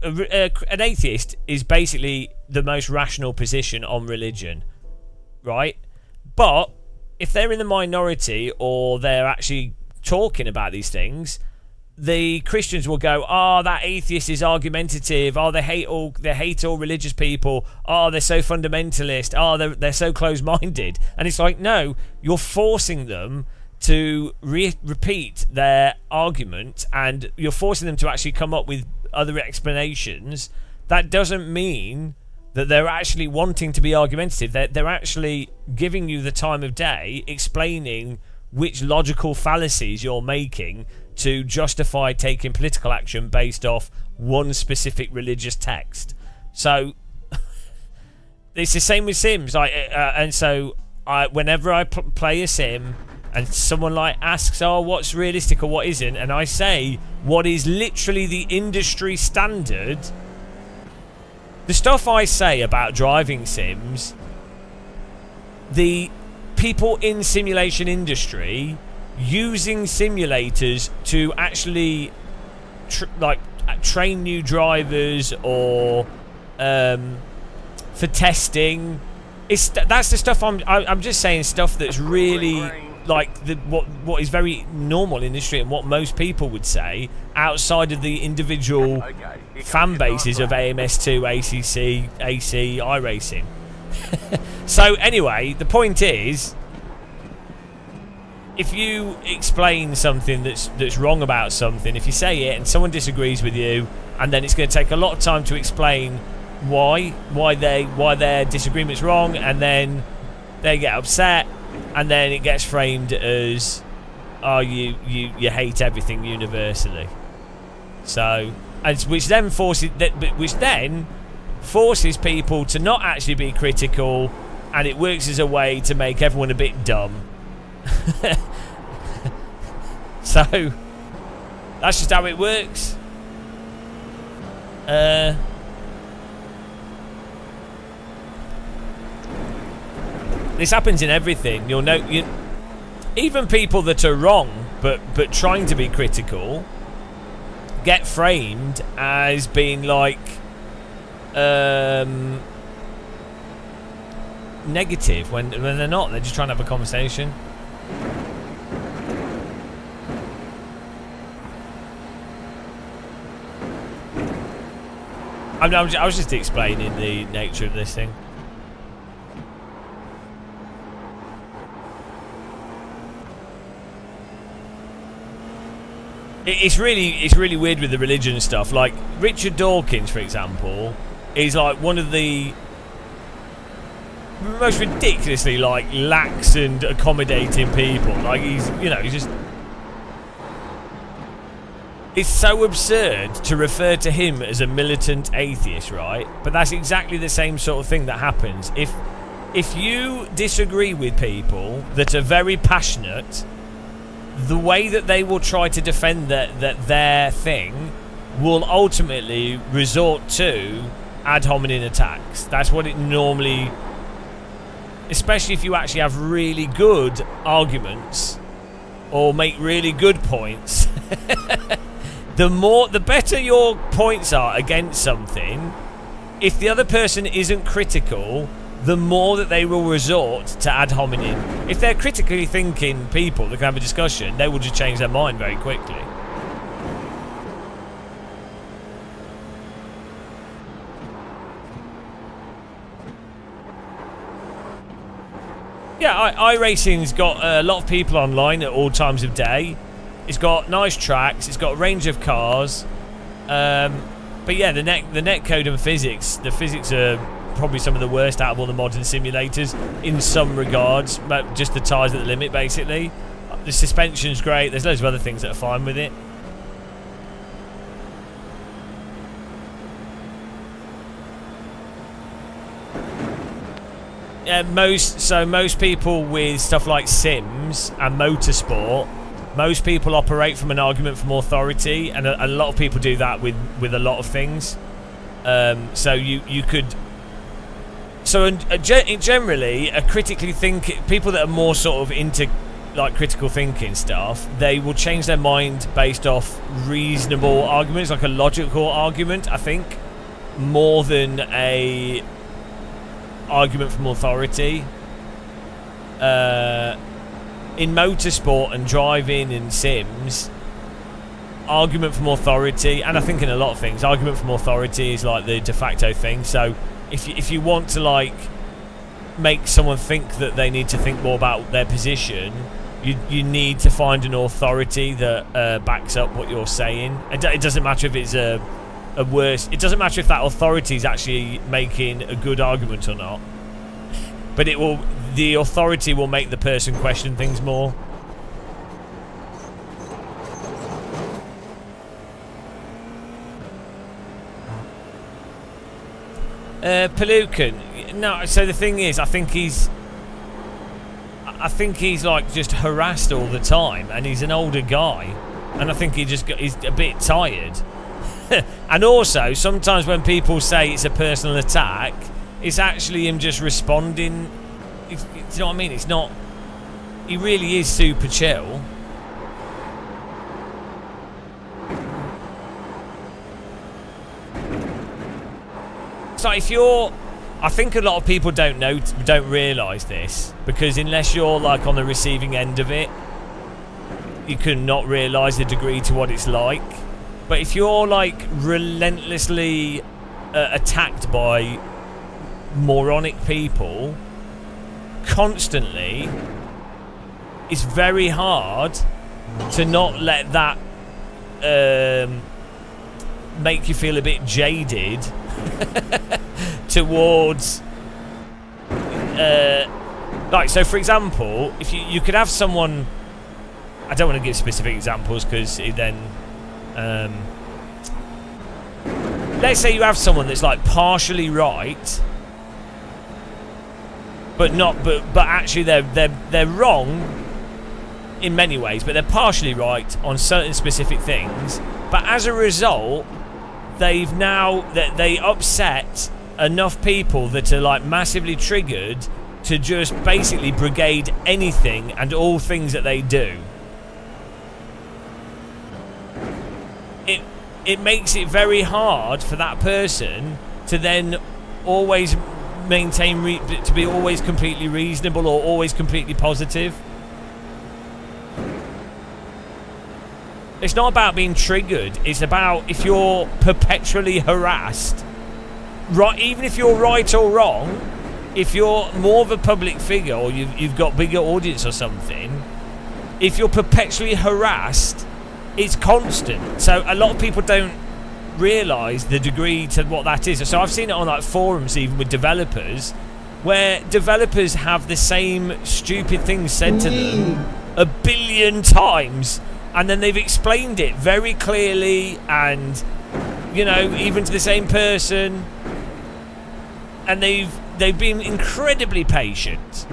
an atheist is basically the most rational position on religion, right? But if they're in the minority or they're actually talking about these things, the Christians will go, oh, that atheist is argumentative. Oh, they hate all religious people. Oh, they're so fundamentalist. Oh, they're so close-minded. And it's like, no, you're forcing them to repeat their argument, and you're forcing them to actually come up with other explanations. That doesn't mean that they're actually wanting to be argumentative. They're actually giving you the time of day, explaining which logical fallacies you're making to justify taking political action based off one specific religious text. So it's the same with Sims. Whenever I play a sim and someone like asks, "Oh, what's realistic or what isn't?" and I say what is literally the industry standard, the stuff I say about driving sims, the people in simulation industry using simulators to actually train new drivers or for testing, that's the stuff I'm just saying, stuff that's really like what is very normal in the industry and what most people would say outside of the individual fan bases of AMS2, ACC, AC, iRacing. So anyway, the point is, if you explain something that's wrong about something, if you say it and someone disagrees with you, and then it's going to take a lot of time to explain why their disagreement's wrong, and then they get upset, and then it gets framed as, oh, you hate everything universally. So, which then forces people to not actually be critical, and it works as a way to make everyone a bit dumb. So that's just how it works. This happens in everything. You'll know, even people that are wrong but trying to be critical get framed as being like negative when they're not. They're just trying to have a conversation. I was just explaining the nature of this thing. It's really weird with the religion stuff. Like Richard Dawkins, for example, is like one of the most ridiculously like lax and accommodating people. Like he's just. It's so absurd to refer to him as a militant atheist, right? But that's exactly the same sort of thing that happens. If you disagree with people that are very passionate, the way that they will try to defend their thing will ultimately resort to ad hominem attacks. That's what it normally, especially if you actually have really good arguments or make really good points. The better your points are against something, if the other person isn't critical, the more that they will resort to ad hominem. If they're critically thinking people that can have a discussion, they will just change their mind very quickly. Yeah, iRacing's got a lot of people online at all times of day. It's got nice tracks. It's got a range of cars. But yeah, the netcode and physics. The physics are probably some of the worst out of all the modern simulators in some regards. But just the tyres at the limit, basically. The suspension's great. There's loads of other things that are fine with it. Yeah, most people with stuff like Sims and Motorsport, most people operate from an argument from authority, and a lot of people do that with a lot of things. So you could. So generally, people that are more sort of into like critical thinking stuff, they will change their mind based off reasonable arguments, like a logical argument. I think more than a argument from authority. In motorsport and driving and Sims, argument from authority, and I think in a lot of things, argument from authority is like the de facto thing. So if you want to like make someone think that they need to think more about their position, you need to find an authority that backs up what you're saying. It doesn't matter if it's a a worse. It doesn't matter if that authority is actually making a good argument or not, but the authority will make the person question things more. Pelucan. No, so the thing is, I think he's like just harassed all the time, and he's an older guy, and I think he's a bit tired. And also, sometimes when people say it's a personal attack, it's actually him just responding. Do you know what I mean? It's not. He really is super chill. So if you're, I think a lot of people don't realise this, because unless you're like on the receiving end of it, you can not realise the degree to what it's like. But if you're like relentlessly attacked by moronic people constantly, it's very hard to not let that make you feel a bit jaded towards like, so for example, if you could have someone, I don't want to give specific examples because it then let's say you have someone that's like partially right, but actually they're wrong in many ways, but they're partially right on certain specific things, but as a result they upset enough people that are like massively triggered to just basically brigade anything and all things that they do. It makes it very hard for that person to then always maintain to be always completely reasonable or always completely positive. It's not about being triggered. It's about if you're perpetually harassed, right? Even if you're right or wrong, if you're more of a public figure or you've got bigger audience or something, if you're perpetually harassed, it's constant. So a lot of people don't realise the degree to what that is. So I've seen it on like forums, even with developers, where developers have the same stupid things said to them a billion times, and then they've explained it very clearly, and you know, even to the same person, and they've been incredibly patient.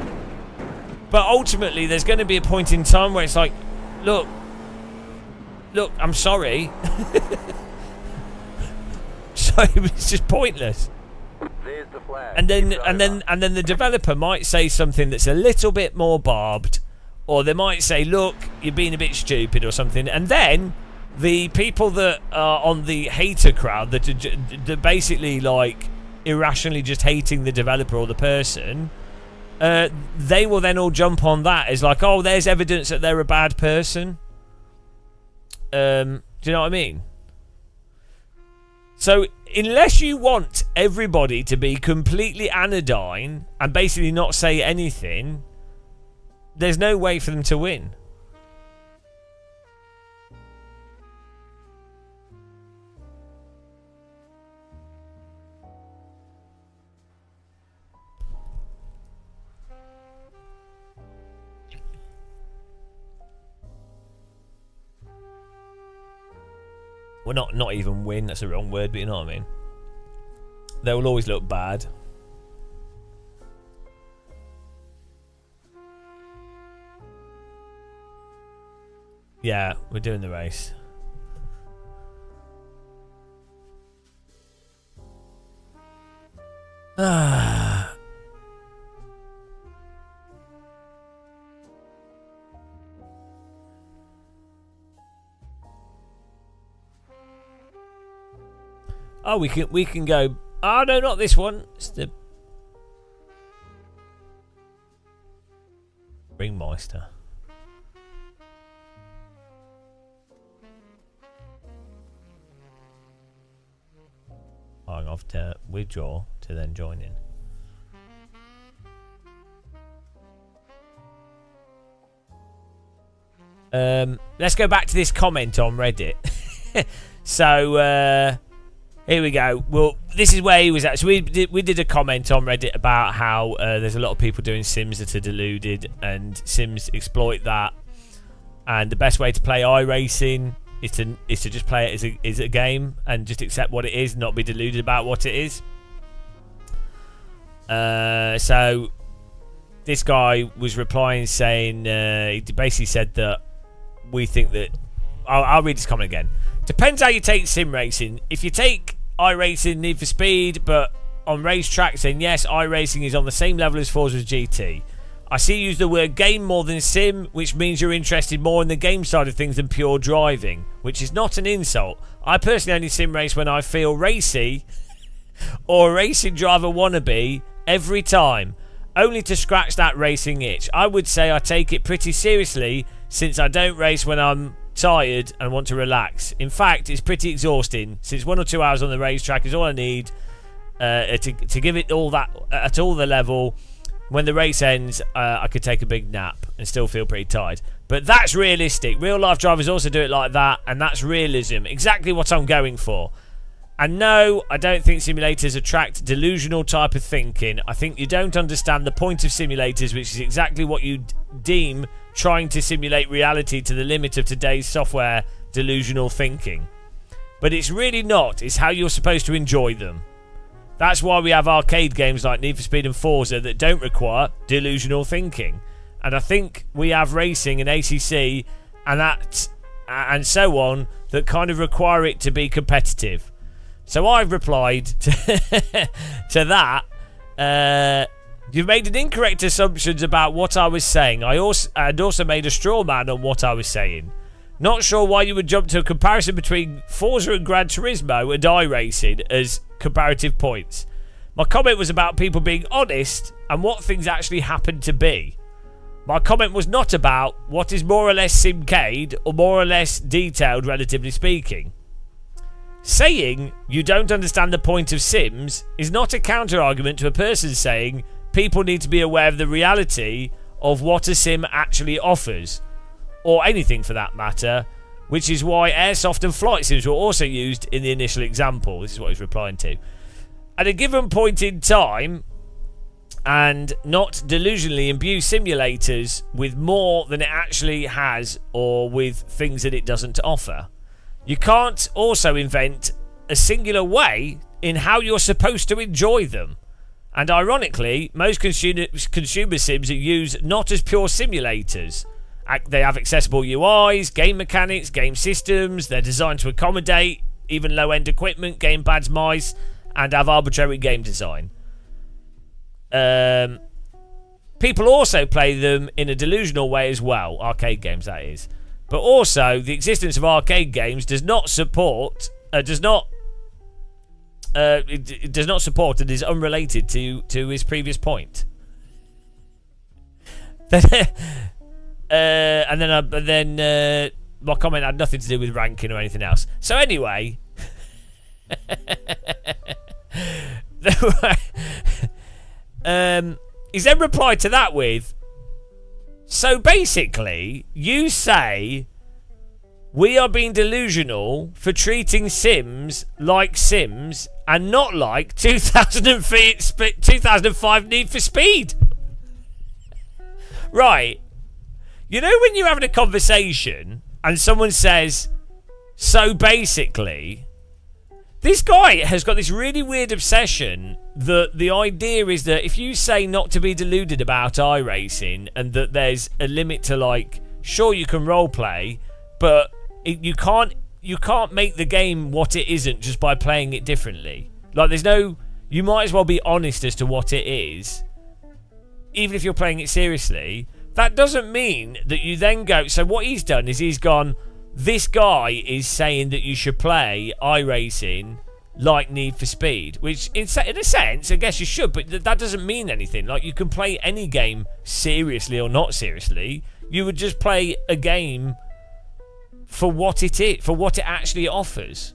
But ultimately, there's going to be a point in time where it's like, look, I'm sorry. So it's just pointless. There's the flag. And then the developer might say something that's a little bit more barbed, or they might say, look, you're being a bit stupid or something, and then the people that are on the hater crowd that are basically like irrationally just hating the developer or the person, they will then all jump on that as like, oh, there's evidence that they're a bad person. Do you know what I mean? So unless you want everybody to be completely anodyne and basically not say anything, there's no way for them to win. Well, not even win, that's the wrong word, but you know what I mean. They will always look bad. Yeah, we're doing the race. Oh, we can go. Oh no, not this one. It's the Ringmeister. I'm off to withdraw to then join in. Let's go back to this comment on Reddit. So Here we go. Well, this is where he was at. So we did a comment on Reddit about how there's a lot of people doing sims that are deluded, and sims exploit that. And the best way to play iRacing is to just play it as a game and just accept what it is, not be deluded about what it is. So this guy was replying saying, he basically said that we think that, I'll read this comment again. Depends how you take sim racing. If you take iRacing, Need for Speed, but on racetracks, then yes, iRacing is on the same level as Forza GT. I see you use the word game more than sim, which means you're interested more in the game side of things than pure driving, which is not an insult. I personally only sim race when I feel racy or a racing driver wannabe every time, only to scratch that racing itch. I would say I take it pretty seriously since I don't race when I'm tired and want to relax. In fact, it's pretty exhausting since 1 or 2 hours on the racetrack is all I need to give it all that at all the level. When the race ends, I could take a big nap and still feel pretty tired. But that's realistic. Real life drivers also do it like that, and that's realism. Exactly what I'm going for. And no, I don't think simulators attract delusional type of thinking. I think you don't understand the point of simulators, which is exactly what you deem trying to simulate reality to the limit of today's software delusional thinking. But it's really not. It's how you're supposed to enjoy them. That's why we have arcade games like Need for Speed and Forza that don't require delusional thinking. And I think we have racing and ACC and so on that kind of require it to be competitive. So I've replied to that. You've made an incorrect assumptions about what I was saying. I also made a straw man on what I was saying. Not sure why you would jump to a comparison between Forza and Gran Turismo and iRacing as comparative points. My comment was about people being honest and what things actually happen to be. My comment was not about what is more or less simcade or more or less detailed, relatively speaking. Saying you don't understand the point of sims is not a counter-argument to a person saying people need to be aware of the reality of what a sim actually offers, or anything for that matter, which is why airsoft and flight sims were also used in the initial example. This is what he's replying to. At a given point in time, and not delusionally imbue simulators with more than it actually has or with things that it doesn't offer. You can't also invent a singular way in how you're supposed to enjoy them. And ironically, most consumer sims are used not as pure simulators. They have accessible UIs, game mechanics, game systems. They're designed to accommodate even low-end equipment, gamepads, mice, and have arbitrary game design. People also play them in a delusional way as well. Arcade games, that is. But also, the existence of arcade games does not support... it does not support and is unrelated to his previous point. And then my comment had nothing to do with ranking or anything else. So anyway, he's then replied to that with, so basically, you say we are being delusional for treating sims like sims and not like 2005 Need for Speed. Right. You know when you're having a conversation and someone says, so basically, this guy has got this really weird obsession that the idea is that if you say not to be deluded about iRacing and that there's a limit to, like, sure you can roleplay, but you can't make the game what it isn't just by playing it differently. Like, there's no... You might as well be honest as to what it is, even if you're playing it seriously. That doesn't mean that you then go... So what he's done is he's gone, this guy is saying that you should play iRacing like Need for Speed, which in a sense, I guess you should, but that doesn't mean anything. Like, you can play any game seriously or not seriously. You would just play a game for what it is, for what it actually offers.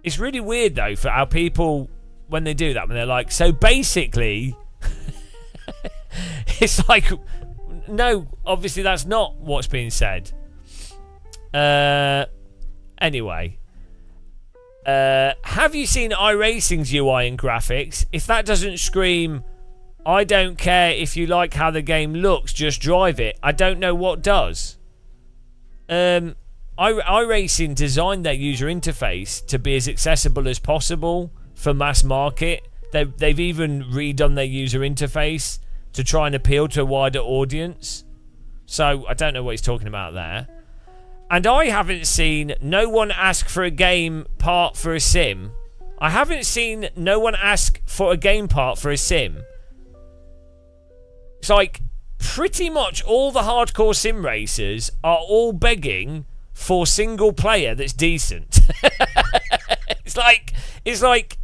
It's really weird, though, for how people, when they do that, when they're like, so basically... It's like, no, obviously that's not what's being said. Anyway. Have you seen iRacing's UI and graphics? If that doesn't scream, I don't care if you like how the game looks, just drive it, I don't know what does. iRacing designed their user interface to be as accessible as possible for mass market. They've even redone their user interface to try and appeal to a wider audience. So I don't know what he's talking about there. And I haven't seen no one ask for a game part for a sim. I haven't seen no one ask for a game part for a sim. It's like pretty much all the hardcore sim racers are all begging for single player that's decent. It's like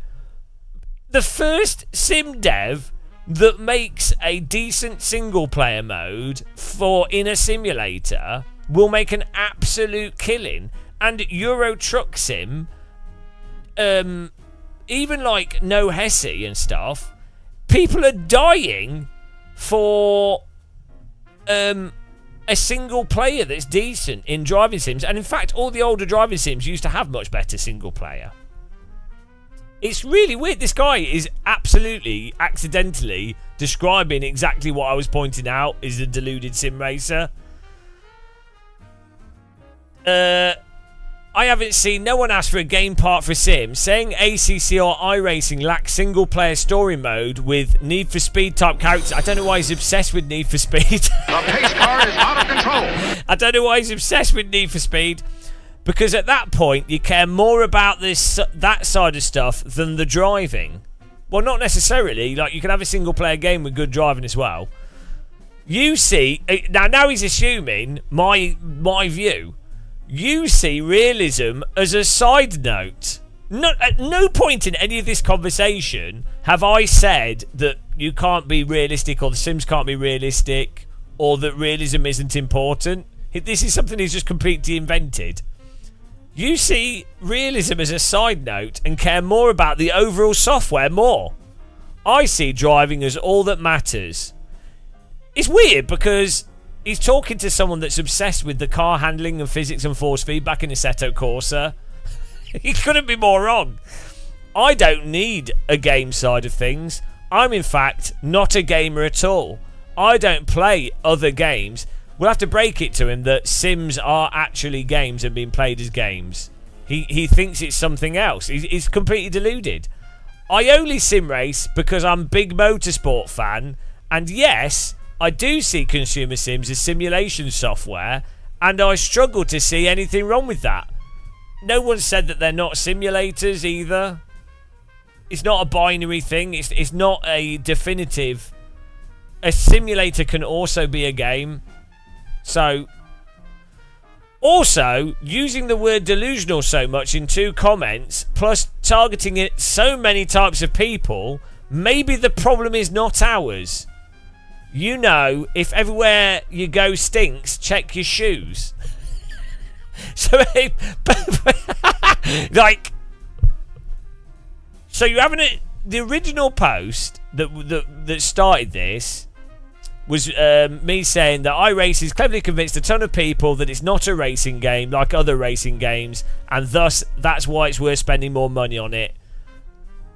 the first sim dev that makes a decent single player mode for in a simulator will make an absolute killing. And Euro Truck Sim, even like No Hesse and stuff, people are dying for a single player that's decent in driving sims. And in fact, all the older driving sims used to have much better single player. It's really weird. This guy is absolutely accidentally describing exactly what I was pointing out is a deluded sim racer. I haven't seen no one ask for a game part for Sim. Saying ACC or iRacing lacks single player story mode with Need for Speed type characters. I don't know why he's obsessed with Need for Speed. The pace car is out of control. I don't know why he's obsessed with Need for Speed. Because at that point, you care more about that side of stuff than the driving. Well, not necessarily. Like, you can have a single player game with good driving as well. You see, now he's assuming my view. You see realism as a side note. At no point in any of this conversation have I said that you can't be realistic or the Sims can't be realistic or that realism isn't important. This is something he's just completely invented. You see realism as a side note and care more about the overall software more. I see driving as all that matters. It's weird because he's talking to someone that's obsessed with the car handling and physics and force feedback in Assetto Corsa. He couldn't be more wrong. I don't need a game side of things. I'm in fact not a gamer at all. I don't play other games. We'll have to break it to him that Sims are actually games and being played as games. He thinks it's something else. He's completely deluded. I only sim race because I'm a big motorsport fan. And yes, I do see consumer sims as simulation software. And I struggle to see anything wrong with that. No one said that they're not simulators either. It's not a binary thing. It's not a definitive. A simulator can also be a game. So, also, using the word delusional so much in 2 comments, plus targeting it so many types of people, maybe the problem is not ours. You know, if everywhere you go stinks, check your shoes. So, like, so you haven't. The original post that started this was me saying that iRacing has cleverly convinced a ton of people that it's not a racing game like other racing games, and thus that's why it's worth spending more money on it.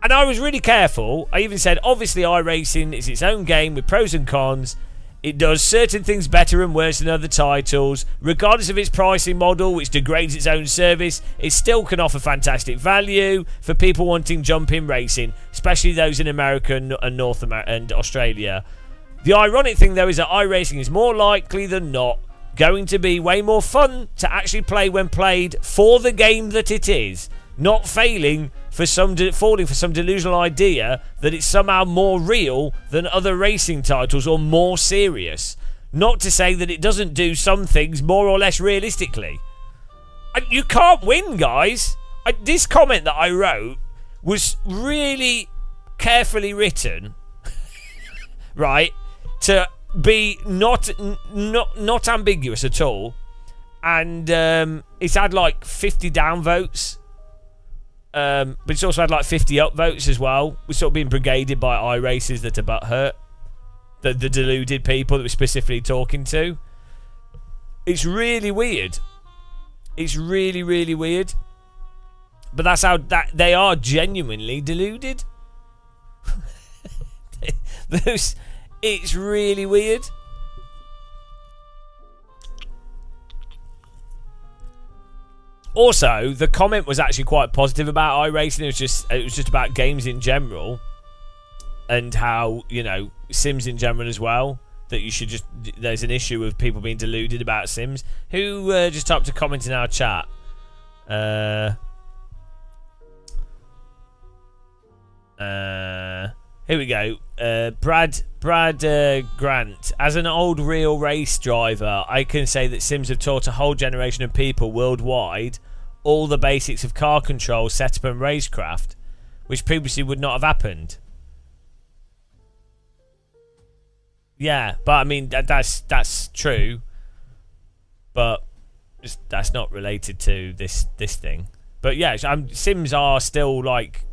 And I was really careful. I even said, obviously iRacing is its own game with pros and cons. It does certain things better and worse than other titles. Regardless of its pricing model, which degrades its own service, it still can offer fantastic value for people wanting jump-in racing, especially those in America and North America and Australia. The ironic thing, though, is that iRacing is more likely than not going to be way more fun to actually play when played for the game that it is, not falling for some delusional idea that it's somehow more real than other racing titles or more serious. Not to say that it doesn't do some things more or less realistically. You can't win, guys. This comment that I wrote was really carefully written, right? To be not ambiguous at all, and it's had like 50 downvotes, but it's also had like 50 upvotes as well. We're sort of being brigaded by iRacers that are butthurt, the deluded people that we're specifically talking to. It's really weird. It's really, really weird. But that's how they are genuinely deluded. It's really weird. Also, the comment was actually quite positive about iRacing. It was just about games in general, and how, you know, Sims in general as well. That you should there's an issue with people being deluded about Sims. Who just typed a comment in our chat? Here we go. Brad Grant. As an old real race driver, I can say that Sims have taught a whole generation of people worldwide all the basics of car control, setup and racecraft, which previously would not have happened. Yeah, but I mean that's true, but that's not related to this thing. But yeah, Sims are still like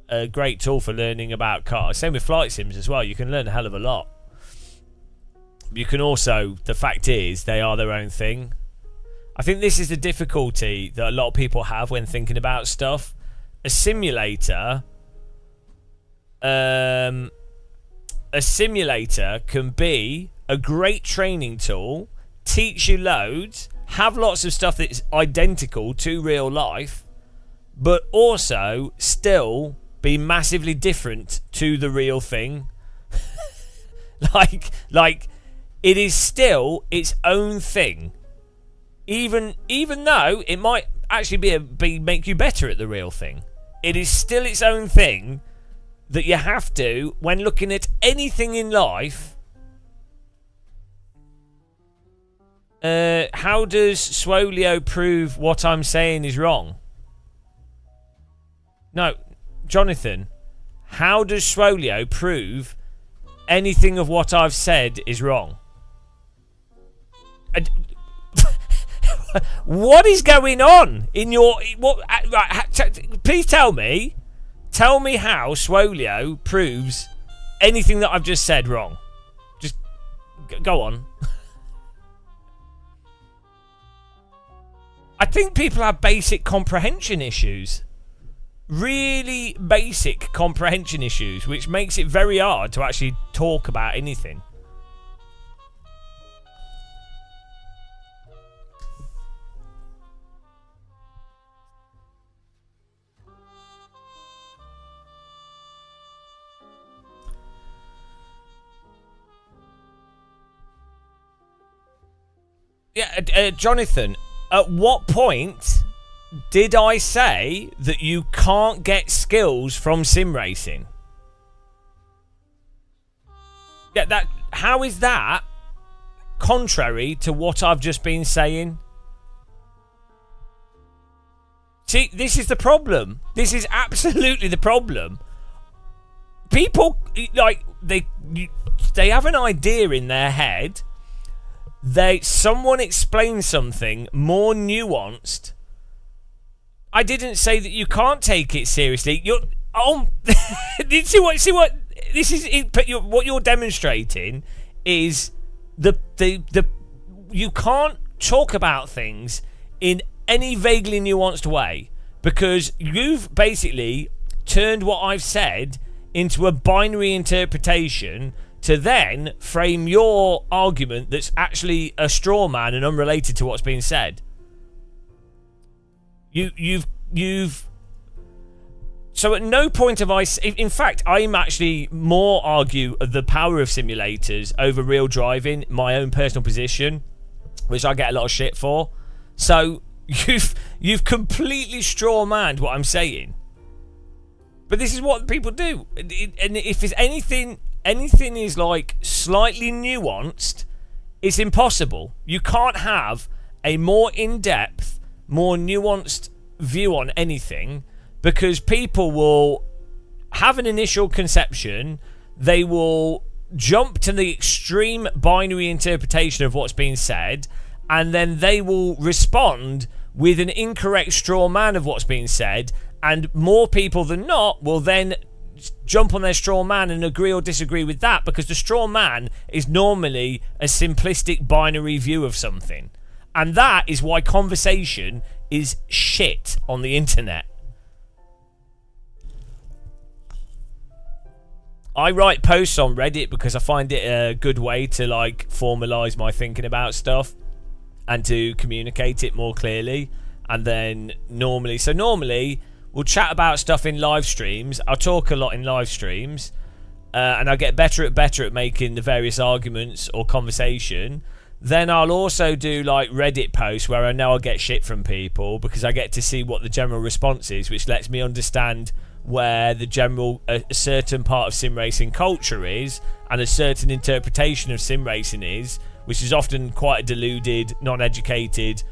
a great tool for learning about cars. Same with flight sims as well. You can learn a hell of a lot. You can also, the fact is, they are their own thing. I think this is the difficulty that a lot of people have when thinking about stuff. A simulator can be a great training tool, teach you loads, have lots of stuff that's identical to real life, but also still be massively different to the real thing. like it is still its own thing, even though it might actually make you better at the real thing. It is still its own thing that you have to, when looking at anything in life. How does Swolio prove what I'm saying is wrong? No, Jonathan, how does Swolio prove anything of what I've said is wrong? What is going on in your... please tell me. Tell me how Swolio proves anything that I've just said wrong. Just go on. I think people have basic comprehension issues. Really basic comprehension issues, which makes it very hard to actually talk about anything. Yeah, Jonathan, at what point did I say that you can't get skills from sim racing? Yeah, how is that contrary to what I've just been saying? See, this is the problem. This is absolutely the problem. People, like, they have an idea in their head. Someone explains something more nuanced. I didn't say that you can't take it seriously. See what this is. What you're demonstrating is the you can't talk about things in any vaguely nuanced way, because you've basically turned what I've said into a binary interpretation to then frame your argument that's actually a straw man and unrelated to what's being said. So at no point have I... In fact, I'm actually more argue the power of simulators over real driving, my own personal position, which I get a lot of shit for. So you've completely straw-manned what I'm saying. But this is what people do. And if there's anything is like slightly nuanced, it's impossible. You can't have a more in-depth, more nuanced view on anything, because people will have an initial conception, they will jump to the extreme binary interpretation of what's being said, and then they will respond with an incorrect straw man of what's being said, and more people than not will then jump on their straw man and agree or disagree with that, because the straw man is normally a simplistic binary view of something. And that is why conversation is shit on the internet. I write posts on Reddit because I find it a good way to like formalize my thinking about stuff and to communicate it more clearly. And then normally we'll chat about stuff in live streams. I'll talk a lot in live streams, and I get better at making the various arguments or conversation. Then I'll also do like Reddit posts where I know I'll get shit from people because I get to see what the general response is, which lets me understand where the general a certain part of sim racing culture is and a certain interpretation of sim racing is, which is often quite a deluded, non-educated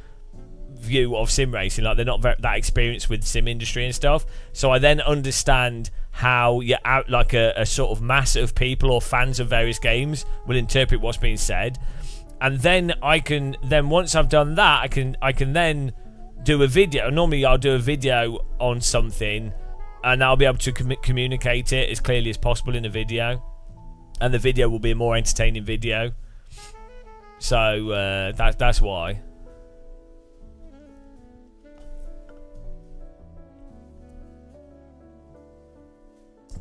view of sim racing. Like, they're not that experienced with sim industry and stuff. So I then understand how you're out, like a sort of mass of people or fans of various games will interpret what's being said. And then once I've done that, I can then do a video. Normally I'll do a video on something, and I'll be able to communicate it as clearly as possible in a video, and the video will be a more entertaining video. So that's why.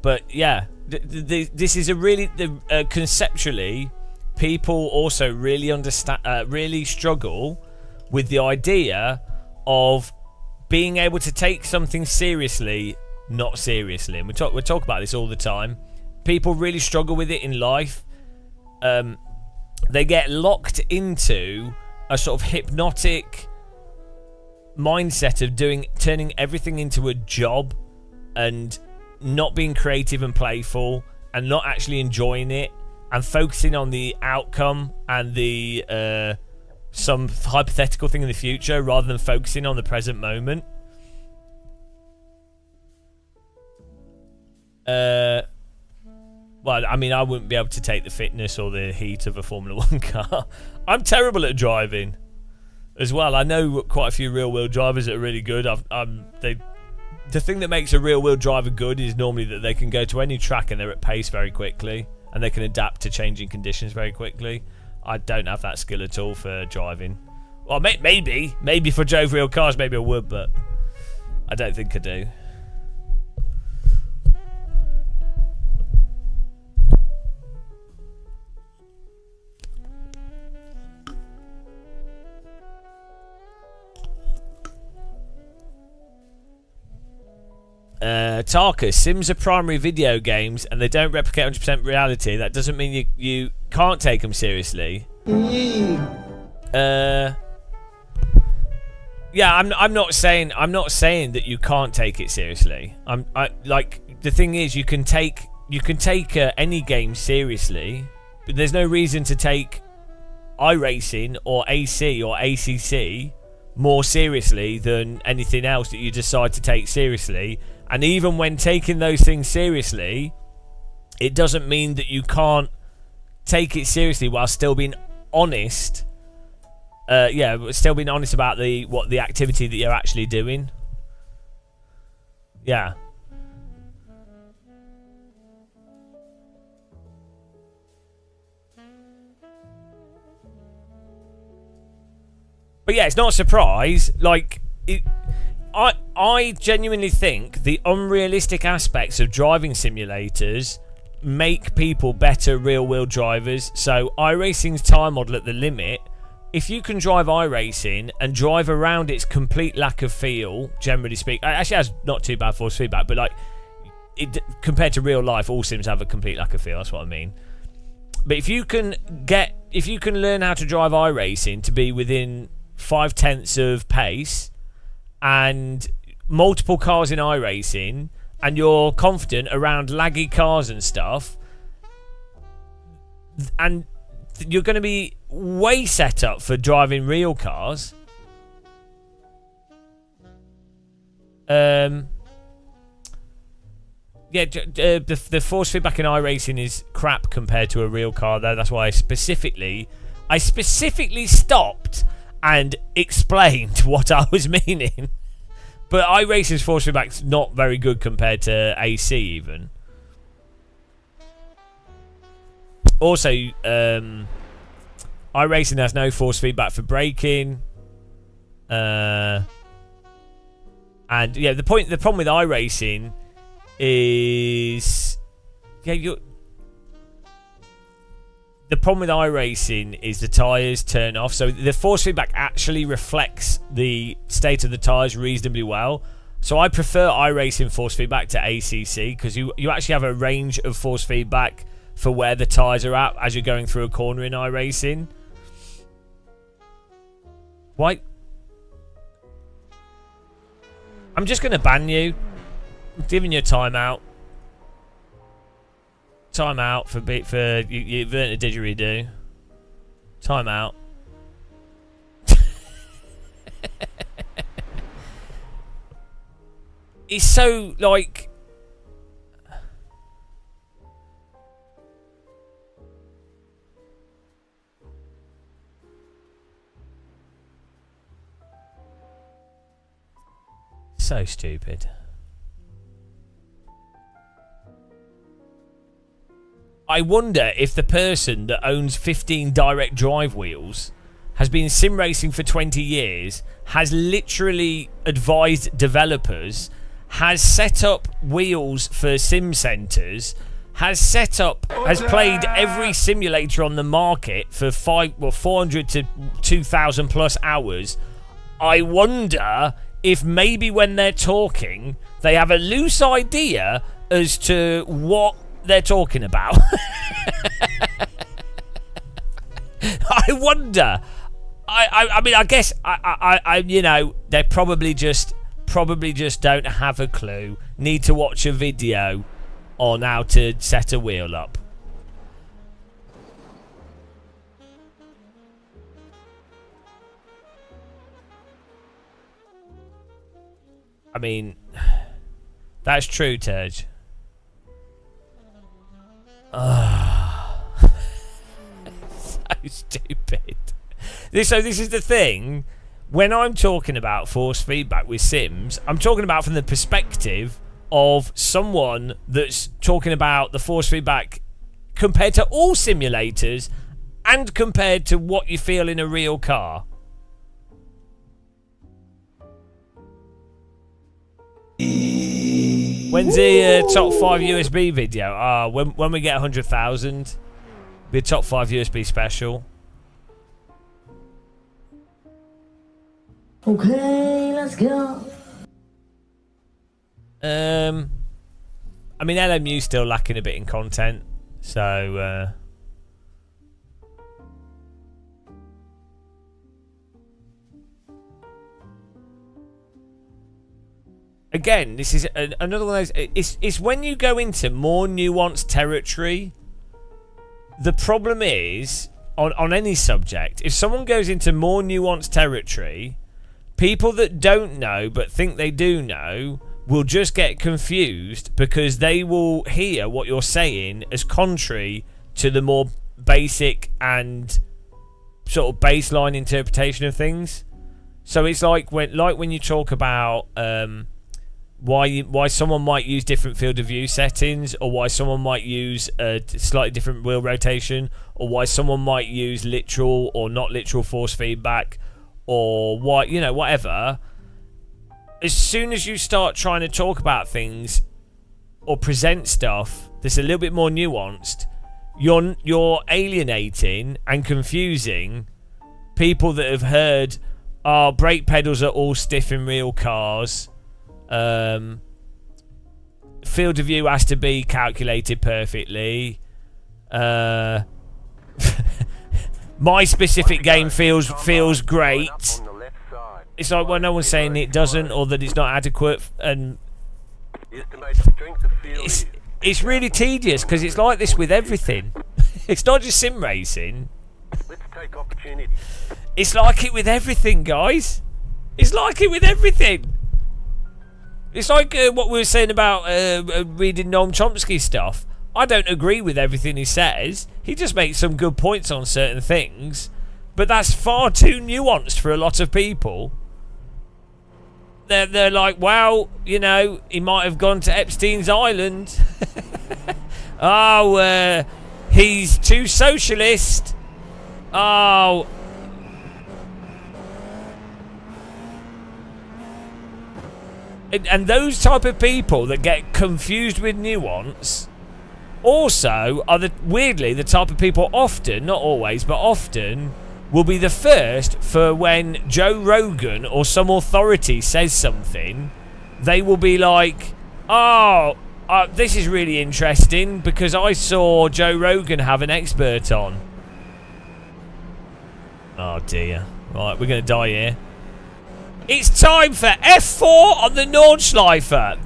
But yeah, this is a really conceptually, people also really really struggle with the idea of being able to take something seriously, not seriously. And we talk about this all the time. People really struggle with it in life. They get locked into a sort of hypnotic mindset of turning everything into a job and not being creative and playful and not actually enjoying it and focusing on the outcome and the some hypothetical thing in the future rather than focusing on the present moment. Well, I mean, I wouldn't be able to take the fitness or the heat of a Formula 1 car. I'm terrible at driving as well. I know quite a few rear-wheel drivers that are really good. The thing that makes a rear-wheel driver good is normally that they can go to any track and they're at pace very quickly, and they can adapt to changing conditions very quickly. I don't have that skill at all for driving. Well, maybe for drove real cars, maybe I would, but I don't think I do. Tarkus, Sims are primary video games and they don't replicate 100% reality. That doesn't mean you can't take them seriously. Yeah, I'm not saying that you can't take it seriously. Like, the thing is, you can take any game seriously, but there's no reason to take iRacing or AC or ACC more seriously than anything else that you decide to take seriously. And even when taking those things seriously, it doesn't mean that you can't take it seriously while still being honest. Still being honest about the activity that you're actually doing. Yeah. But yeah, it's not a surprise. Like, I genuinely think the unrealistic aspects of driving simulators make people better real-wheel drivers. So iRacing's time model at the limit, if you can drive iRacing and drive around its complete lack of feel, generally speaking, actually has not too bad force feedback, but like compared to real life, all sims have a complete lack of feel. That's what I mean. But if you can learn how to drive iRacing to be within 0.5 of pace and multiple cars in iRacing, and you're confident around laggy cars and stuff, and you're going to be way set up for driving real cars. The force feedback in iRacing is crap compared to a real car, though. That's why I specifically stopped and explained what I was meaning. But iRacing's force feedback's not very good compared to AC even. Also, iRacing has no force feedback for braking. And yeah, the problem with iRacing is the problem with iRacing is the tyres turn off. So the force feedback actually reflects the state of the tyres reasonably well. So I prefer iRacing force feedback to ACC because you actually have a range of force feedback for where the tyres are at as you're going through a corner in iRacing. Why? I'm just going to ban you. I'm giving you a timeout. Timeout for you've earned a didgeridoo. Timeout. It's so like. So stupid. I wonder if the person that owns 15 direct drive wheels, has been sim racing for 20 years, has literally advised developers, has set up wheels for sim centers, has played every simulator on the market for 400 to 2,000 plus hours. I wonder if maybe when they're talking, they have a loose idea as to what they're talking about. I wonder. I mean, I guess I you know, they probably just don't have a clue. Need to watch a video on how to set a wheel up. I mean, that's true, Terj. So stupid. So this is the thing. When I'm talking about force feedback with Sims, I'm talking about from the perspective of someone that's talking about the force feedback compared to all simulators and compared to what you feel in a real car. When's the top 5 USB video? When we get 100,000, be a top 5 USB special. Okay, let's go. I mean, LMU's still lacking a bit in content, so again, this is another one of those. It's when you go into more nuanced territory. The problem is on any subject, if someone goes into more nuanced territory, people that don't know but think they do know will just get confused because they will hear what you're saying as contrary to the more basic and sort of baseline interpretation of things. So it's like when you talk about why someone might use different field of view settings, or why someone might use a slightly different wheel rotation, or why someone might use literal or not literal force feedback, or why, you know, whatever. As soon as you start trying to talk about things or present stuff that's a little bit more nuanced, you're alienating and confusing people that have heard, oh, brake pedals are all stiff in real cars. Field of view has to be calculated perfectly. My specific game feels great. It's like, well, no one's saying it doesn't, or that it's not adequate, and it's really tedious because it's like this with everything. It's not just sim racing. It's like it with everything, guys. It's like it with everything. It's like what we were saying about reading Noam Chomsky stuff. I don't agree with everything he says. He just makes some good points on certain things, but that's far too nuanced for a lot of people. They're like, well, you know, he might have gone to Epstein's Island. Oh, he's too socialist. Oh. And those type of people that get confused with nuance also are weirdly the type of people often, not always, but often will be the first for when Joe Rogan or some authority says something, they will be like, oh, this is really interesting because I saw Joe Rogan have an expert on. Oh dear. Right, we're going to die here. It's time for F4 on the Nordschleifer.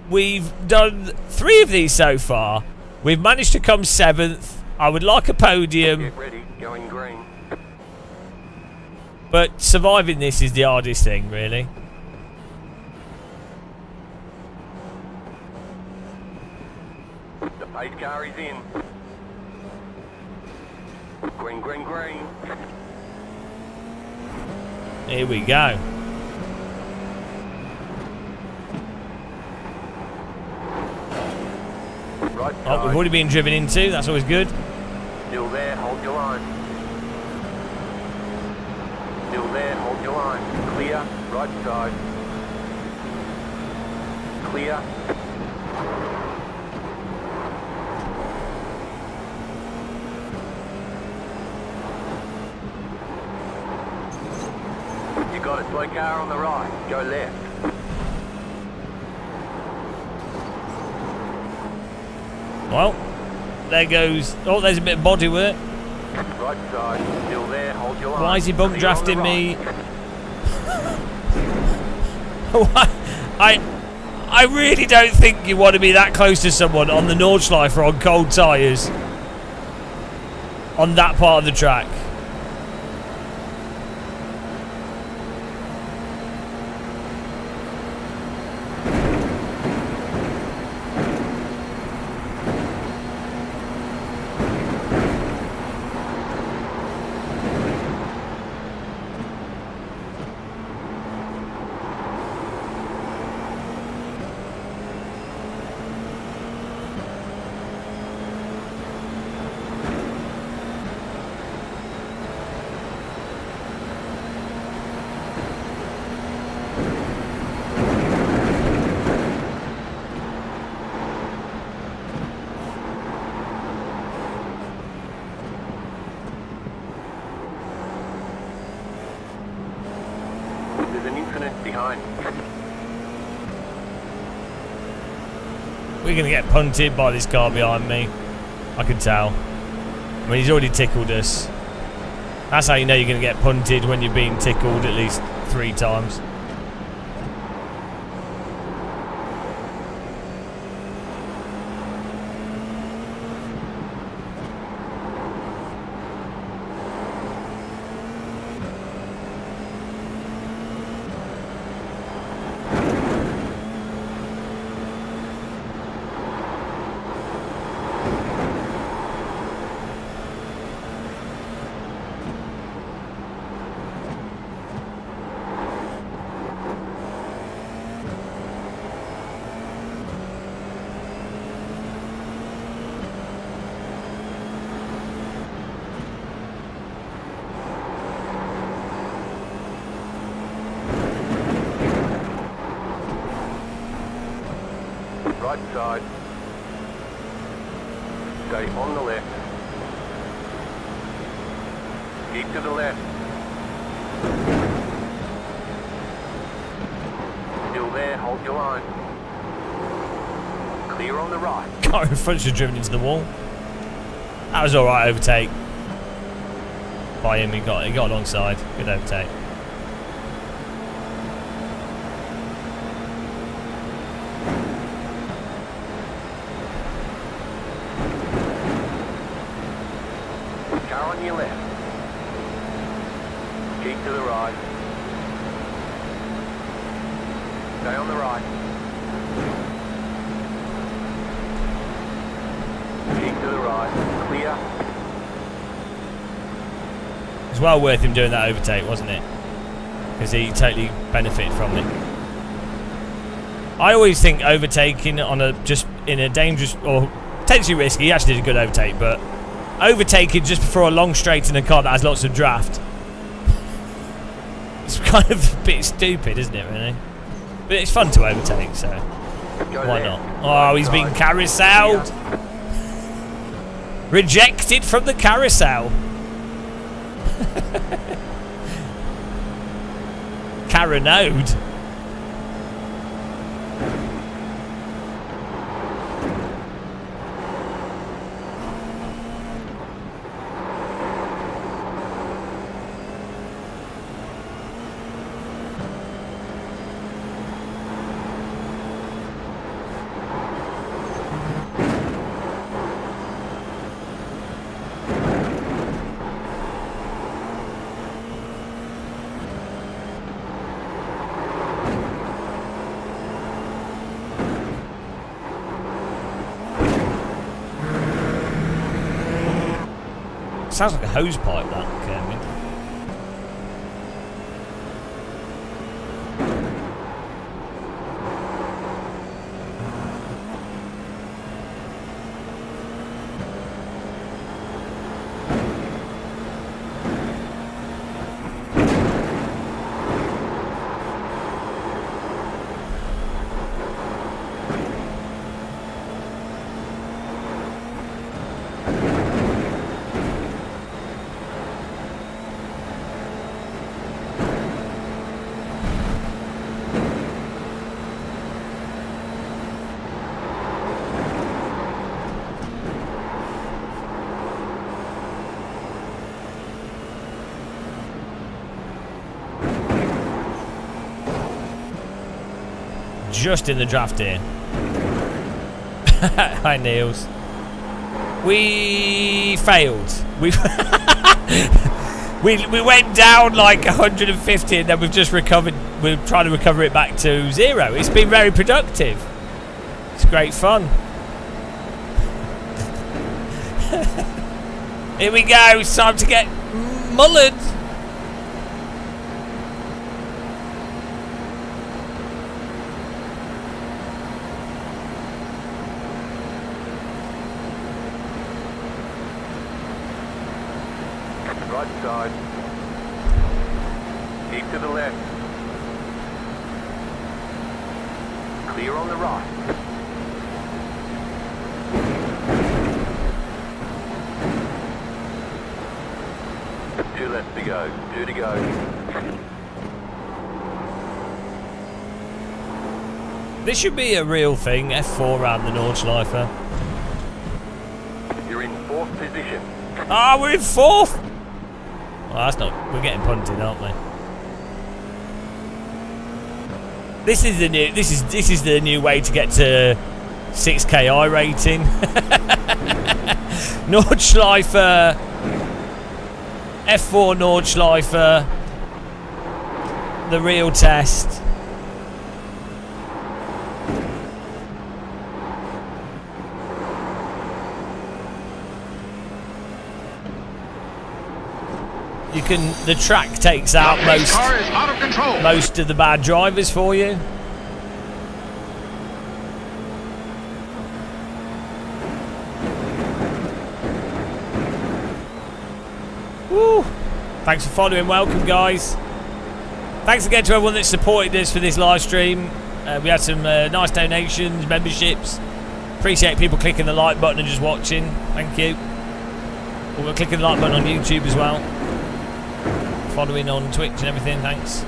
We've done 3 of these so far. We've managed to come 7th. I would like a podium. Get ready, going green. But surviving this is the hardest thing, really. The pace car is in. Green, green, green. Here we go. Right Oh, we've side. already been driven into. That's always good. Still there, hold your line. Still there, hold your line. Clear, right side. Clear. You got a slow car on the right. Go left. Well, there goes. Oh, there's a bit of body work. Right side. Still there, hold your line. Why is he bump Clear on the drafting right. me? I really don't think you want to be that close to someone on the Nordschleifer on cold tyres on that part of the track. There's an incident behind. We're going to get punted by this car behind me. I can tell. I mean, he's already tickled us. That's how you know you're going to get punted, when you're being tickled at least 3 times. Right side. Stay on the left. Keep to the left. Still there, hold your line. Clear on the right. Car in front should have driven into the wall. That was alright overtake. By him, he got alongside. Good overtake. Car on your left. Keep to the right. Stay on the right. Keep to the right. Clear. It was well worth him doing that overtake, wasn't it? Because he totally benefited from it. I always think overtaking on just in a dangerous or potentially risky. He actually did a good overtake, but overtaking just before a long straight in a car that has lots of draft, it's kind of a bit stupid, isn't it, really? But it's fun to overtake, so why not? Oh, he's been carouseled. Rejected from the carousel. Caronode. Sounds like a hose pipe, that, Kermit. Just in the draft here. Hi, Niels. We failed. We went down like 150 and then we've just recovered. We're trying to recover it back to 0. It's been very productive. It's great fun. Here we go. It's time to get mullered. Right side. Keep to the left. Clear on the right. Two left to go. 2 to go. This should be a real thing. F4 around the Nordschleife. You're in 4th position. Ah, we're in 4th. Well, that's not. We're getting punted, aren't we? This is the new. This is the new way to get to 6K I rating. Nordschleife, F4 Nordschleife, the real test. You can. The track takes out most of the bad drivers for you. Woo! Thanks for following. Welcome, guys. Thanks again to everyone that supported us for this live stream. We had some nice donations, memberships. Appreciate people clicking the like button and just watching. Thank you. We're clicking the like button on YouTube as well. Following on Twitch and everything, thanks.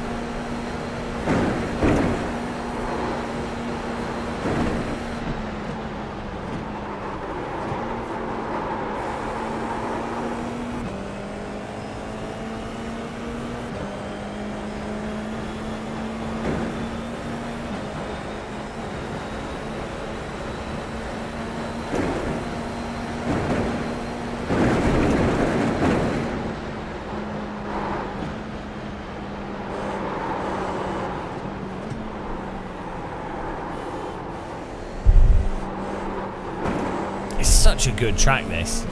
Such a good track, this.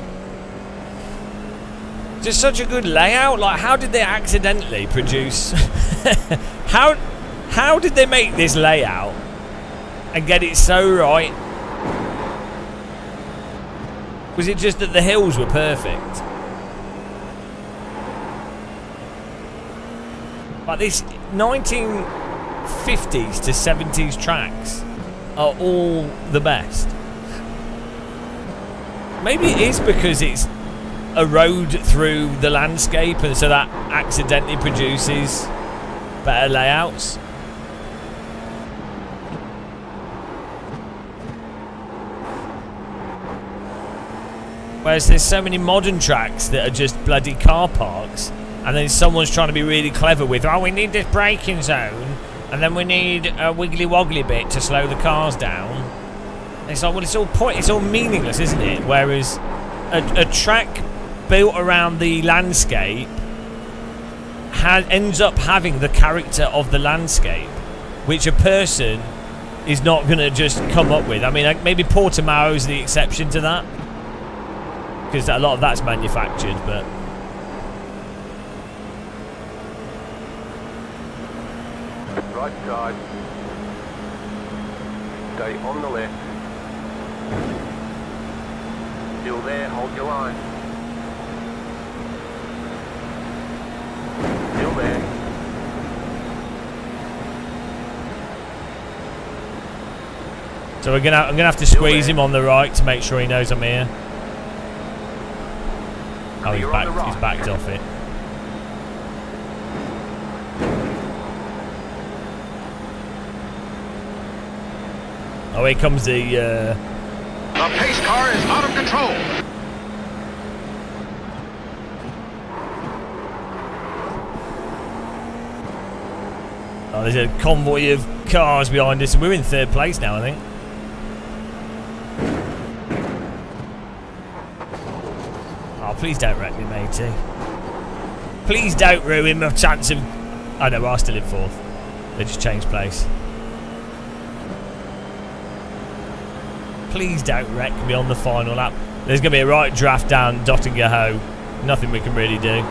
Just such a good layout. Like, how did they accidentally produce how did they make this layout and get it so right? Was it just that the hills were perfect? Like this 50s to 70s tracks are all the best. Maybe it is because it's a road through the landscape, and so that accidentally produces better layouts. Whereas there's so many modern tracks that are just bloody car parks, and then someone's trying to be really clever with, oh, we need this braking zone, and then we need a wiggly woggly bit to slow the cars down. And it's like, well, it's all meaningless, isn't it? Whereas a track built around the landscape ends up having the character of the landscape, which a person is not going to just come up with. I mean, maybe Portimao is the exception to that, because a lot of that's manufactured, but Right side. Stay on the left. Still there, hold your line. Still there. so I'm gonna have to squeeze him on the right to make sure he knows I'm here. Oh, he's backed off it. Oh, here comes the pace car is out of control. Oh, there's a convoy of cars behind us, and we're in third place now, I think. Oh, please don't wreck me, matey. Please don't ruin my chance of... Oh no, we're still in fourth. They just changed place. Please don't wreck me on the final lap. There's going to be a right draft down Dottinger Hoe. Nothing we can really do.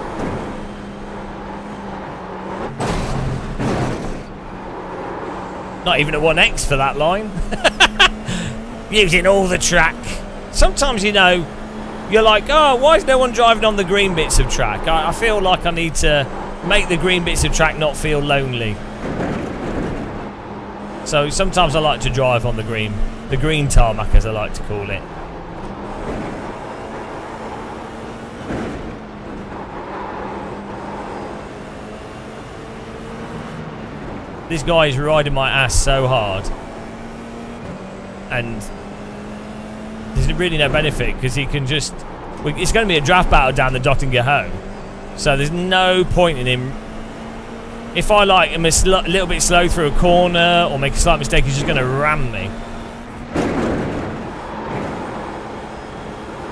Not even a 1X for that line. Using all the track. Sometimes, you know, you're like, oh, why is no one driving on the green bits of track? I feel like I need to make the green bits of track not feel lonely. So sometimes I like to drive on the green tarmac, as I like to call it. This guy is riding my ass so hard, and there's really no benefit because he can just... It's going to be a draft battle down the Dottinger Hoe, so there's no point in him. If I like him a little bit slow through a corner or make a slight mistake, he's just going to ram me.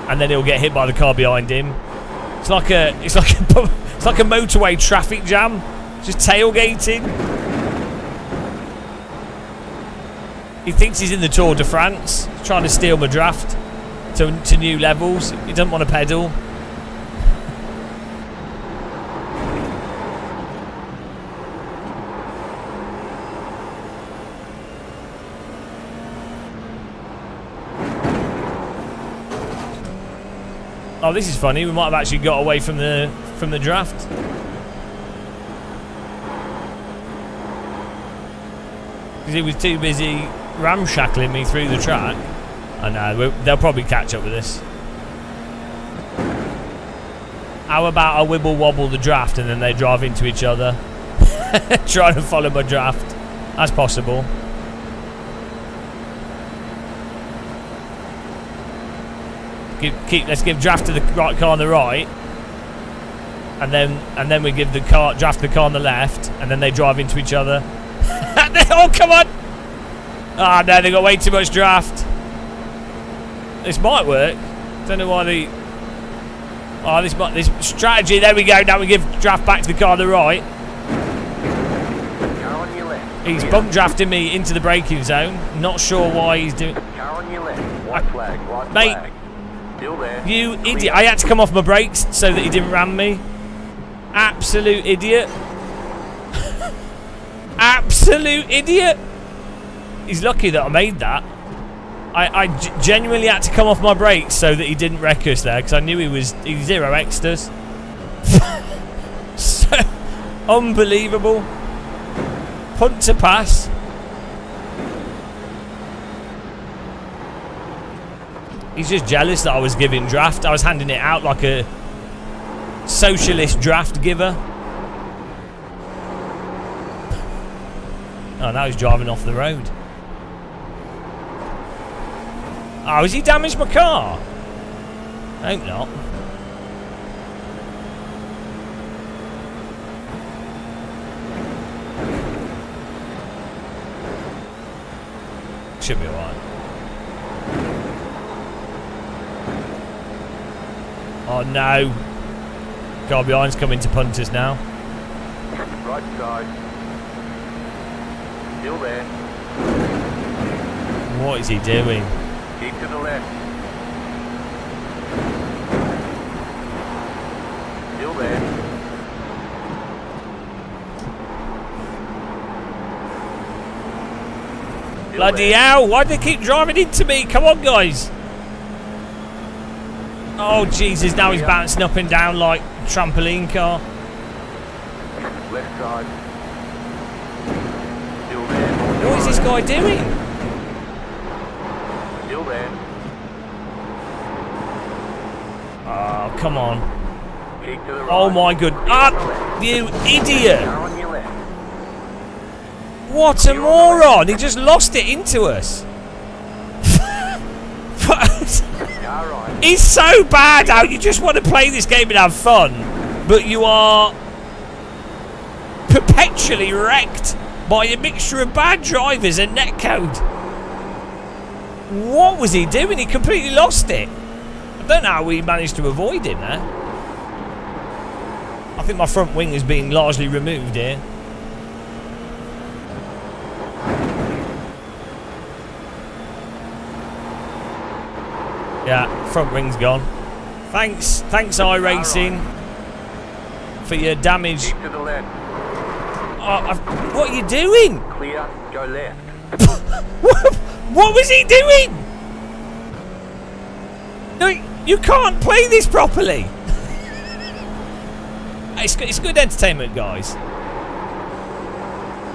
And then he'll get hit by the car behind him. It's like a motorway traffic jam, just tailgating. He thinks he's in the Tour de France, trying to steal my draft to new levels. He doesn't want to pedal. Oh, this is funny. We might have actually got away from the draft. Because he was too busy ramshackling me through the track. I know, they'll probably catch up with us. How about I wibble wobble the draft and then they drive into each other? Trying to follow my draft. That's possible. Let's give draft to the right car on the right, and then we give draft the car on the left, and then they drive into each other. Oh, come on! Ah, no, they got way too much draft. This might work. Don't know why the... Oh, this strategy. There we go. Now we give draft back to the car on the right. Car on your left. He's bump drafting me into the braking zone. Not sure why he's doing... Car on your left. White flag. White Mate, flag. Still there. You idiot. I had to come off my brakes so that he didn't ram me. Absolute idiot. Absolute idiot. He's lucky that I made that. I genuinely had to come off my brakes so that he didn't wreck us there, because I knew he zero extras. So unbelievable. Punter pass. He's just jealous that I was giving draft. I was handing it out like a socialist draft giver. Oh, now he's driving off the road. Oh, has he damaged my car? I hope not. Should be alright. Oh no. Car behind's coming to punt us now. Right side. Still there. What is he doing? Keep to the left. Still there. Still Bloody there. hell, why do they keep driving into me? Come on, guys. Oh, Jesus, now he's bouncing up and down like a trampoline car. Left side. Still there. What is this guy doing? Still there. Oh, come on. Keep to the right. Oh, my good. Ah, you idiot. Car on your left. What a moron. He just lost it into us. Car right. It's so bad how you just want to play this game and have fun, but you are perpetually wrecked by a mixture of bad drivers and netcode. What was he doing? He completely lost it. I don't know how we managed to avoid him there. I think my front wing is being largely removed here. Yeah, front wing's gone. Thanks iRacing for your damage. Keep to the left. Oh, what are you doing? Clear. Go left. What was he doing? No, you can't play this properly. It's good entertainment, guys.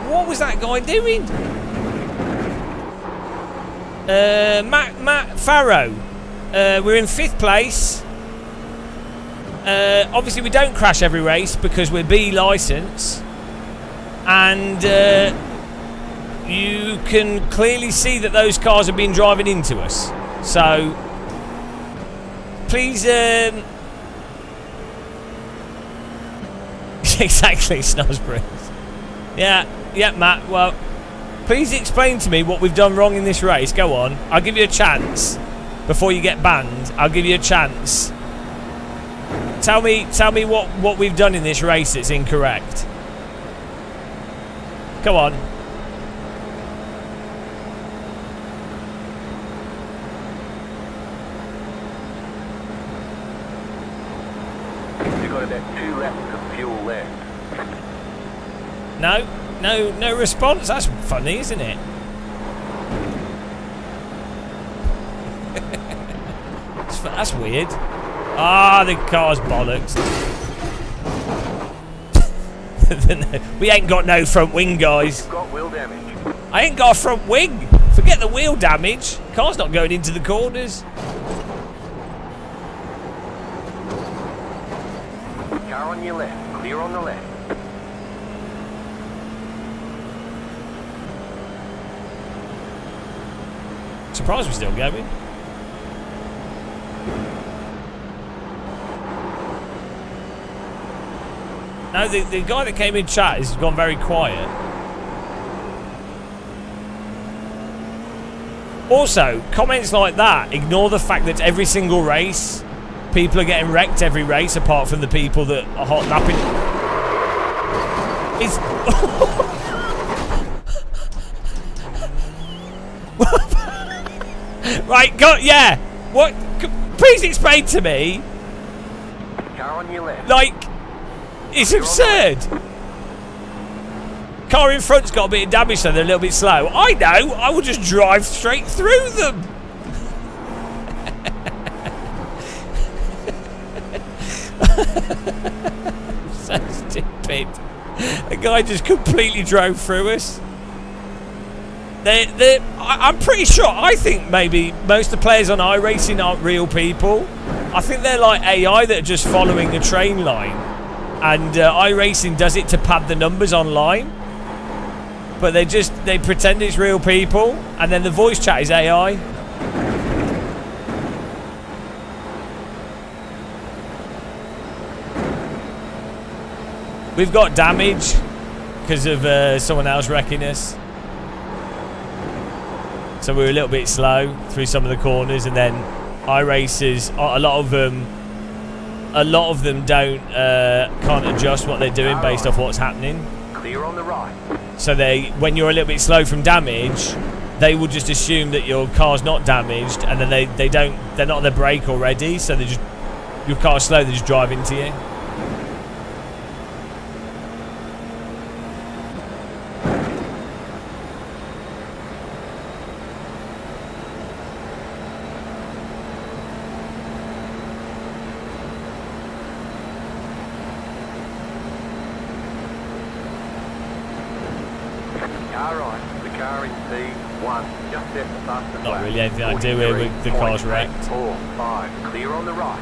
What was that guy doing? Matt Farrow. We're in 5th place. Obviously, we don't crash every race because we're B licence. And you can clearly see that those cars have been driving into us. So, please... exactly, Snosbridge. Yeah, Matt. Well, please explain to me what we've done wrong in this race. Go on. I'll give you a chance. Before you get banned, I'll give you a chance. Tell me what we've done in this race that's incorrect. Come on. You got about 2 laps of fuel left. No response. That's funny, isn't it? That's weird. Ah, the car's bollocks. We ain't got no front wing, guys. Got wheel damage. I ain't got a front wing. Forget the wheel damage. Car's not going into the corners. Car on your left. Clear on the left. Surprised we're still going. No, the guy that came in chat has gone very quiet. Also, comments like that ignore the fact that every single race, people are getting wrecked every race, apart from the people that are hot napping. It's... Right, go, yeah. What? Please explain to me. Car on your left. Like, it's absurd. Car in front's got a bit of damage, so they're a little bit slow. I know. I will just drive straight through them. So stupid. The guy just completely drove through us. I'm pretty sure. I think maybe most of the players on iRacing aren't real people. I think they're like AI that are just following a train line, and iRacing does it to pad the numbers online. But they pretend it's real people, and then the voice chat is AI. We've got damage because of someone else wrecking us. So we're a little bit slow through some of the corners, and then iRacers, a lot of them can't adjust what they're doing based off what's happening. Clear on the right. So when you're a little bit slow from damage, they will just assume that your car's not damaged, and then they're not on their brake already, so your car's slow, they just drive into you. Not really anything I do here with the car's wrecked. 4, 5, clear on the right.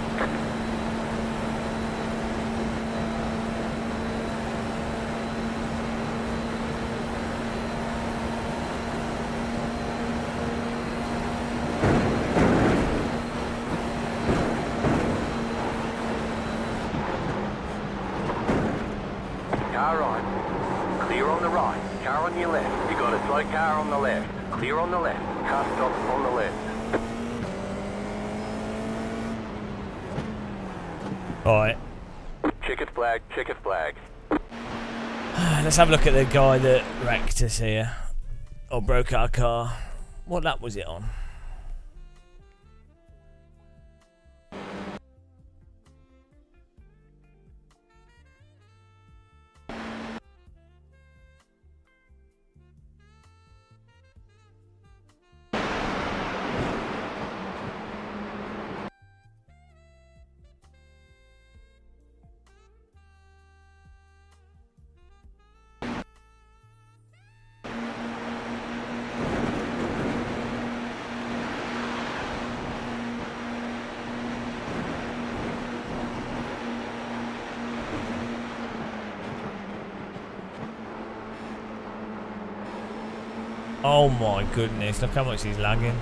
Car right. Clear on the right. Car on your left. You got a slow car on the left. Clear on the left. Car stop on the left. Alright. Checkered flag, checkered flag. Let's have a look at the guy that wrecked us here. Or broke our car. What lap was it on? Oh my goodness, look how much he's lagging.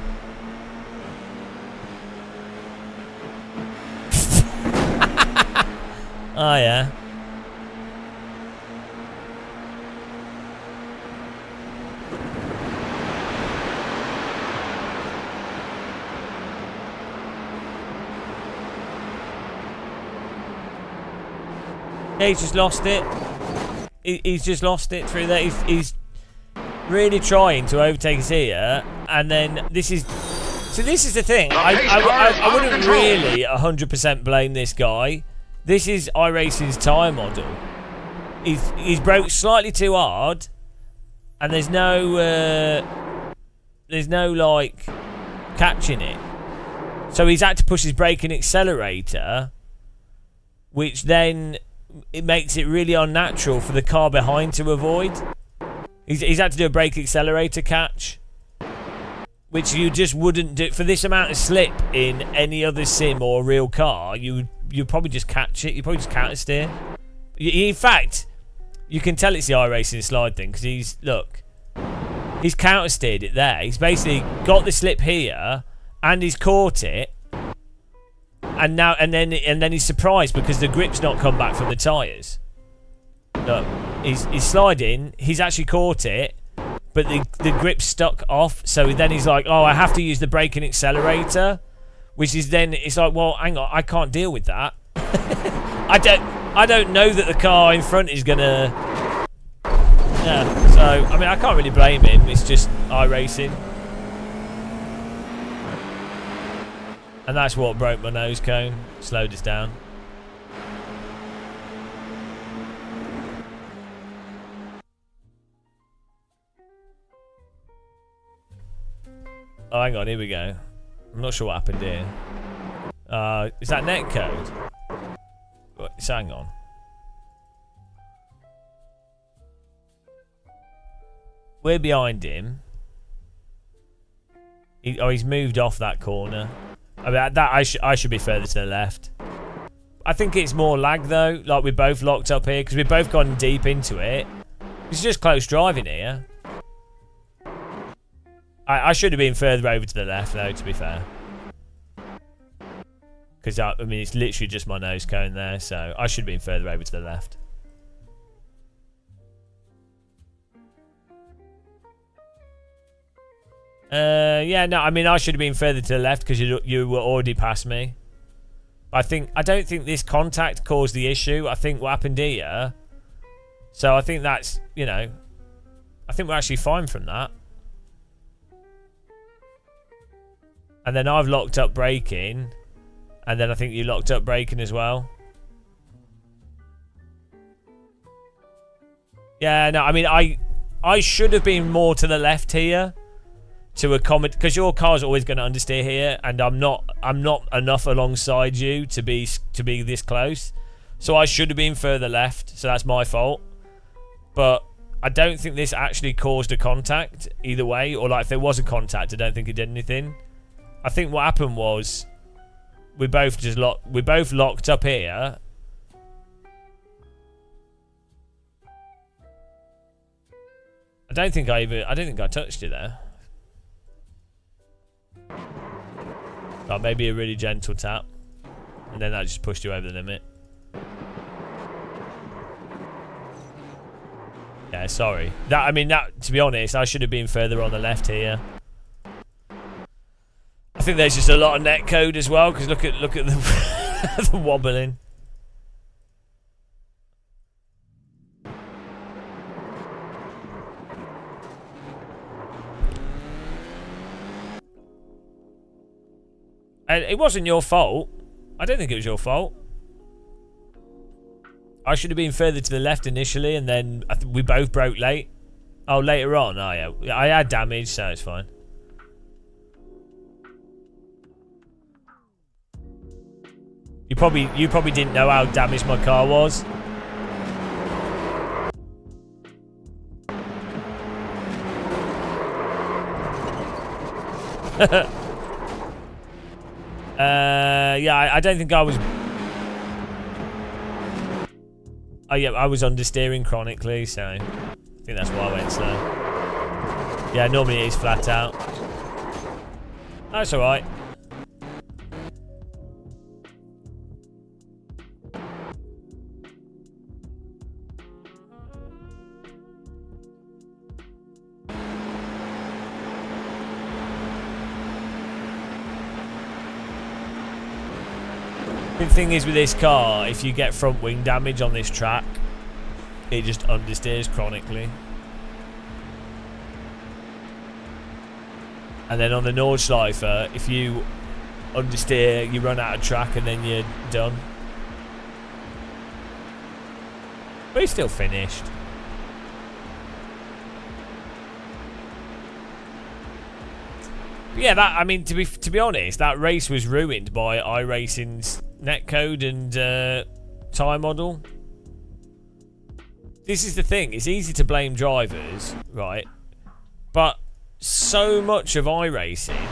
Oh yeah. Yeah, he's just lost it. He's just lost it through there. He's really trying to overtake us here, and then this is the thing. I wouldn't really 100% blame this guy. This is iRacing's tyre model. He's broke slightly too hard, and there's no like catching it. So he's had to push his brake and accelerator, which then it makes it really unnatural for the car behind to avoid. He's had to do a brake accelerator catch, which you just wouldn't do for this amount of slip in any other sim or real car. You'd probably just catch it. You probably just counter steer. In fact, you can tell it's the iRacing slide thing because he's counter steered it there. He's basically got the slip here and he's caught it, and then he's surprised because the grip's not come back from the tyres. Look, he's sliding. He's actually caught it, but the grip's stuck off. So then he's like, "Oh, I have to use the brake and accelerator," which is then it's like, "Well, hang on, I can't deal with that. I don't know that the car in front is gonna." Yeah. So I mean, I can't really blame him. It's just iRacing, and that's what broke my nose cone. Slowed us down. Oh, hang on, here we go. I'm not sure what happened here. Is that netcode? So hang on. We're behind him. He's moved off that corner. I mean, I should be further to the left. I think it's more lag though. Like, we're both locked up here because we've both gone deep into it. It's just close driving here. I should have been further over to the left though, to be fair. Because, I mean, it's literally just my nose cone there, so I should have been further over to the left. Yeah, no, I mean, I should have been further to the left because you were already past me. I don't think this contact caused the issue. I think what happened here. So I think that's, you know, I think we're actually fine from that. And then I've locked up braking. And then I think you locked up braking as well. Yeah, no, I mean, I should have been more to the left here to accommodate, because your car's always going to understeer here, and I'm not enough alongside you to be this close. So I should have been further left. So that's my fault. But I don't think this actually caused a contact either way, or like if there was a contact, I don't think it did anything. I think what happened was we both locked up here. I don't think I touched it there. Like maybe a really gentle tap, and then that just pushed you over the limit. Yeah, sorry. That to be honest, I should have been further on the left here. I think there's just a lot of netcode as well, because look at the the wobbling. And it wasn't your fault. I don't think it was your fault. I should have been further to the left initially, and then we both broke late. Oh, later on. Oh yeah, I had damage, so it's fine. You probably didn't know how damaged my car was. Yeah, I don't think I was. Oh yeah, I was understeering chronically, so I think that's why I went slow. Yeah, normally it is flat out. That's alright. The thing is with this car, if you get front wing damage on this track, it just understeers chronically. And then on the Nordschleifer, if you understeer, you run out of track and then you're done. But he's still finished. But yeah, that, I mean, to be honest, that race was ruined by iRacing's netcode and tyre model. This is the thing, it's easy to blame drivers, right? But so much of iRacing,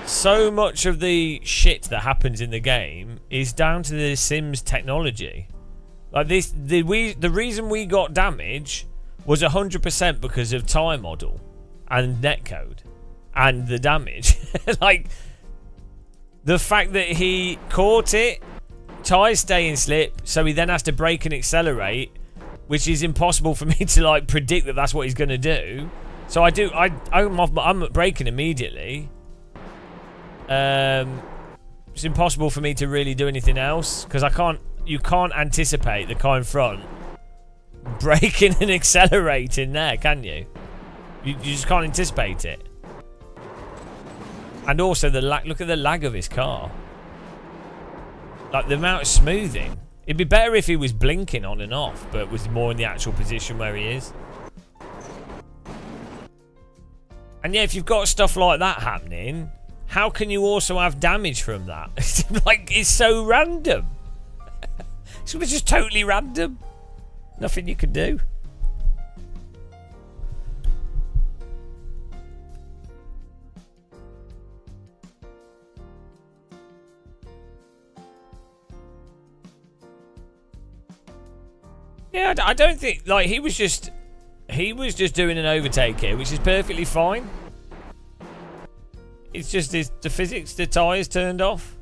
so much of the shit that happens in the game is down to the Sims technology. Like this, the reason we got damage was 100% because of tyre model and netcode and the damage. Like, the fact that he caught it, tyres stay in slip, so he then has to brake and accelerate, which is impossible for me to like predict that that's what he's going to do. So I'm braking immediately. It's impossible for me to really do anything else because you can't anticipate the car in front braking and accelerating there, can you? You just can't anticipate it. And also the lag. Look at the lag of his car. Like the amount of smoothing. It'd be better if he was blinking on and off, but was more in the actual position where he is. And yeah, if you've got stuff like that happening, how can you also have damage from that? Like, it's so random. It's just totally random. Nothing you can do. Yeah, I don't think like he was just doing an overtake here, which is perfectly fine. It's just the physics, the tyres turned off.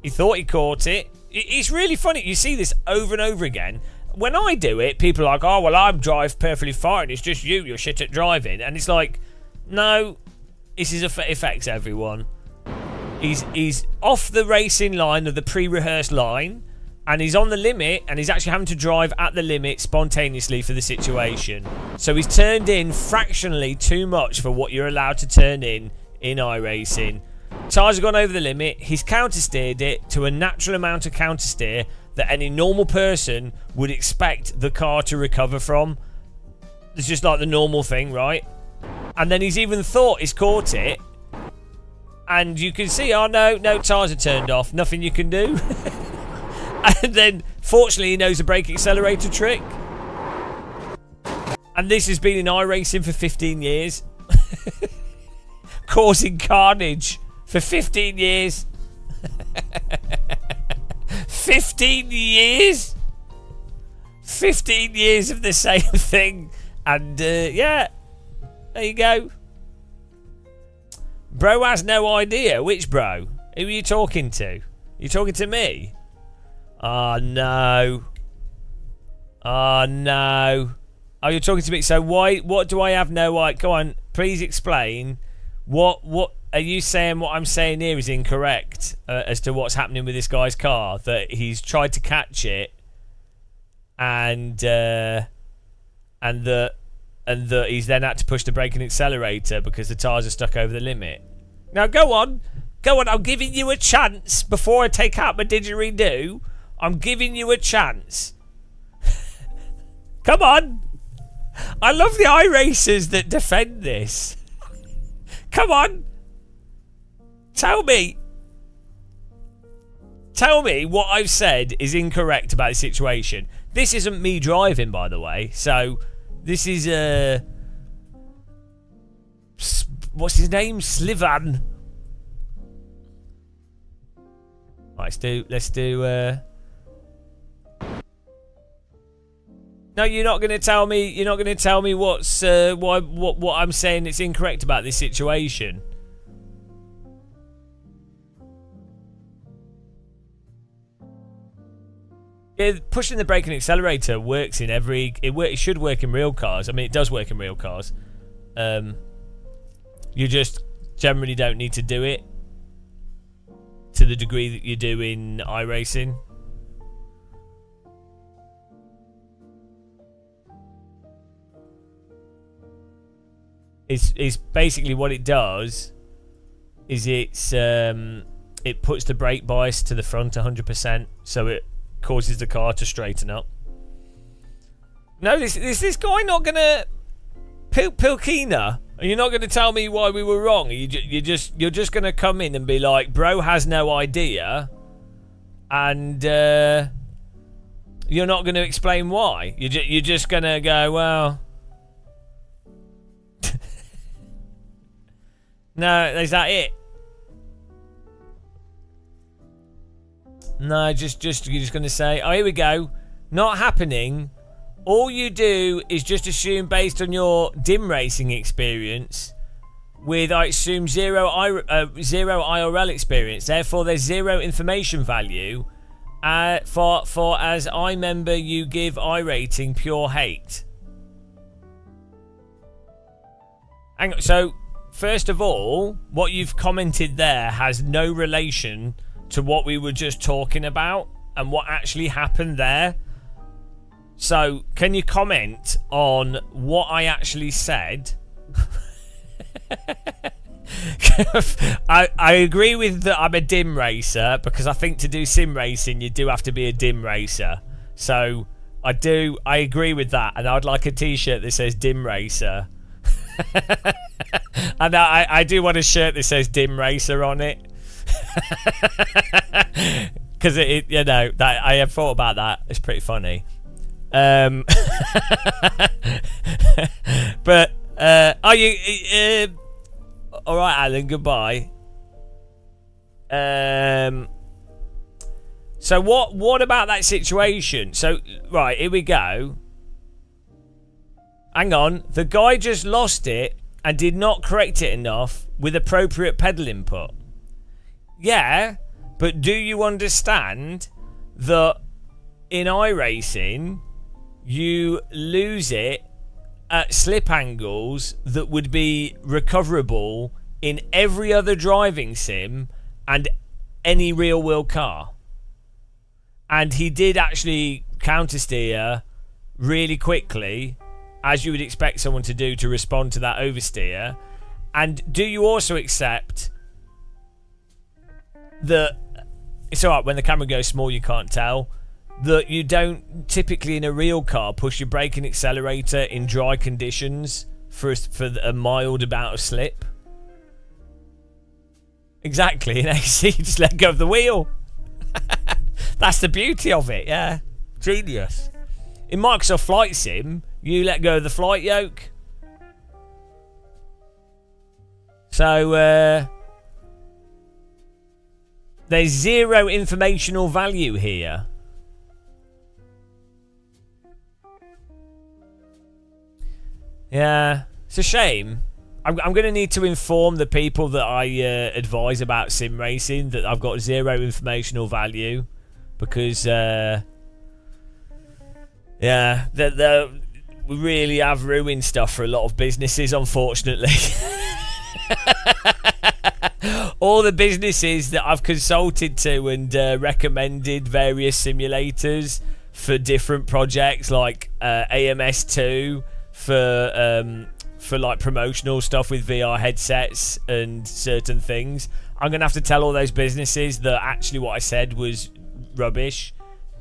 He thought he caught it. It's really funny. You see this over and over again. When I do it, people are like, oh, well, I drive perfectly fine. It's just you're shit at driving. And it's like, no, this affects everyone. He's off the racing line of the pre-rehearsed line, and he's on the limit, and he's actually having to drive at the limit spontaneously for the situation. So he's turned in fractionally too much for what you're allowed to turn in iRacing. Tyres have gone over the limit. He's counter-steered it to a natural amount of counter-steer that any normal person would expect the car to recover from. It's just like the normal thing, right? And then he's even thought he's caught it. And you can see, oh no, tyres are turned off. Nothing you can do. And then, fortunately, he knows the brake accelerator trick. And this has been in iRacing for 15 years. Causing carnage for 15 years. 15 years? 15 years of the same thing. And, yeah. There you go. Bro has no idea. Which bro? Who are you talking to? You talking to me? Oh, no. Oh, no. Oh, you're talking to me. So why? What do I have no idea? Go on. Please explain. What are you saying? What I'm saying here is incorrect as to what's happening with this guy's car. That he's tried to catch it, and that he's then had to push the brake and accelerator because the tyres are stuck over the limit. Now go on. I'm giving you a chance before I take out my didgeridoo. I'm giving you a chance. Come on. I love the iRacers that defend this. Come on. Tell me what I've said is incorrect about the situation. This isn't me driving, by the way. So, this is, what's his name? Slivan. Right, let's do, No, you're not going to tell me. You're not going to tell me what's what I'm saying that's incorrect about this situation. Yeah, pushing the brake and accelerator works in every. It should work in real cars. I mean, it does work in real cars. You just generally don't need to do it to the degree that you do in iRacing. It's basically what it does is it puts the brake bias to the front 100%, so it causes the car to straighten up. No, this guy not gonna Pilkina. You're not gonna tell me why we were wrong. You're just gonna come in and be like, bro has no idea, and you're not gonna explain why. You're just gonna go, well. No, is that it? No, you're just gonna say, oh, here we go. Not happening. All you do is just assume based on your dim racing experience with, I assume, zero IRL experience. Therefore, there's zero information value. For as I remember, you give iRating pure hate. Hang on, so first of all, what you've commented there has no relation to what we were just talking about and what actually happened there. So, can you comment on what I actually said? I agree with that I'm a dim racer, because I think to do sim racing you do have to be a dim racer. So, I agree with that, and I'd like a t-shirt that says dim racer. And I do want a shirt that says dim racer on it. Because you know, that I have thought about that. It's pretty funny. But are you all right, Alan? Goodbye. So what about that situation? So, right, here we go. Hang on. The guy just lost it and did not correct it enough with appropriate pedal input. Yeah, but do you understand that in iRacing, you lose it at slip angles that would be recoverable in every other driving sim and any real world car? And he did actually countersteer really quickly, as you would expect someone to do to respond to that oversteer. And do you also accept that it's alright when the camera goes small you can't tell, that you don't typically in a real car push your brake and accelerator in dry conditions for a mild amount of slip? Exactly. In AC you just let go of the wheel. That's the beauty of it, yeah. Genius. In Microsoft Flight Sim, you let go of the flight yoke. So, there's zero informational value here. Yeah, it's a shame. I'm going to need to inform the people that I advise about sim racing that I've got zero informational value. Because, yeah, we really have ruined stuff for a lot of businesses, unfortunately. All the businesses that I've consulted to and recommended various simulators for different projects, like AMS2 for like promotional stuff with VR headsets and certain things. I'm gonna have to tell all those businesses that actually what I said was rubbish.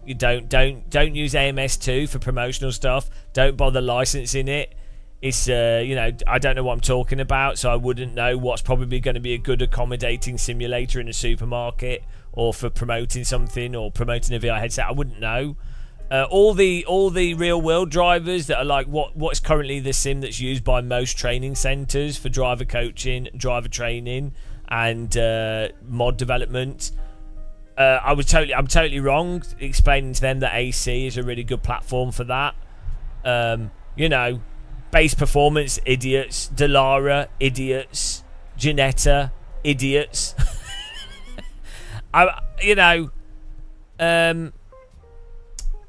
You don't use AMS2 for promotional stuff. Don't bother licensing it. It's you know, I don't know what I'm talking about, so I wouldn't know what's probably going to be a good accommodating simulator in a supermarket or for promoting something or promoting a VR headset. I wouldn't know. All the real world drivers that are like what's currently the sim that's used by most training centers for driver coaching, driver training, and mod development. I'm totally wrong explaining to them that AC is a really good platform for that. You know, Base Performance, idiots. Delara, idiots. Ginetta, idiots. You know,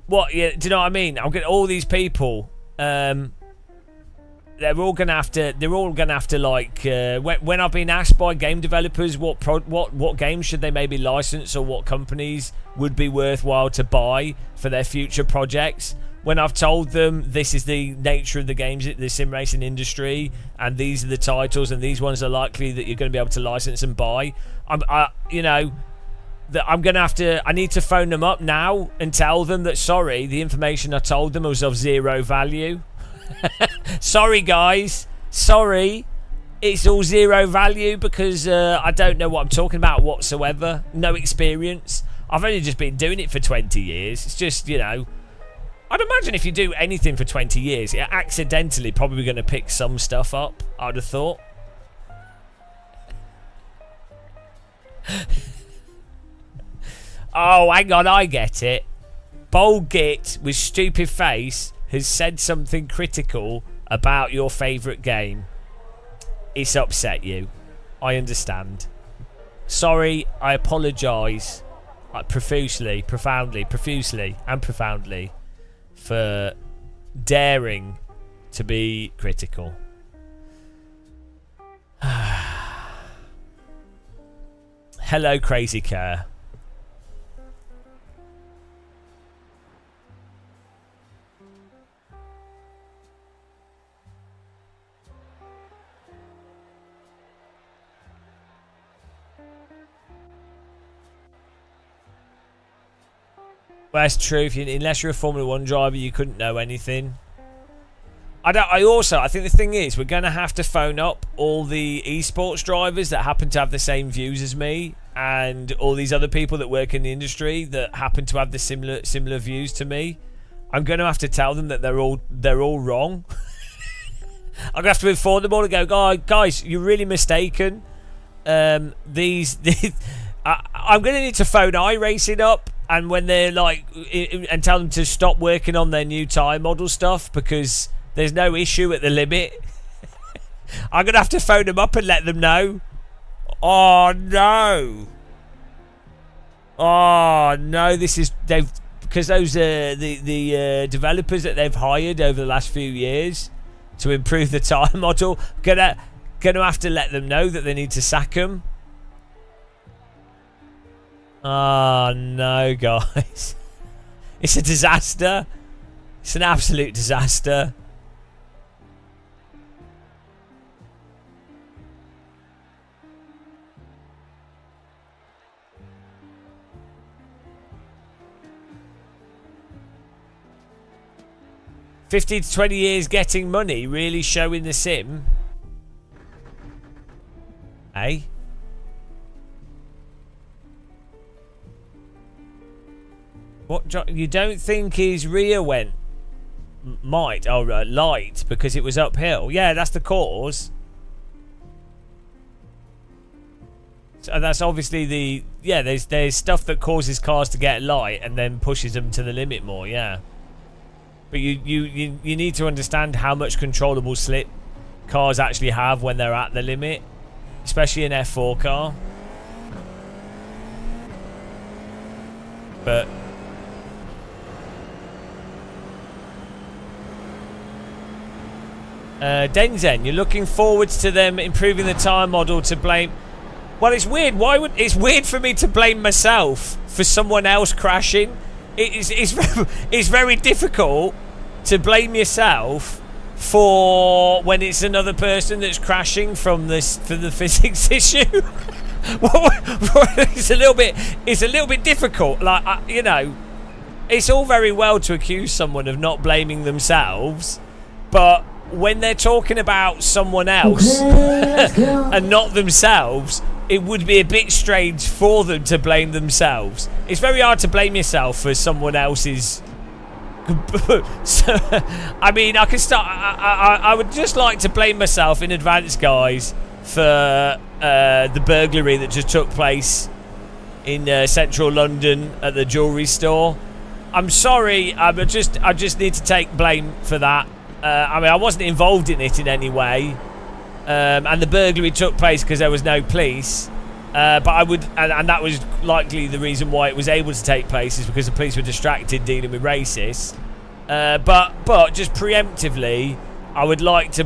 what? Yeah, do you know what I mean? I'm getting all these people. They're all gonna have to like when I've been asked by game developers what games should they maybe license or what companies would be worthwhile to buy for their future projects. When I've told them this is the nature of the games, the sim racing industry, and these are the titles, and these ones are likely that you're going to be able to license and buy, you know, that I'm going to have to, I need to phone them up now and tell them that, sorry, the information I told them was of zero value. Sorry, guys. Sorry. It's all zero value because I don't know what I'm talking about whatsoever. No experience. I've only just been doing it for 20 years. It's just, you know, I'd imagine if you do anything for 20 years, you're accidentally probably going to pick some stuff up, I'd have thought. Oh, hang on, I get it. Bold Git with stupid face has said something critical about your favourite game. It's upset you. I understand. Sorry, I apologise profusely, profoundly, and profoundly for daring to be critical. Hello, Crazy Care. Well, that's true. Unless you're a Formula 1 driver, you couldn't know anything. I think the thing is, we're going to have to phone up all the esports drivers that happen to have the same views as me, and all these other people that work in the industry that happen to have the similar views to me. I'm going to have to tell them that they're all wrong. I'm going to have to inform them all and go, guys, you're really mistaken. I'm going to need to phone iRacing up and when they're like, and tell them to stop working on their new tyre model stuff because there's no issue at the limit. I'm gonna have to phone them up and let them know. Oh no! Oh no! Because those the developers that they've hired over the last few years to improve the tyre model, gonna have to let them know that they need to sack them. Oh no, guys! It's a disaster. It's an absolute disaster. $15 to 20 years getting money, really showing the sim. Eh? What, you don't think his rear went light because it was uphill? Yeah, that's the cause. So that's obviously there's stuff that causes cars to get light and then pushes them to the limit more, yeah. But you need to understand how much controllable slip cars actually have when they're at the limit, especially an F4 car. But Denzen, you're looking forwards to them improving the tyre model to blame. Well, it's weird. It's weird for me to blame myself for someone else crashing. It's very difficult to blame yourself for when it's another person that's crashing for the physics issue. It's a little bit difficult. Like you know, it's all very well to accuse someone of not blaming themselves, but when they're talking about someone else and not themselves, it would be a bit strange for them to blame themselves. It's very hard to blame yourself for someone else's. So, I mean, I can start. I would just like to blame myself in advance, guys, for the burglary that just took place in central London at the jewellery store. I'm sorry. I just need to take blame for that. I mean, I wasn't involved in it in any way, and the burglary took place because there was no police. But I would, and that was likely the reason why it was able to take place, is because the police were distracted dealing with racists. But just preemptively, I would like to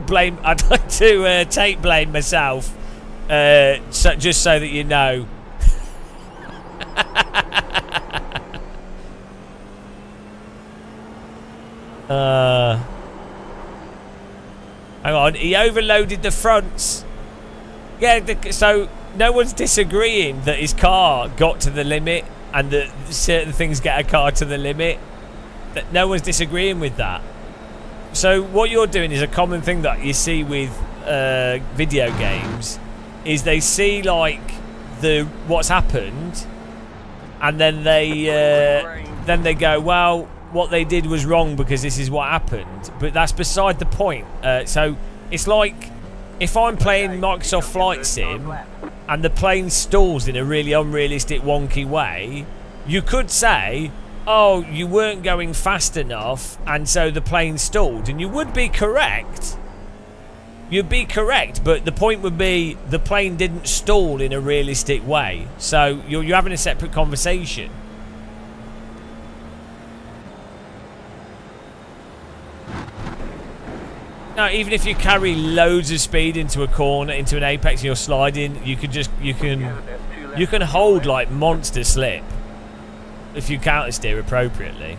blame. I'd like to take blame myself, just so that you know. Hang on, he overloaded the fronts. Yeah, so no one's disagreeing that his car got to the limit and that certain things get a car to the limit. That no one's disagreeing with that. So what you're doing is a common thing that you see with video games, is they see like what's happened, and then they go, well, what they did was wrong because this is what happened. But that's beside the point. So it's like if I'm playing Microsoft Flight Sim and the plane stalls in a really unrealistic, wonky way, you could say, oh, you weren't going fast enough and so the plane stalled. And you would be correct. You'd be correct, but the point would be the plane didn't stall in a realistic way. So you're having a separate conversation. No, even if you carry loads of speed into a corner, into an apex, and you're sliding, you can hold like monster slip if you counter steer appropriately.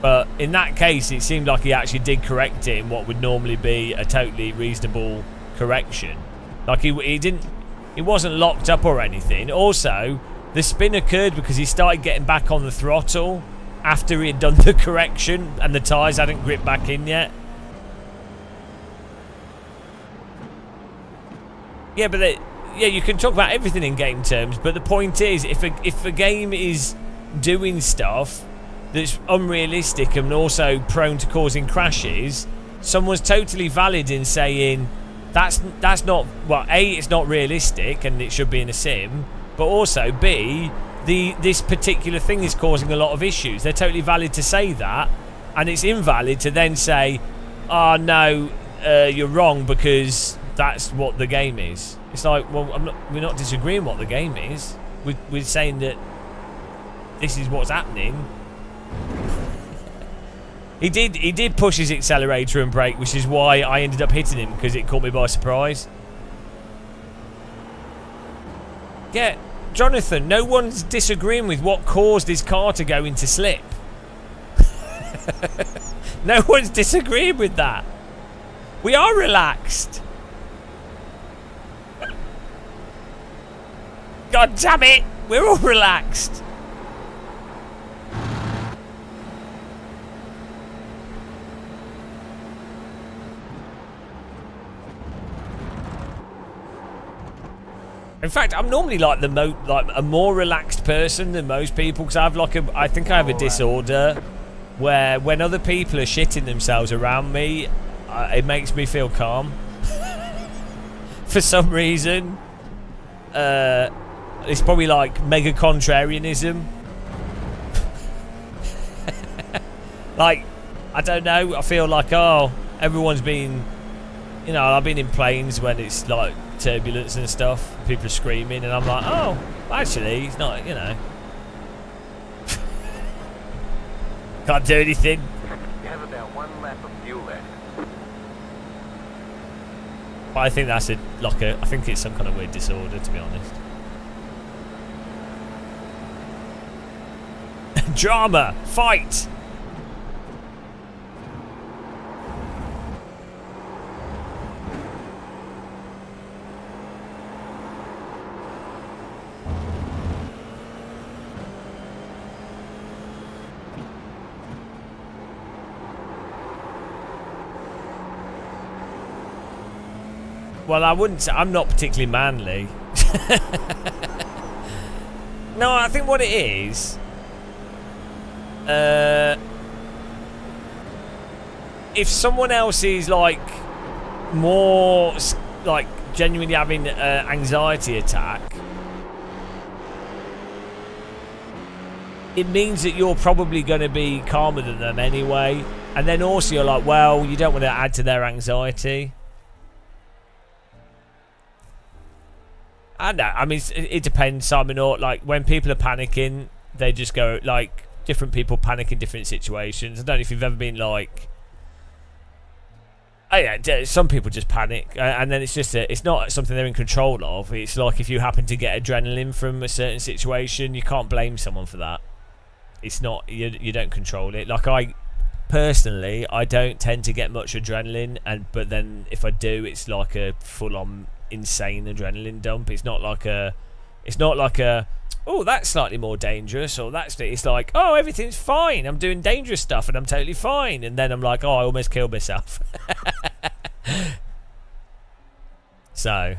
But in that case, it seemed like he actually did correct it in what would normally be a totally reasonable correction. Like he wasn't locked up or anything. Also, the spin occurred because he started getting back on the throttle after he had done the correction and the tyres hadn't gripped back in yet. Yeah, but you can talk about everything in game terms, but the point is, if a game is doing stuff that's unrealistic and also prone to causing crashes, someone's totally valid in saying That's not, well, A, it's not realistic and it should be in a sim, but also B, this particular thing is causing a lot of issues. They're totally valid to say that, and it's invalid to then say, oh no, you're wrong because that's what the game is. It's like, well, we're not disagreeing what the game is. We're saying that this is what's happening. He did push his accelerator and brake, which is why I ended up hitting him, because it caught me by surprise. Yeah, Jonathan, no one's disagreeing with what caused his car to go into slip. No one's disagreeing with that. We are relaxed. God damn it, we're all relaxed. In fact, I'm normally like a more relaxed person than most people, because I think I have a disorder where when other people are shitting themselves around me, it makes me feel calm. For some reason, it's probably like mega contrarianism. Like, I don't know. I feel like, oh, everyone's been, you know, I've been in planes when it's like turbulence and stuff, people are screaming, and I'm like, oh, actually, it's not, you know. Can't do anything. You have about 1 lap of fuel left. But I think that's I think it's some kind of weird disorder, to be honest. Drama! Fight! Well, I wouldn't say, I'm not particularly manly. No, I think what it is, if someone else is like more like genuinely having an anxiety attack, it means that you're probably going to be calmer than them anyway. And then also you're like, well, you don't want to add to their anxiety. I know. I mean, it depends, Simon. Or like when people are panicking, they just go like different people panic in different situations. I don't know if you've ever been like, oh yeah, some people just panic, and then it's just it's not something they're in control of. It's like if you happen to get adrenaline from a certain situation, you can't blame someone for that. It's not, you don't control it. Like I personally, I don't tend to get much adrenaline, but then if I do, it's like a full-on insane adrenaline dump. It's not like a oh, that's slightly more dangerous, or it's like, oh, everything's fine, I'm doing dangerous stuff and I'm totally fine, and then I'm like, oh, I almost killed myself. So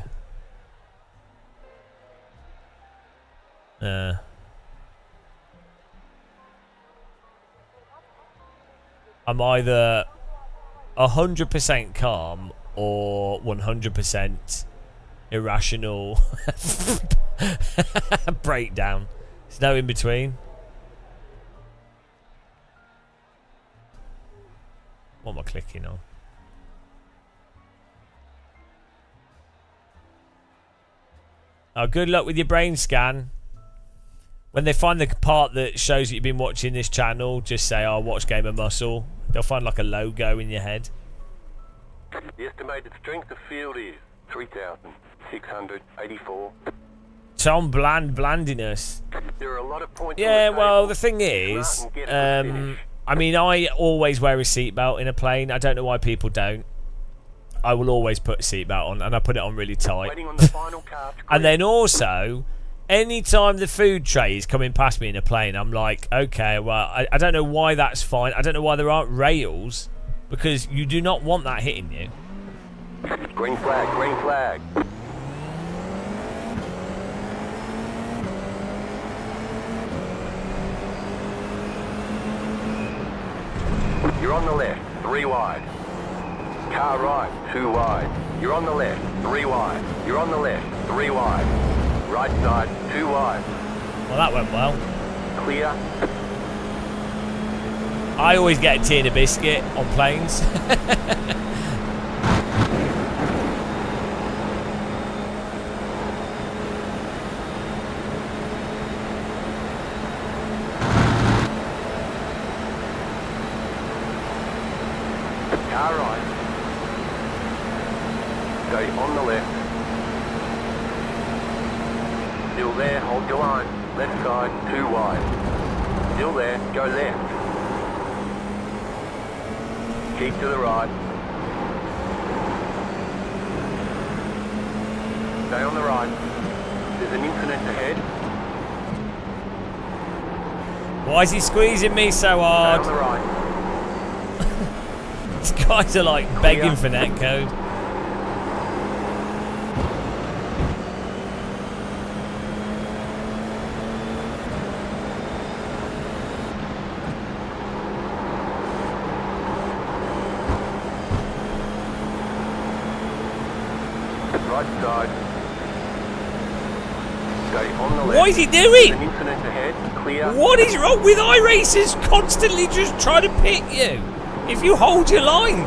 I'm either 100% calm or 100% irrational breakdown. There's no in between. What am I clicking on? Oh, good luck with your brain scan. When they find the part that shows that you've been watching this channel, just say, oh, watch Game of Muscle. They'll find like a logo in your head. The estimated strength of field is 3,684. Tom Blandiness. There are a lot of points. Yeah, well, the thing is, I mean, I always wear a seatbelt in a plane. I don't know why people don't. I will always put a seatbelt on, and I put it on really tight. Waiting on the final car. And then also, anytime the food tray is coming past me in a plane, I'm like, okay, well, I don't know why that's fine. I don't know why there aren't rails, because you do not want that hitting you. Green flag, green flag. You're on the left, 3 wide. Car right, 2 wide. You're on the left, 3 wide. You're on the left, 3 wide. Right side, 2 wide. Well, that went well. Clear. I always get a tea and a biscuit on planes. Car right. Stay on the left. Still there, hold your line. Left side, 2 wide. Still there, go left. Keep to the right. Stay on the right. There's an incident ahead. Why is he squeezing me so hard? Stay on the right. These guys are like begging for netcode. Right side. Stay on the left. What is he doing? There's an incident ahead. Clear. What is wrong with iRacers constantly just trying to pit you? If you hold your line.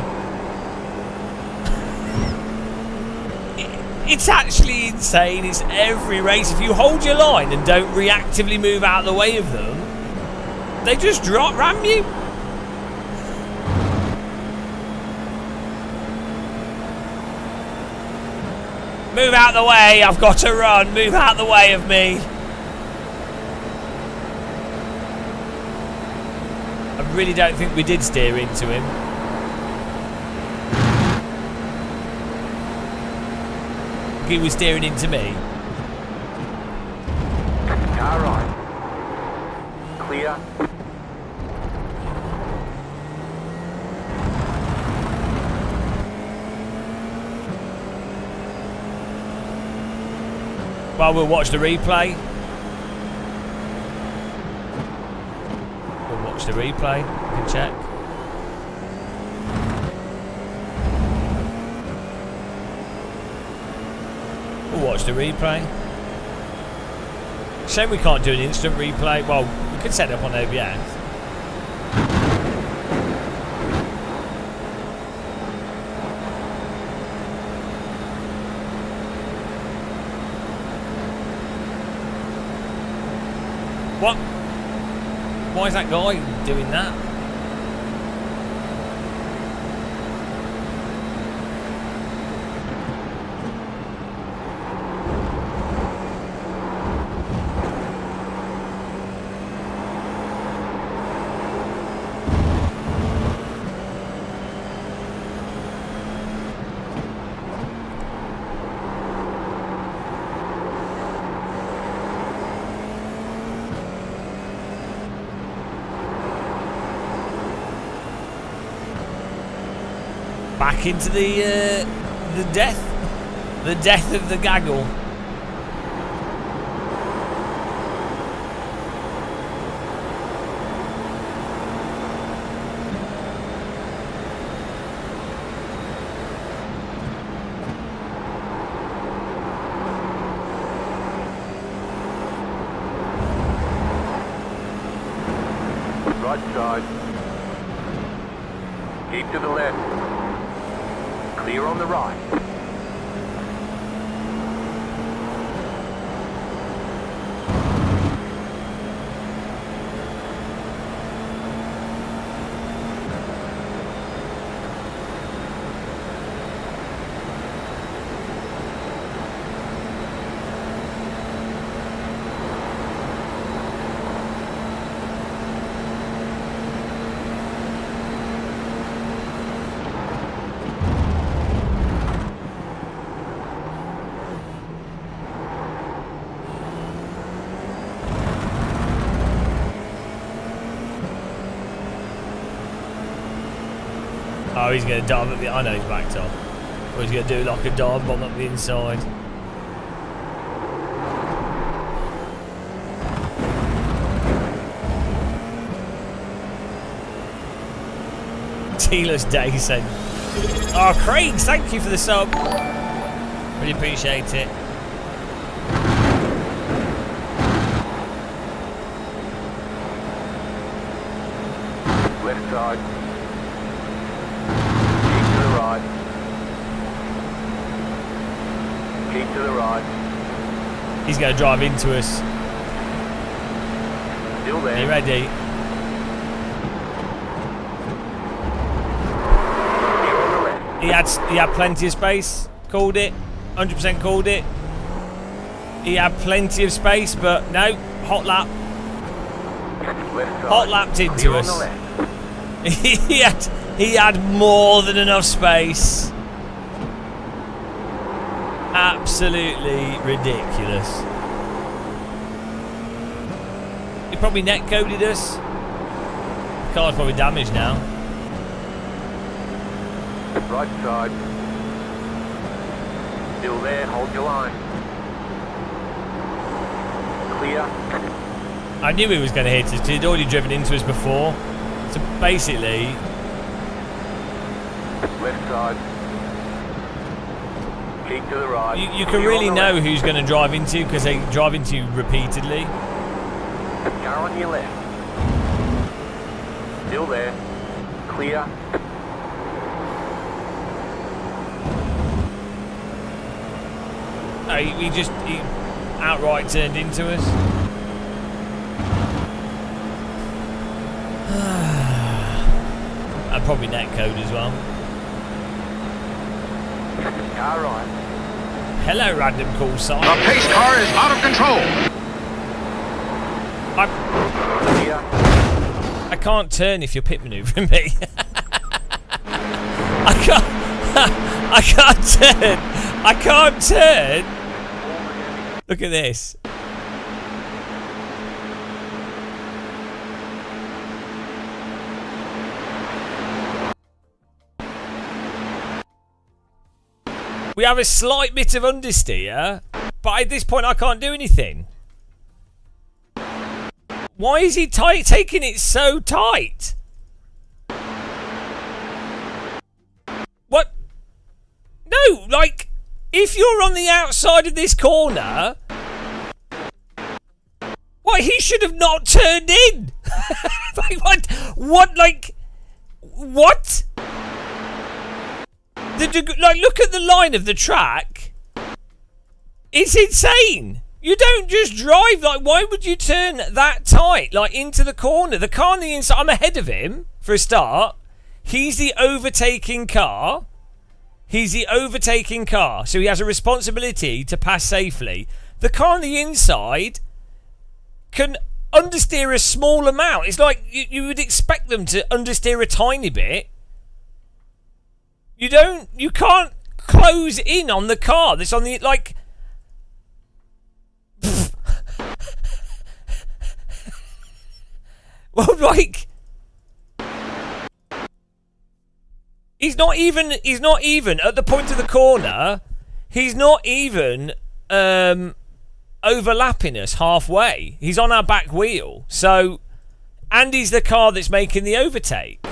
It's actually insane. It's every race. If you hold your line and don't reactively move out of the way of them, they just ram you. Move out the way. I've got to run. Move out the way of me. I really don't think we did steer into him. He was steering into me. Car right. Clear. Well, we'll watch the replay. We'll watch the replay. You can check. We'll watch the replay. Shame we can't do an instant replay. Well, we could set it up on OBS. What? Why is that guy doing that? Back into the death of the gaggle. Right side. Keep to the left. Clear on the right. Oh, he's going to dive up the... I know he's backed off. Or he's going to do like a dive bomb up the inside. Tealess Day said, Oh, Craig, thank you for the sub. Really appreciate it. Left side. Keep to the right. Keep to the right. He's going to drive into us. Still there. Are you ready? He had plenty of space. Called it. 100% called it. He had plenty of space, but no. Hot lap. Hot lapped into us. he had more than enough space. Absolutely ridiculous. He probably netcoded us. The car's probably damaged now. Right side. Still there, hold your line. Clear. I knew he was going to hit us. He'd already driven into us before. So basically... Left side. Keep to the right. You can really know who's going to drive into you because they drive into you repeatedly. Car on your left. Still there. Clear. No, he outright turned into us. And probably netcode as well. Car right. Hello, random call sign. The pace car is out of control. I can't turn if you're pit manoeuvring me. I can't turn. I can't turn. Look at this. We have a slight bit of understeer, but at this point I can't do anything. Why is he taking it so tight? What? No, like, if you're on the outside of this corner, why, he should have not turned in. Like, what, like, what? Like, look at the line of the track. It's insane. You don't just drive, like, why would you turn that tight, like, into the corner? The car on the inside, I'm ahead of him, for a start. He's the overtaking car. He's the overtaking car, so he has a responsibility to pass safely. The car on the inside can understeer a small amount. It's like you would expect them to understeer a tiny bit. You can't close in on the car that's on the, like... Well, like... He's not even at the point of the corner. He's not even overlapping us halfway. He's on our back wheel. So, and he's the car that's making the overtake.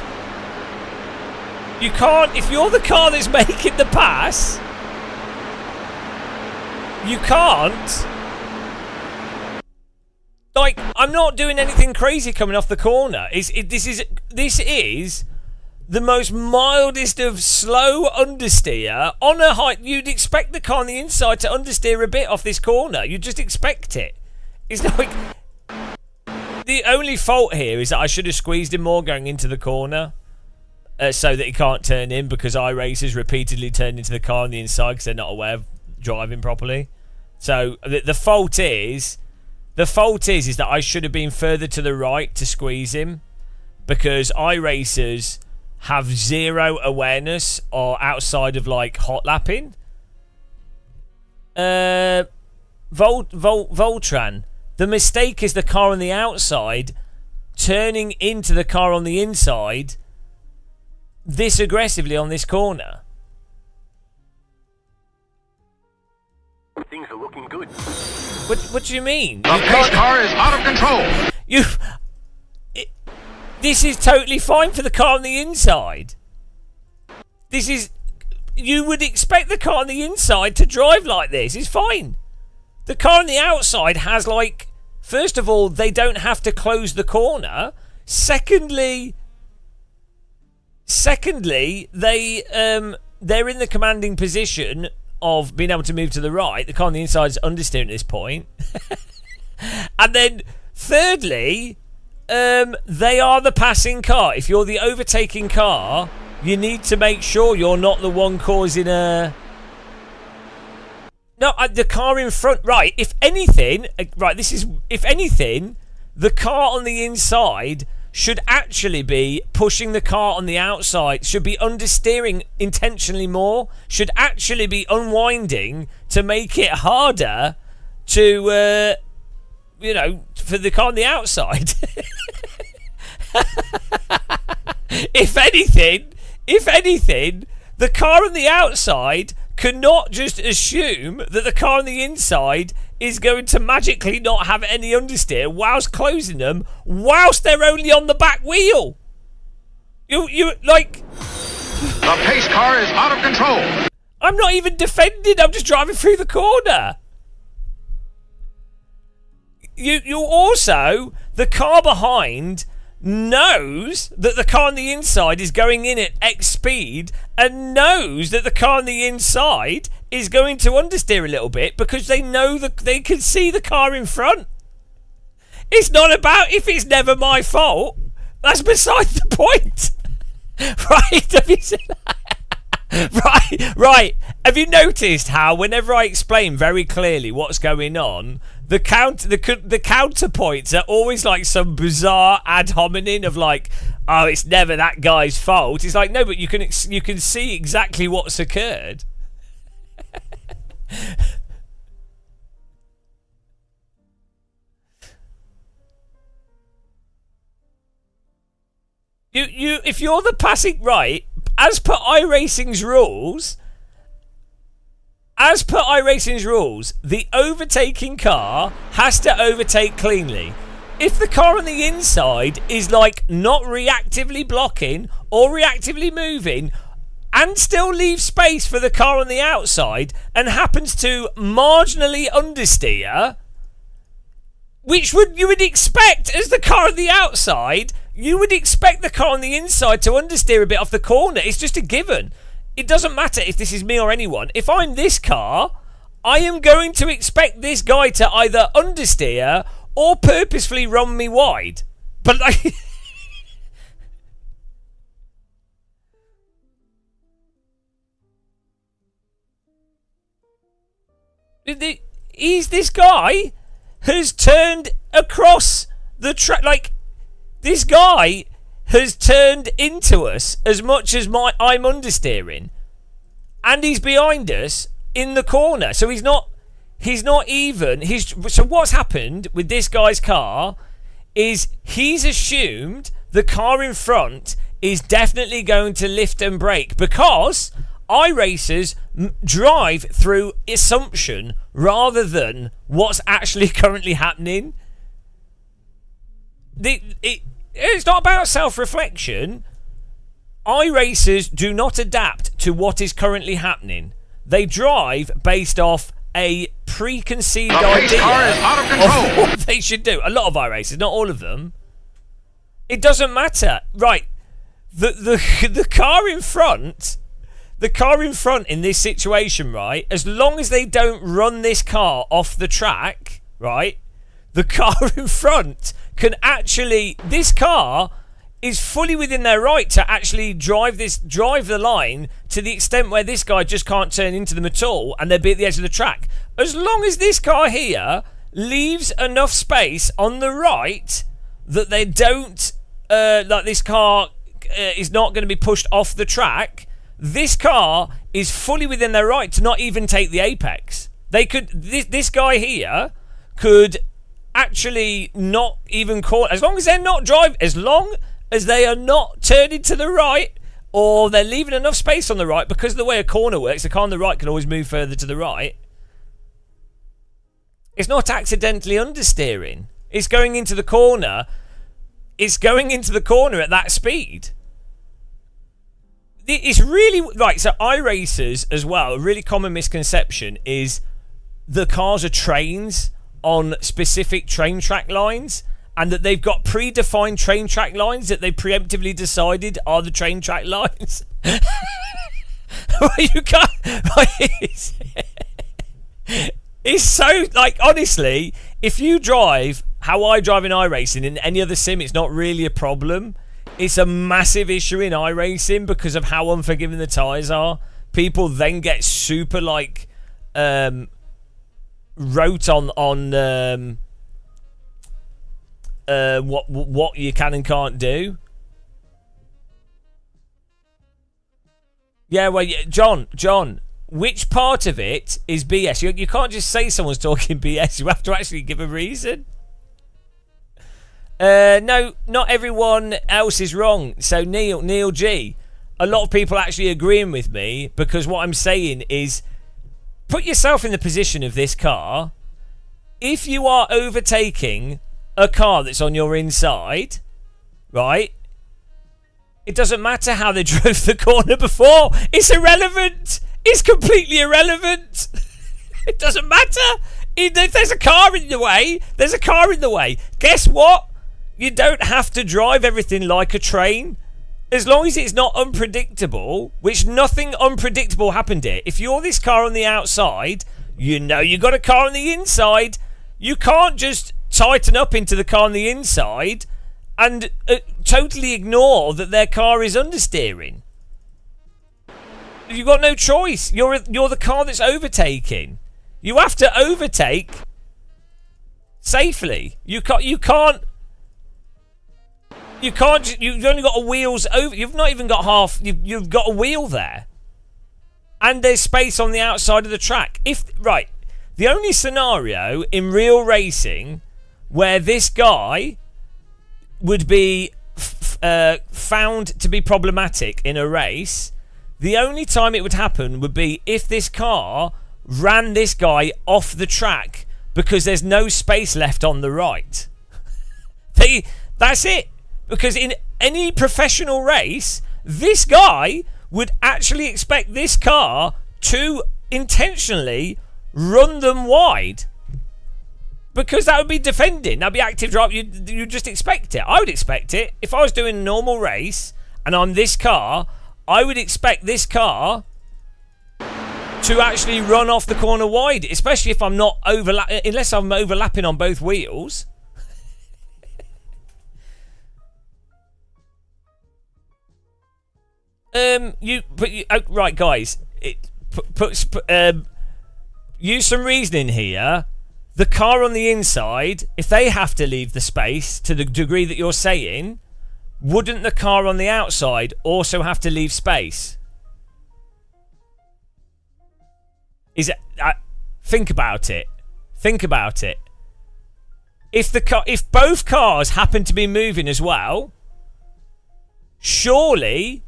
You can't, if you're the car that's making the pass, you can't. Like, I'm not doing anything crazy coming off the corner. This is the most mildest of slow understeer on a height. You'd expect the car on the inside to understeer a bit off this corner. You just expect it. It's like, the only fault here is that I should have squeezed him more going into the corner. So that he can't turn in, because iRacers repeatedly turn into the car on the inside because they're not aware of driving properly. So the fault is that I should have been further to the right to squeeze him, because iRacers have zero awareness or outside of, like, hot lapping. Voltran, the mistake is the car on the outside turning into the car on the inside this aggressively on this corner. Things are looking good. What do you mean? The pace car is out of control. This is totally fine for the car on the inside. This is... You would expect the car on the inside to drive like this. It's fine. The car on the outside has, like... First of all, they don't have to close the corner. Secondly, they're in the commanding position of being able to move to the right. The car on the inside is understeering at this point. And then, thirdly, they are the passing car. If you're the overtaking car, you need to make sure you're not the one causing a... No, the car in front... Right, if anything... Right, this is... If anything, the car on the inside should actually be pushing the car on the outside. Should be understeering intentionally more. Should actually be unwinding to make it harder to... you know, for the car on the outside. If anything, the car on the outside cannot just assume that the car on the inside is going to magically not have any understeer whilst closing them, whilst they're only on the back wheel. You like... The pace car is out of control. I'm not even defending, I'm just driving through the corner. You also, the car behind knows that the car on the inside is going in at X speed and knows that the car on the inside is going to understeer a little bit because they know that they can see the car in front. It's not about if it's never my fault. That's beside the point. Right? Have you seen that? Right. Have you noticed how whenever I explain very clearly what's going on, the counterpoints are always like some bizarre ad hominem of like, oh, it's never that guy's fault. It's like, no, but you can see exactly what's occurred. If you're the passing right, as per iRacing's rules, the overtaking car has to overtake cleanly. If the car on the inside is like not reactively blocking or reactively moving and still leaves space for the car on the outside and happens to marginally understeer, which you would expect as the car on the outside, you would expect the car on the inside to understeer a bit off the corner. It's just a given. It doesn't matter if this is me or anyone. If I'm this car, I am going to expect this guy to either understeer or purposefully run me wide. But like... this guy has turned across the track. Like, this guy has turned into us as much as I'm understeering, and he's behind us in the corner. So so what's happened with this guy's car is he's assumed the car in front is definitely going to lift and brake because iRacers drive through assumption rather than what's actually currently happening. It's not about self-reflection. iRacers do not adapt to what is currently happening. They drive based off a preconceived idea of what they should do. A lot of iRacers, not all of them. It doesn't matter. Right. The car in front... The car in front in this situation, right, as long as they don't run this car off the track, right, the car in front can actually... This car is fully within their right to actually drive the line to the extent where this guy just can't turn into them at all and they'll be at the edge of the track. As long as this car here leaves enough space on the right that they don't... like this car is not going to be pushed off the track... This car is fully within their right to not even take the apex. They could... This guy here could actually not even call... As long as they're not driving... As long as they are not turning to the right or they're leaving enough space on the right, because of the way a corner works, the car on the right can always move further to the right. It's not accidentally understeering. It's going into the corner. It's going into the corner at that speed. it's really right. So iRacers as well. A really common misconception is the cars are trains on specific train track lines, and that they've got predefined train track lines that they preemptively decided are the train track lines. You can't. It's so, like, honestly, if you drive how I drive in iRacing in any other sim, it's not really a problem. It's a massive issue in iRacing because of how unforgiving the tyres are. People then get super, like, wrote on what you can and can't do. Yeah, well, John, which part of it is BS? You can't just say someone's talking BS. You have to actually give a reason. No, not everyone else is wrong. So Neil G, a lot of people actually agreeing with me, because what I'm saying is, put yourself in the position of this car. If you are overtaking a car that's on your inside, right? It doesn't matter how they drove the corner before. It's irrelevant. It's completely irrelevant. It doesn't matter. If there's a car in the way, there's a car in the way. Guess what? You don't have to drive everything like a train. As long as it's not unpredictable, which nothing unpredictable happened here. If you're this car on the outside, you know you got a car on the inside. You can't just tighten up into the car on the inside and totally ignore that their car is understeering. You've got no choice. You're the car that's overtaking. You have to overtake safely. You've only got a wheels over. You've not even got half. You've got a wheel there, and there's space on the outside of the track. The only scenario in real racing where this guy would be found to be problematic in a race, the only time it would happen would be if this car ran this guy off the track because there's no space left on the right. That's it. Because in any professional race, this guy would actually expect this car to intentionally run them wide. Because that would be defending. That'd be active drive. You just expect it. I would expect it. If I was doing a normal race and I'm this car, I would expect this car to actually run off the corner wide. Especially if I'm not unless I'm overlapping on both wheels. Right, guys. Use some reasoning here. The car on the inside, if they have to leave the space to the degree that you're saying, wouldn't the car on the outside also have to leave space? Is it? Think about it. Think about it. If both cars happen to be moving as well, surely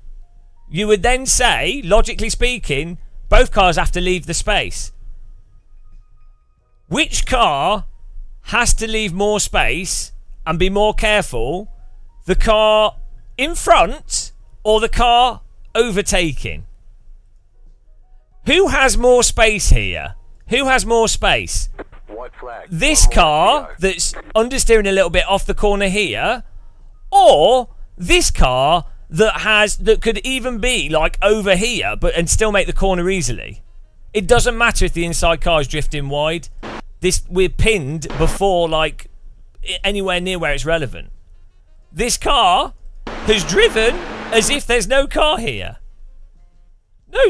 you would then say, logically speaking, both cars have to leave the space. Which car has to leave more space and be more careful? The car in front or the car overtaking? Who has more space here? Who has more space? White flag. This car that's understeering a little bit off the corner here, or this car that could even be like over here and still make the corner easily? It doesn't matter if the inside car is drifting wide. We're pinned before like anywhere near where it's relevant. This car has driven as if there's no car here. No,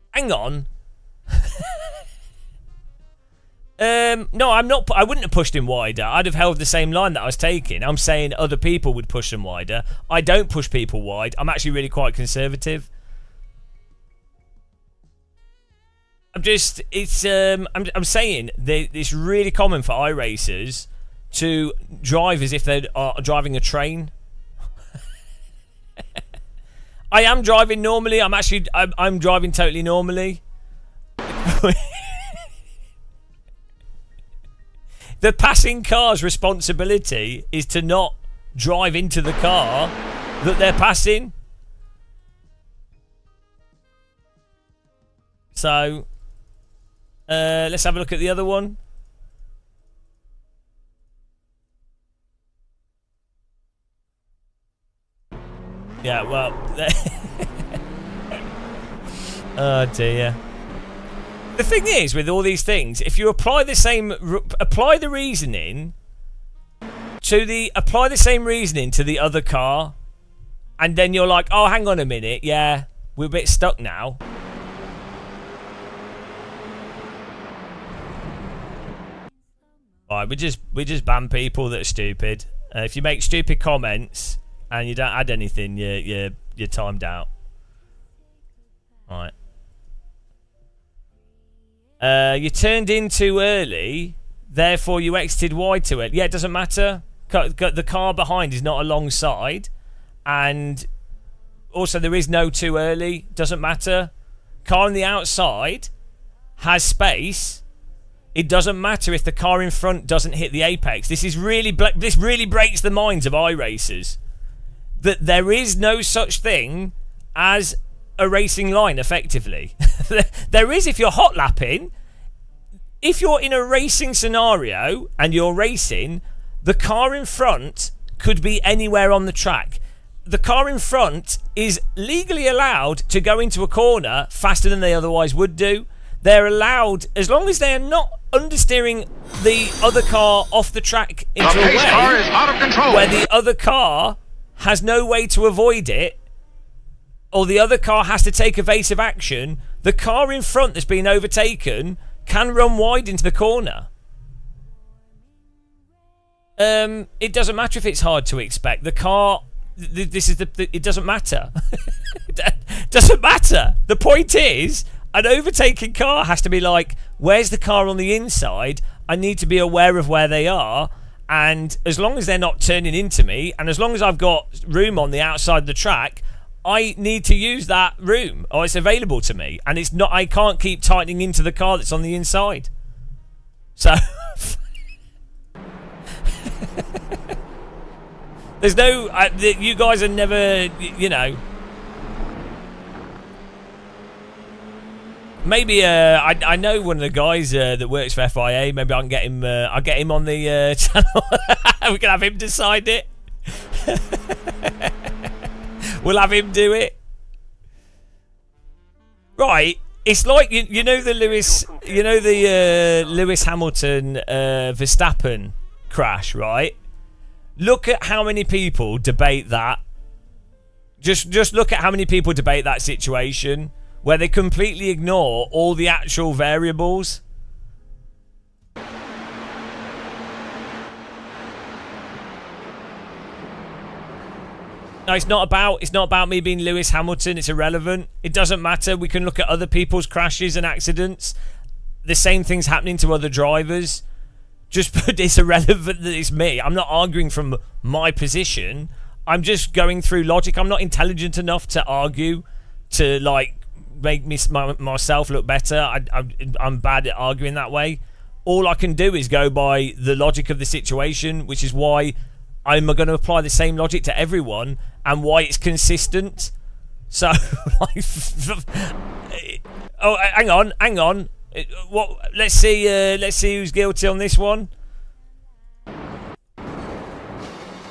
hang on. No, I'm not. I wouldn't have pushed him wider. I'd have held the same line that I was taking. I'm saying other people would push them wider. I don't push people wide. I'm actually really quite conservative. I'm saying that it's really common for iRacers to drive as if they are driving a train. I am driving normally. I'm driving totally normally. The passing car's responsibility is to not drive into the car that they're passing. So, let's have a look at the other one. Yeah, well... oh, dear. The thing is, with all these things, if you apply the same... apply the same reasoning to the other car, and then you're like, oh, hang on a minute, yeah, we're a bit stuck now. Alright, we just ban people that are stupid. If you make stupid comments and you don't add anything, you're timed out. Alright. You turned in too early, therefore you exited wide too early. Yeah, it doesn't matter. The car behind is not alongside, and also there is no too early. Doesn't matter. Car on the outside has space. It doesn't matter if the car in front doesn't hit the apex. This really breaks the minds of iRacers. That there is no such thing as a racing line, effectively. There is if you're hot lapping. If you're in a racing scenario and you're racing, the car in front could be anywhere on the track. The car in front is legally allowed to go into a corner faster than they otherwise would do. They're allowed, as long as they are not understeering the other car off the track into a way car is out of control. Where the other car has no way to avoid it, or the other car has to take evasive action, the car in front that's been overtaken can run wide into the corner. It doesn't matter if it's hard to expect. The car, it doesn't matter. It doesn't matter. The point is, an overtaking car has to be like, where's the car on the inside? I need to be aware of where they are. And as long as they're not turning into me, and as long as I've got room on the outside of the track, I need to use that room, or it's available to me. And it's not, I can't keep tightening into the car that's on the inside. So... there's no... you guys are never, you know... Maybe I know one of the guys that works for FIA. Maybe I can get him. I'll get him on the channel. We can have him decide it. We'll have him do it. Right. It's like you know the Lewis Hamilton Verstappen crash, right? Look at how many people debate that. Just look at how many people debate that situation, where they completely ignore all the actual variables. No, it's not about me being Lewis Hamilton. It's irrelevant. It doesn't matter. We can look at other people's crashes and accidents. The same thing's happening to other drivers. Just it's irrelevant that it's me. I'm not arguing from my position. I'm just going through logic. I'm not intelligent enough to argue to like make myself look better. I'm bad at arguing that way. All I can do is go by the logic of the situation, which is why I'm going to apply the same logic to everyone and why it's consistent. So, like, oh, hang on. What? Let's see who's guilty on this one.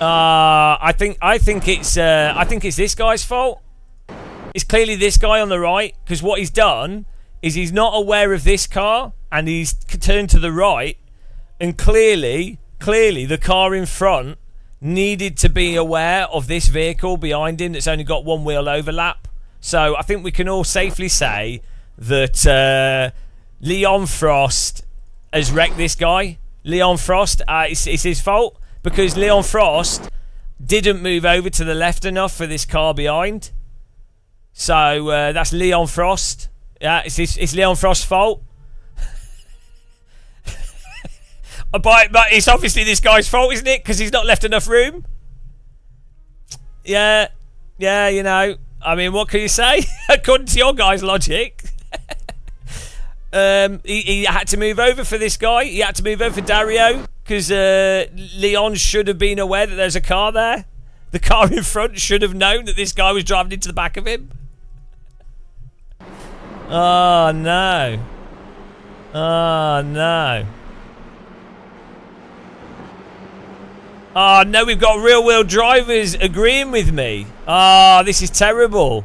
I think it's this guy's fault. It's clearly this guy on the right, because what he's done is he's not aware of this car and he's turned to the right, and clearly the car in front needed to be aware of this vehicle behind him that's only got one wheel overlap. So I think we can all safely say that Leon Frost has wrecked this guy. Leon Frost, it's his fault, because Leon Frost didn't move over to the left enough for this car behind. So that's Leon Frost. Yeah, it's Leon Frost's fault. But it's obviously this guy's fault, isn't it? Because he's not left enough room. Yeah, you know. I mean, what can you say? According to your guy's logic. He had to move over for this guy. He had to move over for Dario. Because Leon should have been aware that there's a car there. The car in front should have known that this guy was driving into the back of him. Oh no. Oh no. Oh no, we've got real wheel drivers agreeing with me. Oh, this is terrible.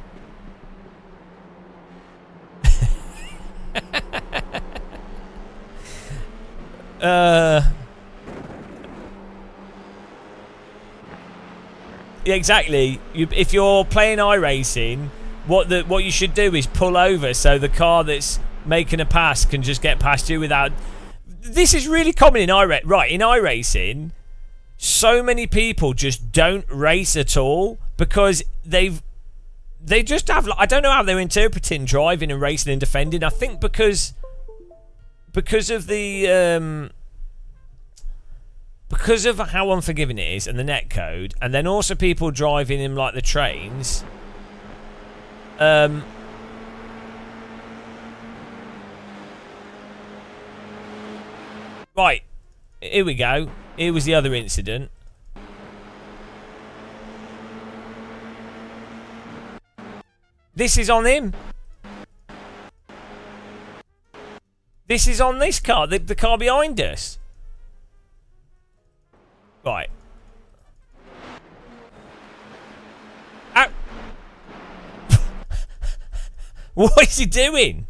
Yeah, exactly. If you're playing iRacing, what you should do is pull over so the car that's making a pass can just get past you without. This is really common in iRacing. Right, in iRacing, so many people just don't race at all because they just have. I don't know how they're interpreting driving and racing and defending. I think because of the because of how unforgiving it is and the netcode, and then also people driving in like the trains. Right, here we go. Here was the other incident. This is on him. This is on this car, the car behind us. Right. Ow. What is he doing?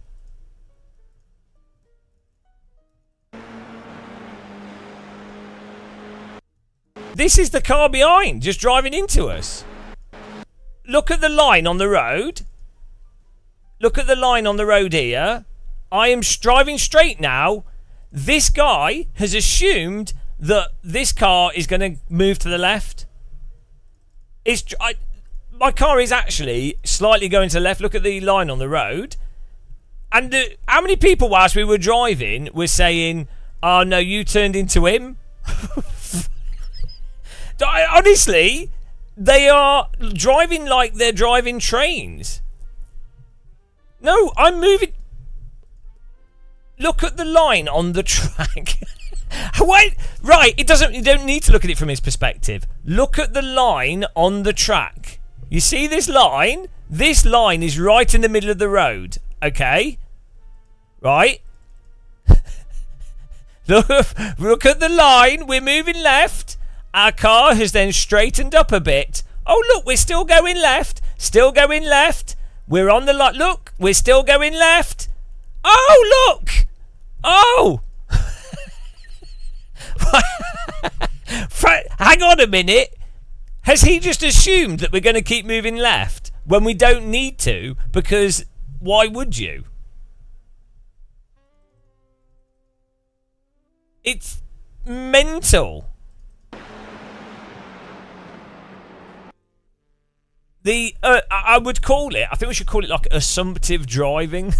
This is the car behind, just driving into us. Look at the line on the road. Look at the line on the road here. I am driving straight now. This guy has assumed that this car is going to move to the left. My car is actually slightly going to the left. Look at the line on the road. And how many people, whilst we were driving, were saying, "Oh no, you turned into him"? Honestly, they are driving like they're driving trains. No, I'm moving. Look at the line on the track. Wait, right, you don't need to look at it from his perspective. Look at the line on the track. You see this line? This line is right in the middle of the road. Okay? Right? Look at the line. We're moving left. Our car has then straightened up a bit. Oh, look, we're still going left. Still going left. We're on the line. Look, we're still going left. Oh, look. Oh. Hang on a minute. Has he just assumed that we're going to keep moving left when we don't need to? Because why would you? It's mental. I would call it, I think we should call it like assumptive driving.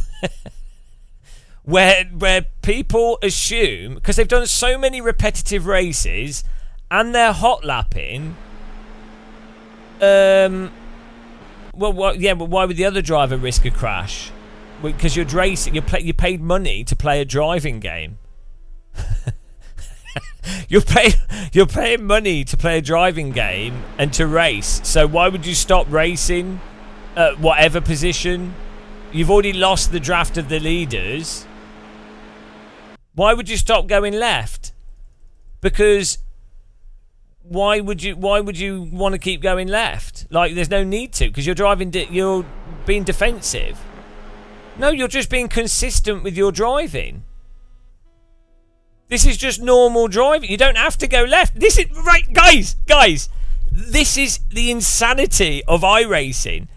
where people assume, because they've done so many repetitive races and they're hot lapping. Well, yeah, but why would the other driver risk a crash? Because you're racing, you paid money to play a driving game. You're paying money to play a driving game and to race. So why would you stop racing at whatever position? You've already lost the draft of the leaders. Why would you stop going left? Because why would you want to keep going left? Like, there's no need to, because you're being defensive. No, you're just being consistent with your driving. This is just normal driving. You don't have to go left. This is right, guys. This is the insanity of iRacing.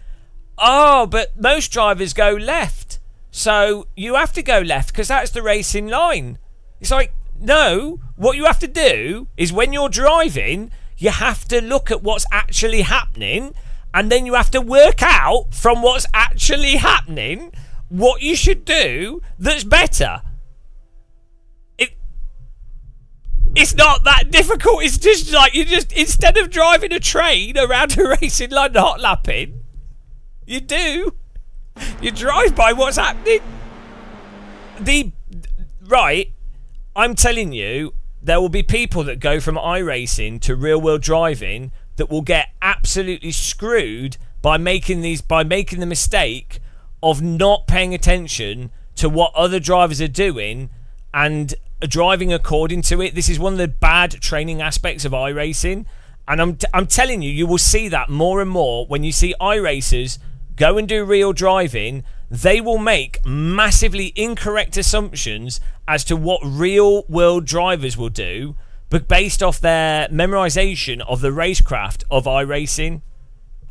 Oh, but most drivers go left, so you have to go left because that's the racing line. It's like, no. What you have to do is when you're driving, you have to look at what's actually happening, and then you have to work out from what's actually happening what you should do that's better. It's not that difficult. It's just like instead of driving a train around a racing line and hot lapping, you drive by what's happening. I'm telling you, there will be people that go from iRacing to real world driving that will get absolutely screwed by making the mistake of not paying attention to what other drivers are doing and driving according to it. This is one of the bad training aspects of iRacing, and I'm telling you, you will see that more and more when you see iRacers go and do real driving. They will make massively incorrect assumptions as to what real world drivers will do, but based off their memorization of the racecraft of iRacing.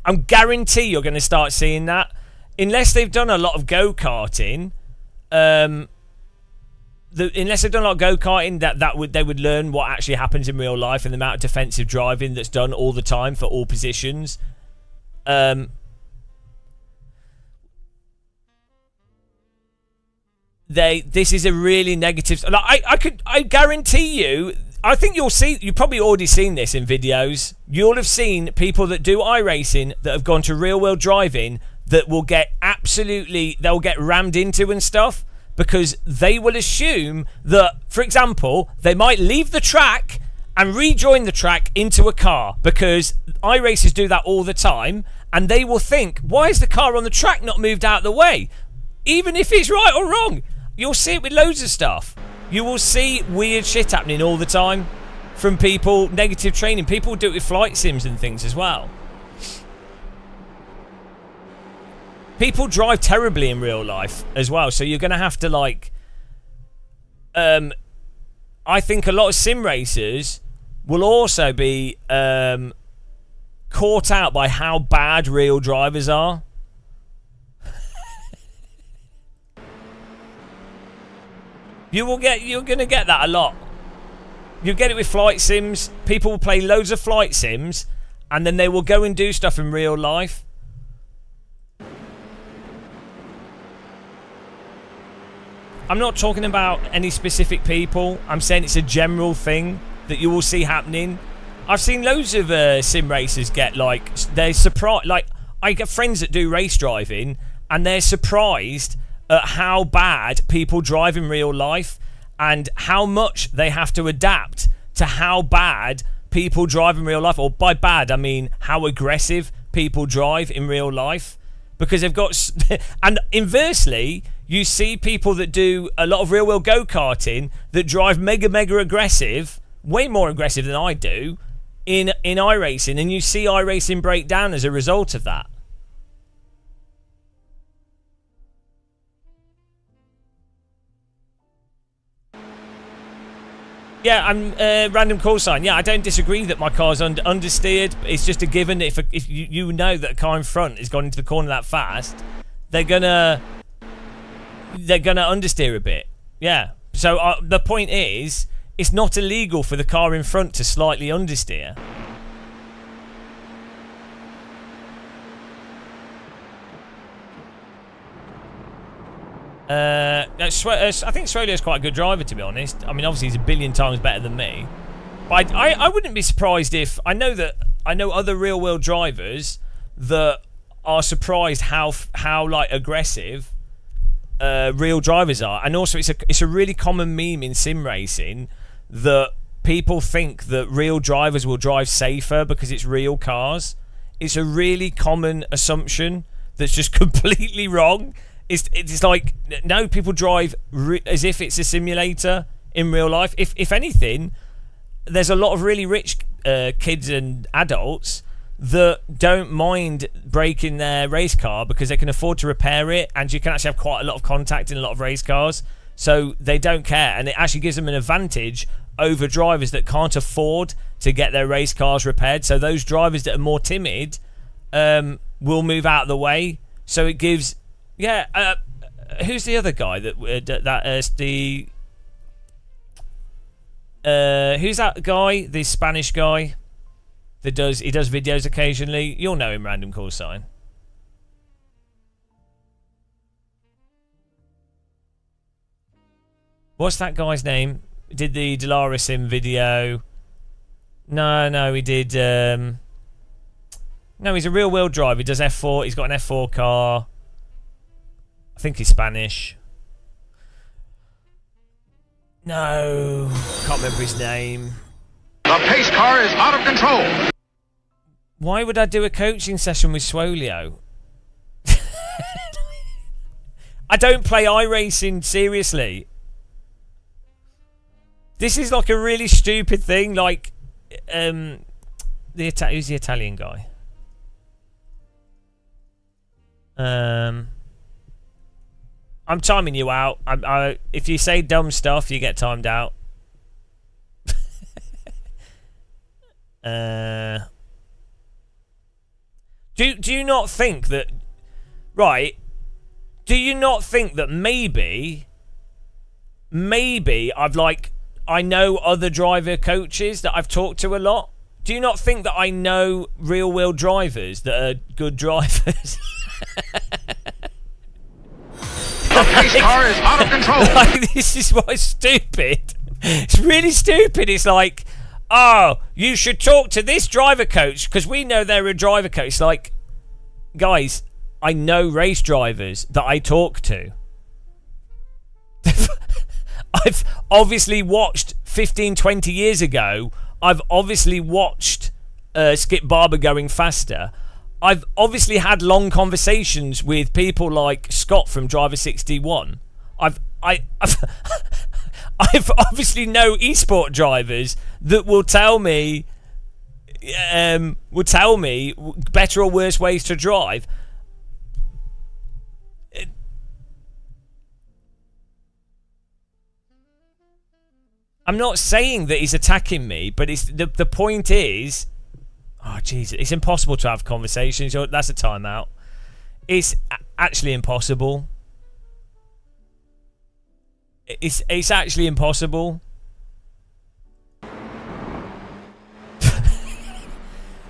I guarantee you're going to start seeing that, unless they've done a lot of go-karting. Unless they've done a lot of go-karting, they would learn what actually happens in real life and the amount of defensive driving that's done all the time for all positions. This is a really negative. Like, I guarantee you. I think you've probably already seen this in videos. You'll have seen people that do iRacing that have gone to real world driving that will get they'll get rammed into and stuff, because they will assume that, for example, they might leave the track and rejoin the track into a car, because iRacers do that all the time, and they will think, why is the car on the track not moved out of the way? Even if it's right or wrong. You'll see it with loads of stuff. You will see weird shit happening all the time from people, negative training. People do it with flight sims and things as well. People drive terribly in real life as well, so you're going to have to, like... I think a lot of sim racers will also be caught out by how bad real drivers are. You're going to get that a lot. You'll get it with flight sims. People will play loads of flight sims, and then they will go and do stuff in real life. I'm not talking about any specific people. I'm saying it's a general thing that you will see happening. I've seen loads of sim racers get, like, they're surprised. Like, I get friends that do race driving, and they're surprised at how bad people drive in real life and how much they have to adapt to how bad people drive in real life. Or by bad, I mean how aggressive people drive in real life, because they've got... And inversely, you see people that do a lot of real world go-karting that drive mega aggressive, way more aggressive than I do, in iRacing, and you see iRacing break down as a result of that. Yeah, I'm random call sign. Yeah, I don't disagree that my car's understeered. It's just a given. If you know that a car in front has gone into the corner that fast, they're gonna understeer a bit. Yeah. So the point is, it's not illegal for the car in front to slightly understeer. I think Swolio's quite a good driver, to be honest. I mean, obviously he's a billion times better than me, but I wouldn't be surprised if I know other real world drivers that are surprised how like aggressive real drivers are. And also it's a really common meme in sim racing that people think that real drivers will drive safer because it's real cars. It's a really common assumption that's just completely wrong. It's like, no, people drive as if it's a simulator in real life. If anything, there's a lot of really rich kids and adults that don't mind breaking their race car because they can afford to repair it, and you can actually have quite a lot of contact in a lot of race cars, so they don't care, and it actually gives them an advantage over drivers that can't afford to get their race cars repaired. So those drivers that are more timid will move out of the way. So it gives... Yeah, who's the other guy who's that guy? The Spanish guy that does videos occasionally. You'll know him, random call sign. What's that guy's name? He did the Delara Sim video. No, he did. No, he's a real world driver. He does F4. He's got an F4 car. I think he's Spanish. No, can't remember his name. The pace car is out of control. Why would I do a coaching session with Swolio? I don't play iRacing seriously. This is like a really stupid thing. Like, who's the Italian guy? I'm timing you out. If you say dumb stuff, you get timed out. Do you not think that? Right. Do you not think that maybe I know other driver coaches that I've talked to a lot? Do you not think that I know real-world drivers that are good drivers? The pace car is out of control. Like, this is what's stupid. It's really stupid. It's like, oh, you should talk to this driver coach because we know they're a driver coach. It's like, guys, I know race drivers that I talk to. I've obviously watched 15, 20 years ago. I've obviously watched Skip Barber Going Faster. I've obviously had long conversations with people like Scott from Driver 61. I've obviously know esport drivers that will tell me better or worse ways to drive. I'm not saying that he's attacking me, but it's the point is, oh Jesus, it's impossible to have conversations. That's a timeout. It's actually impossible. It's actually impossible.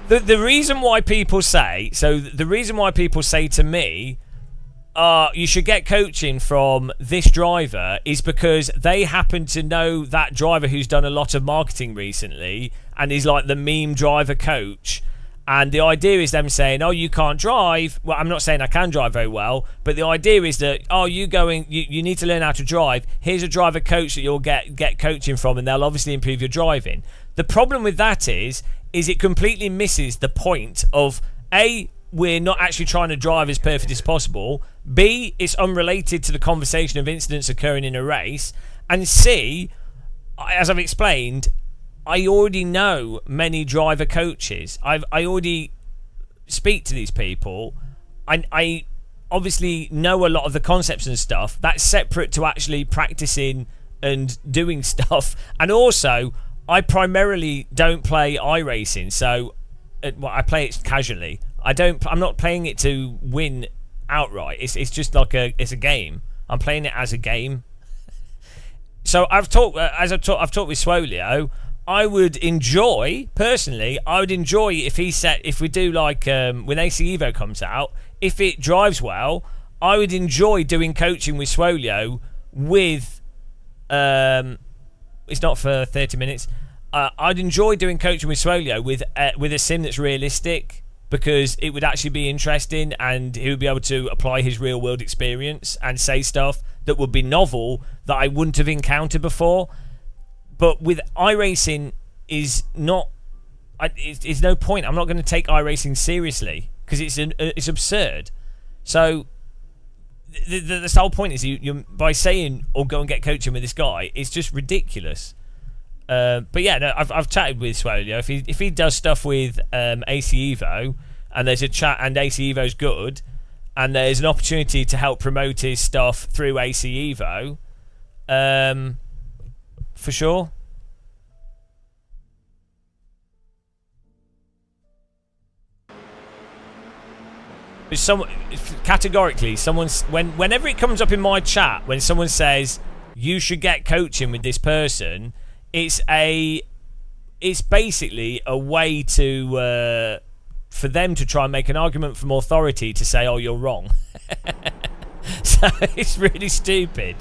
The reason why people say to me, you should get coaching from this driver is because they happen to know that driver who's done a lot of marketing recently and is like the meme driver coach. And the idea is them saying, oh, you can't drive. Well, I'm not saying I can drive very well, but the idea is that, oh, you need to learn how to drive. Here's a driver coach that you'll get coaching from, and they'll obviously improve your driving. The problem with that is it completely misses the point of, A, we're not actually trying to drive as perfect as possible. B, it's unrelated to the conversation of incidents occurring in a race. And C, as I've explained, I already know many driver coaches. I already speak to these people. I obviously know a lot of the concepts and stuff. That's separate to actually practicing and doing stuff. And also, I primarily don't play iRacing, so I play it casually. I'm not playing it to win outright. It's just like it's a game. I'm playing it as a game. So I've talked with Swolio. I would enjoy if we do like when AC Evo comes out, if it drives well, I would enjoy doing coaching with Swolio with it's not for 30 minutes. I'd enjoy doing coaching with Swolio with a sim that's realistic, because it would actually be interesting and he would be able to apply his real world experience and say stuff that would be novel that I wouldn't have encountered before. But with iRacing is not, it's no point. I'm not going to take iRacing seriously because it's absurd. So the whole point is you by saying or go and get coaching with this guy, it's just ridiculous. But yeah, no, I've chatted with Swolio. If he does stuff with AC Evo and there's a chat and AC Evo's good and there's an opportunity to help promote his stuff through AC Evo, for sure. Categorically, whenever it comes up in my chat, when someone says you should get coaching with this person, it's basically a way to for them to try and make an argument from authority to say, oh, you're wrong. So it's really stupid.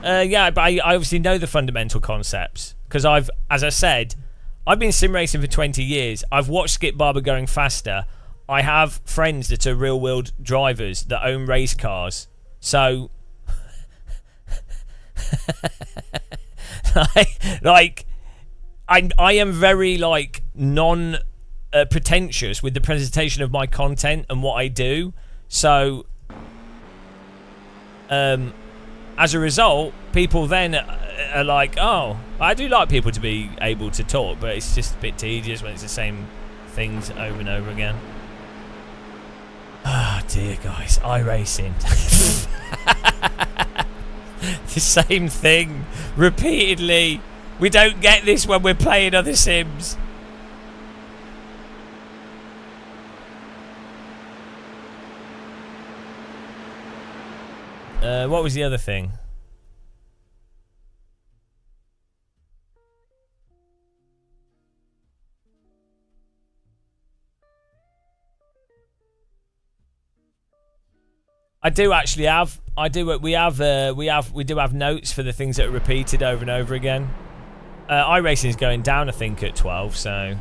Yeah, but I obviously know the fundamental concepts because as I said, I've been sim racing for 20 years. I've watched Skip Barber Going Faster. I have friends that are real world drivers that own race cars. So I am very non pretentious with the presentation of my content and what I do. So as a result, people then are like, oh, I do like people to be able to talk, but it's just a bit tedious when it's the same things over and over again. Ah, oh, dear, guys. iRacing. The same thing repeatedly. We don't get this when we're playing other sims. What was the other thing? I do actually have. We do have notes for the things that are repeated over and over again. iRacing is going down, I think, at 12. So.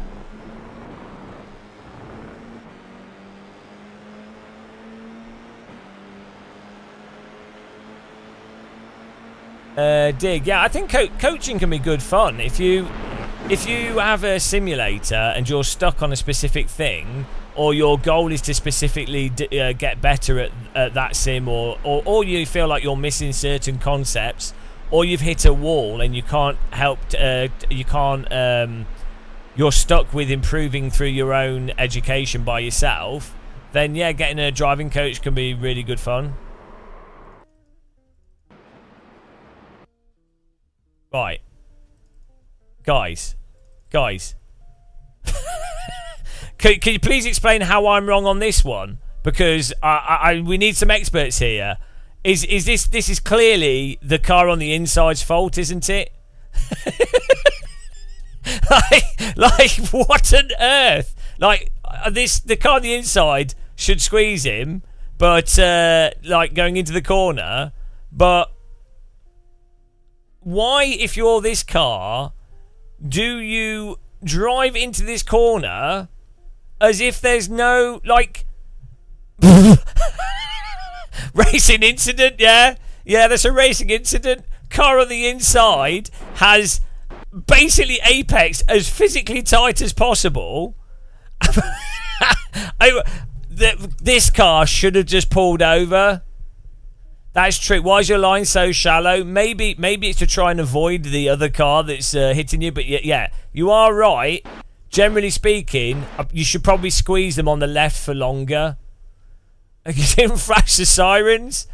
Dig, yeah, I think coaching can be good fun. If you have a simulator and you're stuck on a specific thing, or your goal is to specifically get better at that sim, or you feel like you're missing certain concepts, or you've hit a wall and you can't help, you're stuck with improving through your own education by yourself, then yeah, getting a driving coach can be really good fun. Right. Guys. Can you please explain how I'm wrong on this one? Because we need some experts here. Is this is clearly the car on the inside's fault, isn't it? like what on earth? Like the car on the inside should squeeze him, but like going into the corner, but why, if you're this car, do you drive into this corner as if there's no, like, racing incident, yeah? Yeah, there's a racing incident. Car on the inside has basically apex as physically tight as possible. This car should have just pulled over. That's true. Why is your line so shallow? Maybe it's to try and avoid the other car that's hitting you. But yeah, you are right. Generally speaking, you should probably squeeze them on the left for longer. You didn't flash the sirens.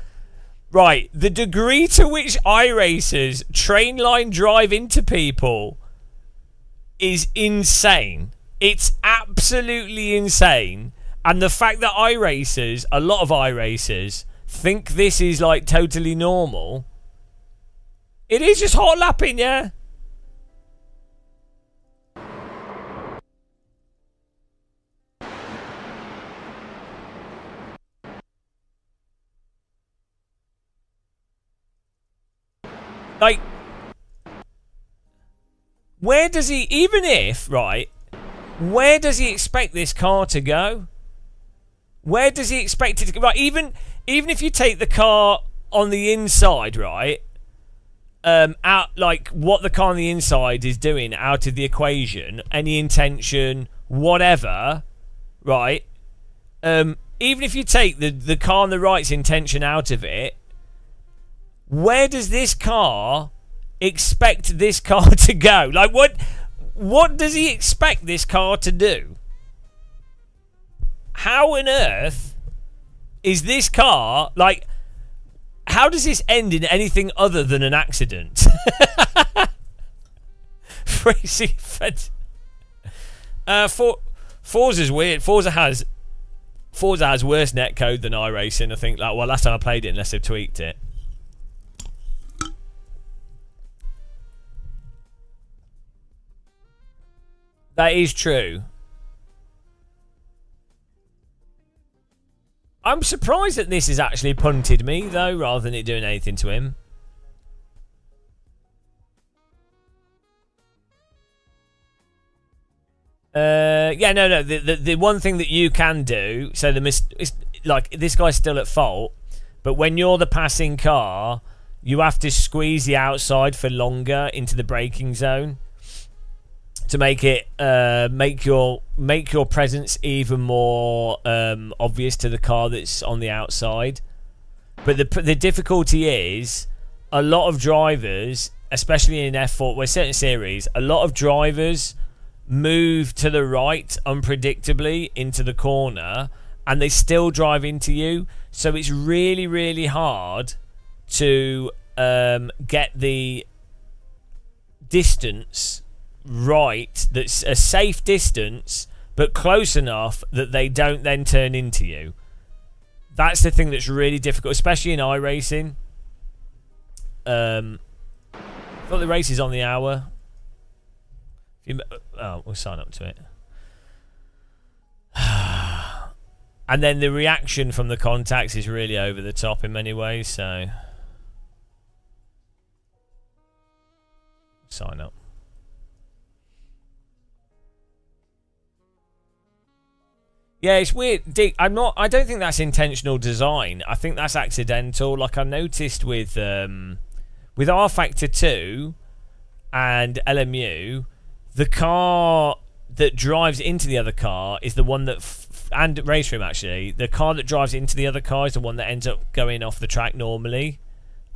Right. The degree to which iRacers train line drive into people is insane. It's absolutely insane. And the fact that iRacers, a lot of iRacers, think this is like totally normal. It is just hot lapping, yeah. Like, where does he, even if, right, where does he expect this car to go? Where does he expect it to go? Right, even if you take the car on the inside, right, out, like what the car on the inside is doing out of the equation, any intention, whatever, right, even if you take the car on the right's intention out of it, where does this car expect this car to go? Like, what does he expect this car to do? How on earth is this car, like, how does this end in anything other than an accident? Crazy. Forza's weird. Forza has worse netcode than iRacing, I think. Like, well, last time I played it, unless they've tweaked it. That is true. I'm surprised that this has actually punted me, though, rather than it doing anything to him. Yeah, no. The one thing that you can do, so it's like this guy's still at fault, but when you're the passing car, you have to squeeze the outside for longer into the braking zone to make it make your presence even more obvious to the car that's on the outside. But the difficulty is a lot of drivers, especially in F4, where certain series, a lot of drivers move to the right unpredictably into the corner, and they still drive into you. So it's really, really hard to get the distance right, that's a safe distance but close enough that they don't then turn into you. That's the thing that's really difficult, especially in iRacing. Got the races on the hour. We'll sign up to it. And then the reaction from the contacts is really over the top in many ways, so sign up. Yeah, it's weird, Dick. I don't think that's intentional design. I think that's accidental. Like I noticed with R Factor 2 and LMU, the car that drives into the other car is the one that and Race Room actually, the car that drives into the other car is the one that ends up going off the track normally.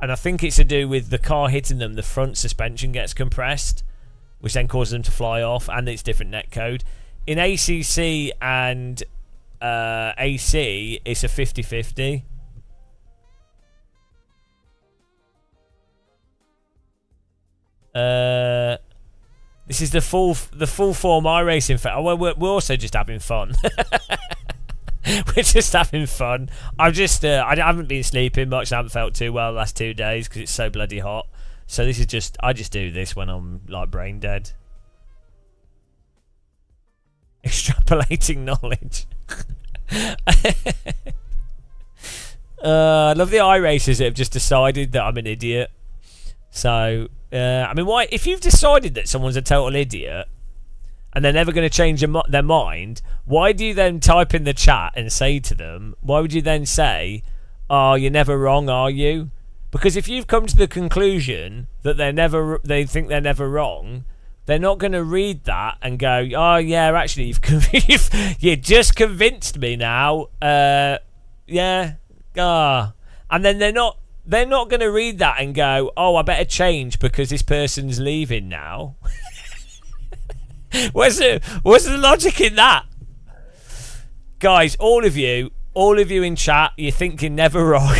And I think it's to do with the car hitting them, the front suspension gets compressed, which then causes them to fly off, and it's different netcode. In ACC and AC, it's a 50-50. This is the full form iRacing. Well, we're also just having fun. We're just having fun. I haven't been sleeping much. I haven't felt too well the last 2 days because it's so bloody hot. So this is just, I just do this when I'm like brain dead. Extrapolating knowledge. I love the iRacers that have just decided that I'm an idiot. So, I mean, why? If you've decided that someone's a total idiot and they're never going to change their mind, why do you then type in the chat and say to them, why would you then say, oh, you're never wrong, are you? Because if you've come to the conclusion that they think they're never wrong, they're not going to read that and go, oh, yeah, actually, you just convinced me now. Yeah. And then they're not going to read that and go, oh, I better change because this person's leaving now. What's the logic in that? Guys, all of you in chat, you're thinking never wrong.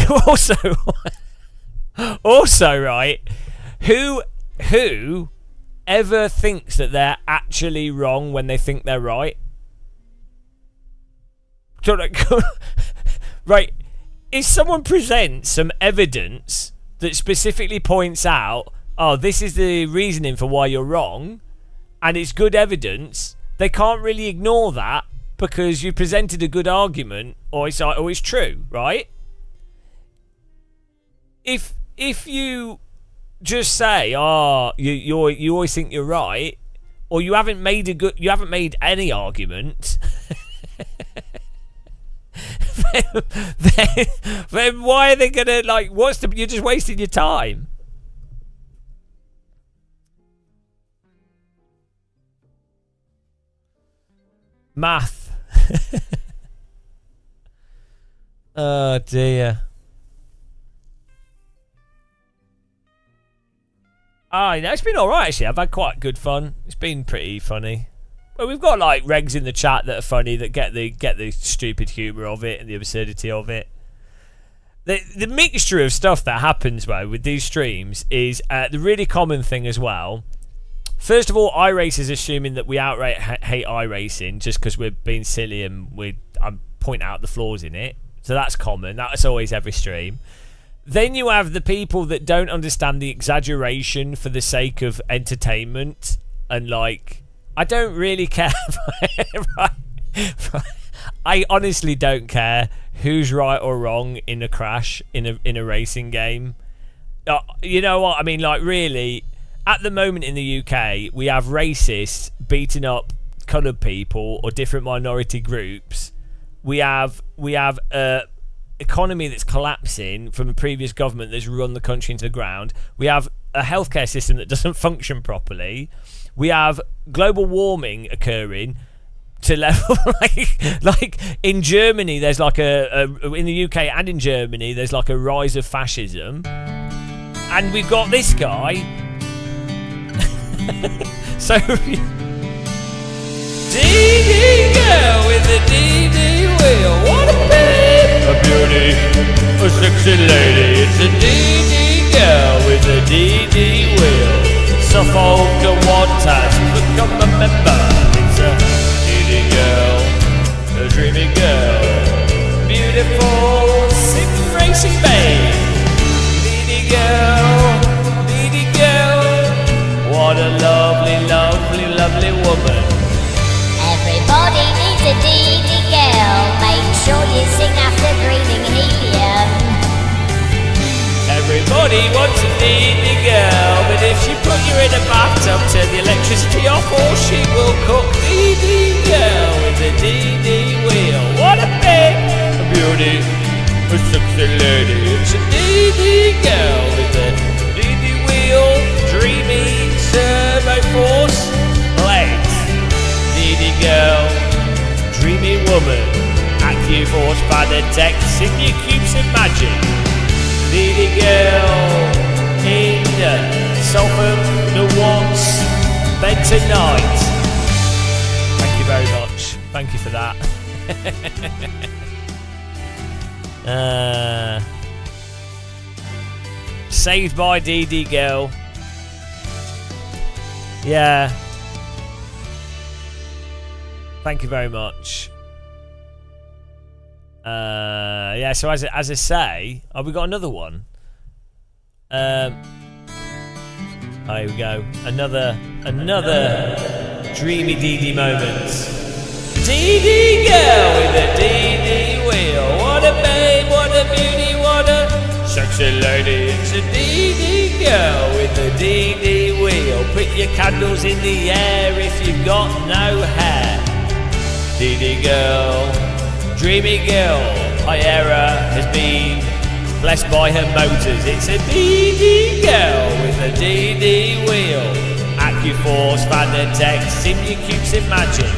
Also, right, who ever thinks that they're actually wrong when they think they're right? Right, if someone presents some evidence that specifically points out, oh, this is the reasoning for why you're wrong, and it's good evidence, they can't really ignore that because you presented a good argument, or it's true, right? If you just say, oh, you always think you're right, or you haven't made any argument, then why are they gonna you're just wasting your time. Math. Oh dear. It's been alright actually. I've had quite good fun. It's been pretty funny. Well, we've got like regs in the chat that are funny, that get the stupid humour of it and the absurdity of it. The mixture of stuff that happens with these streams is the really common thing as well. First of all, iRacers assuming that we outright hate iRacing just because we're being silly and I'm pointing out the flaws in it. So that's common. That's always every stream. Then you have the people that don't understand the exaggeration for the sake of entertainment and like, I don't really care. Right. I honestly don't care who's right or wrong in a crash in a racing game. You know what I mean? Like really, at the moment in the UK, we have racists beating up coloured people or different minority groups. We have economy that's collapsing from a previous government that's run the country into the ground. We have a healthcare system that doesn't function properly. We have global warming occurring to level like in Germany there's like in the UK and in Germany there's like a rise of fascism, and we've got this guy. So DD girl with the DD wheel, what a babe, a beauty, a sexy lady. It's a DD girl with the DD wheel. Suffolk and Wantage become a member. It's a DD girl, a dreamy girl, beautiful, sim racing babe. DD girl, DD girl, what a lovely, lovely, lovely woman. Everybody needs a DD girl. Make sure you sing after breathing helium. Everybody wants a DD girl, but if she put you in a bathtub, turn the electricity off, or she will cook. DD girl with a DD wheel. What a babe, a beauty, a sexy lady. It's a DD girl with a DD wheel, dreamy servo force legs. DD girl, dreamy woman, AccuForce Fanatec, Sydney Cubes and Magic. DD girl in Salford, the once, bed tonight. Thank you very much. Thank you for that. Saved by DD girl. Yeah. Thank you very much. Yeah, so as I say, we got another one. Here we go. Another dreamy DD moment. DD girl with a DD wheel. What a babe, what a beauty, what a sexy lady. It's a DD girl with a DD wheel. Put your candles in the air if you've got no hair. DD girl, dreamy girl, Hyera has been blessed by her motors. It's a DD girl with a DD wheel. AccuForce Fanatec, Simulcubes in Magic.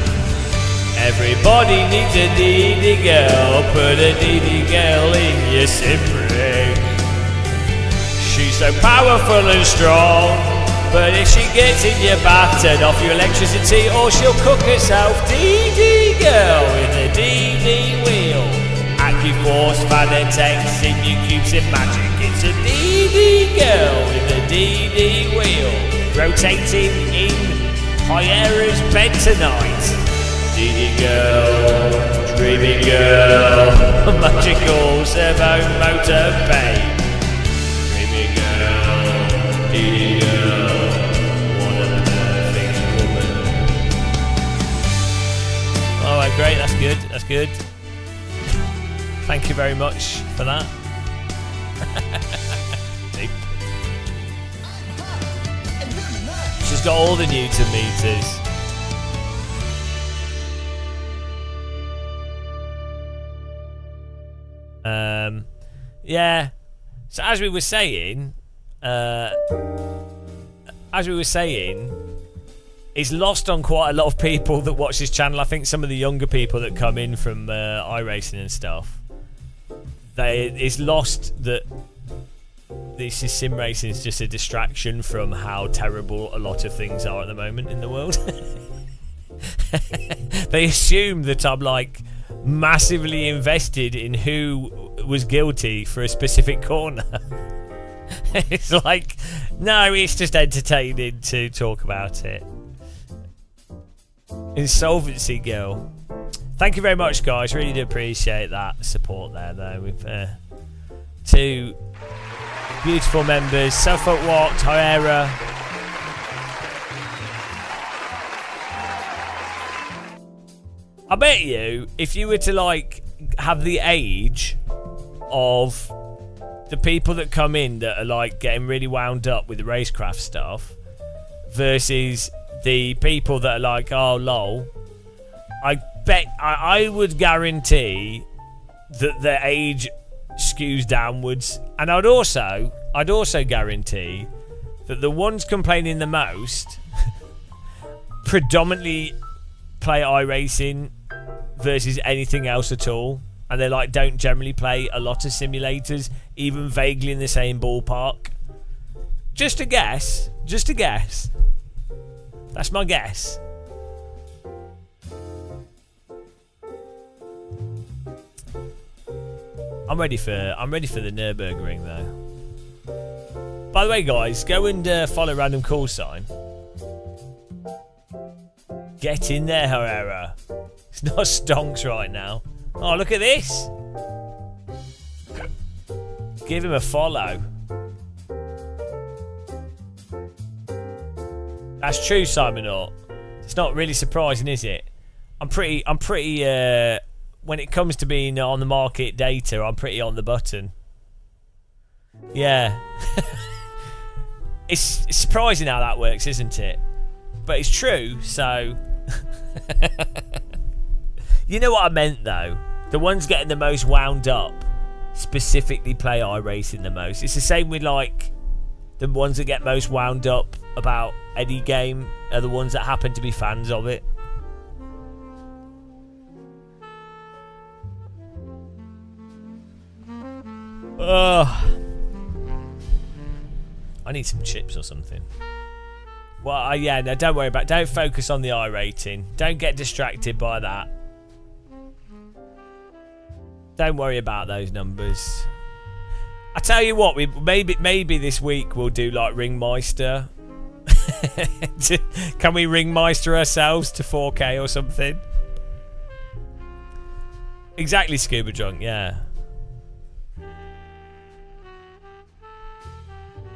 Everybody needs a DD girl. Put a DD girl in your sim rig. She's so powerful and strong, but if she gets in your bath, turn off your electricity or she'll cook herself. DD girl with a DD wheel. AccuForce Fanatec, Simulcubes in Magic. It's a DD girl with a DD wheel. Rotating in Hyera's bed tonight. DD girl, dreamy girl, magical servo motor babe. Dreamy girl, DD girl, what a perfect woman. Alright, great, that's good, that's good. Thank you very much for that. She's got all the Newton meters. Yeah. So as we were saying, it's lost on quite a lot of people that watch this channel. I think some of the younger people that come in from iRacing and stuff, it's lost that this is sim racing is just a distraction from how terrible a lot of things are at the moment in the world. They assume that I'm like massively invested in who was guilty for a specific corner. It's like, no, it's just entertaining to talk about it. Insolvency girl. Thank you very much, guys. Really do appreciate that support there, though. We've two beautiful members, Suffolk Walked, Hyera. I bet you, if you were to like have the age of the people that come in that are like getting really wound up with the racecraft stuff versus the people that are like, oh lol, I bet I would guarantee that their age skews downwards, and I'd also guarantee that the ones complaining the most predominantly play iRacing versus anything else at all, and they like don't generally play a lot of simulators, even vaguely in the same ballpark. Just a guess. Just a guess. That's my guess. I'm ready for the Nürburgring though. By the way, guys, go and follow Random Call Sign. Get in there, Herrera. It's not stonks right now. Oh, look at this. Give him a follow. That's true, Simon Orr. It's not really surprising, is it? I'm pretty when it comes to being on the market data, I'm pretty on the button. Yeah. It's surprising how that works, isn't it? But it's true, so... You know what I meant, though? The ones getting the most wound up specifically play iRacing the most. It's the same with, like, the ones that get most wound up about any game are the ones that happen to be fans of it. I need some chips or something. Well, yeah, no, don't worry about it. Don't focus on the iRating. Don't get distracted by that. Don't worry about those numbers. I tell you what, maybe this week we'll do like Ringmeister. Can we Ringmeister ourselves to 4K or something? Exactly, Scuba Drunk, yeah.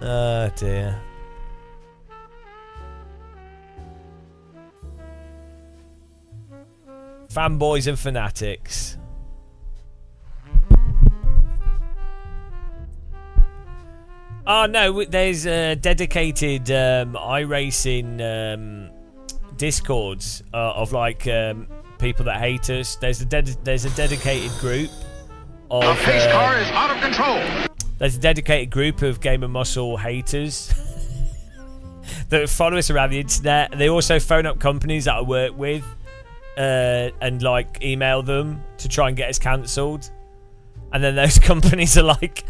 Oh dear. Fanboys and fanatics. Oh no, there's dedicated iRacing discords of like people that hate us. There's a dedicated group of The pace car is out of control. There's a dedicated group of Game of Muscle haters that follow us around the internet. They also phone up companies that I work with and like email them to try and get us cancelled. And then those companies are like,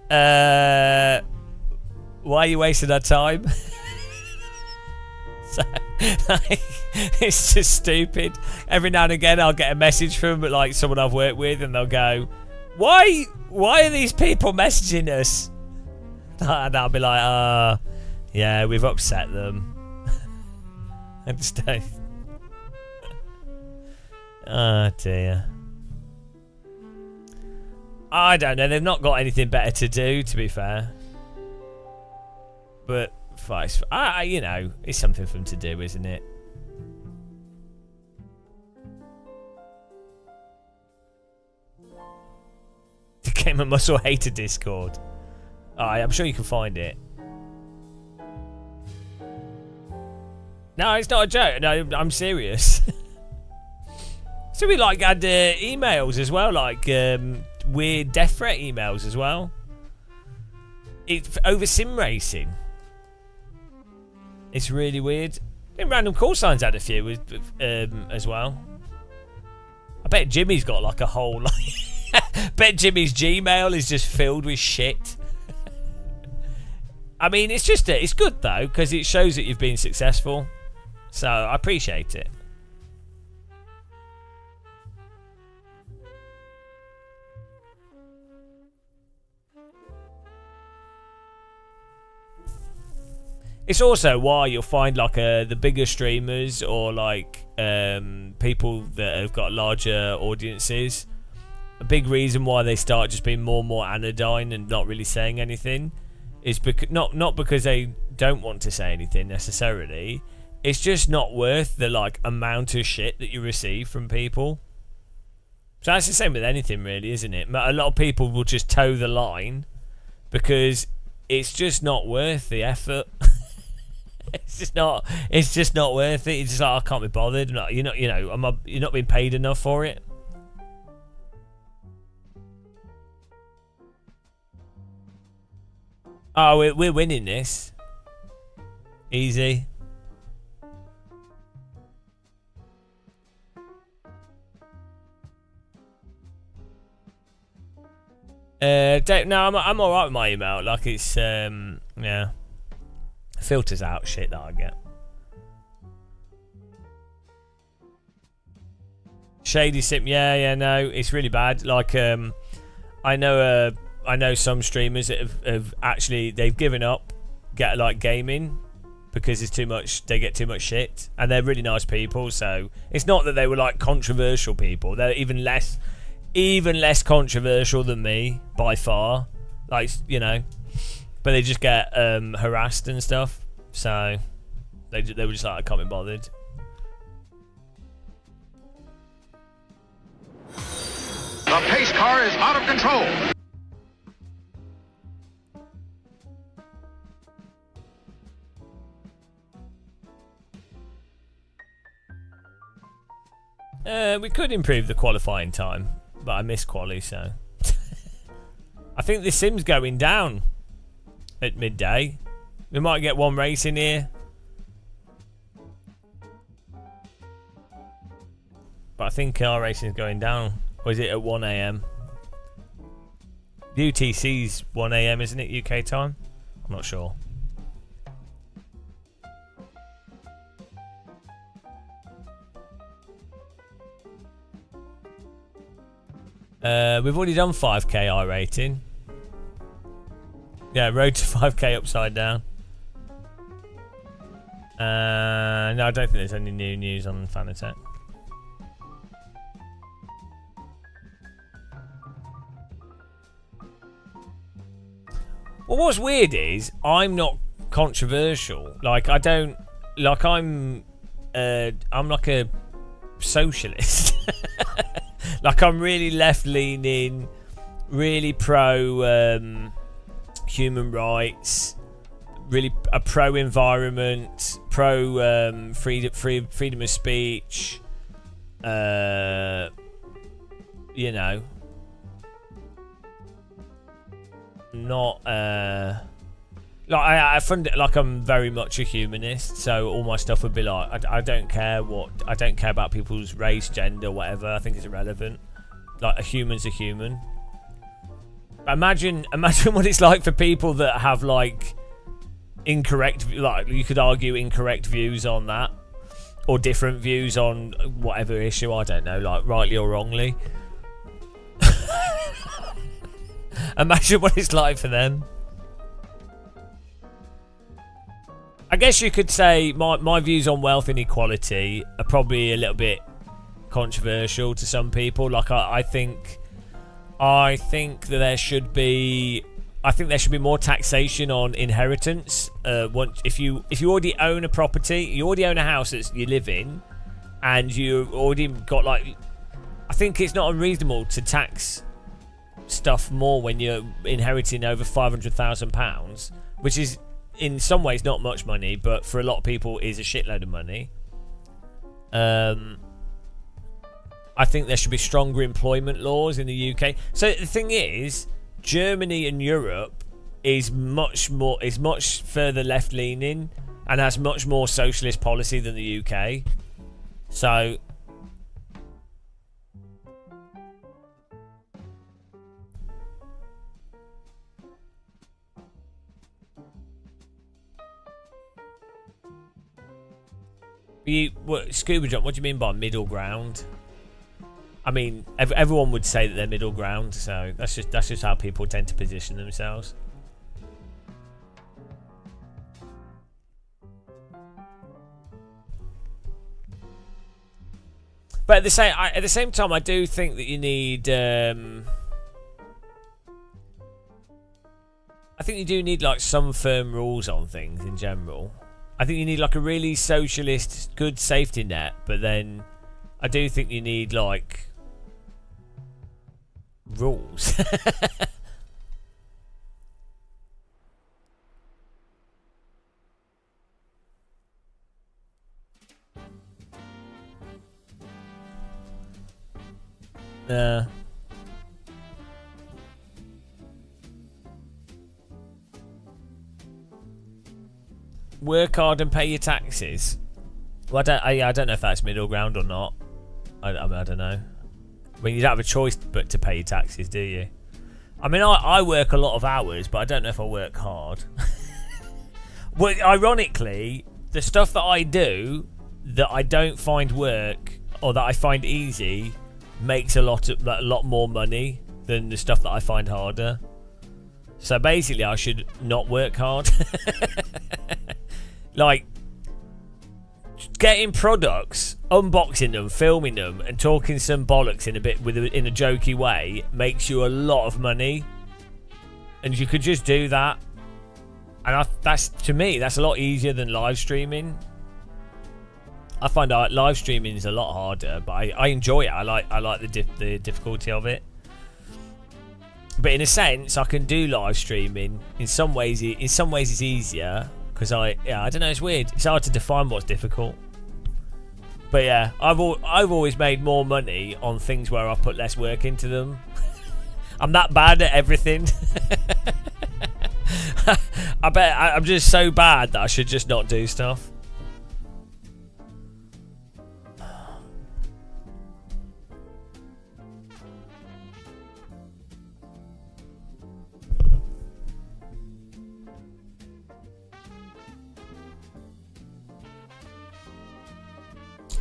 why are you wasting our time? So, like, it's just stupid. Every now and again I'll get a message from like someone I've worked with and they'll go, why are these people messaging us? And I'll be like, yeah, we've upset them. I just don't. Oh dear. I don't know. They've not got anything better to do, to be fair. But you know, it's something for them to do, isn't it? The Game of Muscle hater Discord. I'm sure you can find it. No, it's not a joke. No, I'm serious. So we like had emails as well, like weird death threat emails as well. It's over sim racing. It's really weird. I think Random Call Signs had a few as well. I bet Jimmy's got like a whole bet Jimmy's Gmail is just filled with shit. I mean, it's good though, because it shows that you've been successful. So I appreciate it. It's also why you'll find like the bigger streamers or like people that have got larger audiences. A big reason why they start just being more and more anodyne and not really saying anything is because not because they don't want to say anything necessarily. It's just not worth the like amount of shit that you receive from people. So that's the same with anything, really, isn't it? A lot of people will just toe the line because it's just not worth the effort. It's just not worth it. It's just like, I can't be bothered. You're not being paid enough for it. Oh, we're winning this. Easy. No, I'm alright with my email. Like, it's, yeah. Filters out shit that I get. Shady Sim, yeah, no, it's really bad. Like, I know some streamers that have actually, they've given up gaming because it's too much, they get too much shit, and they're really nice people. So it's not that they were like controversial people. They're even less controversial than me by far. Like, you know, but they just get harassed and stuff. So they were just like, I can't be bothered. The pace car is out of control. We could improve the qualifying time, but I missed quali, so I think the sim's going down at midday. We might get one race in here, but I think our racing is going down. Or is it at 1 AM? UTC's 1 AM, isn't it, UK time? I'm not sure. We've already done 5k I rating. Yeah, road to 5k upside down. No, I don't think there's any new news on Fanatec. Well, what's weird is I'm not controversial. Like, I don't, like, I'm like a socialist. Like, I'm really left-leaning, really pro human rights, really a pro-environment, pro freedom of speech. You know, not like I find it like I'm very much a humanist, so all my stuff would be like I don't care about people's race, gender, whatever. I think it's irrelevant. Like, a human's a human. Imagine what it's like for people that have like incorrect, like, you could argue incorrect views on that, or different views on whatever issue, I don't know, like rightly or wrongly. Imagine what it's like for them. I guess you could say my views on wealth inequality are probably a little bit controversial to some people. Like, I think that there should be more taxation on inheritance. If you already own a property, you already own a house that you live in, and you already got, like, I think it's not unreasonable to tax stuff more when you're inheriting over £500,000, which is in some ways not much money, but for a lot of people is a shitload of money. I think there should be stronger employment laws in the UK. So the thing is, Germany and Europe is much further left leaning and has much more socialist policy than the UK. So Scuba Jump, what do you mean by middle ground? I mean, everyone would say that they're middle ground, so that's just how people tend to position themselves. But at the same time, I do think that you need. I think you do need, like, some firm rules on things in general. I think you need, like, a really socialist, good safety net, but then I do think you need, like, rules. Work hard and pay your taxes. Well, I don't know if that's middle ground or not. I don't know. I mean, you don't have a choice but to pay your taxes, do you? I mean, I work a lot of hours, but I don't know if I work hard. Well, ironically, the stuff that I do that I don't find work or that I find easy makes a lot more money than the stuff that I find harder. So basically, I should not work hard. Like, getting products, unboxing them, filming them, and talking some bollocks in a jokey way makes you a lot of money, and you could just do that. And to me, that's a lot easier than live streaming. I find out live streaming is a lot harder, but I enjoy it. I like the difficulty of it. But in a sense, I can do live streaming. In some ways, it's easier because I don't know. It's weird. It's hard to define what's difficult. But yeah, I've always made more money on things where I put less work into them. I'm that bad at everything. I bet I'm just so bad that I should just not do stuff.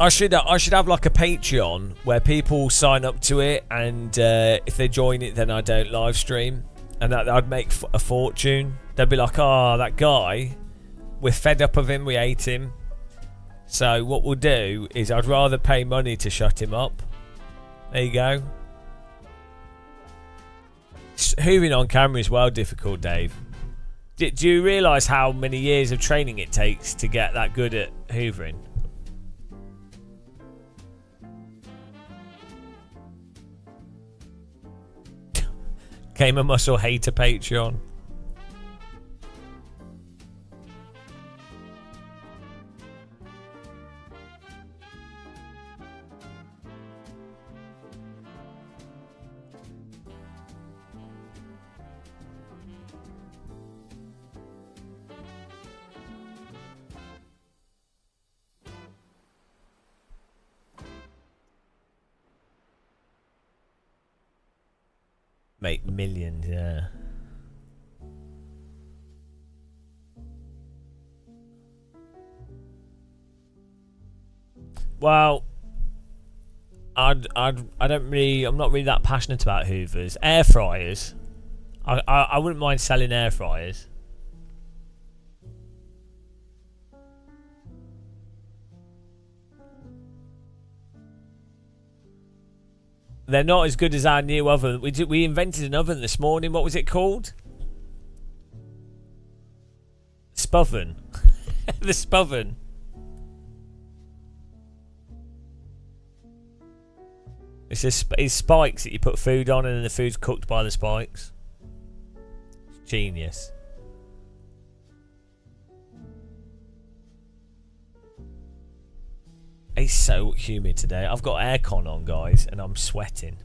I should have like a Patreon where people sign up to it, and if they join it, then I don't live stream, and I'd make a fortune. They'd be like, "Oh, that guy, we're fed up of him. We hate him. So what we'll do is I'd rather pay money to shut him up." There you go. Hoovering on camera is well difficult, Dave. Do you realise how many years of training it takes to get that good at hoovering? Gamer Muscle Hater Patreon. Make millions, yeah. Well, I'm not really that passionate about hoovers. Air fryers, I wouldn't mind selling air fryers. They're not as good as our new oven. We invented an oven this morning. What was it called? Spoven. The Spoven. It's spikes that you put food on, and then the food's cooked by the spikes. It's genius. It's so humid today. I've got aircon on, guys, and I'm sweating.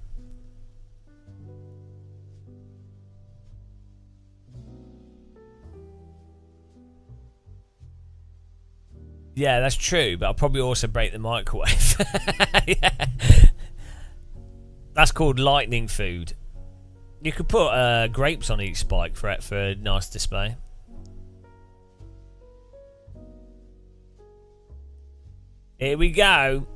Yeah, that's true, but I'll probably also break the microwave. Yeah. That's called lightning food. You could put grapes on each spike for a nice display. Here we go.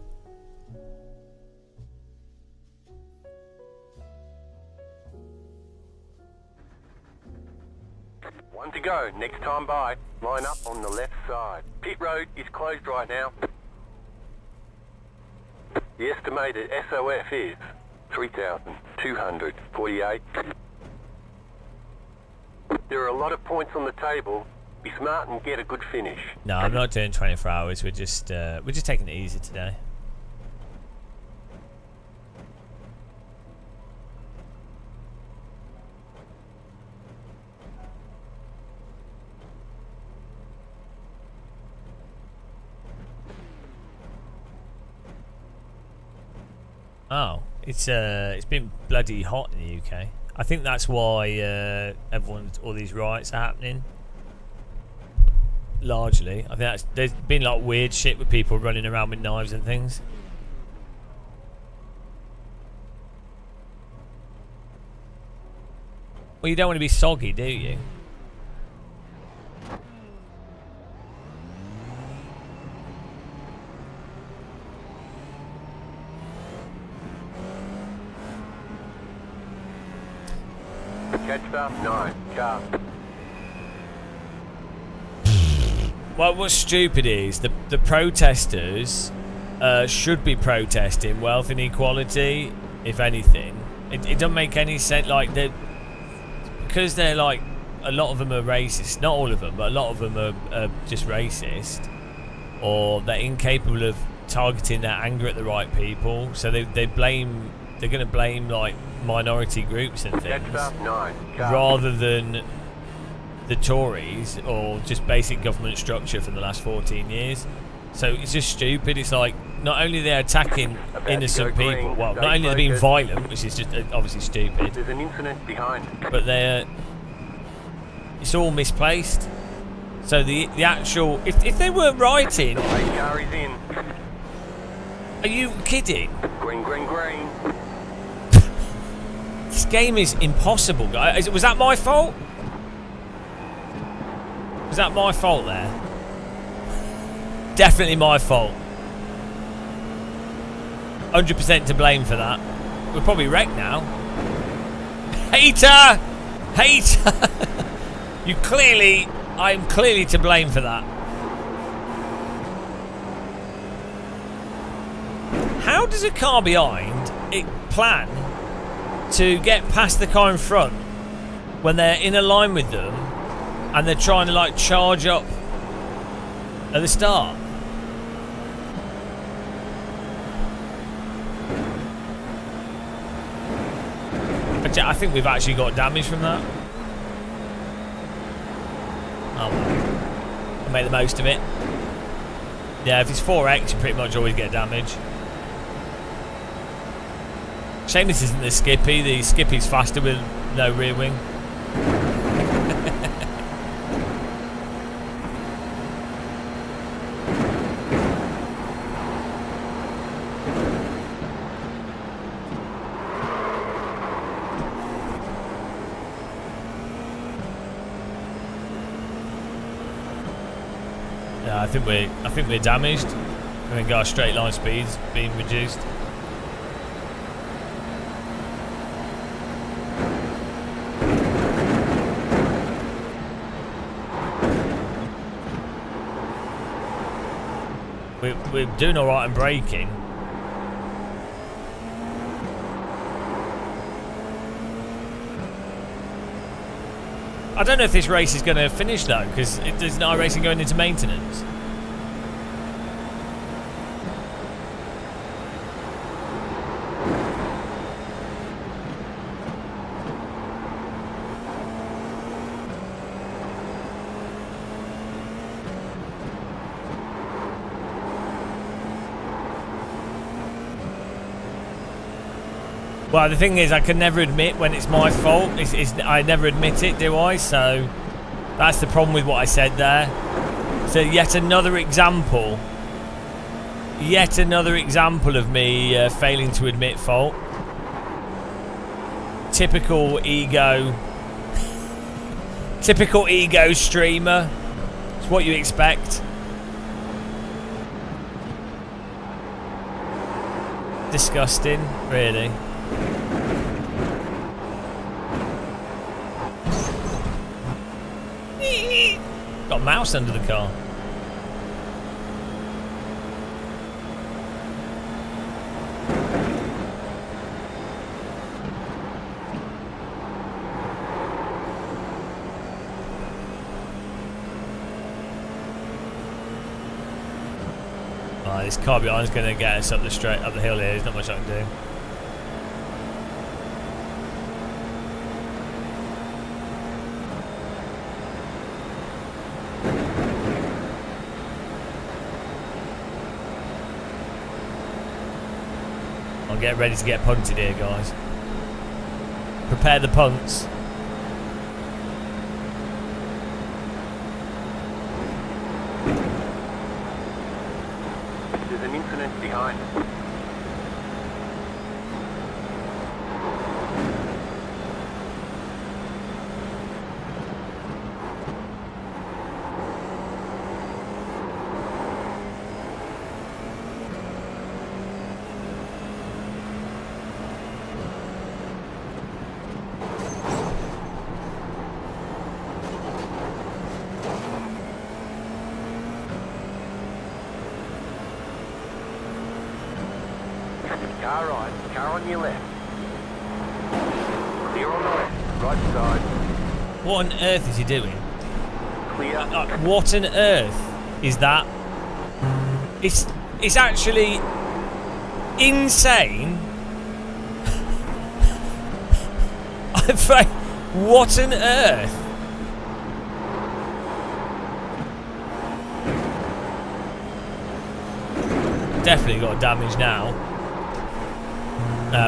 One to go. Next time by. Line up on the left side. Pit road is closed right now. The estimated SOF is 3,248. There are a lot of points on the table. Be smart and get a good finish. No, I'm not doing 24 hours. We're just taking it easy today. Oh, it's been bloody hot in the UK. I think that's why all these riots are happening. Largely, I think there's been like weird shit with people running around with knives and things. Well, you don't want to be soggy, do you? Catch up, 9, car. Well, what's stupid is the protesters should be protesting wealth inequality, if anything. It doesn't make any sense. Like, because they're like, a lot of them are racist. Not all of them, but a lot of them are just racist, or they're incapable of targeting their anger at the right people. So they blame. They're going to blame like minority groups and things, rather than the Tories or just basic government structure for the last 14 years. So it's just stupid. It's like, not only they're attacking innocent people, well, not only they're being violent, which is just obviously stupid, There's an incident behind. but it's all misplaced. So the actual, if they were writing, Car is in. are you kidding? Green, green, green. This game is impossible, guys. Was that my fault? Was that my fault there? Definitely my fault. 100% to blame for that. We're probably wrecked now. Hater! Hater! I'm clearly to blame for that. How does a car behind it plan to get past the car in front when they're in a line with them and they're trying to like charge up at the start? I think we've actually got damage from that. Oh well. I'll make the most of it. Yeah, if it's 4X, you pretty much always get damage. Shame this isn't the Skippy. The Skippy's faster with no rear wing. Yeah, I think we're damaged. I think our straight line speed's being reduced. We're doing alright in braking. I don't know if this race is going to finish though, because there's no racing going into maintenance. Well, the thing is, I can never admit when it's my fault. I never admit it, do I? So that's the problem with what I said there. So yet another example of me failing to admit fault. Typical ego streamer. It's what you expect. Disgusting, really. Got a mouse under the car. Oh, this car behind's going to get us up the hill here. There's not much I can do. Get ready to get punted here, guys. Prepare the punts. There's an incident behind. Car right, car on your left. Clear on the left, right side. What on earth is he doing? Clear. What on earth is that? It's actually insane. I'm afraid. What on earth? Definitely got damage now.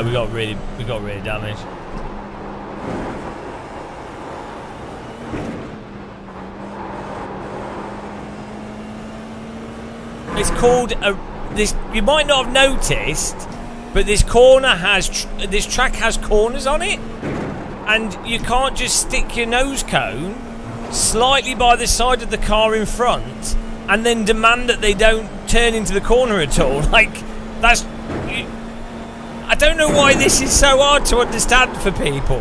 We got really damage. It's called this. You might not have noticed, but this track has corners on it, and you can't just stick your nose cone slightly by the side of the car in front and then demand that they don't turn into the corner at all. Like, that's... I don't know why this is so hard to understand for people.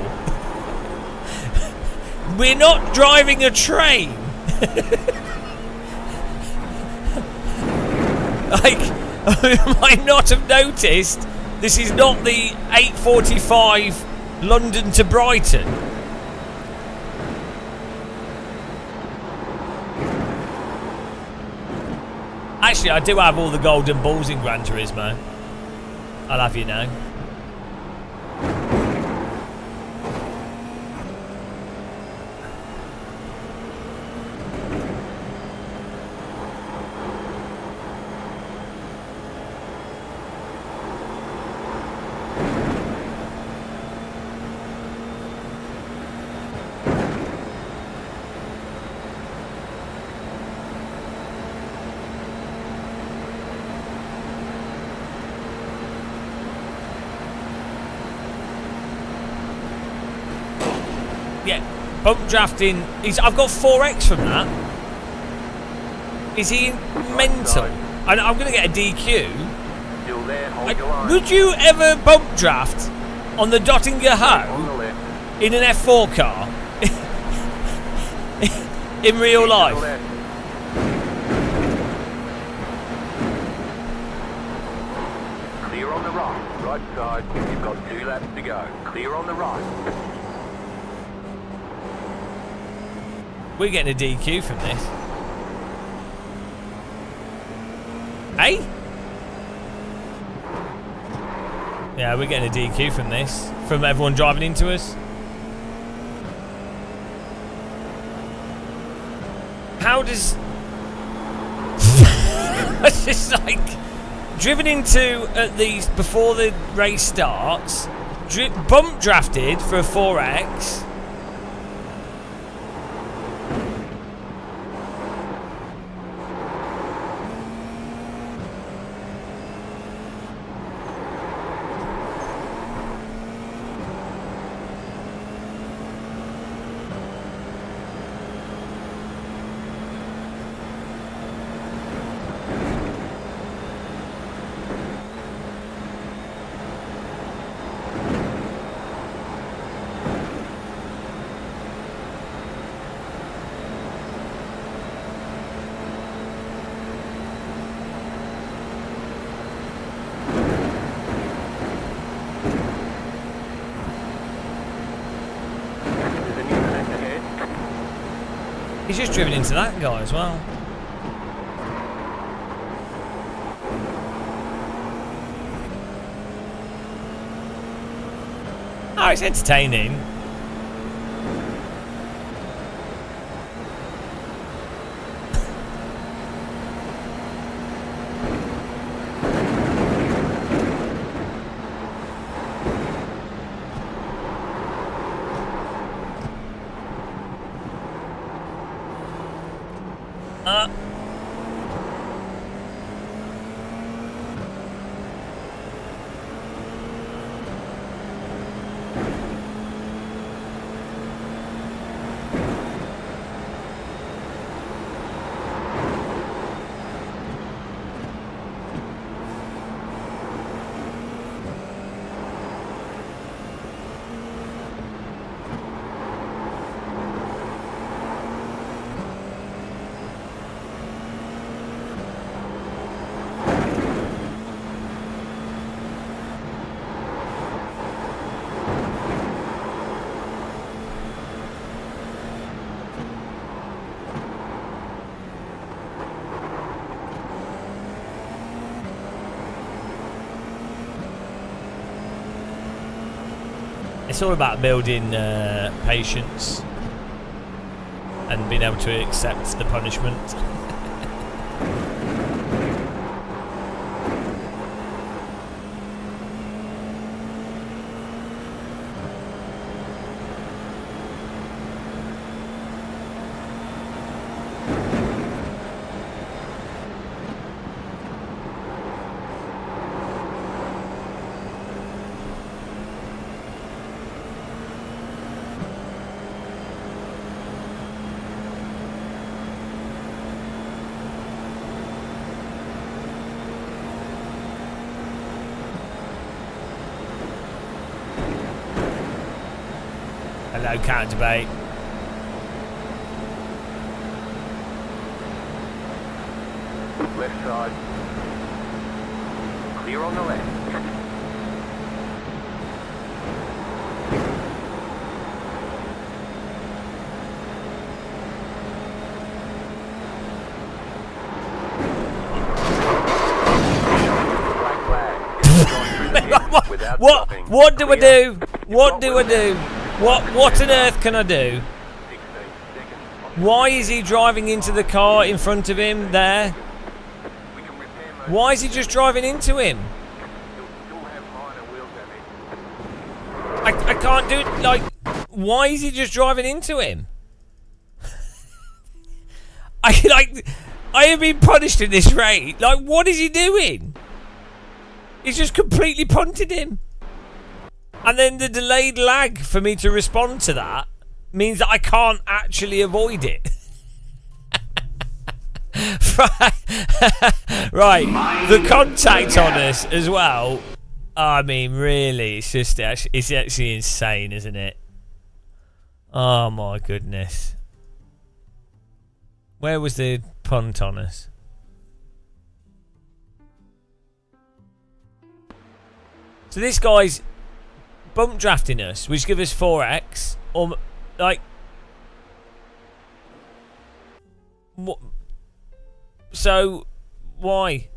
We're not driving a train. Like, I might not have noticed, this is not the 8:45 London to Brighton. Actually, I do have all the golden balls in Gran Turismo. I'll have you know. Bump drafting. I've got 4x from that. Is he mental? I'm going to get a DQ. Still there, hold your line. Would you ever bump draft on the Dottinger Ho in an F4 car? In real life? Clear on the right side. You've got 2 laps to go. Clear on the right. We're getting a DQ from this. Hey? Yeah, we're getting a DQ from this. From everyone driving into us. How does... It's just like... Driven into at least before the race starts. Bump drafted for a 4X. He's just driven into that guy as well. Oh, it's entertaining. It's all about building patience and being able to accept the punishment. Hello, counter debate. Left side. Clear on the left. What do I do? What do I do? What on earth can I do? Why is he driving into the car in front of him there? Why is he just driving into him? I can't do it. Like, why is he just driving into him? I have been punished in this race. Like, what is he doing? He's just completely punted him. And then the delayed lag for me to respond to that means that I can't actually avoid it. Right. The contact on us as well. I mean, really, it's actually insane, isn't it? Oh my goodness. Where was the punt on us? So this guy's bump drafting us, which gives us 4x, or like, what? So why?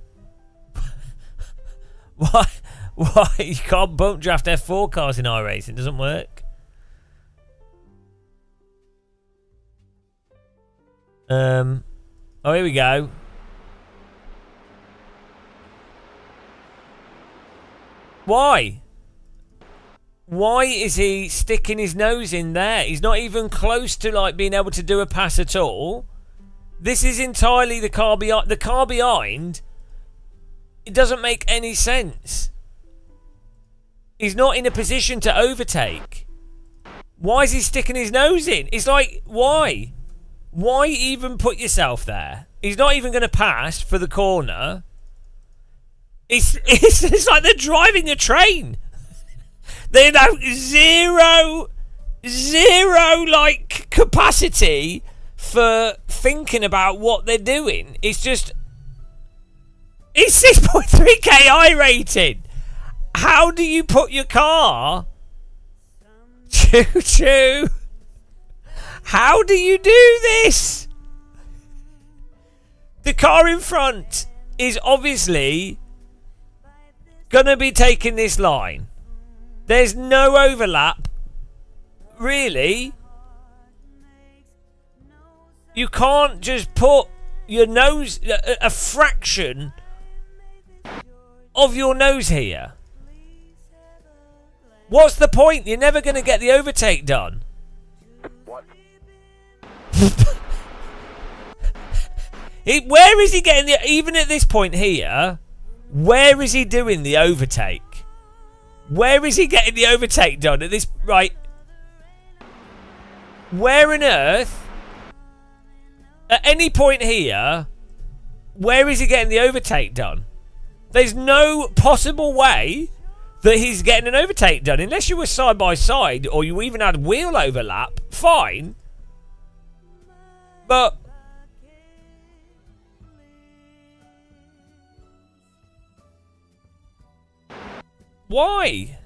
Why you can't bump draft F4 cars in iRacing? It doesn't work. Oh, here we go. Why? Why is he sticking his nose in there? He's not even close to like being able to do a pass at all. This is entirely the car behind. The car behind, it doesn't make any sense. He's not in a position to overtake. Why is he sticking his nose in? It's like, why? Why even put yourself there? He's not even going to pass for the corner. It's like they're driving a train. They have zero like capacity for thinking about what they're doing. It's 6.3 KI rated. How do you put your car? Choo-choo. How do you do this? The car in front is obviously gonna be taking this line. There's no overlap, really. You can't just put your nose, a fraction of your nose here. What's the point? You're never going to get the overtake done. What? Where is he getting the... Even at this point here, where is he doing the overtake? Where is he getting the overtake done at this... Right. Where on earth... At any point here, where is he getting the overtake done? There's no possible way that he's getting an overtake done. Unless you were side by side or you even had wheel overlap, fine. But... why?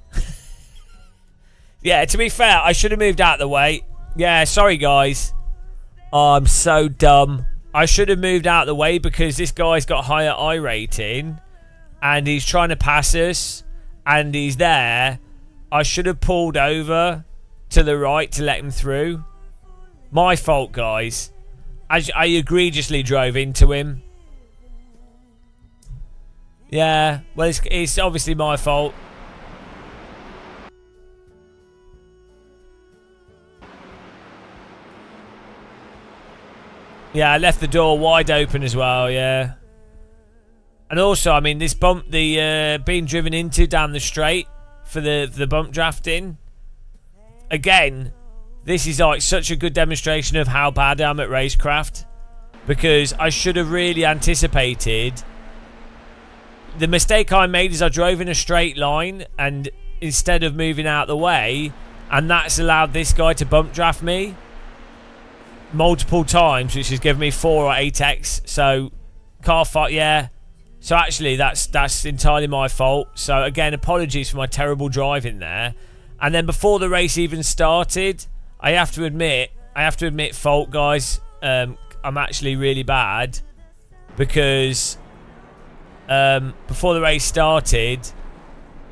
Yeah, to be fair, I should have moved out of the way. Yeah, sorry guys. Oh, I'm so dumb. I should have moved out of the way because this guy's got higher I rating and he's trying to pass us and he's there I should have pulled over to the right to let him through. My fault, guys. I egregiously drove into him. Yeah, well, it's obviously my fault. Yeah, I left the door wide open as well, yeah. And also, I mean, this bump, the being driven into down the straight for the bump drafting. Again, this is like such a good demonstration of how bad I am at racecraft. Because I should have really anticipated. The mistake I made is I drove in a straight line and instead of moving out the way, and that's allowed this guy to bump draft me multiple times, which has given me 4 or 8x. So car fight, yeah. So actually that's entirely my fault. So again, apologies for my terrible driving there. And then before the race even started, I have to admit fault, guys. I'm actually really bad because before the race started,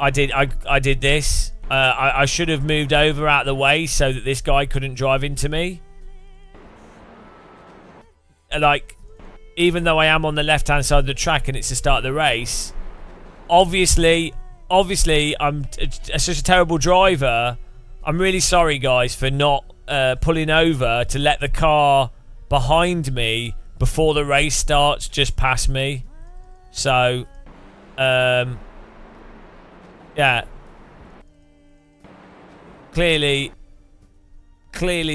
I did this. I should have moved over out of the way so that this guy couldn't drive into me. Like, even though I am on the left-hand side of the track and it's the start of the race, obviously I'm such a terrible driver. I'm really sorry, guys, for not pulling over to let the car behind me before the race starts just pass me. So, yeah. Clearly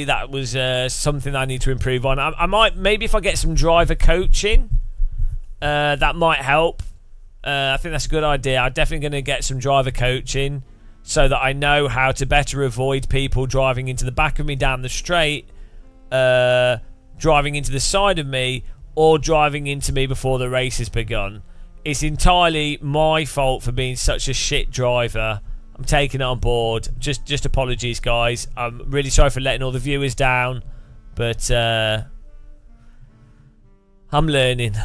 that was something I need to improve on. I might, maybe if I get some driver coaching, that might help. I think that's a good idea. I'm definitely going to get some driver coaching so that I know how to better avoid people driving into the back of me down the straight, driving into the side of me, or driving into me before the race has begun. It's entirely my fault for being such a shit driver. I'm taking it on board. Just apologies, guys. I'm really sorry for letting all the viewers down, but I'm learning.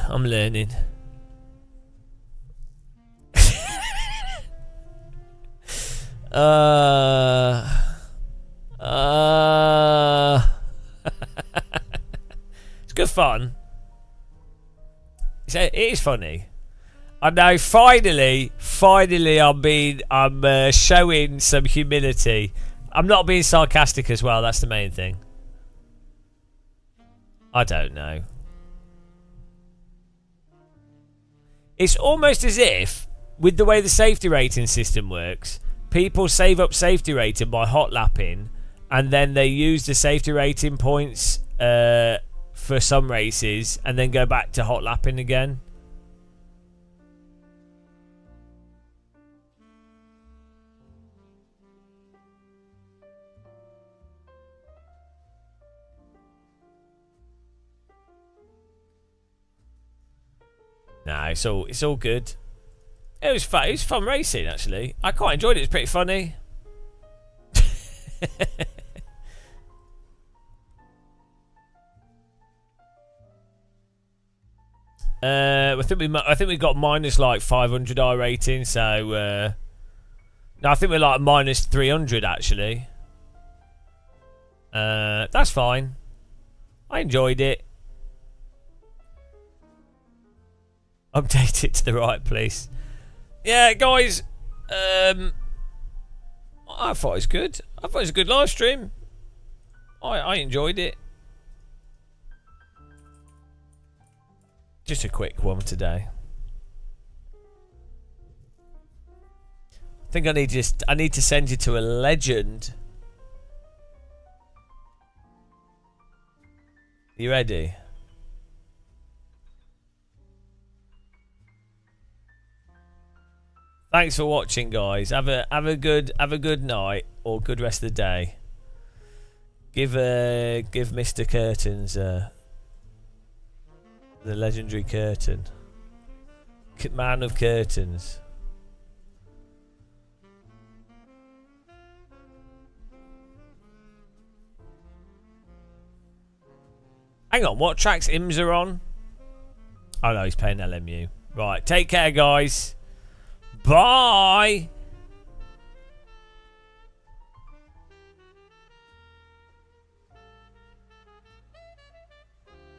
It's good fun. It is funny. I know. Finally, I'm showing some humility. I'm not being sarcastic as well. That's the main thing. I don't know. It's almost as if, with the way the safety rating system works, people save up safety rating by hot lapping, and then they use the safety rating points for some races, and then go back to hot lapping again. Nah, it's all good. It was fun. It was fun racing, actually. I quite enjoyed it. It was pretty funny. I think we got minus like 500 I rating. So no, I think we're like minus 300 actually. That's fine. I enjoyed it. Update it to the right place. Yeah, guys. I thought it was good. I thought it was a good live stream. I enjoyed it. Just a quick one today. I think I need to send you to a legend. You ready? Thanks for watching, guys. Have a good night or good rest of the day. Give Mr. Curtains the legendary curtain. Man of curtains. Hang on, what tracks IMSA on? Oh no, he's playing LMU. Right, take care, guys. Bye.